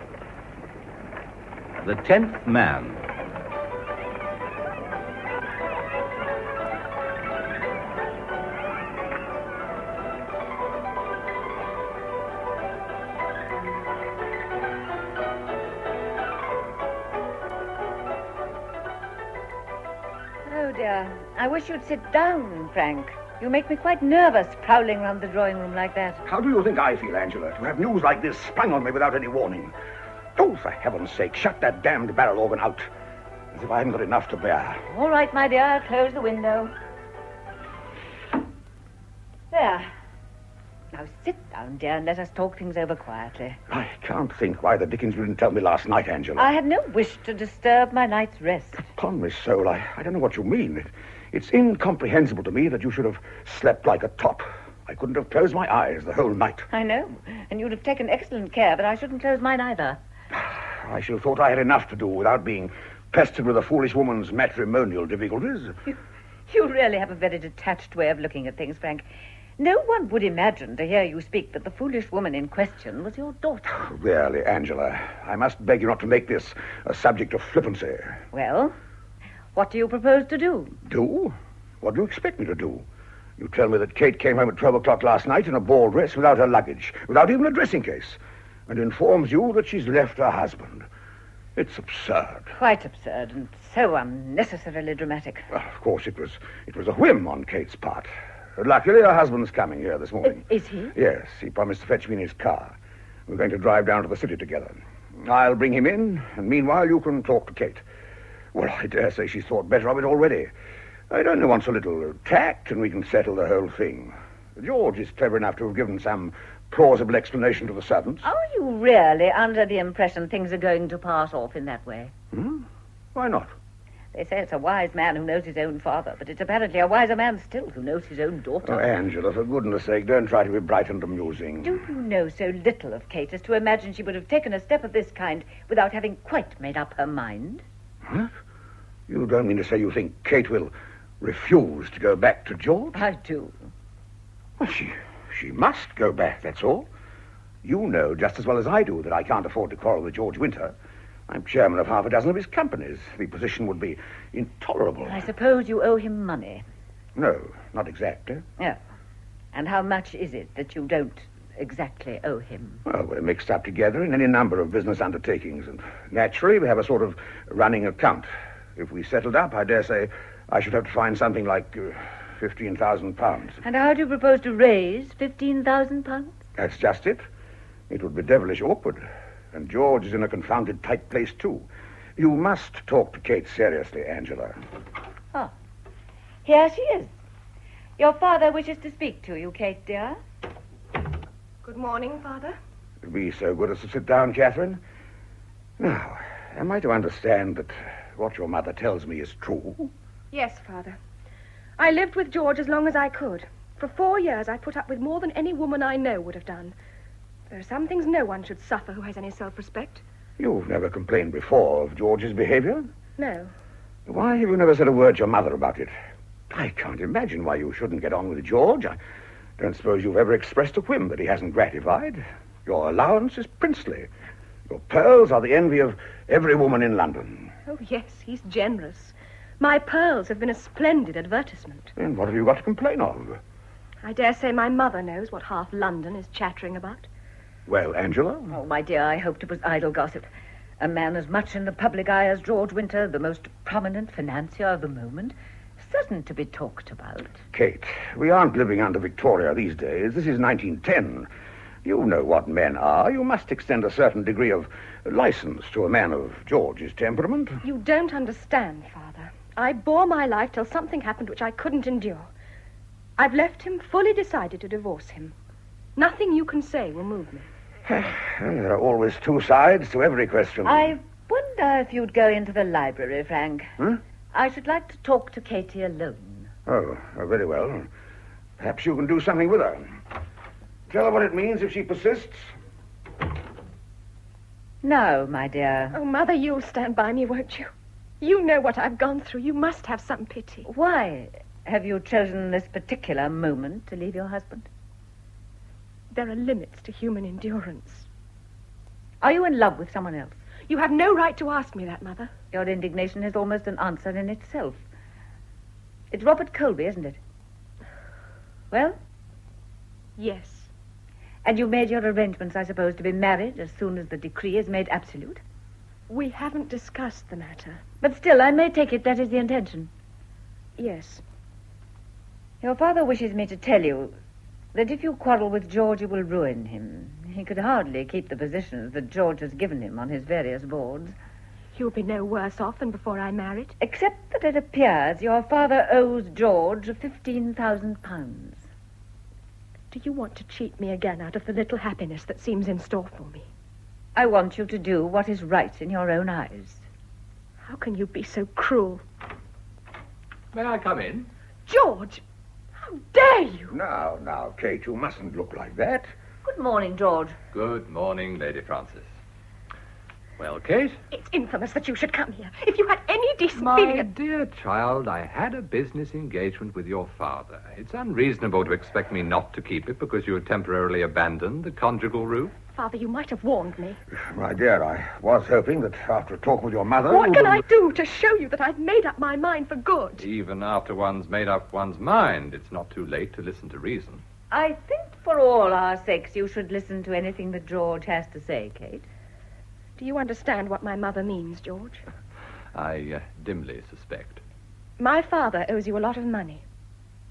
The Tenth Man. I wish you'd sit down, Frank. You make me quite nervous prowling round the drawing room like that. How do you think I feel, Angela, to have news like this sprung on me without any warning? Oh, for heaven's sake, shut that damned barrel organ out. As if I hadn't got enough to bear. All right, my dear, close the window. There. Now sit down, dear, and let us talk things over quietly. I can't think why the dickens you didn't tell me last night, Angela. I had no wish to disturb my night's rest. Upon my soul, I don't know what you mean. It's incomprehensible to me that you should have slept like a top. I couldn't have closed my eyes the whole night. I know, and you'd have taken excellent care, but I shouldn't close mine either. I should have thought I had enough to do without being pestered with a foolish woman's matrimonial difficulties. You really have a very detached way of looking at things, Frank. No one would imagine, to hear you speak, that the foolish woman in question was your daughter. Really, Angela, I must beg you not to make this a subject of flippancy. Well, what do you propose to do? Do? What do you expect me to do? You tell me that Kate came home at 12 o'clock last night in a ball dress without her luggage, without even a dressing case, and informs you that she's left her husband. It's absurd. Quite absurd, and so unnecessarily dramatic. Well, of course, it was a whim on Kate's part. Luckily, her husband's coming here this morning. Is he? Yes, he promised to fetch me in his car. We're going to drive down to the city together. I'll bring him in, and meanwhile you can talk to Kate. Well, I dare say she's thought better of it already. It only wants a little tact, and we can settle the whole thing. George is clever enough to have given some plausible explanation to the servants. Are you really under the impression things are going to pass off in that way? Why not? They say it's a wise man who knows his own father, but it's apparently a wiser man still who knows his own daughter. Oh, Angela, for goodness sake, don't try to be bright and amusing. Do you know so little of Kate as to imagine she would have taken a step of this kind without having quite made up her mind? What? You don't mean to say you think Kate will refuse to go back to George? I do. Well, she must go back, that's all. You know just as well as I do that I can't afford to quarrel with George Winter. I'm chairman of half a dozen of his companies. The position would be intolerable. I suppose you owe him money. No, not exactly. Oh. And how much is it that you don't exactly owe him? Well, we're mixed up together in any number of business undertakings, and naturally we have a sort of running account. If we settled up, I dare say I should have to find something like £15,000. And how do you propose to raise £15,000? That's just it. It would be devilish awkward. And George is in a confounded tight place, too. You must talk to Kate seriously, Angela. Oh, here she is. Your father wishes to speak to you, Kate, dear. Good morning, Father. Be so good as to sit down, Catherine. Now, am I to understand that what your mother tells me is true? Yes, Father. I lived with George as long as I could. For 4 years, I put up with more than any woman I know would have done. There are some things no one should suffer who has any self-respect. You've never complained before of George's behavior? No. Why have you never said a word to your mother about it? I can't imagine why you shouldn't get on with George. I don't suppose you've ever expressed a whim that he hasn't gratified. Your allowance is princely. Your pearls are the envy of every woman in London. Oh, yes, he's generous. My pearls have been a splendid advertisement. Then what have you got to complain of? I dare say my mother knows what half London is chattering about. Well, Angela? Oh, my dear, I hoped it was idle gossip. A man as much in the public eye as George Winter, the most prominent financier of the moment, certain to be talked about. Kate, we aren't living under Victoria these days. This is 1910. You know what men are. You must extend a certain degree of license to a man of George's temperament. You don't understand, Father. I bore my life till something happened which I couldn't endure. I've left him fully decided to divorce him. Nothing you can say will move me. There are always two sides to every question. I wonder if you'd go into the library, Frank. I should like to talk to Katie alone. Oh, very well. Perhaps you can do something with her. Tell her what it means if she persists. No, my dear. Oh, Mother, you'll stand by me, won't you? You know what I've gone through. You must have some pity. Why have you chosen this particular moment to leave your husband? There are limits to human endurance. Are you in love with someone else? You have no right to ask me that, Mother. Your indignation is almost an answer in itself. It's Robert Colby, isn't it? Well? Yes. And you made your arrangements, I suppose, to be married as soon as the decree is made absolute? We haven't discussed the matter. But still, I may take it that is the intention. Yes. Your father wishes me to tell you that if you quarrel with George, you will ruin him. He could hardly keep the positions that George has given him on his various boards. He'll be no worse off than before I married. Except that it appears your father owes George £15,000. Do you want to cheat me again out of the little happiness that seems in store for me? I want you to do what is right in your own eyes. How can you be so cruel? May I come in? George! How dare you? Now, Kate, you mustn't look like that. Good morning, George. Good morning, Lady Frances. Well, Kate? It's infamous that you should come here. If you had any decent My feeling... dear child, I had a business engagement with your father. It's unreasonable to expect me not to keep it because you temporarily abandoned the conjugal roof. Father, you might have warned me. My dear, I was hoping that after a talk with your mother... What can I do to show you that I've made up my mind for good? Even after one's made up one's mind, it's not too late to listen to reason. I think for all our sakes you should listen to anything that George has to say, Kate. Do you understand what my mother means, George? I dimly suspect. My father owes you a lot of money.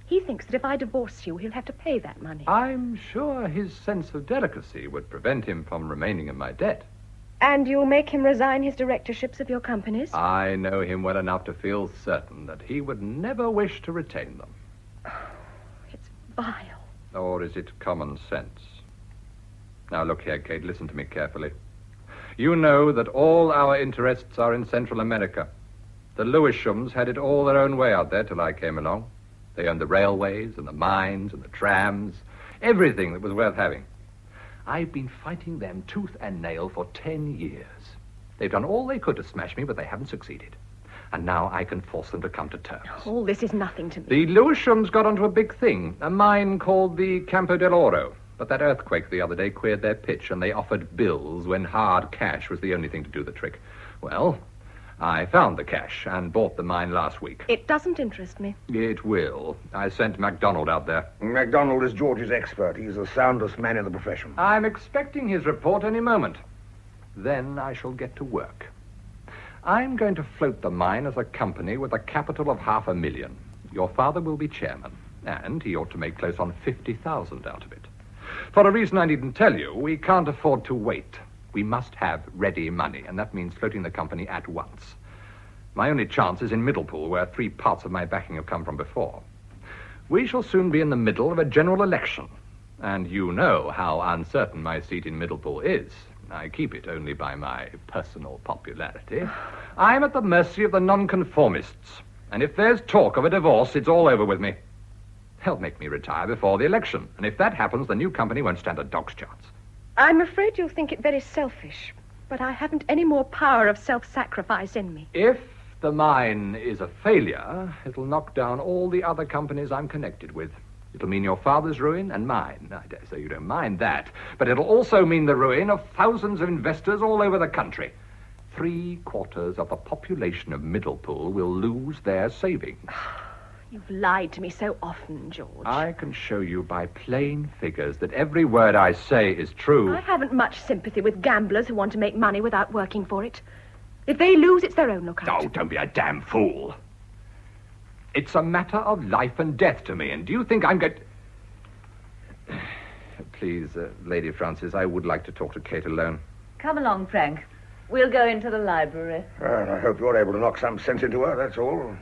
He thinks that if I divorce you, he'll have to pay that money. I'm sure his sense of delicacy would prevent him from remaining in my debt. And you'll make him resign his directorships of your companies? I know him well enough to feel certain that he would never wish to retain them. It's vile. Or is it common sense? Now, look here, Kate, listen to me carefully. You know that all our interests are in Central America. The Lewishams had it all their own way out there till I came along. They owned the railways and the mines and the trams, everything that was worth having. I've been fighting them tooth and nail for 10 years. They've done all they could to smash me, but they haven't succeeded. And now I can force them to come to terms. All this is nothing to me. The Lewishams got onto a big thing, a mine called the Campo del Oro. But that earthquake the other day queered their pitch, and they offered bills when hard cash was the only thing to do the trick. Well, I found the cash and bought the mine last week. It doesn't interest me. It will. I sent MacDonald out there. MacDonald is George's expert. He's the soundest man in the profession. I'm expecting his report any moment. Then I shall get to work. I'm going to float the mine as a company with a capital of $500,000. Your father will be chairman, and he ought to make close on 50,000 out of it. For a reason I needn't tell you, we can't afford to wait. We must have ready money, and that means floating the company at once. My only chance is in Middlepool, where 3 parts of my backing have come from before. We shall soon be in the middle of a general election, and you know how uncertain my seat in Middlepool is. I keep it only by my personal popularity. I'm at the mercy of the nonconformists, and if there's talk of a divorce, it's all over with me. They'll make me retire before the election, and if that happens, the new company won't stand a dog's chance. I'm afraid you'll think it very selfish, but I haven't any more power of self-sacrifice in me. If the mine is a failure, it'll knock down all the other companies I'm connected with. It'll mean your father's ruin and mine. I dare say you don't mind that, but it'll also mean the ruin of thousands of investors all over the country. 3/4 of the population of Middlepool will lose their savings. You've lied to me so often, George. I can show you by plain figures that every word I say is true. I haven't much sympathy with gamblers who want to make money without working for it. If they lose, it's their own lookout. Oh, don't be a damn fool. It's a matter of life and death to me, and do you think I'm going... Please, Lady Frances, I would like to talk to Kate alone. Come along, Frank. We'll go into the library. Well, I hope you're able to knock some sense into her, that's all.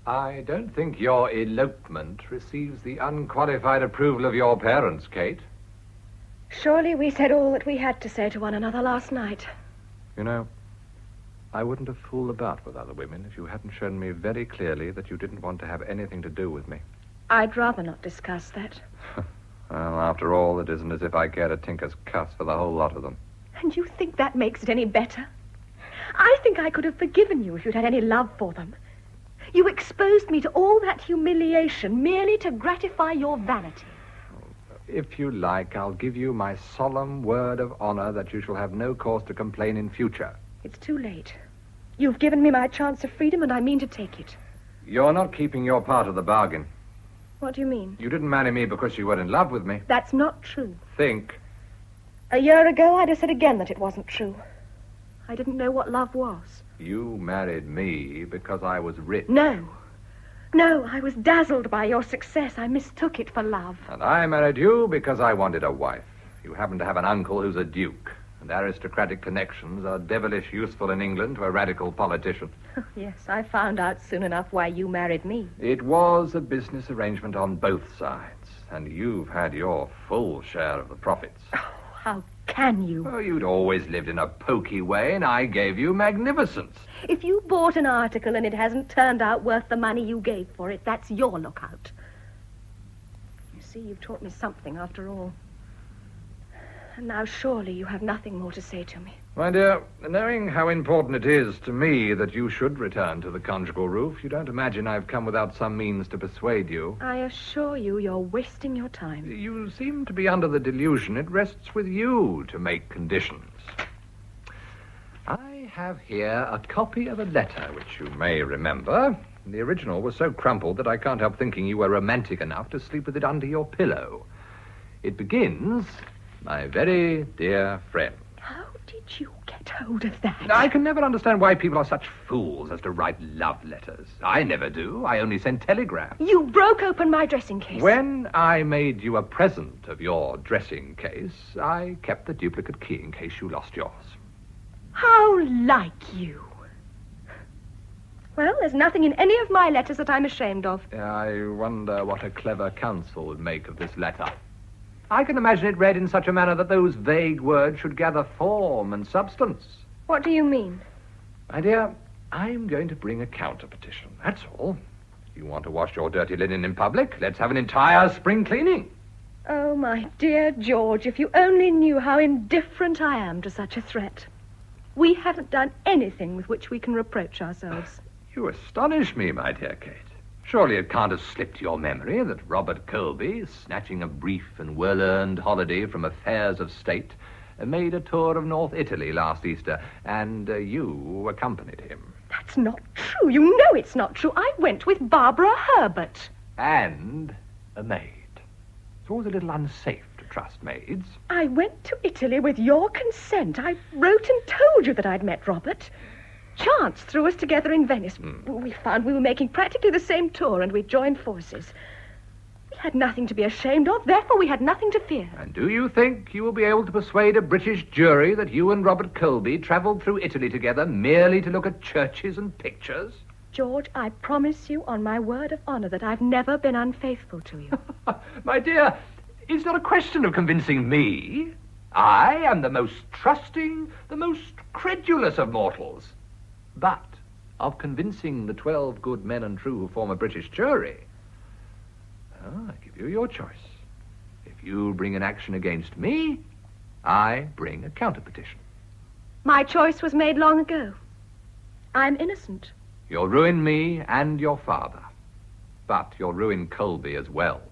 I don't think your elopement receives the unqualified approval of your parents, Kate. Surely we said all that we had to say to one another last night. You know, I wouldn't have fooled about with other women if you hadn't shown me very clearly that you didn't want to have anything to do with me. I'd rather not discuss that. Well, after all, it isn't as if I cared a tinker's cuss for the whole lot of them. And you think that makes it any better? I think I could have forgiven you if you'd had any love for them. You exposed me to all that humiliation merely to gratify your vanity. If you like, I'll give you my solemn word of honor that you shall have no cause to complain in future. It's too late. You've given me my chance of freedom, and I mean to take it. You're not keeping your part of the bargain. What do you mean? You didn't marry me because you were in love with me. That's not true. Think. A year ago, I'd have said again that it wasn't true. I didn't know what love was. You married me because I was rich. No. No, I was dazzled by your success. I mistook it for love. And I married you because I wanted a wife. You happen to have an uncle who's a duke. and aristocratic connections are devilish useful in England to a radical politician. Yes, I found out soon enough why you married me. It was a business arrangement on both sides, and you've had your full share of the profits. How can you? Oh, you'd always lived in a poky way, and I gave you magnificence. If you bought an article and it hasn't turned out worth the money you gave for it, that's your lookout. You see, you've taught me something after all. And now surely you have nothing more to say to me. My dear, knowing how important it is to me that you should return to the conjugal roof, you don't imagine I've come without some means to persuade you. I assure you, you're wasting your time. You seem to be under the delusion it rests with you to make conditions. I have here a copy of a letter which you may remember. The original was so crumpled that I can't help thinking you were romantic enough to sleep with it under your pillow. It begins, "My very dear friend." How did you get hold of that? I can never understand why people are such fools as to write love letters. I never do. I only send telegrams. You broke open my dressing case. When I made you a present of your dressing case, I kept the duplicate key in case you lost yours. How like you. Well, there's nothing in any of my letters that I'm ashamed of. I wonder what a clever counsel would make of this letter. I can imagine it read in such a manner that those vague words should gather form and substance. What do you mean? My dear, I'm going to bring a counter-petition, that's all. You want to wash your dirty linen in public? Let's have an entire spring cleaning. Oh, my dear George, if you only knew how indifferent I am to such a threat. We haven't done anything with which we can reproach ourselves. You astonish me, my dear Kate. Surely it can't have slipped your memory that Robert Colby, snatching a brief and well-earned holiday from affairs of state, made a tour of North Italy last Easter, and you accompanied him. That's not true. You know it's not true. I went with Barbara Herbert. And a maid. It's always a little unsafe to trust maids. I went to Italy with your consent. I wrote and told you that I'd met Robert. Chance threw us together in Venice. We found we were making practically the same tour, and we joined forces. We had nothing to be ashamed of, therefore we had nothing to fear. And do you think you will be able to persuade a British jury that you and Robert Colby travelled through Italy together merely to look at churches and pictures? George, I promise you on my word of honour that I've never been unfaithful to you. My dear, it's not a question of convincing me. I am the most trusting, the most credulous of mortals. But of convincing the 12 good men and true who form a British jury, I give you your choice. If you bring an action against me, I bring a counter-petition. My choice was made long ago. I'm innocent. You'll ruin me and your father. But you'll ruin Colby as well.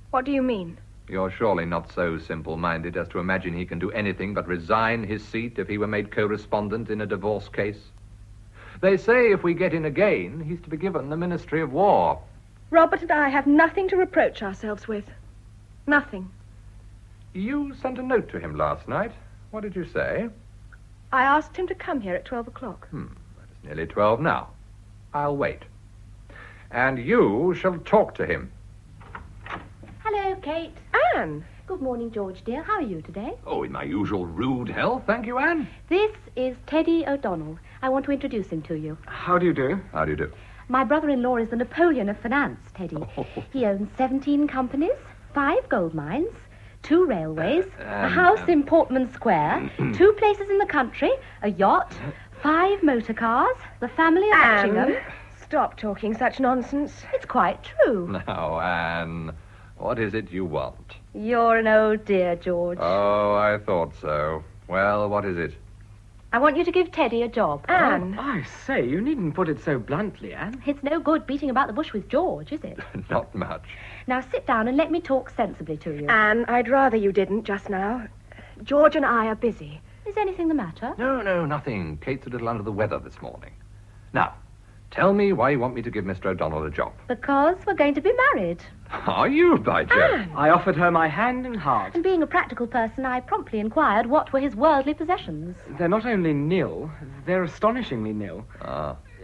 What do you mean? You're surely not so simple-minded as to imagine he can do anything but resign his seat if he were made co-respondent in a divorce case. They say if we get in again, he's to be given the Ministry of War. Robert and I have nothing to reproach ourselves with. Nothing. You sent a note to him last night. What did you say? I asked him to come here at 12 o'clock. It's nearly 12 now. I'll wait. And you shall talk to him. Hello, Kate. Anne. Good morning, George, dear. How are you today? Oh, in my usual rude health, thank you, Anne. This is Teddy O'Donnell. I want to introduce him to you. How do you do? How do you do? My brother-in-law is the Napoleon of finance, Teddy. He owns 17 companies, 5 gold mines, 2 railways, a house in Portman Square, 2 places in the country, a yacht, 5 motor cars, the family of Etchingham. Stop talking such nonsense. It's quite true. Now, Anne, what is it you want? You're an old dear, George. Oh, I thought so. Well, what is it? I want you to give Teddy a job. Anne. Oh, I say, you needn't put it so bluntly, Anne. It's no good beating about the bush with George, is it? Not much. Now sit down and let me talk sensibly to you. Anne, I'd rather you didn't just now. George and I are busy. Is anything the matter? No, nothing. Kate's a little under the weather this morning. Now, tell me why you want me to give Mr. O'Donnell a job. Because we're going to be married. Are you, by Jove? I offered her my hand and heart. And being a practical person, I promptly inquired what were his worldly possessions. They're not only nil, they're astonishingly nil.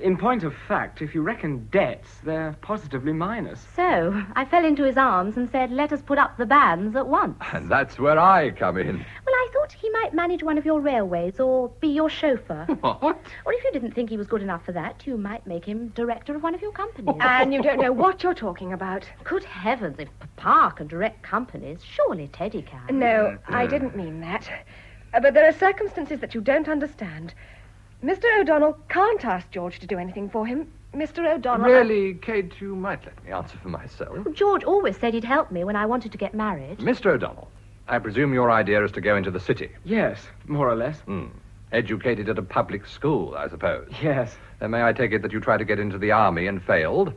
In point of fact, if you reckon debts, they're positively minus. So, I fell into his arms and said, let us put up the banns at once. And that's where I come in. Well, I thought he might manage one of your railways or be your chauffeur. What? Or if you didn't think he was good enough for that, you might make him director of one of your companies. And you don't know what you're talking about. Good heavens, if Papa can direct companies, surely Teddy can. No, I didn't mean that. But there are circumstances that you don't understand. Mr. O'Donnell can't ask George to do anything for him. Mr. O'Donnell... Really, Kate, you might let me answer for myself. George always said he'd help me when I wanted to get married. Mr. O'Donnell, I presume your idea is to go into the city. Yes, more or less. Educated at a public school, I suppose. Yes. Then may I take it that you tried to get into the army and failed?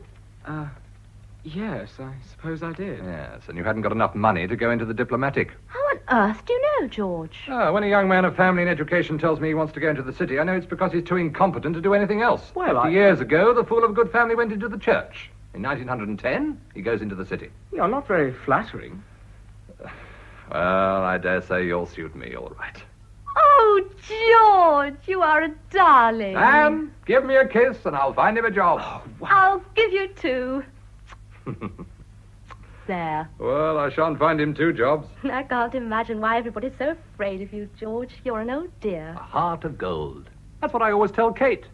Yes, I suppose I did. Yes, and you hadn't got enough money to go into the diplomatic. How on earth do you know, George? When a young man of family and education tells me he wants to go into the city, I know it's because he's too incompetent to do anything else. Well, 50 years ago, the fool of a good family went into the church. In 1910, he goes into the city. You're not very flattering. Well, I dare say you'll suit me all right. Oh, George, you are a darling. Anne, give me a kiss and I'll find him a job. I'll give you 2. There. Well, I shan't find him 2 jobs. I can't imagine why everybody's so afraid of you, George. You're an old dear. A heart of gold. That's what I always tell Kate.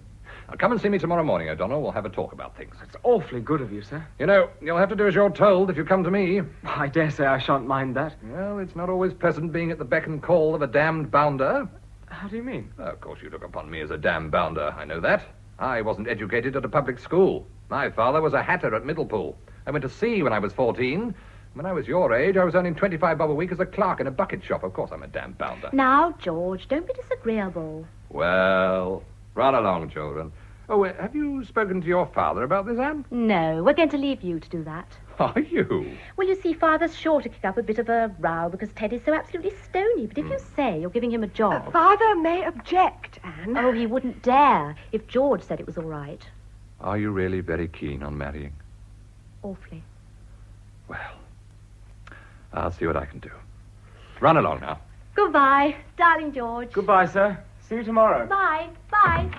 Now, come and see me tomorrow morning, O'Donnell. We'll have a talk about things. It's awfully good of you, sir. You know, you'll have to do as you're told if you come to me. I dare say I shan't mind that. Well, it's not always pleasant being at the beck and call of a damned bounder. How do you mean? Of course, you look upon me as a damned bounder. I know that. I wasn't educated at a public school. My father was a hatter at Middlepool. I went to sea when I was 14. When I was your age, I was earning 25 bob a week as a clerk in a bucket shop. Of course, I'm a damn bounder. Now, George, don't be disagreeable. Well, run along, children. Oh, have you spoken to your father about this, Anne? No, we're going to leave you to do that. Are you? Well, you see, Father's sure to kick up a bit of a row because Teddy's so absolutely stony. But if you say you're giving him a job... Father may object, Anne. Oh, he wouldn't dare if George said it was all right. Are you really very keen on marrying? Awfully. Well, I'll see what I can do. Run along now. Goodbye, darling George. Goodbye, sir. See you tomorrow. Bye. Bye.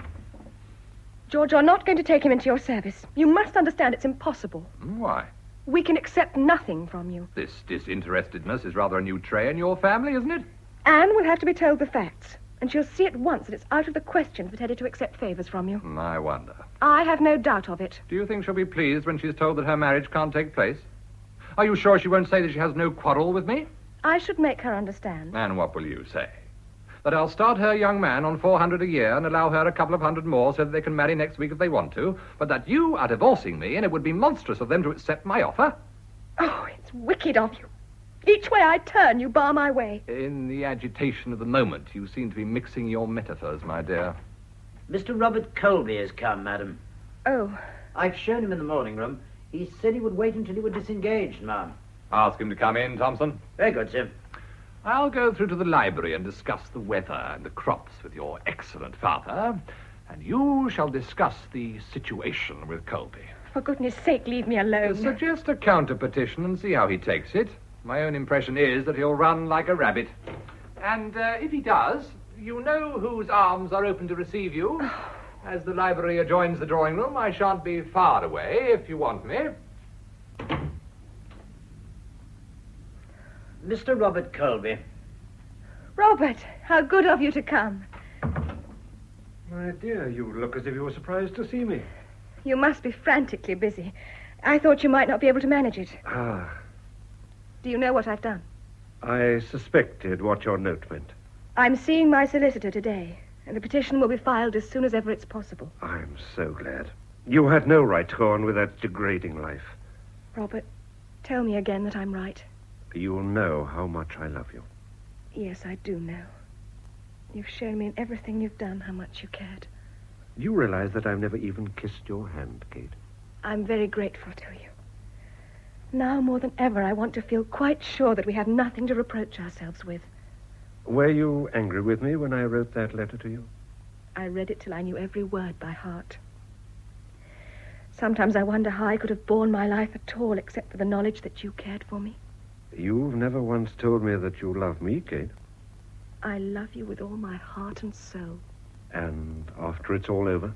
George, you're not going to take him into your service. You must understand it's impossible. Why? We can accept nothing from you. This disinterestedness is rather a new trait in your family, isn't it? Anne will have to be told the facts, and she'll see at once that it's out of the question for Teddy to accept favours from you. I wonder. I have no doubt of it. Do you think she'll be pleased when she's told that her marriage can't take place? Are you sure she won't say that she has no quarrel with me? I should make her understand. And what will you say? That I'll start her young man on 400 a year and allow her a couple of hundred more so that they can marry next week if they want to, but that you are divorcing me and it would be monstrous of them to accept my offer? Oh, it's wicked of you. Each way I turn, you bar my way. In the agitation of the moment, you seem to be mixing your metaphors, my dear. Mr. Robert Colby has come, madam. Oh. I've shown him in the morning room. He said he would wait until he were disengaged, ma'am. Ask him to come in, Thompson. Very good, sir. I'll go through to the library and discuss the weather and the crops with your excellent father, and you shall discuss the situation with Colby. For goodness sake, leave me alone. Suggest a counter-petition and see how he takes it. My own impression is that he'll run like a rabbit. And if he does, you know whose arms are open to receive you. As the library adjoins the drawing room, I shan't be far away if you want me. Mr. Robert Colby. Robert, how good of you to come. My dear, you look as if you were surprised to see me. You must be frantically busy. I thought you might not be able to manage it. Ah, Do you know what I've done? I suspected what your note meant. I'm seeing my solicitor today, and the petition will be filed as soon as ever it's possible. I'm so glad. You had no right to go on with that degrading life. Robert, tell me again that I'm right. You'll know how much I love you. Yes, I do know. You've shown me in everything you've done how much you cared. You realize that I've never even kissed your hand, Kate? I'm very grateful to you. Now more than ever, I want to feel quite sure that we have nothing to reproach ourselves with. Were you angry with me when I wrote that letter to you? I read it till I knew every word by heart. Sometimes I wonder how I could have borne my life at all except for the knowledge that you cared for me. You've never once told me that you love me, Kate. I love you with all my heart and soul. And after it's all over?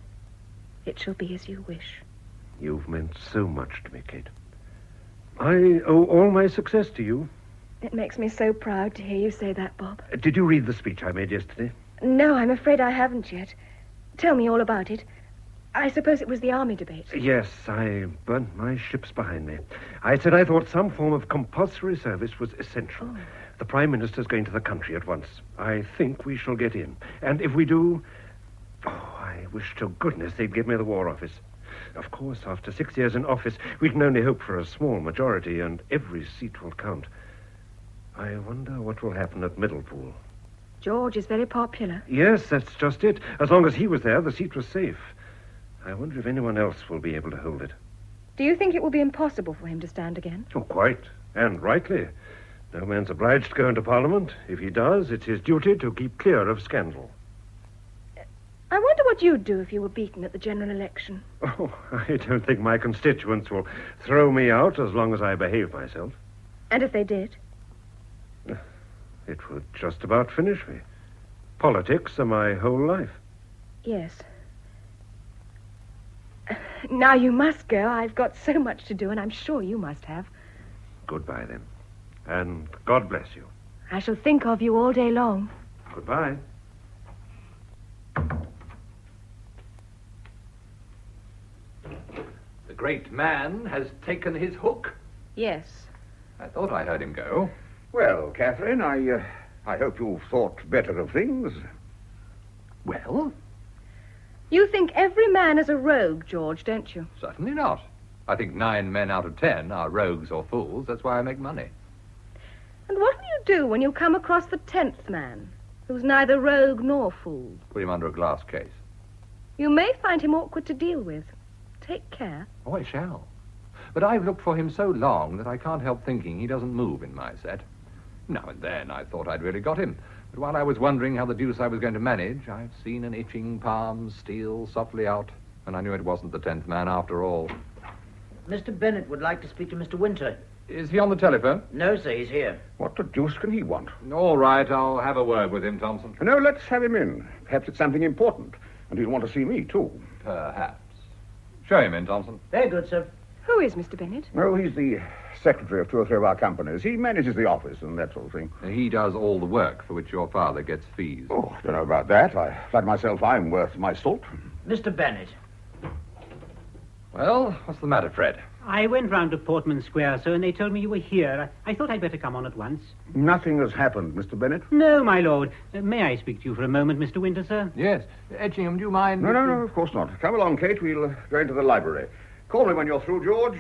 It shall be as you wish. You've meant so much to me, Kate. I owe all my success to you. It makes me so proud to hear you say that, Bob. Did you read the speech I made yesterday? No, I'm afraid I haven't yet. Tell me all about it. I suppose it was the army debate. Yes, I burnt my ships behind me. I said I thought some form of compulsory service was essential. Oh. The Prime Minister's going to the country at once. I think we shall get in. And if we do... Oh, I wish to goodness they'd give me the War Office. Of course, after 6 years in office, we can only hope for a small majority, and every seat will count. I wonder what will happen at Middlepool. George is very popular. Yes, that's just it. As long as he was there, the seat was safe. I wonder if anyone else will be able to hold it. Do you think it will be impossible for him to stand again? Oh, quite. And rightly. No man's obliged to go into Parliament. If he does, it's his duty to keep clear of scandal. I wonder what you'd do if you were beaten at the general election. Oh, I don't think my constituents will throw me out as long as I behave myself. And if they did? It would just about finish me. Politics are my whole life. Yes. Now you must go. I've got so much to do, and I'm sure you must have. Goodbye, then. And God bless you. I shall think of you all day long. Goodbye. The great man has taken his hook. Yes. I thought I heard him go. Well, Catherine, I hope you've thought better of things. Well? You think every man is a rogue, George, don't you? Certainly not. I think 9 men out of 10 are rogues or fools. That's why I make money. And what will you do when you come across the 10th man, who's neither rogue nor fool? Put him under a glass case. You may find him awkward to deal with. Take care. Oh, I shall. But I've looked for him so long that I can't help thinking he doesn't move in my set. Now and then I thought I'd really got him. But while I was wondering how the deuce I was going to manage, I've seen an itching palm steal softly out, and I knew it wasn't the 10th man after all. Mr. Bennett would like to speak to Mr. Winter. Is he on the telephone? No, sir, he's here. What the deuce can he want? All right, I'll have a word with him, Thompson. No, let's have him in. Perhaps it's something important. And he'll want to see me, too. Perhaps. Show him in, Thompson. Very good, sir. Who is Mr. Bennett? Oh, he's the secretary of 2 or 3 of our companies. He manages the office and that sort of thing. He does all the work for which your father gets fees. Oh, I don't know about that. I flatter myself I'm worth my salt. Mr. Bennett. Well, what's the matter, Fred? I went round to Portman Square, sir, and they told me you were here. I thought I'd better come on at once. Nothing has happened, Mr. Bennett. No, my lord. May I speak to you for a moment, Mr. Winter, sir? Yes. Etchingham, do you mind? No, of course not. Come along, Kate. We'll go into the library. Call me when you're through, George.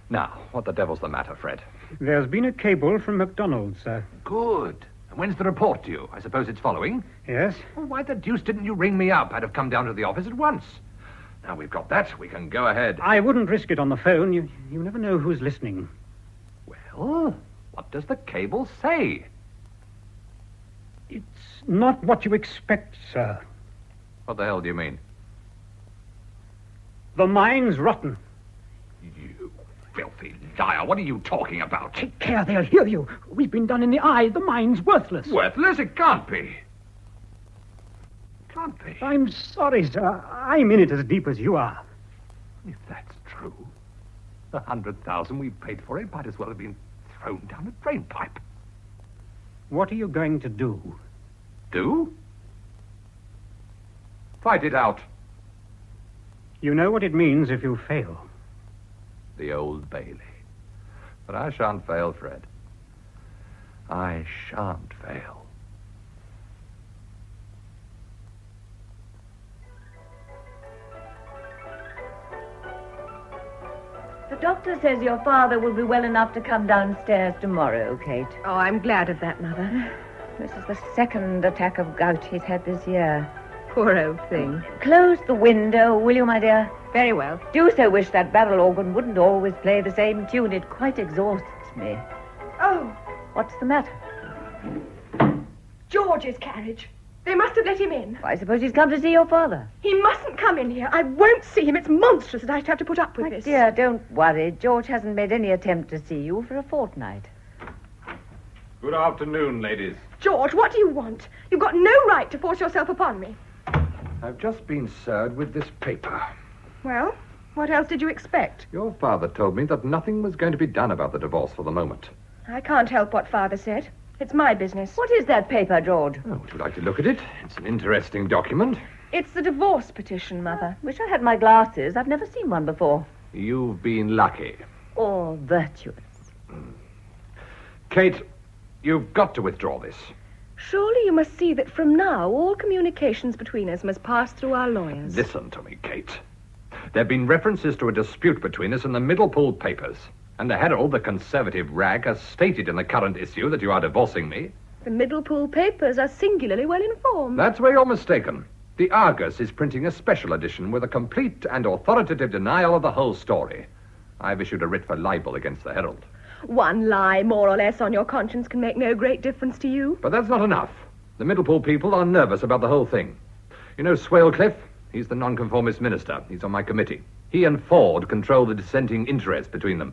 Now, what the devil's the matter, Fred? There's been a cable from MacDonald's, sir. Good. And when's the report due? I suppose it's following? Yes. Well, why the deuce didn't you ring me up? I'd have come down to the office at once. Now we've got that, we can go ahead. I wouldn't risk it on the phone. You never know who's listening. Well, what does the cable say? It's not what you expect, sir. What the hell do you mean? The mine's rotten. You filthy liar. What are you talking about? Take care, they'll hear you. We've been done in the eye. The mine's worthless. Worthless? It can't be. Can't be. I'm sorry, sir. I'm in it as deep as you are. If that's true, the 100,000 we paid for it might as well have been thrown down a drain pipe. What are you going to do? Do? Fight it out. You know what it means if you fail. The Old Bailey. But I shan't fail, Fred. I shan't fail. The doctor says your father will be well enough to come downstairs tomorrow, Kate. Oh, I'm glad of that, Mother. This is the second attack of gout he's had this year. Poor old thing. Close the window, will you, my dear? Very well. Do so wish that barrel organ wouldn't always play the same tune. It quite exhausts me. Oh. What's the matter? George's carriage. They must have let him in. I suppose he's come to see your father. He mustn't come in here. I won't see him. It's monstrous that I should have to put up with this. Dear, don't worry. George hasn't made any attempt to see you for a fortnight. Good afternoon, ladies. George, what do you want? You've got no right to force yourself upon me. I've just been served with this paper. Well, What else did you expect? Your father told me that nothing was going to be done about the divorce for the moment. I can't help what Father said. It's my business. What is that paper, George? Oh, would you like to look at it? It's an interesting document. It's the divorce petition, Mother. Wish I had my glasses. I've never seen one before. You've been lucky. Or virtuous. Kate, you've got to withdraw this. Surely you must see that from now, all communications between us must pass through our lawyers. Listen to me, Kate. There have been references to a dispute between us in the Middlepool papers. And the Herald, the conservative rag, has stated in the current issue that you are divorcing me. The Middlepool papers are singularly well informed. That's where you're mistaken. The Argus is printing a special edition with a complete and authoritative denial of the whole story. I've issued a writ for libel against the Herald. One lie, more or less, on your conscience can make no great difference to you. But that's not enough. The Middlepool people are nervous about the whole thing. You know Swalecliffe? He's the nonconformist minister. He's on my committee. He and Ford control the dissenting interest between them.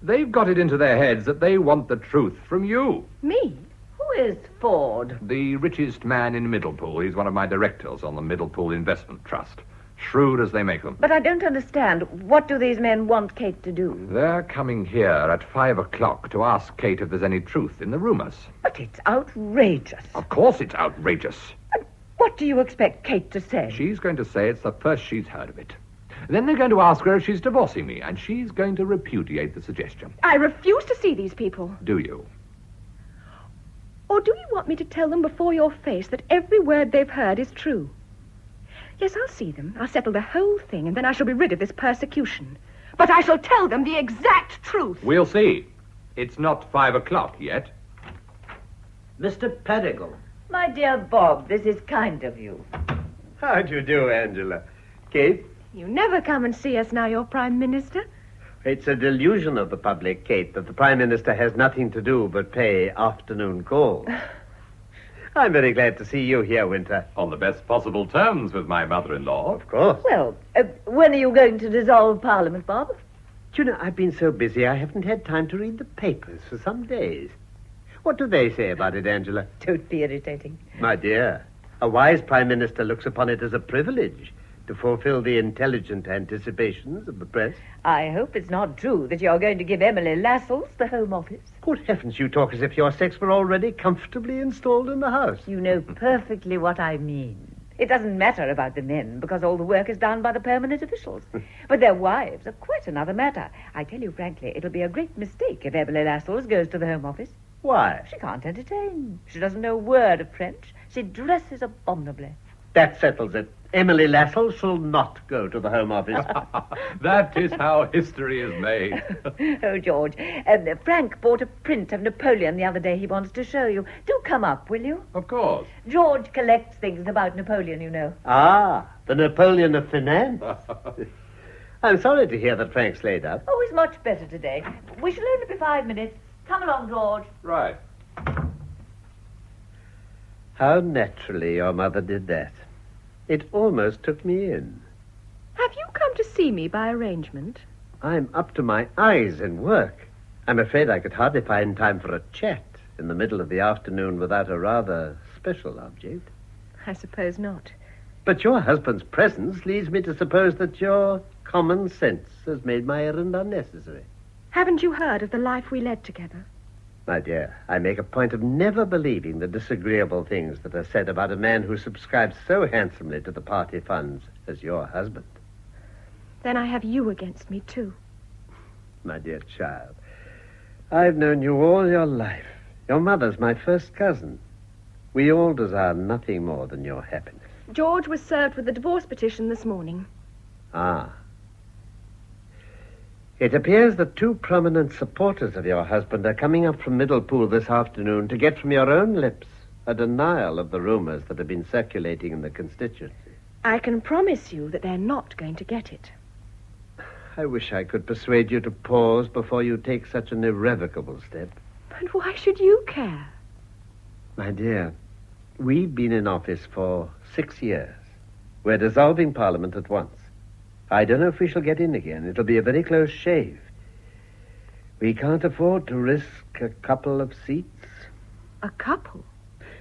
They've got it into their heads that they want the truth from you. Me? Who is Ford? The richest man in Middlepool. He's one of my directors on the Middlepool Investment Trust. Shrewd as they make them. But I don't understand. What do these men want Kate to do? They're coming here at 5 o'clock to ask Kate if there's any truth in the rumors. But it's outrageous. Of course it's outrageous. What do you expect Kate to say? She's going to say it's the first she's heard of it. Then they're going to ask her if she's divorcing me, and she's going to repudiate the suggestion. I refuse to see these people. Do you? Or do you want me to tell them before your face that every word they've heard is true? Yes, I'll see them. I'll settle the whole thing, and then I shall be rid of this persecution. But I shall tell them the exact truth. We'll see. It's not 5 o'clock yet. Mr. Pettigle. My dear Bob, this is kind of you. How do you do, Angela? Kate? You never come and see us now you're Prime Minister. It's a delusion of the public, Kate, that the Prime Minister has nothing to do but pay afternoon calls. I'm very glad to see you here, Winter. On the best possible terms with my mother-in-law. Of course. Well, when are you going to dissolve Parliament, Bob? Do you know, I've been so busy I haven't had time to read the papers for some days. What do they say about it, Angela? Don't be irritating. My dear, a wise Prime Minister looks upon it as a privilege to fulfill the intelligent anticipations of the press. I hope it's not true that you're going to give Emily Lascelles the Home Office. Good heavens, you talk as if your sex were already comfortably installed in the house. You know perfectly what I mean. It doesn't matter about the men, because all the work is done by the permanent officials. But their wives are quite another matter. I tell you frankly, it'll be a great mistake if Emily Lascelles goes to the Home Office. Why? She can't entertain. She doesn't know a word of French. She dresses abominably. That settles it. Emily Lascelles shall not go to the Home Office. That is how history is made. Oh, George, Frank bought a print of Napoleon the other day he wants to show you. Do come up, will you? Of course. George collects things about Napoleon, you know. Ah, the Napoleon of finance. I'm sorry to hear that Frank's laid up. Oh, he's much better today. We shall only be 5 minutes. Come along, George. Right. How naturally your mother did that. It almost took me in. Have you come to see me by arrangement? I'm up to my eyes in work. I'm afraid I could hardly find time for a chat in the middle of the afternoon without a rather special object. I suppose not. But your husband's presence leads me to suppose that your common sense has made my errand unnecessary. Haven't you heard of the life we led together? My dear, I make a point of never believing the disagreeable things that are said about a man who subscribes so handsomely to the party funds as your husband. Then I have you against me, too. My dear child, I've known you all your life. Your mother's my first cousin. We all desire nothing more than your happiness. George was served with the divorce petition this morning. Ah. It appears that two prominent supporters of your husband are coming up from Middlepool this afternoon to get from your own lips a denial of the rumors that have been circulating in the constituency. I can promise you that they're not going to get it. I wish I could persuade you to pause before you take such an irrevocable step. But why should you care? My dear, we've been in office for 6 years. We're dissolving Parliament at once. I don't know if we shall get in again. It'll be a very close shave. We can't afford to risk a couple of seats. A couple?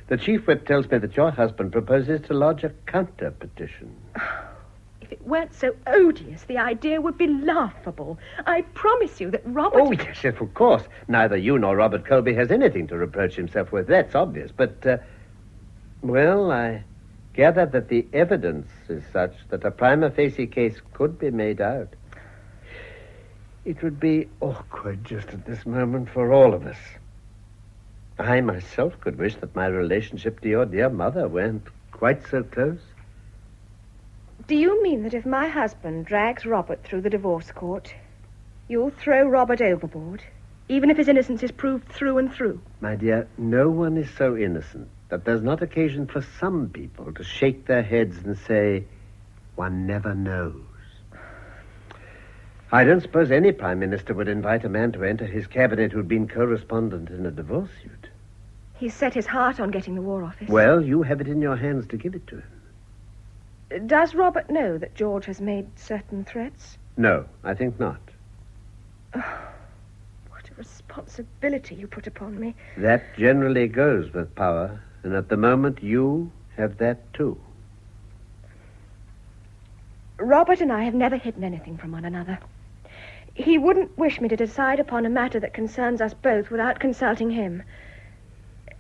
The chief whip tells me that your husband proposes to lodge a counter petition. If it weren't so odious, the idea would be laughable. I promise you that Robert... Oh, yes, of course. Neither you nor Robert Colby has anything to reproach himself with. That's obvious. But, well, I gather that the evidence is such that a prima facie case could be made out. It would be awkward just at this moment for all of us. I myself could wish that my relationship to your dear mother weren't quite so close. Do you mean that if my husband drags Robert through the divorce court, you'll throw Robert overboard, even if his innocence is proved through and through? My dear, no one is so innocent that there's not occasion for some people to shake their heads and say, one never knows. I don't suppose any Prime Minister would invite a man to enter his cabinet who'd been co-respondent in a divorce suit. He's set his heart on getting the War Office. Well, you have it in your hands to give it to him. Does Robert know that George has made certain threats? No, I think not. Oh, what a responsibility you put upon me. That generally goes with power, and at the moment you have that too. Robert and I have never hidden anything from one another. He wouldn't wish me to decide upon a matter that concerns us both without consulting him.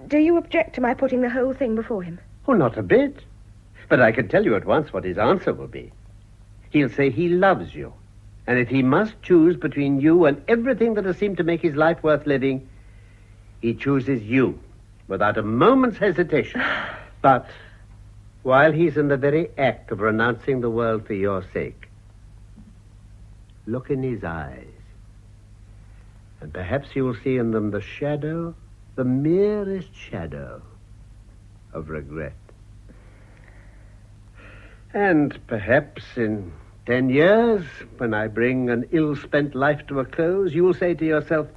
Do you object to my putting the whole thing before him? Oh, not a bit. But I can tell you at once what his answer will be. He'll say he loves you. And if he must choose between you and everything that has seemed to make his life worth living, he chooses you without a moment's hesitation. But while he's in the very act of renouncing the world for your sake, look in his eyes. And perhaps you will see in them the shadow, the merest shadow of regret. And perhaps in 10 years, when I bring an ill-spent life to a close, you will say to yourself,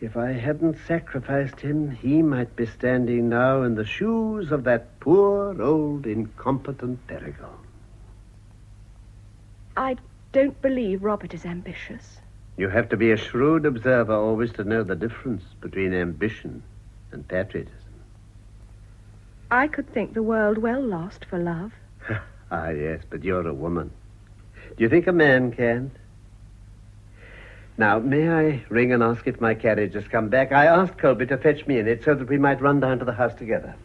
if I hadn't sacrificed him, he might be standing now in the shoes of that poor, old, incompetent Peregrine. I don't believe Robert is ambitious. You have to be a shrewd observer always to know the difference between ambition and patriotism. I could think the world well lost for love. Ah, yes, but you're a woman. Do you think a man can? Now, may I ring and ask if my carriage has come back? I asked Colby to fetch me in it so that we might run down to the house together.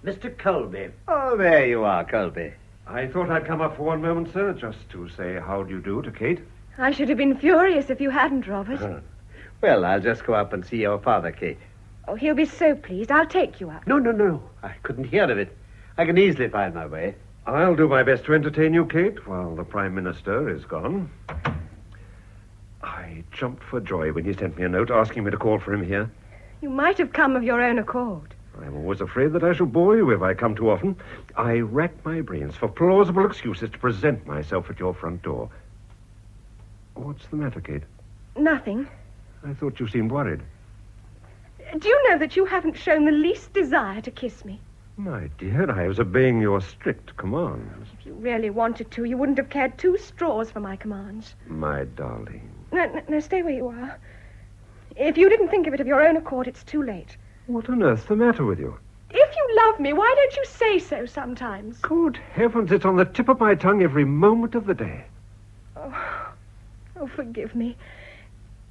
Mr. Colby. Oh, there you are, Colby. I thought I'd come up for one moment, sir, just to say how do you do to Kate. I should have been furious if you hadn't, Robert. Well, I'll just go up and see your father, Kate. Oh, he'll be so pleased. I'll take you up. No. I couldn't hear of it. I can easily find my way. I'll do my best to entertain you, Kate, while the Prime Minister is gone. I jumped for joy when he sent me a note asking me to call for him here. You might have come of your own accord. I'm always afraid that I shall bore you if I come too often. I rack my brains for plausible excuses to present myself at your front door. What's the matter, Kate? Nothing. I thought you seemed worried. Do you know that you haven't shown the least desire to kiss me? My dear, I was obeying your strict commands. If you really wanted to, you wouldn't have cared 2 straws for my commands. My darling. No, stay where you are. If you didn't think of it of your own accord, it's too late. What on earth's the matter with you? If you love me, why don't you say so sometimes? Good heavens, it's on the tip of my tongue every moment of the day. Oh, forgive me.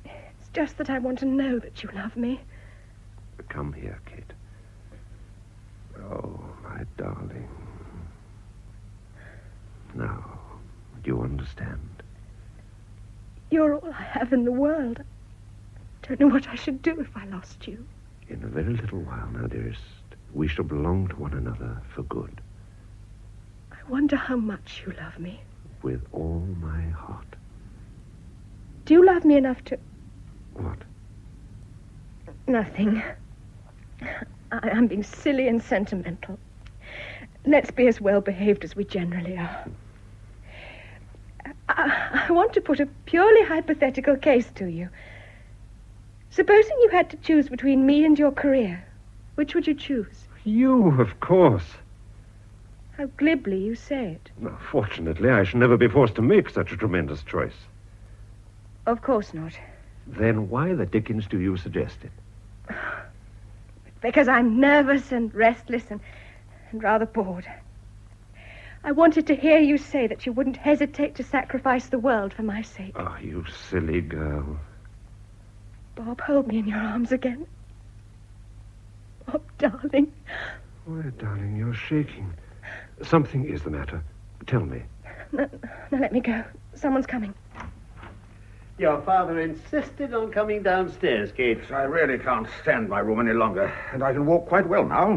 It's just that I want to know that you love me. Come here, Kate. Oh, my darling. Now, do you understand? You're all I have in the world. I don't know what I should do if I lost you. In a very little while now, dearest, we shall belong to one another for good. I wonder how much you love me. With all my heart. Do you love me enough to... What? Nothing. I'm being silly and sentimental. Let's be as well behaved as we generally are. I want to put a purely hypothetical case to you. Supposing you had to choose between me and your career, which would you choose? You, of course. How glibly you say it. Well, fortunately, I shall never be forced to make such a tremendous choice. Of course not. Then why the dickens do you suggest it? Because I'm nervous and restless and rather bored. I wanted to hear you say that you wouldn't hesitate to sacrifice the world for my sake. Oh, you silly girl. Bob, hold me in your arms again. Bob, darling. Why, darling, you're shaking. Something is the matter. Tell me. Now let me go. Someone's coming. Your father insisted on coming downstairs, Kate. I really can't stand my room any longer, and I can walk quite well now.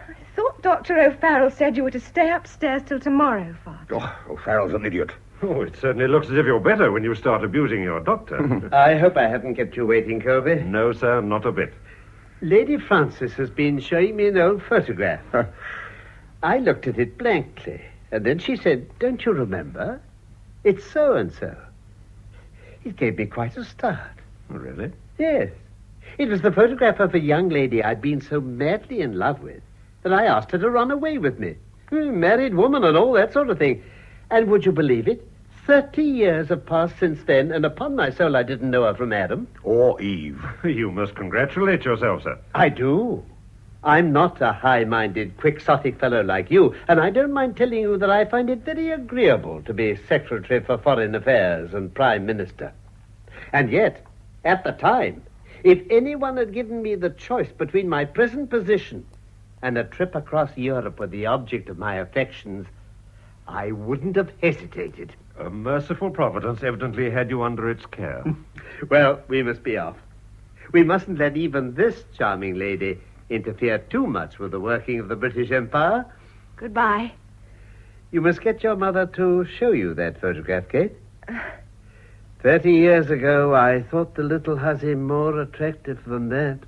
I thought Dr. O'Farrell said you were to stay upstairs till tomorrow, Father. Oh, O'Farrell's an idiot. Oh, it certainly looks as if you're better when you start abusing your doctor. I hope I haven't kept you waiting, Colby. No, sir, not a bit. Lady Frances has been showing me an old photograph. I looked at it blankly, and then she said, "Don't you remember? It's so-and-so." It gave me quite a start. Really? Yes. It was the photograph of a young lady I'd been so madly in love with that I asked her to run away with me. Married woman and all that sort of thing. And would you believe it? 30 years have passed since then, and upon my soul I didn't know her from Adam. Or Eve. You must congratulate yourself, sir. I do. I'm not a high-minded, quixotic fellow like you, and I don't mind telling you that I find it very agreeable to be Secretary for Foreign Affairs and Prime Minister. And yet, at the time, if anyone had given me the choice between my present position and a trip across Europe with the object of my affections, I wouldn't have hesitated. A merciful providence evidently had you under its care. Well, we must be off. We mustn't let even this charming lady interfere too much with the working of the British Empire. Goodbye. You must get your mother to show you that photograph, Kate. 30 years ago, I thought the little hussy more attractive than that.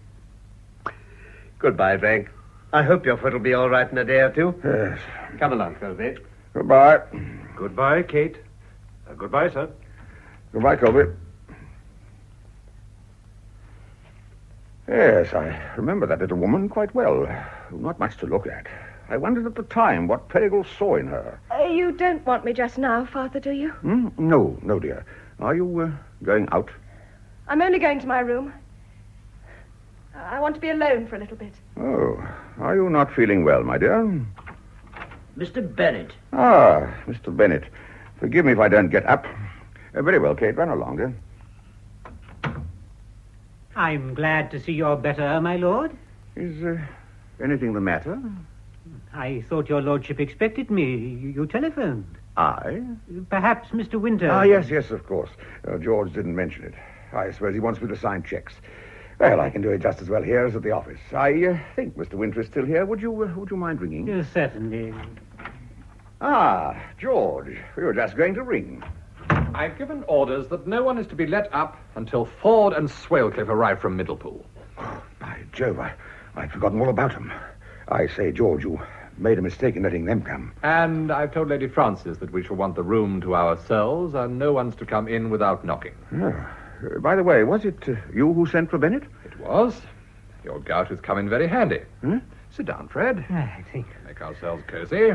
Goodbye, Frank. I hope your foot will be all right in a day or two. Yes. Come along, Colby. Goodbye. Goodbye, Kate. Goodbye, sir. Goodbye, Colby. Yes, I remember that little woman quite well. Not much to look at. I wondered at the time what Perigal saw in her. You don't want me just now, Father, do you? No, dear. Are you going out? I'm only going to my room. I want to be alone for a little bit. Oh, are you not feeling well, my dear? Mr. Bennett. Ah, Mr. Bennett. Forgive me if I don't get up. Very well, Kate. Run along, dear. I'm glad to see you're better, my lord. Is anything the matter? I thought your lordship expected me. You telephoned. I? Perhaps Mr. Winter... Ah, yes, of course. George didn't mention it. I suppose he wants me to sign checks. Well, I can do it just as well here as at the office. I think Mr. Winter is still here. Would you mind ringing? Yes, certainly. Ah, George. We were just going to ring. I've given orders that no one is to be let up until Ford and Swalecliffe arrive from Middlepool. Oh, by Jove, I'd forgotten all about them. I say, George, you made a mistake in letting them come. And I've told Lady Frances that we shall want the room to ourselves and no one's to come in without knocking. By the way, was it you who sent for Bennett? It was. Your gout has come in very handy. Hmm? Sit down, Fred. I think... Make ourselves cozy.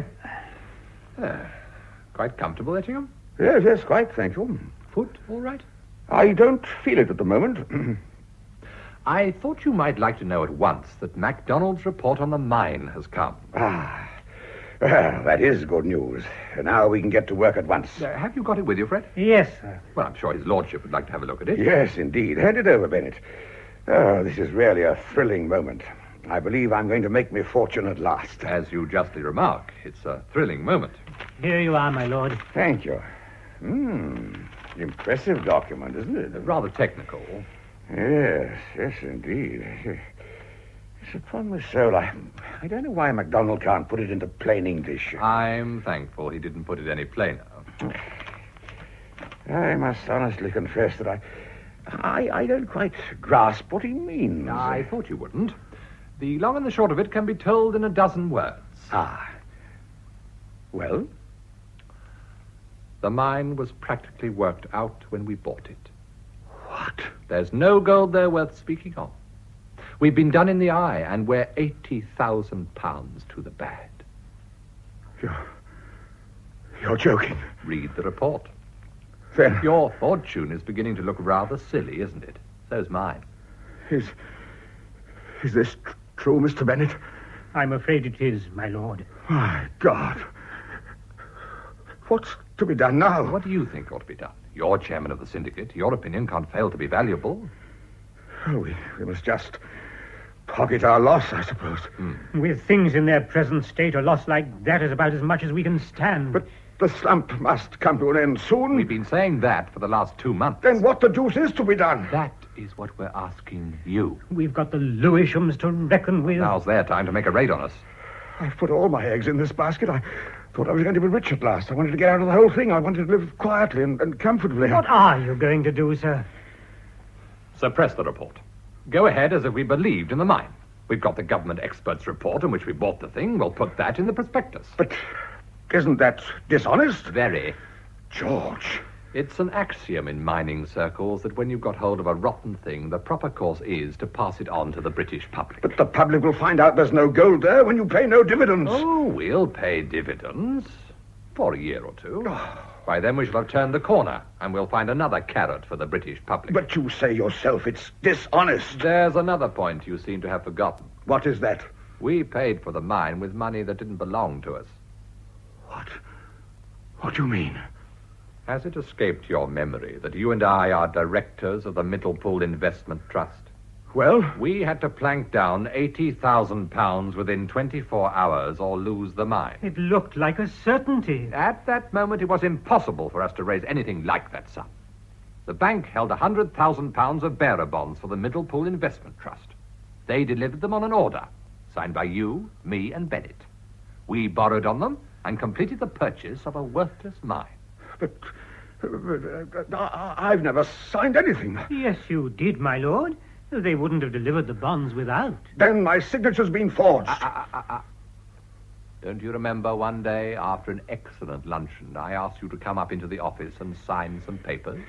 Quite comfortable, Ettingham? Yes, quite, thank you. Foot all right? I don't feel it at the moment. I thought you might like to know at once that MacDonald's report on the mine has come. Ah, well, that is good news. Now we can get to work at once. Have you got it with you, Fred? Yes, sir. Well, I'm sure his lordship would like to have a look at it. Yes, indeed. Hand it over, Bennett. Oh, this is really a thrilling moment. I believe I'm going to make my fortune at last. As you justly remark, it's a thrilling moment. Here you are, my lord. Thank you. Impressive document, isn't it? Rather technical. Yes, indeed. Yes, upon my soul, I don't know why MacDonald can't put it into plain English. I'm thankful he didn't put it any plainer. I must honestly confess that I don't quite grasp what he means. I thought you wouldn't. The long and the short of it can be told in a dozen words. Ah. Well? The mine was practically worked out when we bought it. What? There's no gold there worth speaking of. We've been done in the eye, and we're £80,000 to the bad. You're joking. Read the report. Then... Your fortune is beginning to look rather silly, isn't it? So's mine. Is this true, Mr. Bennett? I'm afraid it is, my lord. My God. What's to be done now? What do you think ought to be done? You're chairman of the syndicate. Your opinion can't fail to be valuable. Oh, we must just pocket our loss, I suppose. With things in their present state, a loss like that is about as much as we can stand. But the slump must come to an end soon. We've been saying that for the last 2 months. Then what the deuce is to be done? That is what we're asking you. We've got the Lewishams to reckon with. Now's their time to make a raid on us. I've put all my eggs in this basket. I thought I was going to be rich at last. I wanted to get out of the whole thing. I wanted to live quietly and comfortably. What are you going to do, sir? Suppress the report. Go ahead as if we believed in the mine. We've got the government expert's report in which we bought the thing. We'll put that in the prospectus. But isn't that dishonest? Very. George. It's an axiom in mining circles that when you've got hold of a rotten thing, the proper course is to pass it on to the British public. But the public will find out there's no gold there when you pay no dividends. Oh, we'll pay dividends for a year or two. By then we shall have turned the corner, and we'll find another carrot for the British public. But you say yourself it's dishonest. There's another point you seem to have forgotten. What is that? We paid for the mine with money that didn't belong to us. What do you mean? Has it escaped your memory that you and I are directors of the Middlepool Investment Trust? Well? We had to plank down £80,000 within 24 hours or lose the mine. It looked like a certainty. At that moment, it was impossible for us to raise anything like that sum. The bank held £100,000 of bearer bonds for the Middlepool Investment Trust. They delivered them on an order, signed by you, me, and Bennett. We borrowed on them and completed the purchase of a worthless mine. But I've never signed anything. Yes, you did, my lord. They wouldn't have delivered the bonds without. Then my signature's been forged. Don't you remember one day after an excellent luncheon, I asked you to come up into the office and sign some papers?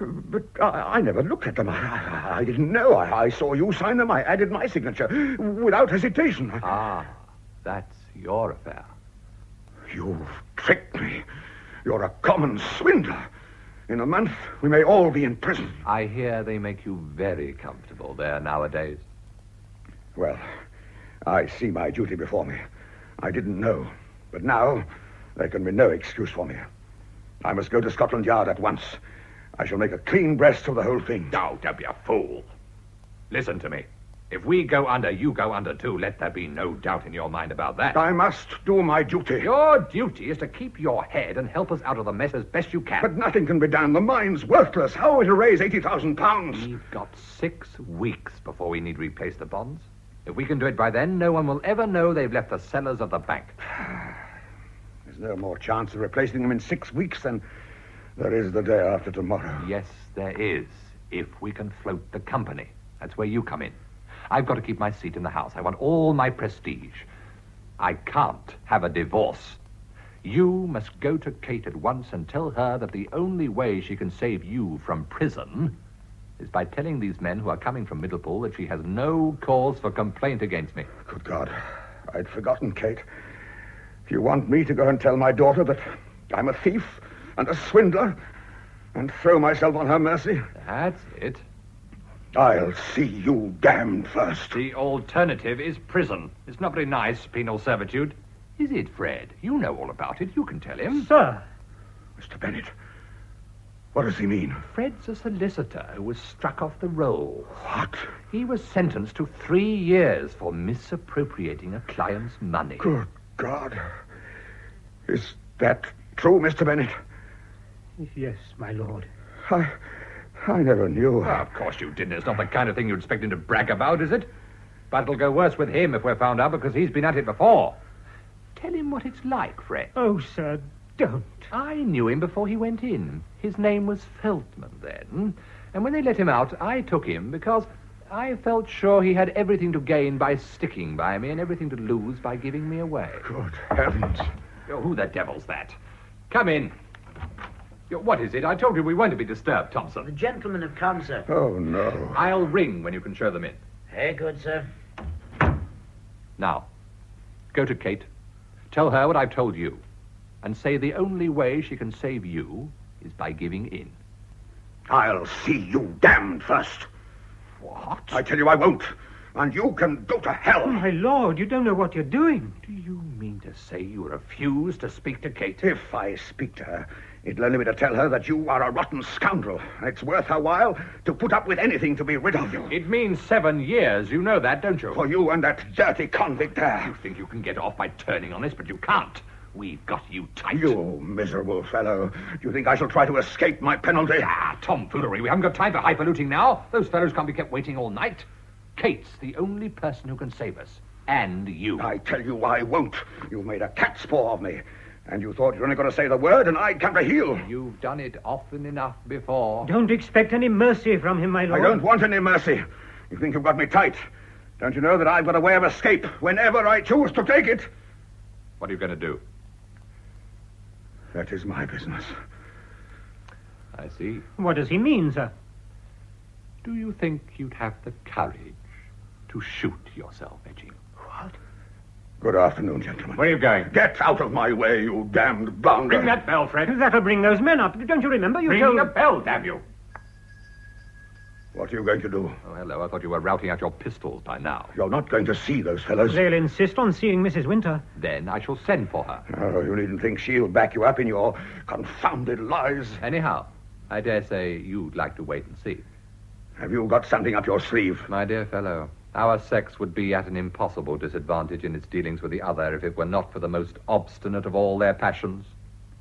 But I never looked at them. I didn't know. I saw you sign them. I added my signature without hesitation. That's your affair. You've tricked me. You're a common swindler. In a month, we may all be in prison. I hear they make you very comfortable there nowadays. Well, I see my duty before me. I didn't know. But now, there can be no excuse for me. I must go to Scotland Yard at once. I shall make a clean breast of the whole thing. No, don't be a fool. Listen to me. If we go under, you go under too. Let there be no doubt in your mind about that. I must do my duty. Your duty is to keep your head and help us out of the mess as best you can. But nothing can be done. The mine's worthless. How are we to raise £80,000? We've got 6 weeks before we need replace the bonds. If we can do it by then, no one will ever know they've left the cellars of the bank. There's no more chance of replacing them in 6 weeks than there is the day after tomorrow. Yes, there is, if we can float the company. That's where you come in. I've got to keep my seat in the House. I want all my prestige. I can't have a divorce. You must go to Kate at once and tell her that the only way she can save you from prison is by telling these men who are coming from Middlepool that she has no cause for complaint against me. Good God. I'd forgotten, Kate. Do you want me to go and tell my daughter that I'm a thief and a swindler and throw myself on her mercy? That's it. I'll see you damned first. The alternative is prison. It's not very nice, penal servitude. Is it, Fred? You know all about it. You can tell him. Sir. Mr. Bennett, what does he mean? Fred's a solicitor who was struck off the roll. What? He was sentenced to 3 years for misappropriating a client's money. Good God. Is that true, Mr. Bennett? Yes, my lord. I never knew. Oh, of course you didn't. It's not the kind of thing you'd expect him to brag about, is it? But it'll go worse with him if we're found out because he's been at it before. Tell him what it's like, Fred. Oh, sir, don't. I knew him before he went in. His name was Feltman then. And when they let him out, I took him because I felt sure he had everything to gain by sticking by me and everything to lose by giving me away. Good heavens. Oh, who the devil's that? Come in. What is it? I told you we weren't to be disturbed, Thompson. The gentlemen have come, sir. Oh, no. I'll ring when you can show them in. Very good, sir. Now, go to Kate. Tell her what I've told you. And say the only way she can save you is by giving in. I'll see you damned first. What? I tell you I won't. And you can go to hell. Oh, my lord, you don't know what you're doing. Do you mean mean to say you refuse to speak to Kate? If I speak to her, it'll only be to tell her that you are a rotten scoundrel. It's worth her while to put up with anything to be rid of you. It means 7 years. You know that, don't you? For you and that dirty convict there. You think you can get off by turning on us, but you can't. We've got you tight. You miserable fellow. Do you think I shall try to escape my penalty? Tomfoolery. We haven't got time for highfalutin now. Those fellows can't be kept waiting all night. Kate's the only person who can save us. And you. I tell you I won't. You've made a cat's paw of me. And you thought you were only going to say the word and I'd come to heel. You've done it often enough before. Don't expect any mercy from him, my lord. I don't want any mercy. You think you've got me tight. Don't you know that I've got a way of escape whenever I choose to take it? What are you going to do? That is my business. I see. What does he mean, sir? Do you think you'd have the courage to shoot yourself, Edgy? What? Good afternoon, gentlemen. Where are you going? Get out of my way, you damned bounder. Ring that bell, Fred. That'll bring those men up. Don't you remember? You Ring told... the bell, damn you. What are you going to do? Oh, hello. I thought you were routing out your pistols by now. You're not going to see those fellows. They'll insist on seeing Mrs. Winter. Then I shall send for her. Oh, you needn't think she'll back you up in your confounded lies. Anyhow, I dare say you'd like to wait and see. Have you got something up your sleeve? My dear fellow, our sex would be at an impossible disadvantage in its dealings with the other if it were not for the most obstinate of all their passions,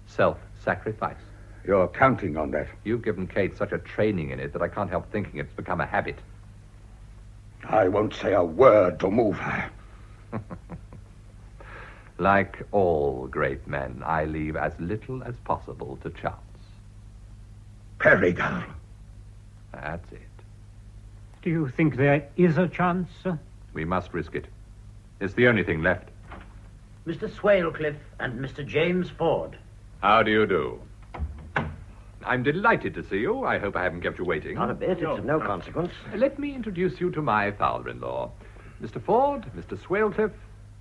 self-sacrifice. You're counting on that. You've given Kate such a training in it that I can't help thinking it's become a habit. I won't say a word to move her. Like all great men, I leave as little as possible to chance. Perigal. That's it. Do you think there is a chance, sir? We must risk it. It's the only thing left. Mr. Swalecliffe and Mr. James Ford. How do you do? I'm delighted to see you. I hope I haven't kept you waiting. Not a bit. It's of no consequence. Let me introduce you to my father-in-law. Mr. Ford, Mr. Swalecliffe,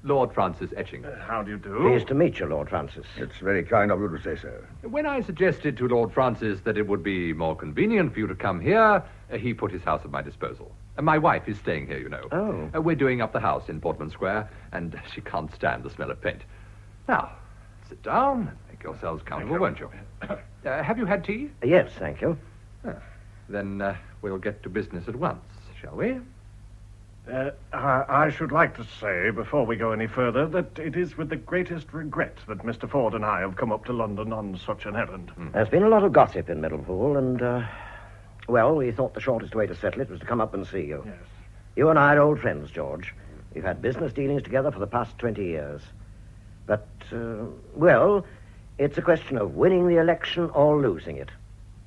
Lord Francis Etchingham. How do you do? Pleased to meet you, Lord Francis. It's very kind of you to say so. When I suggested to Lord Francis that it would be more convenient for you to come here, he put his house at my disposal. My wife is staying here, you know. Oh. We're doing up the house in Portman Square, and she can't stand the smell of paint. Now, sit down and make yourselves comfortable, won't you? Have you had tea? Yes, thank you. Then we'll get to business at once, shall we? I should like to say, before we go any further, that it is with the greatest regret that Mr. Ford and I have come up to London on such an errand. There's been a lot of gossip in Middlepool, and, well, we thought the shortest way to settle it was to come up and see you. Yes. You and I are old friends, George. We've had business dealings together for the past 20 years. But, well, it's a question of winning the election or losing it.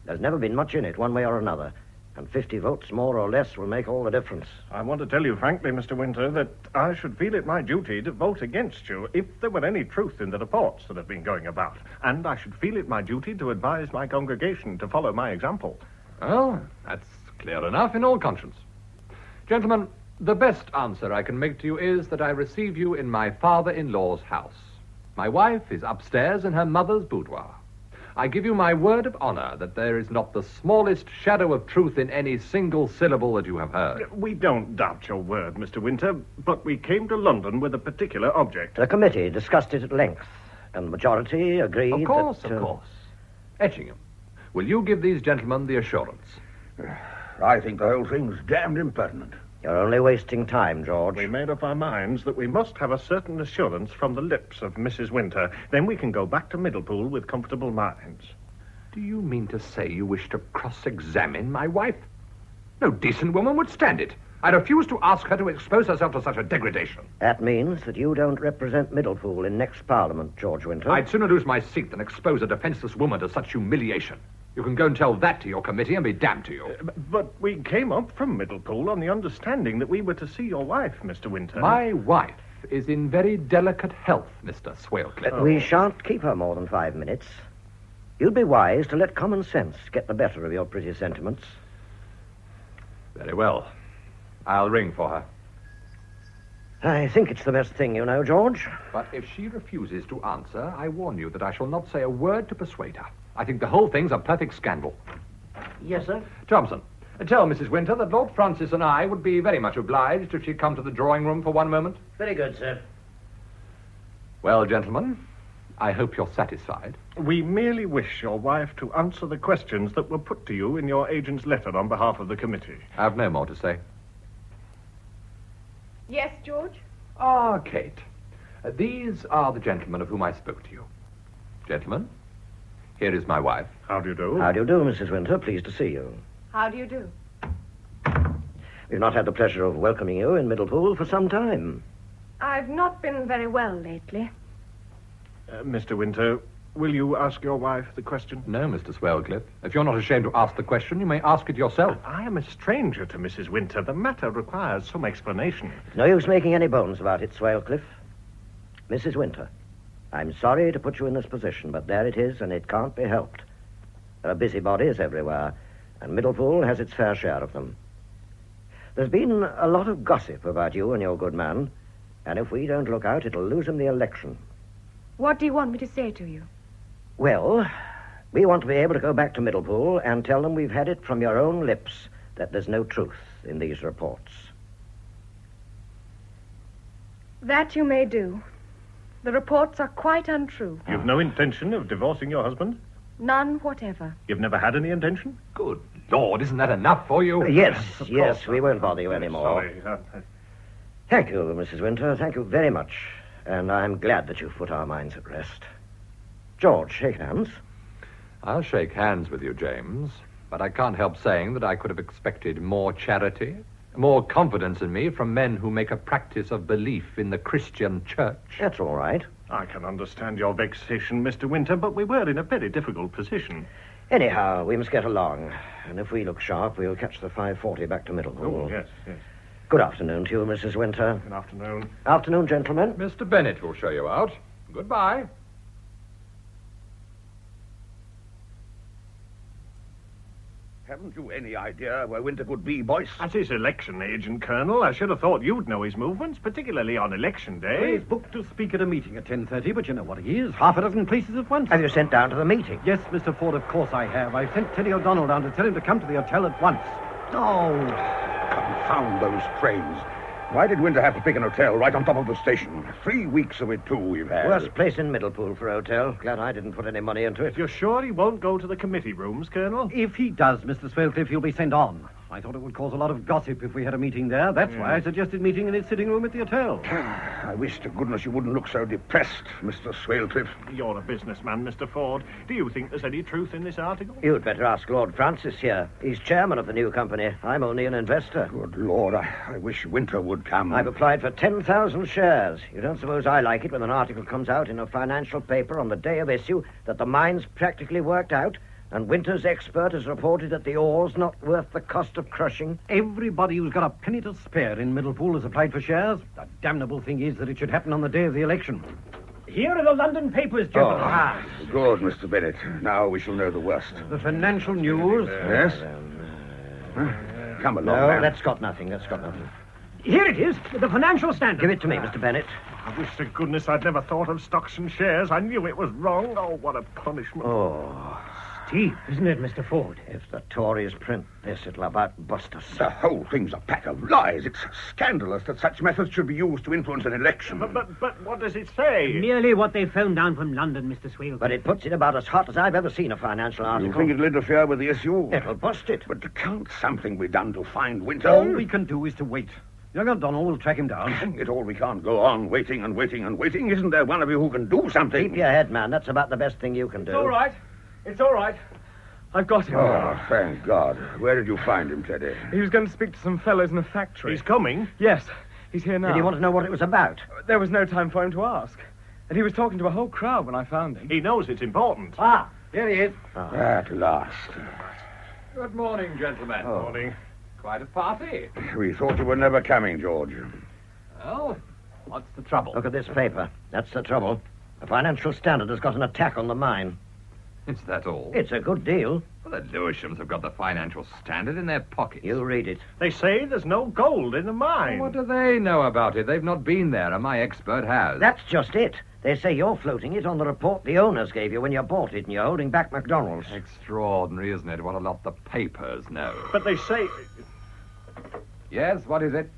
There's never been much in it, one way or another. And 50 votes, more or less, will make all the difference. I want to tell you frankly, Mr. Winter, that I should feel it my duty to vote against you if there were any truth in the reports that have been going about. And I should feel it my duty to advise my congregation to follow my example. Well, that's clear enough in all conscience. Gentlemen, the best answer I can make to you is that I receive you in my father-in-law's house. My wife is upstairs in her mother's boudoir. I give you my word of honor that there is not the smallest shadow of truth in any single syllable that you have heard. We don't doubt your word, Mr. Winter, but we came to London with a particular object. The committee discussed it at length, and the majority agreed Of course, that... of course. Etchingham, will you give these gentlemen the assurance? I think the whole thing's damned impertinent. You're only wasting time, George. We made up our minds that we must have a certain assurance from the lips of Mrs. Winter. Then we can go back to Middlepool with comfortable minds. Do you mean to say you wish to cross-examine my wife? No decent woman would stand it. I refuse to ask her to expose herself to such a degradation. That means that you don't represent Middlepool in next Parliament, George Winter. I'd sooner lose my seat than expose a defenseless woman to such humiliation. You can go and tell that to your committee and be damned to you. But we came up from Middlepool on the understanding that we were to see your wife, Mr. Winter. My wife is in very delicate health, Mr. Swalecliffe. We shan't keep her more than 5 minutes. You'd be wise to let common sense get the better of your pretty sentiments. Very well. I'll ring for her. I think it's the best thing, you know, George. But if she refuses to answer, I warn you that I shall not say a word to persuade her. I think the whole thing's a perfect scandal. Yes, sir? Thompson, tell Mrs. Winter that Lord Francis and I would be very much obliged if she'd come to the drawing room for one moment. Very good, sir. Well, gentlemen, I hope you're satisfied. We merely wish your wife to answer the questions that were put to you in your agent's letter on behalf of the committee. I've no more to say. Yes, George? Ah, Kate. These are the gentlemen of whom I spoke to you. Gentlemen, here is my wife. How do you do? How do you do, Mrs. Winter? Pleased to see you. How do you do? We've not had the pleasure of welcoming you in Middlepool for some time. I've not been very well lately. Mr. Winter, will you ask your wife the question? No, Mr. Swellcliffe. If you're not ashamed to ask the question, you may ask it yourself. I am a stranger to Mrs. Winter. The matter requires some explanation. It's no use making any bones about it, Swellcliffe. Mrs. Winter, I'm sorry to put you in this position, but there it is, and it can't be helped. There are busybodies everywhere, and Middlepool has its fair share of them. There's been a lot of gossip about you and your good man, and if we don't look out, it'll lose him the election. What do you want me to say to you? Well, we want to be able to go back to Middlepool and tell them we've had it from your own lips that there's no truth in these reports. That you may do. The reports are quite untrue. You've no intention of divorcing your husband? None whatever. You've never had any intention? Good Lord, isn't that enough for you? Yes, we won't bother you anymore. Sorry. Thank you, Mrs. Winter. Thank you very much. And I'm glad that you've put our minds at rest. George, shake hands. I'll shake hands with you, James, but I can't help saying that I could have expected more charity, more confidence in me from men who make a practice of belief in the Christian church. That's all right. I can understand your vexation, Mr. Winter, but we were in a very difficult position. Anyhow, we must get along. And if we look sharp, we'll catch the 5:40 back to Middlepool. Oh, yes. Good afternoon to you, Mrs. Winter. Good afternoon. Afternoon, gentlemen. Mr. Bennett will show you out. Goodbye. Haven't you any idea where Winter could be, Boyce? As his election agent, Colonel, I should have thought you'd know his movements, particularly on election day. He's booked to speak at a meeting at 10:30, but you know what he is. Half a dozen places at once. Have you sent down to the meeting? Yes, Mr. Ford, of course I have. I've sent Teddy O'Donnell down to tell him to come to the hotel at once. Oh, confound those trains. Why did Winter have to pick an hotel right on top of the station? 3 weeks of it, too, we've had. Worst place in Middlepool for a hotel. Glad I didn't put any money into it. You're sure he won't go to the committee rooms, Colonel? If he does, Mr. Swellcliffe, he'll be sent on. I thought it would cause a lot of gossip if we had a meeting there. That's why I suggested meeting in his sitting room at the hotel. I wish to goodness you wouldn't look so depressed, Mr. Swellcliffe. You're a businessman, Mr. Ford. Do you think there's any truth in this article? You'd better ask Lord Francis here. He's chairman of the new company. I'm only an investor. Good Lord, I wish Winter would come. I've applied for 10,000 shares. You don't suppose I like it when an article comes out in a financial paper on the day of issue that the mine's practically worked out? And Winter's expert has reported that the ore's not worth the cost of crushing. Everybody who's got a penny to spare in Middlepool has applied for shares. The damnable thing is that it should happen on the day of the election. Here are the London papers, gentlemen. Good, Mr. Bennett. Now we shall know the worst. The financial news. Yes? Come along, No, man. that's got nothing. Here it is, the Financial Standard. Give it to me, Mr. Bennett. I wish to goodness I'd never thought of stocks and shares. I knew it was wrong. Oh, what a punishment. Oh, Steep, isn't it, Mr. Ford? if the Tories print this, it'll about bust us. The whole thing's a pack of lies. It's scandalous that such methods should be used to influence an election. But what does it say? Merely what they phoned down from London, Mr. Swale. But it puts it about as hot as I've ever seen a financial You article. think it'll interfere with the issue? It'll bust it. But can't something be done to find Winter? All we can do is to wait. Young O'Donnell will track him down. Hang it all, we can't go on waiting and waiting and waiting. Isn't there one of you who can do something? Keep your head, man. That's about the best thing you can do. It's all right. It's all right. I've got him. Oh, thank God. Where did you find him, Teddy? He was going to speak to some fellows in a factory. He's coming? Yes, he's here now. Did you want to know what it was about? There was no time for him to ask. And he was talking to a whole crowd when I found him. He knows it's important. Ah, here he is. At last. Good morning, gentlemen. Morning. Quite a party. We thought you were never coming, George. Well, what's the trouble? Look at this paper. That's the trouble. The Financial Standard has got an attack on the mine. Is that all? It's a good deal. Well, the Lewishams have got the Financial Standard in their pockets. You read it. They say there's no gold in the mine. What do they know about it? They've not been there, and my expert has. That's just it. They say you're floating it on the report the owners gave you when you bought it, and you're holding back McDonald's. Extraordinary, isn't it? What a lot the papers know. But they say... Yes, what is it?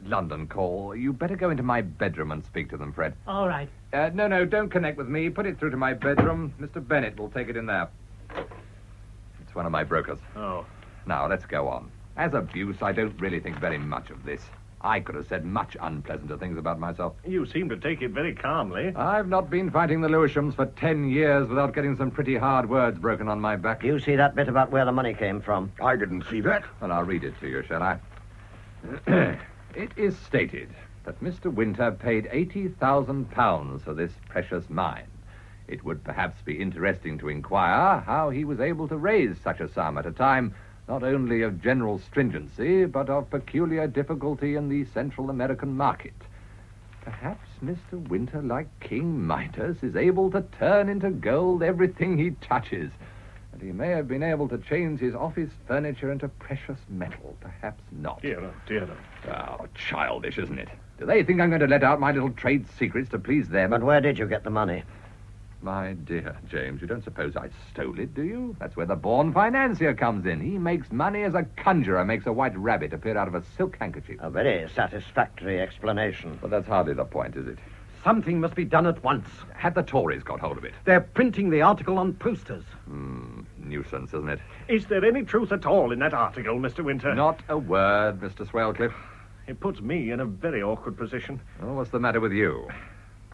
London call. You better go into my bedroom and speak to them, Fred. All right. No, don't connect with me. Put it through to my bedroom. Mr. Bennett will take it in there. It's one of my brokers. Oh. Now, let's go on. As abuse, I don't really think very much of this. I could have said much unpleasanter things about myself. You seem to take it very calmly. I've not been fighting the Lewishams for 10 years without getting some pretty hard words broken on my back. Do you see that bit about where the money came from? I didn't see that. Well, I'll read it to you, shall I? It is stated that Mr. Winter paid £80,000 for this precious mine. It would perhaps be interesting to inquire how he was able to raise such a sum at a time not only of general stringency, but of peculiar difficulty in the Central American market. Perhaps Mr. Winter, like King Midas, is able to turn into gold everything he touches. And he may have been able to change his office furniture into precious metal. Perhaps not. Dear, dear. Oh, childish, isn't it? Do they think I'm going to let out my little trade secrets to please them? But where did you get the money? My dear James, you don't suppose I stole it, do you? That's where the born financier comes in. He makes money as a conjurer makes a white rabbit appear out of a silk handkerchief. A very satisfactory explanation. But that's hardly the point, is it? Something must be done at once. Had the Tories got hold of it? They're printing the article on posters. Nuisance, isn't it? Is there any truth at all in that article, Mr. Winter? Not a word, Mr. Swellcliffe. It puts me in a very awkward position. Oh, what's the matter with you?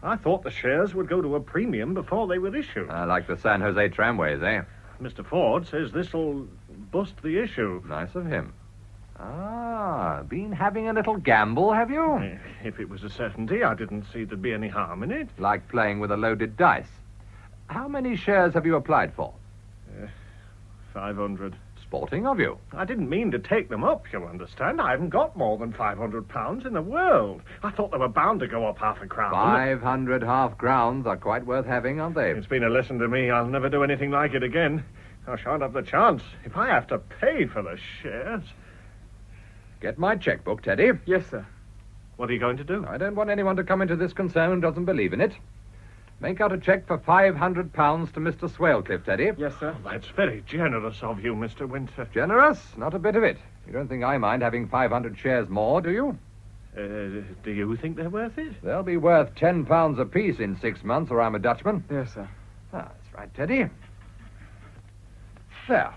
I thought the shares would go to a premium before they were issued. Like the San Jose tramways, eh? Mr. Ford says this'll bust the issue. Nice of him. Been having a little gamble, have you? If it was a certainty, I didn't see there'd be any harm in it. Like playing with a loaded dice. How many shares have you applied for? 500. Sporting of you. I didn't mean to take them up, you'll understand. I haven't got more than £500 in the world. I thought they were bound to go up half a crown. 500 half-crowns are quite worth having, aren't they? It's been a lesson to me. I'll never do anything like it again. I shan't have the chance. If I have to pay for the shares... Get my checkbook, Teddy. Yes, sir. What are you going to do? I don't want anyone to come into this concern who doesn't believe in it. Make out a cheque for £500 to Mr. Swellcliffe, Teddy. Yes, sir. Oh, that's very generous of you, Mr. Winter. Generous? Not a bit of it. You don't think I mind having 500 shares more, do you? Do you think they're worth it? They'll be worth £10 apiece in 6 months, or I'm a Dutchman. Yes, sir. That's right, Teddy. There.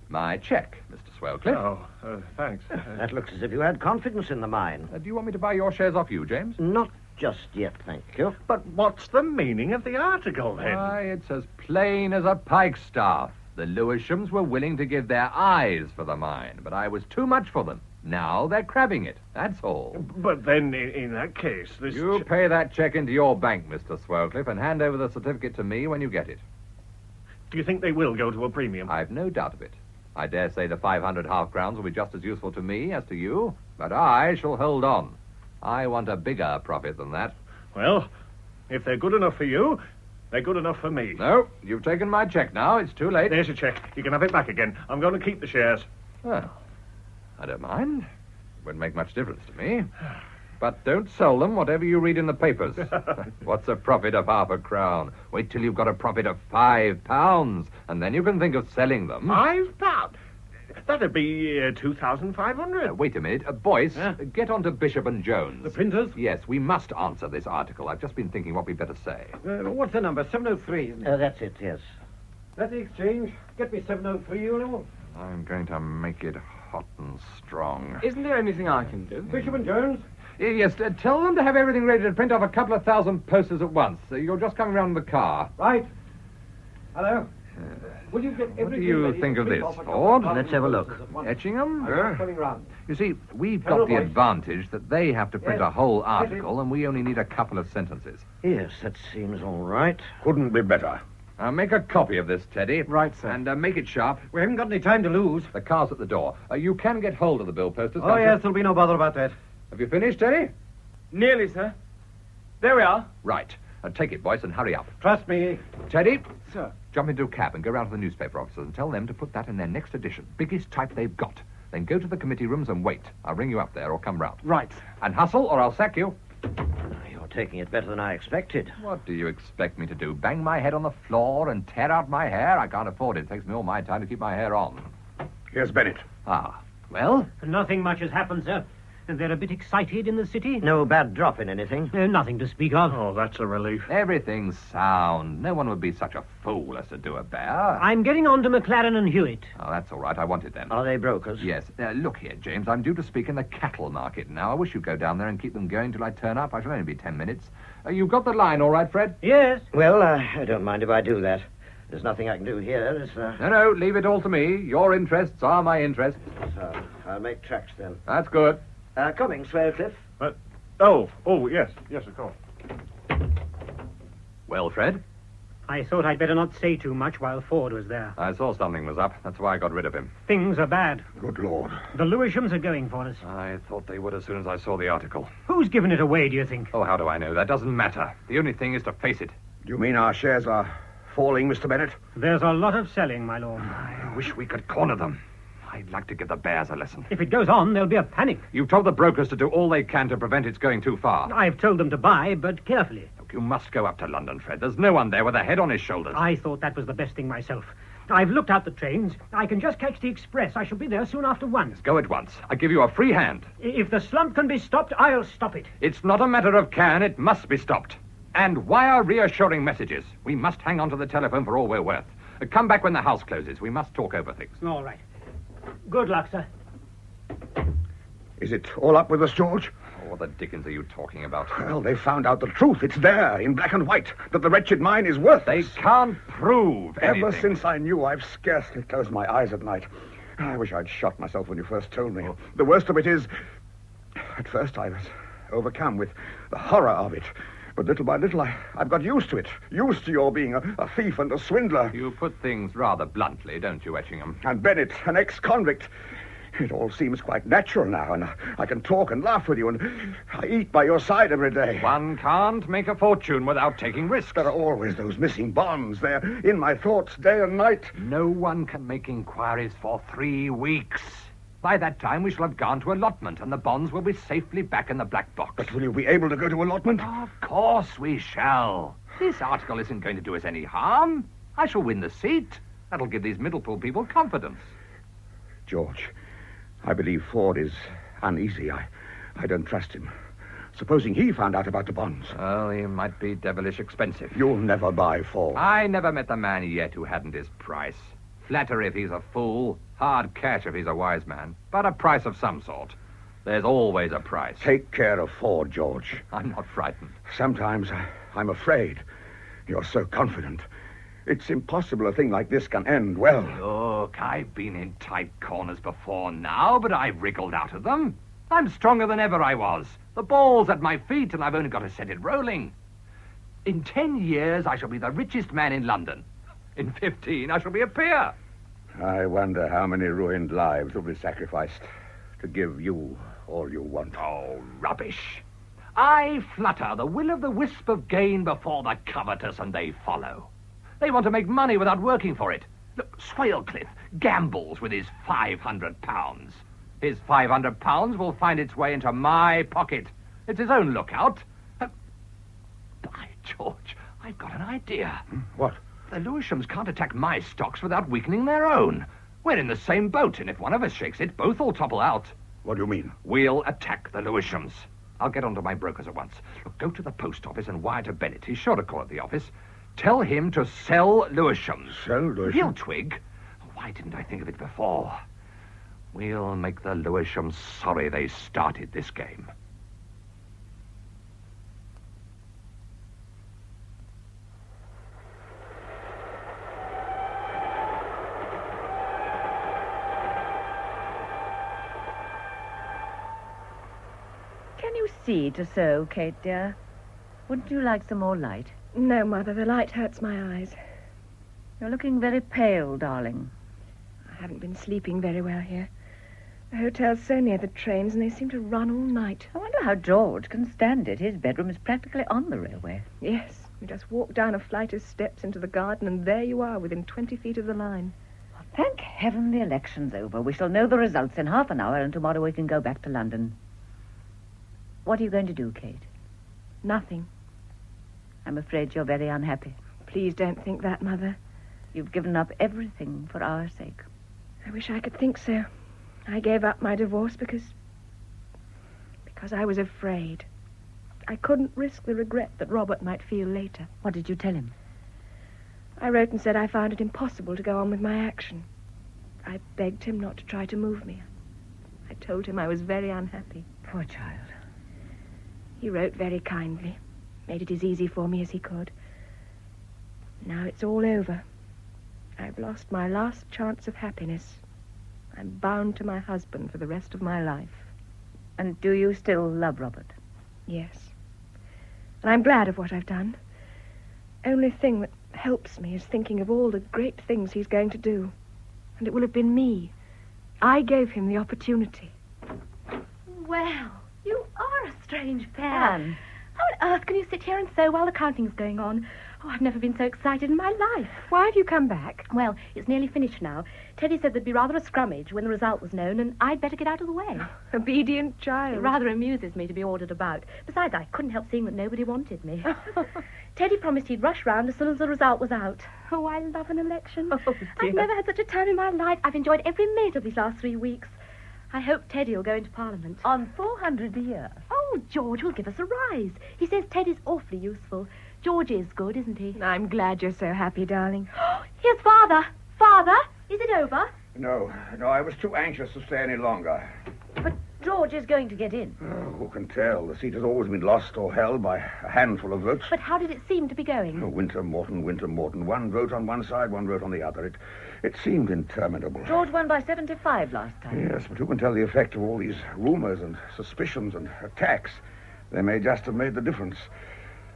My cheque, Mr. Swellcliffe. Oh, thanks. That looks as if you had confidence in the mine. Do you want me to buy your shares off you, James? Not just yet, thank you. But what's the meaning of the article, then? Why, it's as plain as a pikestaff. The Lewishams were willing to give their eyes for the mine, but I was too much for them. Now they're crabbing it, that's all. But then, in that case, this... You pay that cheque into your bank, Mr. Swellcliffe, and hand over the certificate to me when you get it. Do you think they will go to a premium? I've no doubt of it. I dare say the 500 half-crowns will be just as useful to me as to you, but I shall hold on. I want a bigger profit than that. Well, if they're good enough for you, they're good enough for me. No, you've taken my cheque now. It's too late. There's your cheque. You can have it back again. I'm going to keep the shares. Well, I don't mind. It wouldn't make much difference to me. But don't sell them, whatever you read in the papers. What's a profit of half a crown? Wait till you've got a profit of £5, and then you can think of selling them. £5? That'd be 2,500. Wait a minute. Boyce, get on to Bishop and Jones. The printers? Yes, we must answer this article. I've just been thinking what we'd better say. What's the number? 703, isn't it? That's it, yes. That's the exchange. Get me 703, you know. I'm going to make it hot and strong. Isn't there anything I can do? Bishop and Jones? Yes, tell them to have everything ready to print off a couple of thousand posters at once. You're just coming round in the car. Right. Hello? Will you get What do you think of this, Ford? Let's have a look. Etchingham? Coming round. You see, we've got the advantage that they have to print a whole article, and we only need a couple of sentences. Yes, that seems all right. Couldn't be better. Make a copy of this, Teddy. Right, sir. And make it sharp. We haven't got any time to lose. The car's at the door. You can get hold of the bill posters. Oh, yes, there'll be no bother about that. Have you finished, Teddy? Nearly, sir. There we are. Right. Take it, boys, and hurry up. Trust me. Teddy? Sir. Jump into a cab and go round to the newspaper offices and tell them to put that in their next edition. Biggest type they've got. Then go to the committee rooms and wait. I'll ring you up there or come round. Right. And hustle or I'll sack you. You're taking it better than I expected. What do you expect me to do? Bang my head on the floor and tear out my hair? I can't afford it. It takes me all my time to keep my hair on. Here's Bennett. Well? Nothing much has happened, sir. and they're a bit excited in the city. No bad drop in anything? Nothing to speak of. Oh, that's a relief. Everything's sound. No one would be such a fool as to do a bear. I'm getting on to McLaren and Hewitt. Oh, that's all right. I wanted them. Are they brokers? Yes. Look here, James. I'm due to speak in the cattle market now. I wish you'd go down there and keep them going till I turn up. I shall only be 10 minutes. You've got the line all right, Fred? Yes. Well, I don't mind if I do that. There's nothing I can do here. Is there? No, leave it all to me. Your interests are my interests. So, I'll make tracks then. That's good. Coming, Swalewcliff. Yes, of course. Well, Fred? I thought I'd better not say too much while Ford was there. I saw something was up. That's why I got rid of him. Things are bad. Good Lord. The Lewishams are going for us. I thought they would as soon as I saw the article. Who's given it away, do you think? Oh, how do I know? That doesn't matter. The only thing is to face it. Do you mean our shares are falling, Mr. Bennett? There's a lot of selling, my lord. I wish we could corner them. I'd like to give the bears a lesson. If it goes on, there'll be a panic. You've told the brokers to do all they can to prevent its going too far. I've told them to buy, but carefully. Look, you must go up to London, Fred. There's no one there with a head on his shoulders. I thought that was the best thing myself. I've looked out the trains. I can just catch the express. I shall be there soon after 1. Go at once. I give you a free hand. If the slump can be stopped, I'll stop it. It's not a matter of can. It must be stopped. And wire reassuring messages. We must hang on to the telephone for all we're worth. Come back when the house closes. We must talk over things. All right. Good luck, sir. Is it all up with us, George? Oh, what the dickens are you talking about? Well, they found out the truth. It's there, in black and white, that the wretched mine is worthless. They can't prove anything. Ever since I knew, I've scarcely closed my eyes at night. I wish I'd shot myself when you first told me. The worst of it is, at first I was overcome with the horror of it. But little by little, I've got used to it. Used to your being a thief and a swindler. You put things rather bluntly, don't you, Etchingham? And Bennett, an ex-convict. It all seems quite natural now, and I can talk and laugh with you, and I eat by your side every day. One can't make a fortune without taking risks. There are always those missing bonds. They're in my thoughts day and night. No one can make inquiries for 3 weeks. By that time, we shall have gone to allotment, and the bonds will be safely back in the black box. But will you be able to go to allotment? Of course we shall. This article isn't going to do us any harm. I shall win the seat. That'll give these Middlepool people confidence. George, I believe Ford is uneasy. I don't trust him. Supposing he found out about the bonds. Well, he might be devilish expensive. You'll never buy Ford. I never met the man yet who hadn't his price. Flattery if he's a fool, hard cash if he's a wise man, but a price of some sort. There's always a price. Take care of Ford, George. I'm not frightened. Sometimes I'm afraid. You're so confident. It's impossible a thing like this can end well. Look, I've been in tight corners before now, but I've wriggled out of them. I'm stronger than ever I was. The ball's at my feet, and I've only got to set it rolling. In 10 years, I shall be the richest man in London. In 15, I shall be a peer. I wonder how many ruined lives will be sacrificed to give you all you want. Oh, rubbish. I flutter the will-o'-the-wisp of gain before the covetous, and they follow. They want to make money without working for it. Look, Swalewcliff gambles with his £500. His £500 will find its way into my pocket. It's his own lookout. By George, I've got an idea. What? The Lewishams can't attack my stocks without weakening their own. We're in the same boat, and if one of us shakes it, both will topple out. What do you mean? We'll attack the Lewishams. I'll get on to my brokers at once. Look, go to the post office and wire to Bennett. He's sure to call at the office. Tell him to sell Lewishams. Sell Lewishams? He'll twig. Why didn't I think of it before? We'll make the Lewishams sorry they started this game. Can you see to sew, Kate, dear? Wouldn't you like some more light? No, Mother, the light hurts my eyes. You're looking very pale, darling. I haven't been sleeping very well here. The hotel's so near the trains, and they seem to run all night. I wonder how George can stand it. His bedroom is practically on the railway. Yes, we just walk down a flight of steps into the garden, and there you are, within 20 feet of the line. Well, thank heaven the election's over. We shall know the results in half an hour, and tomorrow we can go back to London. What are you going to do, Kate? Nothing. I'm afraid you're very unhappy. Please don't think that, Mother. You've given up everything for our sake. I wish I could think so. I gave up my divorce because... Because I was afraid. I couldn't risk the regret that Robert might feel later. What did you tell him? I wrote and said I found it impossible to go on with my action. I begged him not to try to move me. I told him I was very unhappy. Poor child. He wrote very kindly, made it as easy for me as he could. Now it's all over. I've lost my last chance of happiness. I'm bound to my husband for the rest of my life. And do you still love Robert? Yes. And I'm glad of what I've done. Only thing that helps me is thinking of all the great things he's going to do. And it will have been me. I gave him the opportunity. Well, you are a strange pair. Anne. How on earth can you sit here and sew while the counting's going on? Oh, I've never been so excited in my life. Why have you come back? Well, it's nearly finished now. Teddy said there'd be rather a scrummage when the result was known, and I'd better get out of the way. Obedient child. It rather amuses me to be ordered about. Besides, I couldn't help seeing that nobody wanted me. Teddy promised he'd rush round as soon as the result was out. Oh, I love an election. Oh, dear. I've never had such a time in my life. I've enjoyed every minute of these last 3 weeks. I hope Teddy will go into Parliament. On 400 a year. Oh, George will give us a rise. He says Teddy's awfully useful. George is good, isn't he? I'm glad you're so happy, darling. Here's Father. Father, is it over? No, I was too anxious to stay any longer. But George is going to get in. Oh, who can tell? The seat has always been lost or held by a handful of votes. But how did it seem to be going? Oh, Winter, Morton. One vote on one side, one vote on the other. It seemed interminable. George won by 75 last time. Yes, but who can tell the effect of all these rumors and suspicions and attacks? They may just have made the difference.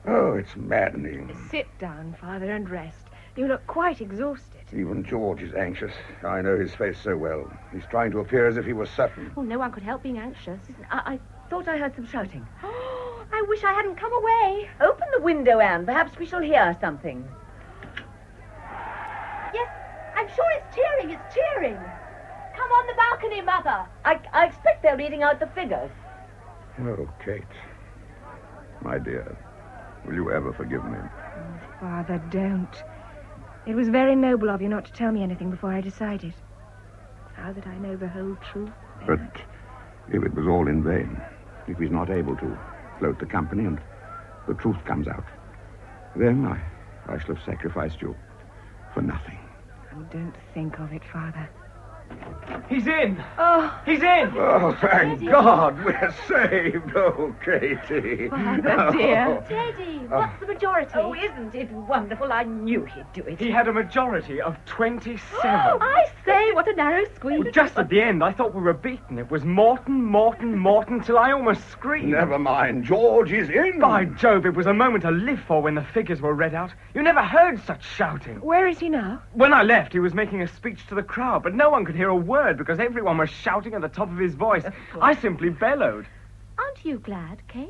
Oh, it's maddening. Sit down, Father, and rest. You look quite exhausted. Even George is anxious. I know his face so well. He's trying to appear as if he was certain. Oh, no one could help being anxious. I thought I heard some shouting. Oh, I wish I hadn't come away. Open the window, Anne. Perhaps we shall hear something. Yes, I'm sure it's cheering. It's cheering. Come on the balcony, Mother. I expect they're reading out the figures. Oh, Kate. My dear, will you ever forgive me? Oh, Father, don't. It was very noble of you not to tell me anything before I decided. Now that I know the whole truth... But if it was all in vain, if he's not able to float the company and the truth comes out, then I shall have sacrificed you for nothing. Oh, don't think of it, Father. He's in! Oh! He's in! Oh, thank God, we're saved. Oh, Katie. Father, dear. Teddy, what's the majority? Oh, isn't it wonderful? I knew he'd do it. He had a majority of 27. I say, what a narrow squeeze. Well, just at the end, I thought we were beaten. It was Morton, till I almost screamed. Never mind, George is in. By Jove, it was a moment to live for when the figures were read out. You never heard such shouting. Where is he now? When I left, he was making a speech to the crowd, but no one could hear a word because everyone was shouting at the top of his voice. I simply bellowed. Aren't you glad, Kate?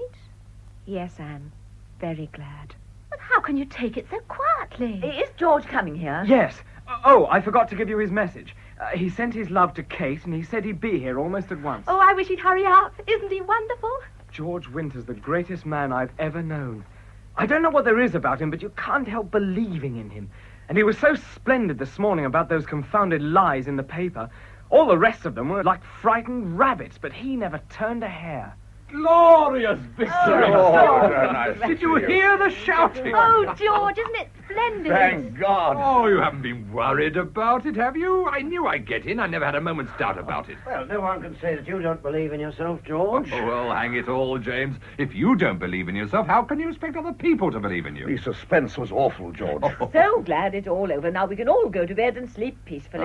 Yes, Anne. Very glad. But how can you take it so quietly? Is George coming here? Yes. Oh, I forgot to give you his message. He sent his love to Kate, and he said he'd be here almost at once. Oh, I wish he'd hurry up. Isn't he wonderful? George Winter's the greatest man I've ever known. I don't know what there is about him, but you can't help believing in him. And he was so splendid this morning about those confounded lies in the paper. All the rest of them were like frightened rabbits, but he never turned a hair. Glorious victory! Nice. Did you hear the shouting? Oh, George, isn't it splendid? Thank God. Oh, you haven't been worried about it, have you? I knew I'd get in. I never had a moment's doubt about it. Well, no one can say that you don't believe in yourself, George. Oh, well, hang it all, James. If you don't believe in yourself, how can you expect other people to believe in you? The suspense was awful, George. So glad it's all over. Now we can all go to bed and sleep peacefully.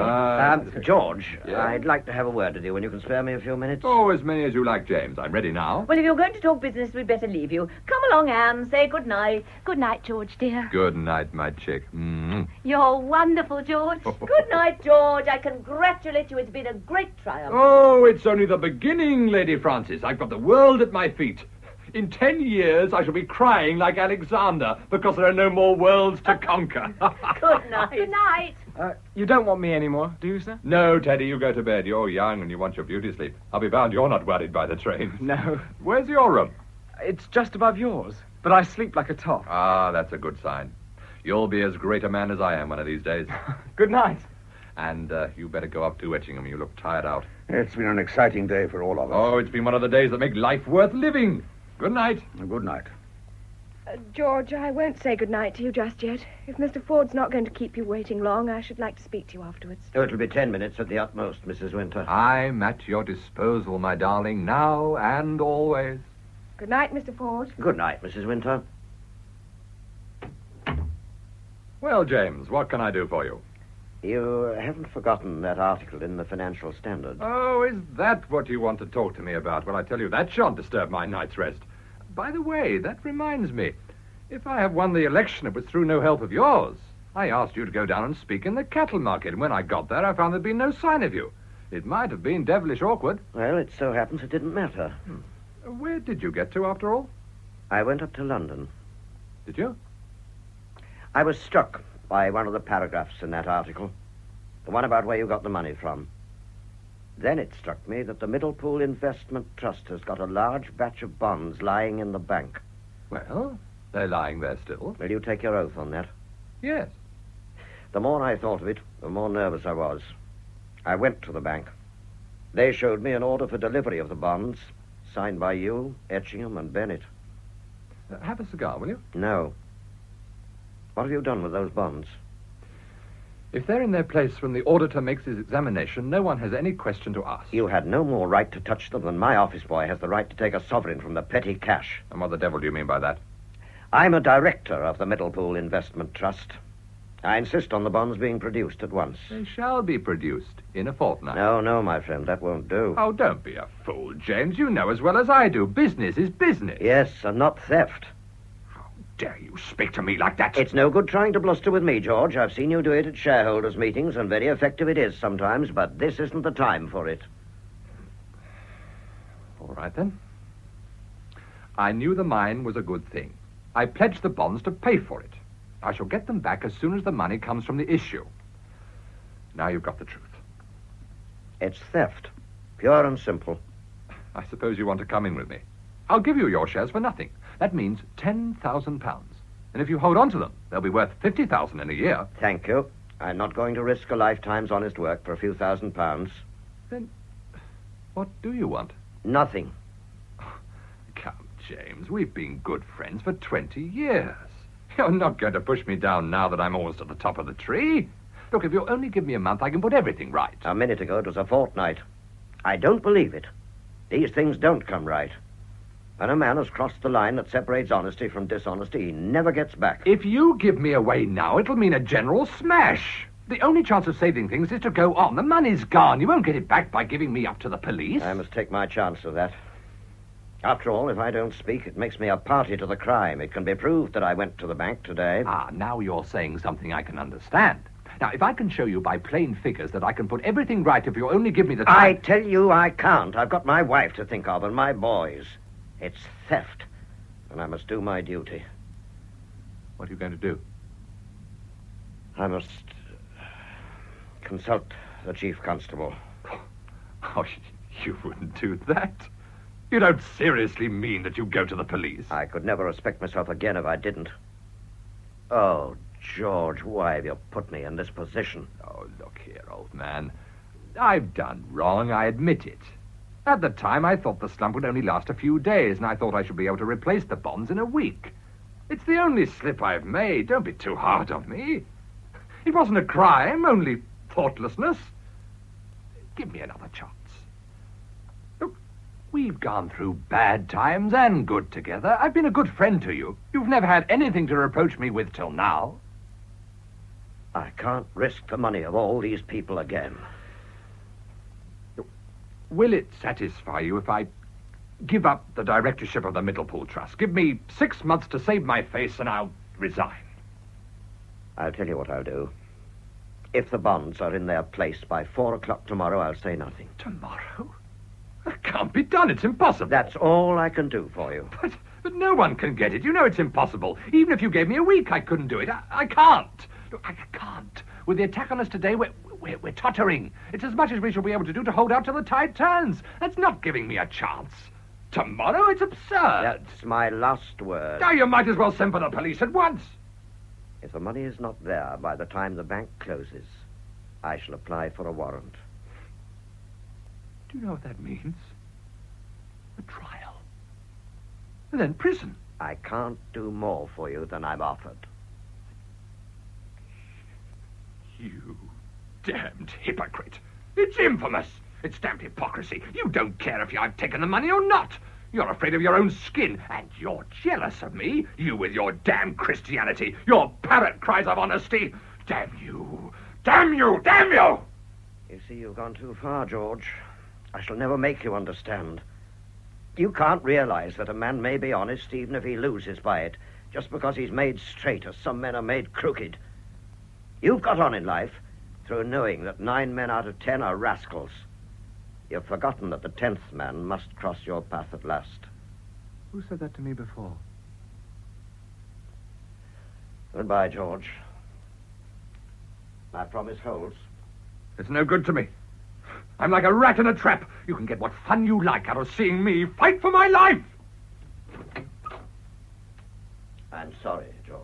George, Yeah? I'd like to have a word with you when you can spare me a few minutes. Oh, as many as you like, James. I'm ready now. Well, if you're going to talk business, we'd better leave you. Come along, Anne. Say good night. Good night, George, dear. Good night, my chick. Mm. You're wonderful, George. Good night, George. I congratulate you. It's been a great triumph. Oh, it's only the beginning, Lady Frances. I've got the world at my feet. In 10 years, I shall be crying like Alexander because there are no more worlds to conquer. Good night. Good night. You don't want me anymore, do you, sir? No, Teddy, you go to bed. You're young and you want your beauty sleep. I'll be bound you're not worried by the train. No. Where's your room? It's just above yours, but I sleep like a top. Ah, that's a good sign. You'll be as great a man as I am one of these days. Good night. And you better go up to Etchingham. You look tired out. It's been an exciting day for all of us. Oh, it's been one of the days that make life worth living. Good night. Good night. George, I won't say good night to you just yet. If Mr. Ford's not going to keep you waiting long, I should like to speak to you afterwards. Oh, it'll be 10 minutes at the utmost, Mrs. Winter. I'm at your disposal, my darling, now and always. Good night, Mr. Ford. Good night, Mrs. Winter. Well, James, what can I do for you? You haven't forgotten that article in the Financial Standard. Oh, is that what you want to talk to me about? Well, I tell you, that shan't disturb my night's rest. By the way, that reminds me. If I have won the election, it was through no help of yours. I asked you to go down and speak in the cattle market, and when I got there, I found there'd been no sign of you. It might have been devilish awkward. Well, it so happens it didn't matter. Where did you get to, after all? I went up to London. Did you? I was struck by one of the paragraphs in that article. The one about where you got the money from. Then it struck me that the Middlepool Investment Trust has got a large batch of bonds lying in the bank. Well, they're lying there still. Will you take your oath on that? Yes. The more I thought of it, the more nervous I was. I went to the bank. They showed me an order for delivery of the bonds, signed by you, Etchingham, and Bennett. Have a cigar, will you? No. What have you done with those bonds? If they're in their place when the auditor makes his examination, no one has any question to ask. You had no more right to touch them than my office boy has the right to take a sovereign from the petty cash. And what the devil do you mean by that? I'm a director of the Middlepool Investment Trust. I insist on the bonds being produced at once. They shall be produced in a fortnight. No, my friend, that won't do. Oh, don't be a fool, James. You know as well as I do. Business is business. Yes, and not theft. Dare you speak to me like that? It's no good trying to bluster with me, George. I've seen you do it at shareholders' meetings, and very effective it is sometimes, but this isn't the time for it. All right, then. I knew the mine was a good thing. I pledged the bonds to pay for it. I shall get them back as soon as the money comes from the issue. Now you've got the truth. It's theft. Pure and simple. I suppose you want to come in with me. I'll give you your shares for nothing. That means £10,000. And if you hold on to them, they'll be worth £50,000 in a year. Thank you. I'm not going to risk a lifetime's honest work for a few £1,000s. Then what do you want? Nothing. Come, James, we've been good friends for 20 years. You're not going to push me down now that I'm almost at the top of the tree. Look, if you'll only give me a month, I can put everything right. A minute ago, it was a fortnight. I don't believe it. These things don't come right. When a man has crossed the line that separates honesty from dishonesty, he never gets back. If you give me away now, it'll mean a general smash. The only chance of saving things is to go on. The money's gone. You won't get it back by giving me up to the police. I must take my chance of that. After all, if I don't speak, it makes me a party to the crime. It can be proved that I went to the bank today. Ah, now you're saying something I can understand. Now, if I can show you by plain figures that I can put everything right if you only give me the time... I tell you I can't. I've got my wife to think of and my boys. It's theft, and I must do my duty. What are you going to do? I must consult the chief constable. Oh, you wouldn't do that. You don't seriously mean that you go to the police? I could never respect myself again if I didn't. Oh, George, why have you put me in this position? Oh, look here, old man. I've done wrong, I admit it. At the time, I thought the slump would only last a few days, and I thought I should be able to replace the bonds in a week. It's the only slip I've made. Don't be too hard on me. It wasn't a crime, only thoughtlessness. Give me another chance. Look, we've gone through bad times and good together. I've been a good friend to you. You've never had anything to reproach me with till now. I can't risk the money of all these people again. Will it satisfy you if I give up the directorship of the Middlepool Trust? Give me 6 months to save my face and I'll resign. I'll tell you what I'll do. If the bonds are in their place by 4 o'clock tomorrow, I'll say nothing. Tomorrow? That can't be done. It's impossible. That's all I can do for you. But no one can get it. You know it's impossible. Even if you gave me a week, I couldn't do it. I can't. Look, I can't. With the attack on us today, we're tottering. It's as much as we shall be able to do to hold out till the tide turns. That's not giving me a chance. Tomorrow? It's absurd. That's my last word. Now you might as well send for the police at once. If the money is not there by the time the bank closes, I shall apply for a warrant. Do you know what that means? A trial. And then prison. I can't do more for you than I'm offered. You damned hypocrite. It's infamous. It's damned hypocrisy. You don't care if I've taken the money or not. You're afraid of your own skin, and you're jealous of me. You with your damn Christianity, your parrot cries of honesty. Damn you! Damn you! Damn you! You see, you've gone too far, George. I shall never make you understand. You can't realize that a man may be honest even if he loses by it, just because he's made straight as some men are made crooked. You've got on in life through knowing that 9 men out of 10 are rascals. You've forgotten that the 10th man must cross your path at last. Who said that to me before? Goodbye, George. My promise holds. It's no good to me. I'm like a rat in a trap. You can get what fun you like out of seeing me fight for my life. I'm sorry, George.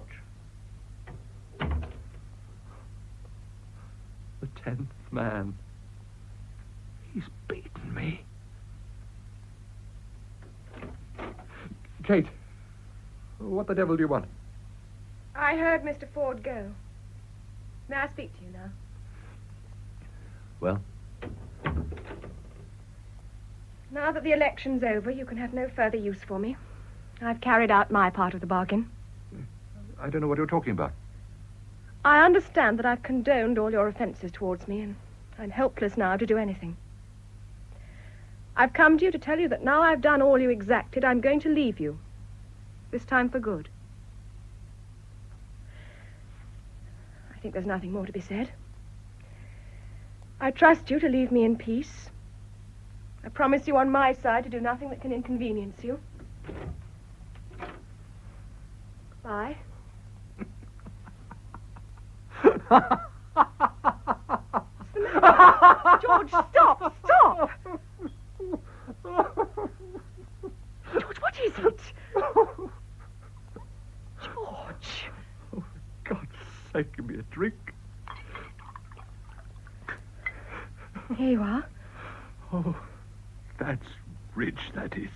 The 10th man. He's beaten me. Kate, what the devil do you want? I heard Mr. Ford go. May I speak to you now? Well? Now that the election's over, you can have no further use for me. I've carried out my part of the bargain. I don't know what you're talking about. I understand that I've condoned all your offences towards me, and I'm helpless now to do anything. I've come to you to tell you that now I've done all you exacted, I'm going to leave you. This time for good. I think there's nothing more to be said. I trust you to leave me in peace. I promise you on my side to do nothing that can inconvenience you. Bye. George, stop! Stop! George, what is it? George! Oh, for God's sake, give me a drink. Here you are. Oh, that's rich, that is.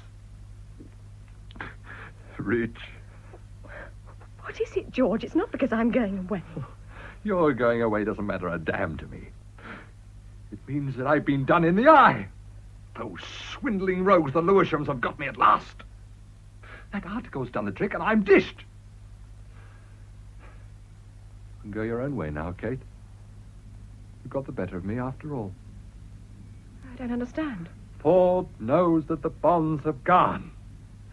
Rich. What is it, George? It's not because I'm going away. Your going away doesn't matter a damn to me. It means that I've been done in the eye. Those swindling rogues, the Lewishams, have got me at last. That article's done the trick, and I'm dished. You can go your own way now, Kate. You got the better of me after all. I don't understand. Ford knows that the bonds have gone,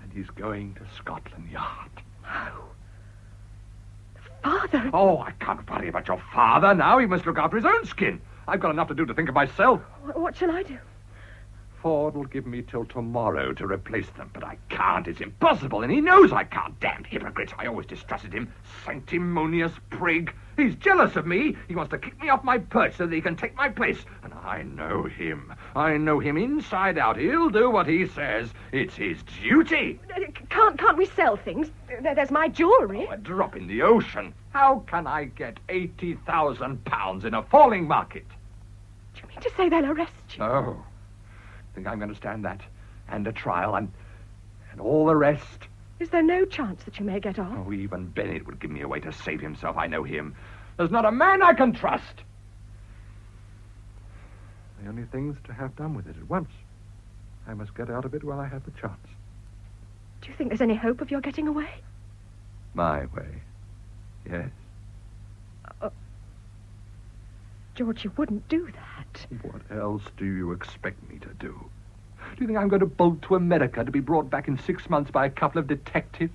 and he's going to Scotland Yard. Oh. Father! Oh, I can't worry about your father now. He must look after his own skin. I've got enough to do to think of myself. What shall I do? Ford will give me till tomorrow to replace them, but I can't. It's impossible, and he knows I can't. Damned hypocrite. I always distrusted him. Sanctimonious prig. He's jealous of me. He wants to kick me off my perch so that he can take my place. And I know him. I know him inside out. He'll do what he says. It's his duty. Can't we sell things? There's my jewellery. Oh, a drop in the ocean. How can I get £80,000 in a falling market? Do you mean to say they'll arrest you? Oh. Think I'm going to stand that? And a trial and all the rest? Is there no chance that you may get off? Oh, even Bennett would give me a way to save himself. I know him. There's not a man I can trust. The only thing's to have done with it at once. I must get out of it while I have the chance. Do you think there's any hope of your getting away? My way. Yes. George, you wouldn't do that. What else do you expect me to do? Do you think I'm going to bolt to America to be brought back in 6 months by a couple of detectives?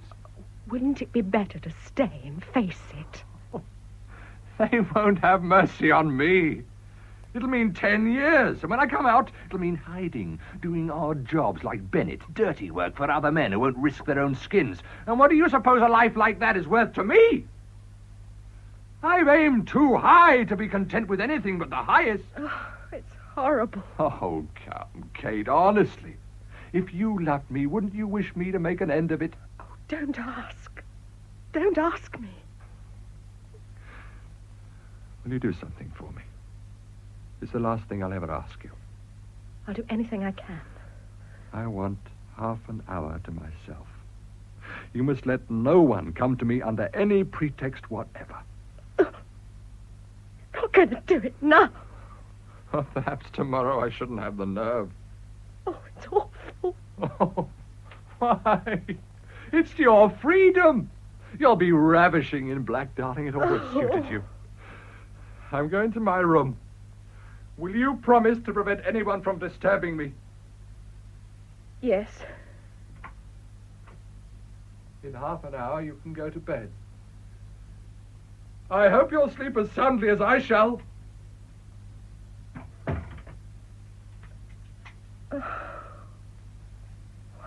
Wouldn't it be better to stay and face it? They won't have mercy on me. It'll mean 10 years, and when I come out, it'll mean hiding, doing odd jobs like Bennett, dirty work for other men who won't risk their own skins. And what do you suppose a life like that is worth to me? I've aimed too high to be content with anything but the highest. Oh, it's horrible. Oh, come, Kate, honestly. If you loved me, wouldn't you wish me to make an end of it? Oh, don't ask. Don't ask me. Will you do something for me? It's the last thing I'll ever ask you. I'll do anything I can. I want half an hour to myself. You must let no one come to me under any pretext whatever. Not going to do it now. Well, perhaps tomorrow I shouldn't have the nerve. Oh, it's awful. Oh, why? It's your freedom. You'll be ravishing in black, darling. It always suited you. I'm going to my room. Will you promise to prevent anyone from disturbing me? Yes. In half an hour, you can go to bed. I hope you'll sleep as soundly as I shall. What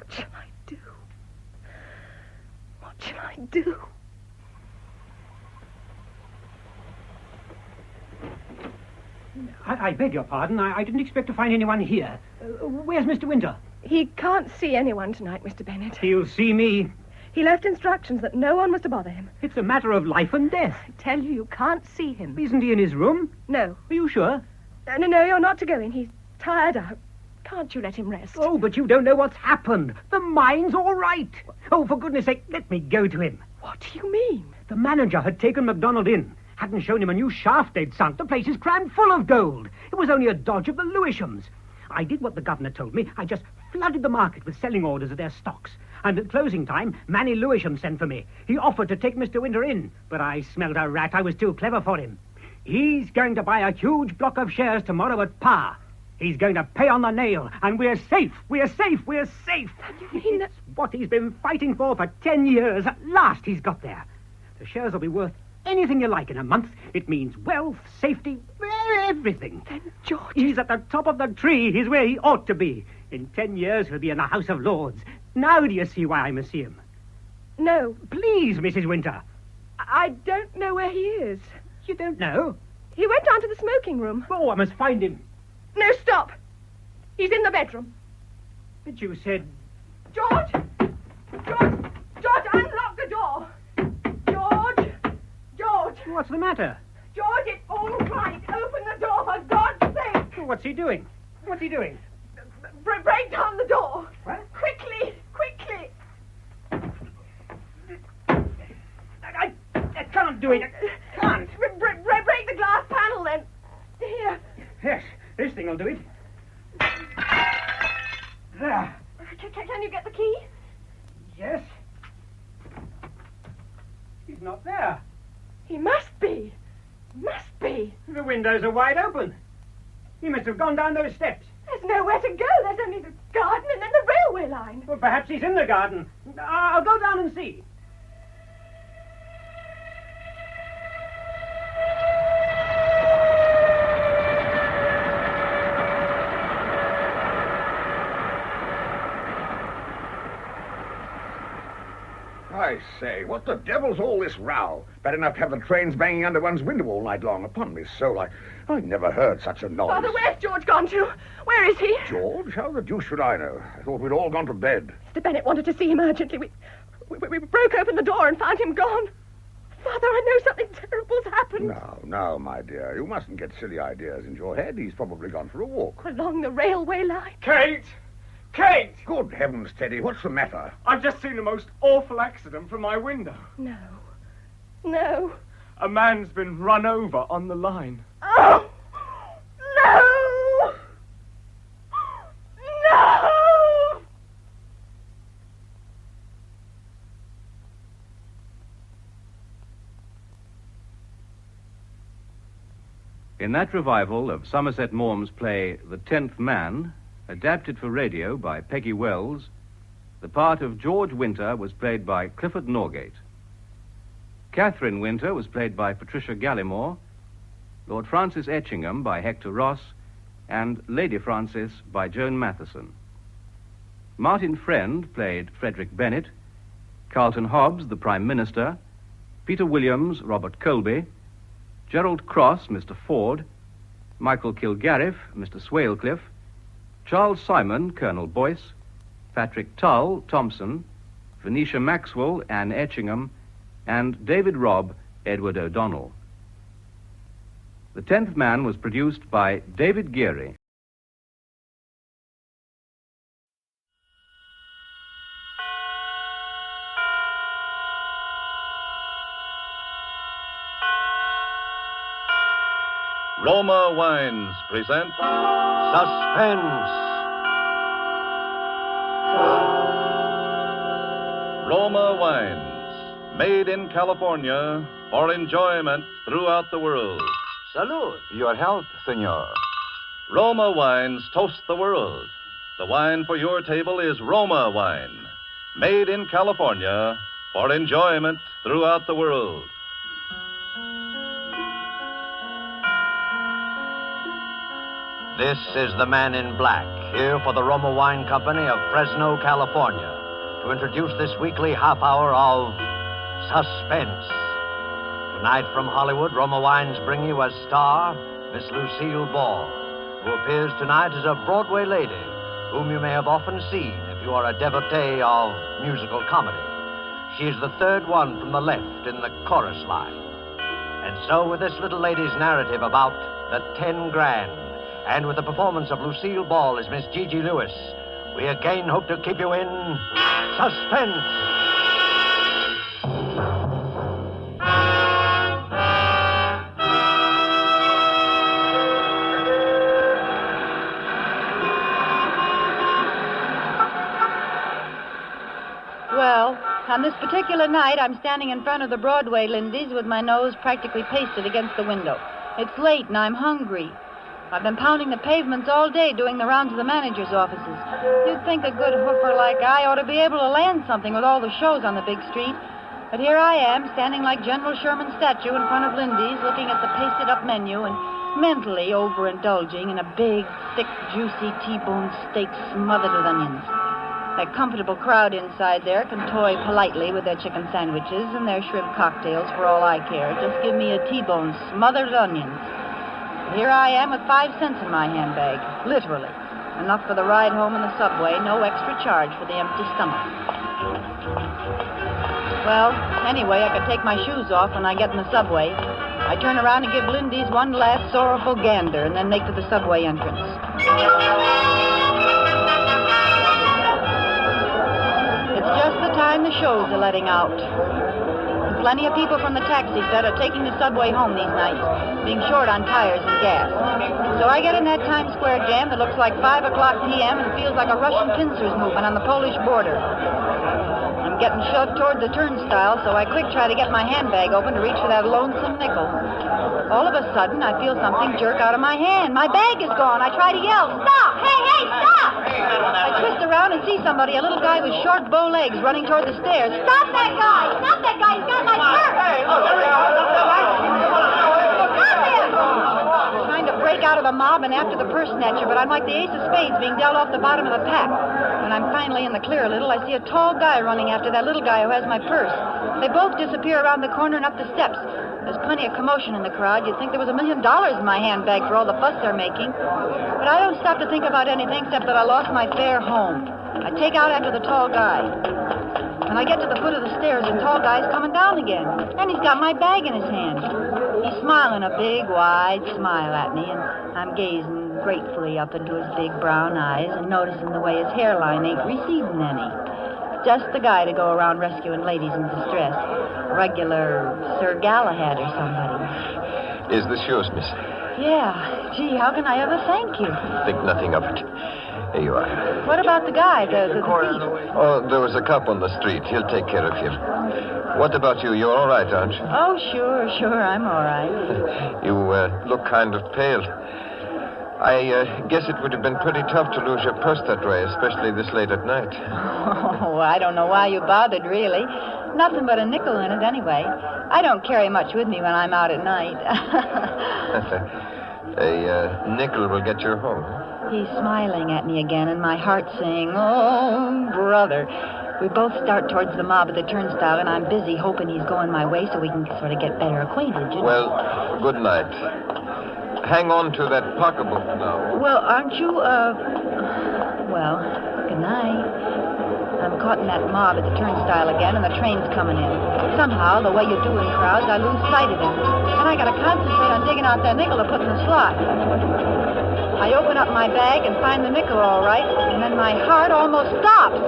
shall I do? What shall I do? I beg your pardon. I didn't expect to find anyone here. Where's Mr. Winter? He can't see anyone tonight, Mr. Bennett. He'll see me. He left instructions that no one was to bother him. It's a matter of life and death. I tell you, you can't see him. Isn't he in his room? No. Are you sure? No, you're not to go in. He's tired out. Can't you let him rest? Oh, but you don't know what's happened. The mine's all right. Oh, for goodness sake, let me go to him. What do you mean? The manager had taken MacDonald in. Hadn't shown him a new shaft they'd sunk. The place is crammed full of gold. It was only a dodge of the Lewishams. I did what the governor told me. I just flooded the market with selling orders of their stocks. And at closing time, Manny Lewisham sent for me. He offered to take Mr. Winter in, but I smelled a rat. I was too clever for him. He's going to buy a huge block of shares tomorrow at par. He's going to pay on the nail, and we're safe. We're safe. We're safe. You mean It's what he's been fighting for 10 years. At last he's got there. The shares will be worth anything you like in a month. It means wealth, safety, everything. Then, George... He's at the top of the tree. He's where he ought to be. In 10 years, he'll be in the House of Lords. Now do you see why I must see him? No. Please, Mrs. Winter. I don't know where he is. You don't know? He went down to the smoking room. Oh, I must find him. No, stop. He's in the bedroom. But you said... George! George, unlock the door! George! What's the matter? George, it's all right. Open the door, for God's sake! What's he doing? What's he doing? Break down the door! What? Quickly! I can't do it. I can't. Break the glass panel, then. Here. Yes, this thing will do it. There. Can you get the key? Yes. He's not there. He must be. Must be. The windows are wide open. He must have gone down those steps. There's nowhere to go. There's only the garden and then the railway line. Well, perhaps he's in the garden. I'll go down and see. I say, what the devil's all this row? Bad enough to have the trains banging under one's window all night long. Upon me soul, I never heard such a noise. Father, where's George gone to? Where is he? George? How the deuce should I know? I thought we'd all gone to bed. Mr. Bennett wanted to see him urgently. We broke open the door and found him gone. Father, I know something terrible's happened. No, my dear. You mustn't get silly ideas into your head. He's probably gone for a walk. Along the railway line. Kate! Kate! Good heavens, Teddy, what's the matter? I've just seen the most awful accident from my window. No. A man's been run over on the line. Oh! No! No! In that revival of Somerset Maugham's play The 10th Man, adapted for radio by Peggy Wells, the part of George Winter was played by Clifford Norgate. Catherine Winter was played by Patricia Gallimore, Lord Francis Etchingham by Hector Ross, and Lady Francis by Joan Matheson. Martin Friend played Frederick Bennett, Carlton Hobbs, the Prime Minister, Peter Williams, Robert Colby, Gerald Cross, Mr. Ford, Michael Kilgarriff, Mr. Swalecliffe, Charles Simon, Colonel Boyce, Patrick Tull, Thompson, Venetia Maxwell, Anne Etchingham, and David Robb, Edward O'Donnell. The 10th Man was produced by David Geary. Roma Wines present Suspense. Roma Wines, made in California for enjoyment throughout the world. Salud. Your health, senor. Roma Wines toast the world. The wine for your table is Roma Wine, made in California for enjoyment throughout the world. This is the Man in Black, here for the Roma Wine Company of Fresno, California, to introduce this weekly half hour of Suspense. Tonight from Hollywood, Roma Wines bring you as star Miss Lucille Ball, who appears tonight as a Broadway lady, whom you may have often seen if you are a devotee of musical comedy. She is the third one from the left in the chorus line. And so with this little lady's narrative about the 10 grand, and with the performance of Lucille Ball as Miss Gigi Lewis, we again hope to keep you in suspense. Well, on this particular night, I'm standing in front of the Broadway Lindy's with my nose practically pasted against the window. It's late and I'm hungry. I've been pounding the pavements all day doing the rounds of the manager's offices. You'd think a good hoofer like I ought to be able to land something with all the shows on the big street. But here I am, standing like General Sherman's statue in front of Lindy's, looking at the pasted-up menu and mentally overindulging in a big, thick, juicy T-bone steak smothered with onions. That comfortable crowd inside there can toy politely with their chicken sandwiches and their shrimp cocktails for all I care. Just give me a T-bone smothered with onions. Here I am with 5 cents in my handbag, literally. Enough for the ride home in the subway, no extra charge for the empty stomach. Well, anyway, I could take my shoes off when I get in the subway. I turn around and give Lindy's one last sorrowful gander and then make for the subway entrance. It's just the time the shows are letting out. Plenty of people from the taxi set are taking the subway home these nights, being short on tires and gas. So I get in that Times Square jam that looks like 5 o'clock p.m. and feels like a Russian pincers movement on the Polish border. I'm getting shoved toward the turnstile, so I quick try to get my handbag open to reach for that lonesome nickel. All of a sudden, I feel something jerk out of my hand. My bag is gone. I try to yell, "Stop! Hey, hey, stop!" I twist around and see somebody, a little guy with short bow legs, running toward the stairs. "Stop that guy! Stop that guy! He's got my purse!" Hey, look, there he goes. Stop him! I'm trying to break out of the mob and after the purse snatcher, but I'm like the ace of spades being dealt off the bottom of the pack. When I'm finally in the clear a little, I see a tall guy running after that little guy who has my purse. They both disappear around the corner and up the steps. There's plenty of commotion in the crowd. You'd think there was $1 million in my handbag for all the fuss they're making. But I don't stop to think about anything except that I lost my fare home. I take out after the tall guy. When I get to the foot of the stairs, the tall guy's coming down again. And he's got my bag in his hand. He's smiling a big, wide smile at me, and I'm gazing gratefully up into his big brown eyes and noticing the way his hairline ain't receding any. Just the guy to go around rescuing ladies in distress. Regular Sir Galahad or somebody. Is this yours, miss? Yeah. Gee, how can I ever thank you? Think nothing of it. Here you are. What about the guy, the thief? Oh, there was a cop on the street. He'll take care of you. What about you? You're all right, aren't you? Oh, sure, I'm all right. You look kind of pale. I guess it would have been pretty tough to lose your purse that way, especially this late at night. Oh, I don't know why you bothered, really. Nothing but a nickel in it, anyway. I don't carry much with me when I'm out at night. A nickel will get you home. He's smiling at me again, and my heart's saying, "Oh, brother." We both start towards the mob at the turnstile, and I'm busy hoping he's going my way so we can sort of get better acquainted, you know. Well, good night. Hang on to that pocketbook now. Well, aren't you, well, good night. I'm caught in that mob at the turnstile again, and the train's coming in. Somehow, the way you do in crowds, I lose sight of him. And I gotta concentrate on digging out that nickel to put in the slot. I open up my bag and find the nickel all right, and then my heart almost stops.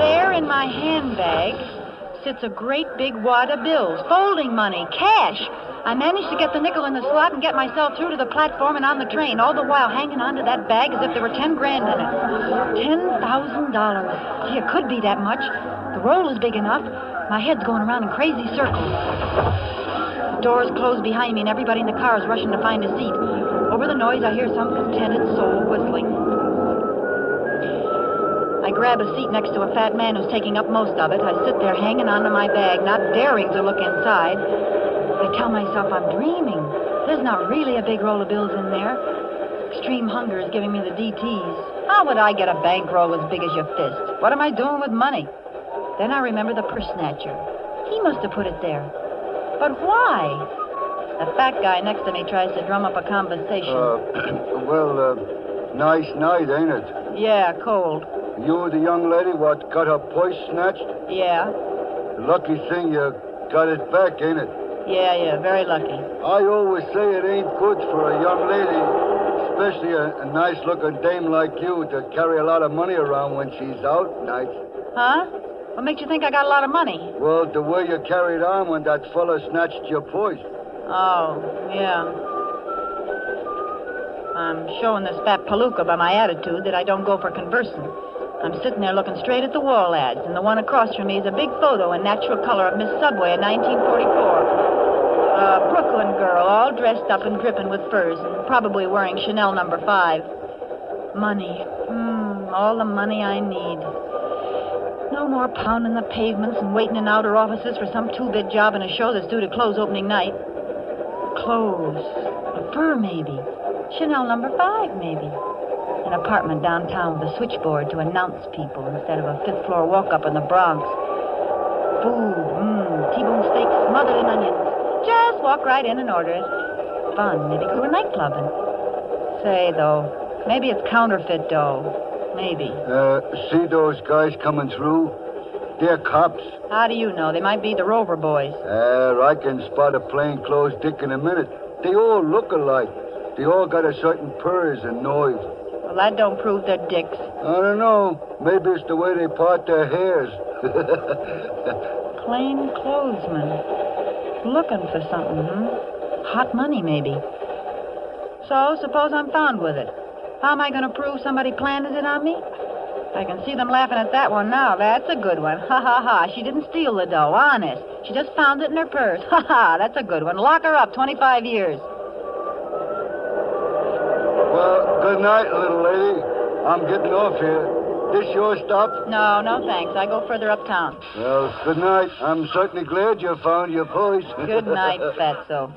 There in my handbag sits a great big wad of bills, folding money, cash. I managed to get the nickel in the slot and get myself through to the platform and on the train, all the while hanging onto that bag as if there were 10 grand in it. $10,000. Gee, it could be that much. The roll is big enough. My head's going around in crazy circles. The doors close behind me and everybody in the car is rushing to find a seat. Over the noise, I hear some contented soul whistling. I grab a seat next to a fat man who's taking up most of it. I sit there hanging onto my bag, not daring to look inside. I tell myself I'm dreaming. There's not really a big roll of bills in there. Extreme hunger is giving me the DTs. How would I get a bankroll as big as your fist? What am I doing with money? Then I remember the purse snatcher. He must have put it there. But why? The fat guy next to me tries to drum up a conversation. Nice night, ain't it? Yeah, cold. You the young lady what got her purse snatched? Yeah. Lucky thing you got it back, ain't it? Yeah, very lucky. I always say it ain't good for a young lady, especially a nice-looking dame like you, to carry a lot of money around when she's out nights. Huh? What makes you think I got a lot of money? Well, the way you carried on when that fella snatched your purse. Oh, yeah. I'm showing this fat palooka by my attitude that I don't go for conversing. I'm sitting there looking straight at the wall ads, and the one across from me is a big photo in natural color of Miss Subway in 1944. A Brooklyn girl, all dressed up and dripping with furs, and probably wearing Chanel No. 5. Money. All the money I need. No more pounding the pavements and waiting in outer offices for some two-bit job in a show that's due to close opening night. Clothes. A fur, maybe. Chanel No. 5, maybe. An apartment downtown with a switchboard to announce people instead of a fifth-floor walk-up in the Bronx. Food. T-bone steak smothered in onions. Just walk right in and order it. Fun. Maybe go to a nightclub and... Say, though, maybe it's counterfeit dough. Maybe. See those guys coming through? They're cops. How do you know? They might be the Rover boys. I can spot a plainclothes dick in a minute. They all look alike. They all got a certain purrs and noise. Well, that don't prove they're dicks. I don't know. Maybe it's the way they part their hairs. Plain clothesmen. Looking for something, Hot money, maybe. So, suppose I'm found with it. How am I going to prove somebody planted it on me? I can see them laughing at that one now. That's a good one. Ha, ha, ha. She didn't steal the dough, honest. She just found it in her purse. Ha, ha. That's a good one. Lock her up, 25 years. Well, good night, little lady. I'm getting off here. This your stop? No, thanks. I go further uptown. Well, good night. I'm certainly glad you found your purse. Good night, fatso.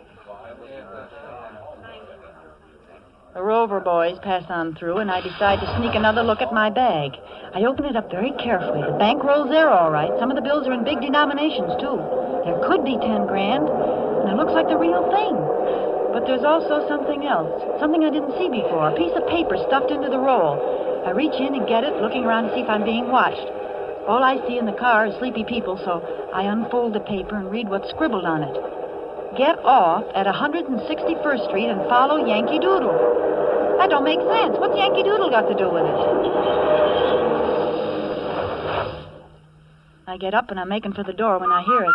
The Rover boys pass on through, and I decide to sneak another look at my bag. I open it up very carefully. The bankroll's there, all right. Some of the bills are in big denominations, too. There could be 10 grand, and it looks like the real thing. But there's also something else, something I didn't see before, a piece of paper stuffed into the roll. I reach in and get it, looking around to see if I'm being watched. All I see in the car is sleepy people, so I unfold the paper and read what's scribbled on it. Get off at 161st Street and follow Yankee Doodle. That don't make sense. What's Yankee Doodle got to do with it? I get up and I'm making for the door when I hear it.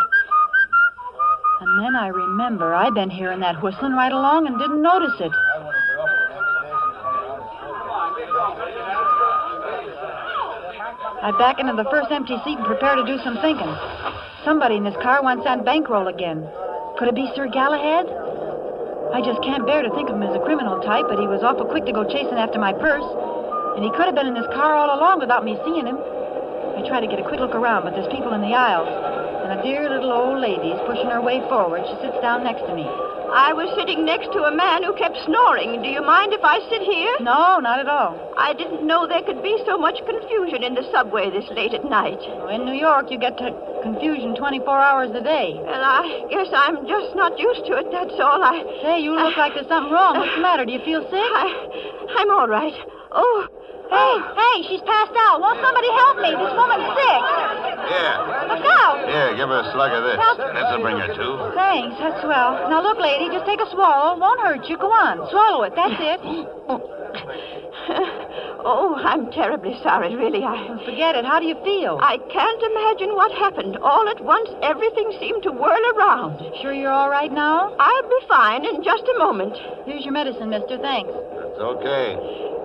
And then I remember I've been hearing that whistling right along and didn't notice it. I back into the first empty seat and prepare to do some thinking. Somebody in this car wants that bankroll again. Could it be Sir Galahad? I just can't bear to think of him as a criminal type, but he was awful quick to go chasing after my purse. And he could have been in this car all along without me seeing him. I try to get a quick look around, but there's people in the aisles. And a dear little old lady is pushing her way forward. She sits down next to me. I was sitting next to a man who kept snoring. Do you mind if I sit here? No, not at all. I didn't know there could be so much confusion in the subway this late at night. In New York, you get to confusion 24 hours a day. Well, I guess I'm just not used to it, that's all. Say, you look like there's something wrong. What's the matter? Do you feel sick? I'm all right. Oh. Hey, she's passed out. Won't somebody help me? This woman's sick. Here. Look out. Here, give her a slug of this. This'll bring her to. Thanks, that's swell. Now, look, lady, just take a swallow. Won't hurt you. Go on. Swallow it. That's it. Oh, I'm terribly sorry, really. Forget it. How do you feel? I can't imagine what happened. All at once, everything seemed to whirl around. Sure you're all right now? I'll be fine in just a moment. Here's your medicine, mister. Thanks. It's okay.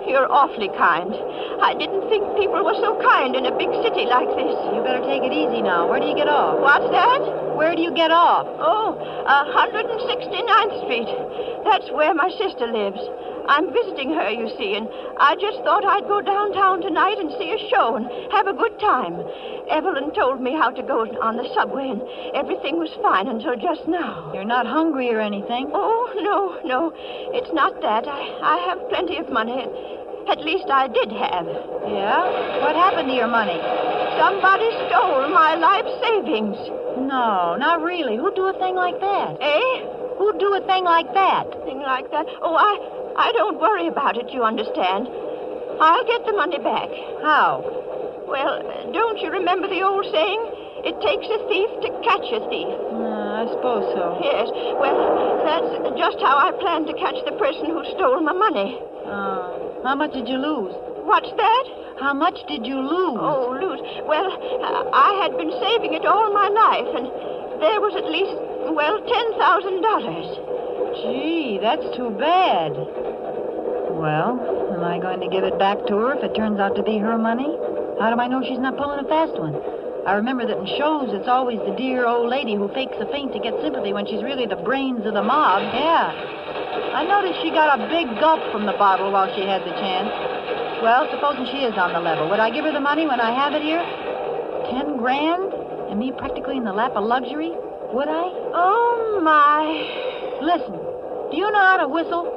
You're awfully kind. I didn't think people were so kind in a big city like this. You better take it easy now. Where do you get off? What's that? Where do you get off? Oh, 169th Street. That's where my sister lives. I'm visiting her, you see, and I just thought I'd go downtown tonight and see a show and have a good time. Evelyn told me how to go on the subway, and everything was fine until just now. You're not hungry or anything? Oh, no. It's not that. I have plenty of money. At least I did have. Yeah? What happened to your money? Somebody stole my life savings. No, not really. Who'd do a thing like that? Eh? Who'd do a thing like that? Thing like that? Oh, I don't worry about it, you understand. I'll get the money back. How? Well, don't you remember the old saying? It takes a thief to catch a thief. I suppose so. Yes. Well, that's just how I plan to catch the person who stole my money. How much did you lose? What's that? How much did you lose? Oh, lose. Well, I had been saving it all my life, and there was at least, $10,000. Gee, that's too bad. Well, am I going to give it back to her if it turns out to be her money? How do I know she's not pulling a fast one? I remember that in shows, it's always the dear old lady who fakes a faint to get sympathy when she's really the brains of the mob. Yeah. I noticed she got a big gulp from the bottle while she had the chance. Well, supposing she is on the level, would I give her the money when I have it here? 10 grand? And me practically in the lap of luxury? Would I? Oh, my. Listen, do you know how to whistle?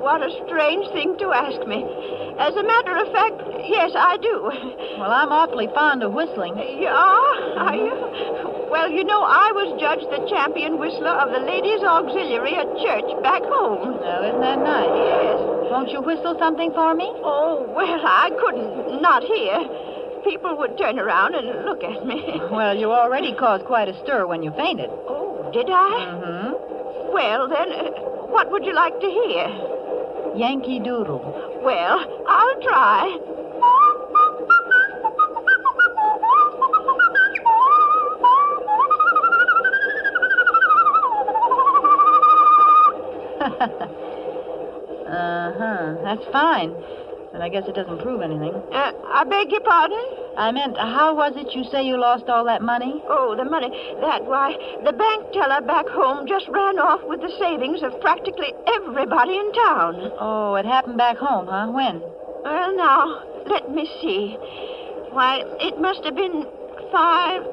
What a strange thing to ask me. As a matter of fact, yes, I do. Well, I'm awfully fond of whistling. Yeah? Are you? Well, you know, I was judged the champion whistler of the Ladies' Auxiliary at church back home. Well, isn't that nice? Yes. Won't you whistle something for me? Oh, well, I couldn't. Not here. People would turn around and look at me. Well, you already caused quite a stir when you fainted. Oh, did I? Mm-hmm. Well, then, what would you like to hear? Yankee Doodle. Well, I'll try. That's fine. But I guess it doesn't prove anything. I beg your pardon? I meant, how was it you say you lost all that money? Oh, the money. The bank teller back home just ran off with the savings of practically everybody in town. Oh, it happened back home, huh? When? Well, now, let me see. Why, it must have been 5...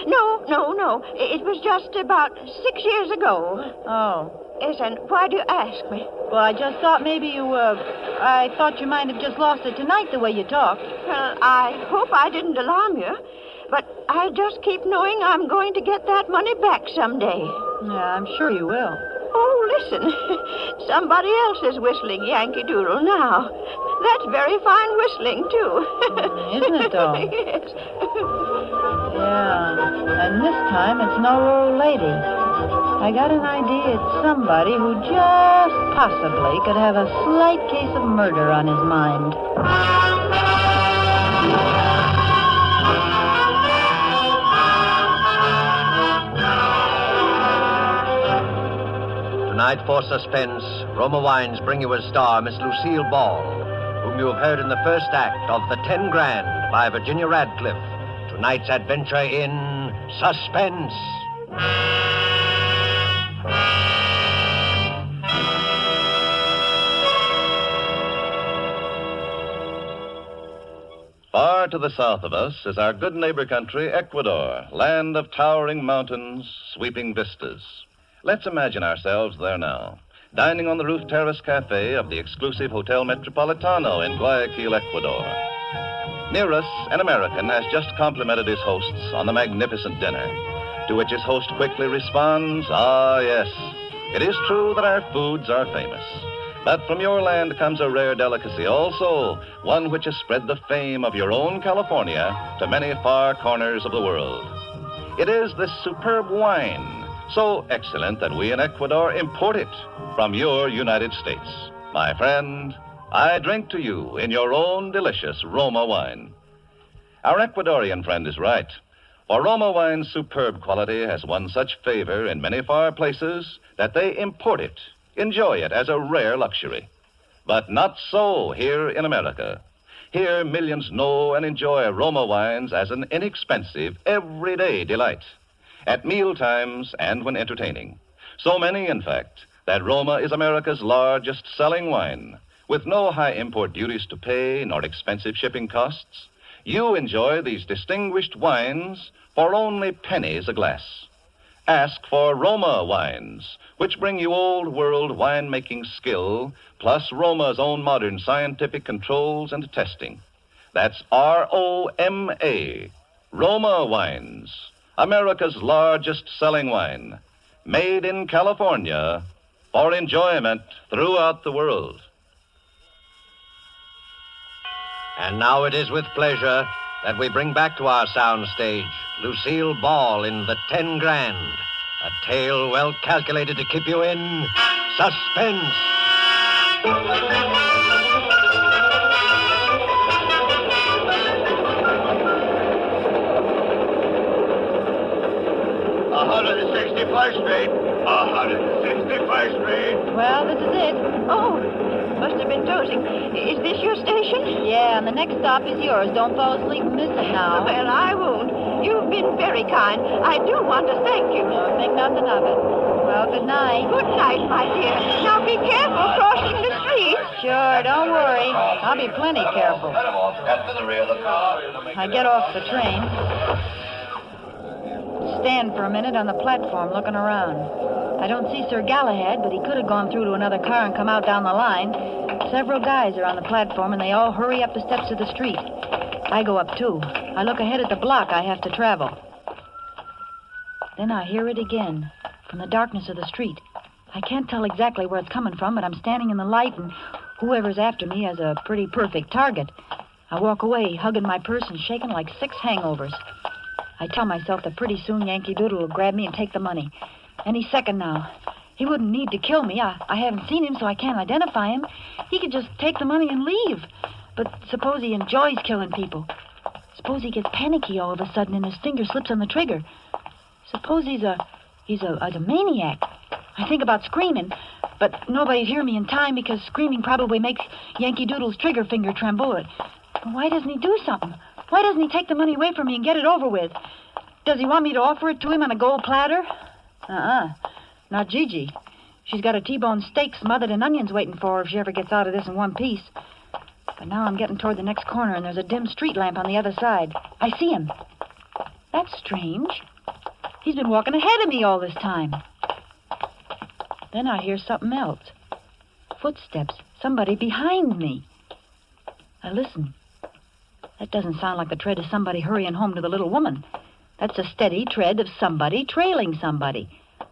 No. It was just about 6 years ago. Oh. Yes, and why do you ask me? Well, I just thought maybe I thought you might have just lost it tonight the way you talked. Well, I hope I didn't alarm you. But I just keep knowing I'm going to get that money back someday. Yeah, I'm sure you will. Oh, listen. Somebody else is whistling Yankee Doodle now. That's very fine whistling, too. Isn't it, though? Yes. Yeah, and this time it's no old lady. I got an idea it's somebody who just possibly could have a slight case of murder on his mind. Tonight for Suspense, Roma Wines bring you as star Miss Lucille Ball, whom you have heard in the first act of The 10 Grand by Virginia Radcliffe. Tonight's adventure in Suspense. Far to the south of us is our good neighbor country, Ecuador, land of towering mountains, sweeping vistas. Let's imagine ourselves there now, dining on the roof terrace cafe of the exclusive Hotel Metropolitano in Guayaquil, Ecuador. Near us, an American has just complimented his hosts on the magnificent dinner, to which his host quickly responds, "Ah, yes, it is true that our foods are famous. But from your land comes a rare delicacy also, one which has spread the fame of your own California to many far corners of the world. It is this superb wine, so excellent that we in Ecuador import it from your United States. My friend, I drink to you in your own delicious Roma wine." Our Ecuadorian friend is right, for Roma wine's superb quality has won such favor in many far places that they import it, enjoy it as a rare luxury. But not so here in America. Here, millions know and enjoy Roma wines as an inexpensive, everyday delight, at meal times and when entertaining. So many, in fact, that Roma is America's largest selling wine, with no high import duties to pay nor expensive shipping costs. You enjoy these distinguished wines for only pennies a glass. Ask for Roma wines, which bring you old-world winemaking skill, plus Roma's own modern scientific controls and testing. That's R-O-M-A, Roma wines, America's largest selling wine, made in California for enjoyment throughout the world. And now it is with pleasure that we bring back to our soundstage Lucille Ball in The 10 Grand, a tale well calculated to keep you in suspense. Street. 161st Street. Well, this is it. Oh, must have been dozing. Is this your station? Yeah, and the next stop is yours. Don't fall asleep and miss it now. Well, I won't. You've been very kind. I do want to thank you. No, think nothing of it. Well, good night. Good night, my dear. Now be careful crossing the street. Sure, don't worry. I'll be plenty careful. I get off the train. Stand for a minute on the platform looking around. I don't see Sir Galahad, but he could have gone through to another car and come out down the line. Several guys are on the platform, and they all hurry up the steps of the street. I go up, too. I look ahead at the block I have to travel. Then I hear it again, from the darkness of the street. I can't tell exactly where it's coming from, but I'm standing in the light, and whoever's after me has a pretty perfect target. I walk away, hugging my purse and shaking like 6 hangovers. I tell myself that pretty soon Yankee Doodle will grab me and take the money. Any second now. He wouldn't need to kill me. I haven't seen him, so I can't identify him. He could just take the money and leave. But suppose he enjoys killing people. Suppose he gets panicky all of a sudden and his finger slips on the trigger. Suppose he's a maniac. I think about screaming, but nobody'd hear me in time because screaming probably makes Yankee Doodle's trigger finger tremble. Why doesn't he do something? Why doesn't he take the money away from me and get it over with? Does he want me to offer it to him on a gold platter? Not Gigi. She's got a T-bone steak smothered in onions waiting for her if she ever gets out of this in one piece. But now I'm getting toward the next corner, and there's a dim street lamp on the other side. I see him. That's strange. He's been walking ahead of me all this time. Then I hear something else. Footsteps. Somebody behind me. I listen. That doesn't sound like the tread of somebody hurrying home to the little woman. That's a steady tread of somebody trailing somebody.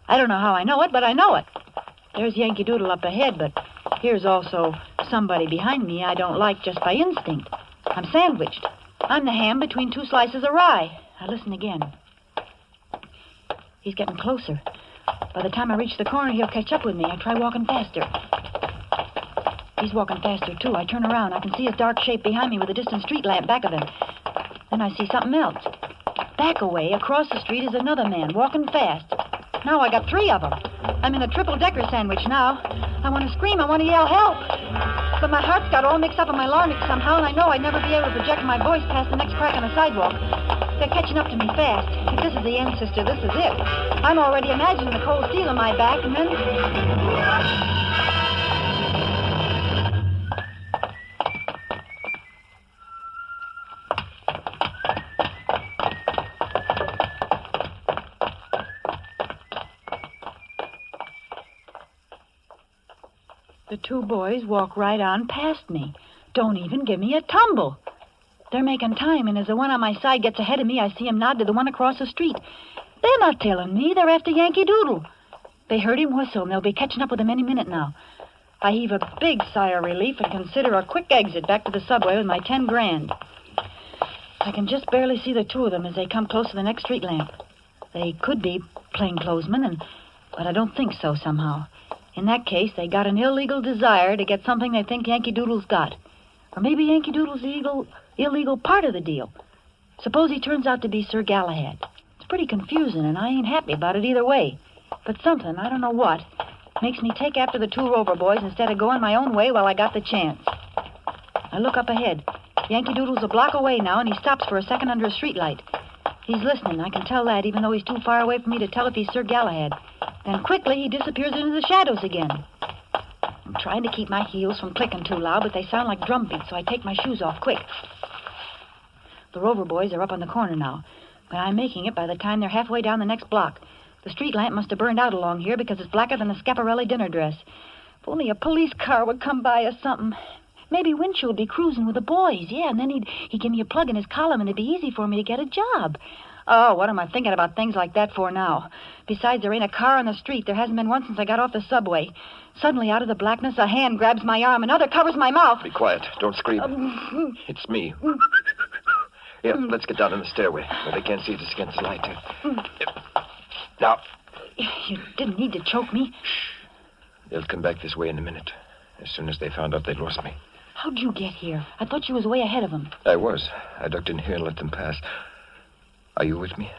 I don't know how I know it, but I know it. There's Yankee Doodle up ahead, but here's also somebody behind me I don't like just by instinct. I'm sandwiched. I'm the ham between 2 slices of rye. I listen again. He's getting closer. By the time I reach the corner, he'll catch up with me. I try walking faster. He's walking faster, too. I turn around. I can see his dark shape behind me with a distant street lamp back of him. Then I see something else. Back away, across the street, is another man, walking fast. Now I got 3 of them. I'm in a triple-decker sandwich now. I want to scream. I want to yell help. But my heart's got all mixed up in my larynx somehow, and I know I'd never be able to project my voice past the next crack on the sidewalk. They're catching up to me fast. If this is the end, sister, this is it. I'm already imagining the cold steel on my back, and then... The two boys walk right on past me. Don't even give me a tumble. They're making time, and as the one on my side gets ahead of me, I see him nod to the one across the street. They're not tailing me. They're after Yankee Doodle. They heard him whistle, and they'll be catching up with him any minute now. I heave a big sigh of relief and consider a quick exit back to the subway with my 10 grand. I can just barely see the two of them as they come close to the next street lamp. They could be plainclothesmen, but I don't think so somehow. In that case, they got an illegal desire to get something they think Yankee Doodle's got. Or maybe Yankee Doodle's the illegal part of the deal. Suppose he turns out to be Sir Galahad. It's pretty confusing, and I ain't happy about it either way. But something, I don't know what, makes me take after the two Rover boys instead of going my own way while I got the chance. I look up ahead. Yankee Doodle's a block away now, and he stops for a second under a streetlight. He's listening, I can tell that, even though he's too far away for me to tell if he's Sir Galahad. Then quickly he disappears into the shadows again. I'm trying to keep my heels from clicking too loud, but they sound like drum beats, so I take my shoes off quick. The Rover boys are up on the corner now, but I'm making it by the time they're halfway down the next block. The street lamp must have burned out along here because it's blacker than a Schiaparelli dinner dress. If only a police car would come by or something. Maybe Winchell would be cruising with the boys, yeah, and then he'd give me a plug in his column and it'd be easy for me to get a job. Oh, what am I thinking about things like that for now? Besides, there ain't a car on the street. There hasn't been one since I got off the subway. Suddenly, out of the blackness, a hand grabs my arm, another covers my mouth. Be quiet. Don't scream. It's me. Yeah, let's get down in the stairway where they can't see us against the light. Now. You didn't need to choke me. They'll come back this way in a minute, as soon as they found out they'd lost me. How'd you get here? I thought you was way ahead of them. I was. I ducked in here and let them pass. Are you with me?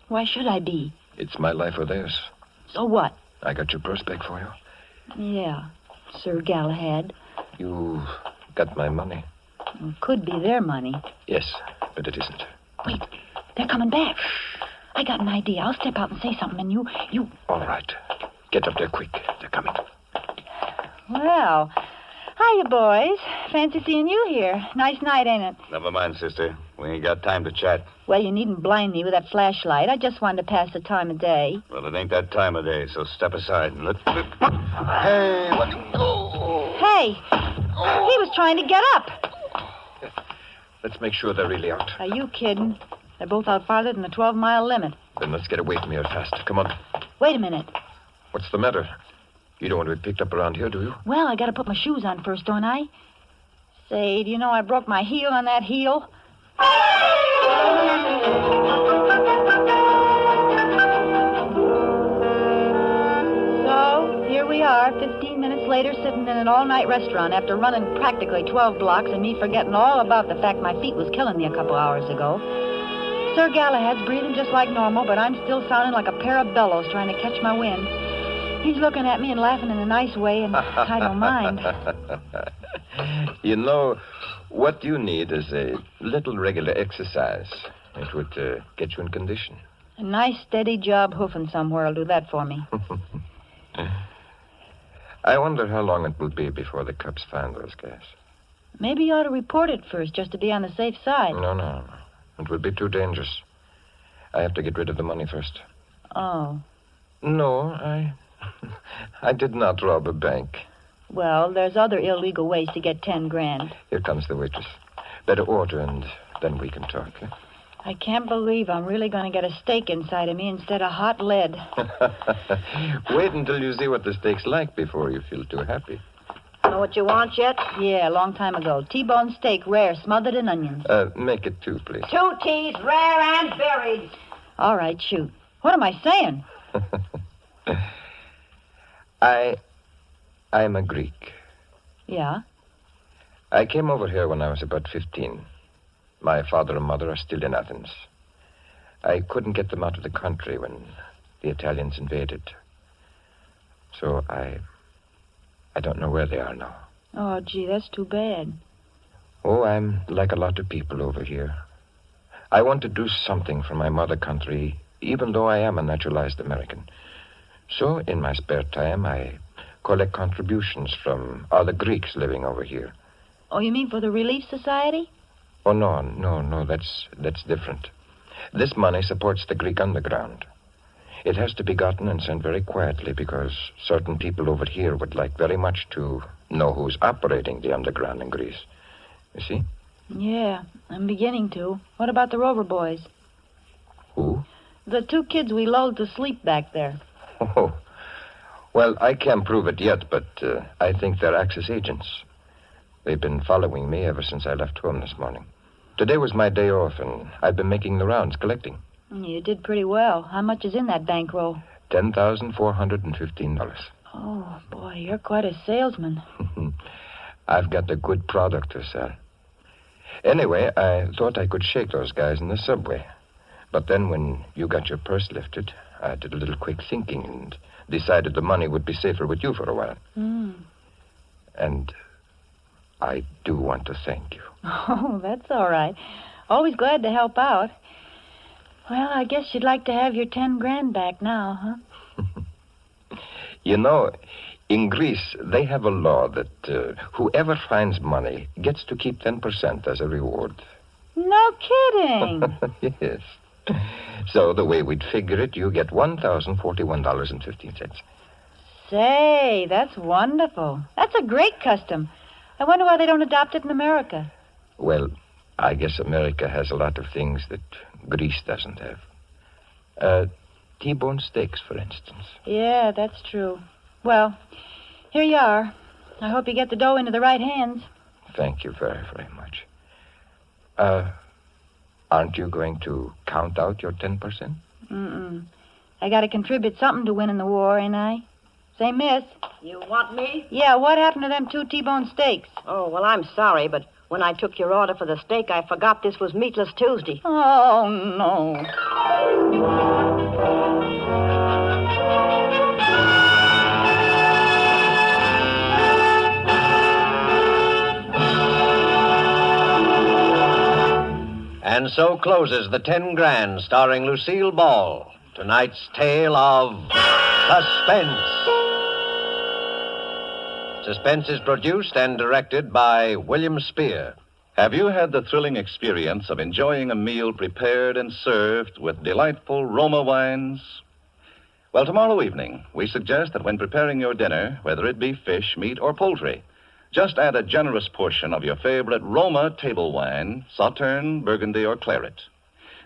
Why should I be? It's my life or theirs. So what? I got your purse back for you. Yeah, Sir Galahad. You got my money. Well, could be their money. Yes, but it isn't. Wait, they're coming back. I got an idea. I'll step out and say something, and you... All right. Get up there quick. They're coming. Well, hiya, boys. Fancy seeing you here. Nice night, ain't it? Never mind, sister. We ain't got time to chat. Well, you needn't blind me with that flashlight. I just wanted to pass the time of day. Well, it ain't that time of day, so step aside and let... Hey, let me go. Hey, he was trying to get up. Let's make sure they're really out. Are you kidding? They're both out farther than the 12-mile limit. Then let's get away from here fast. Come on. Wait a minute. What's the matter? You don't want to be picked up around here, do you? Well, I got to put my shoes on first, don't I? Say, do you know I broke my heel on that heel? So, here we are, 15 minutes later, sitting in an all-night restaurant after running practically 12 blocks and me forgetting all about the fact my feet was killing me a couple hours ago. Sir Galahad's breathing just like normal, but I'm still sounding like a pair of bellows trying to catch my wind. He's looking at me and laughing in a nice way, and I don't mind. You know, what you need is a little regular exercise. It would get you in condition. A nice, steady job hoofing somewhere will do that for me. I wonder how long it will be before the cops find those guys. Maybe you ought to report it first, just to be on the safe side. No. It would be too dangerous. I have to get rid of the money first. Oh. No, I did not rob a bank. Well, there's other illegal ways to get 10 grand. Here comes the waitress. Better order, and then we can talk. Eh? I can't believe I'm really going to get a steak inside of me instead of hot lead. Wait until you see what the steak's like before you feel too happy. Know what you want yet? Yeah, a long time ago. T-bone steak, rare, smothered in onions. Make it 2, please. 2 T's, rare and buried. All right, shoot. What am I saying? I'm a Greek. Yeah? I came over here when I was about 15. My father and mother are still in Athens. I couldn't get them out of the country when the Italians invaded. So I don't know where they are now. Oh, gee, that's too bad. Oh, I'm like a lot of people over here. I want to do something for my mother country, even though I am a naturalized American. So, in my spare time, I collect contributions from other Greeks living over here. Oh, you mean for the Relief Society? Oh, no, that's different. This money supports the Greek underground. It has to be gotten and sent very quietly because certain people over here would like very much to know who's operating the underground in Greece. You see? Yeah, I'm beginning to. What about the Rover boys? Who? The 2 kids we lulled to sleep back there. Oh. Well, I can't prove it yet, but I think they're Axis agents. They've been following me ever since I left home this morning. Today was my day off, and I've been making the rounds, collecting. You did pretty well. How much is in that bankroll? $10,415. Oh, boy, you're quite a salesman. I've got a good product to sell. Anyway, I thought I could shake those guys in the subway. But then when you got your purse lifted, I did a little quick thinking and decided the money would be safer with you for a while. And I do want to thank you. Oh, that's all right. Always glad to help out. Well, I guess you'd like to have your 10 grand back now, huh? You know, in Greece, they have a law that whoever finds money gets to keep 10% as a reward. No kidding. Yes. So the way we'd figure it, you get $1,041.15. Say, that's wonderful. That's a great custom. I wonder why they don't adopt it in America. Well, I guess America has a lot of things that Greece doesn't have. T-bone steaks, for instance. Yeah, that's true. Well, here you are. I hope you get the dough into the right hands. Thank you very, very much. Aren't you going to count out your 10%? I got to contribute something to winning the war, ain't I? Say, miss. You want me? Yeah, what happened to them 2 T-bone steaks? Oh, well, I'm sorry, but when I took your order for the steak, I forgot this was Meatless Tuesday. Oh, no. And so closes the 10 Grand, starring Lucille Ball. Tonight's tale of Suspense. Suspense is produced and directed by William Spear. Have you had the thrilling experience of enjoying a meal prepared and served with delightful Roma wines? Well, tomorrow evening, we suggest that when preparing your dinner, whether it be fish, meat, or poultry, just add a generous portion of your favorite Roma table wine, Sauterne, Burgundy, or Claret.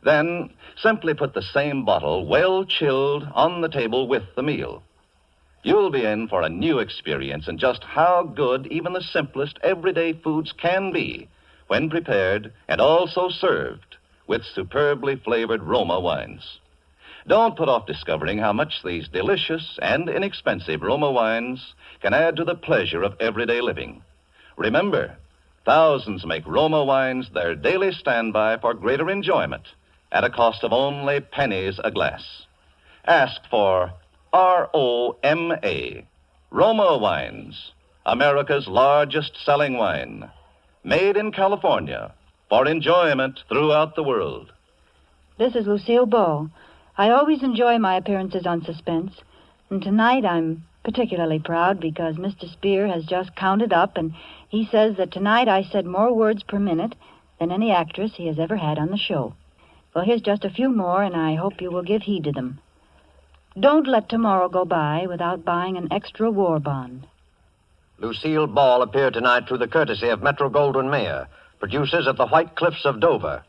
Then simply put the same bottle, well chilled, on the table with the meal. You'll be in for a new experience in just how good even the simplest everyday foods can be when prepared and also served with superbly flavored Roma wines. Don't put off discovering how much these delicious and inexpensive Roma wines can add to the pleasure of everyday living. Remember, thousands make Roma wines their daily standby for greater enjoyment at a cost of only pennies a glass. Ask for R-O-M-A, Roma Wines, America's largest selling wine, made in California for enjoyment throughout the world. This is Lucille Ball. I always enjoy my appearances on Suspense, and tonight I'm particularly proud because Mr. Spear has just counted up, and he says that tonight I said more words per minute than any actress he has ever had on the show. Well, here's just a few more, and I hope you will give heed to them. Don't let tomorrow go by without buying an extra war bond. Lucille Ball appeared tonight through the courtesy of Metro-Goldwyn-Mayer, producers at the White Cliffs of Dover.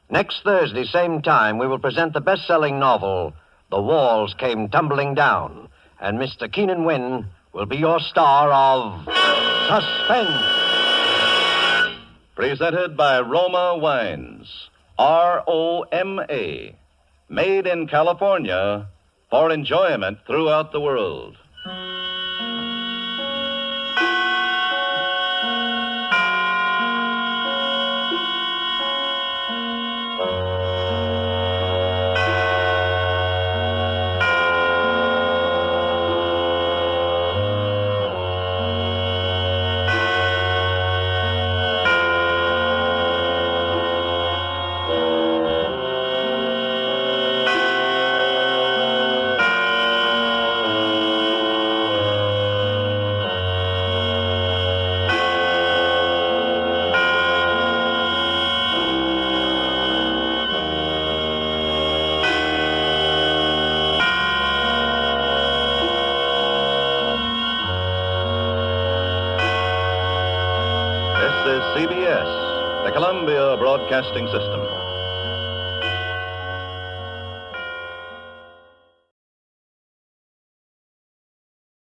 Next Thursday, same time, we will present the best-selling novel, The Walls Came Tumbling Down, and Mr. Keenan Wynn will be your star of Suspense. Presented by Roma Wines, R-O-M-A, made in California for enjoyment throughout the world. is CBS, the Columbia Broadcasting System.